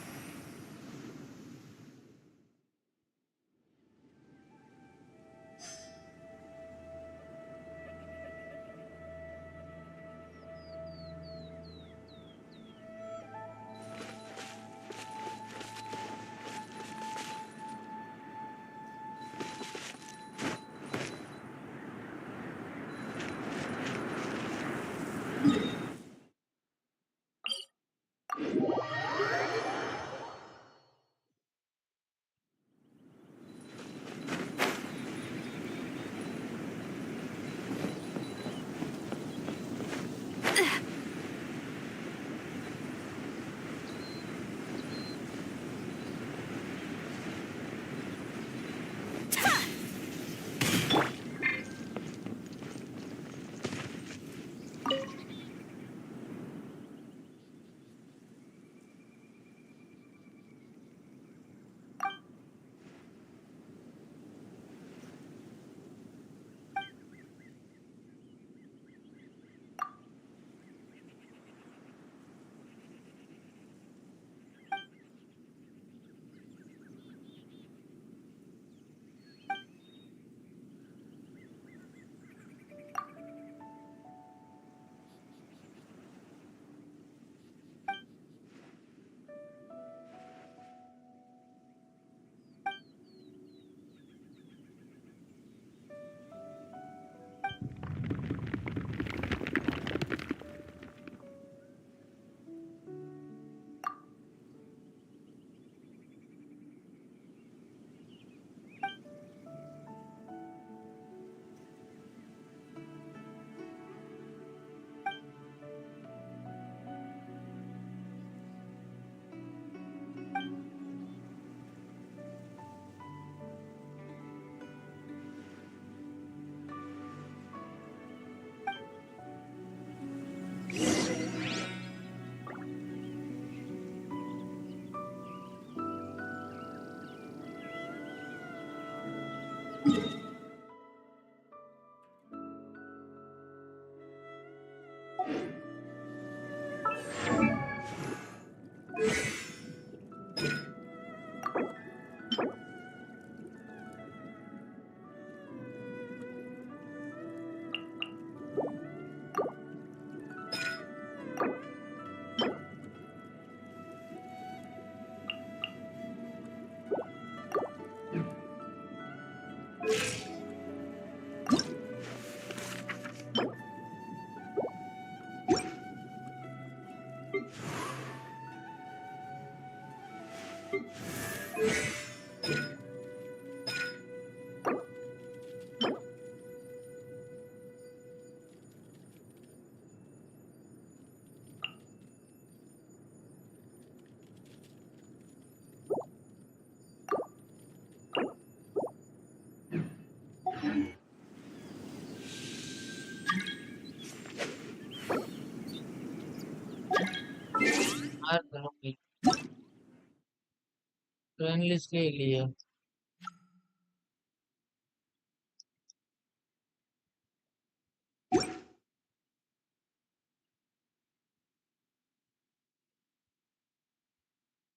फ्रेंड लिस्ट के लिए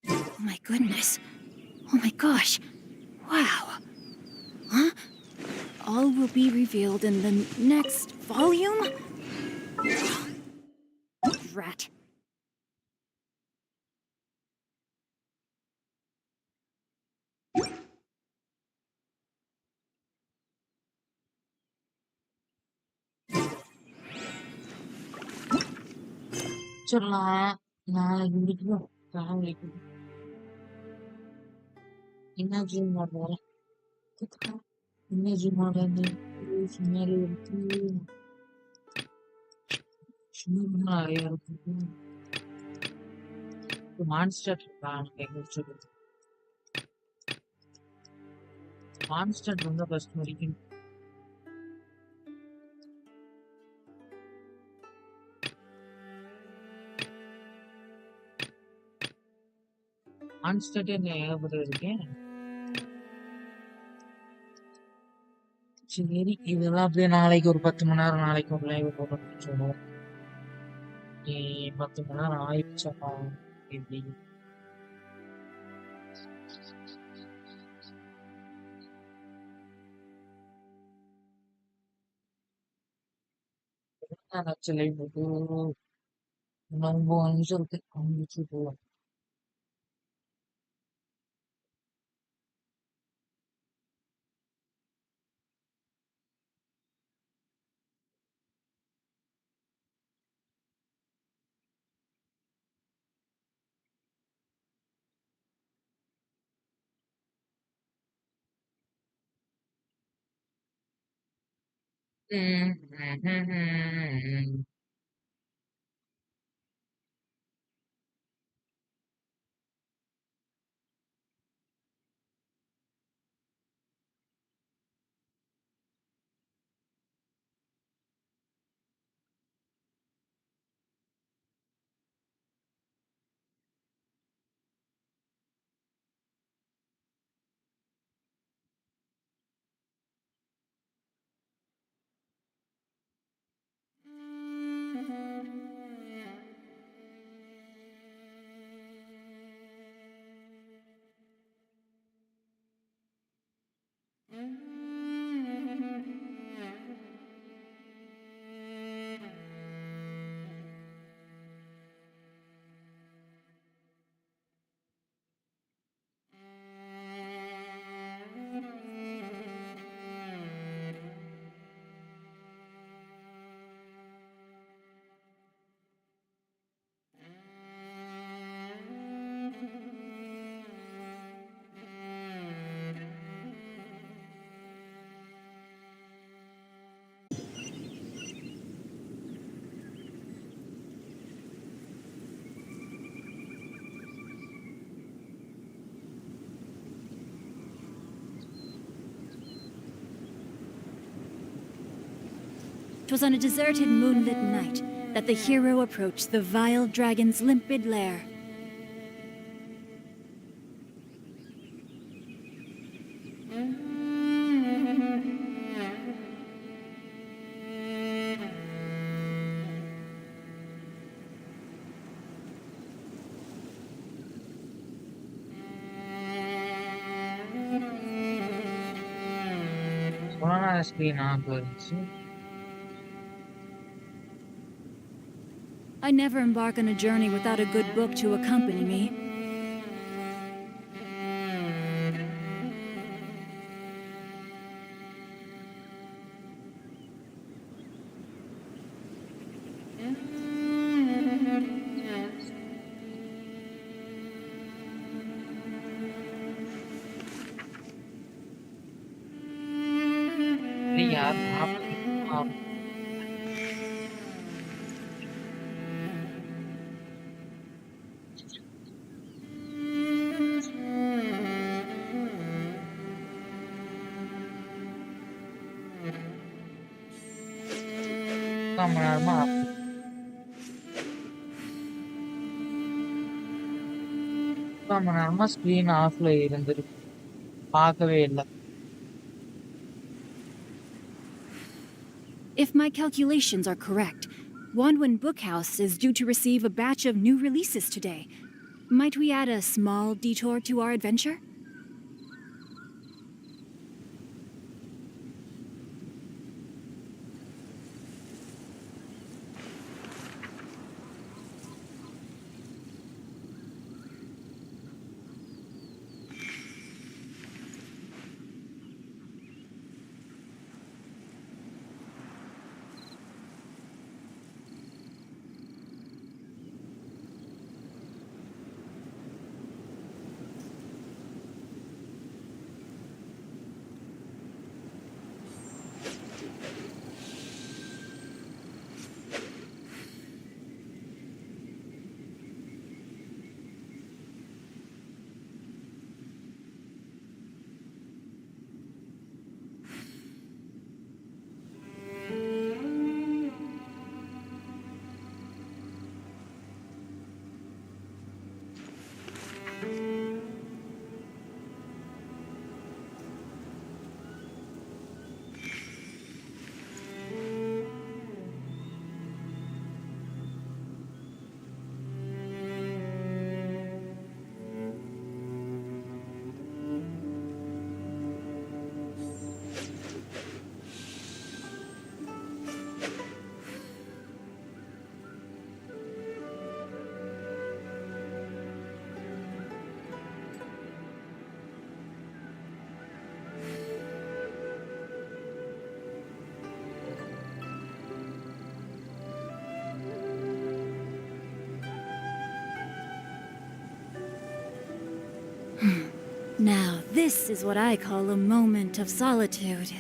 Oh my goodness. Oh my gosh. Wow. Huh? All will be revealed in the next volume? Rat. சொல்லலாம் நாளைக்கு முடிக்கணும் நாளைக்கு என்ன ஜூம் மாடல என்ன ஜூம் மாடல் சும்மாலே இருக்கு சும்மா இருக்கு மான்ஸ்டர் இருக்கா மான்ஸ்டர் வந்து ஃபர்ஸ்ட் முடிக்கணும் மான்ஸ்டர் என்ன ஏகப்பட்டது இருக்கேன் சரி இதெல்லாம் அப்படியே நாளைக்கு ஒரு 10 மணி நேரம் நாளைக்கு ஒரு லைவ் போட்டு சொல்லுவோம் 10 மணி நேரம் ஆயிடுச்சா எப்படி நினைச்ச லைவ் போட்டு 9 நிமிஷம் இருக்கு முடிச்சு போவோம் Twas on a deserted moonlit night that the hero approached the vile dragon's limpid lair. Corona screen ஆஃப்ல இருந்துச்சு. I never embark on a journey without a good book to accompany me. வெளிய யாரும் சாப்பிடணும். முக்கால் மணி நேரமா முக்கால் மணி நேரமா ஸ்க்ரீன் ஆஃப்ல இருந்திருக்கு. பார்க்கவே இல்ல. If my calculations are correct, Wanwen Bookhouse is due to receive a batch of new releases today. Might we add a small detour to our adventure? Now, this is what I call a moment of solitude.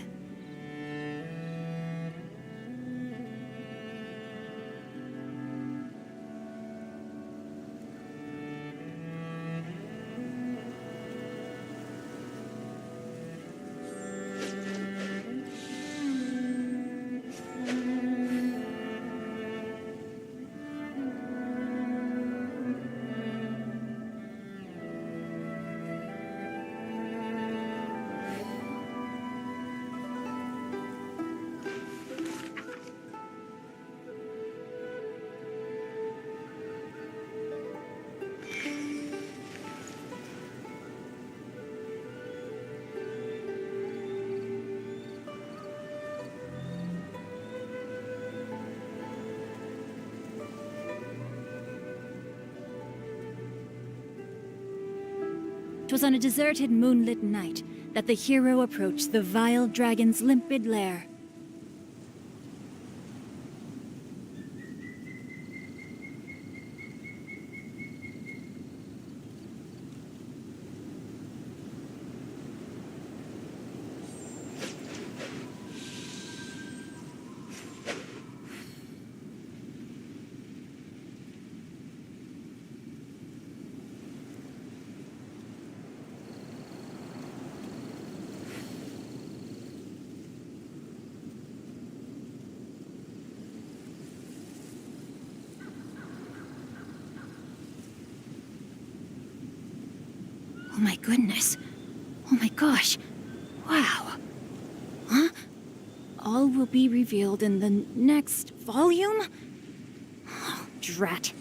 Twas on a deserted moonlit night that the hero approached the vile dragon's limpid lair. Oh my goodness. Oh my gosh. Wow. Huh? All will be revealed in the next volume? Oh, drat.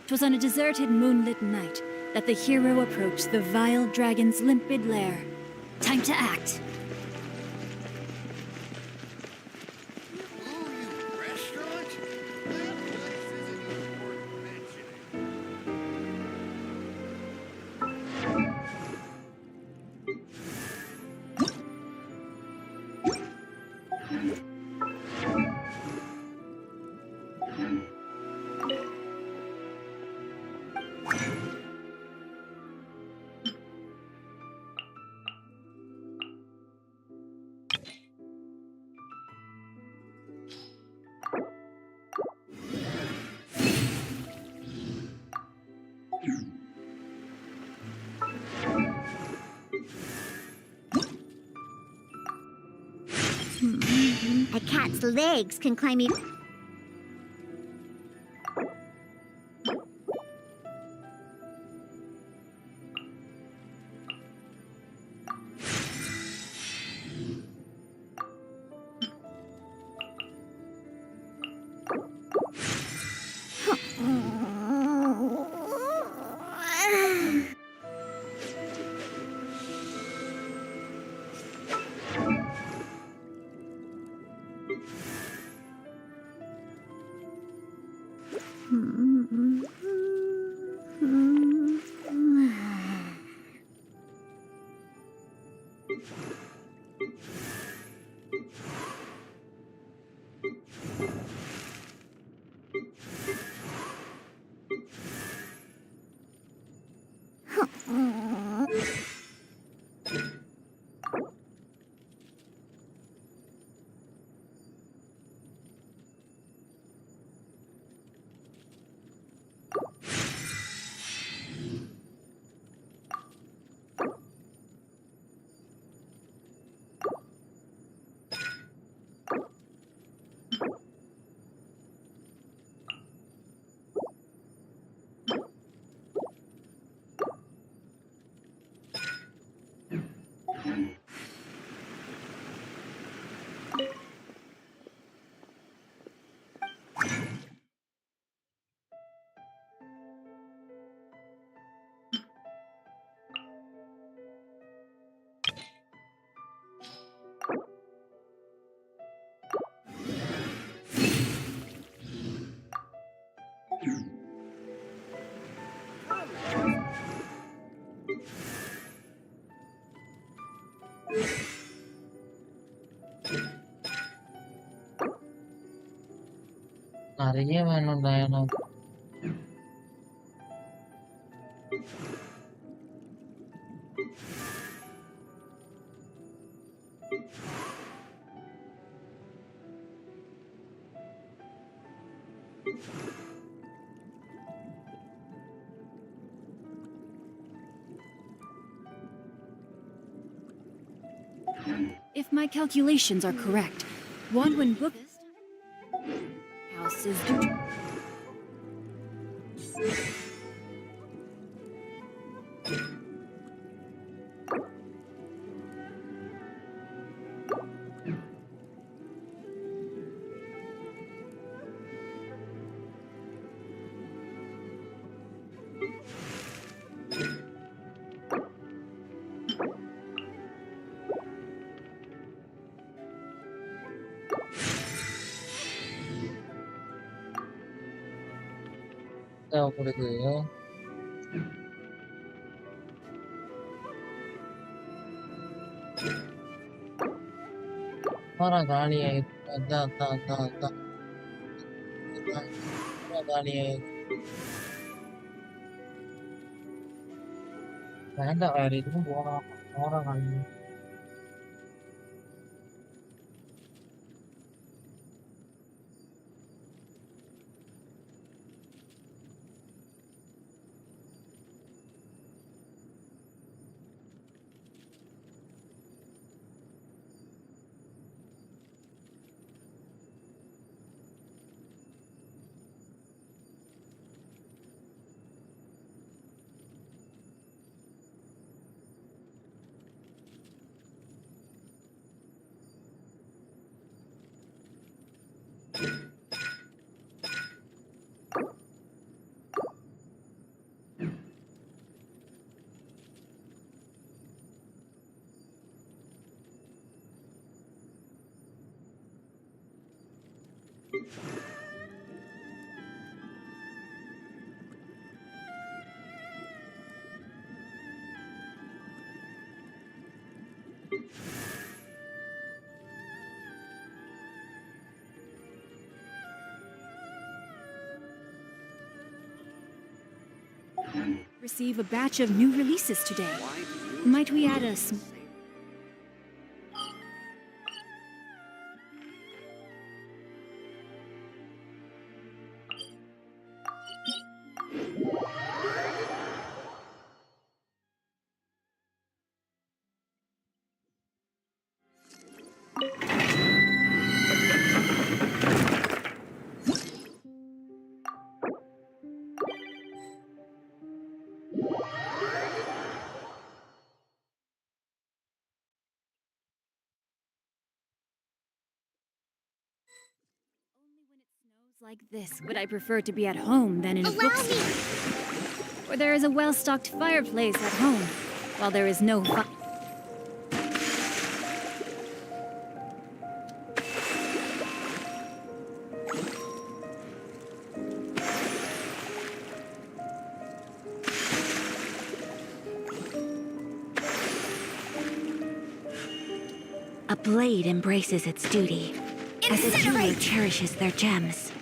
'Twas on a deserted moonlit night that the hero approached the vile dragon's limpid lair. Time to act. A cat's legs can climb even. நிறைய வேணும்டா எனக்கு. If my calculations are correct, Wanwen Book House is due to... தேவைப்படுது. காலி ஆயிடுச்சு. அதான் அதான் அதான் அதான் காலி ஆயிடுச்சு. வேண்டாம், வேற எதுவும் போனோம் காலி. Receive a batch of new releases today. Might we add a like this would I prefer to be at home than in a bookstore? Where there is a well-stocked fireplace at home, while there is no A blade embraces its duty, as a jeweler cherishes their gems.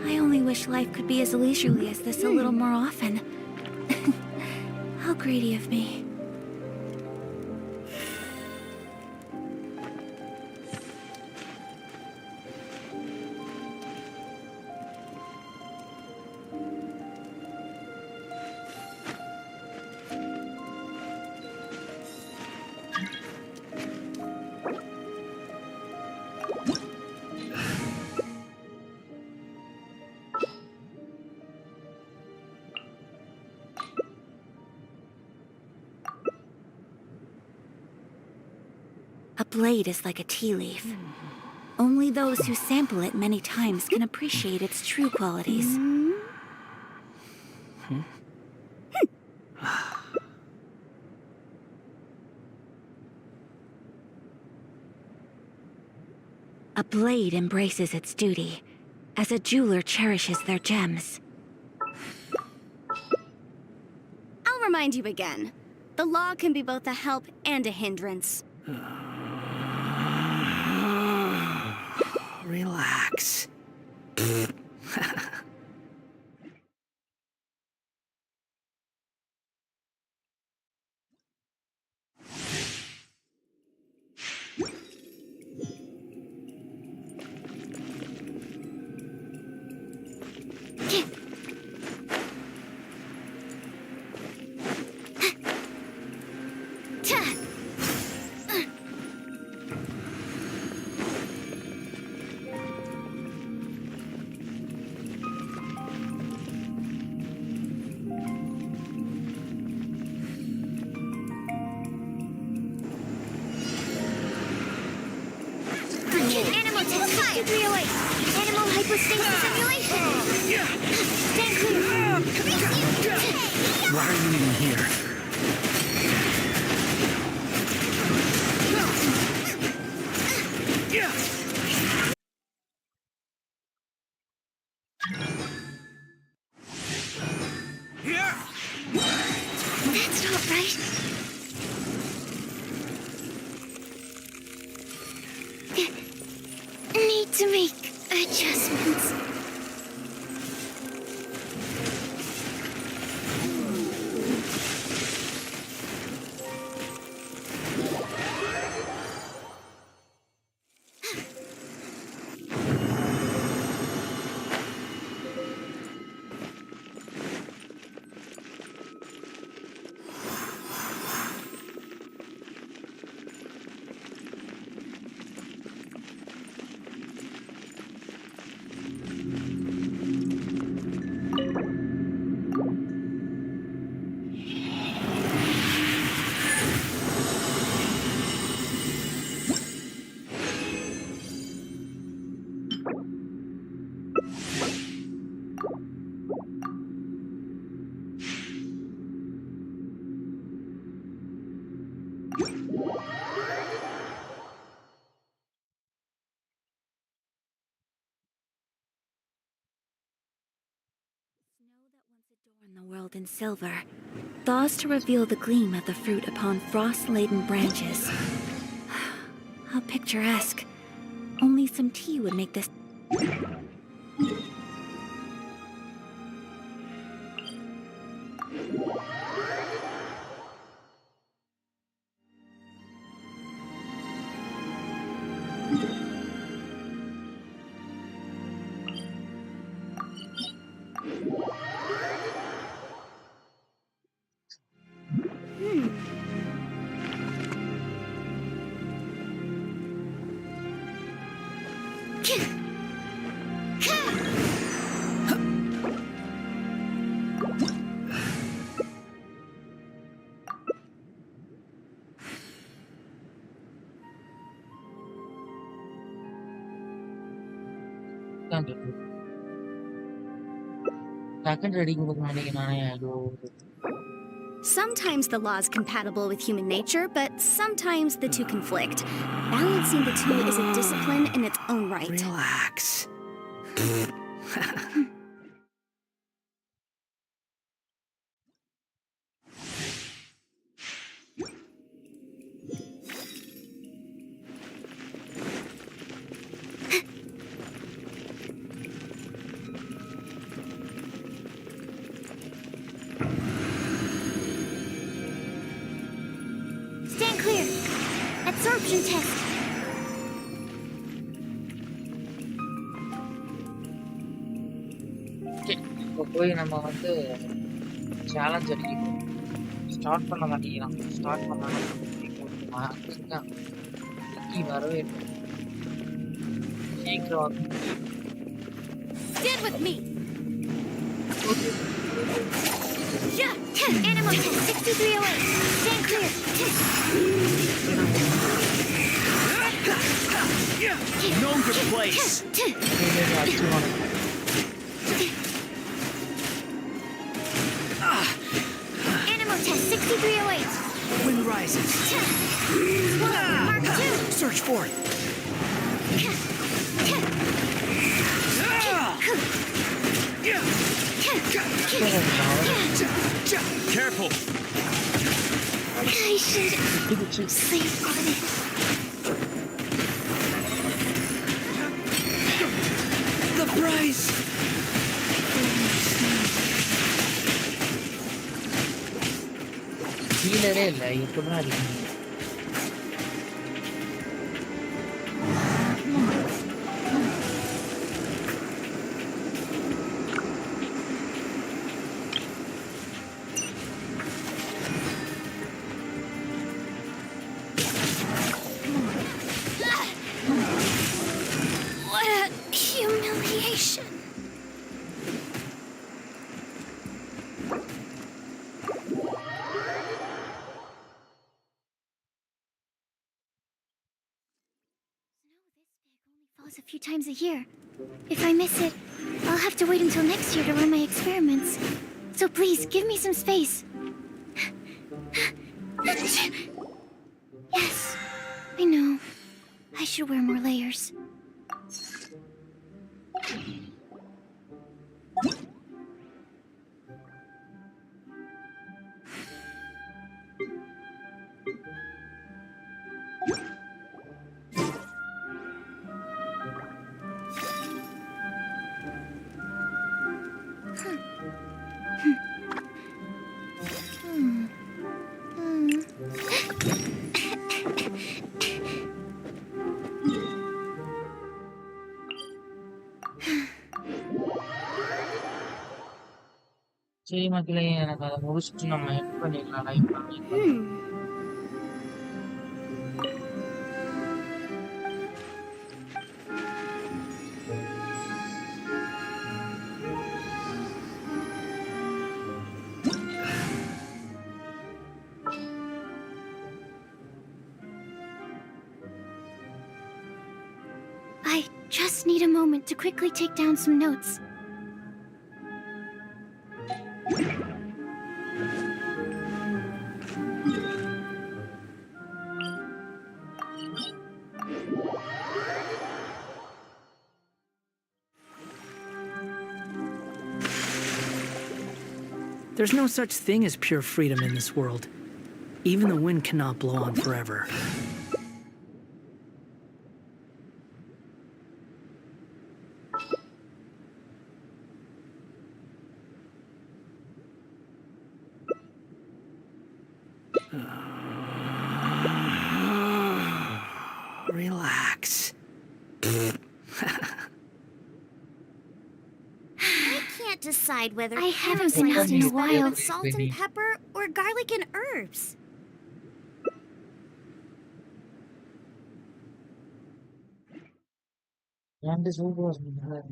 I only wish life could be as leisurely as this a little more often. How greedy of me. A blade is like a tea leaf. Only those who sample it many times can appreciate its true qualities. A blade embraces its duty, as a jeweler cherishes their gems. I'll remind you again. The law can be both a help and a hindrance. Relax. Animal test 5308. Animal hypostasis simulation. Stand clear. Why are you even here? That's not right. Need to make adjustments. world in silver, thaws to reveal the gleam of the fruit upon frost-laden branches. How picturesque. Only some tea would make this... டக்குன்னு ready கொடுக்க மாட்டேங்க நானே ஐயோ Sometimes the law is compatible with human nature, but sometimes the two conflict. Balancing the two is a discipline in its own right. Relax. Stand clear. Absorption test. இப்போ போய் நம்ம வந்து challenge அடிக்கணும் ஸ்டார்ட் பண்ண மாட்டேங்கிறான் ஸ்டார்ட் பண்ணாலும் வரவே இல்லை சீக்கிரம் வந்து Stand with me. Yeah. Animal test 6308. Stand clear. No good place. Animal test 6308. Wind rises. Mark 2. Search for it. Careful. I should sleep on it. The prize. ஹீலரே இல்லை எப்படிதான் அடிக்கணும் What a humiliation. Falls a few times a year. If I miss it, I'll have to wait until next year to run my experiments. So please, give me some space. Yes, I know. I should wear more layers. சரி மக்களே எனக்கு அதை முடிச்சுட்டு நம்ம எட் பண்ணிடலாம் like பண்ணிடலாம் I just need a moment to quickly take down some notes. There's no such thing as pure freedom in this world. Even the wind cannot blow on forever. Relax. I can't decide whether I haven't parasite been out in a is better while. with salt and pepper or garlic and herbs. And this one was bad.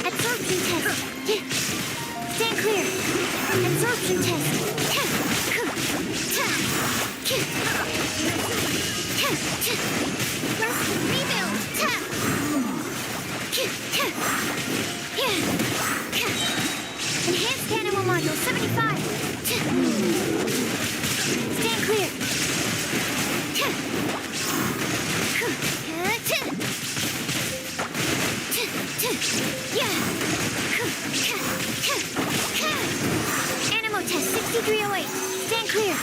Absorption test. Stand clear. Absorption test. Rest and rebuild. Enhanced animal module 75. Stand clear. Animal test 6308. Stand clear.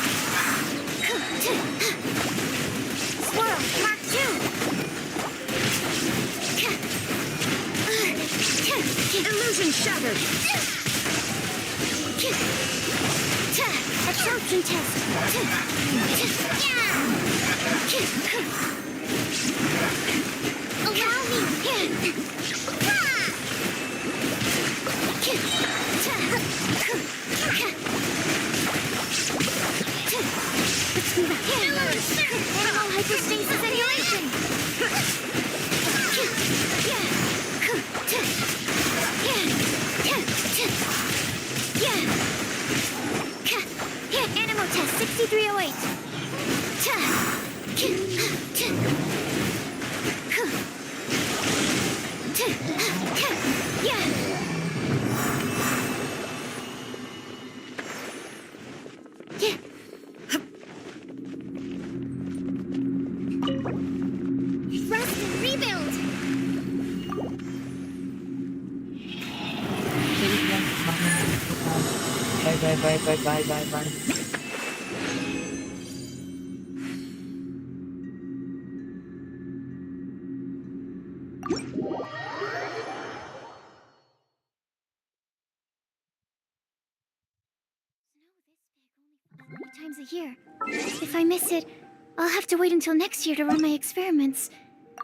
Swirl Mark 2. Illusion shattered. Absorption test. Allow me. Let's move back. Animal hypostasis annihilation. Animal test 6308. Rest and rebuild. Bye. Many times a year. If I miss it, I'll have to wait until next year to run my experiments.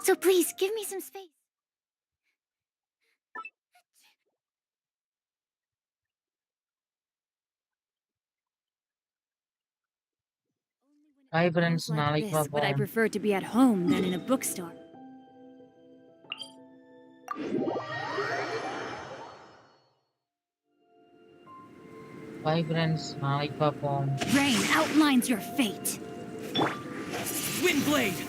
So please, give me some space. Bye friends, Like நாளைக்கு this, but I பார்ப்போம். prefer to be at home than in a bookstore. Bye friends, நாளைக்கு பார்ப்போம். Rain outlines your fate. Windblade!